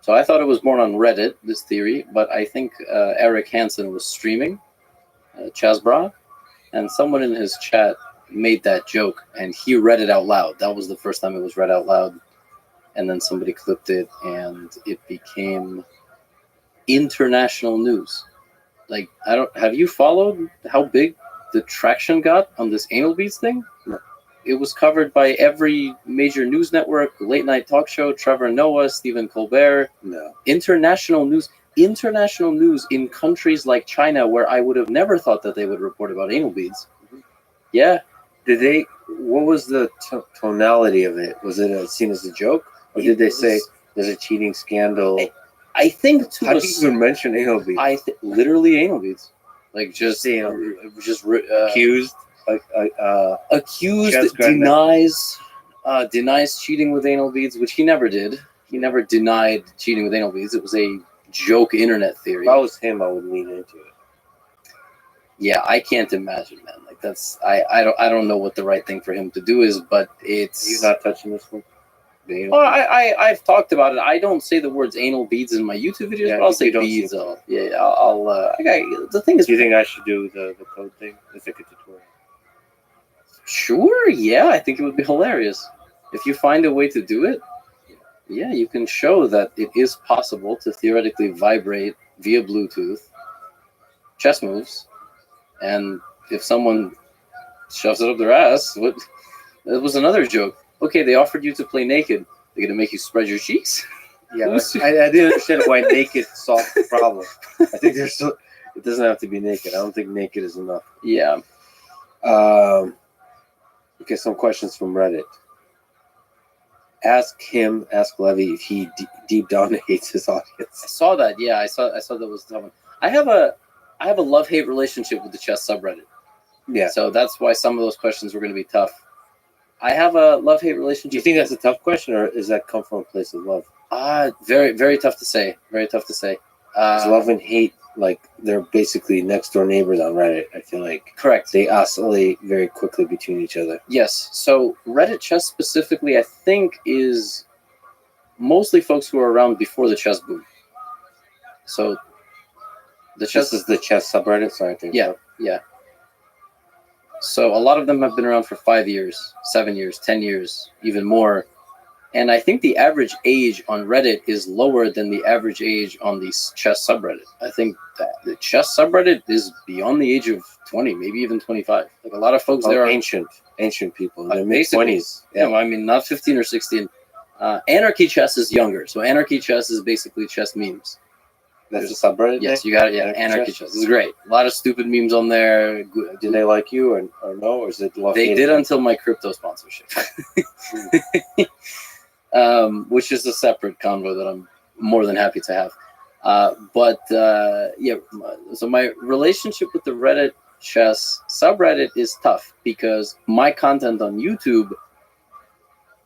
So I thought it was born on Reddit, this theory, but I think Eric Hansen was streaming Chazbra, and someone in his chat made that joke, and he read it out loud. That was the first time it was read out loud. And then somebody clipped it, and it became international news. Like, have you followed how big the traction got on this anal beads thing? No. It was covered by every major news network, late night talk show, Trevor Noah, Stephen Colbert. No. International news in countries like China, where I would have never thought that they would report about anal beads. Yeah. What was the tonality of it? Was it seen as a joke? Or did they say there's a cheating scandal? I think How do you even mention anal beads? Literally anal beads. Like just Accused? Accused denies cheating with anal beads, which he never did. He never denied cheating with anal beads. It was a joke internet theory. If I was him, I would lean into it. Yeah, I can't imagine, man. Like that's I don't know what the right thing for him to do is, but it's. You're not touching this one. Oh, I've talked about it. I don't say the words anal beads in my YouTube videos, but I'll say beads. The thing is, do you think I should do the code thing? It's like a tutorial. Sure, yeah, I think it would be hilarious if you find a way to do it. Yeah, you can show that it is possible to theoretically vibrate via Bluetooth chess moves, and if someone shoves it up their ass, it was another joke. Okay, they offered you to play naked. They're gonna make you spread your cheeks. Yeah, I didn't understand why naked solved the problem. I think it doesn't have to be naked. I don't think naked is enough. Yeah. Okay, some questions from Reddit. Ask Levy if he deep down hates his audience. I saw that. Yeah, I saw that was someone. I have a love-hate relationship with the chess subreddit. Yeah. So that's why some of those questions were going to be tough. I have a love-hate relationship. Do you think that's a tough question, or does that come from a place of love? Very, very tough to say. Very tough to say. Love and hate, like they're basically next door neighbors on Reddit. I feel like correct. They oscillate very quickly between each other. Yes. So Reddit chess specifically, I think, is mostly folks who are around before the chess boom. So This is the chess subreddit, so I think. Yeah, yeah. So a lot of them have been around for 5 years, 7 years, 10 years, even more. And I think the average age on Reddit is lower than the average age on the chess subreddit. I think that the chess subreddit is beyond the age of 20, maybe even 25. Like a lot of folks there are ancient people in their mid basically, twenties. Yeah, I mean, not 15 or 16. Anarchy chess is younger. So anarchy chess is basically chess memes. That's a subreddit. Yes, you got it. Yeah, anarchy chess is great. A lot of stupid memes on there. Do they like you or no? Or is it love? They did until my crypto sponsorship, which is a separate convo that I'm more than happy to have. Yeah, so my relationship with the Reddit chess subreddit is tough because my content on YouTube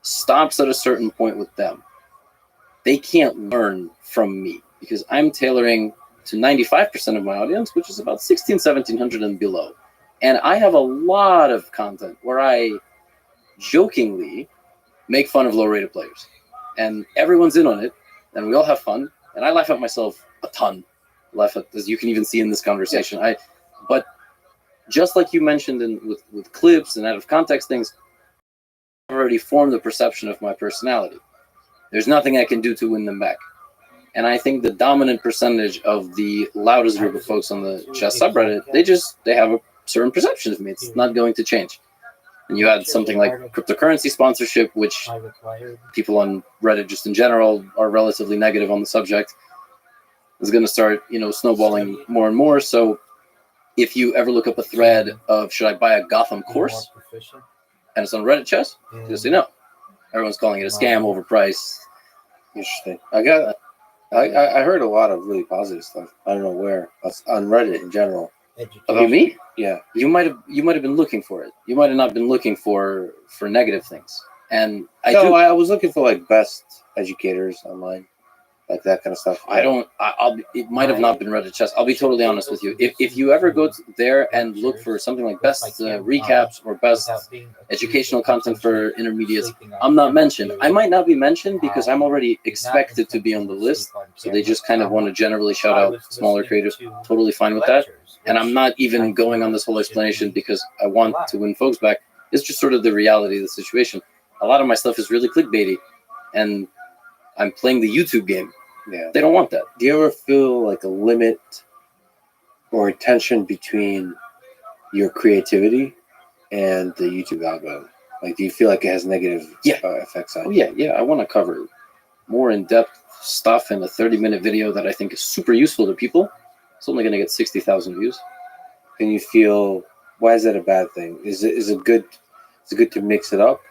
stops at a certain point with them. They can't learn from me because I'm tailoring to 95% of my audience, which is about 1700 and below. And I have a lot of content where I jokingly make fun of low-rated players. And everyone's in on it, and we all have fun. And I laugh at myself a ton. Laugh at, as you can even see in this conversation. Yeah. But just like you mentioned with clips and out of context things, I've already formed the perception of my personality. There's nothing I can do to win them back. And I think the dominant percentage of the loudest group of folks on the chess subreddit, they have a certain perception of me. It's not going to change. And you had something like cryptocurrency sponsorship, which people on Reddit just in general are relatively negative on the subject. It's going to start, snowballing more and more. So if you ever look up a thread of should I buy a Gotham course, and it's on Reddit chess, you'll say no. Everyone's calling it a scam, overpriced. Interesting. I heard a lot of really positive stuff. I don't know where on Reddit in general. About me? Yeah. You might have been looking for it. You might have not been looking for negative things. And I was looking for like best educators online, like that kind of stuff. It might have not been Reddit chess. I'll be totally honest with you. If you ever go there and look for something like best recaps or best educational content for intermediates, I'm not mentioned. I might not be mentioned because I'm already expected to be on the list. So they just kind of want to generally shout out smaller creators. Totally fine with that. And I'm not even going on this whole explanation because I want to win folks back. It's just sort of the reality of the situation. A lot of my stuff is really clickbaity, and I'm playing the YouTube game. Yeah. They don't want that. Do you ever feel like a limit or a tension between your creativity and the YouTube algorithm? Like, do you feel like it has negative effects on you? Yeah. I want to cover more in-depth stuff in a 30-minute video that I think is super useful to people. It's only going to get 60,000 views. And you feel, why is that a bad thing? Is it good? Is it good to mix it up?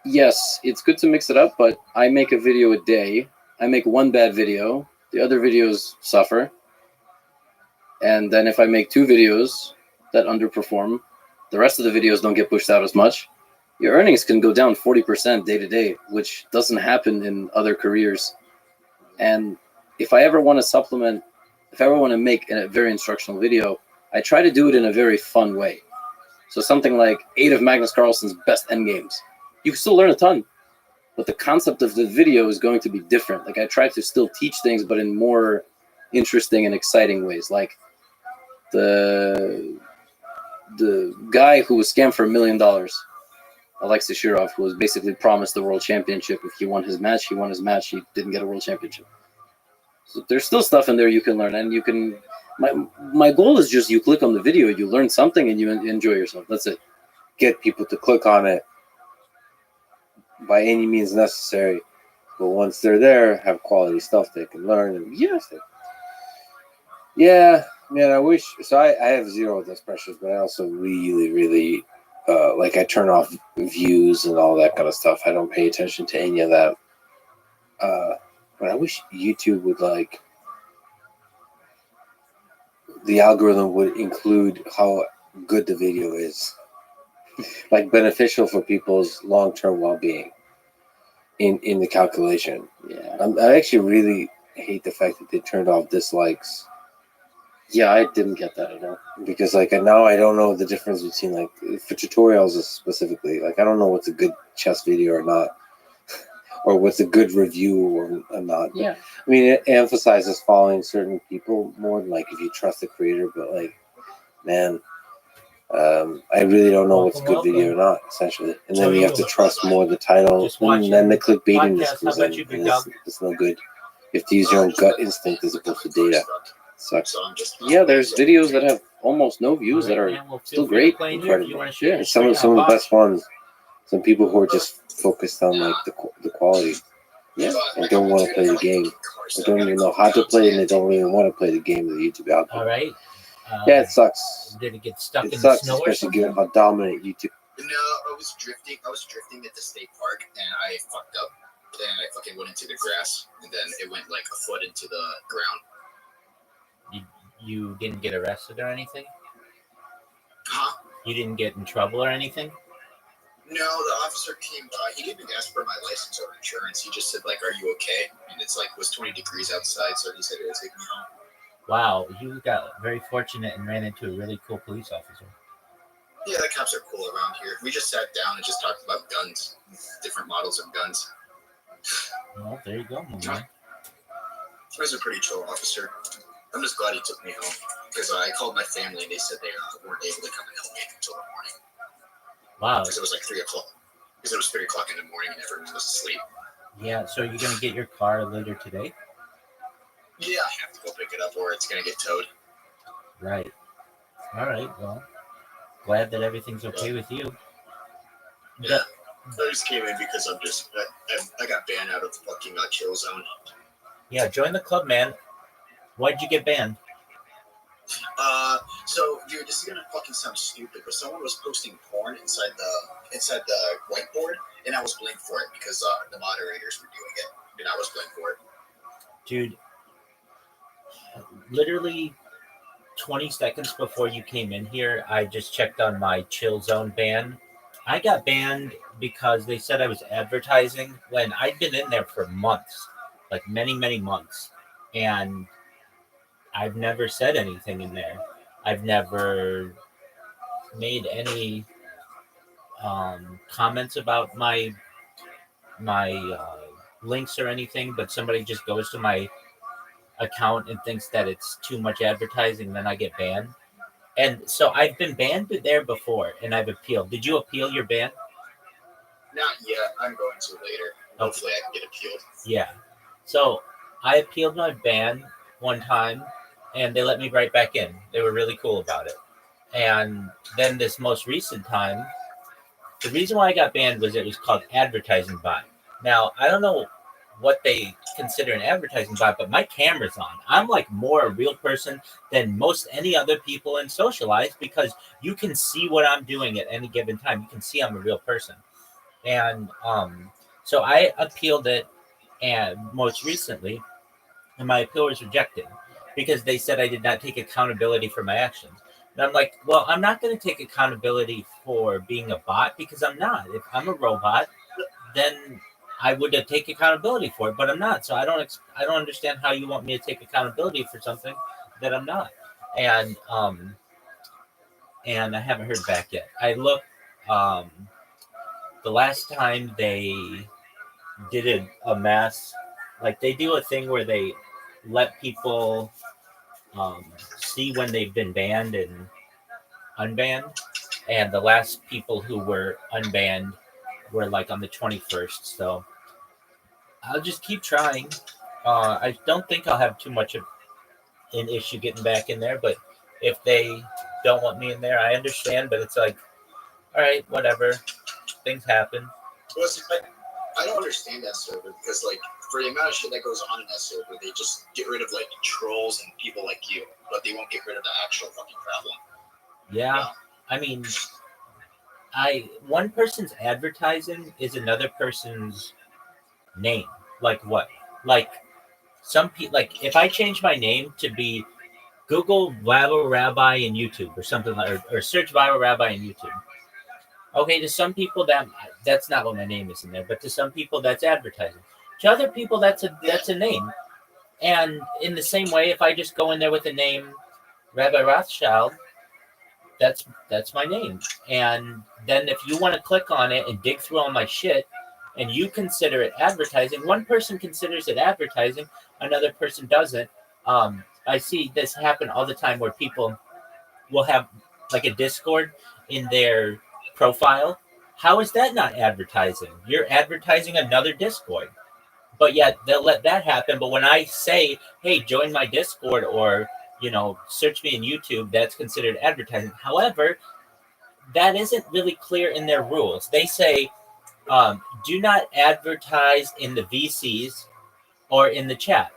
Yes, it's good to mix it up, but I make a video a day. I make one bad video. The other videos suffer. And then if I make 2 videos that underperform, the rest of the videos don't get pushed out as much. Your earnings can go down 40% day to day, which doesn't happen in other careers. And if I ever want to supplement, if I ever want to make a very instructional video, I try to do it in a very fun way. So something like 8 of Magnus Carlsen's best endgames. You can still learn a ton, but the concept of the video is going to be different. Like I try to still teach things, but in more interesting and exciting ways. Like the guy who was scammed for $1 million, Alexei Shirov, who was basically promised the world championship. If he won his match, he won his match. He didn't get a world championship. So there's still stuff in there you can learn, and you can. My goal is just you click on the video, you learn something, and you enjoy yourself. That's it. Get people to click on it by any means necessary, but once they're there, have quality stuff they can learn. And man, I wish. So I have zero of those pressures, but I also really like I turn off views and all that kind of stuff. I don't pay attention to any of that. But I wish YouTube would the algorithm would include how good the video is, like beneficial for people's long-term well-being in the calculation. Yeah, I actually really hate the fact that they turned off dislikes. Yeah, I didn't get that at all. Because now I don't know the difference between for tutorials specifically. I don't know what's a good chess video or not. Or what's a good review or not. Yeah. I mean, it emphasizes following certain people more than if you trust the creator. But man, I really don't know what's Welcome, good video or welcome. not, essentially. And So then you have to you- trust more the title, Just and then the clickbaitiness podcast. How comes about in. you, big And dog? it's no good. You have to use your own gut instinct as opposed to data. Sucks. So I'm just Yeah, there's videos that have almost no views that All are right, man, well, feel still free to great. play in here if Incredible. you want to share Yeah, your some screen. some I'll of the watch. best ones. Some people who are just focused on like the quality. Yeah. And don't want to play the game. They don't even know how to play, and they don't even want to play the game of the YouTube All algorithm. right. Yeah, it sucks. Did it get stuck It in sucks, the snow or especially given something? how dominant YouTube. No, I was drifting at the state park and I fucked up. And I fucking went into the grass and then it went like a foot into the ground. You didn't get arrested or anything? Huh? You didn't get in trouble or anything? No, the officer came by. He didn't ask for my license or insurance. He just said like, "Are you okay?" And it's like it was 20 degrees outside, so he said he would take me home. Wow, you got very fortunate and ran into a really cool police officer. Yeah, the cops are cool around here. We just sat down and just talked about guns, different models of guns. Well, there you go, my man. He was a pretty chill officer. I'm just glad he took me home because I called my family and they said they weren't able to come and help me until the morning Wow. because it was like 3 o'clock. Because it was 3 o'clock in the morning and everyone was asleep. Yeah, so you're gonna get your car later today? Yeah, I have to go pick it up or it's gonna get towed. Right. All right. Well, glad that everything's okay with you. Yeah. I just came in because I got banned out of the fucking chill zone. Yeah, join the club, man. Why'd you get banned? So dude, this is gonna fucking sound stupid, but someone was posting porn inside the whiteboard, and I was blamed for it because the moderators were doing it, and I was blamed for it. Dude, literally 20 seconds before you came in here, I just checked on my chill zone ban. I got banned because they said I was advertising when I'd been in there for months, like many, many months. And I've never said anything in there. I've never made any comments about my links or anything, but somebody just goes to my account and thinks that it's too much advertising, then I get banned. And so I've been banned there before and I've appealed. Did you appeal your ban? Not yet. I'm going to later. Hopefully, I can get appealed. Yeah. So I appealed my ban one time and they let me right back in. They were really cool about it. And then this most recent time, the reason why I got banned was it was called advertising bot. Now, I don't know what they consider an advertising bot, but my camera's on. I'm like more a real person than most any other people in Socialize because you can see what I'm doing at any given time. You can see I'm a real person. And so I appealed it and most recently, and my appeal was rejected because they said I did not take accountability for my actions. And I'm like, well, I'm not going to take accountability for being a bot because I'm not. If I'm a robot, then I would take accountability for it, but I'm not. So I don't understand how you want me to take accountability for something that I'm not. And I haven't heard back yet. I looked the last time they did a mass, like they do a thing where they let people see when they've been banned and unbanned, and the last people who were unbanned were like on the 21st. So I'll just keep trying. I don't think I'll have too much of an issue getting back in there, but if they don't want me in there, I understand. But it's like, all right, whatever. Things happen. Well, see, I don't understand that server because, like, for the amount of shit that goes on in that server, they just get rid of like trolls and people like you, but they won't get rid of the actual fucking problem. Yeah, I mean, one person's advertising is another person's name. Like what? Like some people, like if I change my name to be Google Viral Rabbi in YouTube or something like, or search Viral Rabbi in YouTube. Okay, to some people that's not what my name is in there, but to some people that's advertising. To other people that's a name. And in the same way, if I just go in there with the name Rabbi Rothschild, that's my name. And then if you want to click on it and dig through all my shit and you consider it advertising, one person considers it advertising, another person doesn't. I see this happen all the time where people will have like a Discord in their profile, how is that not advertising? You're advertising another Discord. But yet they'll let that happen. But when I say, hey, join my Discord or, search me in YouTube, that's considered advertising. However, that isn't really clear in their rules. They say, do not advertise in the VCs or in the chat,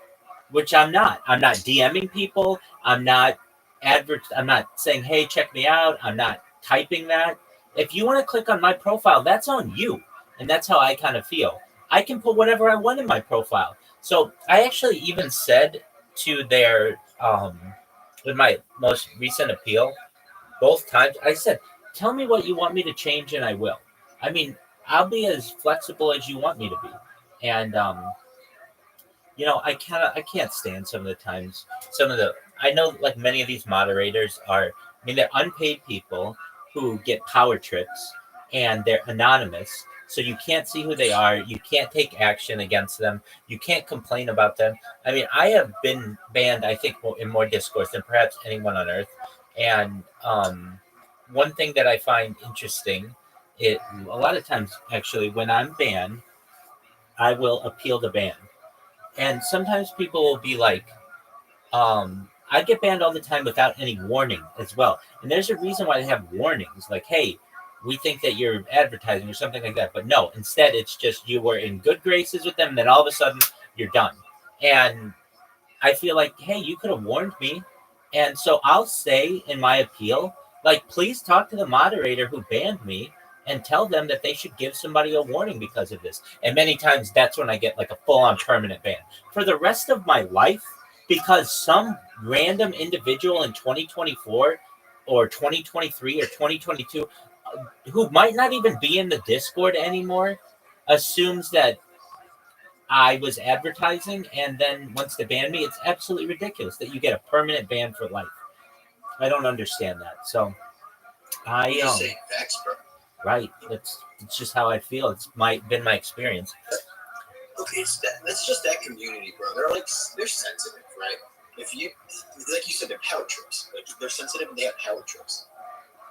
which I'm not. I'm not DMing people. I'm not I'm not saying, hey, check me out. I'm not typing that. If you want to click on my profile, that's on you. And that's how I kind of feel. I can put whatever I want in my profile. So I actually even said to their with my most recent appeal, both times, I said, tell me what you want me to change and I will. I mean, I'll be as flexible as you want me to be. And I can't stand some of the times. I know like many of these moderators are. I mean, they're unpaid people who get power trips, and they're anonymous. So you can't see who they are. You can't take action against them. You can't complain about them. I mean, I have been banned, I think, in more discourse than perhaps anyone on earth. And one thing that I find interesting, a lot of times actually, when I'm banned, I will appeal the ban. And sometimes people will be like, I get banned all the time without any warning as well. And there's a reason why they have warnings, like, hey, we think that you're advertising or something like that. But no, instead, it's just you were in good graces with them, and then all of a sudden, you're done. And I feel like, hey, you could have warned me. And so I'll say in my appeal, like, please talk to the moderator who banned me and tell them that they should give somebody a warning because of this. And many times that's when I get like a full-on permanent ban. For the rest of my life, because some random individual in 2024 or 2023 or 2022 who might not even be in the Discord anymore assumes that I was advertising, and then wants to ban me. It's absolutely ridiculous that you get a permanent ban for life. I don't understand that. So You just say facts, bro. Right. It's just how I feel. It's been my experience. Okay, that's just that community, bro. They're sensitive, right? If you, like you said, they're power trips. Like they're sensitive and they have power trips.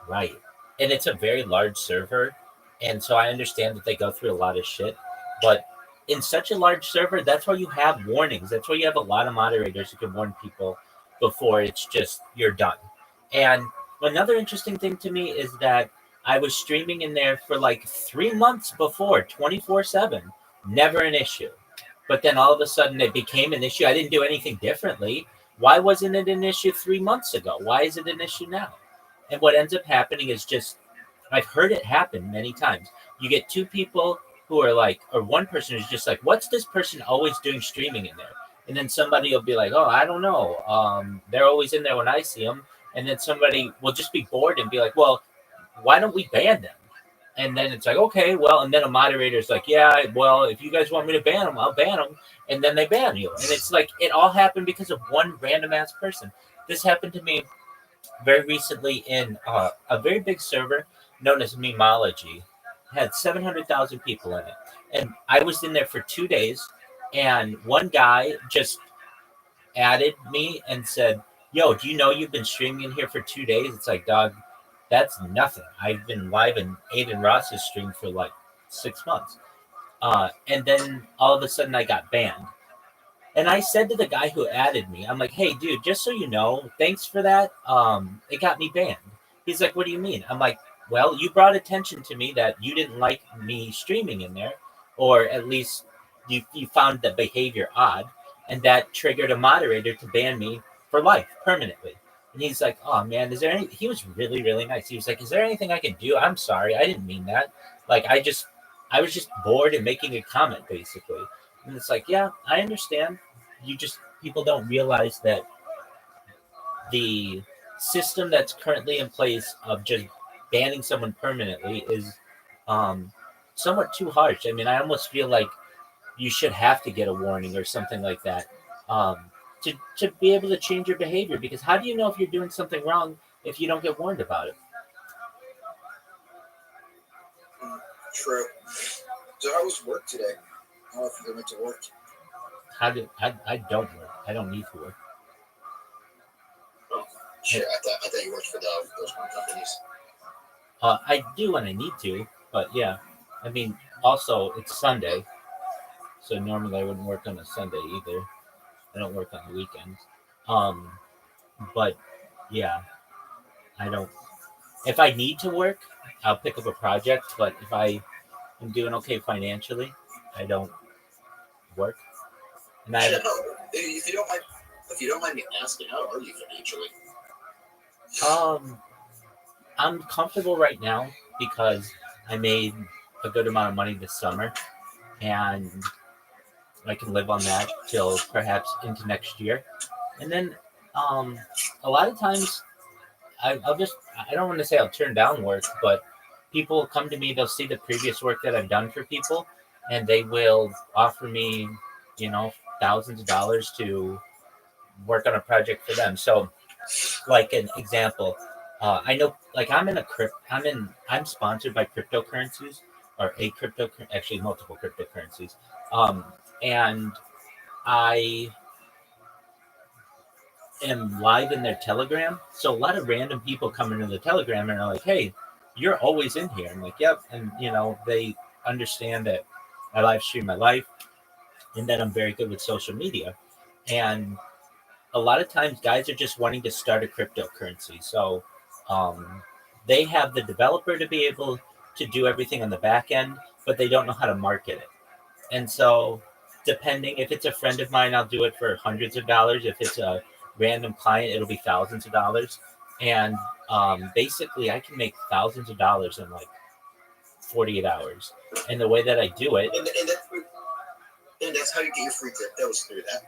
Right. And it's a very large server, and so I understand that they go through a lot of shit. But in such a large server, that's why you have warnings. That's why you have a lot of moderators who can warn people before it's just you're done. And another interesting thing to me is that I was streaming in there for like 3 months before, 24/7, never an issue. But then all of a sudden it became an issue. I didn't do anything differently. Why wasn't it an issue 3 months ago? Why is it an issue now? And what ends up happening is just, I've heard it happen many times. You get two people who are like, or one person who's just like, what's this person always doing streaming in there? And then somebody will be like, oh, I don't know. They're always in there when I see them. And then somebody will just be bored and be like, well, why don't we ban them? And then it's like, okay, well, and then a moderator's like, yeah, well, if you guys want me to ban them, I'll ban them. And then they ban you. And it's like, it all happened because of one random ass person. This happened to me very recently in a very big server known as Memology. It had 700,000 people in it. And I was in there for 2 days, and one guy just added me and said, yo, do you know you've been streaming in here for 2 days? It's like, dog, that's nothing. I've been live in Aiden Ross's stream for like 6 months. And then all of a sudden I got banned. And I said to the guy who added me, I'm like, hey, dude, just so you know, thanks for that. It got me banned. He's like, what do you mean? I'm like, well, you brought attention to me that you didn't like me streaming in there, or at least you found the behavior odd, and that triggered a moderator to ban me for life, permanently. And he's like, oh, man, is there any... He was really, really nice. He was like, is there anything I can do? I'm sorry. I didn't mean that. Like, I was just bored and making a comment, basically. And it's like, yeah, I understand. People don't realize that the system that's currently in place of just banning someone permanently is somewhat too harsh. I mean, I almost feel like you should have to get a warning or something like that to be able to change your behavior, because how do you know if you're doing something wrong if you don't get warned about it? True. So how was work today? I don't know if you went to work. I don't work. I don't need to work. Oh, Shit, I thought you worked for those one companies. I do when I need to, but yeah. I mean, also it's Sunday, so normally I wouldn't work on a Sunday either. I don't work on the weekends. Um, but yeah, I don't. If I need to work, I'll pick up a project. But if I am doing okay financially, I don't work. And I Shit, no. If you don't mind me asking, how are you financially? um I'm comfortable right now because I made a good amount of money this summer, and I can live on that till perhaps into next year. And then um, a lot of times I don't want to say I'll turn down work, but people will come to me, they'll see the previous work that I've done for people, and they will offer me, you know, thousands of dollars to work on a project for them. So, like an example, I know, like I'm sponsored by cryptocurrencies or actually multiple cryptocurrencies, um, and I am live in their Telegram. So a lot of random people come into the Telegram and are like, "Hey, you're always in here." I'm like, "Yep," and they understand that I live stream my life and that I'm very good with social media, and a lot of times guys are just wanting to start a cryptocurrency. So they have the developer to be able to do everything on the back end, but they don't know how to market it. And so, depending if it's a friend of mine, I'll do it for hundreds of dollars. If it's a random client, it'll be thousands of dollars. And basically, I can make thousands of dollars in like 48 hours. And the way that I do it, And that's how you get your free cryptos through that.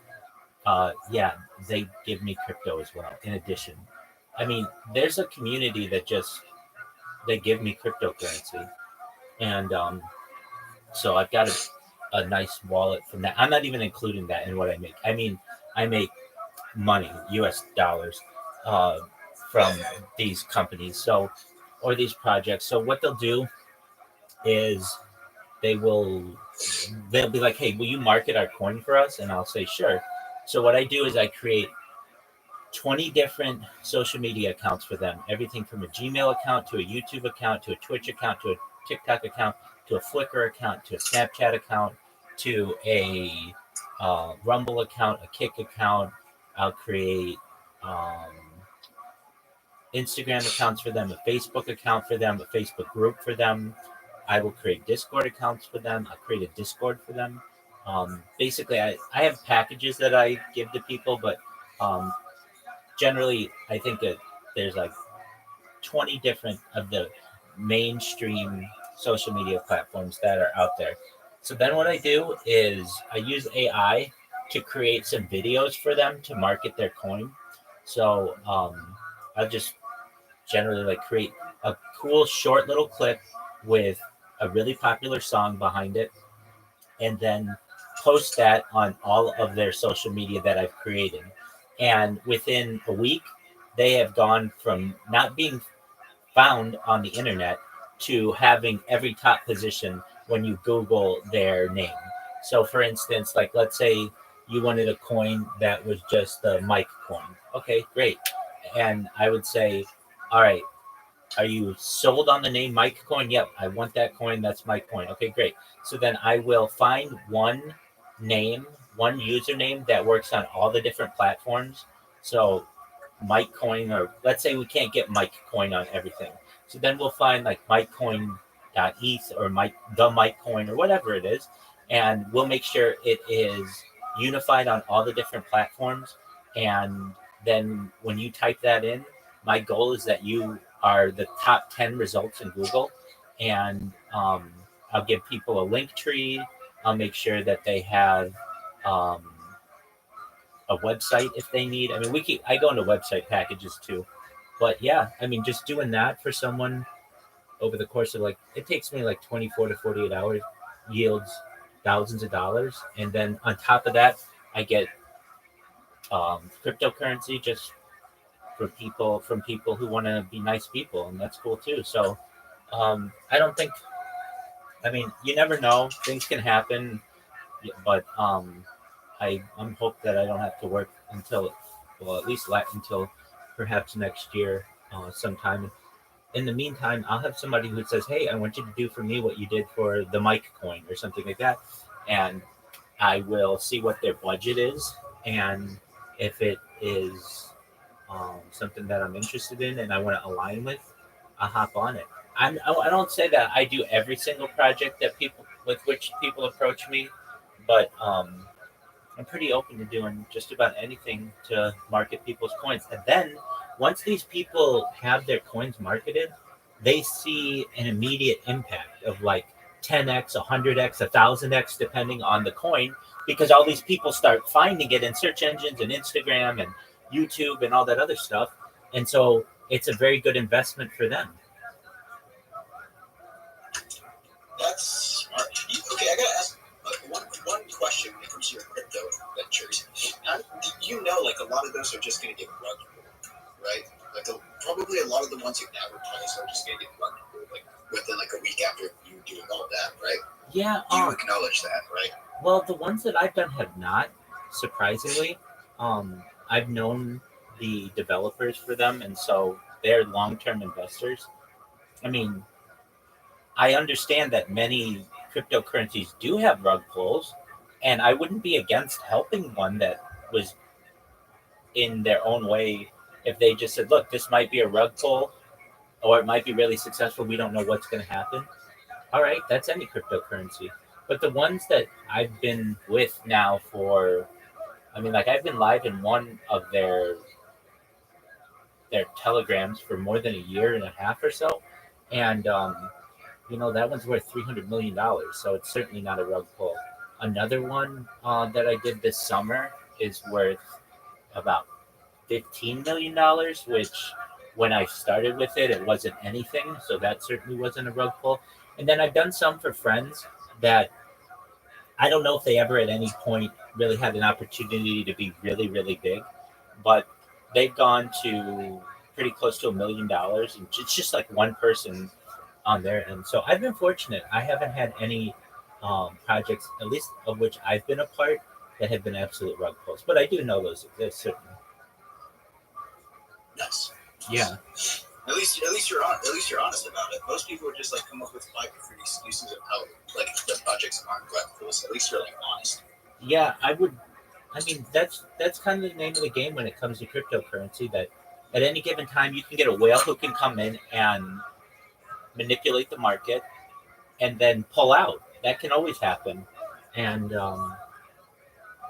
yeah, they give me crypto as well. In addition, I mean, there's a community that just they give me cryptocurrency, and so I've got a nice wallet from that. I'm not even including that in what I make. I mean, I make money, U.S. dollars, from these companies. So, or these projects. So what they'll do is they will they'll be like, "Hey, will you market our coin for us?" And I'll say, "Sure." So what I do is I create 20 different social media accounts for them. Everything from a Gmail account to a YouTube account to a Twitch account to a TikTok account to a Flickr account to a Snapchat account to a Rumble account, a Kick account. I'll create um, Instagram accounts for them, a Facebook account for them, a Facebook group for them. I will create Discord accounts for them. I'll create a Discord for them. Basically, I have packages that I give to people, but um, generally, I think that there's like 20 different of the mainstream social media platforms that are out there. So then what I do is I use AI to create some videos for them to market their coin. So I just generally like create a cool short little clip with a really popular song behind it, and then post that on all of their social media that I've created. And within a week, they have gone from not being found on the internet to having every top position when you Google their name. So, for instance, like let's say you wanted a coin that was just the Mike coin. Okay, great. And I would say, all right, are you sold on the name Mike coin? Yep, I want that coin. That's my coin. Okay, great. So then I will find one name, one username that works on all the different platforms. So Mike coin, or let's say we can't get Mike coin on everything. So then we'll find like MikeCoin.eth or the Mike coin or whatever it is. And we'll make sure it is unified on all the different platforms. And then when you type that in, my goal is that you are the top 10 results in Google. And I'll give people a link tree. I'll make sure that they have a website if they need. I mean, I go into website packages too. But yeah, I mean, just doing that for someone over the course of it takes me like 24 to 48 hours, yields thousands of dollars. And then on top of that, I get cryptocurrency just from people who want to be nice people, and that's cool too. So I don't think, I mean, you never know, things can happen, but I'm hope that I don't have to work until, well, at least until perhaps next year sometime. In the meantime, I'll have somebody who says, "Hey, I want you to do for me what you did for the Mike coin or something like that," and I will see what their budget is, and if it is something that I'm interested in and I want to align with, I'll hop on it. I don't say that I do every single project that people with which people approach me, but I'm pretty open to doing just about anything to market people's coins. And then once these people have their coins marketed, they see an immediate impact of like 10x, 100x, 1000x, depending on the coin, because all these people start finding it in search engines and Instagram and YouTube and all that other stuff. And so it's a very good investment for them. That's smart. Okay, I gotta ask one question when it comes to your crypto ventures. How do you know, like, a lot of those are just gonna get rug pulled, right? Like, probably a lot of the ones you advertise are just gonna get rug pulled, like, within like a week after you doing all that, right? Yeah. You acknowledge that, right? Well, the ones that I've done have not, surprisingly. I've known the developers for them, and so they're long-term investors. I mean, I understand that many cryptocurrencies do have rug pulls, and I wouldn't be against helping one that was in their own way if they just said, look, this might be a rug pull or it might be really successful. We don't know what's going to happen. All right, that's any cryptocurrency. But the ones that I've been with now for, I mean, like I've been live in one of their telegrams for more than a year and a half or so. And, that one's worth $300 million. So it's certainly not a rug pull. Another one that I did this summer is worth about $15 million, which when I started with it, it wasn't anything. So that certainly wasn't a rug pull. And then I've done some for friends that I don't know if they ever at any point really had an opportunity to be really, really big, but they've gone to pretty close to $1 million, and it's just like one person on there. And so I've been fortunate. I haven't had any projects, at least of which I've been a part, that have been absolute rug pulls. But I do know those exist, certainly. Nice. Yeah. At least you're honest about it. Most people would just like come up with 5 different excuses of how like the projects aren't rug pulls. At least you're like honest. Yeah, I mean, that's kind of the name of the game when it comes to cryptocurrency, that at any given time you can get a whale who can come in and manipulate the market and then pull out. That can always happen. And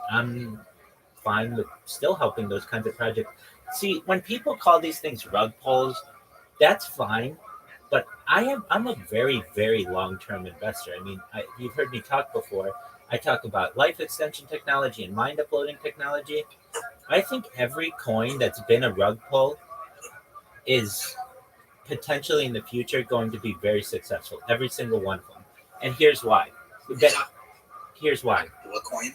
I'm fine with still helping those kinds of projects. See, when people call these things rug pulls, that's fine. But I'm a very, very long-term investor. I mean, you've heard me talk before. I talk about life extension technology and mind uploading technology. I think every coin that's been a rug pull is potentially in the future going to be very successful. Every single one of them. And here's why. Here's why. What coin?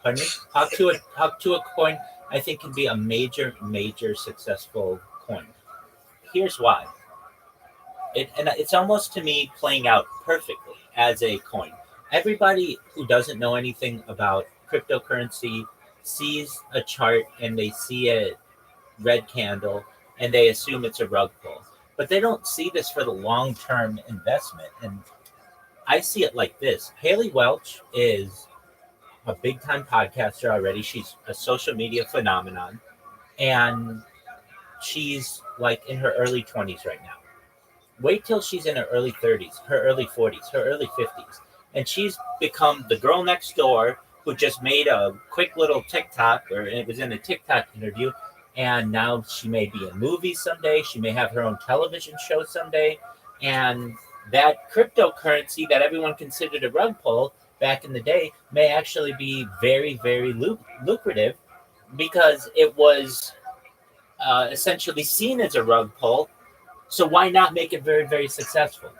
Pardon me? Hawk Tuah coin, I think, can be a major, major successful coin. Here's why. It's almost to me playing out perfectly as a coin. Everybody who doesn't know anything about cryptocurrency sees a chart and they see a red candle and they assume it's a rug pull. But they don't see this for the long-term investment. And I see it like this. Haley Welch is a big-time podcaster already. She's a social media phenomenon. And she's like in her early 20s right now. Wait till she's in her early 30s, her early 40s, her early 50s. And she's become the girl next door who just made a quick little TikTok, or it was in a TikTok interview. And now she may be in movies someday. She may have her own television show someday. And that cryptocurrency that everyone considered a rug pull back in the day may actually be very, very lucrative, because it was essentially seen as a rug pull. So why not make it very, very successful?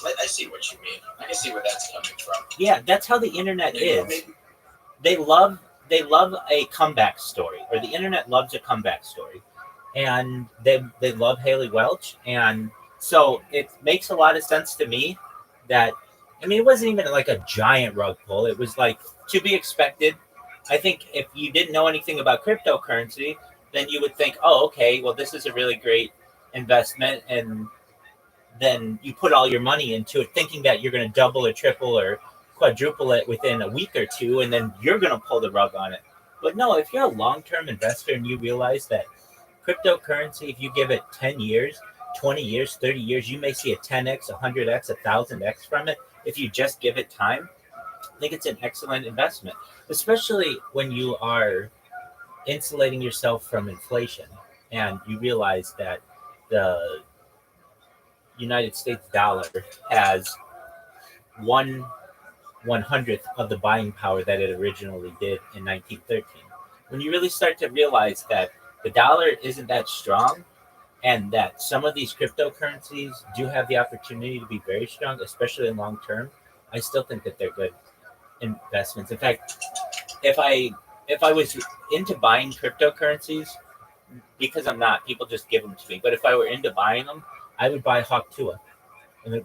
I see what you mean. I can see where that's coming from. Yeah, that's how the internet is. They love a comeback story, or the internet loves a comeback story. And they love Haley Welch. And so it makes a lot of sense to me that, I mean, it wasn't even like a giant rug pull. It was like to be expected. I think if you didn't know anything about cryptocurrency, then you would think, oh, okay, well, this is a really great investment. And then you put all your money into it thinking that you're going to double or triple or quadruple it within a week or two, and then you're going to pull the rug on it. But no, if you're a long-term investor and you realize that cryptocurrency, if you give it 10 years, 20 years, 30 years, you may see a 10x, 100x, 1000x from it if you just give it time. I think it's an excellent investment, especially when you are insulating yourself from inflation and you realize that the United States dollar has 1/100th of the buying power that it originally did in 1913. When you really start to realize that the dollar isn't that strong and that some of these cryptocurrencies do have the opportunity to be very strong, especially in long term, I still think that they're good investments. In fact, if I was into buying cryptocurrencies, because I'm not, people just give them to me. But if I were into buying them, I would buy Hawk Tuah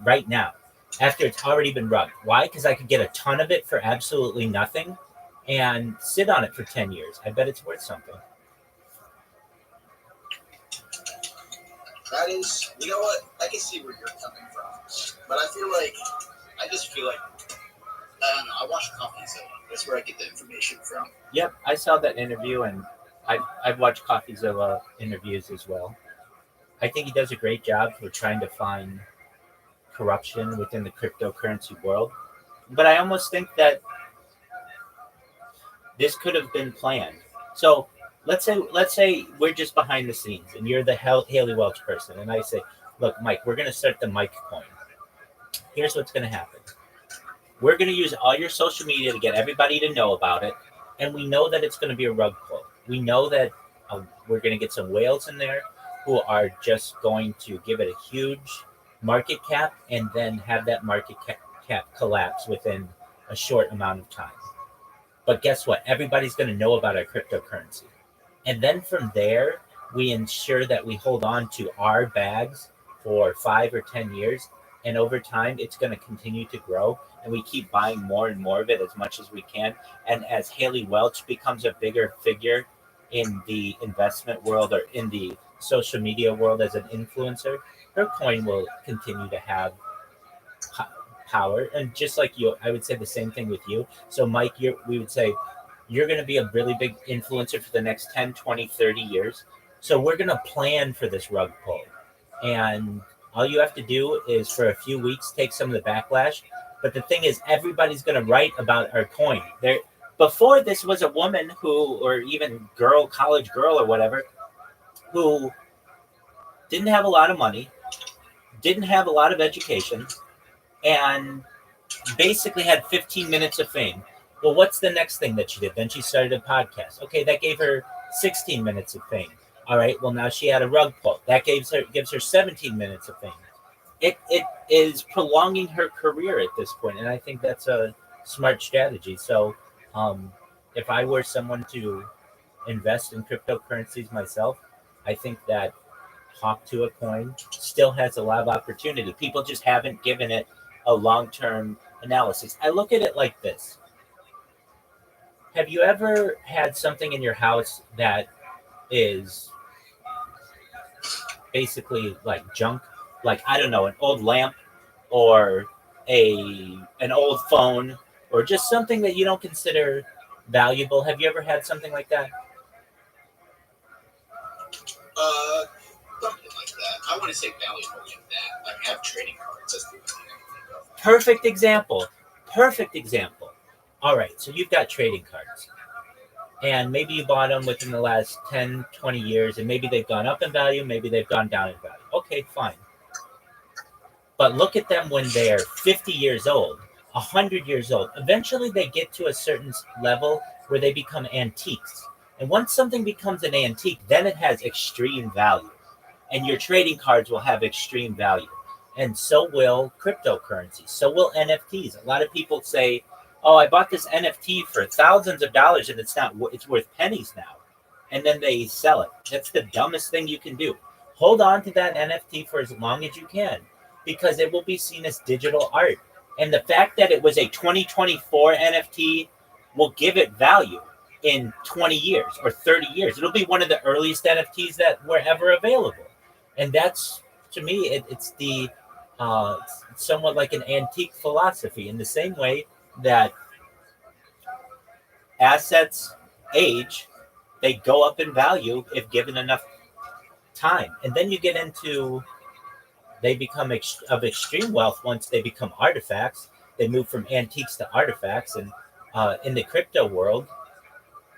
right now, after it's already been rugged. Why? Because I could get a ton of it for absolutely nothing and sit on it for 10 years. I bet it's worth something. That is, you know what? I can see where you're coming from, but I just feel like, I don't know. I watch CoffeeZilla. That's where I get the information from. Yep, I saw that interview, and I've watched CoffeeZilla interviews as well. I think he does a great job for trying to find corruption within the cryptocurrency world. But I almost think that this could have been planned. So let's say we're just behind the scenes, and you're the Haley Welch person, and I say, look, Mike, we're going to start the Mike coin. Here's what's going to happen. We're going to use all your social media to get everybody to know about it, and we know that it's going to be a rug pull. We know that we're going to get some whales in there who are just going to give it a huge market cap and then have that market cap collapse within a short amount of time. But guess what? Everybody's going to know about our cryptocurrency. And then from there, we ensure that we hold on to our bags for 5 or 10 years. And over time, it's going to continue to grow. And we keep buying more and more of it as much as we can. And as Haley Welch becomes a bigger figure in the investment world or in the social media world as an influencer, her coin will continue to have power. And just like you, I would say the same thing with you. So Mike, we would say you're going to be a really big influencer for the next 10, 20, 30 years. So we're going to plan for this rug pull. And all you have to do is for a few weeks, take some of the backlash. But the thing is, everybody's going to write about our coin. Before this was a woman who, or even college girl or whatever, who didn't have a lot of money, didn't have a lot of education, and basically had 15 minutes of fame. Well, what's the next thing that she did? Then she started a podcast. Okay, that gave her 16 minutes of fame. All right, well, now she had a rug pull. That gives her 17 minutes of fame. It is prolonging her career at this point, and I think that's a smart strategy. So if I were someone to invest in cryptocurrencies myself, I think that Hawk Tuah coin still has a lot of opportunity. People just haven't given it a long-term analysis. I look at it like this. Have you ever had something in your house that is basically like junk? Like, I don't know, an old lamp or an old phone or just something that you don't consider valuable. Have you ever had something like that? Something like that. I want to say valuable like that. Like, I have trading cards. That's the only thing I can think of. Perfect example. All right, so you've got trading cards. And maybe you bought them within the last 10, 20 years, and maybe they've gone up in value, maybe they've gone down in value. Okay, fine. But look at them when they're 50 years old, 100 years old. Eventually, they get to a certain level where they become antiques. And once something becomes an antique, then it has extreme value. And your trading cards will have extreme value. And so will cryptocurrency. So will NFTs. A lot of people say, oh, I bought this NFT for thousands of dollars and it's worth pennies now. And then they sell it. That's the dumbest thing you can do. Hold on to that NFT for as long as you can, because it will be seen as digital art. And the fact that it was a 2024 NFT will give it value. in 20 years or 30 years. It'll be one of the earliest NFTs that were ever available. And that's, to me, it's the somewhat like an antique philosophy, in the same way that assets age, they go up in value if given enough time. And then you get into, they become of extreme wealth once they become artifacts. They move from antiques to artifacts. And in the crypto world,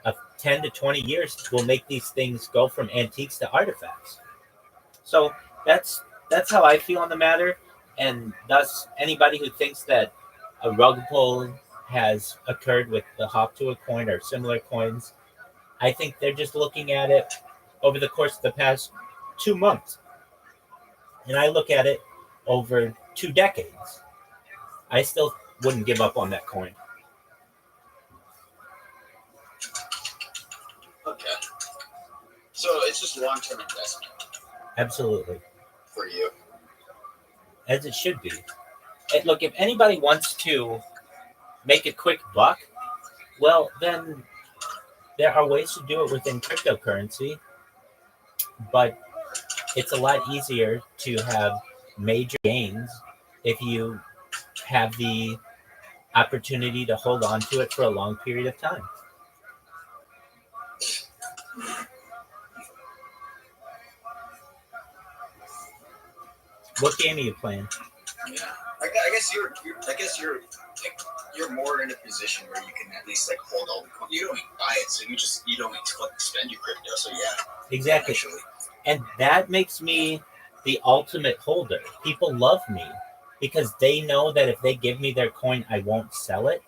of 10 to 20 years will make these things go from antiques to artifacts. So that's how I feel on the matter. And thus, anybody who thinks that a rug pull has occurred with the Hoptua coin or similar coins, I think they're just looking at it over the course of the past 2 months. And I look at it over 2 decades. I still wouldn't give up on that coin. Okay. So it's just long-term investment Absolutely. for you. As it should be. And look, if anybody wants to make a quick buck, well, then there are ways to do it within cryptocurrency, but it's a lot easier to have major gains if you have the opportunity to hold on to it for a long period of time. What game are you playing? Yeah. I guess you're more in a position where you can at least like hold all the coin. You don't even buy it, so you don't spend your crypto. So yeah. Exactly. Actually. And that makes me the ultimate holder. People love me because they know that if they give me their coin, I won't sell it.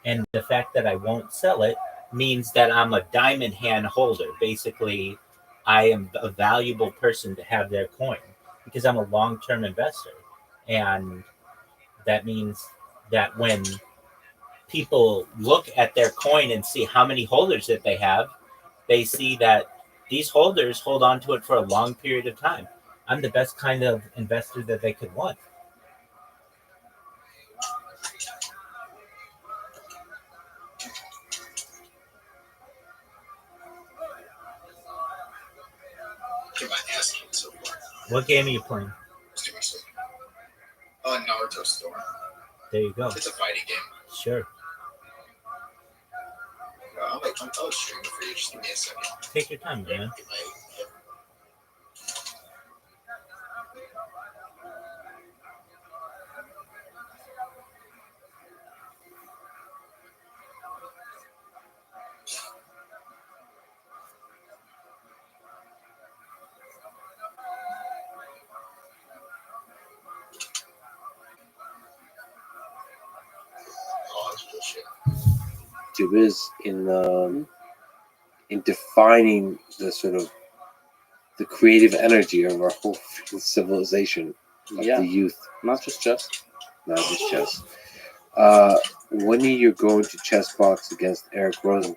And the fact that I won't sell it means that I'm a diamond hand holder. Basically, I am a valuable person to have their coin because I'm a long-term investor. And that means that when people look at their coin and see how many holders that they have, they see that these holders hold on to it for a long period of time. I'm the best kind of investor that they could want. Do you mind asking so far? What game are you playing? Naruto Storm. There you go. It's a fighting game. Sure. I'll stream it for you. Just give me a second. Take your time, man. Get my- Oh, it's bullshit. To is in defining the sort of the creative energy of our whole civilization of Yeah, the youth, not just chess. not just chess. When are you going to chess box against Eric Rosen?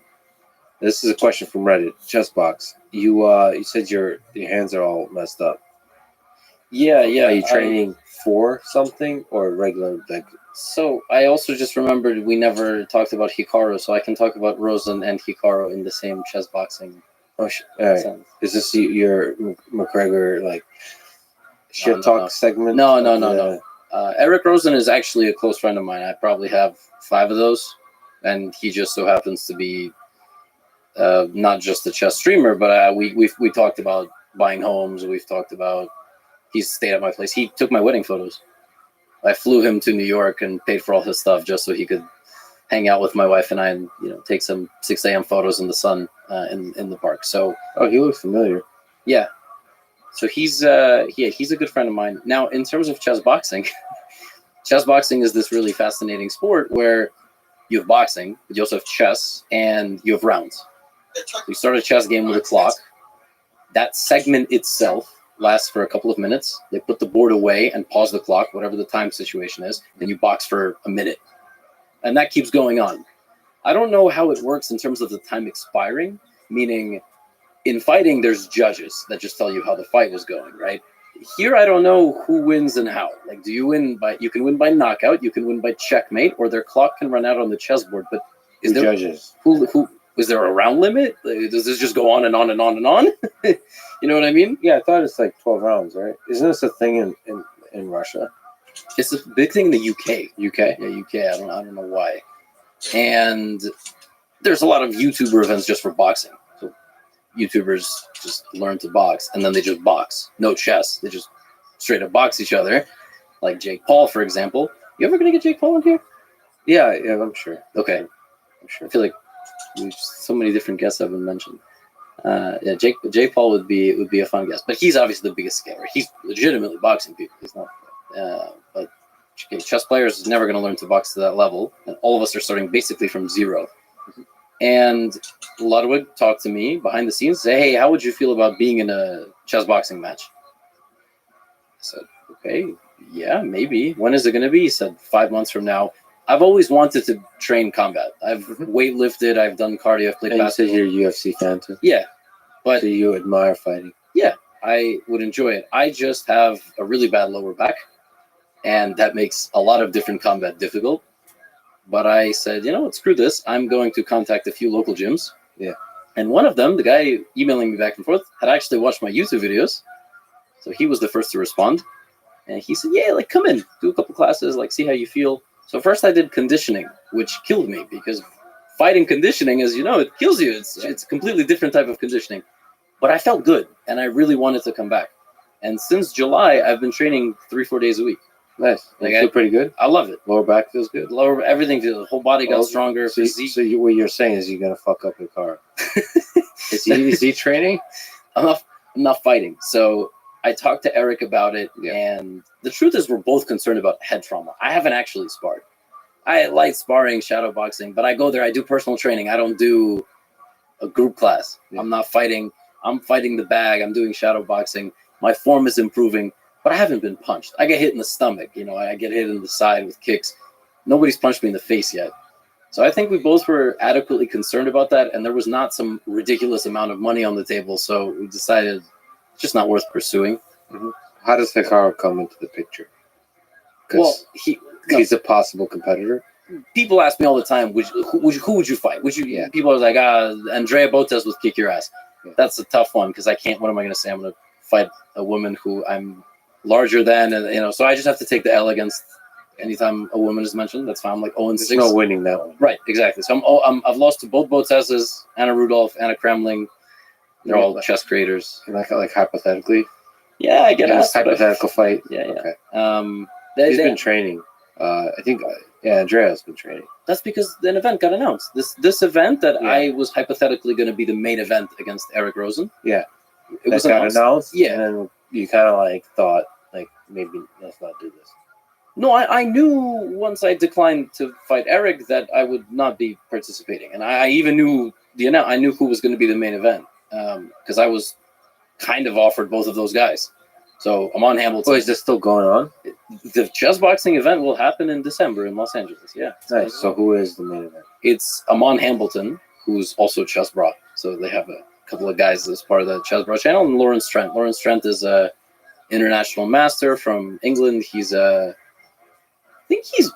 This is a question from Reddit. Chess box. You said your hands are all messed up. Yeah, yeah. Are you training for something or regular? Like, So I also just remembered we never talked about Hikaru, so I can talk about Rosen and Hikaru in the same chess boxing all right. sense. Is this your McGregor like shit No, talk no. segment? No, no, of no, the- no. Eric Rosen is actually a close friend of mine. I probably have 5 of those, and he just so happens to be not just a chess streamer, but we talked about buying homes. We've talked about he's stayed at my place. He took my wedding photos. I flew him to New York and paid for all his stuff just so he could hang out with my wife and I, and take some 6 a.m. photos in the sun in the park. So Oh, he looks familiar. yeah, so he's he's a good friend of mine. Now, in terms of chess boxing, chess boxing is this really fascinating sport where you have boxing, but you also have chess and you have rounds. You start a chess game with a clock. That segment itself lasts for a couple of minutes. They put the board away and pause the clock, whatever the time situation is. Then you box for a minute. And that keeps going on. I don't know how it works in terms of the time expiring, meaning in fighting, there's judges that just tell you how the fight was going, right? Here, I don't know who wins and how. Like, do you win by, you can win by knockout, you can win by checkmate, or their clock can run out on the chessboard. But is Who there, judges? who is there a round limit? Like, does this just go on and on and on and on? You know what I mean? Yeah, I thought it's like 12 rounds, right? Isn't this a thing in Russia? It's a big thing in the UK. UK? Yeah, UK. I don't know why. And there's a lot of YouTuber events just for boxing. So YouTubers just learn to box, and then they just box. No chess. They just straight up box each other. Like Jake Paul, for example. You ever gonna get Jake Paul in here? Yeah, I'm sure. Okay. I'm sure. I feel like so many different guests have been mentioned. Yeah, Jake Paul would be a fun guest, but he's obviously the biggest scaler. He's legitimately boxing people. He's not, but okay, chess players is never going to learn to box to that level, and all of us are starting basically from zero. And Ludwig talked to me behind the scenes, say, "Hey, how would you feel about being in a chess boxing match?" I said, "Okay, yeah, maybe. When is it going to be?" He said, 5 months from now. I've always wanted to train combat. I've weightlifted. I've done cardio. I've played And you said basketball. you're a UFC fan too. Yeah, but So you admire fighting. yeah, I would enjoy it. I just have a really bad lower back, and that makes a lot of different combat difficult. But I said, you know what, screw this. I'm going to contact a few local gyms. Yeah. And one of them, the guy emailing me back and forth, had actually watched my YouTube videos. So he was the first to respond. And he said, yeah, like, come in, do a couple classes, like, see how you feel. So first I did conditioning, which killed me because fighting conditioning, as you know, it kills you. It's a completely different type of conditioning. But I felt good, and I really wanted to come back. And since July, I've been training 3-4 days a week. Nice. Like, You feel pretty good? I love it. Lower back feels good? Lower, everything, the whole body got stronger. So, Physique. what you're saying is you're going to fuck up your car. Is he training? I'm not fighting. So I talked to Eric about it, and the truth is we're both concerned about head trauma. I haven't actually sparred. I like sparring, shadow boxing, but I go there, I do personal training. I don't do a group class. Yeah. I'm not fighting. I'm fighting the bag. I'm doing shadow boxing. My form is improving, but I haven't been punched. I get hit in the stomach. You know, I get hit in the side with kicks. Nobody's punched me in the face yet. So I think we both were adequately concerned about that, and there was not some ridiculous amount of money on the table, so we decided it's just not worth pursuing. Mm-hmm. How does Hikaru come into the picture? Well, Because he's a possible competitor. People ask me all the time, who would you fight? People are like, Andrea Botes would kick your ass. Yeah. That's a tough one because I can't. What am I going to say? I'm going to fight a woman who I'm larger than, and so I just have to take the L against anytime a woman is mentioned. That's fine. I'm like 0-6. There's no winning that one. Right, exactly. So I've lost to both Boteses, Anna Rudolph, Anna Kremling. They're all chess creators. Like hypothetically. Yeah, I get asked. Hypothetical fight. Yeah. Okay. He's been training. I think. Yeah, Andrea's been training. That's because an event got announced. This event that I was hypothetically going to be the main event against Eric Rosen. Yeah. It was announced. Yeah. And then you kind of like thought, like, maybe let's not do this. No, I knew once I declined to fight Eric that I would not be participating. And I even knew I knew who was going to be the main event because I was kind of offered both of those guys. So Amon Hamilton. Oh, is this still going on? The chess boxing event will happen in December in Los Angeles. Yeah. Nice. So who is the main event? It's Amon Hamilton, who's also Chess Bra. So they have a couple of guys as part of the Chess Bra channel, and Lawrence Trent. Lawrence Trent is a international master from England. I think he's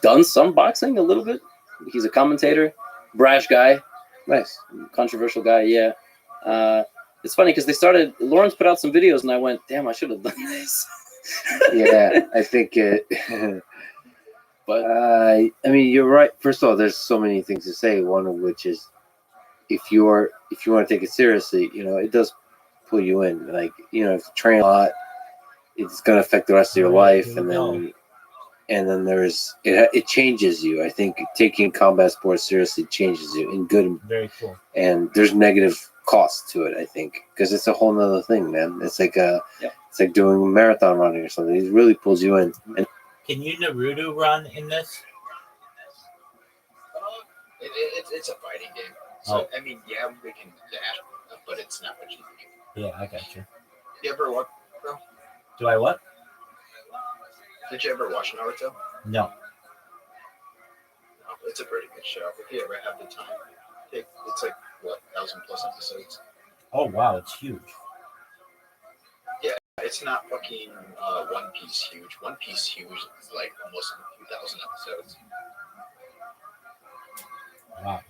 done some boxing a little bit. He's a commentator, brash guy, Nice. controversial guy. Yeah. It's funny because Lawrence put out some videos and I went, damn, I should have done this. Yeah, I think it. But I mean, you're right. First of all, there's so many things to say. One of which is, if you want to take it seriously, it does pull you in. Like, if you train a lot, it's going to affect the rest of your life, and then there's it changes you. I think taking combat sports seriously changes you in good. Very cool. And there's negative cost to it, I think, because it's a whole nother thing, man. It's like it's like doing marathon running or something. It really pulls you in. And can you Naruto run in this? It's a fighting game. So I mean, yeah, we can dash, but it's not what you think. Yeah, I got you. You ever watch? Do I what? Did you ever watch Naruto? No. No, it's a pretty good show. If you ever have the time, it's like 1,000+ episodes. Oh wow, it's huge. Yeah, it's not fucking One Piece huge. One Piece huge is like almost 2,000 episodes. Wow.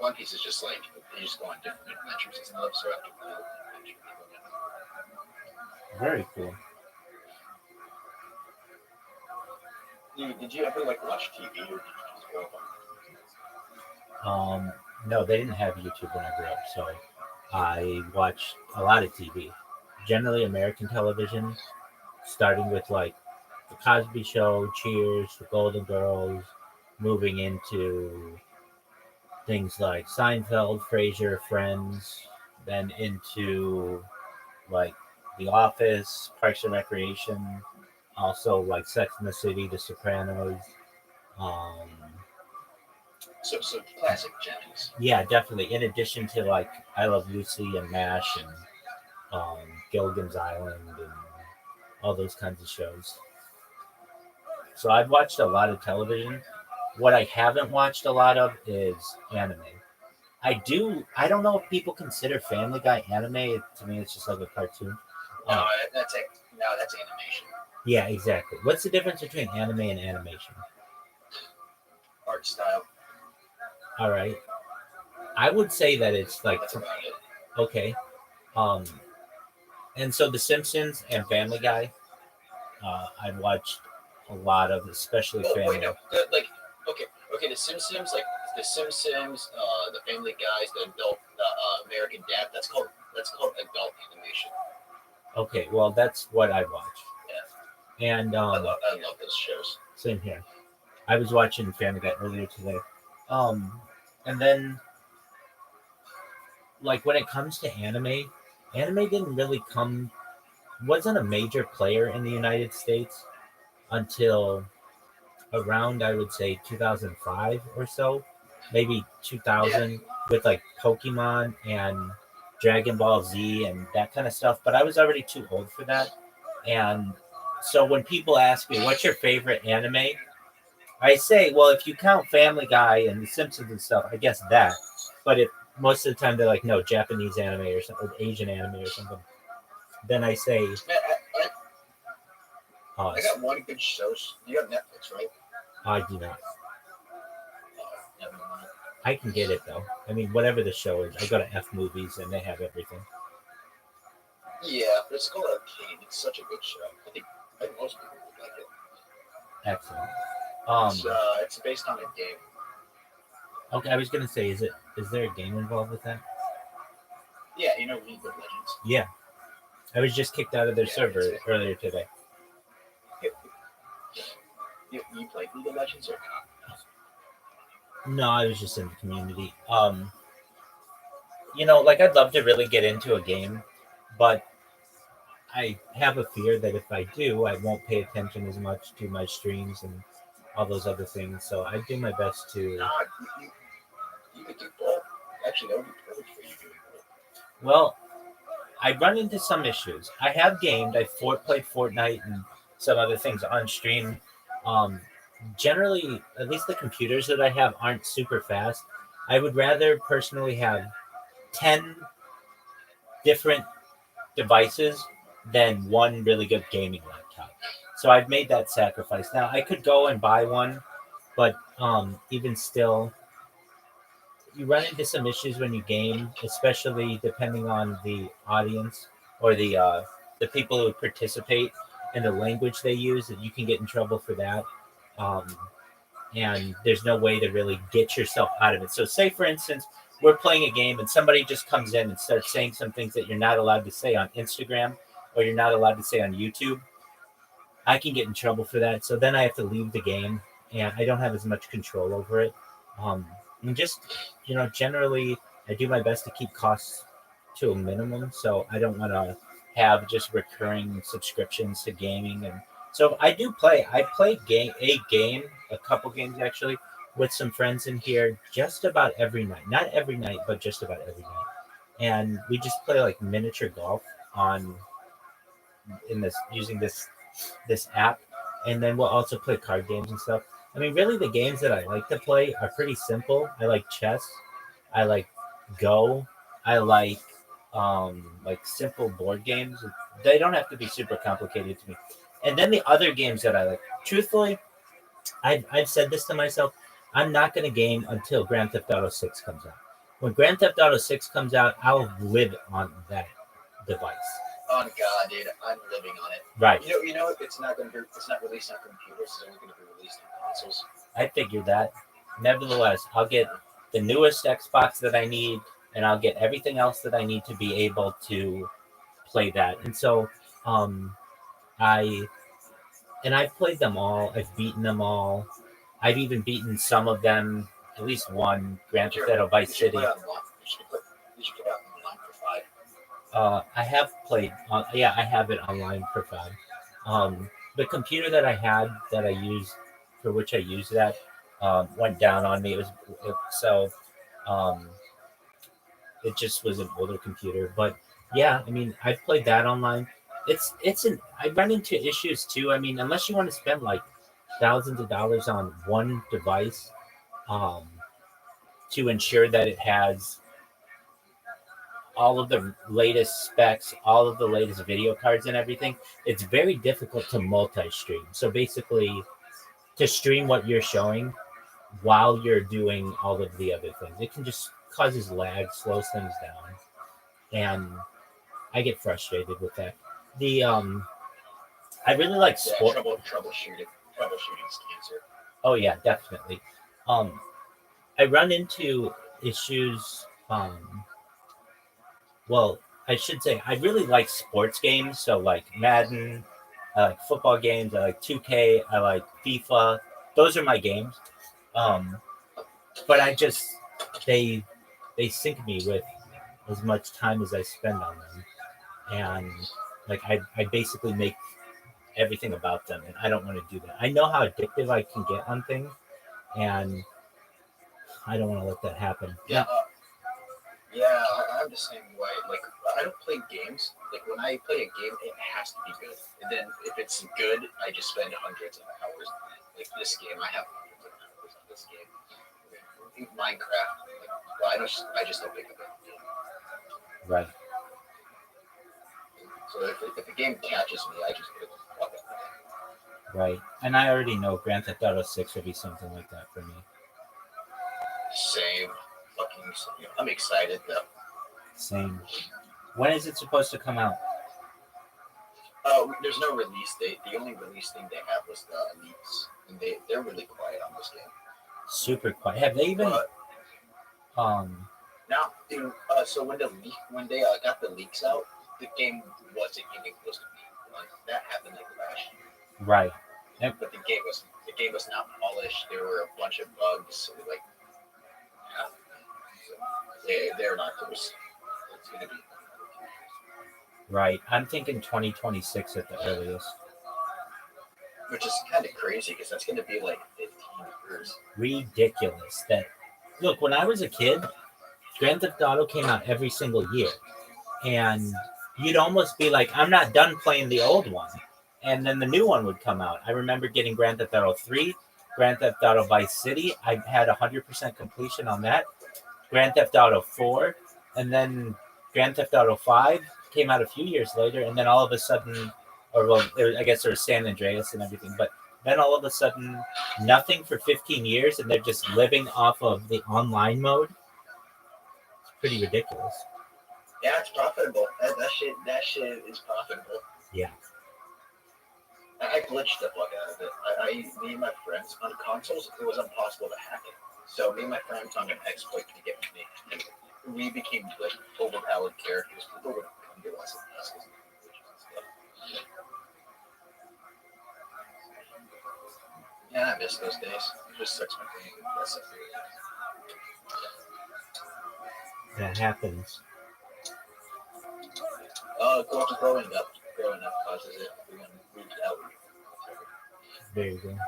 One Piece is just like you just go on different adventures and stuff. So after that, Very cool. did you ever like watch TV or did you just grow up on? No, they didn't have YouTube when I grew up, so I watched a lot of TV. Generally American television, starting with like the Cosby Show, Cheers, the Golden Girls, moving into things like Seinfeld, Frasier, Friends, then into like The Office, Parks and Recreation, also like Sex and the City, The Sopranos. Um, So classic Japanese. yeah, definitely. In addition to like I Love Lucy and MASH and Gilligan's Island and all those kinds of shows. So I've watched a lot of television. What I haven't watched a lot of is anime. I don't know if people consider Family Guy anime. To me, it's just like a cartoon. No, that's animation. Yeah, exactly. What's the difference between anime and animation? Art style. All right. I would say that it's like That's about it. okay. And so The Simpsons and Family Guy, I've watched a lot of, especially Oh, Family. wait, no. Okay. The Simpsons, the Family Guys, the adult, American Dad. That's called adult animation. Okay, well that's what I watched. Yeah. And I love those shows. same here. I was watching Family Guy earlier today. And then like when it comes to anime didn't really wasn't a major player in the United States until around I would say 2005 or so, maybe 2000 with like Pokemon and Dragon Ball Z and that kind of stuff. But I was already too old for that. And so when people ask me, what's your favorite anime? I say, well, if you count Family Guy and The Simpsons and stuff, I guess that. But if most of the time they're like, no, Japanese anime or something, or Asian anime or something, then I say, I got one good show. You have Netflix, right? I do not. Never mind. I can get it though. I mean, whatever the show is, I go to F Movies and they have everything. Yeah, but it's called Arcane. It's such a good show. I think most people would like it. Excellent. It's based on a game. Okay, I was gonna say, is there a game involved with that? Yeah, you know League of Legends. Yeah, I was just kicked out of their server earlier today. You played League of Legends or not? No, I was just in the community. Like I'd love to really get into a game, but I have a fear that if I do, I won't pay attention as much to my streams and all those other things. So I do my best to. Nah, you could do both. Actually, that would be perfect for you doing both. Well, I run into some issues. I have gamed. I played Fortnite and some other things on stream. Generally, at least the computers that I have aren't super fast. I would rather personally have 10 different devices than one really good gaming laptop. So I've made that sacrifice. Now I could go and buy one, but even still, you run into some issues when you game, especially depending on the audience or the people who participate and the language they use. That you can get in trouble for that, and there's no way to really get yourself out of it. So, say for instance, we're playing a game and somebody just comes in and starts saying some things that you're not allowed to say on Instagram or you're not allowed to say on YouTube. I can get in trouble for that. So then I have to leave the game and I don't have as much control over it. And just, generally I do my best to keep costs to a minimum. So I don't want to have just recurring subscriptions to gaming. And so I do play. I play a couple games actually, with some friends in here just about every night. Not every night, but just about every night. And we just play like miniature golf using this app. And then we'll also play card games and stuff. I mean, really the games that I like to play are pretty simple. I like chess. I like Go. I like simple board games. They don't have to be super complicated to me. And then the other games that I like, truthfully, I've said this to myself, I'm not going to game until Grand Theft Auto 6 comes out. When Grand Theft Auto 6 comes out, I'll live on that device. Oh God, dude, I'm living on it. Right. You know, it's not released on computers. It's only going to be released on consoles. I figured that. Nevertheless, I'll get the newest Xbox that I need, and I'll get everything else that I need to be able to play that. And so, I've played them all. I've beaten them all. I've even beaten some of them. At least one, Grand Theft Auto Vice City. Did you put it online for $5? I have played. Yeah, I have it online for fun. The computer that I had that I used for which I used that went down on me. It just was an older computer. But yeah, I mean, I've played that online. I run into issues too. I mean, unless you want to spend like thousands of dollars on one device, to ensure that it has all of the latest specs, all of the latest video cards and everything, it's very difficult to multi-stream. So basically, to stream what you're showing while you're doing all of the other things, it can just causes lag, slows things down, and I get frustrated with that. I really like sport. Troubleshooting's cancer. Oh yeah, definitely. I run into issues. Well, I should say I really like sports games. So like Madden, I like football games. I like 2K. I like FIFA. Those are my games. But they sync me with as much time as I spend on them, and like I basically make everything about them, and I don't want to do that. I know how addictive I can get on things, and I don't want to let that happen. Yeah. Yeah, I'm the same way. Like, I don't play games. Like, when I play a game, it has to be good. And then if it's good, I just spend hundreds of hours on it. Like this game, I have hundreds of hours on this game. Minecraft. I just don't pick up a game. Right. So if the game catches me, I just pick it up. Right. And I already know Grand Theft Auto 6 will be something like that for me. Same. I'm excited though. Same. When is it supposed to come out? There's no release date. The only release thing they have was the leaks, and they're really quiet on this game. Super quiet. Have they even? Now, so when they got the leaks out, the game wasn't even close to being run. That happened like last year. Right. But the game was not polished. There were a bunch of bugs. Like, they're not close. It's gonna be. Right. I'm thinking 2026 at the earliest. Which is kind of crazy because that's going to be like 15 years. Ridiculous. Look, when I was a kid, Grand Theft Auto came out every single year. And you'd almost be like, I'm not done playing the old one. And then the new one would come out. I remember getting Grand Theft Auto 3, Grand Theft Auto Vice City. I had 100% completion on that. Grand Theft Auto 4. And then Grand Theft Auto 5 came out a few years later. And then all of a sudden, I guess there was San Andreas and everything. But then all of a sudden, nothing for 15 years. And they're just living off of the online mode. It's pretty ridiculous. Yeah, it's profitable. That shit is profitable. Yeah. I glitched the fuck out of it. Me and my friends on consoles, it was impossible to hack it. So me and my friends found an exploit to get me. And we became like overpowered characters. People would come to us and ask us stuff. Yeah, I miss those days. It just sucks my brain. That's it. That happens. Growing up causes it. Everyone moved out. There you go.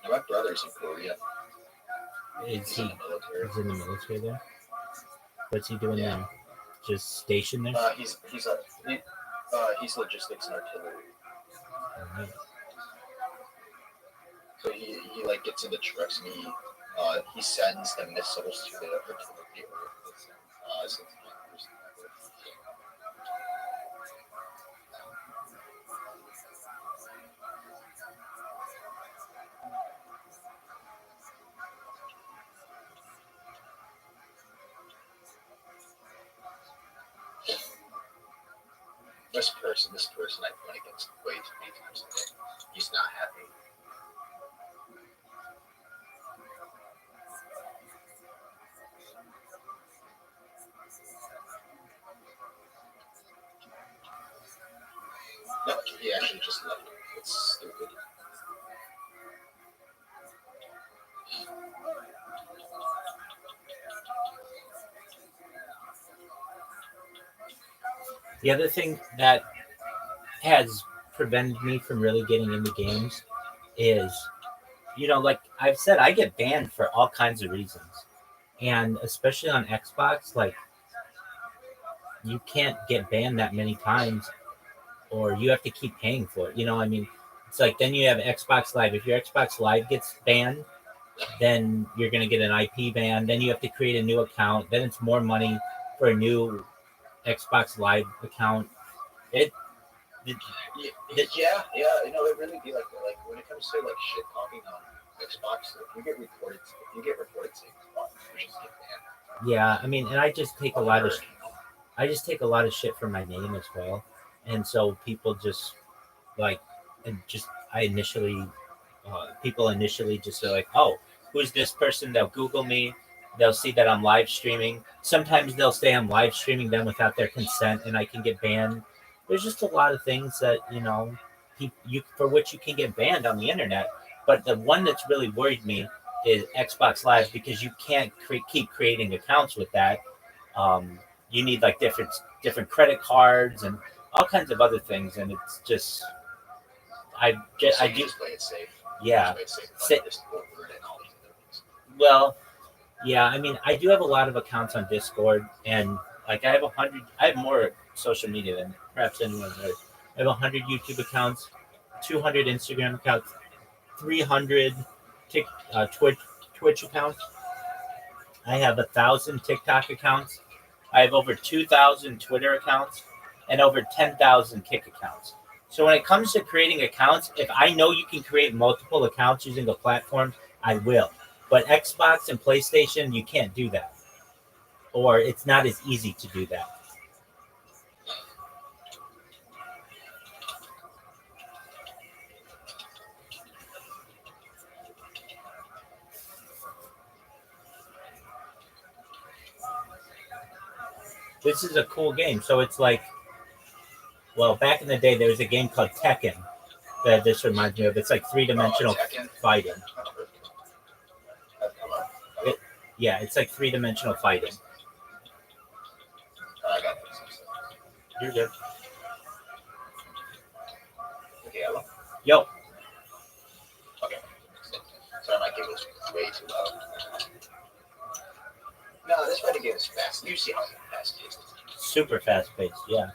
My brother's in Korea. He's in the military. He's in the military there. What's he doing now? Just stationed there? He's logistics and artillery. Right. So he like gets in the trucks and he sends the missiles to the artillery. this person I went against way too many times a day. He's not happy. No, he actually just left. It's stupid. The other thing that has prevented me from really getting into games is, like I've said, I get banned for all kinds of reasons. And especially on Xbox, like, you can't get banned that many times, or you have to keep paying for it. I mean, it's like then you have Xbox Live. If your Xbox Live gets banned, then you're going to get an IP ban. Then you have to create a new account. Then it's more money for a new Xbox Live account. It really be like that. Like when it comes to like shit talking on Xbox, if you get reported saying fuck, you just get banned. Yeah, I mean, and I just take a lot of shit for my name as well, and so people just like, people initially just are like, oh, who's this person? They'll Google me. They'll see that I'm live streaming. Sometimes they'll say I'm live streaming them without their consent, and I can get banned. There's just a lot of things that for which you can get banned on the internet. But the one that's really worried me is Xbox Live, because you can't keep creating accounts with that. You need like different credit cards and all kinds of other things, and it's just I do just play it safe. Yeah. Play it safe. Well, yeah, I mean, I do have a lot of accounts on Discord, and like I have more social media than perhaps anyone knows. I have 100 YouTube accounts, 200 Instagram accounts, 300 Twitch accounts. I have 1,000 TikTok accounts. I have over 2,000 Twitter accounts and over 10,000 Kick accounts. So when it comes to creating accounts, if I know you can create multiple accounts using a platform, I will. But Xbox and PlayStation, you can't do that. Or it's not as easy to do that. This is a cool game. So it's like, well, back in the day, there was a game called Tekken that this reminds me of. It's like three-dimensional fighting. It's like three-dimensional fighting. I got this. You're good. Okay, hello? Yo. Okay. So I might give this way too loud. No, this fighting game is fast. You see how fast it is. Super fast-paced, yeah.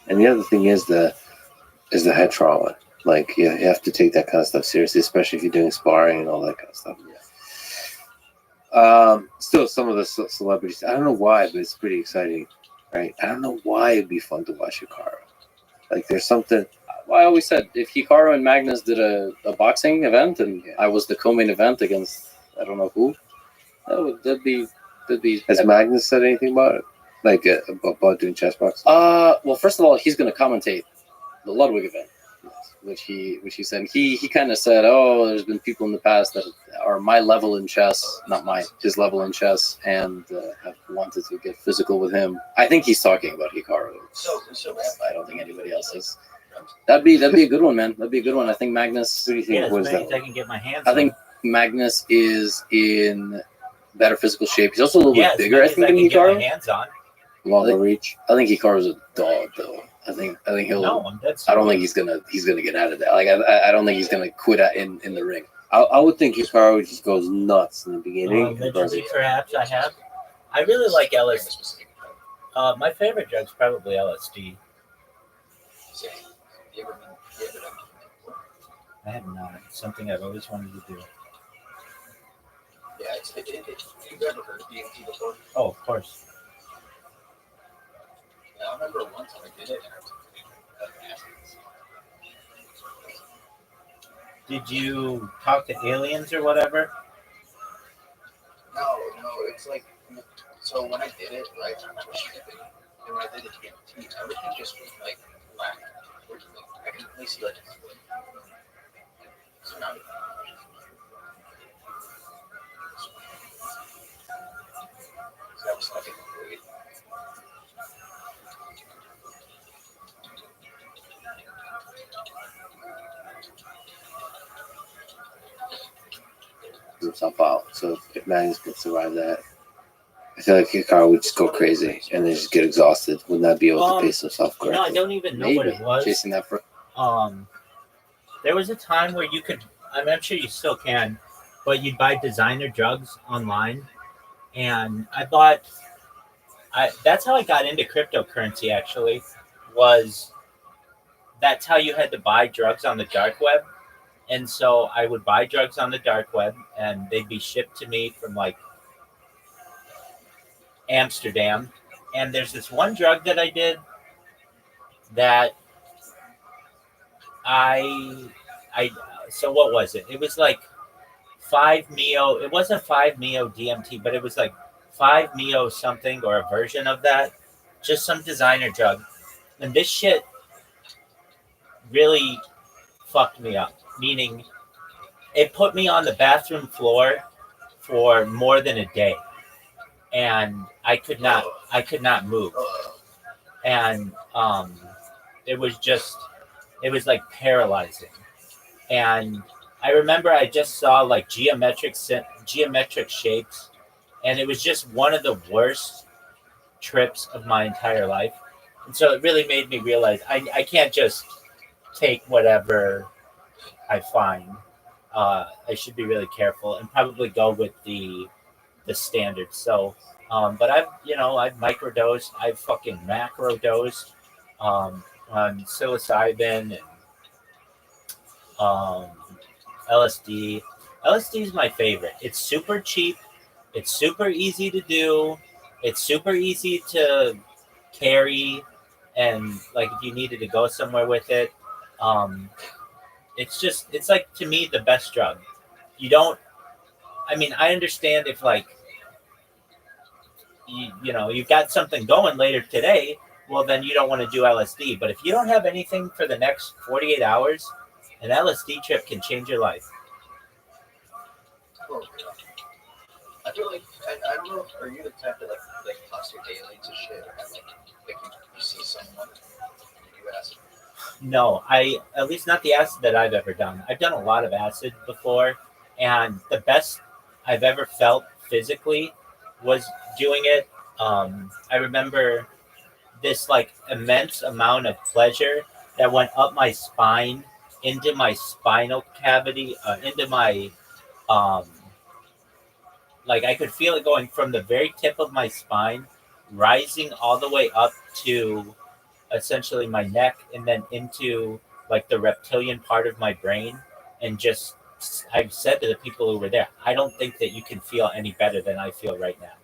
And the other thing is the head trauma. Like you have to take that kind of stuff seriously, especially if you're doing sparring and all that kind of stuff. Still, some of the celebrities, I don't know why, but it's pretty exciting, right? I don't know why it'd be fun to watch Hikaru. Like there's something, Well, I always said if Hikaru and Magnus did a boxing event and I was the co-main event against I don't know who, that'd be. Has Magnus said anything about it? Like about doing chess boxing? Well, first of all, he's going to commentate the Ludwig event, which he said he kind of said, oh, there's been people in the past that are my level in chess, not his level in chess, and have wanted to get physical with him. I think he's talking about Hikaru. So I don't think anybody else is. That'd be a good one, man. That'd be a good one. I think Magnus. What do you think? Yeah, as Was many that? as I can get my hands I think on. Magnus is in better physical shape. He's also a little Yeah, bit as bigger, I many as think, I than can get my Hikaru. hands on. Longer reach? I think Hikaru's a dog, though. I think he'll. No, that's. I don't think he's gonna get out of that. Like I don't think he's gonna quit in the ring. I would think Hikaru just goes nuts in the beginning. Allegedly, perhaps I have. I really like LSD. My favorite drug's probably LSD. I have not. It's something I've always wanted to do. Yeah, you've ever heard of DMT before? Oh, of course. Yeah, I remember one time I did it. Did you talk to aliens or whatever? No, it's like, so when I did it, right, I remember stripping, and when I did the DMT, everything just was like black. I can only see like a split. So now, so that was fucking great. Himself out. So if Magnus could survive that, I feel like Hikaru would just go crazy and then just get exhausted. Would not be able to pace himself You know, I correctly. don't even know what it was. Chasing that for. There was a time where you could. I'm sure you still can, but you'd buy designer drugs online, and I bought. That's how I got into cryptocurrency. Actually, was that's how you had to buy drugs on the dark web. And so I would buy drugs on the dark web, and they'd be shipped to me from like Amsterdam. And there's this one drug that I did that so what was it? It was like 5-MeO. It wasn't 5-MeO DMT, but it was like 5-MeO something or a version of that. Just some designer drug. And this shit really fucked me up. Meaning, it put me on the bathroom floor for more than a day, and I could not move, and it was like paralyzing. And I remember I just saw like geometric shapes, and it was just one of the worst trips of my entire life. And so it really made me realize I can't just take whatever I find. I should be really careful and probably go with the standards. So, but I've microdosed, I've fucking macrodosed on psilocybin and LSD. LSD is my favorite. It's super cheap. It's super easy to do. It's super easy to carry, and like if you needed to go somewhere with it. It's like, to me, the best drug. I understand if like, you've got something going later today, well, then you don't want to do LSD. But if you don't have anything for the next 48 hours, an LSD trip can change your life. I feel like, I don't know, are you the type that like toss your daily to shit, or have like you see someone and you ask? No, at least not the acid that I've ever done. I've done a lot of acid before, and the best I've ever felt physically was doing it. I remember this like immense amount of pleasure that went up my spine, into my spinal cavity, into my like I could feel it going from the very tip of my spine, rising all the way up to essentially my neck, and then into like the reptilian part of my brain. And just, I've said to the people who were there, I don't think that you can feel any better than I feel right now.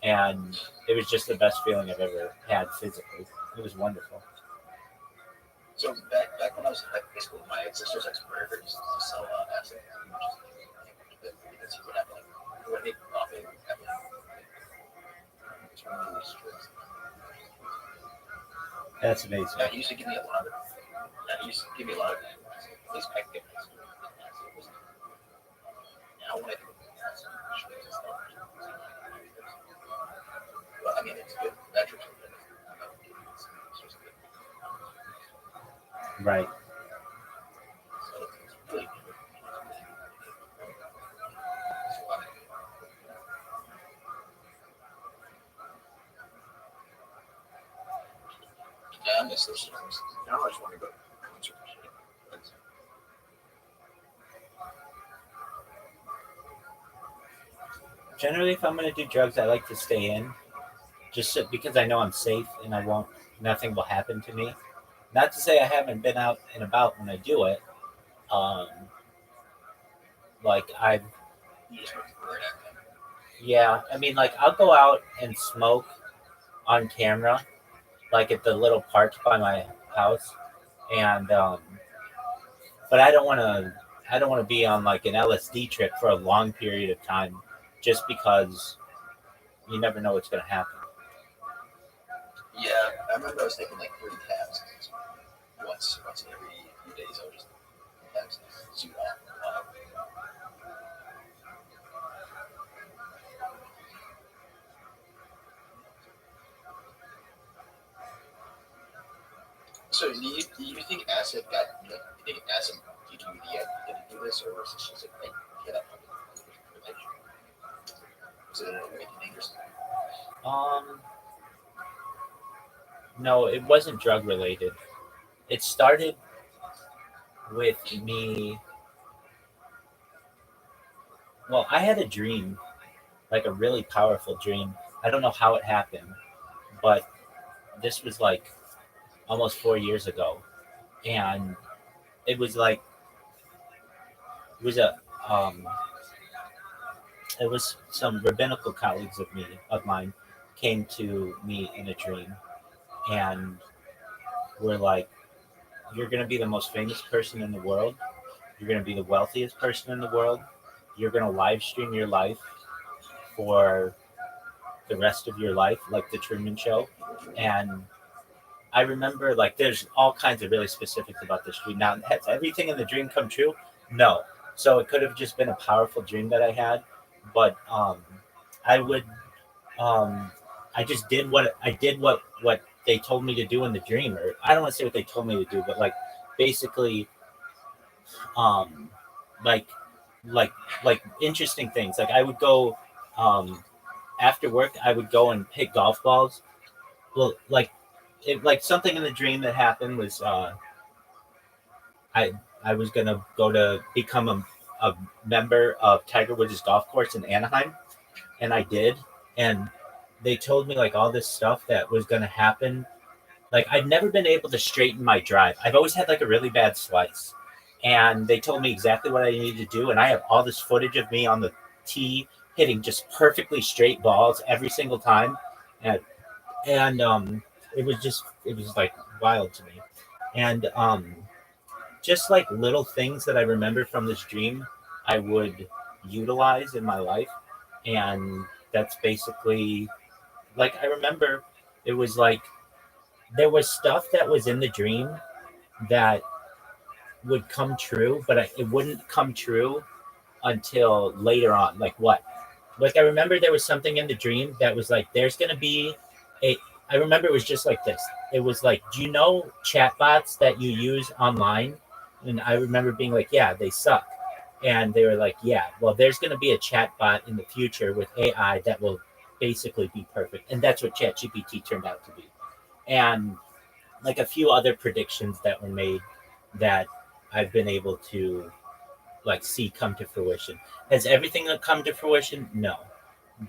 And it was just the best feeling I've ever had physically. It was wonderful. So back when I was in high school, my sister's ex-boyfriend used to sell acid. That's what happened. When they off it, That's amazing. yeah, he used to give me a lot of. Yeah, he used to give me a lot of. These packets. Now when I do well, I mean, it's good. Naturally. Right. So it's really good. Yeah, I miss those songs. Now I just want to go to a concert. Generally, if I'm going to do drugs, I like to stay in, just because I know I'm safe and nothing will happen to me. Not to say I haven't been out and about when I do it. Um, like I've, You just prefer it. yeah, I mean, like I'll go out and smoke on camera, like at the little park by my house, and but I don't want to. I don't want to be on like an LSD trip for a long period of time, just because you never know what's going to happen. Yeah, I remember I was taking like 3 tabs once every few days. I would just tabs zoom off. So do you think acid got you know, you think acid did you did it do this or was it just like get up was it make it dangerous? No, it wasn't drug related. It started with me. Well, I had a dream, like a really powerful dream. I don't know how it happened, but this was like almost 4 years ago, and it was like it was a it was some rabbinical colleagues of mine came to me in a dream, and were like, "You're going to be the most famous person in the world. You're going to be the wealthiest person in the world. You're going to live stream your life for the rest of your life, like the Truman Show." And I remember, like, there's all kinds of really specifics about this dream. Now, has everything in the dream come true? No. So it could have just been a powerful dream that I had, but I would, I just did what they told me to do in the dream, or I don't want to say what they told me to do, but like basically, um, like like interesting things. Like I would go after work, I would go and hit golf balls. Well, like something in the dream that happened was I was gonna go to become a member of Tiger Woods' golf course in Anaheim, and I did. And they told me like all this stuff that was gonna happen. Like I'd never been able to straighten my drive. I've always had like a really bad slice, and they told me exactly what I needed to do. And I have all this footage of me on the tee hitting just perfectly straight balls every single time, and it was like wild to me. And just like little things that I remember from this dream, I would utilize in my life. And that's basically like I remember it was like there was stuff that was in the dream that would come true, but it wouldn't come true until later on. Like what? Like I remember there was something in the dream that was like there's gonna be a I remember it was just like this. It was like, do you know chatbots that you use online? And I remember being like, yeah, they suck. And they were like, yeah, well, there's going to be a chatbot in the future with AI that will basically be perfect. And that's what ChatGPT turned out to be. And like a few other predictions that were made that I've been able to like see come to fruition. Has everything come to fruition? No.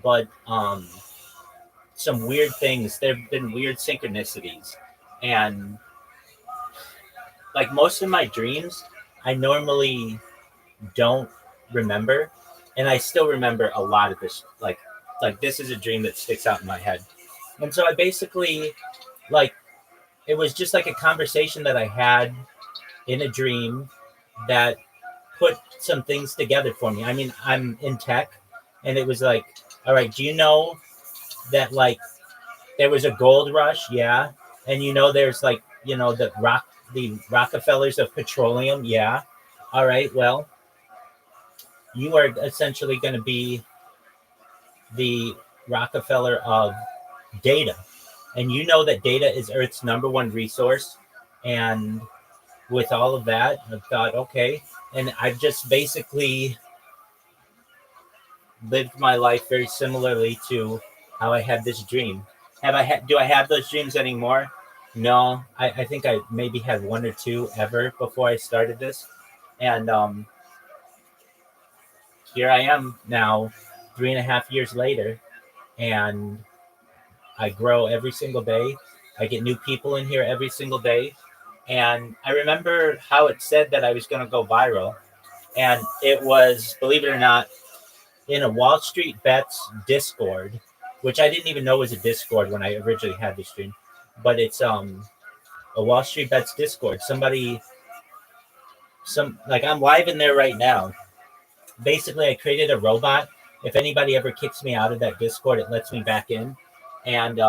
But some weird things. There have been weird synchronicities, and like most of my dreams, I normally don't remember, and I still remember a lot of this. Like this is a dream that sticks out in my head, and so I basically like it was just like a conversation that I had in a dream that put some things together for me. I mean, I'm in tech, and it was like, all right, do you know that like there was a gold rush? Yeah. And you know there's like, you know, the Rockefellers of petroleum, yeah. All right, well, you are essentially going to be the Rockefeller of data. And you know that data is Earth's number one resource. And with all of that, I thought, okay. And I've just basically lived my life very similarly to how I had this dream. Do I have those dreams anymore? No, I think I maybe had one or two ever before I started this. And here I am now, 3.5 years later, and I grow every single day. I get new people in here every single day. And I remember how it said that I was going to go viral. And it was, believe it or not, in a Wall Street Bets Discord, which I didn't even know was a Discord when I originally had this stream. But it's a Wall Street Bets Discord. I'm live in there right now. Basically, I created a robot. If anybody ever kicks me out of that Discord, it lets me back in. And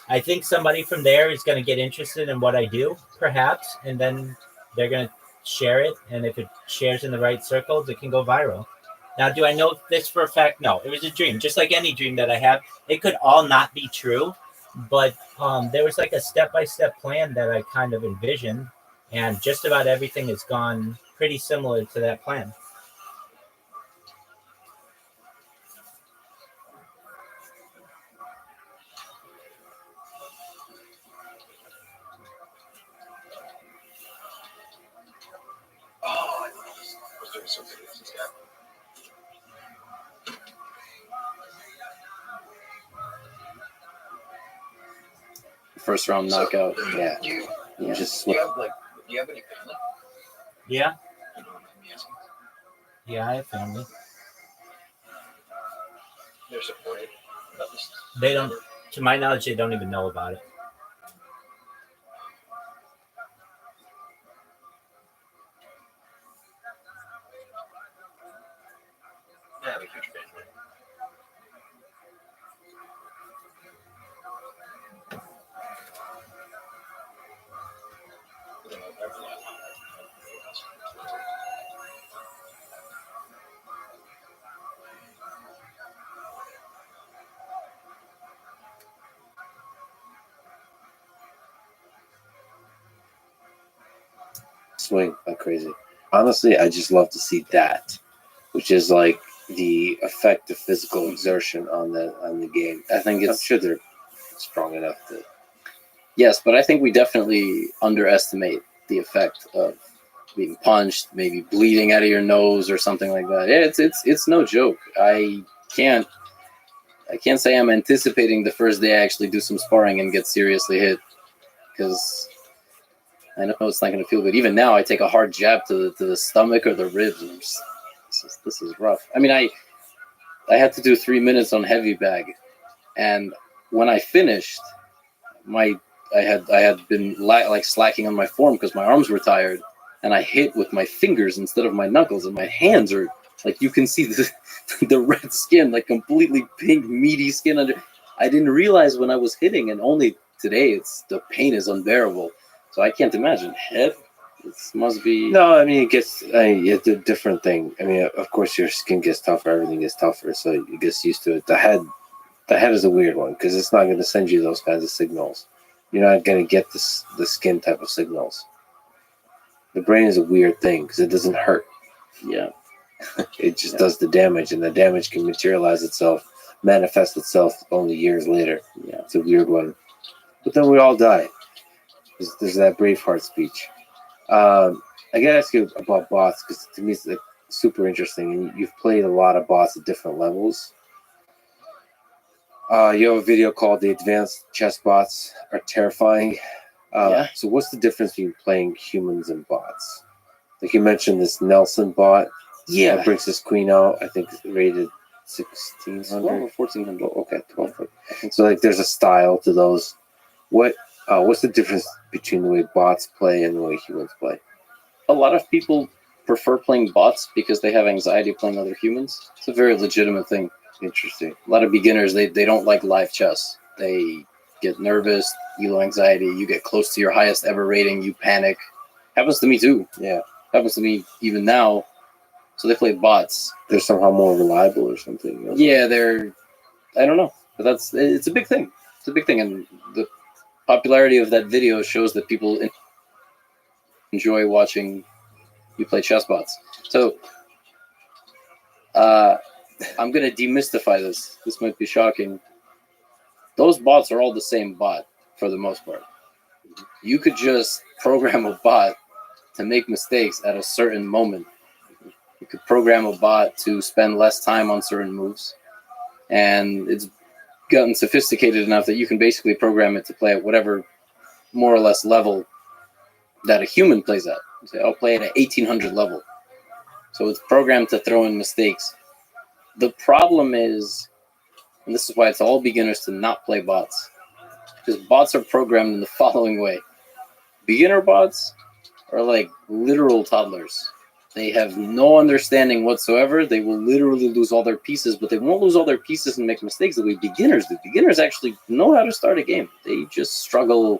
I think somebody from there is going to get interested in what I do, perhaps, and then they're going to share it. And if it shares in the right circles, it can go viral. Now, do I know this for a fact? No, it was a dream, just like any dream that I have. It could all not be true, but there was like a step-by-step plan that I kind of envisioned, and just about everything has gone pretty similar to that plan. Oh, I was doing something. First round knockout. Yeah. Do you, You just do you have any family? Yeah, You don't mind me asking? yeah, I have family. They're supportive about this. They don't, to my knowledge, they don't even know about it. I have a huge family. You know, I rely on that. swing like crazy. Honestly, I just love to see that, which is like the effect of physical exertion on the game. I think I'm it's sure they're strong enough to. yes, but I think we definitely underestimate the effect of being punched, maybe bleeding out of your nose or something like that. Yeah, it's no joke. I can't say I'm anticipating the first day I actually do some sparring and get seriously hit, because I know it's not going to feel good. Even now, I take a hard jab to the stomach or the ribs, and I'm just, this is rough. I mean, I had to do 3 minutes on heavy bag, and when I finished, I had been like slacking on my form because my arms were tired, and I hit with my fingers instead of my knuckles, and my hands are like, you can see the red skin, like completely pink, meaty skin under. I didn't realize when I was hitting, and only today the pain is unbearable. So I can't imagine head. This must be No, I mean it's a different thing. I mean, of course, your skin gets tougher, everything gets tougher, so you get used to it. The head is a weird one because it's not going to send you those kinds of signals. You're not going to get the skin type of signals. The brain is a weird thing because it doesn't hurt. yeah. It just does the damage, and the damage can materialize itself, manifest itself only years later. Yeah. It's a weird one. But then we all die. There's that Braveheart speech. I gotta ask you about bots because to me it's like super interesting, and you've played a lot of bots at different levels. You have a video called "The Advanced Chess Bots Are Terrifying." Yeah. So what's the difference between playing humans and bots? Like you mentioned this Nelson bot. Yeah. That brings his queen out. I think it's rated 1600 or 1400. Okay, 1200. So like there's a style to those. What What's the difference between the way bots play and the way humans play? A lot of people prefer playing bots because they have anxiety playing other humans. It's a very legitimate thing. Interesting. A lot of beginners, they don't like live chess. They get nervous, elo anxiety, you get close to your highest ever rating, you panic. Happens to me too. Yeah. Happens to me even now. So they play bots. They're somehow more reliable or something. You know? Yeah, I don't know. But it's a big thing. It's a big thing. And the popularity of that video shows that people enjoy watching you play chess bots. So I'm going to demystify this. This might be shocking. Those bots are all the same bot for the most part. You could just program a bot to make mistakes at a certain moment. You could program a bot to spend less time on certain moves. And it's gotten sophisticated enough that you can basically program it to play at whatever more or less level that a human plays at. You say, I'll play it at 1800 level. So it's programmed to throw in mistakes. The problem is, and this is why it's all beginners to not play bots, because bots are programmed in the following way. Beginner bots are like literal toddlers. They have no understanding whatsoever. They will literally lose all their pieces, but they won't lose all their pieces and make mistakes the way beginners do. Beginners actually know how to start a game. They just struggle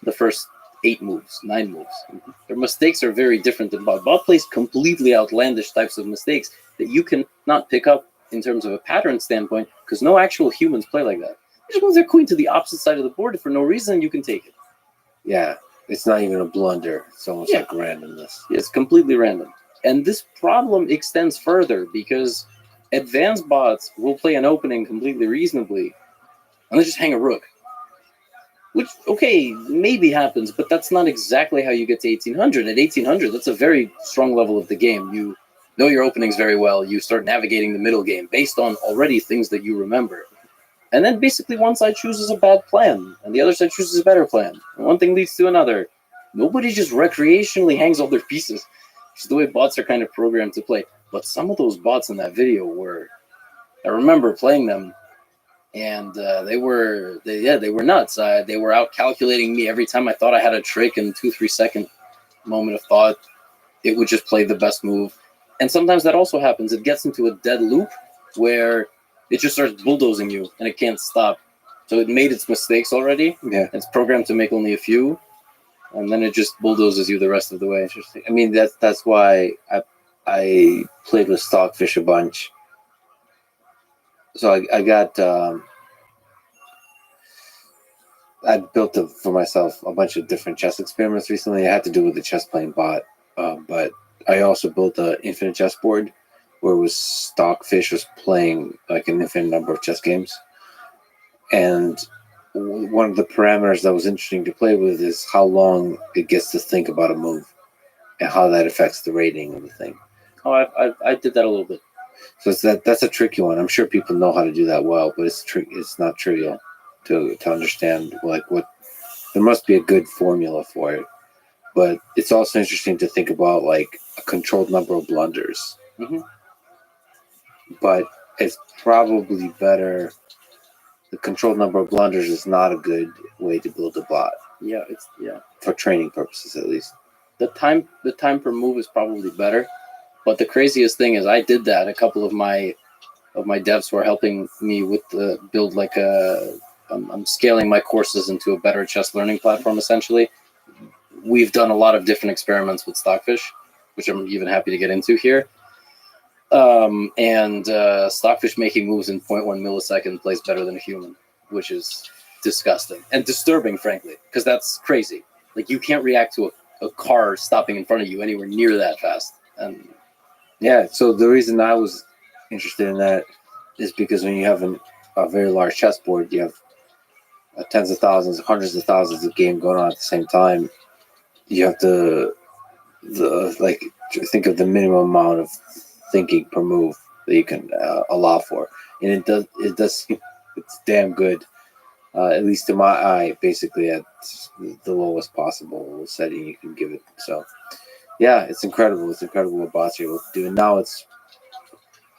the first 8 moves, 9 moves. Their mistakes are very different than bot. Bot plays completely outlandish types of mistakes that you can not pick up in terms of a pattern standpoint, because no actual humans play like that. They just move their queen to the opposite side of the board for no reason, you can take it. Yeah, it's not even a blunder. It's almost Yeah. like randomness. It's completely random. And this problem extends further because advanced bots will play an opening completely reasonably and they just hang a rook. Which, okay, maybe happens, but that's not exactly how you get to 1800. At 1800, that's a very strong level of the game. You know your openings very well. You start navigating the middle game based on already things that you remember. And then basically one side chooses a bad plan and the other side chooses a better plan. And one thing leads to another. Nobody just recreationally hangs all their pieces. It's the way bots are kind of programmed to play. But some of those bots in that video were, I remember playing them, and they were nuts. They were out calculating me every time I thought I had a trick in 2-3 second moment of thought. It would just play the best move. And sometimes that also happens. It gets into a dead loop where it just starts bulldozing you and it can't stop. So it made its mistakes already. Yeah. It's programmed to make only a few. And then it just bulldozes you the rest of the way. Interesting. I mean, that's why I played with Stockfish a bunch. So I got I built for myself a bunch of different chess experiments recently. I had to do with the chess playing bot, but I also built an infinite chessboard where it was Stockfish was playing like an infinite number of chess games, and one of the parameters that was interesting to play with is how long it gets to think about a move and how that affects the rating of the thing. Oh, I did that a little bit. So that's a tricky one. I'm sure people know how to do that well, but it's not trivial to understand like what there must be a good formula for it. But it's also interesting to think about like a controlled number of blunders. Mm-hmm. But it's probably better. The controlled number of blunders is not a good way to build a bot. Yeah, For training purposes, at least. The time per move is probably better. But the craziest thing is I did that. A couple of my devs were helping me with the build like I'm scaling my courses into a better chess learning platform essentially. We've done a lot of different experiments with Stockfish, which I'm even happy to get into here. And Stockfish making moves in 0.1 millisecond plays better than a human, which is disgusting and disturbing, frankly, because that's crazy. Like you can't react to a car stopping in front of you anywhere near that fast. And yeah, so the reason I was interested in that is because when you have a very large chessboard, you have tens of thousands, hundreds of thousands of games going on at the same time. You have to think of the minimum amount of thinking per move that you can allow for, and it does it's damn good, at least in my eye, basically at the lowest possible setting you can give it. So yeah, it's incredible. It's incredible what bots are able to do. And now it's,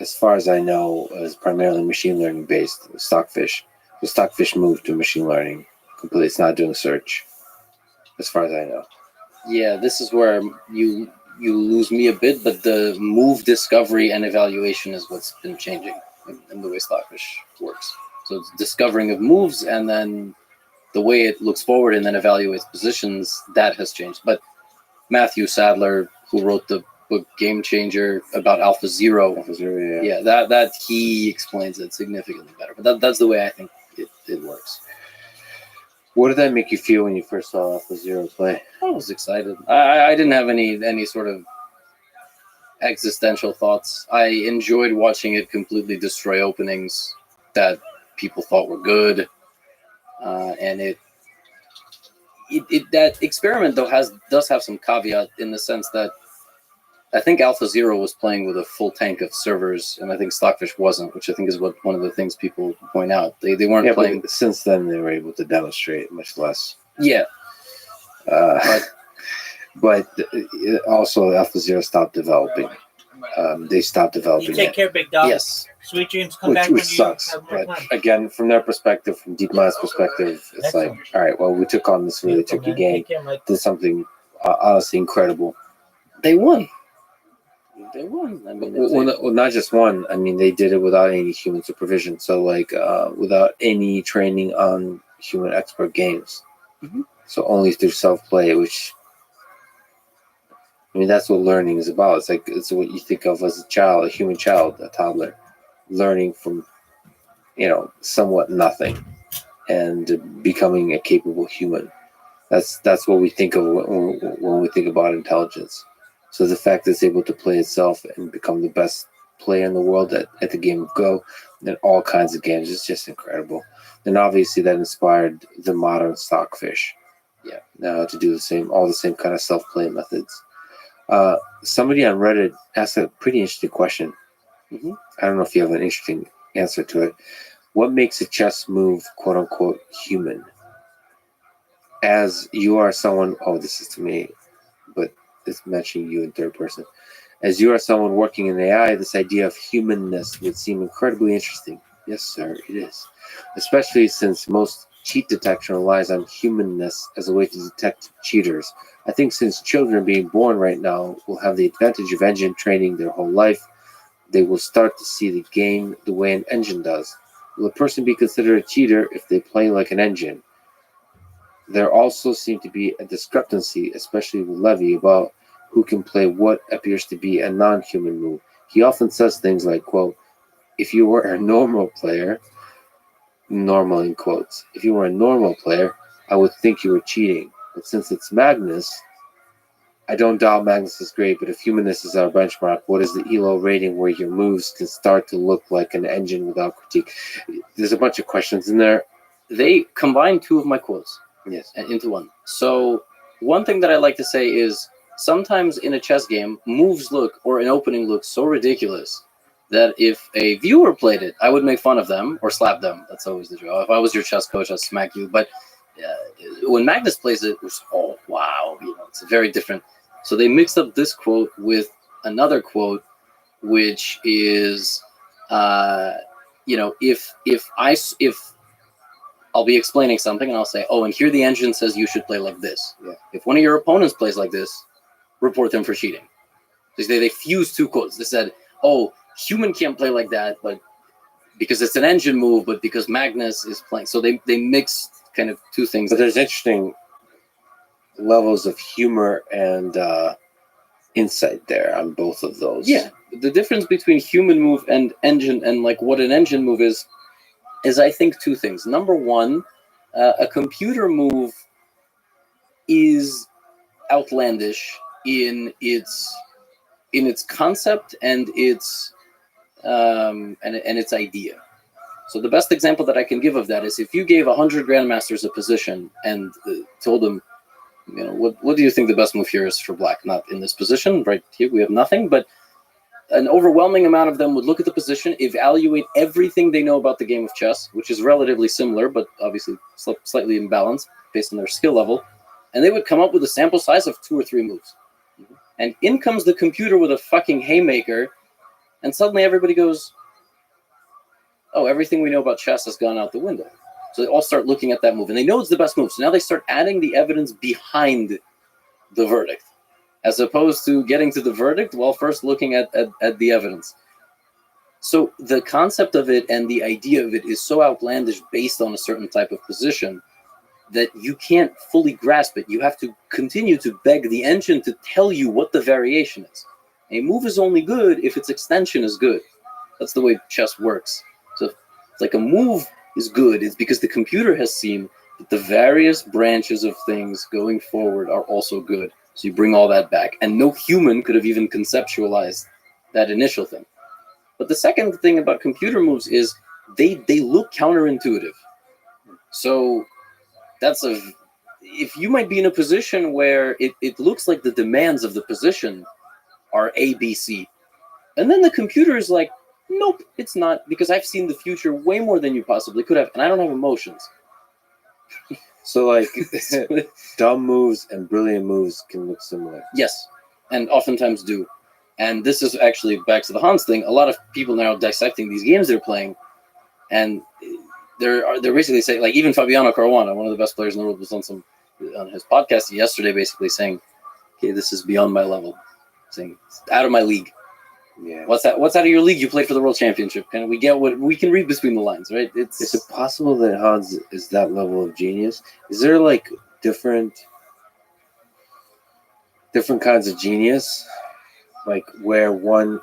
as far as I know, is primarily machine learning based. Stockfish. The Stockfish moved to machine learning completely. It's not doing search, as far as I know. Yeah, this is where you lose me a bit, but the move discovery and evaluation is what's been changing in the way Stockfish works. So it's discovering of moves, and then the way it looks forward and then evaluates positions, that has changed. But Matthew Sadler, who wrote the book Game Changer about Alpha Zero, yeah, that he explains it significantly better. But that's the way I think it works. What did that make you feel when you first saw Alpha Zero play? I was excited. I didn't have any sort of existential thoughts. I enjoyed watching it completely destroy openings that people thought were good, and it that experiment though does have some caveat in the sense that I think Alpha Zero was playing with a full tank of servers, and I think Stockfish wasn't, which I think is what one of the things people point out. They weren't playing. But since then, they were able to demonstrate much less. Yeah. But also, Alpha Zero stopped developing. They stopped developing You take it. care, big dog. Yes. Sweet dreams come back when Which you sucks. have more But time. again, from their perspective, from DeepMind's perspective, it's like, all right, well, we took on this really tricky game, Take care, Mike. did something honestly incredible. They won. They won. I mean, Well, not just one. I mean, they did it without any human supervision. So, like, without any training on human expert games. Mhm. So only through self-play, which, I mean, that's what learning is about. It's like, it's what you think of as a child, a human child, a toddler, learning from, somewhat nothing and becoming a capable human. That's what we think of when we think about intelligence. So the fact that it's able to play itself and become the best player in the world at the game of Go and all kinds of games is just incredible. And obviously that inspired the modern Stockfish. Yeah. Now to do all the same kind of self-play methods. Somebody on Reddit asked a pretty interesting question. Mhm. I don't know if you have an interesting answer to it. What makes a chess move, quote unquote, human? As you are someone, this is to me, but it's mentioning you in third person. As you are someone working in AI, this idea of humanness would seem incredibly interesting. Yes, sir, it is. Especially since most cheat detection relies on humanness as a way to detect cheaters. I think since children being born right now will have the advantage of engine training their whole life, they will start to see the game the way an engine does. Will a person be considered a cheater if they play like an engine? There also seems to be a discrepancy, especially with Levy, about who can play what appears to be a non-human move. He often says things like, quote, if you were a normal player, normal in quotes, if you were a normal player, I would think you were cheating. But since it's Magnus, I don't doubt Magnus is great, but if humanness is our benchmark, what is the ELO rating where your moves can start to look like an engine without critique? There's a bunch of questions in there. They combined two of my quotes. Yes. Into one. So one thing that I like to say is sometimes in a chess game, moves look or an opening looks so ridiculous that if a viewer played it, I would make fun of them or slap them. That's always the joke. If I was your chess coach, I'd smack you. But when Magnus plays it, it's wow, it's very different. So they mixed up this quote with another quote, which is, if I'll be explaining something and I'll say, and here the engine says you should play like this. Yeah. If one of your opponents plays like this, report them for cheating. They fused two quotes. They said, human can't play like that, but because it's an engine move, but because Magnus is playing. So they mixed kind of two things. But there's interesting levels of humor and insight there on both of those. Yeah. The difference between human move and engine and like what an engine move is I think two things. Number one, a computer move is outlandish in its concept and its idea. So the best example that I can give of that is if you gave 100 grandmasters a position and told them, what do you think the best move here is for black? Not in this position, right here we have nothing, but an overwhelming amount of them would look at the position, evaluate everything they know about the game of chess, which is relatively similar, but obviously slightly imbalanced based on their skill level, and they would come up with a sample size of 2 or 3 moves. And in comes the computer with a fucking haymaker, and suddenly everybody goes, everything we know about chess has gone out the window. So they all start looking at that move, and they know it's the best move. So now they start adding the evidence behind the verdict, as opposed to getting to the verdict while first looking at the evidence. So the concept of it and the idea of it is so outlandish based on a certain type of position that you can't fully grasp it. You have to continue to beg the engine to tell you what the variation is. A move is only good if its extension is good. That's the way chess works. So it's like a move is good, it's because the computer has seen that the various branches of things going forward are also good. So you bring all that back. And no human could have even conceptualized that initial thing. But the second thing about computer moves is they look counterintuitive. So if you might be in a position where it looks like the demands of the position are A, B, C. And then the computer is like, nope, it's not, because I've seen the future way more than you possibly could have, and I don't have emotions. So, like, dumb moves and brilliant moves can look similar. Yes, and oftentimes do. And this is actually back to the Hans thing. A lot of people now dissecting these games they're playing, and they're basically saying, like, even Fabiano Caruana, one of the best players in the world, was on his podcast yesterday, basically saying, "Okay, this is beyond my level, saying it's out of my league." Yeah. What's out of your league? You played for the World Championship. Can we get what we can read between the lines, right? Is it possible that Hans is that level of genius? Is there like different kinds of genius, like where one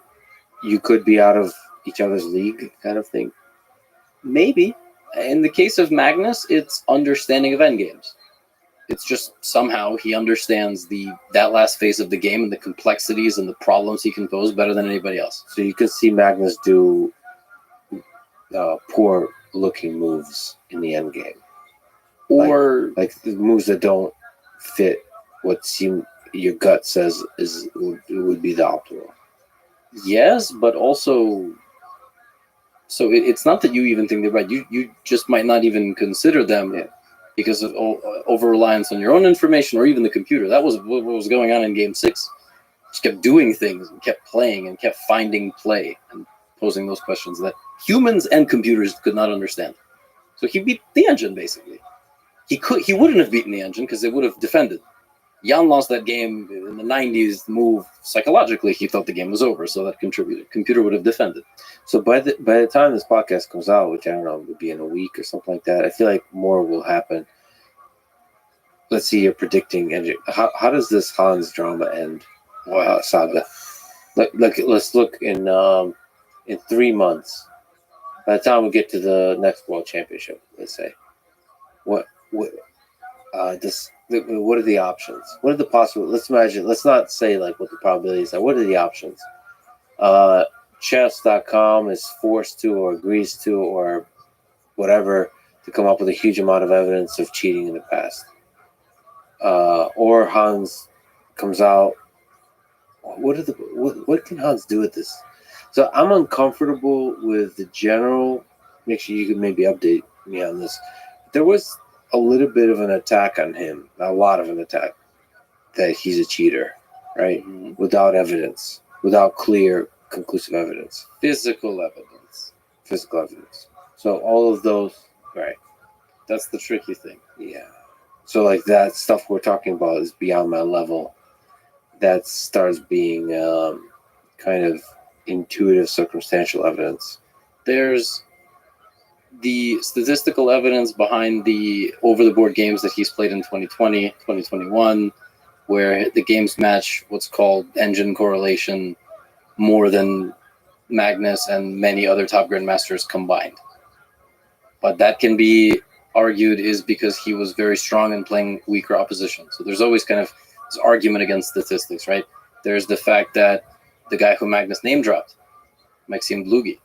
you could be out of each other's league, kind of thing? Maybe. In the case of Magnus, it's understanding of endgames. It's just somehow he understands that last phase of the game and the complexities and the problems he can pose better than anybody else. So you could see Magnus do poor looking moves in the end game, or like the moves that don't fit what your gut says would be the optimal. Yes, but also, so it's not that you even think they're right. You just might not even consider them. Yeah. Because of over-reliance on your own information or even the computer. That was what was going on in Game 6. Just kept doing things and kept playing and kept finding play and posing those questions that humans and computers could not understand. So he beat the engine, basically. He wouldn't have beaten the engine because it would have defended. Jan lost that game in the 90s move psychologically. He thought the game was over, so that contributed. Computer would have defended. So by the time this podcast comes out, which I don't know, would be in a week or something like that, I feel like more will happen. Let's see, you're predicting. How does this Hans drama end? Saga. Let's look in 3 months. By the time we get to the next World Championship, let's say, what are the options? What are the possible? Let's imagine. Let's not say like what the probabilities are. What are the options? Chess.com is forced to or agrees to or whatever to come up with a huge amount of evidence of cheating in the past. Or Hans comes out. What can Hans do with this? So I'm uncomfortable with the general. Make sure you can maybe update me on this. There was a little bit of an attack on him, a lot of an attack, that he's a cheater, right? Mm-hmm. Without evidence, without clear, conclusive evidence. Physical evidence. So all of those, right? That's the tricky thing. Yeah. So like that stuff we're talking about is beyond my level. That starts being kind of intuitive, circumstantial evidence. There's the statistical evidence behind the over-the-board games that he's played in 2020, 2021, where the games match what's called engine correlation more than Magnus and many other top grandmasters combined. But that can be argued is because he was very strong in playing weaker opposition. So there's always kind of this argument against statistics, right? There's the fact that the guy who Magnus name dropped, Maxime Blugi.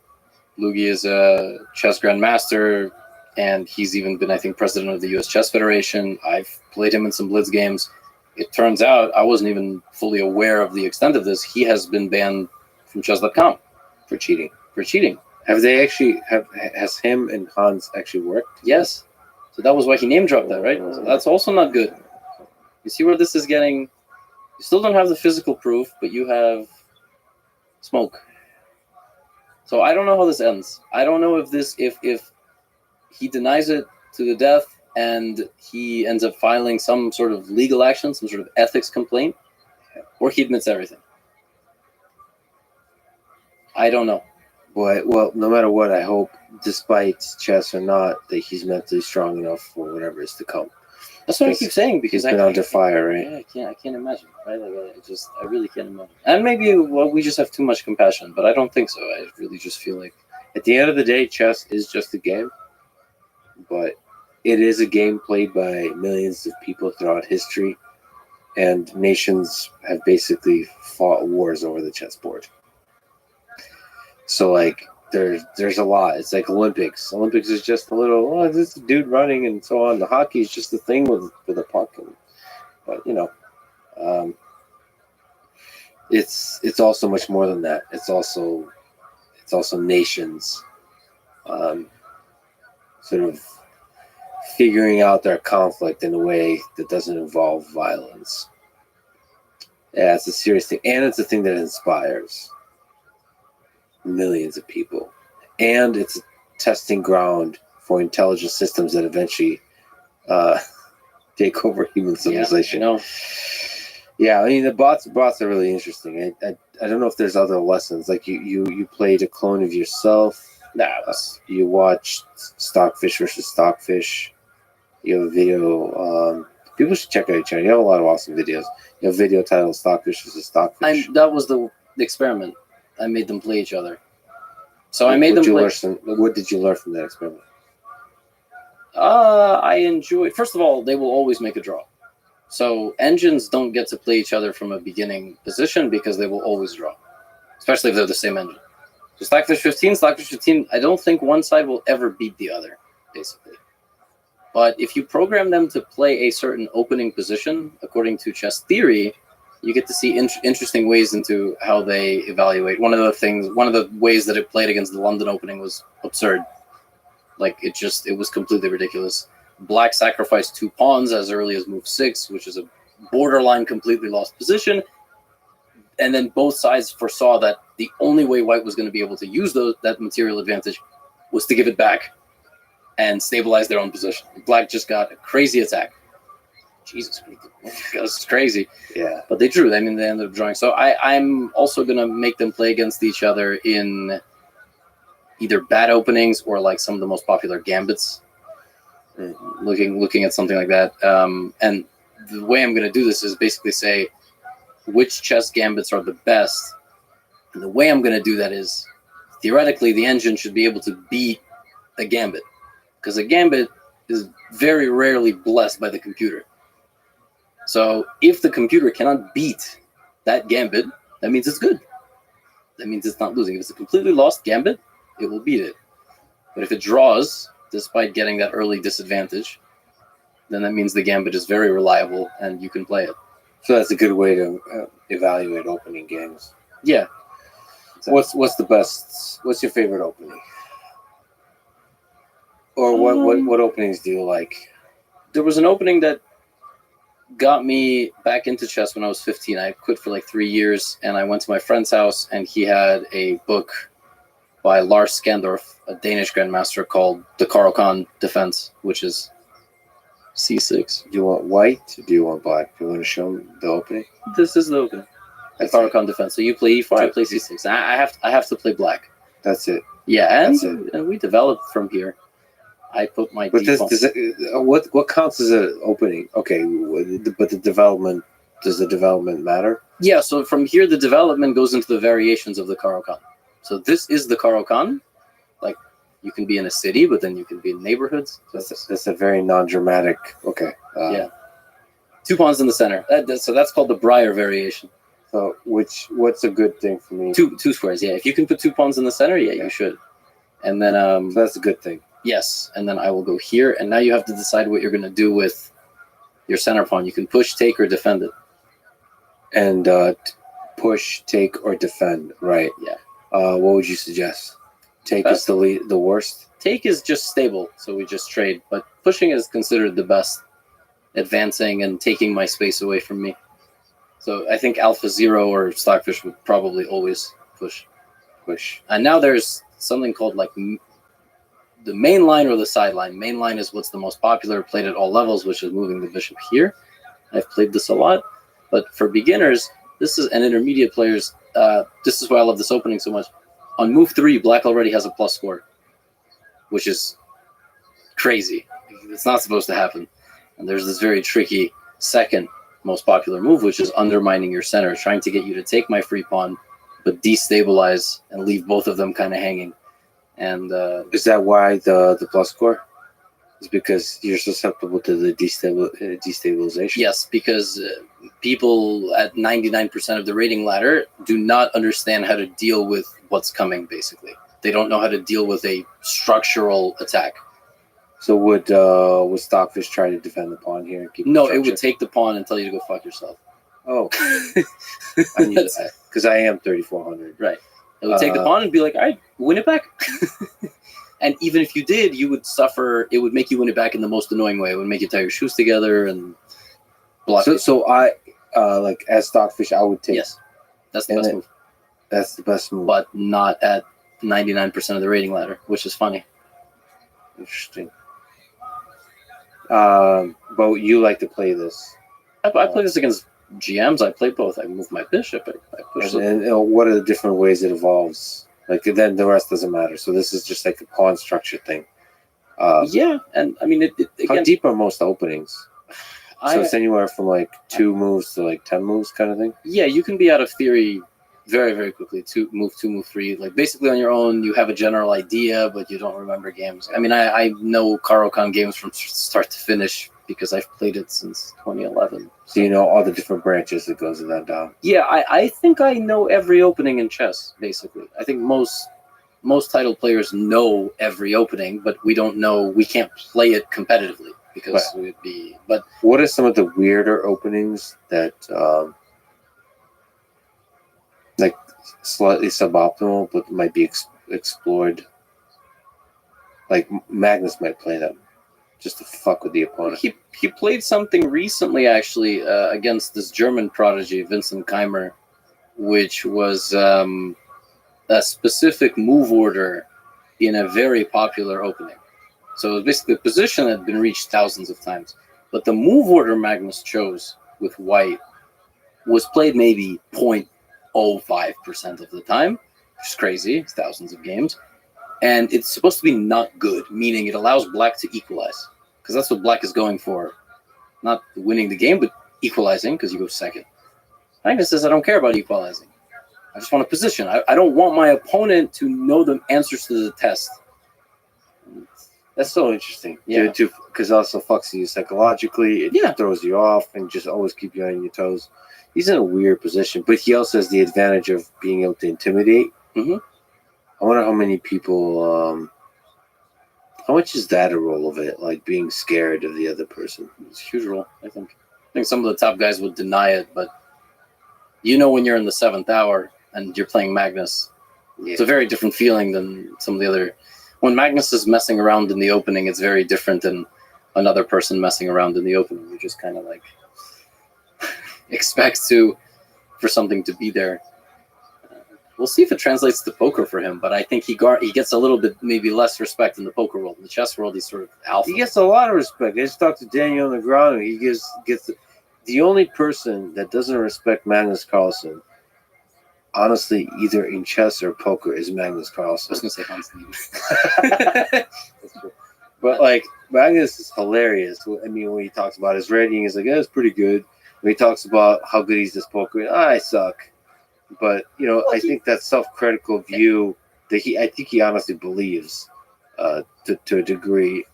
Blugi is a chess grandmaster, and he's even been, I think, president of the U.S. Chess Federation. I've played him in some Blitz games. It turns out I wasn't even fully aware of the extent of this. He has been banned from chess.com for cheating. Have they actually has him and Hans actually worked? Yes. So that was why he name dropped that, right? So that's also not good. You see where this is getting? You still don't have the physical proof, but you have smoke. So I don't know how this ends. I don't know if he denies it to the death, and he ends up filing some sort of legal action, some sort of ethics complaint, or he admits everything. I don't know. But well, no matter what, I hope, despite chess or not, that he's mentally strong enough for whatever is to come. That's what I keep saying, because He's been under fire, right? Yeah, I can't imagine, right? Like, I really can't imagine. And maybe we just have too much compassion, but I don't think so. I really just feel like At the end of the day, chess is just a game, but it is a game played by millions of people throughout history, and nations have basically fought wars over the chessboard. So, like, there's a lot. It's like Olympics. Olympics is just a little, oh, this dude running and so on. The hockey is just a thing with a puck. But, you know, it's also much more than that. It's also nations sort of figuring out their conflict in a way that doesn't involve violence. Yeah, it's a serious thing. And it's a thing that inspires millions of people. And it's a testing ground for intelligent systems that eventually take over human civilization. Yeah, I mean, the bots are really interesting. I don't know if there's other lessons. Like you played a clone of yourself. You watched Stockfish versus Stockfish. You have a video. People should check out your channel. You have a lot of awesome videos. You have a video titled Stockfish versus Stockfish. That was the experiment. I made them play each other. So I made them play. What did you learn from that experiment? I enjoy. First of all, they will always make a draw. So engines don't get to play each other from a beginning position because they will always draw, especially if they're the same engine. So Stockfish 15, I don't think one side will ever beat the other, basically. But if you program them to play a certain opening position, according to chess theory, you get to see interesting ways into how they evaluate. One of the ways that it played against the London Opening was absurd. Like, it was completely ridiculous. Black sacrificed 2 pawns as early as move 6, which is a borderline completely lost position. And then both sides foresaw that the only way white was going to be able to use that material advantage was to give it back and stabilize their own position. Black just got a crazy attack. Jesus Christ, that's crazy. Yeah. But they drew. I mean, they ended up drawing. So I'm also going to make them play against each other in either bad openings or like some of the most popular gambits. Looking at something like that. And the way I'm going to do this is basically say which chess gambits are the best. And the way I'm going to do that is, theoretically, the engine should be able to beat a gambit, because a gambit is very rarely blessed by the computer. So if the computer cannot beat that gambit, that means it's good. That means it's not losing. If it's a completely lost gambit, it will beat it. But if it draws, despite getting that early disadvantage, then that means the gambit is very reliable and you can play it. So that's a good way to evaluate opening games. Yeah. Exactly. What's the best? What's your favorite opening? Or what openings do you like? There was an opening that got me back into chess when I was 15. I quit for like 3 years, and I went to my friend's house, and he had a book by Lars Skandorf, a Danish grandmaster, called The Caro-Kann Defense, which is C6. Do you want white? Or do you want black? Do you want to show them the opening? This is the opening. The Caro-Kann Defense. So you play E4, I play C6. I have to play black. That's it. Yeah, That's and we developed from here. I put my. But what counts as an opening? Okay, but the development, does the development matter? Yeah, so from here the development goes into the variations of the Caro-Kann. So this is the Caro-Kann. Like, you can be in a city, but then you can be in neighborhoods. That's a very non-dramatic. Okay. Yeah. 2 pawns in the center. So that's called the Breyer variation. So what's a good thing for me? Two squares. Yeah, if you can put 2 pawns in the center, yeah, you should. And then so that's a good thing. Yes, and then I will go here, and now you have to decide what you're going to do with your center pawn. You can push, take, or defend it. And push, take, or defend. Right. Yeah. What would you suggest? Take is the worst? Take is just stable, so we just trade. But pushing is considered the best, advancing and taking my space away from me. So I think Alpha Zero or Stockfish would probably always push. And now there's something called like the main line or the sideline. Main line is what's the most popular, played at all levels, which is moving the bishop here. I've played this a lot, but for beginners, and intermediate players, this is why I love this opening so much. On move 3, black already has a plus score, which is crazy. It's not supposed to happen. And there's this very tricky second most popular move, which is undermining your center, trying to get you to take my free pawn, but destabilize and leave both of them kind of hanging. And Is that why the plus score? Is because you're susceptible to the destabilization? yes, because people at 99% of the rating ladder do not understand how to deal with what's coming, basically. They don't know how to deal with a structural attack. So would Stockfish try to defend the pawn here? And keep No, the it would structure? take the pawn and tell you to go fuck yourself. Oh, I knew that because I am 3,400. Right. It would take the pawn and be like, all right, win it back. And even if you did, you would suffer. It would make you win it back in the most annoying way. It would make you tie your shoes together and block it. So I like as Stockfish, I would take. Yes, that's the And best it- move. That's the best move. But not at 99% of the rating ladder, which is funny. Interesting. But you like to play this. I play this against GMs. I play both. I move my bishop. I push it. And what are the different ways it evolves? Like then the rest doesn't matter. So this is just like a pawn structure thing. Yeah, and I mean, How again, deep are most openings? So I, it's anywhere from like 2 moves to like 10 moves kind of thing. yeah, you can be out of theory very, very quickly. Move 2, move 3. Like basically on your own, you have a general idea, but you don't remember games. I mean, I know Caro-Kann games from start to finish because I've played it since 2011. So you know all the different branches that goes in that down. Yeah, I think I know every opening in chess, basically. I think most title players know every opening, but we can't play it competitively because Right. we'd be, but What are some of the weirder openings that like slightly suboptimal but might be explored? Like Magnus might play them just to fuck with the opponent. he played something recently, actually, against this German prodigy, Vincent Keimer, which was a specific move order in a very popular opening. So it was basically a position that had been reached thousands of times. But the move order Magnus chose with white was played maybe 0.05% of the time, which is crazy. It's thousands of games. And it's supposed to be not good, meaning it allows black to equalize. Because that's what black is going for. Not winning the game, but equalizing, because you go second. Magnus says, I don't care about equalizing. I just want a position. I don't want my opponent to know the answers to the test. That's so interesting. Yeah. Because also fucks you psychologically. It Yeah. throws you off and just always keep you on your toes. He's in a weird position, but he also has the advantage of being able to intimidate. Mhm. I wonder how many people. How much is that a role of it? Like being scared of the other person. It's a huge role, I think. I think some of the top guys would deny it, but you know when you're in the 7th hour and you're playing Magnus, Yeah. it's a very different feeling than some of the other. When Magnus is messing around in the opening, it's very different than another person messing around in the opening. You just kind of like expect for something to be there. We'll see if it translates to poker for him, but I think he gets a little bit maybe less respect in the poker world. In the chess world, he's sort of alpha. He gets a lot of respect. I just talked to Daniel Negreanu. He gets the only person that doesn't respect Magnus Carlsen, honestly, either in chess or poker, is Magnus I was Carlsen. going to say Hans Liebe. But like Magnus is hilarious. I mean, when he talks about his rating, he's like, "That's pretty good." When he talks about how good he's this poker, I suck. But I think that self-critical view that I think he honestly believes, to a degree,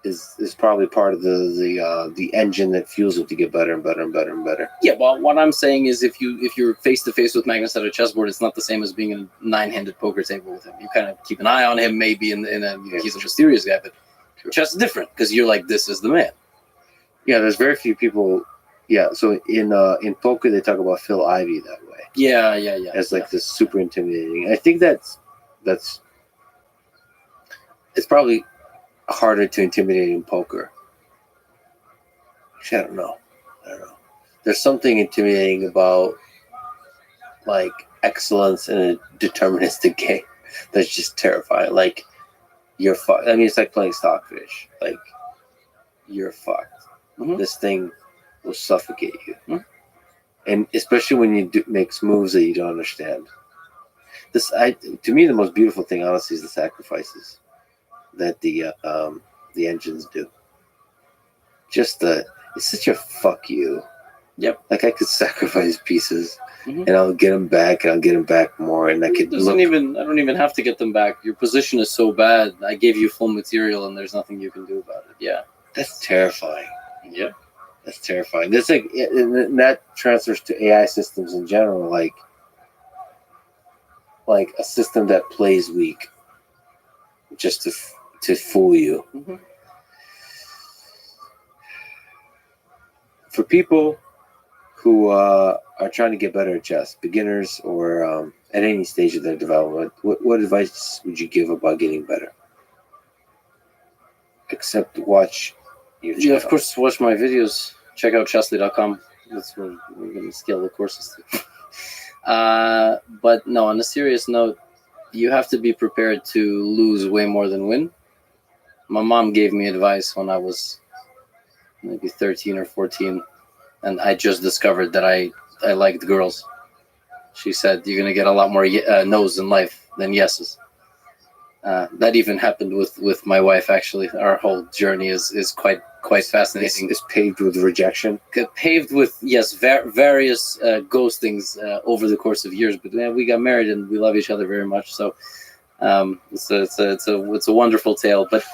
is probably part of the engine that fuels it to get better and better and better and better. Yeah, well, what I'm saying is if you're face to face with Magnus at a chessboard, it's not the same as being in a 9-handed poker table with him. You kind of keep an eye on him, maybe he's a mysterious guy, but chess is different because you're like, this is the man. Yeah, there's very few people. Yeah, so in poker they talk about Phil Ivey that way. Yeah. As like this super intimidating. I think that's it's probably harder to intimidate in poker. Actually, I don't know. There's something intimidating about like excellence in a deterministic game that's just terrifying. Like you're fucked. I mean, it's like playing stockfish. Like, you're fucked. Mhm. This thing will suffocate you. Mhm. And especially when you makes moves that you don't understand. To me, the most beautiful thing, honestly, is the sacrifices that the engines do. It's such a fuck you. Yep. Like, I could sacrifice pieces, Mhm. and I'll get them back, and I'll get them back more, and I could I look. don't even have to get them back. Your position is so bad. I gave you full material, and there's nothing you can do about it. Yeah. That's terrifying. Yep. That's terrifying. That's like, and that transfers to AI systems in general. Like a system that plays weak, just to fool you. Mhm. For people who are trying to get better at chess, beginners or at any stage of their development, what advice would you give about getting better? Except watch your channel. Yeah, of course, watch my videos. Check out chessly.com. That's where we're going to scale the courses to. But no, on a serious note, you have to be prepared to lose way more than win. My mom gave me advice when I was maybe 13 or 14, and I just discovered that I liked girls. She said, you're going to get a lot more no's in life than yeses. That even happened with my wife, actually. Our whole journey is quite fascinating. It's paved with rejection. Paved with, yes, various ghostings over the course of years. But we got married and we love each other very much. So it's a wonderful tale. But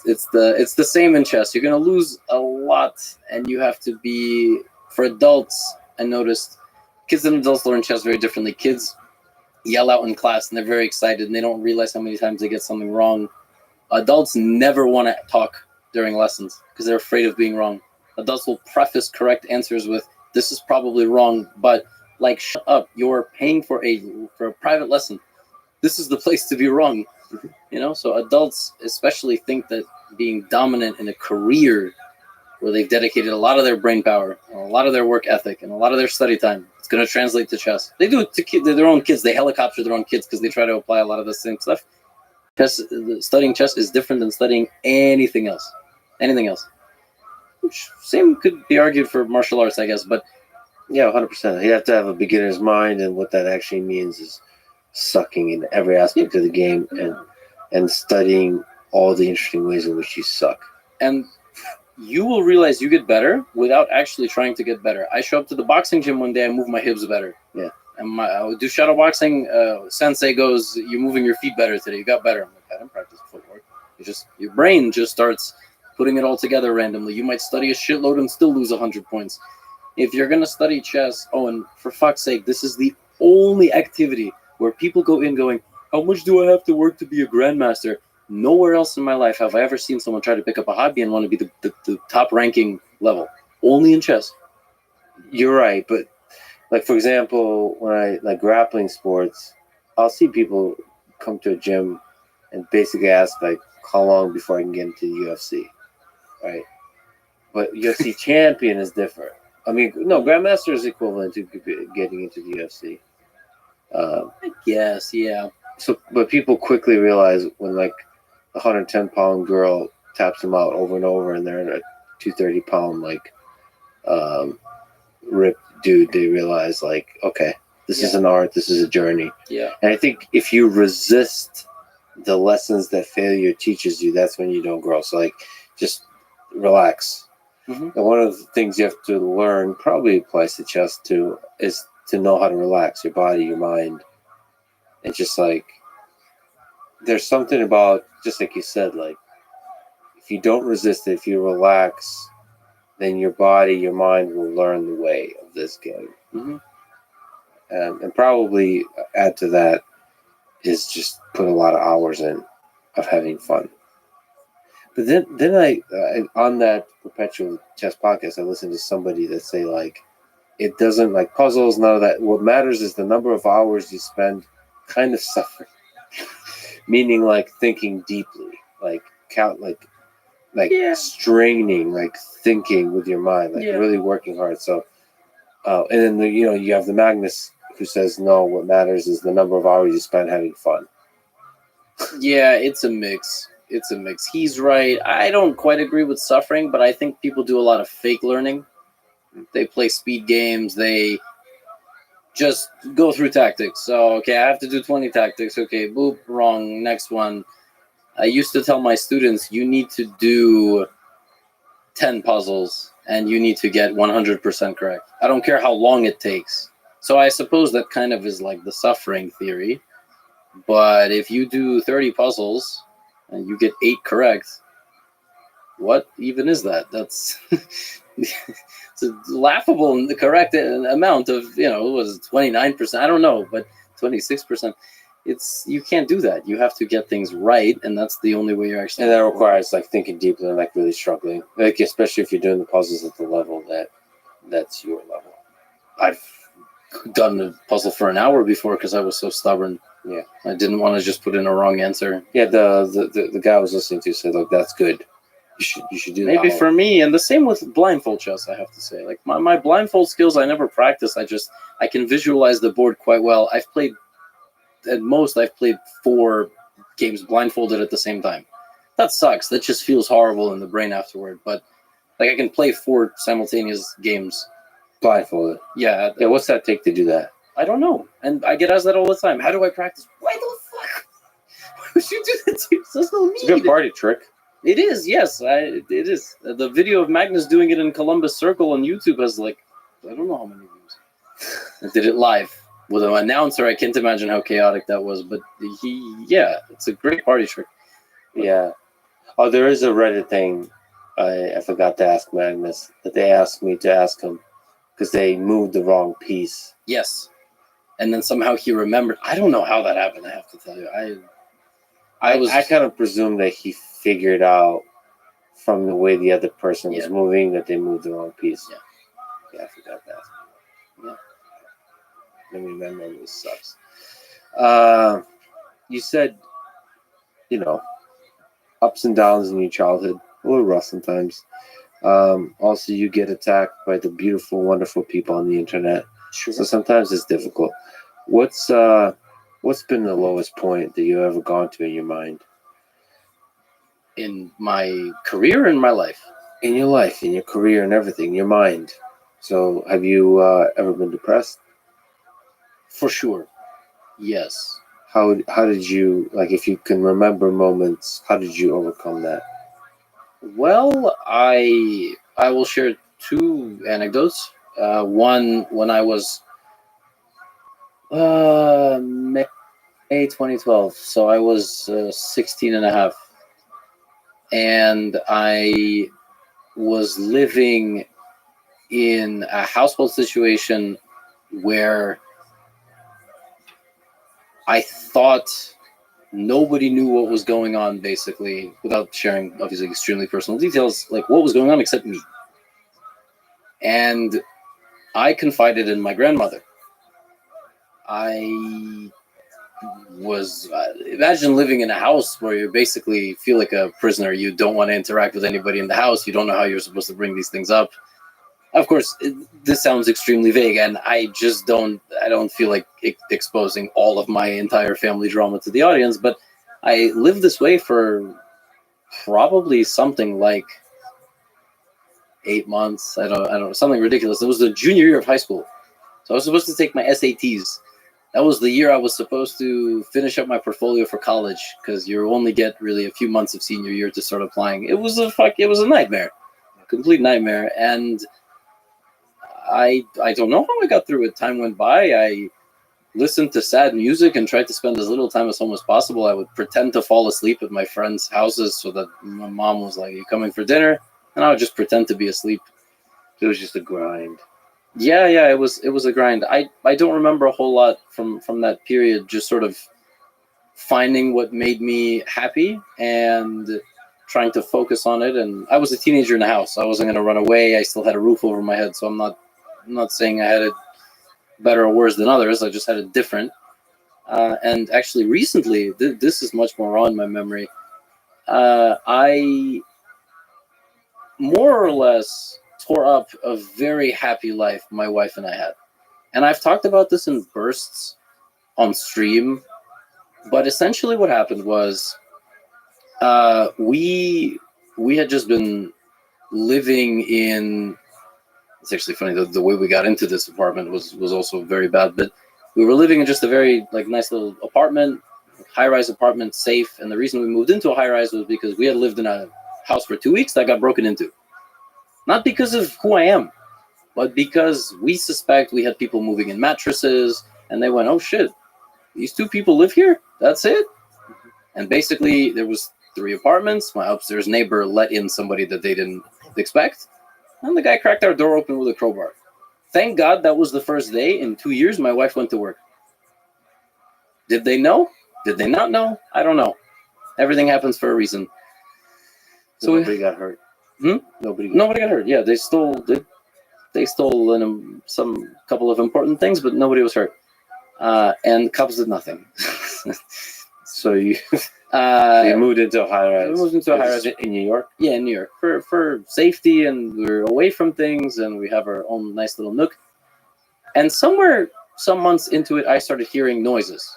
it's the same in chess. You're going to lose a lot, and you have to be, for adults, I noticed kids and adults learn chess very differently. Kids yell out in class and they're very excited and they don't realize how many times they get something wrong. Adults never want to talk during lessons because they're afraid of being wrong. Adults will preface correct answers with, this is probably wrong, but like, shut up, you're paying for a private lesson. This is the place to be wrong. So adults especially think that being dominant in a career where they've dedicated a lot of their brain power, and a lot of their work ethic, and a lot of their study time, it's going to translate to chess. They do it to their own kids. They helicopter their own kids because they try to apply a lot of the same stuff. Studying chess is different than studying anything else. Anything else. Which same could be argued for martial arts, I guess. But yeah, 100%. You have to have a beginner's mind, and what that actually means is sucking in every aspect of the game and studying all the interesting ways in which you suck. And you will realize you get better without actually trying to get better. I show up to the boxing gym one day, I move my hips better. Yeah. And I would do shadow boxing. Sensei goes, "You're moving your feet better today. You got better." I'm like, I don't practice footwork. Your brain just starts putting it all together randomly. You might study a shitload and still lose 100 points. If you're gonna study chess, and for fuck's sake, this is the only activity where people go in going, "How much do I have to work to be a grandmaster?" Nowhere else in my life have I ever seen someone try to pick up a hobby and want to be the top ranking level. Only in chess. You're right, but like, for example, when I like grappling sports, I'll see people come to a gym and basically ask like, how long before I can get into the UFC, right? But UFC champion is different. I mean, no, grandmaster is equivalent to getting into the UFC. I guess, yeah. So, but people quickly realize when like a 110-pound girl taps them out over and over, and they're in a 230-pound like ripped dude, they realize like, okay, this is an art, this is a journey. Yeah. And I think if you resist the lessons that failure teaches you, that's when you don't grow. So like, just relax. Mm-hmm. And one of the things you have to learn, probably applies to chess too, is to know how to relax your body, your mind. It's just like, there's something about, just like you said, like, if you don't resist it, if you relax, then your body, your mind will learn the way of this game. Mm-hmm. And probably add to that is just put a lot of hours in of having fun. But then I on that Perpetual Chess podcast, I listened to somebody that say like, it doesn't like puzzles, none of that. What matters is the number of hours you spend kind of suffering. Meaning like thinking deeply, like straining, like thinking with your mind, like really working hard. So, and then you have the Magnus who says no. What matters is the number of hours you spend having fun. Yeah, it's a mix. It's a mix. He's right. I don't quite agree with suffering, but I think people do a lot of fake learning. They play speed games. They just go through tactics. So, okay, I have to do 20 tactics. Okay, boop, wrong. Next one. I used to tell my students, you need to do 10 puzzles and you need to get 100% correct. I don't care how long it takes. So I suppose that kind of is like the suffering theory. But if you do 30 puzzles and you get 8 correct, what even is that? That's it's a laughable and the correct amount of, what was it, 29%? I don't know, but 26%. You can't do that. You have to get things right, and that's the only way you're actually. And that requires like thinking deeply and like really struggling, like especially if you're doing the puzzles at the level that's your level. I've done a puzzle for an hour before because I was so stubborn. Yeah, I didn't want to just put in a wrong answer. Yeah, the guy I was listening to said, "Look, that's good. You should do that." Maybe for me, and the same with blindfold chess. I have to say, like my blindfold skills, I never practice. I can visualize the board quite well. I've played 4 games blindfolded at the same time. That sucks. That just feels horrible in the brain afterward. But like I can play 4 simultaneous games blindfolded. Yeah. Yeah. What's that take to do that? I don't know. And I get asked that all the time. How do I practice? Why the fuck? Why would you do that to yourself? There's no need. It's a good party trick. It is, yes. It is. The video of Magnus doing it in Columbus Circle on YouTube has like, I don't know how many views. I did it live with an announcer. I can't imagine how chaotic that was. But it's a great party trick. Yeah. Oh, there is a Reddit thing. I forgot to ask Magnus that they asked me to ask him because they moved the wrong piece. Yes. And then somehow he remembered. I don't know how that happened, I have to tell you. I kind of presume that he figured out from the way the other person was moving that they moved the wrong piece. Yeah, I forgot that. Yeah. I mean, that memory sucks. You said, ups and downs in your childhood, a little rough sometimes. Also, you get attacked by the beautiful, wonderful people on the internet. Sure. So sometimes it's difficult. What's been the lowest point that you've ever gone to in your mind? In my career, in my life? In your life, in your career, and everything, your mind. So have you ever been depressed? For sure. Yes. How did you, like, if you can remember moments, how did you overcome that? Well, I will share 2 anecdotes. One, when I was May 2012, so I was 16 and a half, and I was living in a household situation where I thought nobody knew what was going on, basically, without sharing, obviously, extremely personal details, like what was going on except me. And I confided in my grandmother. I was, imagine living in a house where you basically feel like a prisoner. You don't want to interact with anybody in the house. You don't know how you're supposed to bring these things up. Of course, this sounds extremely vague, and I don't feel like exposing all of my entire family drama to the audience, but I lived this way for probably something like 8 months. I don't know, something ridiculous. It was the junior year of high school. So I was supposed to take my SATs. That was the year I was supposed to finish up my portfolio for college, because you only get really a few months of senior year to start applying. It was a nightmare, a complete nightmare. And I don't know how I got through it. Time went by. I listened to sad music and tried to spend as little time at home as possible. I would pretend to fall asleep at my friends' houses so that my mom was like, "Are you coming for dinner?" And I would just pretend to be asleep. It was just a grind. Yeah, it was a grind. I don't remember a whole lot from that period, just sort of finding what made me happy and trying to focus on it. And I was a teenager in the house. I wasn't going to run away. I still had a roof over my head, so I'm not saying I had it better or worse than others. I just had it different. And actually recently, this is much more raw in my memory. I more or less tore up a very happy life my wife and I had. And I've talked about this in bursts on stream But essentially, what happened was, we had just been living in. It's actually funny, the way we got into this apartment was also very bad. But we were living in just a very like nice little apartment, high-rise apartment, safe. And the reason we moved into a high-rise was because we had lived in a house for 2 weeks that got broken into. Not because of who I am, but because we suspect we had people moving in mattresses, and they went, "Oh shit, these 2 people live here? That's it?" And basically, there was 3 apartments. My upstairs neighbor let in somebody that they didn't expect, and the guy cracked our door open with a crowbar. Thank God that was the first day. In 2 years, my wife went to work. Did they know? Did they not know? I don't know. Everything happens for a reason. So nobody got hurt. Nobody got hurt. Yeah, they stole some couple of important things, but nobody was hurt. And the cops did nothing. So you moved into a high rise. We moved into a high rise in New York. Yeah, in New York for safety, and we're away from things, and we have our own nice little nook. And somewhere, some months into it, I started hearing noises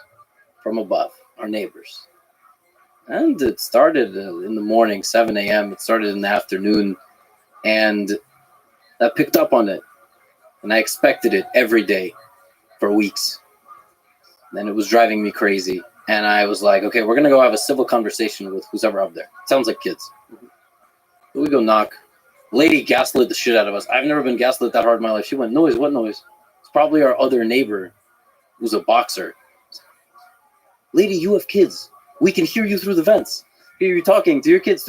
from above, our neighbors. And it started in the morning, 7 a.m. It started in the afternoon, and I picked up on it, and I expected it every day for weeks. And it was driving me crazy. And I was like, okay, we're going to go have a civil conversation with who's ever up there. Sounds like kids. So we go knock. Lady gaslit the shit out of us. I've never been gaslit that hard in my life. She went, "Noise? What noise?" It's probably our other neighbor who's a boxer. "Lady, you have kids. We can hear you through the vents. Hear you talking to your kids."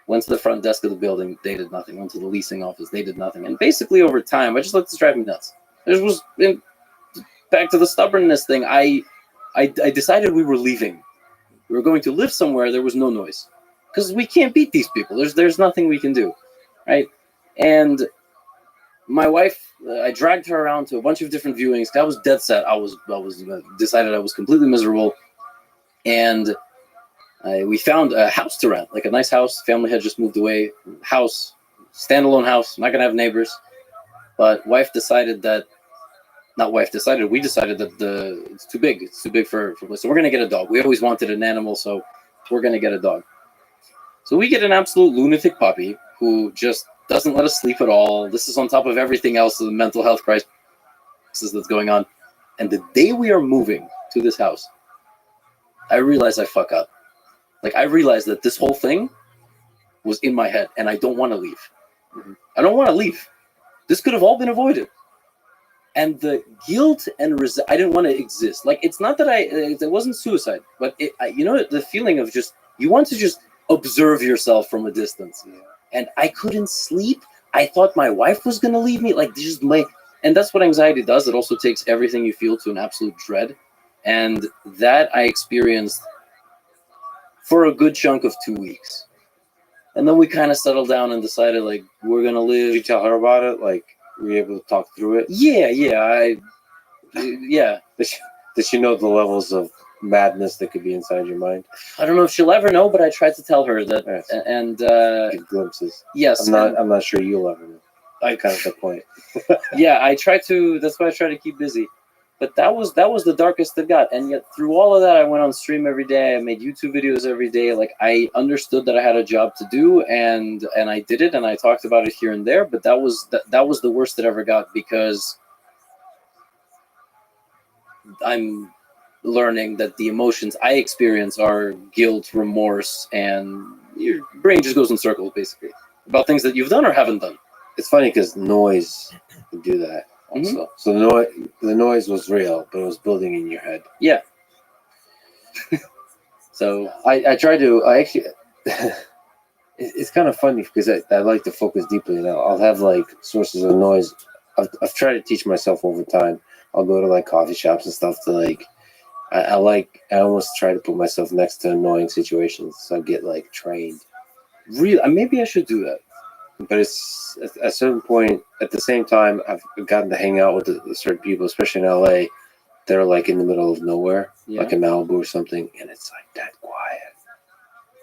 Went to the front desk of the building. They did nothing. Went to the leasing office. They did nothing. And basically over time, I just let this drive me nuts. It was back to the stubbornness thing. I decided we were leaving. We were going to live somewhere there was no noise, because we can't beat these people. There's nothing we can do, right? And my wife, I dragged her around to a bunch of different viewings. I was dead set. I was decided I was completely miserable, and we found a house to rent, like a nice house. Family had just moved away. House, standalone house. Not gonna have neighbors, but wife decided that. Not wife decided. We decided that it's too big. It's too big for so we're gonna get a dog. We always wanted an animal, so we're gonna get a dog. So we get an absolute lunatic puppy who just doesn't let us sleep at all. This is on top of everything else, the mental health crisis that's going on. And the day we are moving to this house, I realized I fuck up. Like, I realized that this whole thing was in my head, and I don't want to leave. I don't want to leave. This could have all been avoided. And the guilt and I didn't want to exist. Like, it's not that it wasn't suicide, but the feeling of just, you want to just observe yourself from a distance. Yeah. And I couldn't sleep. I thought my wife was going to leave me. Like, and that's what anxiety does. It also takes everything you feel to an absolute dread. And that I experienced for a good chunk of 2 weeks. And then we kind of settled down and decided, like, we're going to live. Did you tell her about it? Like, were you able to talk through it? Yeah. Does she know the levels of madness that could be inside your mind? I don't know if she'll ever know, but I tried to tell her that. Yes. And give glimpses. Yes. I'm not sure you'll ever know. Kind of the point. Yeah, I try to. That's why I try to keep busy. But that was the darkest it got. And yet through all of that, I went on stream every day. I made YouTube videos every day. Like, I understood that I had a job to do, and I did it, and I talked about it here and there. But that was the worst it ever got, because I'm learning that the emotions I experience are guilt, remorse, and your brain just goes in circles, basically, about things that you've done or haven't done. It's funny because noise can do that. Also. Mm-hmm. So the noise was real, but it was building in your head. Yeah. So I try to. I actually. It's kind of funny because I like to focus deeply. And I'll have like sources of noise. I've tried to teach myself over time. I'll go to like coffee shops and stuff to like. I almost try to put myself next to annoying situations, so I get like trained. Really, maybe I should do that. But it's at a certain point. At the same time, I've gotten to hang out with certain people, especially in LA. They're like in the middle of nowhere, like in Malibu or something, and it's like that quiet.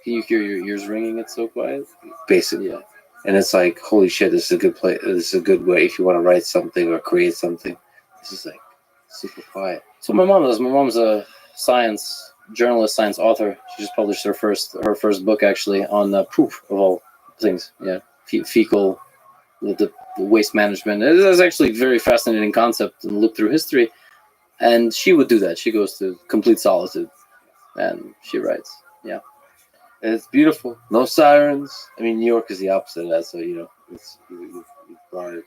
Can you hear your ears ringing? It's so quiet. Basically, yeah. And it's like, holy shit, this is a good place. This is a good way if you want to write something or create something. This is like super quiet. So my mom does. My mom's a science journalist, science author. She just published her first book actually on poop of all things. Yeah, fecal, the waste management. It is actually a very fascinating concept and look through history. And she would do that. She goes to complete solitude, and she writes. Yeah, And it's beautiful. No sirens. I mean, New York is the opposite of that. So you brought it.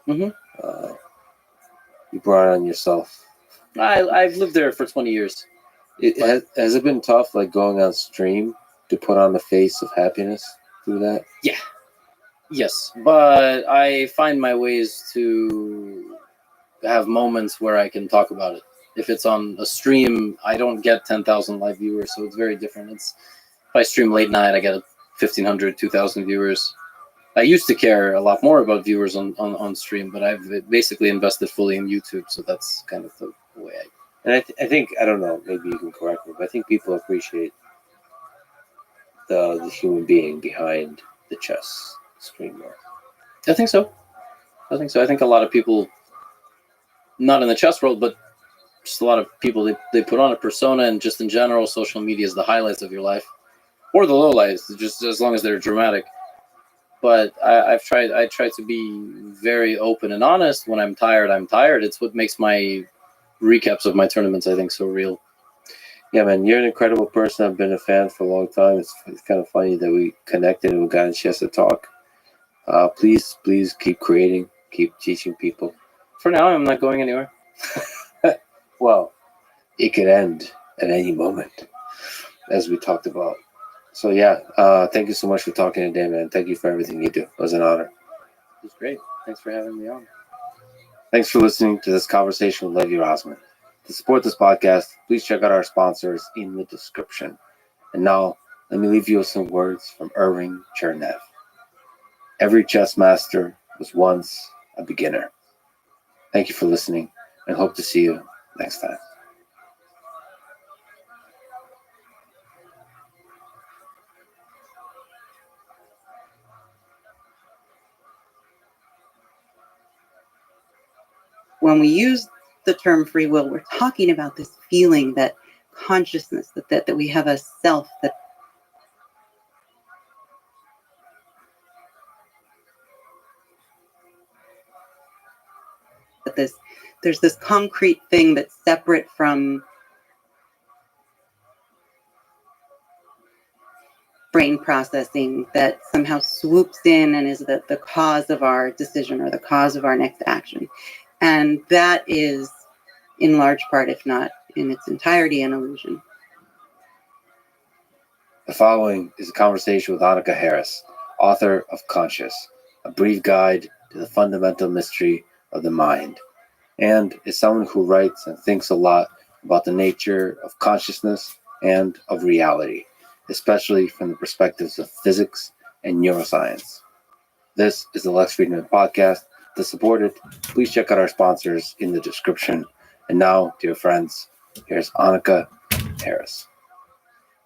You brought it on yourself. I've lived there for 20 years. Has it been tough, like going on stream, to put on the face of happiness through that? Yeah. Yes, but I find my ways to have moments where I can talk about it. If it's on a stream, I don't get 10,000 live viewers, so it's very different. If I stream late night, I get 1,500, 2,000 viewers. I used to care a lot more about viewers on stream, but I've basically invested fully in YouTube, so that's kind of the way I... And I think, I don't know, maybe you can correct me, but I think people appreciate the human being behind the chess screen more. I think so. I think a lot of people, not in the chess world, but just a lot of people, they put on a persona, and just in general, social media is the highlights of your life, or the lowlights, just as long as they're dramatic. But I try to be very open and honest. When I'm tired, I'm tired. It's what makes my recaps of my tournaments, I think, so real. Yeah, man, you're an incredible person. I've been a fan for a long time. It's kind of funny that we connected and we got a chance to talk. Please keep creating, keep teaching people. For now, I'm not going anywhere. Well, it could end at any moment, as we talked about. So yeah, thank you so much for talking today, man. Thank you for everything you do. It was an honor. It was great. Thanks for having me on. Thanks for listening to this conversation with Levi Rosman. To support this podcast, please check out our sponsors in the description. And now, let me leave you with some words from Irving Chernev. Every chess master was once a beginner. Thank you for listening, and hope to see you next time. When we use the term free will, we're talking about this feeling that consciousness, that we have a self, that there's this concrete thing that's separate from brain processing, that somehow swoops in and is the cause of our decision or the cause of our next action. And that is, in large part, if not in its entirety, an illusion. The following is a conversation with Annika Harris, author of Conscious, a brief guide to the fundamental mystery of the mind, and is someone who writes and thinks a lot about the nature of consciousness and of reality, especially from the perspectives of physics and neuroscience. This is the Lex Fridman Podcast. To support it, please check out our sponsors in the description. And now, dear friends, here's Annika Harris.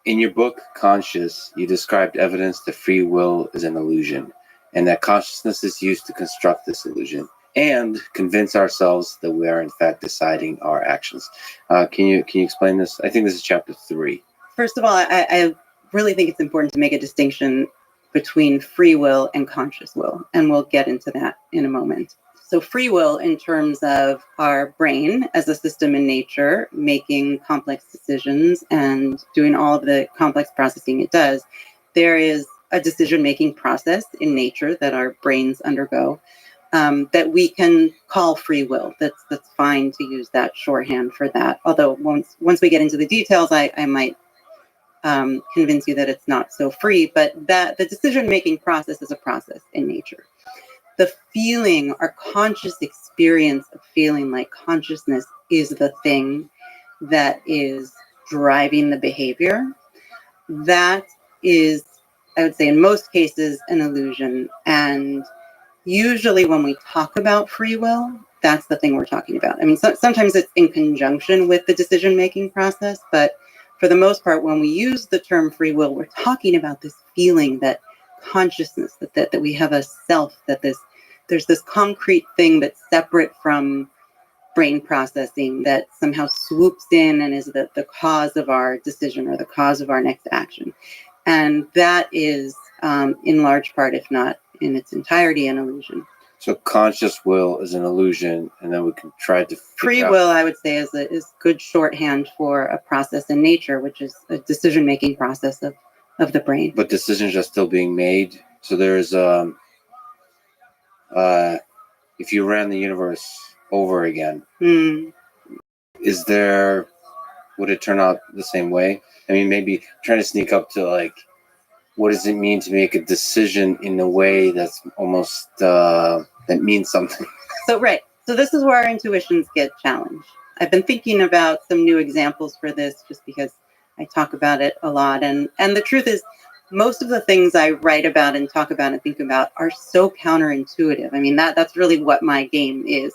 In your book, Conscious, you described evidence that free will is an illusion, and that consciousness is used to construct this illusion and convince ourselves that we are in fact deciding our actions. Can you explain this? I think this is chapter 3. First of all, I really think it's important to make a distinction between free will and conscious will, and we'll get into that in a moment. So free will, in terms of our brain as a system in nature, making complex decisions and doing all of the complex processing it does, there is a decision-making process in nature that our brains undergo that we can call free will. That's fine to use that shorthand for that. Although once we get into the details, I might convince you that it's not so free, but that the decision-making process is a process in nature. The feeling, our conscious experience of feeling like consciousness is the thing that is driving the behavior. That is, I would say, in most cases, an illusion. And usually when we talk about free will, that's the thing we're talking about. I mean, sometimes it's in conjunction with the decision-making process, but for the most part, when we use the term free will, we're talking about this feeling that consciousness, that we have a self, that there's this concrete thing that's separate from brain processing that somehow swoops in and is the cause of our decision or the cause of our next action. And that is, in large part, if not in its entirety, an illusion. So conscious will is an illusion, and then we can try to Free will, I would say, is good shorthand for a process in nature, which is a decision-making process of the brain. But decisions are still being made. So there's if you ran the universe over again, would it turn out the same way? I mean, maybe trying to sneak up to like, what does it mean to make a decision in a way that's almost that means something? So this is where our intuitions get challenged. I've been thinking about some new examples for this just because I talk about it a lot, and the truth is, most of the things I write about and talk about and think about are so counterintuitive. I mean, that's really what my game is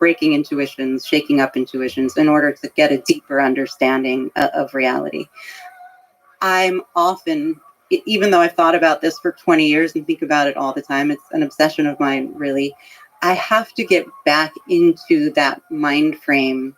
breaking intuitions, shaking up intuitions in order to get a deeper understanding of reality. I'm often, even though I've thought about this for 20 years and think about it all the time, it's an obsession of mine, really. I have to get back into that mind frame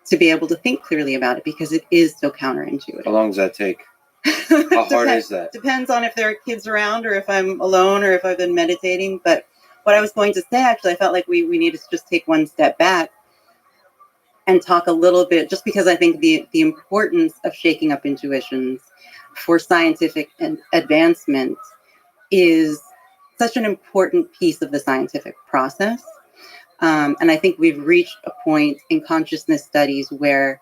to be able to think clearly about it because it is so counterintuitive. How long does that take? How hard is that? Depends on if there are kids around or if I'm alone or if I've been meditating. But what I was going to say, actually, I felt like we needed to just take one step back and talk a little bit, just because I think the importance of shaking up intuitions for scientific advancement is such an important piece of the scientific process. And I think we've reached a point in consciousness studies where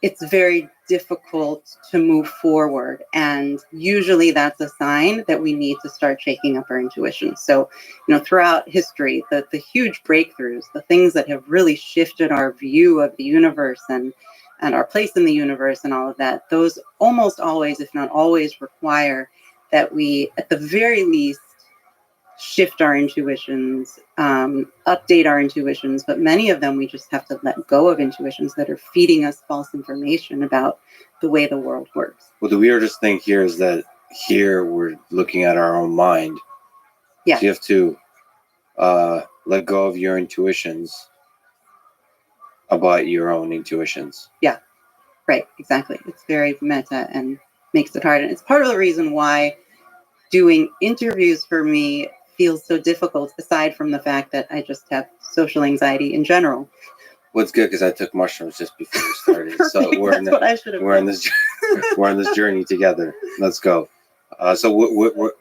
it's very difficult to move forward. And usually that's a sign that we need to start shaking up our intuition. So, throughout history, the huge breakthroughs, the things that have really shifted our view of the universe and our place in the universe and all of that, those almost always, if not always, require that we, at the very least, shift our intuitions, update our intuitions, but many of them we just have to let go of intuitions that are feeding us false information about the way the world works. Well, the weirdest thing here is that here we're looking at our own mind. Yeah. So you have to let go of your intuitions about your own intuitions. Yeah, right, exactly. It's very meta and makes it hard. And it's part of the reason why doing interviews for me feels so difficult, aside from the fact that I just have social anxiety in general. Well, it's good because I took mushrooms just before we started. So we're in this journey together. Let's go. So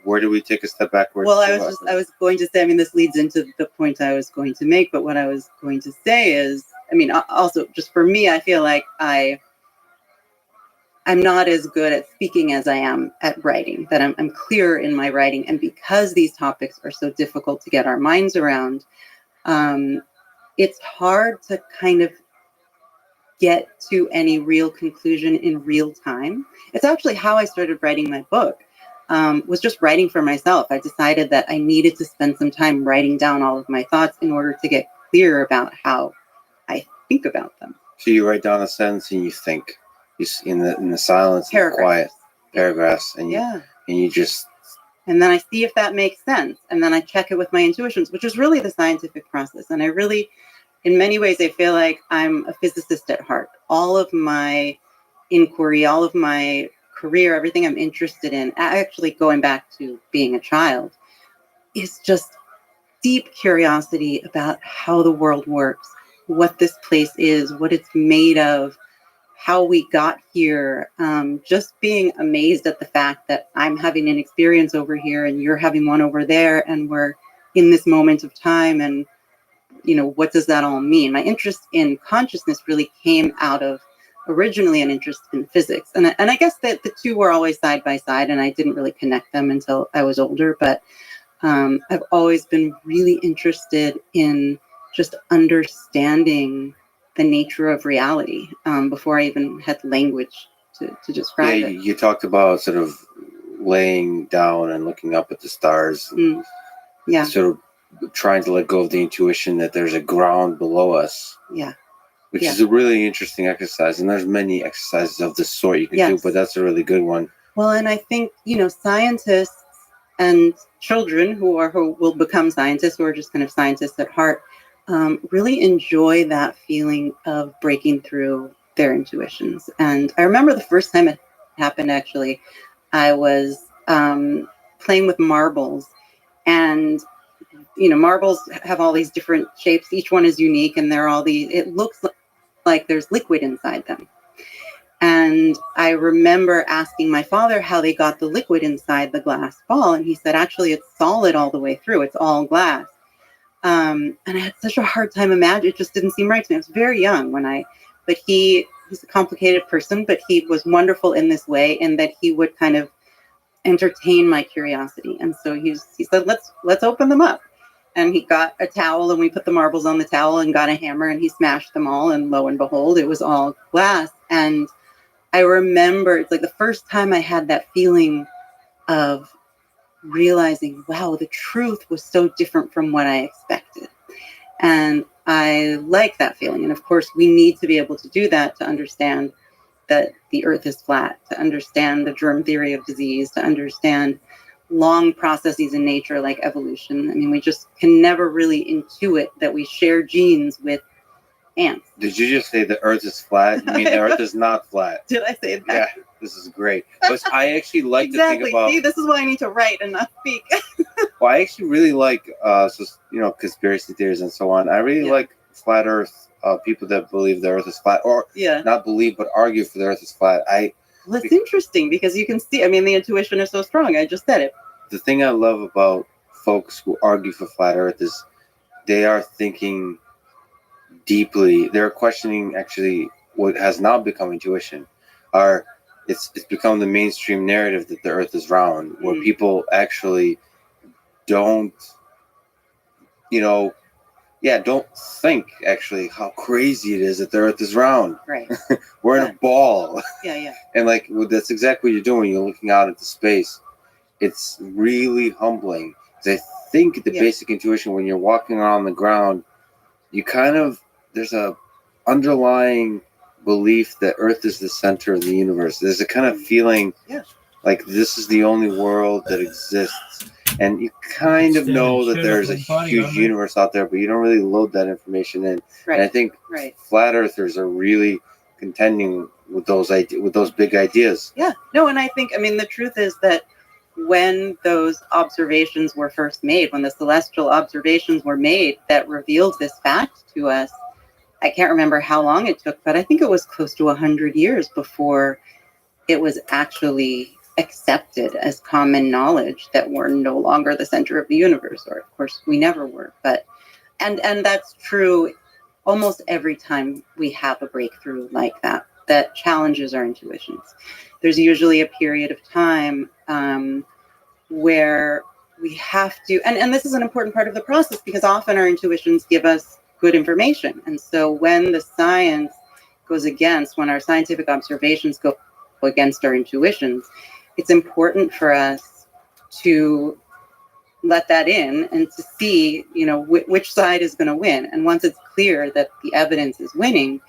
where do we take a step backwards? Well, I was going to say, this leads into the point I was going to make, but what I was going to say is, also just for me, I feel like I'm not as good at speaking as I am at writing, that I'm clearer in my writing. And because these topics are so difficult to get our minds around, it's hard to kind of get to any real conclusion in real time. It's actually how I started writing my book, was just writing for myself. I decided that I needed to spend some time writing down all of my thoughts in order to get clear about how I think about them. So you write down a sentence and you think. In the silence, and quiet paragraphs, and you just, and then I see if that makes sense, and then I check it with my intuitions, which is really the scientific process. And I really, in many ways, I feel like I'm a physicist at heart. All of my inquiry, all of my career, everything I'm interested in, actually going back to being a child, is just deep curiosity about how the world works, what this place is, what it's made of, how we got here, just being amazed at the fact that I'm having an experience over here and you're having one over there, and we're in this moment of time, and what does that all mean? My interest in consciousness really came out of originally an interest in physics, and I guess that the two were always side by side, and I didn't really connect them until I was older, but I've always been really interested in just understanding the nature of reality before I even had language to describe it. You talked about sort of laying down and looking up at the stars. Yeah. Sort of trying to let go of the intuition that there's a ground below us. Yeah. Which is a really interesting exercise. And there's many exercises of this sort you can do, but that's a really good one. Well, and I think, scientists and children who will become scientists, who are just kind of scientists at heart, really enjoy that feeling of breaking through their intuitions. And I remember the first time it happened, actually, I was playing with marbles, and marbles have all these different shapes. Each one is unique, and it looks like there's liquid inside them. And I remember asking my father how they got the liquid inside the glass ball, and he said, actually, it's solid all the way through. It's all glass. And I had such a hard time imagining. It just didn't seem right to me. I was very young but he's a complicated person, but he was wonderful in this way, in that he would kind of entertain my curiosity. And so he said, let's open them up. And he got a towel, and we put the marbles on the towel, and got a hammer, and he smashed them all. And lo and behold, it was all glass. And I remember it's like the first time I had that feeling of realizing, wow, the truth was so different from what I expected. And I like that feeling. And of course, we need to be able to do that to understand that the earth is flat, to understand the germ theory of disease, to understand long processes in nature like evolution. I mean, we just can never really intuit that we share genes with ants. Did you just say the earth is flat? You mean the earth is not flat? Did I say that? Yeah, this is great. But I actually like to think about... See, this is why I need to write and not speak. Well, I actually really like, conspiracy theories and so on. I really like flat earth, people that believe the earth is flat, or not believe, but argue for the earth is flat. Well, it's interesting because you can see, the intuition is so strong. I just said it. The thing I love about folks who argue for flat earth is they are thinking deeply. They're questioning actually what has now become intuition. It's become the mainstream narrative that the earth is round, where people actually don't think actually how crazy it is that the earth is round. Right. We're in a ball. Yeah. And that's exactly what you're doing. You're looking out into space. It's really humbling. I think the basic intuition when you're walking on the ground, there's a underlying belief that earth is the center of the universe. There's a kind of feeling like this is the only world that exists. And you kind of know that there's a huge universe out there, but you don't really load that information in. Right. And I think flat earthers are really contending with those big ideas. Yeah. No, and I think, the truth is that when those observations were first made, when the celestial observations were made that revealed this fact to us, I can't remember how long it took, but I think it was close to 100 years before it was actually accepted as common knowledge that we're no longer the center of the universe, or of course we never were. But and that's true almost every time we have a breakthrough like that challenges our intuitions. There's usually a period of time where we have to, and this is an important part of the process, because often our intuitions give us good information. And so when the science goes against, when our scientific observations go against our intuitions, it's important for us to let that in and to see, which side is going to win. And once it's clear that the evidence is winning,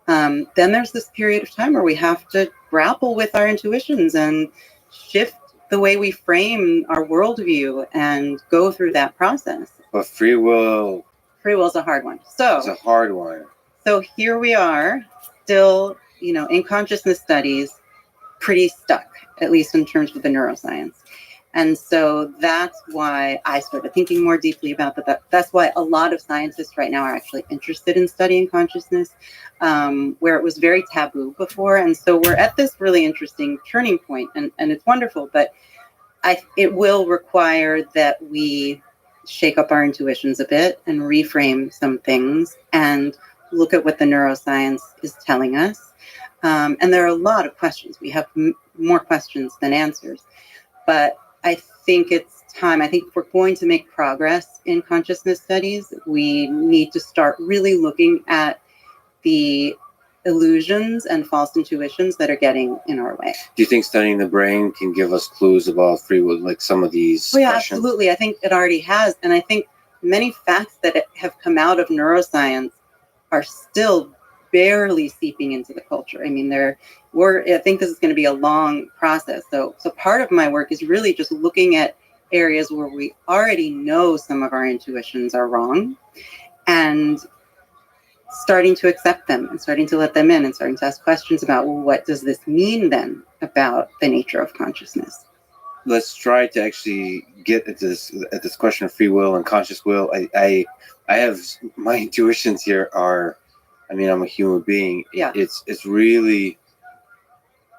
then there's this period of time where we have to grapple with our intuitions and shift the way we frame our worldview and go through that process. But free will is a hard one. So it's a hard one. So here we are, still, in consciousness studies, pretty stuck, at least in terms of the neuroscience. And so that's why I started thinking more deeply about that. That's why a lot of scientists right now are actually interested in studying consciousness, where it was very taboo before. And so we're at this really interesting turning point, and it's wonderful, but it will require that we shake up our intuitions a bit and reframe some things and look at what the neuroscience is telling us. And there are a lot of questions. We have more questions than answers, but I think it's time. I think if we're going to make progress in consciousness studies, we need to start really looking at the illusions and false intuitions that are getting in our way. Do you think studying the brain can give us clues about free will, like some of these yeah, questions? Absolutely. I think it already has. And I think many facts that have come out of neuroscience are still barely seeping into the culture. I mean, I think this is going to be a long process. So part of my work is really just looking at areas where we already know some of our intuitions are wrong, and starting to accept them and starting to let them in and starting to ask questions about, well, what does this mean then about the nature of consciousness? Let's try to actually get at this question of free will and conscious will. I have my intuitions here are, I mean, I'm a human being. Yeah. It's really,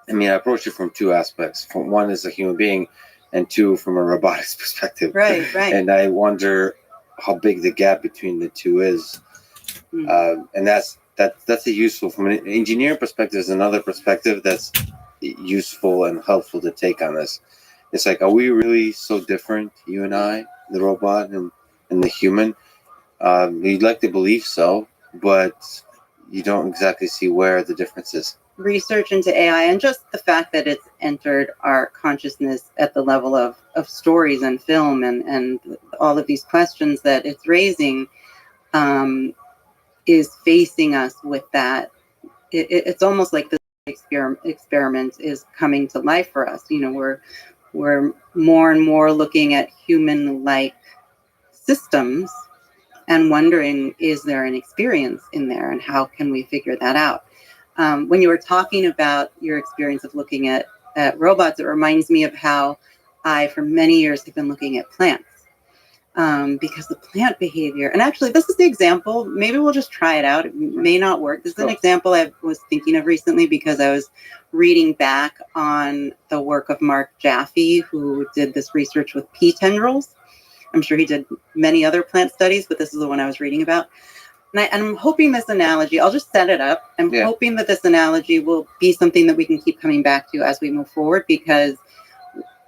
I mean, I approach it from two aspects. From one as a human being, and two from a robotics perspective. Right. And I wonder how big the gap between the two is. And that's a useful, from an engineering perspective, is another perspective that's useful and helpful to take on this. It's like, are we really so different, you and I, the robot and the human? You'd like to believe so, but you don't exactly see where the difference is. Research into AI and just the fact that it's entered our consciousness at the level of stories and film and all of these questions that it's raising is facing us with that. It's almost like this experiment is coming to life for us. You know, we're more and more looking at human-like systems and wondering, is there an experience in there, and how can we figure that out? When you were talking about your experience of looking at robots, it reminds me of how I, for many years, have been looking at plants. Because the plant behavior, and actually this is the example, maybe we'll just try it out. It may not work. This is an example I was thinking of recently because I was reading back on the work of Mark Jaffe, who did this research with pea tendrils. I'm sure he did many other plant studies, but this is the one I was reading about. And I'm hoping this analogy, I'll just set it up. I'm hoping that this analogy will be something that we can keep coming back to as we move forward, because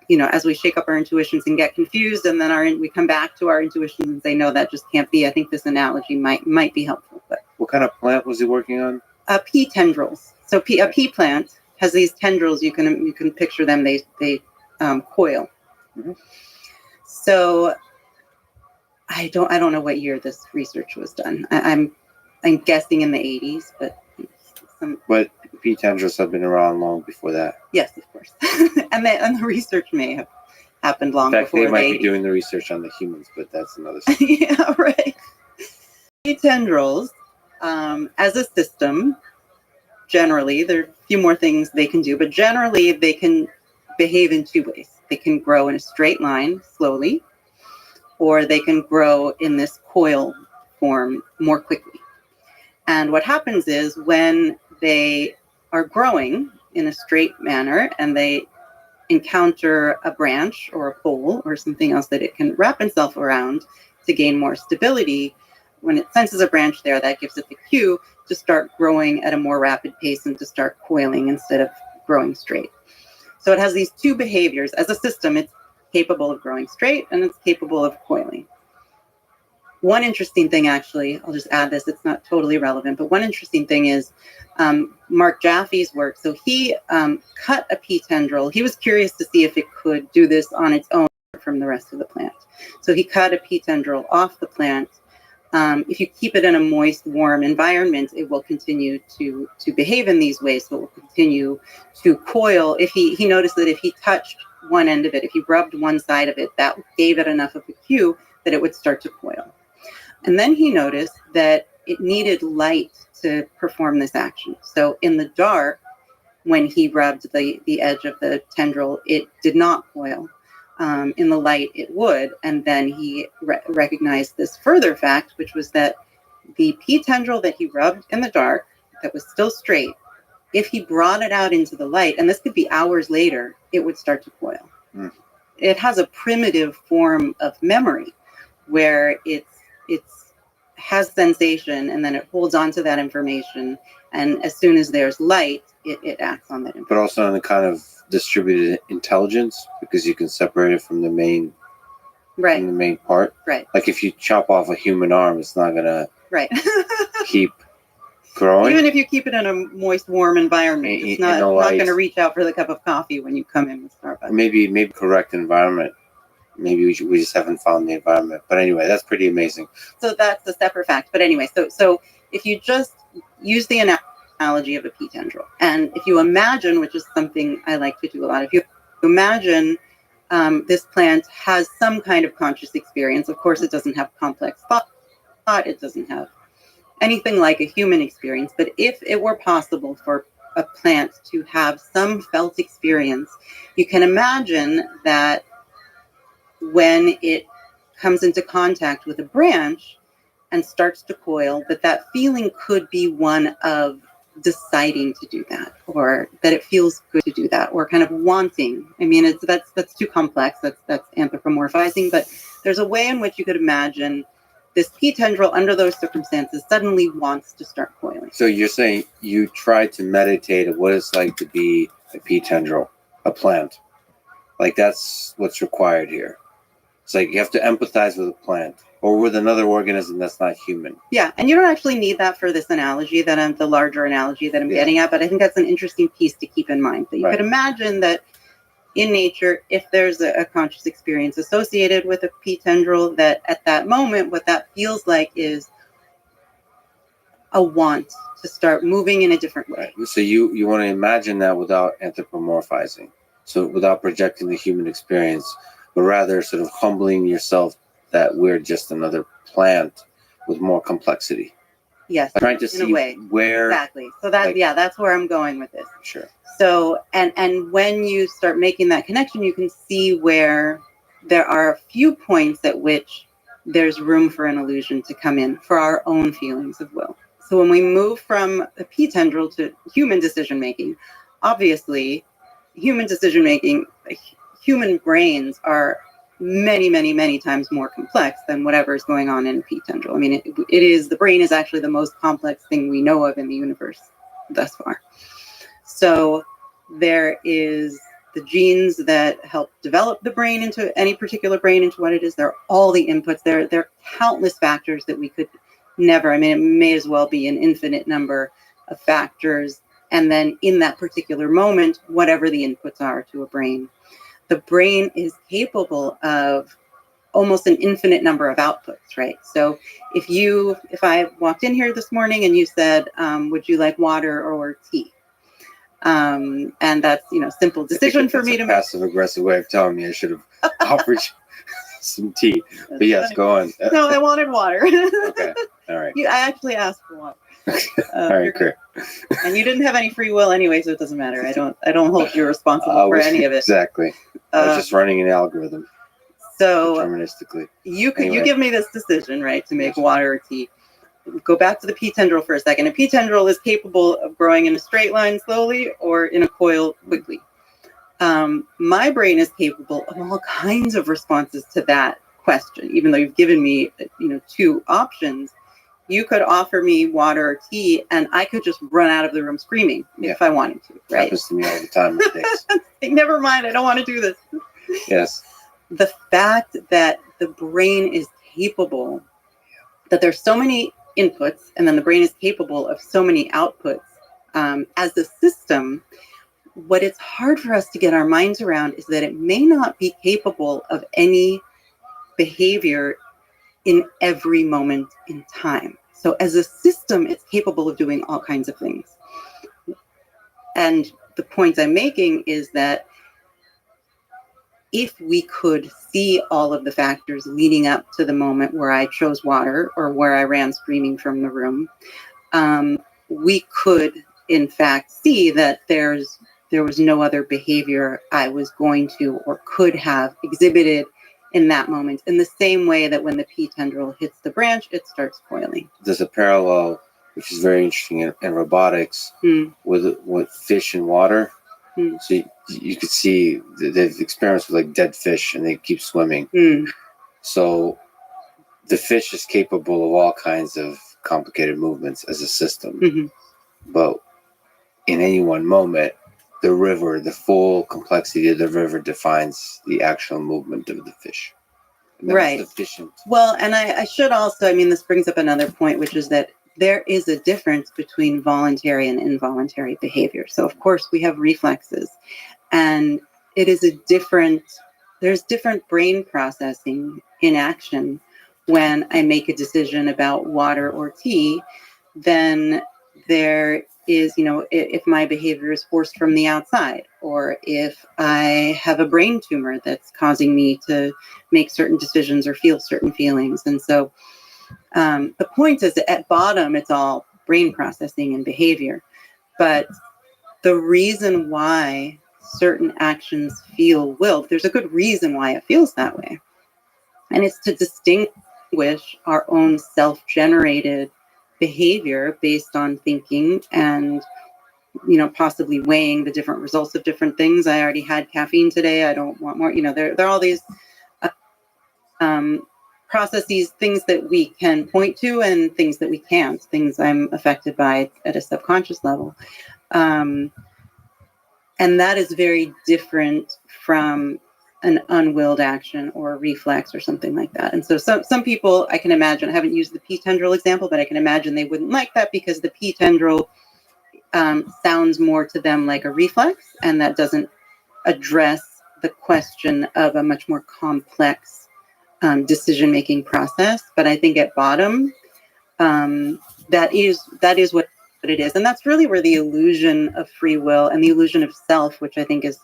you know, as we shake up our intuitions and get confused, and then we come back to our intuitions and say, no, that just can't be. I think this analogy might be helpful. But what kind of plant was he working on? Pea tendrils. So a pea plant has these tendrils. You can picture them. They coil. Mm-hmm. So I don't know what year this research was done. I'm guessing in the 80s, but But pea tendrils have been around long before that. Yes, of course. and the research may have happened long before. In fact, they might be doing the research on the humans, but that's another story. Yeah, right. Pea tendrils, as a system, generally, there are a few more things they can do, but generally they can behave in two ways. They can grow in a straight line slowly, or they can grow in this coil form more quickly. And what happens is when they are growing in a straight manner and they encounter a branch or a pole or something else that it can wrap itself around to gain more stability, when it senses a branch there, that gives it the cue to start growing at a more rapid pace and to start coiling instead of growing straight. So it has these two behaviors. As a system, it's capable of growing straight and it's capable of coiling. One interesting thing, actually, I'll just add this, it's not totally relevant, but one interesting thing is Mark Jaffe's work. So he cut a pea tendril. He was curious to see if it could do this on its own from the rest of the plant. So he cut a pea tendril off the plant. If you keep it in a moist, warm environment, it will continue to behave in these ways. So it will continue to coil. If he noticed that if he touched one end of it, if he rubbed one side of it, that gave it enough of a cue that it would start to coil. And then he noticed that it needed light to perform this action. So in the dark, when he rubbed the edge of the tendril, it did not coil. In the light, it would. And then he recognized this further fact, which was that the pea tendril that he rubbed in the dark, that was still straight, if he brought it out into the light, and this could be hours later, it would start to coil. Mm. It has a primitive form of memory where it has sensation and then it holds on to that information. And as soon as there's light, it acts on that information. But also on the kind of distributed intelligence, because you can separate it from the main, right, from the main part. Right. Like if you chop off a human arm, it's not gonna keep growing. Even if you keep it in a moist, warm environment, it's not going to reach out for the cup of coffee when you come in with Starbucks. Maybe correct environment. Maybe we just haven't found the environment. But anyway, that's pretty amazing. So that's a separate fact. But anyway, so if you just use the analogy of a pea tendril, and if you imagine, which is something I like to do a lot, if you imagine this plant has some kind of conscious experience. Of course, it doesn't have complex thoughts thought. It doesn't have anything like a human experience. But if it were possible for a plant to have some felt experience, you can imagine that when it comes into contact with a branch and starts to coil, that feeling could be one of deciding to do that, or that it feels good to do that, or kind of wanting. I mean, that's too complex. That's anthropomorphizing, but there's a way in which you could imagine this pea tendril under those circumstances suddenly wants to start coiling. So you're saying you try to meditate on what it's like to be a pea tendril, a plant. Like that's what's required here. It's like you have to empathize with a plant or with another organism that's not human. Yeah, and you don't actually need that for this analogy the larger analogy that I'm getting at, but I think that's an interesting piece to keep in mind. That you could imagine that in nature, if there's a conscious experience associated with a pea tendril, that at that moment, what that feels like is a want to start moving in a different way. Right. So you want to imagine that without anthropomorphizing, so without projecting the human experience, but rather sort of humbling yourself that we're just another plant with more complexity. Yes, I'm trying to in see a way. where Exactly. So that's where I'm going with this. Sure. So and when you start making that connection, you can see where there are a few points at which there's room for an illusion to come in for our own feelings of will. So when we move from a pea tendril to human decision making, obviously human decision making, human brains are many, many, many times more complex than whatever is going on in a pea tendril. I mean, the brain is actually the most complex thing we know of in the universe thus far. So there is the genes that help develop the brain into any particular brain into what it is. There are all the inputs. There are countless factors that we could never, I mean, it may as well be an infinite number of factors. And then in that particular moment, whatever the inputs are to a brain, the brain is capable of almost an infinite number of outputs, right? So if I walked in here this morning and you said, would you like water or tea? And that's, simple decision for me to make. Passive aggressive way of telling me I should have offered you some tea. But yes, go on. No, I wanted water. Okay. All right. I actually asked for water. All right, great. And you didn't have any free will anyway, so it doesn't matter. I don't hold you responsible for any of it. Exactly. I was just running an algorithm. So deterministically. You give me this decision, right, to make water or tea. Go back to the pea tendril for a second. A pea tendril is capable of growing in a straight line slowly or in a coil quickly. My brain is capable of all kinds of responses to that question, even though you've given me, two options. You could offer me water or tea, and I could just run out of the room screaming if I wanted to, right? Happens to me all the time with things. Never mind, I don't want to do this. Yes. The fact that the brain is capable, that there's so many inputs, and then the brain is capable of so many outputs as a system, what it's hard for us to get our minds around is that it may not be capable of any behavior in every moment in time. So as a system, it's capable of doing all kinds of things. And the point I'm making is that if we could see all of the factors leading up to the moment where I chose water or where I ran screaming from the room, we could, in fact, see that there was no other behavior I was going to or could have exhibited in that moment, in the same way that when the pea tendril hits the branch, it starts coiling. There's a parallel, which is very interesting in robotics, with fish and water. So you could see they've experiments with like dead fish and they keep swimming. So the fish is capable of all kinds of complicated movements as a system. But in any one moment, the river, the full complexity of the river defines the actual movement of the fish. Right. Well, and I should also, this brings up another point, which is that there is a difference between voluntary and involuntary behavior. So of course we have reflexes, and there's different brain processing in action when I make a decision about water or tea than there is, if my behavior is forced from the outside, or if I have a brain tumor that's causing me to make certain decisions or feel certain feelings. And so The point is that at bottom, it's all brain processing and behavior. But the reason why certain actions feel willed, there's a good reason why it feels that way. And it's to distinguish our own self-generated behavior based on thinking and, possibly weighing the different results of different things. I already had caffeine today. I don't want more. There are all these processes, things that we can point to and things that we can't, things I'm affected by at a subconscious level. And that is very different from an unwilled action or a reflex or something like that. And so some people, I can imagine, I haven't used the P tendril example, but I can imagine they wouldn't like that because the P tendril sounds more to them like a reflex, and that doesn't address the question of a much more complex decision-making process. But I think at bottom, that is what it is. And that's really where the illusion of free will and the illusion of self, which I think is